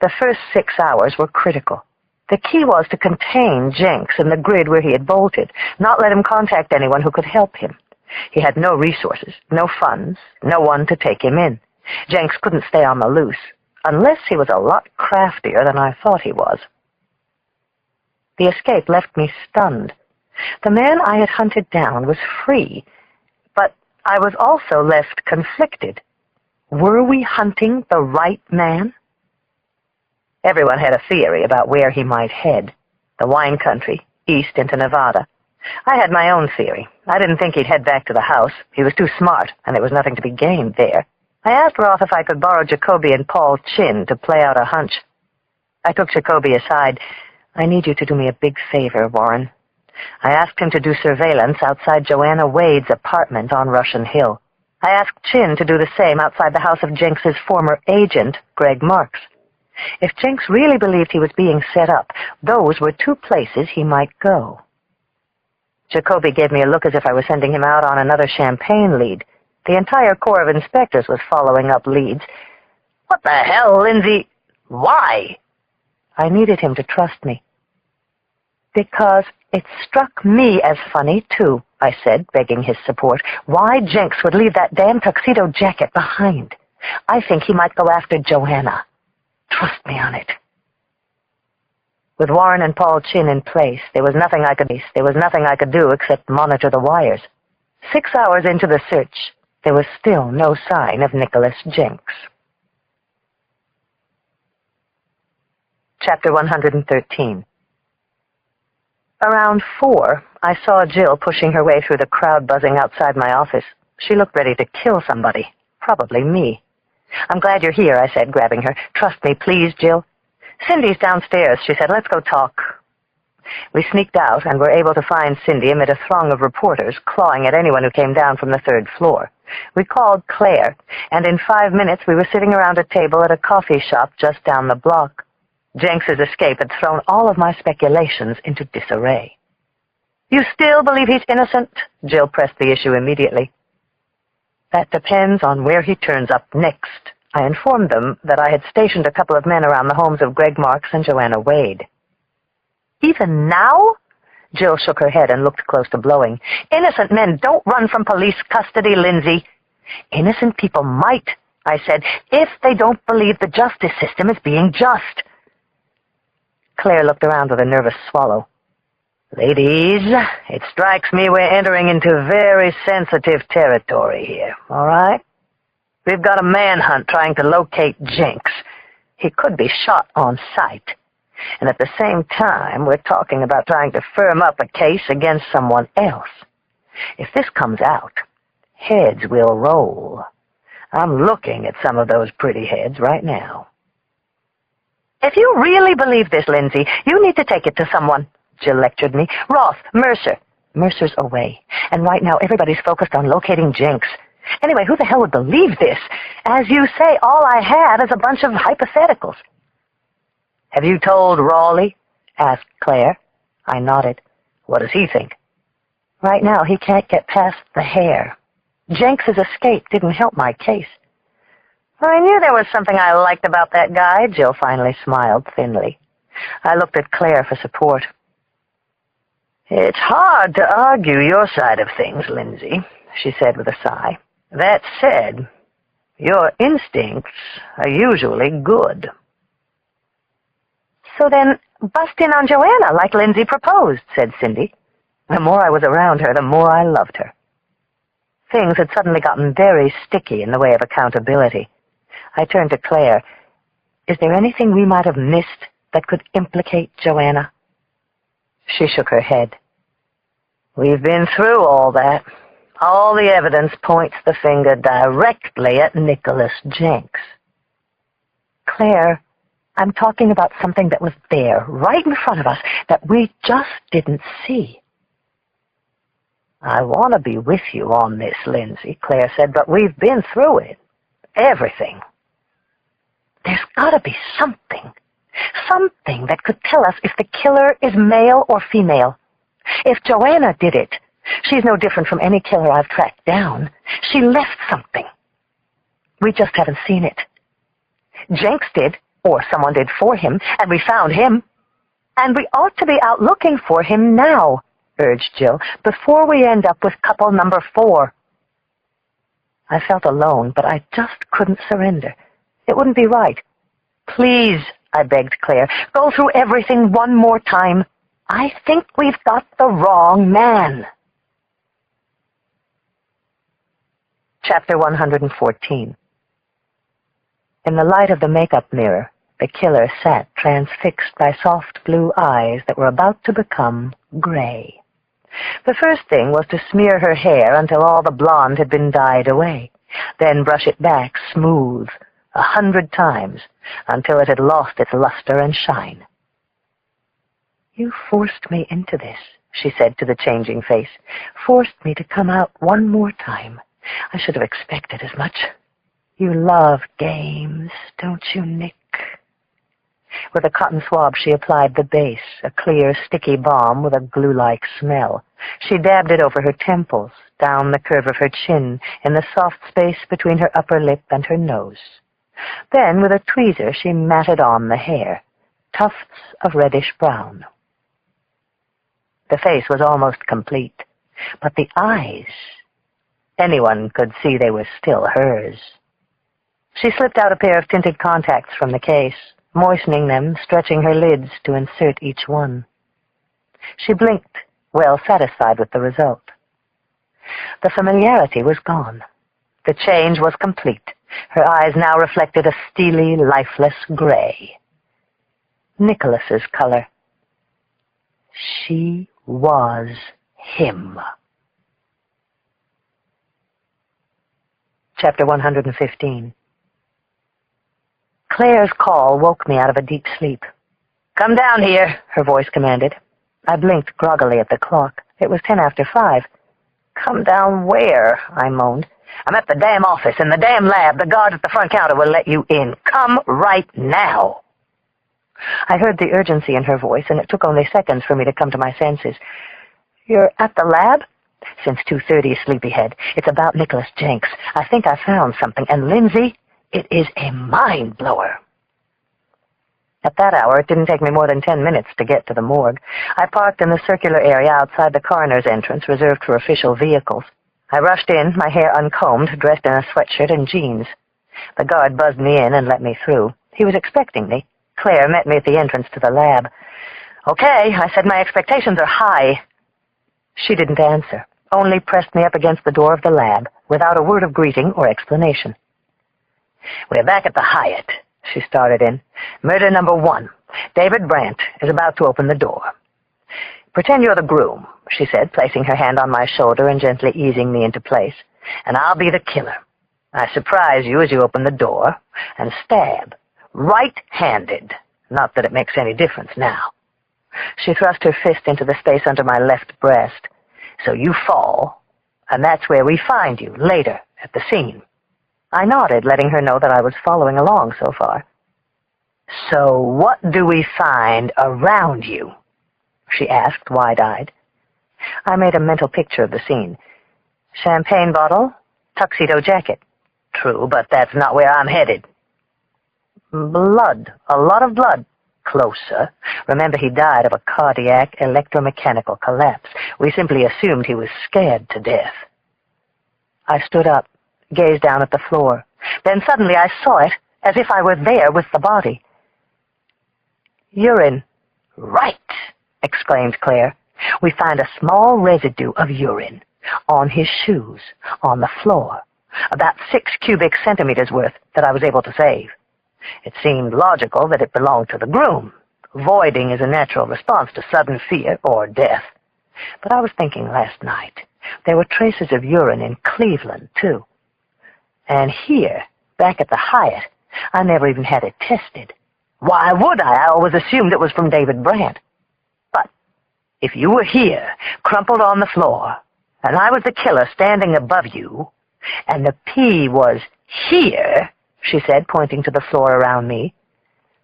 S1: the first 6 hours were critical. The key was to contain Jenks in the grid where he had bolted, not let him contact anyone who could help him. He had no resources, no funds, no one to take him in. Jenks couldn't stay on the loose, unless he was a lot craftier than I thought he was. The escape left me stunned. The man I had hunted down was free, but I was also left conflicted. Were we hunting the right man? Everyone had a theory about where he might head. The wine country, east into Nevada. I had my own theory. I didn't think he'd head back to the house. He was too smart, and there was nothing to be gained there. I asked Roth if I could borrow Jacoby and Paul Chin to play out a hunch. I took Jacoby aside. I need you to do me a big favor, Warren. I asked him to do surveillance outside Joanna Wade's apartment on Russian Hill. I asked Chin to do the same outside the house of Jenks's former agent, Greg Marks. If Jenks really believed he was being set up, those were 2 places he might go. Jacoby gave me a look as if I was sending him out on another champagne lead. The entire corps of inspectors was following up leads. What the hell, Lindsay? Why? I needed him to trust me. Because it struck me as funny, too, I said, begging his support. Why Jenks would leave that damn tuxedo jacket behind. I think he might go after Joanna. Trust me on it. With Warren and Paul Chin in place, there was nothing I could do except monitor the wires. 6 hours into the search, there was still no sign of Nicholas Jenks. Chapter 113. Around 4, I saw Jill pushing her way through the crowd buzzing outside my office. She looked ready to kill somebody, probably me. I'm glad you're here, I said, grabbing her. Trust me, please, Jill. Cindy's downstairs, she said. Let's go talk. We sneaked out and were able to find Cindy amid a throng of reporters clawing at anyone who came down from the 3rd floor. We called Claire, and in 5 minutes we were sitting around a table at a coffee shop just down the block. Jenks's escape had thrown all of my speculations into disarray. You still believe he's innocent? Jill pressed the issue immediately. That depends on where he turns up next. I informed them that I had stationed a couple of men around the homes of Greg Marks and Joanna Wade. Even now? Jill shook her head and looked close to blowing. Innocent men don't run from police custody, Lindsay. Innocent people might, I said, if they don't believe the justice system is being just. Claire looked around with a nervous swallow. Ladies, it strikes me we're entering into very sensitive territory here, all right? We've got a manhunt trying to locate Jenks. He could be shot on sight. And at the same time, we're talking about trying to firm up a case against someone else. If this comes out, heads will roll. I'm looking at some of those pretty heads right now. If you really believe this, Lindsay, you need to take it to someone, Jill lectured me. Roth, Mercer. Mercer's away, and right now everybody's focused on locating Jenks. Anyway, who the hell would believe this? As you say, all I have is a bunch of hypotheticals. Have you told Rawley? Asked Claire. I nodded. What does he think? Right now, he can't get past the hair. Jenks's escape didn't help my case.
S2: I knew there was something I liked about that guy, Jill finally smiled thinly. I looked at Claire for support. It's hard to argue your side of things, Lindsay, she said with a sigh. That said, your instincts are usually good. So then, bust in on Joanna like Lindsay proposed, said Cindy. The more I was around her, the more I loved her. Things had suddenly gotten very sticky in the way of accountability. I turned to Claire. Is there anything we might have missed that could implicate Joanna? She shook her head. We've been through all that. All the evidence points the finger directly at Nicholas Jenks. Claire, I'm talking about something that was there, right in front of us, that we just didn't see. I want to be with you on this, Lindsay, Claire said, but we've been through it. Everything. There's got to be something. Something that could tell us if the killer is male or female. If Joanna did it, she's no different from any killer I've tracked down. She left something. We just haven't seen it. Jenks did, or someone did for him, and we found him. And we ought to be out looking for him now, urged Jill, before we end up with couple number 4. I felt alone, but I just couldn't surrender. It wouldn't be right. Please, I begged Claire, go through everything one more time. I think we've got the wrong man. Chapter 114. In the light of the makeup mirror, the killer sat transfixed by soft blue eyes that were about to become gray. The first thing was to smear her hair until all the blonde had been dyed away, then brush it back smooth 100 times until it had lost its luster and shine. You forced me into this, she said to the changing face. Forced me to come out one more time. I should have expected as much. You love games, don't you, Nick? With a cotton swab, she applied the base, a clear, sticky balm with a glue-like smell. She dabbed it over her temples, down the curve of her chin, in the soft space between her upper lip and her nose. Then, with a tweezer, she matted on the hair, tufts of reddish-brown. The face was almost complete, but the eyes, anyone could see they were still hers. She slipped out a pair of tinted contacts from the case, moistening them, stretching her lids to insert each one. She blinked, well satisfied with the result. The familiarity was gone. The change was complete. Her eyes now reflected a steely, lifeless gray. Nicholas's color. She was him. Chapter 115. Claire's call woke me out of a deep sleep. Come down here, her voice commanded. I blinked groggily at the clock. It was 10 after 5. Come down where? I moaned. I'm at the damn office, in the damn lab. The guard at the front counter will let you in. Come right now. I heard the urgency in her voice, and it took only seconds for me to come to my senses. You're at the lab? Since 2:30, sleepyhead. It's about Nicholas Jenks. I think I found something. And Lindsay, it is a mind-blower. At that hour, it didn't take me more than 10 minutes to get to the morgue. I parked in the circular area outside the coroner's entrance reserved for official vehicles. I rushed in, my hair uncombed, dressed in a sweatshirt and jeans. The guard buzzed me in and let me through. He was expecting me. Claire met me at the entrance to the lab. Okay, I said, my expectations are high. She didn't answer, only pressed me up against the door of the lab, without a word of greeting or explanation. We're back at the Hyatt, she started in. Murder number 1. David Brandt is about to open the door. Pretend you're the groom, she said, placing her hand on my shoulder and gently easing me into place, and I'll be the killer. I surprise you as you open the door and stab, right-handed. Not that it makes any difference now. She thrust her fist into the space under my left breast. So you fall, and that's where we find you, later, at the scene. I nodded, letting her know that I was following along so far. So what do we find around you? She asked, wide-eyed. I made a mental picture of the scene. Champagne bottle, tuxedo jacket. True, but that's not where I'm headed. Blood. A lot of blood. Closer. Remember, he died of a cardiac electromechanical collapse. We simply assumed he was scared to death. I stood up, gazed down at the floor. Then suddenly I saw it, as if I were there with the body. Urine. Right, exclaimed Claire. We found a small residue of urine on his shoes, on the floor, about 6 cubic centimeters worth that I was able to save. It seemed logical that it belonged to the groom. Voiding is a natural response to sudden fear or death. But I was thinking last night, there were traces of urine in Cleveland, too. And here, back at the Hyatt, I never even had it tested. Why would I? I always assumed it was from David Brandt. But if you were here, crumpled on the floor, and I was the killer standing above you, and the pee was here, she said, pointing to the floor around me,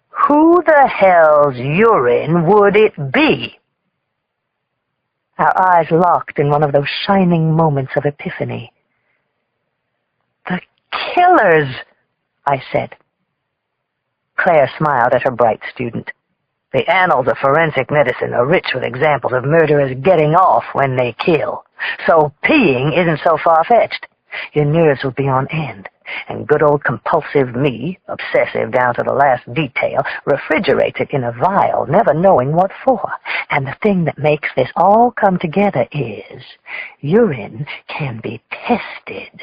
S2: who the hell's urine would it be? Our eyes locked in one of those shining moments of epiphany. The killer's, I said. Claire smiled at her bright student. The annals of forensic medicine are rich with examples of murderers getting off when they kill. So peeing isn't so far-fetched. Your nerves will be on end, and good old compulsive me, obsessive down to the last detail, refrigerates it in a vial, never knowing what for. And the thing that makes this all come together is urine can be tested.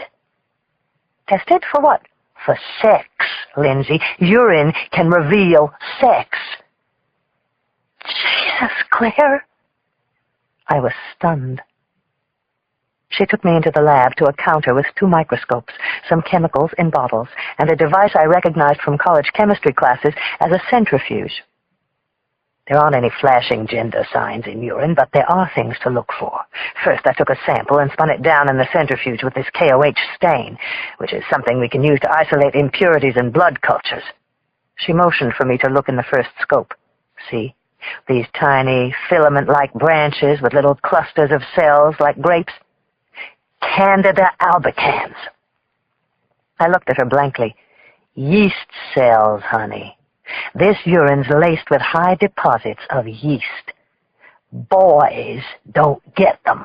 S2: Tested for what? For sex, Lindsay. Urine can reveal sex. Jesus, Claire. I was stunned. She took me into the lab to a counter with 2 microscopes, some chemicals in bottles, and a device I recognized from college chemistry classes as a centrifuge. There aren't any flashing gender signs in urine, but there are things to look for. First, I took a sample and spun it down in the centrifuge with this KOH stain, which is something we can use to isolate impurities in blood cultures. She motioned for me to look in the first scope. See? These tiny, filament-like branches with little clusters of cells like grapes. Candida albicans. I looked at her blankly. Yeast cells, honey. This urine's laced with high deposits of yeast. Boys don't get them.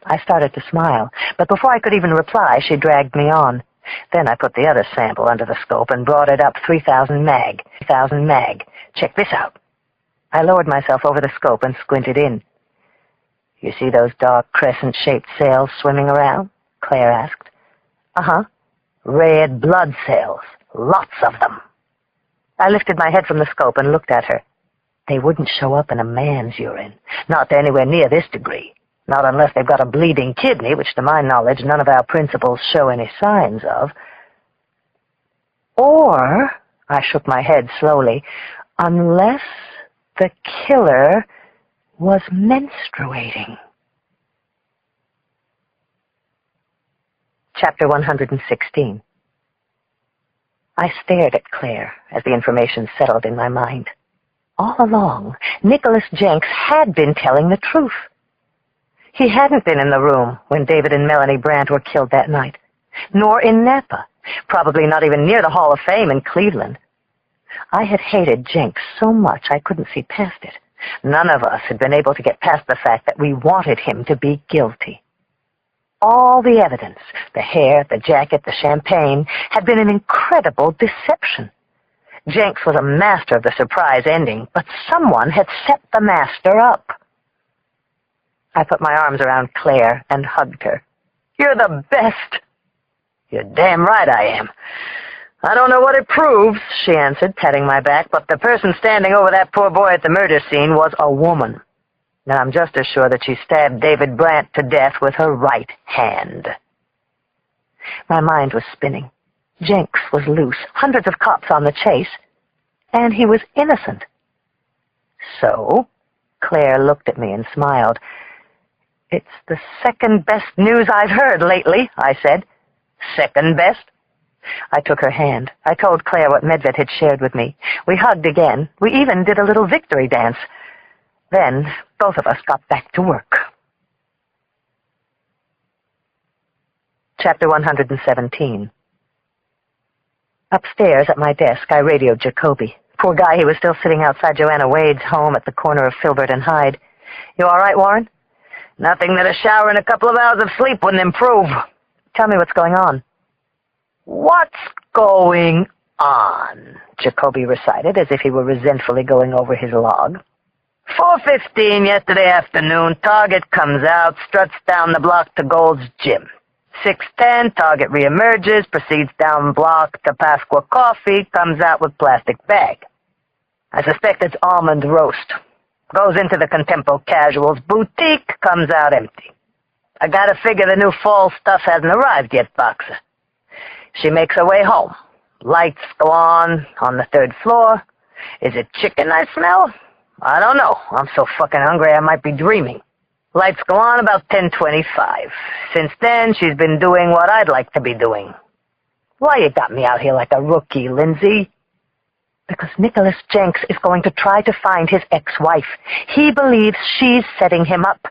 S2: I started to smile, but before I could even reply, she dragged me on. Then I put the other sample under the scope and brought it up 3,000 mag. 3,000 mag. Check this out. I lowered myself over the scope and squinted in. You see those dark crescent-shaped cells swimming around? Claire asked. Uh-huh. Red blood cells. Lots of them. I lifted my head from the scope and looked at her. They wouldn't show up in a man's urine. Not to anywhere near this degree. Not unless they've got a bleeding kidney, which to my knowledge none of our principals show any signs of. Or, I shook my head slowly, unless the killer was menstruating. Chapter 116. I stared at Claire as the information settled in my mind. All along, Nicholas Jenks had been telling the truth. He hadn't been in the room when David and Melanie Brandt were killed that night, nor in Napa, probably not even near the Hall of Fame in Cleveland. I had hated Jenks so much I couldn't see past it. None of us had been able to get past the fact that we wanted him to be guilty. All the evidence, the hair, the jacket, the champagne, had been an incredible deception. Jenks was a master of the surprise ending, but someone had set the master up. I put my arms around Claire and hugged her. You're the best. You're damn right I am. I don't know what it proves, she answered, patting my back, but the person standing over that poor boy at the murder scene was a woman. And I'm just as sure that she stabbed David Brandt to death with her right hand. My mind was spinning. Jenks was loose, hundreds of cops on the chase, and he was innocent. So, Claire looked at me and smiled. It's the second best news I've heard lately, I said. Second best? I took her hand. I told Claire what Medved had shared with me. We hugged again. We even did a little victory dance. Then, both of us got back to work.
S1: Chapter 117. Upstairs at my desk, I radioed Jacoby. Poor guy, he was still sitting outside Joanna Wade's home at the corner of Filbert and Hyde. You all right, Warren?
S2: Nothing that a shower and a couple of hours of sleep wouldn't improve.
S1: Tell me what's going on.
S2: What's going on? Jacoby recited as if he were resentfully going over his log. 4:15 yesterday afternoon, Target comes out, struts down the block to Gold's Gym. 6:10, Target reemerges, proceeds down block to Pasqua Coffee, comes out with plastic bag. I suspect it's almond roast. Goes into the Contempo Casuals boutique, comes out empty. I gotta figure the new fall stuff hasn't arrived yet, Boxer. She makes her way home. Lights go on the 3rd floor. Is it chicken I smell? I don't know. I'm so fucking hungry I might be dreaming. Lights go on about 10:25. Since then, she's been doing what I'd like to be doing. Why you got me out here like a rookie, Lindsay?
S1: Because Nicholas Jenks is going to try to find his ex-wife. He believes she's setting him up.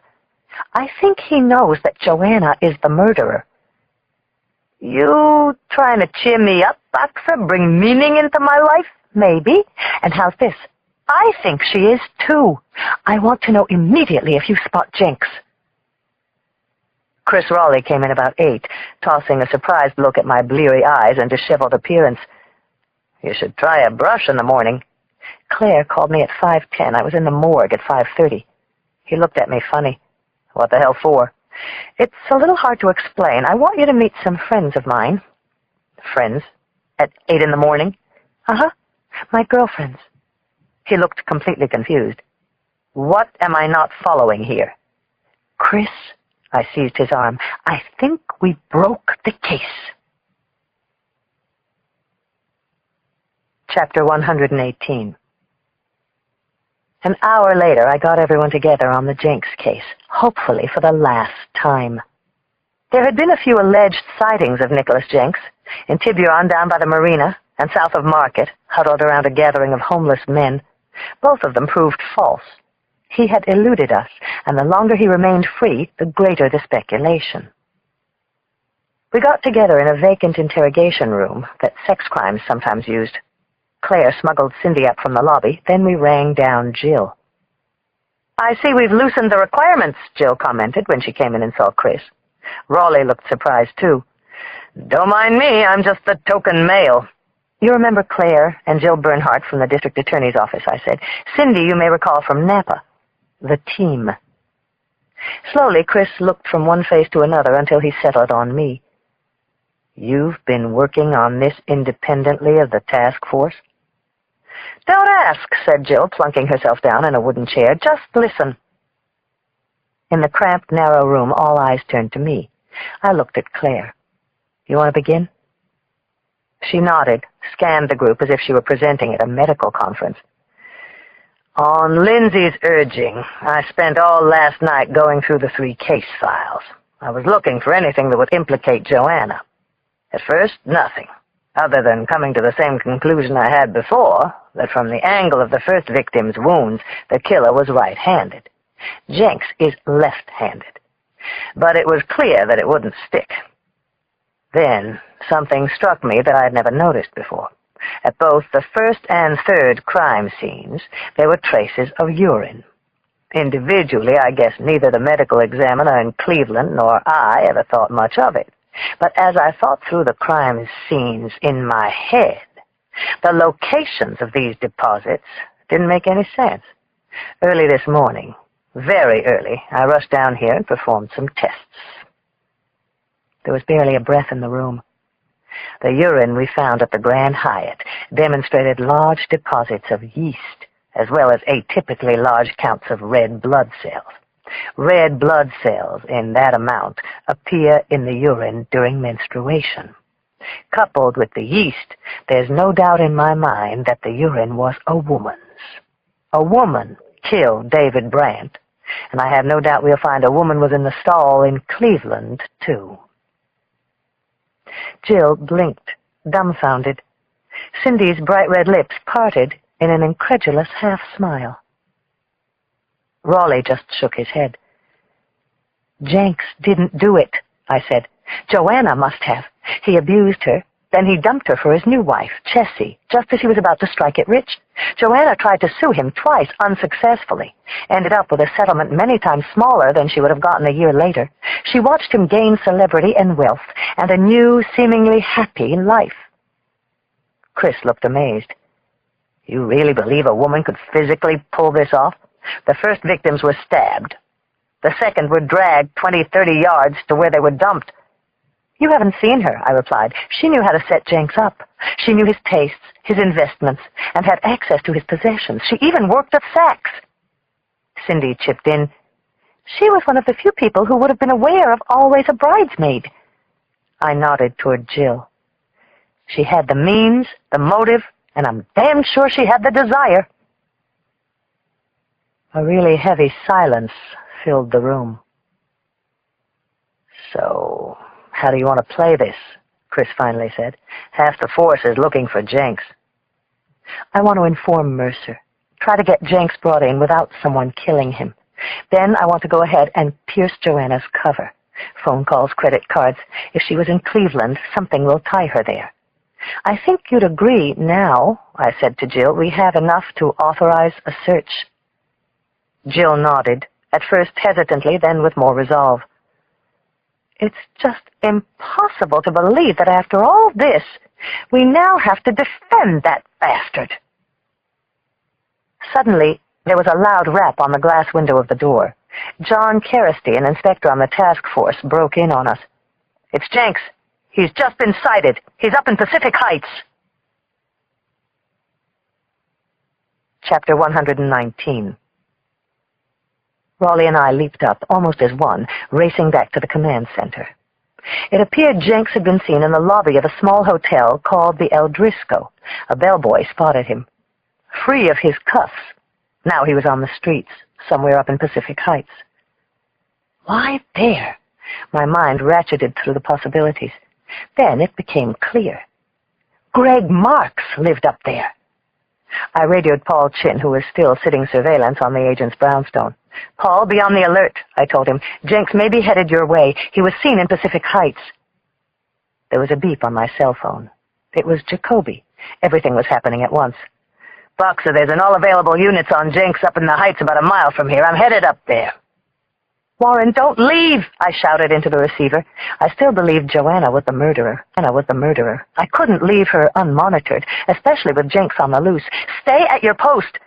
S1: I think he knows that Joanna is the murderer.
S2: You trying to cheer me up, Boxer? Bring meaning into my life?
S1: Maybe. And how's this? I think she is, too. I want to know immediately if you spot Jenks. Chris Raleigh came in about 8, tossing a surprised look at my bleary eyes and disheveled appearance.
S2: You should try a brush in the morning.
S1: Claire called me at 5:10. I was in the morgue at 5:30. He looked at me funny.
S2: What the hell for?
S1: It's a little hard to explain. I want you to meet some friends of mine.
S2: Friends? At 8 in the morning?
S1: Uh-huh. My girlfriends.
S2: He looked completely confused. What am I not following here?
S1: Chris, I seized his arm. I think we broke the case. Chapter 118. An hour later, I got everyone together on the Jenks case, hopefully for the last time. There had been a few alleged sightings of Nicholas Jenks, in Tiburon down by the marina, and south of Market, huddled around a gathering of homeless men. Both of them proved false. He had eluded us, and the longer he remained free, the greater the speculation. We got together in a vacant interrogation room that sex crimes sometimes used. Claire smuggled Cindy up from the lobby, then we rang down Jill.
S2: I see we've loosened the requirements, Jill commented when she came in and saw Chris. Raleigh looked surprised, too. Don't mind me, I'm just the token male.
S1: You remember Claire and Jill Bernhardt from the district attorney's office, I said. Cindy, you may recall from Napa. The team. Slowly, Chris looked from one face to another until he settled on me.
S2: You've been working on this independently of the task force?
S1: Don't ask, said Jill, plunking herself down in a wooden chair. Just listen. In the cramped, narrow room, all eyes turned to me. I looked at Claire. You want to begin? She nodded, scanned the group as if she were presenting at a medical conference.
S2: On Lindsay's urging, I spent all last night going through the 3 case files. I was looking for anything that would implicate Joanna. At first, nothing, other than coming to the same conclusion I had before, that from the angle of the first victim's wounds, the killer was right-handed. Jenks is left-handed. But it was clear that it wouldn't stick. Then, something struck me that I had never noticed before. At both the first and third crime scenes, there were traces of urine. Individually, I guess neither the medical examiner in Cleveland nor I ever thought much of it. But as I thought through the crime scenes in my head, the locations of these deposits didn't make any sense. Early this morning, very early, I rushed down here and performed some tests. There was barely a breath in the room. The urine we found at the Grand Hyatt demonstrated large deposits of yeast, as well as atypically large counts of red blood cells. Red blood cells in that amount appear in the urine during menstruation. Coupled with the yeast, there's no doubt in my mind that the urine was a woman's. A woman killed David Brandt, and I have no doubt we'll find a woman was in the stall in Cleveland, too. Jill blinked, dumbfounded. Cindy's bright red lips parted in an incredulous half-smile. Raleigh just shook his head. Jenks didn't do it, I said.
S1: Joanna must have. He abused her. Then he dumped her for his new wife, Jessie, just as he was about to strike it rich. Joanna tried to sue him twice unsuccessfully, ended up with a settlement many times smaller than she would have gotten a year later. She watched him gain celebrity and wealth and a new, seemingly happy life. Chris looked amazed. You really believe a woman could physically pull this off? The first victims were stabbed. The second were dragged 20, 30 yards to where they were dumped. You haven't seen her, I replied. She knew how to set Jenks up. She knew his tastes, his investments, and had access to his possessions. She even worked at Saks. Cindy chipped in. She was one of the few people who would have been aware of Always a Bridesmaid. I nodded toward Jill. She had the means, the motive, and I'm damn sure she had the desire. A really heavy silence filled the room. So, how do you want to play this? Chris finally said. Half the force is looking for Jenks. I want to inform Mercer. Try to get Jenks brought in without someone killing him. Then I want to go ahead and pierce Joanna's cover. Phone calls, credit cards. If she was in Cleveland, something will tie her there. I think you'd agree now, I said to Jill, we have enough to authorize a search. Jill nodded, at first hesitantly, then with more resolve. It's just impossible to believe that after all this, we now have to defend that bastard. Suddenly, there was a loud rap on the glass window of the door. John Carristy, an inspector on the task force, broke in on us. It's Jenks. He's just been sighted. He's up in Pacific Heights. Chapter 119. Raleigh and I leaped up, almost as one, racing back to the command center. It appeared Jenks had been seen in the lobby of a small hotel called the El Driscoll. A bellboy spotted him. Free of his cuffs. Now he was on the streets, somewhere up in Pacific Heights. Why there? My mind ratcheted through the possibilities. Then it became clear. Greg Marks lived up there. I radioed Paul Chin, who was still sitting surveillance on the agent's brownstone. Paul, be on the alert, I told him. Jenks may be headed your way. He was seen in Pacific Heights. There was a beep on my cell phone. It was Jacoby. Everything was happening at once. Boxer, there's an all-available units on Jenks up in the Heights about a mile from here. I'm headed up there. Warren, don't leave, I shouted into the receiver. I still believed Joanna was the murderer. I couldn't leave her unmonitored, especially with Jenks on the loose. Stay at your post.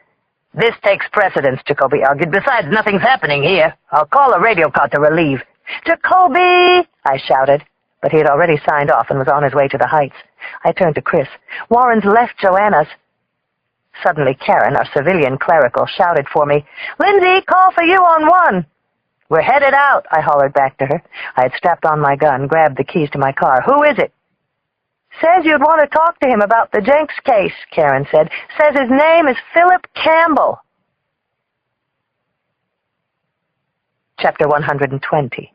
S1: This takes precedence, Jacoby argued. Besides, nothing's happening here. I'll call a radio car to relieve. Jacoby! I shouted, but he had already signed off and was on his way to the Heights. I turned to Chris. Warren's left Joanna's. Suddenly Karen, our civilian clerical, shouted for me. Lindsay, call for you on 1. We're headed out, I hollered back to her. I had strapped on my gun, grabbed the keys to my car. Who is it? Says you'd want to talk to him about the Jenks case, Karen said. Says his name is Philip Campbell. Chapter 120.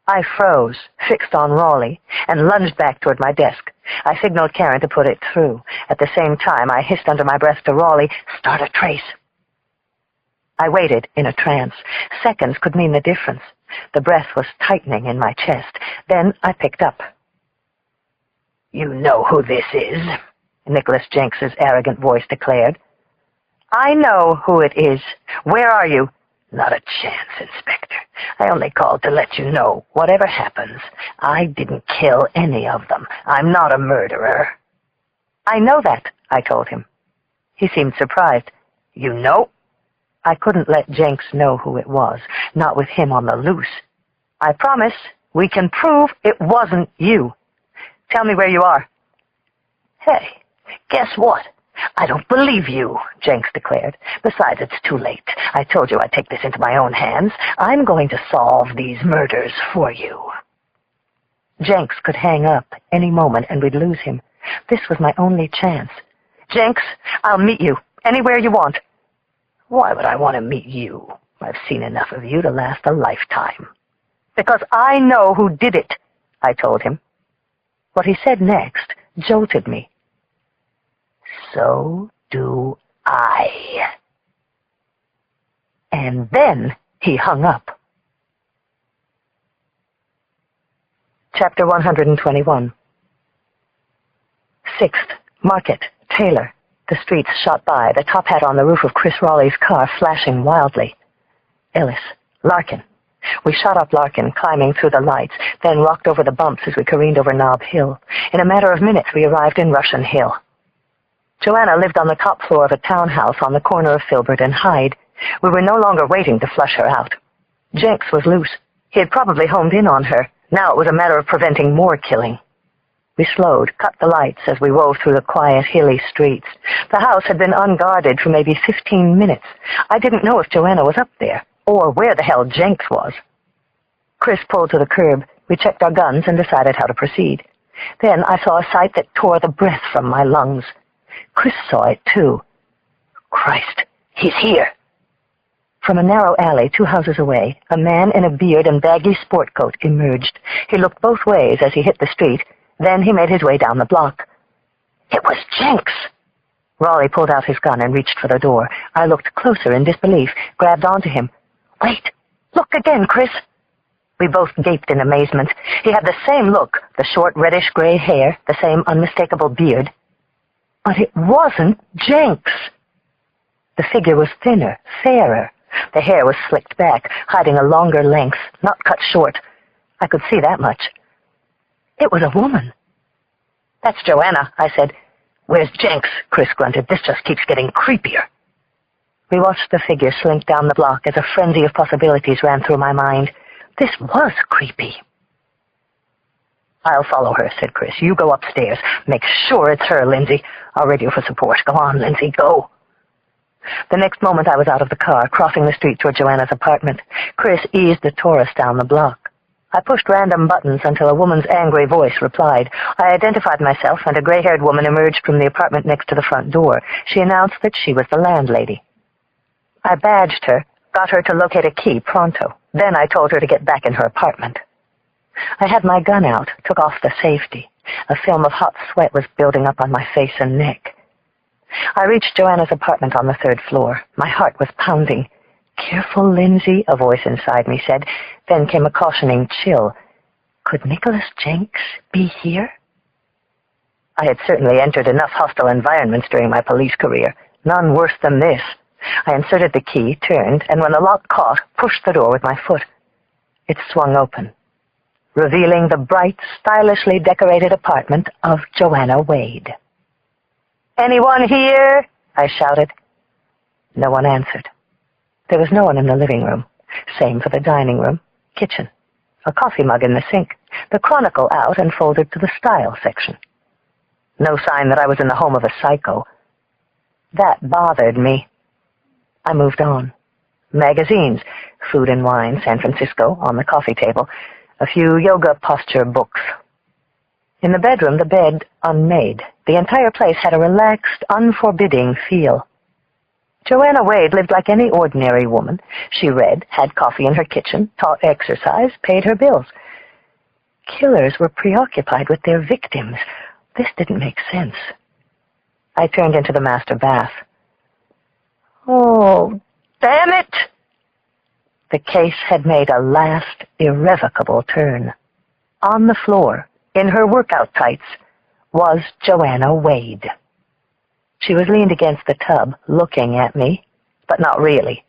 S1: I froze, fixed on Raleigh, and lunged back toward my desk. I signaled Karen to put it through. At the same time, I hissed under my breath to Raleigh, start a trace. I waited in a trance. Seconds could mean the difference. The breath was tightening in my chest. Then I picked up. You know who this is, Nicholas Jenks's arrogant voice declared. I know who it is. Where are you? Not a chance, Inspector. I only called to let you know, whatever happens, I didn't kill any of them. I'm not a murderer. I know that, I told him. He seemed surprised. You know? I couldn't let Jenks know who it was, not with him on the loose. I promise we can prove it wasn't you. Tell me where you are. Hey, guess what? I don't believe you, Jenks declared. Besides, it's too late. I told you I'd take this into my own hands. I'm going to solve these murders for you. Jenks could hang up any moment and we'd lose him. This was my only chance. Jenks, I'll meet you anywhere you want. Why would I want to meet you? I've seen enough of you to last a lifetime. Because I know who did it, I told him. What he said next jolted me. So do I. And then he hung up. Chapter 121. 6th, Market, Taylor. The streets shot by, the top hat on the roof of Chris Raleigh's car flashing wildly. Ellis, Larkin. We shot up Larkin, climbing through the lights, then rocked over the bumps as we careened over Nob Hill. In a matter of minutes, we arrived in Russian Hill. Joanna lived on the top floor of a townhouse on the corner of Filbert and Hyde. We were no longer waiting to flush her out. Jenks was loose. He had probably homed in on her. Now it was a matter of preventing more killing. We slowed, cut the lights as we wove through the quiet, hilly streets. The house had been unguarded for maybe 15 minutes. I didn't know if Joanna was up there, or where the hell Jenks was. Chris pulled to the curb. We checked our guns and decided how to proceed. Then I saw a sight that tore the breath from my lungs. Chris saw it, too. Christ, he's here. From a narrow alley 2 houses away, a man in a beard and baggy sport coat emerged. He looked both ways as he hit the street. Then he made his way down the block. It was Jenks! Raleigh pulled out his gun and reached for the door. I looked closer in disbelief, grabbed onto him. Wait! Look again, Chris! We both gaped in amazement. He had the same look, the short reddish-gray hair, the same unmistakable beard. But it wasn't Jenks! The figure was thinner, fairer. The hair was slicked back, hiding a longer length, not cut short. I could see that much. It was a woman. That's Joanna, I said. Where's Jenks? Chris grunted. This just keeps getting creepier. We watched the figure slink down the block as a frenzy of possibilities ran through my mind. This was creepy. I'll follow her, said Chris. You go upstairs. Make sure it's her, Lindsay. I'll radio for support. Go on, Lindsay, go. The next moment I was out of the car, crossing the street toward Joanna's apartment. Chris eased the Taurus down the block. I pushed random buttons until a woman's angry voice replied. I identified myself, and a gray-haired woman emerged from the apartment next to the front door. She announced that she was the landlady. I badged her, got her to locate a key pronto. Then I told her to get back in her apartment. I had my gun out, took off the safety. A film of hot sweat was building up on my face and neck. I reached Joanna's apartment on the 3rd floor. My heart was pounding. Careful, Lindsay, a voice inside me said. Then came a cautioning chill. Could Nicholas Jenks be here? I had certainly entered enough hostile environments during my police career. None worse than this. I inserted the key, turned, and when the lock caught, pushed the door with my foot. It swung open, revealing the bright, stylishly decorated apartment of Joanna Wade. Anyone here? I shouted. No one answered. There was no one in the living room. Same for the dining room, kitchen. A coffee mug in the sink. The Chronicle out and folded to the style section. No sign that I was in the home of a psycho. That bothered me. I moved on. Magazines, Food and Wine, San Francisco, on the coffee table. A few yoga posture books. In the bedroom, the bed unmade. The entire place had a relaxed, unforbidding feel. Joanna Wade lived like any ordinary woman. She read, had coffee in her kitchen, taught exercise, paid her bills. Killers were preoccupied with their victims. This didn't make sense. I turned into the master bath. Oh, damn it! The case had made a last, irrevocable turn. On the floor, in her workout tights, was Joanna Wade. She was leaned against the tub, looking at me, but not really.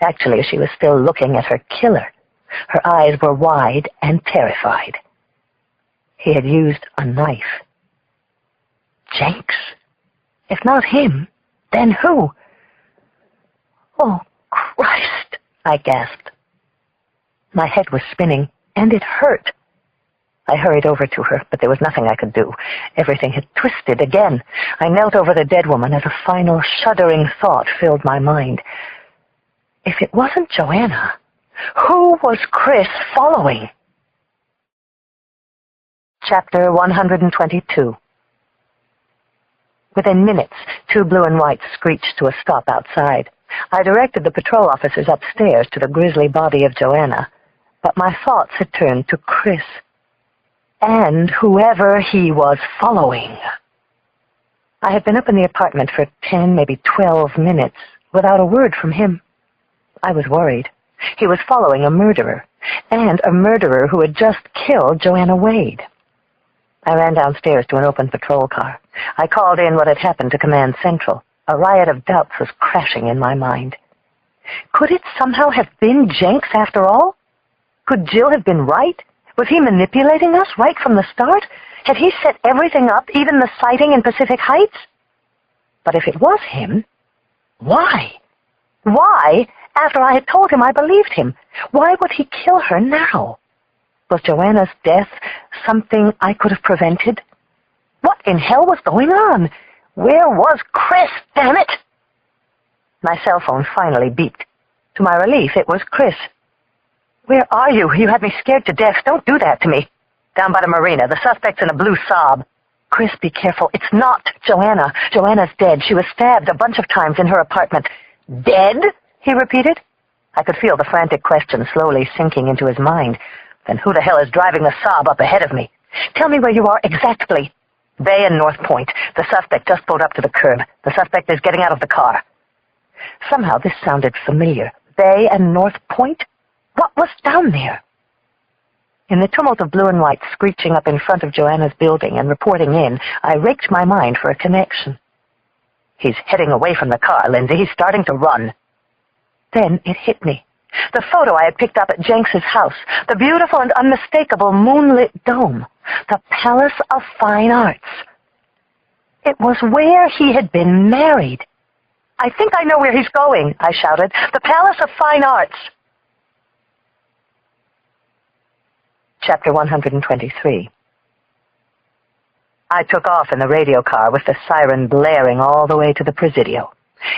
S1: Actually, she was still looking at her killer. Her eyes were wide and terrified. He had used a knife. Jenks? If not him, then who? Oh, Christ, I gasped. My head was spinning, and it hurt. I hurried over to her, but there was nothing I could do. Everything had twisted again. I knelt over the dead woman as a final, shuddering thought filled my mind. If it wasn't Joanna, who was Chris following? Chapter 122. Within minutes, 2 blue and whites screeched to a stop outside. I directed the patrol officers upstairs to the grisly body of Joanna, but my thoughts had turned to Chris. And whoever he was following. I had been up in the apartment for 10, maybe 12 minutes, without a word from him. I was worried. He was following a murderer, and a murderer who had just killed Joanna Wade. I ran downstairs to an open patrol car. I called in what had happened to Command Central. A riot of doubts was crashing in my mind. Could it somehow have been Jenks after all? Could Jill have been right? Was he manipulating us right from the start? Had he set everything up, even the sighting in Pacific Heights? But if it was him, why? Why, after I had told him I believed him? Why would he kill her now? Was Joanna's death something I could have prevented? What in hell was going on? Where was Chris, damn it? My cell phone finally beeped. To my relief, it was Chris. Where are you? You had me scared to death. Don't do that to me. Down by the marina. The suspect's in a blue Saab. Chris, be careful. It's not Joanna. Joanna's dead. She was stabbed a bunch of times in her apartment. Dead? He repeated. I could feel the frantic question slowly sinking into his mind. Then who the hell is driving the Saab up ahead of me? Tell me where you are exactly. Bay and North Point. The suspect just pulled up to the curb. The suspect is getting out of the car. Somehow this sounded familiar. Bay and North Point? What was down there? In the tumult of blue and white screeching up in front of Joanna's building and reporting in, I raked my mind for a connection. He's heading away from the car, Lindsay. He's starting to run. Then it hit me. The photo I had picked up at Jenks's house. The beautiful and unmistakable moonlit dome. The Palace of Fine Arts. It was where he had been married. I think I know where he's going, I shouted. The Palace of Fine Arts. Chapter 123. I took off in the radio car with the siren blaring all the way to the Presidio.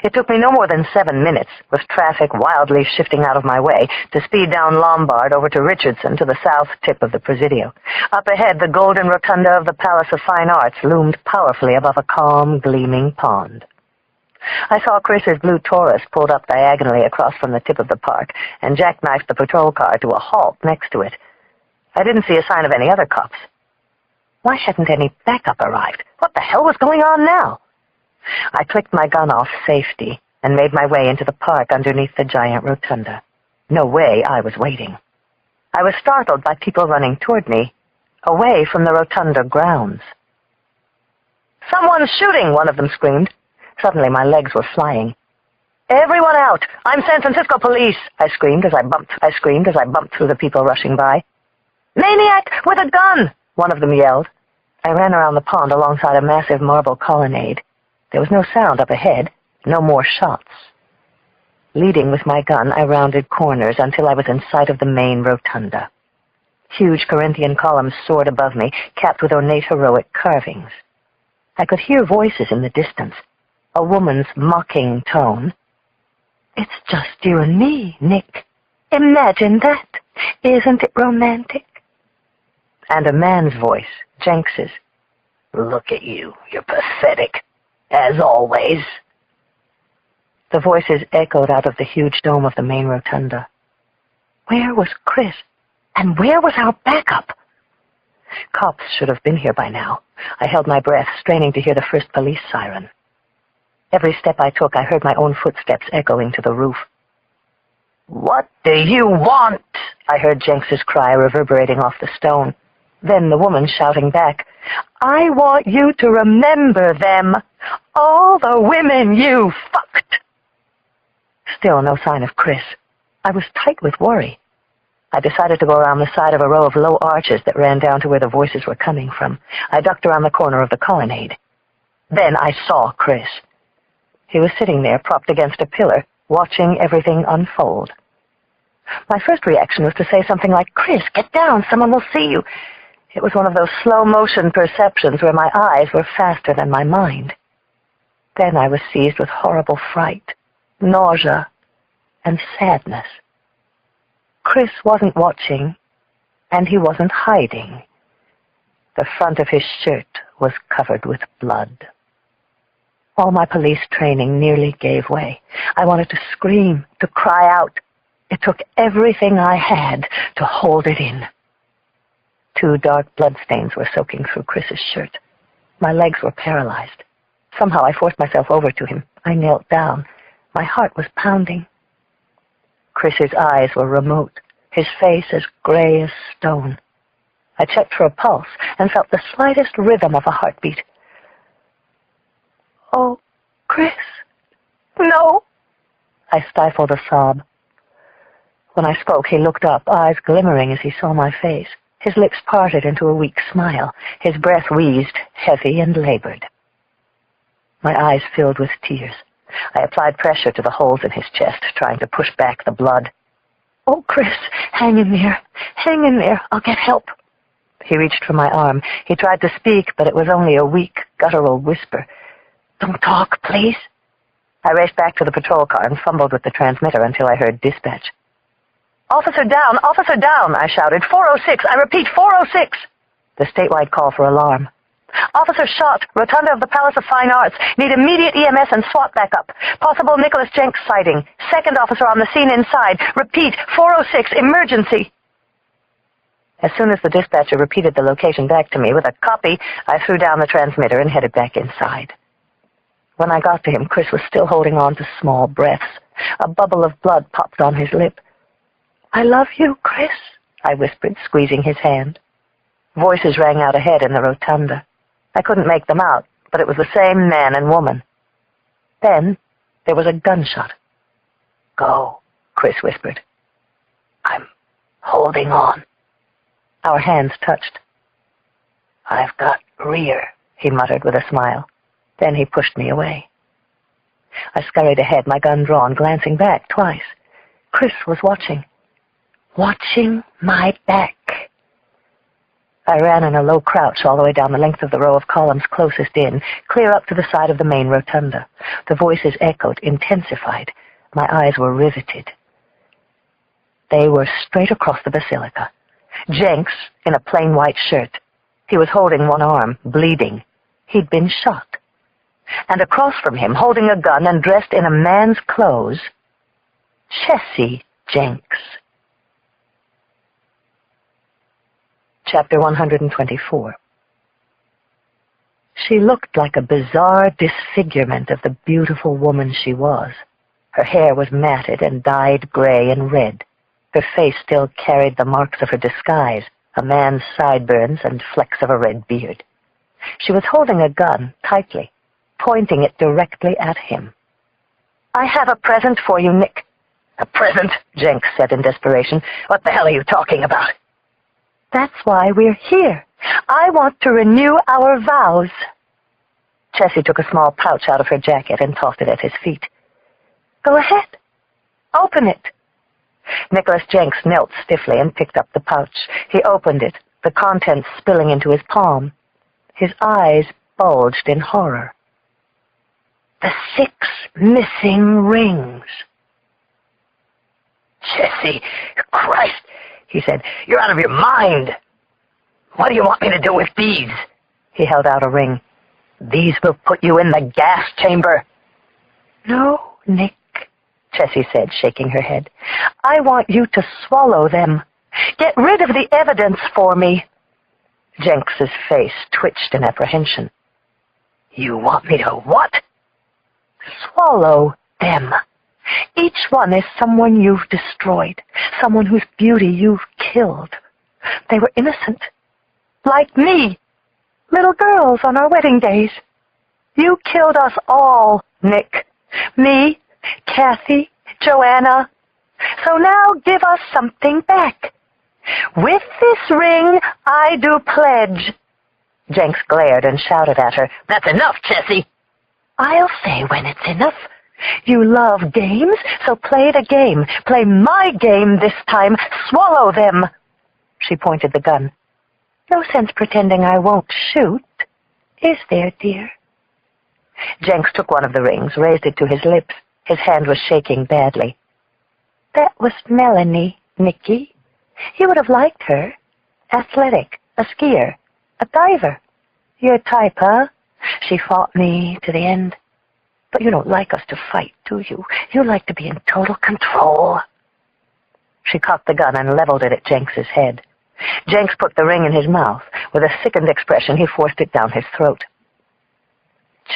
S1: It took me no more than 7 minutes, with traffic wildly shifting out of my way, to speed down Lombard over to Richardson to the south tip of the Presidio. Up ahead, the golden rotunda of the Palace of Fine Arts loomed powerfully above a calm, gleaming pond. I saw Chris's blue Taurus pulled up diagonally across from the tip of the park and jackknifed the patrol car to a halt next to it. I didn't see a sign of any other cops. Why hadn't any backup arrived? What the hell was going on now? I clicked my gun off safety and made my way into the park underneath the giant rotunda. No way I was waiting. I was startled by people running toward me, away from the rotunda grounds. "Someone's shooting!" one of them screamed. Suddenly my legs were flying. "Everyone out! I'm San Francisco police!" I screamed as I bumped through the people rushing by. "Maniac with a gun!" one of them yelled. I ran around the pond alongside a massive marble colonnade. There was no sound up ahead, no more shots. Leading with my gun, I rounded corners until I was in sight of the main rotunda. Huge Corinthian columns soared above me, capped with ornate heroic carvings. I could hear voices in the distance, a woman's mocking tone. "It's just you and me, Nick. Imagine that. Isn't it romantic?" And a man's voice, Jenks's. "Look at you. You're pathetic. As always." The voices echoed out of the huge dome of the main rotunda. Where was Chris? And where was our backup? Cops should have been here by now. I held my breath, straining to hear the first police siren. Every step I took, I heard my own footsteps echoing to the roof. "What do you want?" I heard Jenks's cry reverberating off the stone. Then the woman shouting back, "I want you to remember them. All the women you fucked." Still no sign of Chris. I was tight with worry. I decided to go around the side of a row of low arches that ran down to where the voices were coming from. I ducked around the corner of the colonnade. Then I saw Chris. He was sitting there, propped against a pillar, watching everything unfold. My first reaction was to say something like, "Chris, get down, someone will see you." It was one of those slow-motion perceptions where my eyes were faster than my mind. Then I was seized with horrible fright, nausea, and sadness. Chris wasn't watching, and he wasn't hiding. The front of his shirt was covered with blood. All my police training nearly gave way. I wanted to scream, to cry out. It took everything I had to hold it in. 2 dark bloodstains were soaking through Chris's shirt. My legs were paralyzed. Somehow I forced myself over to him. I knelt down. My heart was pounding. Chris's eyes were remote, his face as gray as stone. I checked for a pulse and felt the slightest rhythm of a heartbeat. "Oh, Chris, no!" I stifled a sob. When I spoke, he looked up, eyes glimmering as he saw my face. His lips parted into a weak smile. His breath wheezed, heavy and labored. My eyes filled with tears. I applied pressure to the holes in his chest, trying to push back the blood. "Oh, Chris, hang in there. Hang in there. I'll get help." He reached for my arm. He tried to speak, but it was only a weak, guttural whisper. "Don't talk, please." I raced back to the patrol car and fumbled with the transmitter until I heard dispatch. "Officer down! Officer down!" I shouted. 406! I repeat, 406! The statewide call for alarm. "Officer shot! Rotunda of the Palace of Fine Arts. Need immediate EMS and SWAT backup. Possible Nicholas Jenks sighting. Second officer on the scene inside. Repeat, 406, emergency!" As soon as the dispatcher repeated the location back to me with a copy, I threw down the transmitter and headed back inside. When I got to him, Chris was still holding on to small breaths. A bubble of blood popped on his lip. "I love you, Chris," I whispered, squeezing his hand. Voices rang out ahead in the rotunda. I couldn't make them out, but it was the same man and woman. Then there was a gunshot. "Go," Chris whispered. "I'm holding on." Our hands touched. "I've got rear," he muttered with a smile. Then he pushed me away. I scurried ahead, my gun drawn, glancing back twice. Chris was watching. Watching my back. I ran in a low crouch all the way down the length of the row of columns closest in, clear up to the side of the main rotunda. The voices echoed, intensified. My eyes were riveted. They were straight across the basilica. Jenks, in a plain white shirt. He was holding one arm, bleeding. He'd been shot. And across from him, holding a gun and dressed in a man's clothes, Jessie Jenks. Chapter 124. She looked like a bizarre disfigurement of the beautiful woman she was. Her hair was matted and dyed gray and red. Her face still carried the marks of her disguise, a man's sideburns and flecks of a red beard. She was holding a gun tightly, pointing it directly at him. "I have a present for you, Nick." "A present?" Jenks said in desperation. "What the hell are you talking about?" "That's why we're here. I want to renew our vows." Jessie took a small pouch out of her jacket and tossed it at his feet. "Go ahead. Open it." Nicholas Jenks knelt stiffly and picked up the pouch. He opened it, the contents spilling into his palm. His eyes bulged in horror. "The 6 missing rings." "Jessie, Christ," he said, "you're out of your mind. What do you want me to do with these?" He held out a ring. "These will put you in the gas chamber." "No, Nick," Jessie said, shaking her head. "I want you to swallow them. Get rid of the evidence for me." Jenks's face twitched in apprehension. "You want me to what?" "Swallow them. Each one is someone you've destroyed, someone whose beauty you've killed. They were innocent. Like me. Little girls on our wedding days. You killed us all, Nick. Me, Kathy, Joanna. So now give us something back. With this ring, I do pledge." Jenks glared and shouted at her. "That's enough, Jessie." "I'll say when it's enough. You love games, so play the game. Play my game this time. Swallow them." She pointed the gun. "No sense pretending I won't shoot, is there, dear?" Jenks took one of the rings, raised it to his lips. His hand was shaking badly. "That was Melanie, Nicky. You would have liked her. Athletic, a skier, a diver. Your type, huh? She fought me to the end. But you don't like us to fight, do you? You like to be in total control." She cocked the gun and leveled it at Jenks's head. Jenks put the ring in his mouth. With a sickened expression, he forced it down his throat.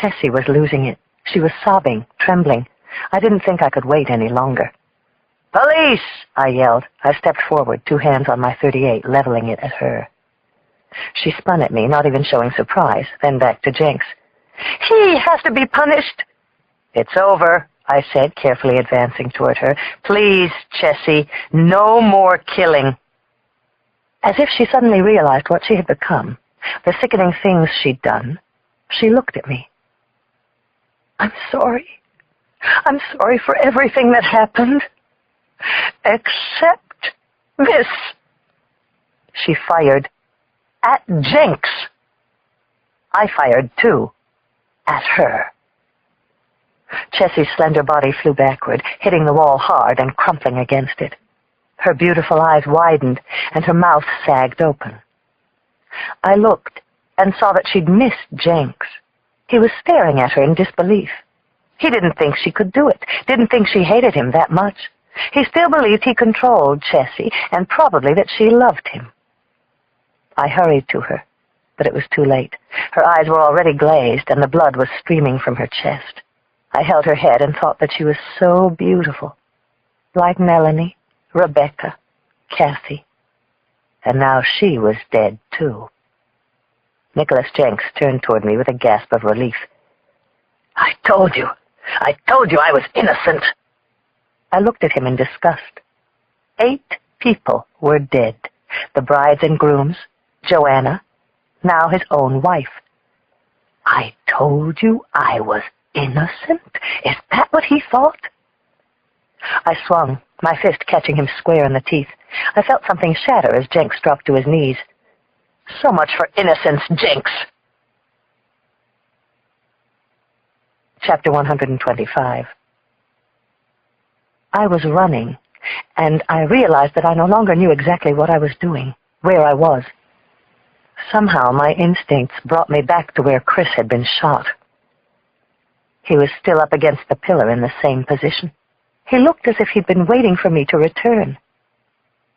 S1: Jessie was losing it. She was sobbing, trembling. I didn't think I could wait any longer.
S2: Police!
S1: I yelled. I stepped forward, 2 hands on my .38, leveling it at her. She spun at me, not even showing surprise, then back to Jenks.
S2: He has to be punished.
S1: It's over, I said, carefully advancing toward her.
S2: Please, Chessie, no more killing.
S1: As if she suddenly realized what she had become, the sickening things she'd done, she looked at me. I'm sorry. I'm sorry for everything that happened. Except this.
S2: She fired. At Jenks. I fired, too. At her.
S1: Chessie's slender body flew backward, hitting the wall hard and crumpling against it. Her beautiful eyes widened, and her mouth sagged open. I looked and saw that she'd missed Jenks. He was staring at her in disbelief. He didn't think she could do it, didn't think she hated him that much. He still believed he controlled Chessie, and probably that she loved him. I hurried to her, but it was too late. Her eyes were already glazed, and the blood was streaming from her chest. I held her head and thought that she was so beautiful, like Melanie, Rebecca, Kathy. And now she was dead, too. Nicholas Jenks turned toward me with a gasp of relief.
S2: I told you I was innocent.
S1: I looked at him in disgust. 8 people were dead. The brides and grooms, Joanna, now his own wife.
S2: I told you I was innocent? Is that what he thought?
S1: I swung, my fist catching him square in the teeth. I felt something shatter as Jenks dropped to his knees.
S2: So much for innocence, Jenks.
S1: Chapter 125. I was running, and I realized that I no longer knew exactly what I was doing, where I was. Somehow my instincts brought me back to where Chris had been shot. He was still up against the pillar in the same position. He looked as if he'd been waiting for me to return.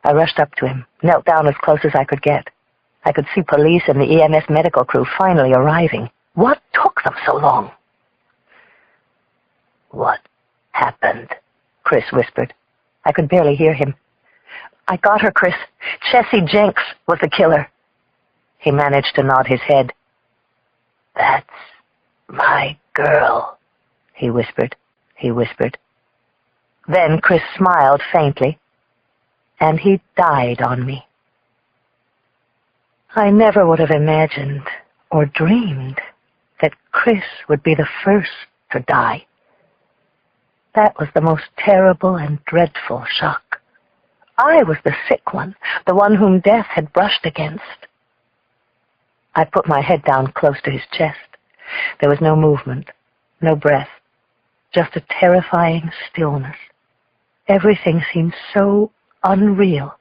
S1: I rushed up to him, knelt down as close as I could get. I could see police and the EMS medical crew finally arriving.
S2: What took them so long? What happened?
S1: Chris whispered. I could barely hear him. I got her, Chris. Chessie Jenks was the killer. He managed to nod his head.
S2: That's my girl,
S1: he whispered. Then Chris smiled faintly, and he died on me. I never would have imagined or dreamed that Chris would be the first to die. That was the most terrible and dreadful shock. I was the sick one, the one whom death had brushed against. I put my head down close to his chest. There was no movement, no breath, just a terrifying stillness. Everything seemed so unreal.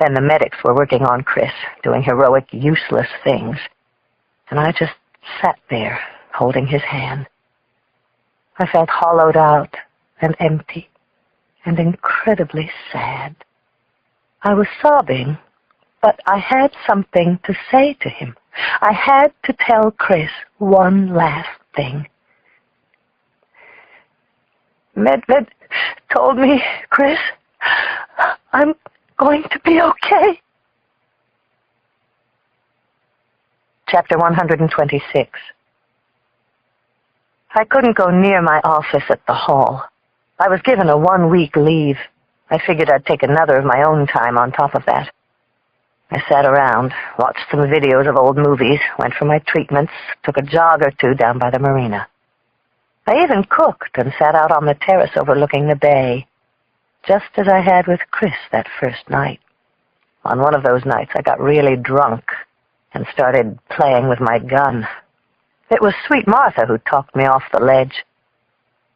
S1: Then the medics were working on Chris, doing heroic, useless things, and I just sat there, holding his hand. I felt hollowed out and empty and incredibly sad. I was sobbing, but I had something to say to him. I had to tell Chris one last thing. Med told me, Chris, I'm going to be okay. Chapter 126. I couldn't go near my office at the hall. I was given a 1-week leave. I figured I'd take another of my own time on top of that. I sat around, watched some videos of old movies, went for my treatments, took a jog or two down by the marina. I even cooked and sat out on the terrace overlooking the bay, just as I had with Chris that first night. On one of those nights, I got really drunk and started playing with my gun. It was Sweet Martha who talked me off the ledge.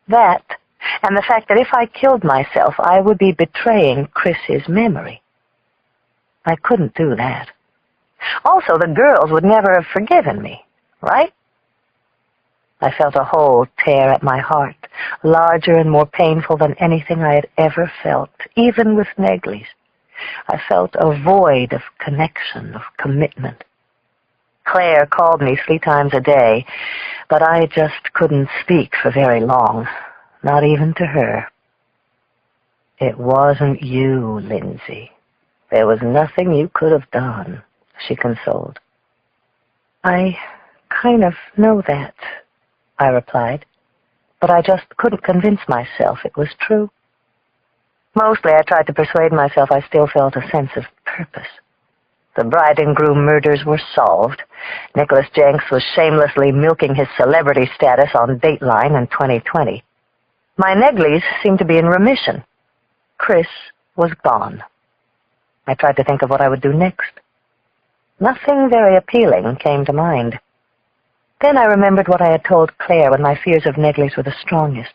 S1: That, and the fact that if I killed myself, I would be betraying Chris's memory. I couldn't do that. Also, the girls would never have forgiven me, right? I felt a hole tear at my heart, larger and more painful than anything I had ever felt, even with Negley's. I felt a void of connection, of commitment. Claire called me 3 times a day, but I just couldn't speak for very long, not even to her. It wasn't you, Lindsay. There was nothing you could have done, she consoled. I kind of know that, I replied, but I just couldn't convince myself it was true. Mostly I tried to persuade myself I still felt a sense of purpose. The bride and groom murders were solved. Nicholas Jenks was shamelessly milking his celebrity status on Dateline in 2020. My neglies seemed to be in remission. Chris was gone. I tried to think of what I would do next. Nothing very appealing came to mind. Then I remembered what I had told Claire when my fears of neglies were the strongest.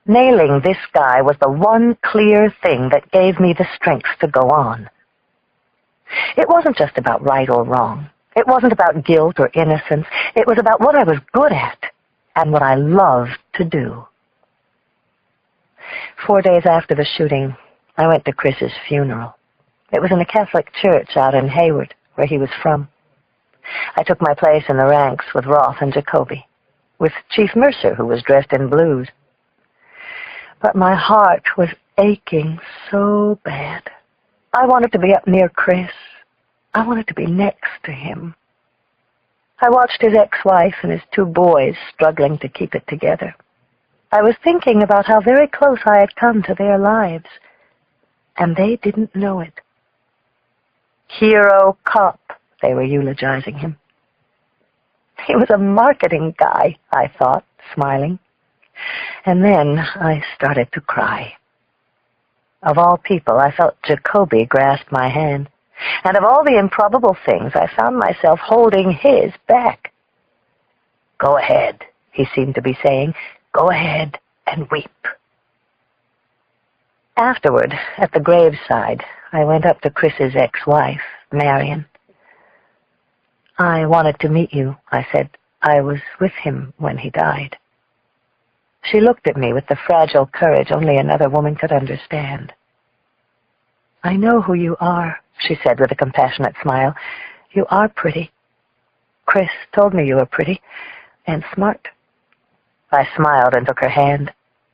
S1: Nailing this guy was the one clear thing that gave me the strength to go on. It wasn't just about right or wrong. It wasn't about guilt or innocence. It was about what I was good at and what I loved to do. 4 days after the shooting, I went to Chris's funeral. It was in a Catholic church out in Hayward, where he was from. I took my place in the ranks with Roth and Jacoby, with Chief Mercer, who was dressed in blues. But my heart was aching so bad. I wanted to be up near Chris. I wanted to be next to him. I watched his ex-wife and his 2 boys struggling to keep it together. I was thinking about how very close I had come to their lives, and they didn't know it. Hero cop, they were eulogizing him. He was a marketing guy, I thought, smiling. And then I started to cry. Of all people, I felt Jacoby grasp my hand, and of all the improbable things, I found myself holding his back. Go ahead, he seemed to be saying. Go ahead and weep. Afterward, at the graveside, I went up to Chris's ex-wife, Marion. I wanted to meet you, I said. I was with him when he died. She looked at me with the fragile courage only another woman could understand. I know who you are, she said with a compassionate smile. You are pretty. Chris told me you were pretty and smart. I smiled and took her hand.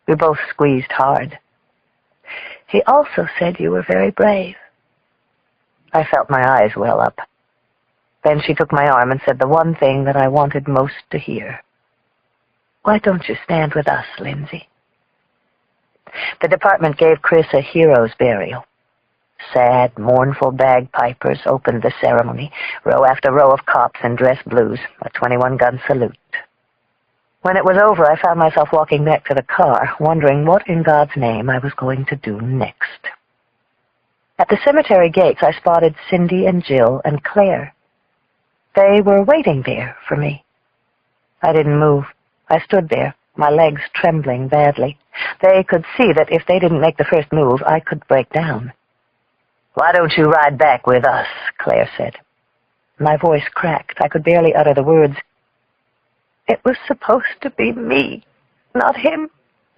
S1: We both squeezed hard. He also said you were very brave. I felt my eyes well up. Then she took my arm and said the one thing that I wanted most to hear. Why don't you stand with us, Lindsay? The department gave Chris a hero's burial. Sad, mournful bagpipers opened the ceremony, row after row of cops in dress blues, a 21-gun salute. When it was over, I found myself walking back to the car, wondering what in God's name I was going to do next. At the cemetery gates, I spotted Cindy and Jill and Claire. They were waiting there for me. I didn't move. I stood there, my legs trembling badly. They could see that if they didn't make the first move, I could break down. Why don't you ride back with us, Claire said. My voice cracked. I could barely utter the words. It was supposed to be me, not him,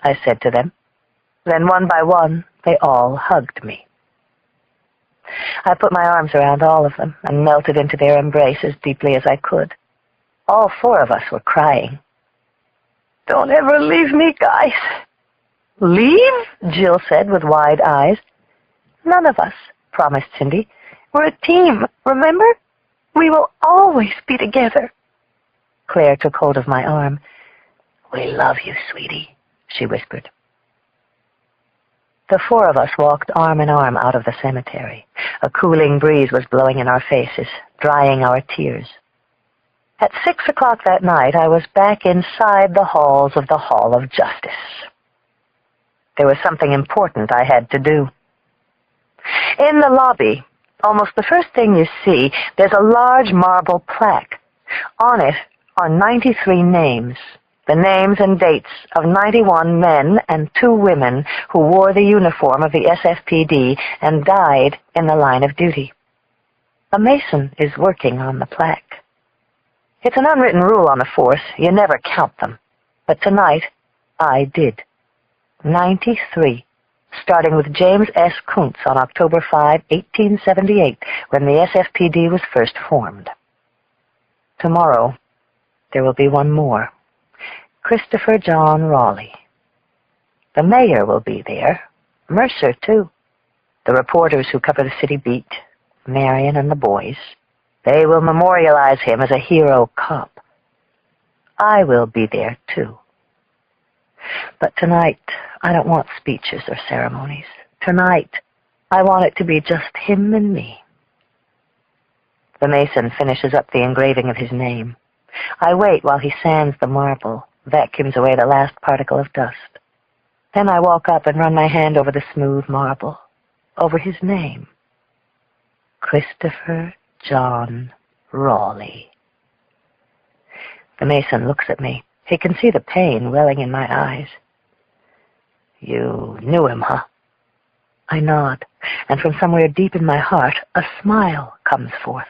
S1: I said to them. Then one by one, they all hugged me. I put my arms around all of them and melted into their embrace as deeply as I could. All 4 of us were crying. Don't ever leave me, guys. Leave? Jill said with wide eyes. None of us, promised Cindy. We're a team, remember? We will always be together. Claire took hold of my arm. We love you, sweetie, she whispered. The 4 of us walked arm in arm out of the cemetery. A cooling breeze was blowing in our faces, drying our tears. At 6 o'clock that night, I was back inside the halls of the Hall of Justice. There was something important I had to do. In the lobby, almost the first thing you see, there's a large marble plaque. On it are 93 names, the names and dates of 91 men and 2 women who wore the uniform of the SFPD and died in the line of duty. A mason is working on the plaque. It's an unwritten rule on the force. You never count them. But tonight, I did. 93, starting with James S. Kuntz on October 5, 1878, when the SFPD was first formed. Tomorrow, there will be one more. Christopher John Raleigh. The mayor will be there, Mercer, too. The reporters who cover the city beat, Marion and the boys. They will memorialize him as a hero cop. I will be there, too. But tonight, I don't want speeches or ceremonies. Tonight, I want it to be just him and me. The mason finishes up the engraving of his name. I wait while he sands the marble, vacuums away the last particle of dust. Then I walk up and run my hand over the smooth marble, over his name. Christopher John Raleigh. The mason looks at me. He can see the pain welling in my eyes. You knew him, huh? I nod, and from somewhere deep in my heart, a smile comes forth.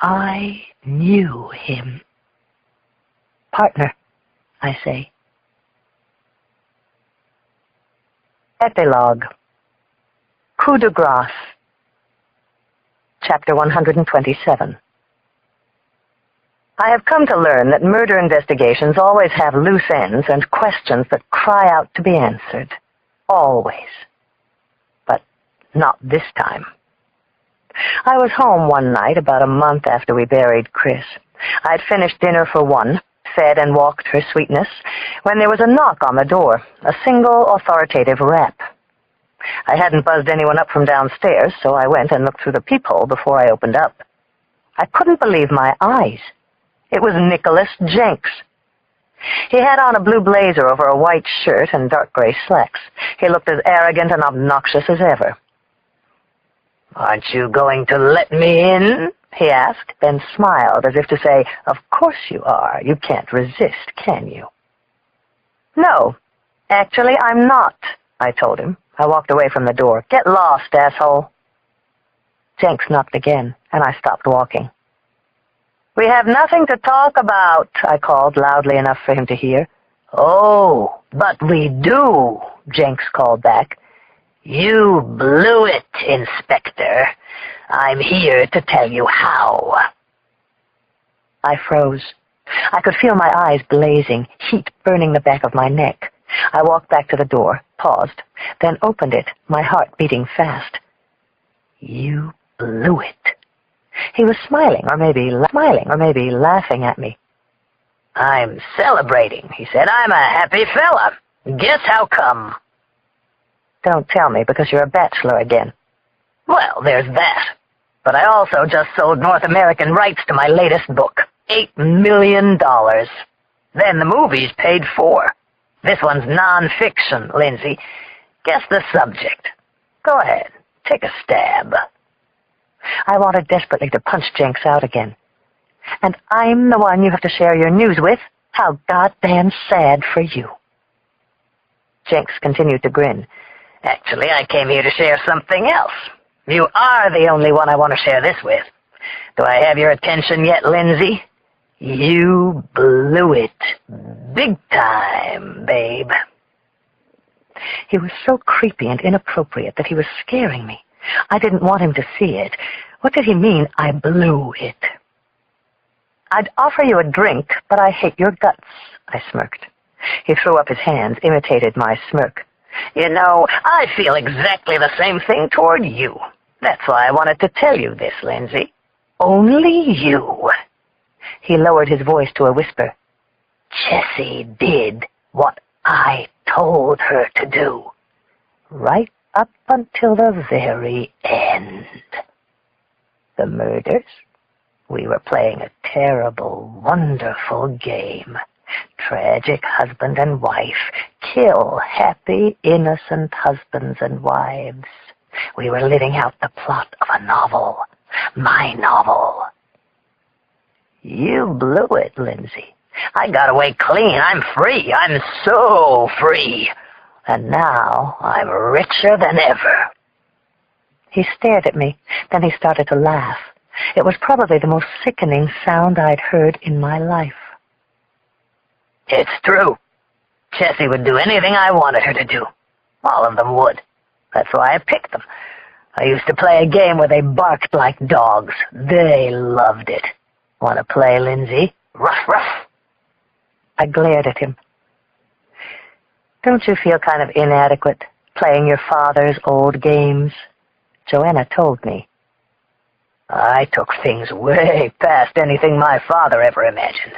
S1: I knew him. Partner, I say. Epilogue. Coup de grâce. Chapter 127. I have come to learn that murder investigations always have loose ends and questions that cry out to be answered. Always. But not this time. I was home one night about a month after we buried Chris. I'd finished dinner for one, fed and walked her sweetness, when there was a knock on the door, a single authoritative rap. I hadn't buzzed anyone up from downstairs, so I went and looked through the peephole before I opened up. I couldn't believe my eyes. It was Nicholas Jenks. He had on a blue blazer over a white shirt and dark gray slacks. He looked as arrogant and obnoxious as ever. "Aren't you going to let me in?" he asked, then smiled as if to say, "Of course you are. You can't resist, can you?" "No, actually I'm not," I told him. I walked away from the door. "Get lost, asshole." Jenks knocked again, and I stopped walking. "We have nothing to talk about," I called loudly enough for him to hear. "Oh, but we do," Jenks called back. "You blew it, Inspector. I'm here to tell you how." I froze. I could feel my eyes blazing, heat burning the back of my neck. I walked back to the door, paused, then opened it, my heart beating fast. "You blew it." He was smiling, or maybe laughing at me. "I'm celebrating," he said. "I'm a happy fella. Guess how come?" "Don't tell me, because you're a bachelor again." "Well, there's that. But I also just sold North American rights to my latest book. $8 million. Then the movie's paid for. This one's non-fiction, Lindsay. Guess the subject. Go ahead, take a stab." I wanted desperately to punch Jenks out again. "And I'm the one you have to share your news with? How goddamn sad for you." Jenks continued to grin. "Actually, I came here to share something else. You are the only one I want to share this with. Do I have your attention yet, Lindsay? You blew it. Big time, babe." He was so creepy and inappropriate that he was scaring me. I didn't want him to see it. What did he mean, I blew it? "I'd offer you a drink, but I hate your guts," I smirked. He threw up his hands, imitated my smirk. "You know, I feel exactly the same thing toward you. That's why I wanted to tell you this, Lindsay. Only you." He lowered his voice to a whisper. "Jessie did what I told her to do. Right up until the very end. The murders? We were playing a terrible, wonderful game. Tragic husband and wife. Kill happy, innocent husbands and wives. We were living out the plot of a novel. My novel. You blew it, Lindsay. I got away clean. I'm free. I'm so free. And now I'm richer than ever." He stared at me. Then he started to laugh. It was probably the most sickening sound I'd heard in my life. "It's true. Jessie would do anything I wanted her to do. All of them would. That's why I picked them. I used to play a game where they barked like dogs. They loved it. Want to play, Lindsay? Ruff, ruff." I glared at him. "Don't you feel kind of inadequate?" playing your father's old games. Joanna told me.
S2: I took things way past anything my father ever imagined.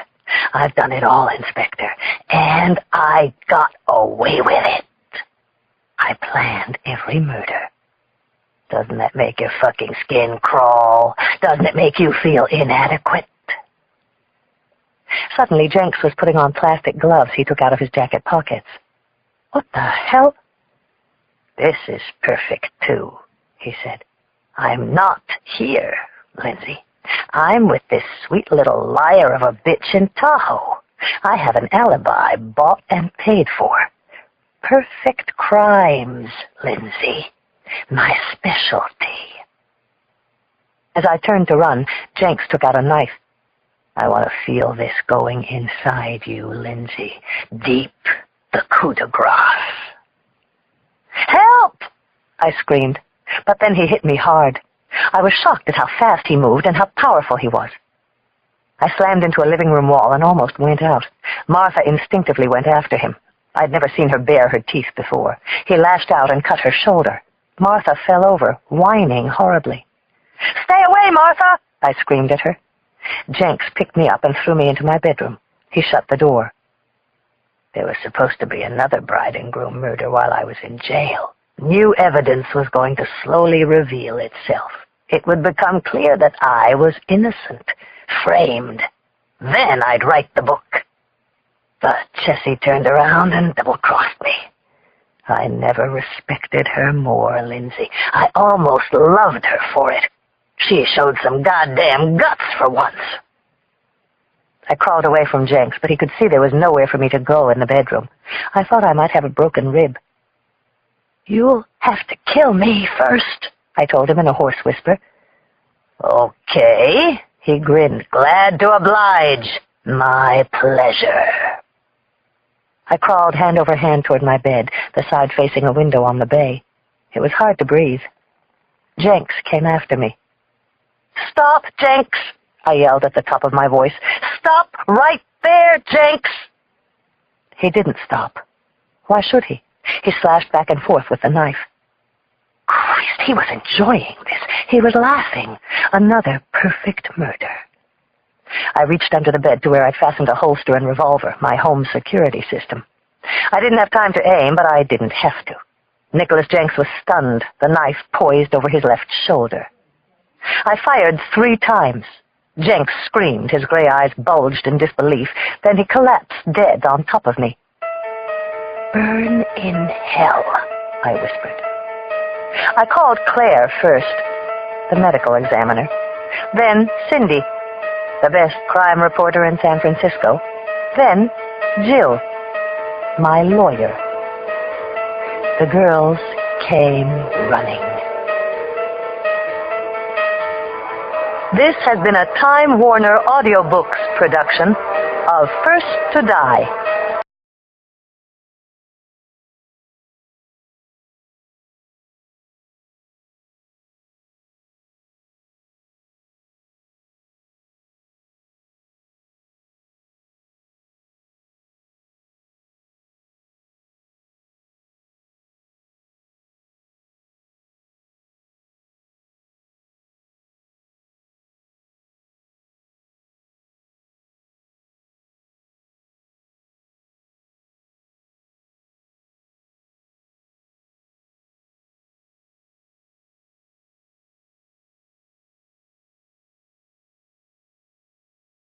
S2: I've done it all, Inspector, and I got away with it. I planned every murder. Doesn't that make your fucking skin crawl? Doesn't it make you feel inadequate?
S1: Suddenly, Jenks was putting on plastic gloves he took out of his jacket pockets. What the hell?
S2: This is perfect, too, he said. I'm not here, Lindsay. I'm with this sweet little liar of a bitch in Tahoe. I have an alibi bought and paid for. Perfect crimes, Lindsay. My specialty.
S1: As I turned to run, Jenks took out a knife.
S2: I want to feel this going inside you, Lindsay. Deep, the coup de grace.
S1: Help! I screamed, but then he hit me hard. I was shocked at how fast he moved and how powerful he was. I slammed into a living room wall and almost went out. Martha instinctively went after him. I'd never seen her bare her teeth before. He lashed out and cut her shoulder. Martha fell over, whining horribly. "Stay away, Martha!" I screamed at her. Jenks picked me up and threw me into my bedroom. He shut the door.
S2: There was supposed to be another bride and groom murder while I was in jail. New evidence was going to slowly reveal itself. It would become clear that I was innocent, framed. Then I'd write the book. But Jessie turned around and double-crossed me. I never respected her more, Lindsay. I almost loved her for it. She showed some goddamn guts for once.
S1: I crawled away from Jenks, but he could see there was nowhere for me to go in the bedroom. I thought I might have a broken rib.
S2: "You'll have to kill me first,"
S1: I told him in a hoarse whisper.
S2: "Okay," he grinned. "Glad to oblige. My pleasure."
S1: I crawled hand over hand toward my bed, the side facing a window on the bay. It was hard to breathe. Jenks came after me.
S2: "Stop, Jenks!" I yelled at the top of my voice. "Stop right there, Jenks!"
S1: He didn't stop. Why should he? He slashed back and forth with the knife.
S2: Christ, he was enjoying this. He was laughing. Another perfect murder.
S1: I reached under the bed to where I'd fastened a holster and revolver, my home security system. I didn't have time to aim, but I didn't have to. Nicholas Jenks was stunned, the knife poised over his left shoulder. I fired 3 times. Jenks screamed, his gray eyes bulged in disbelief. Then he collapsed dead on top of me.
S2: "Burn in hell," I whispered.
S1: I called Claire first, the medical examiner. Then Cindy, the best crime reporter in San Francisco. Then Jill, my lawyer. The girls came running. This has been a Time Warner Audiobooks production of First to Die.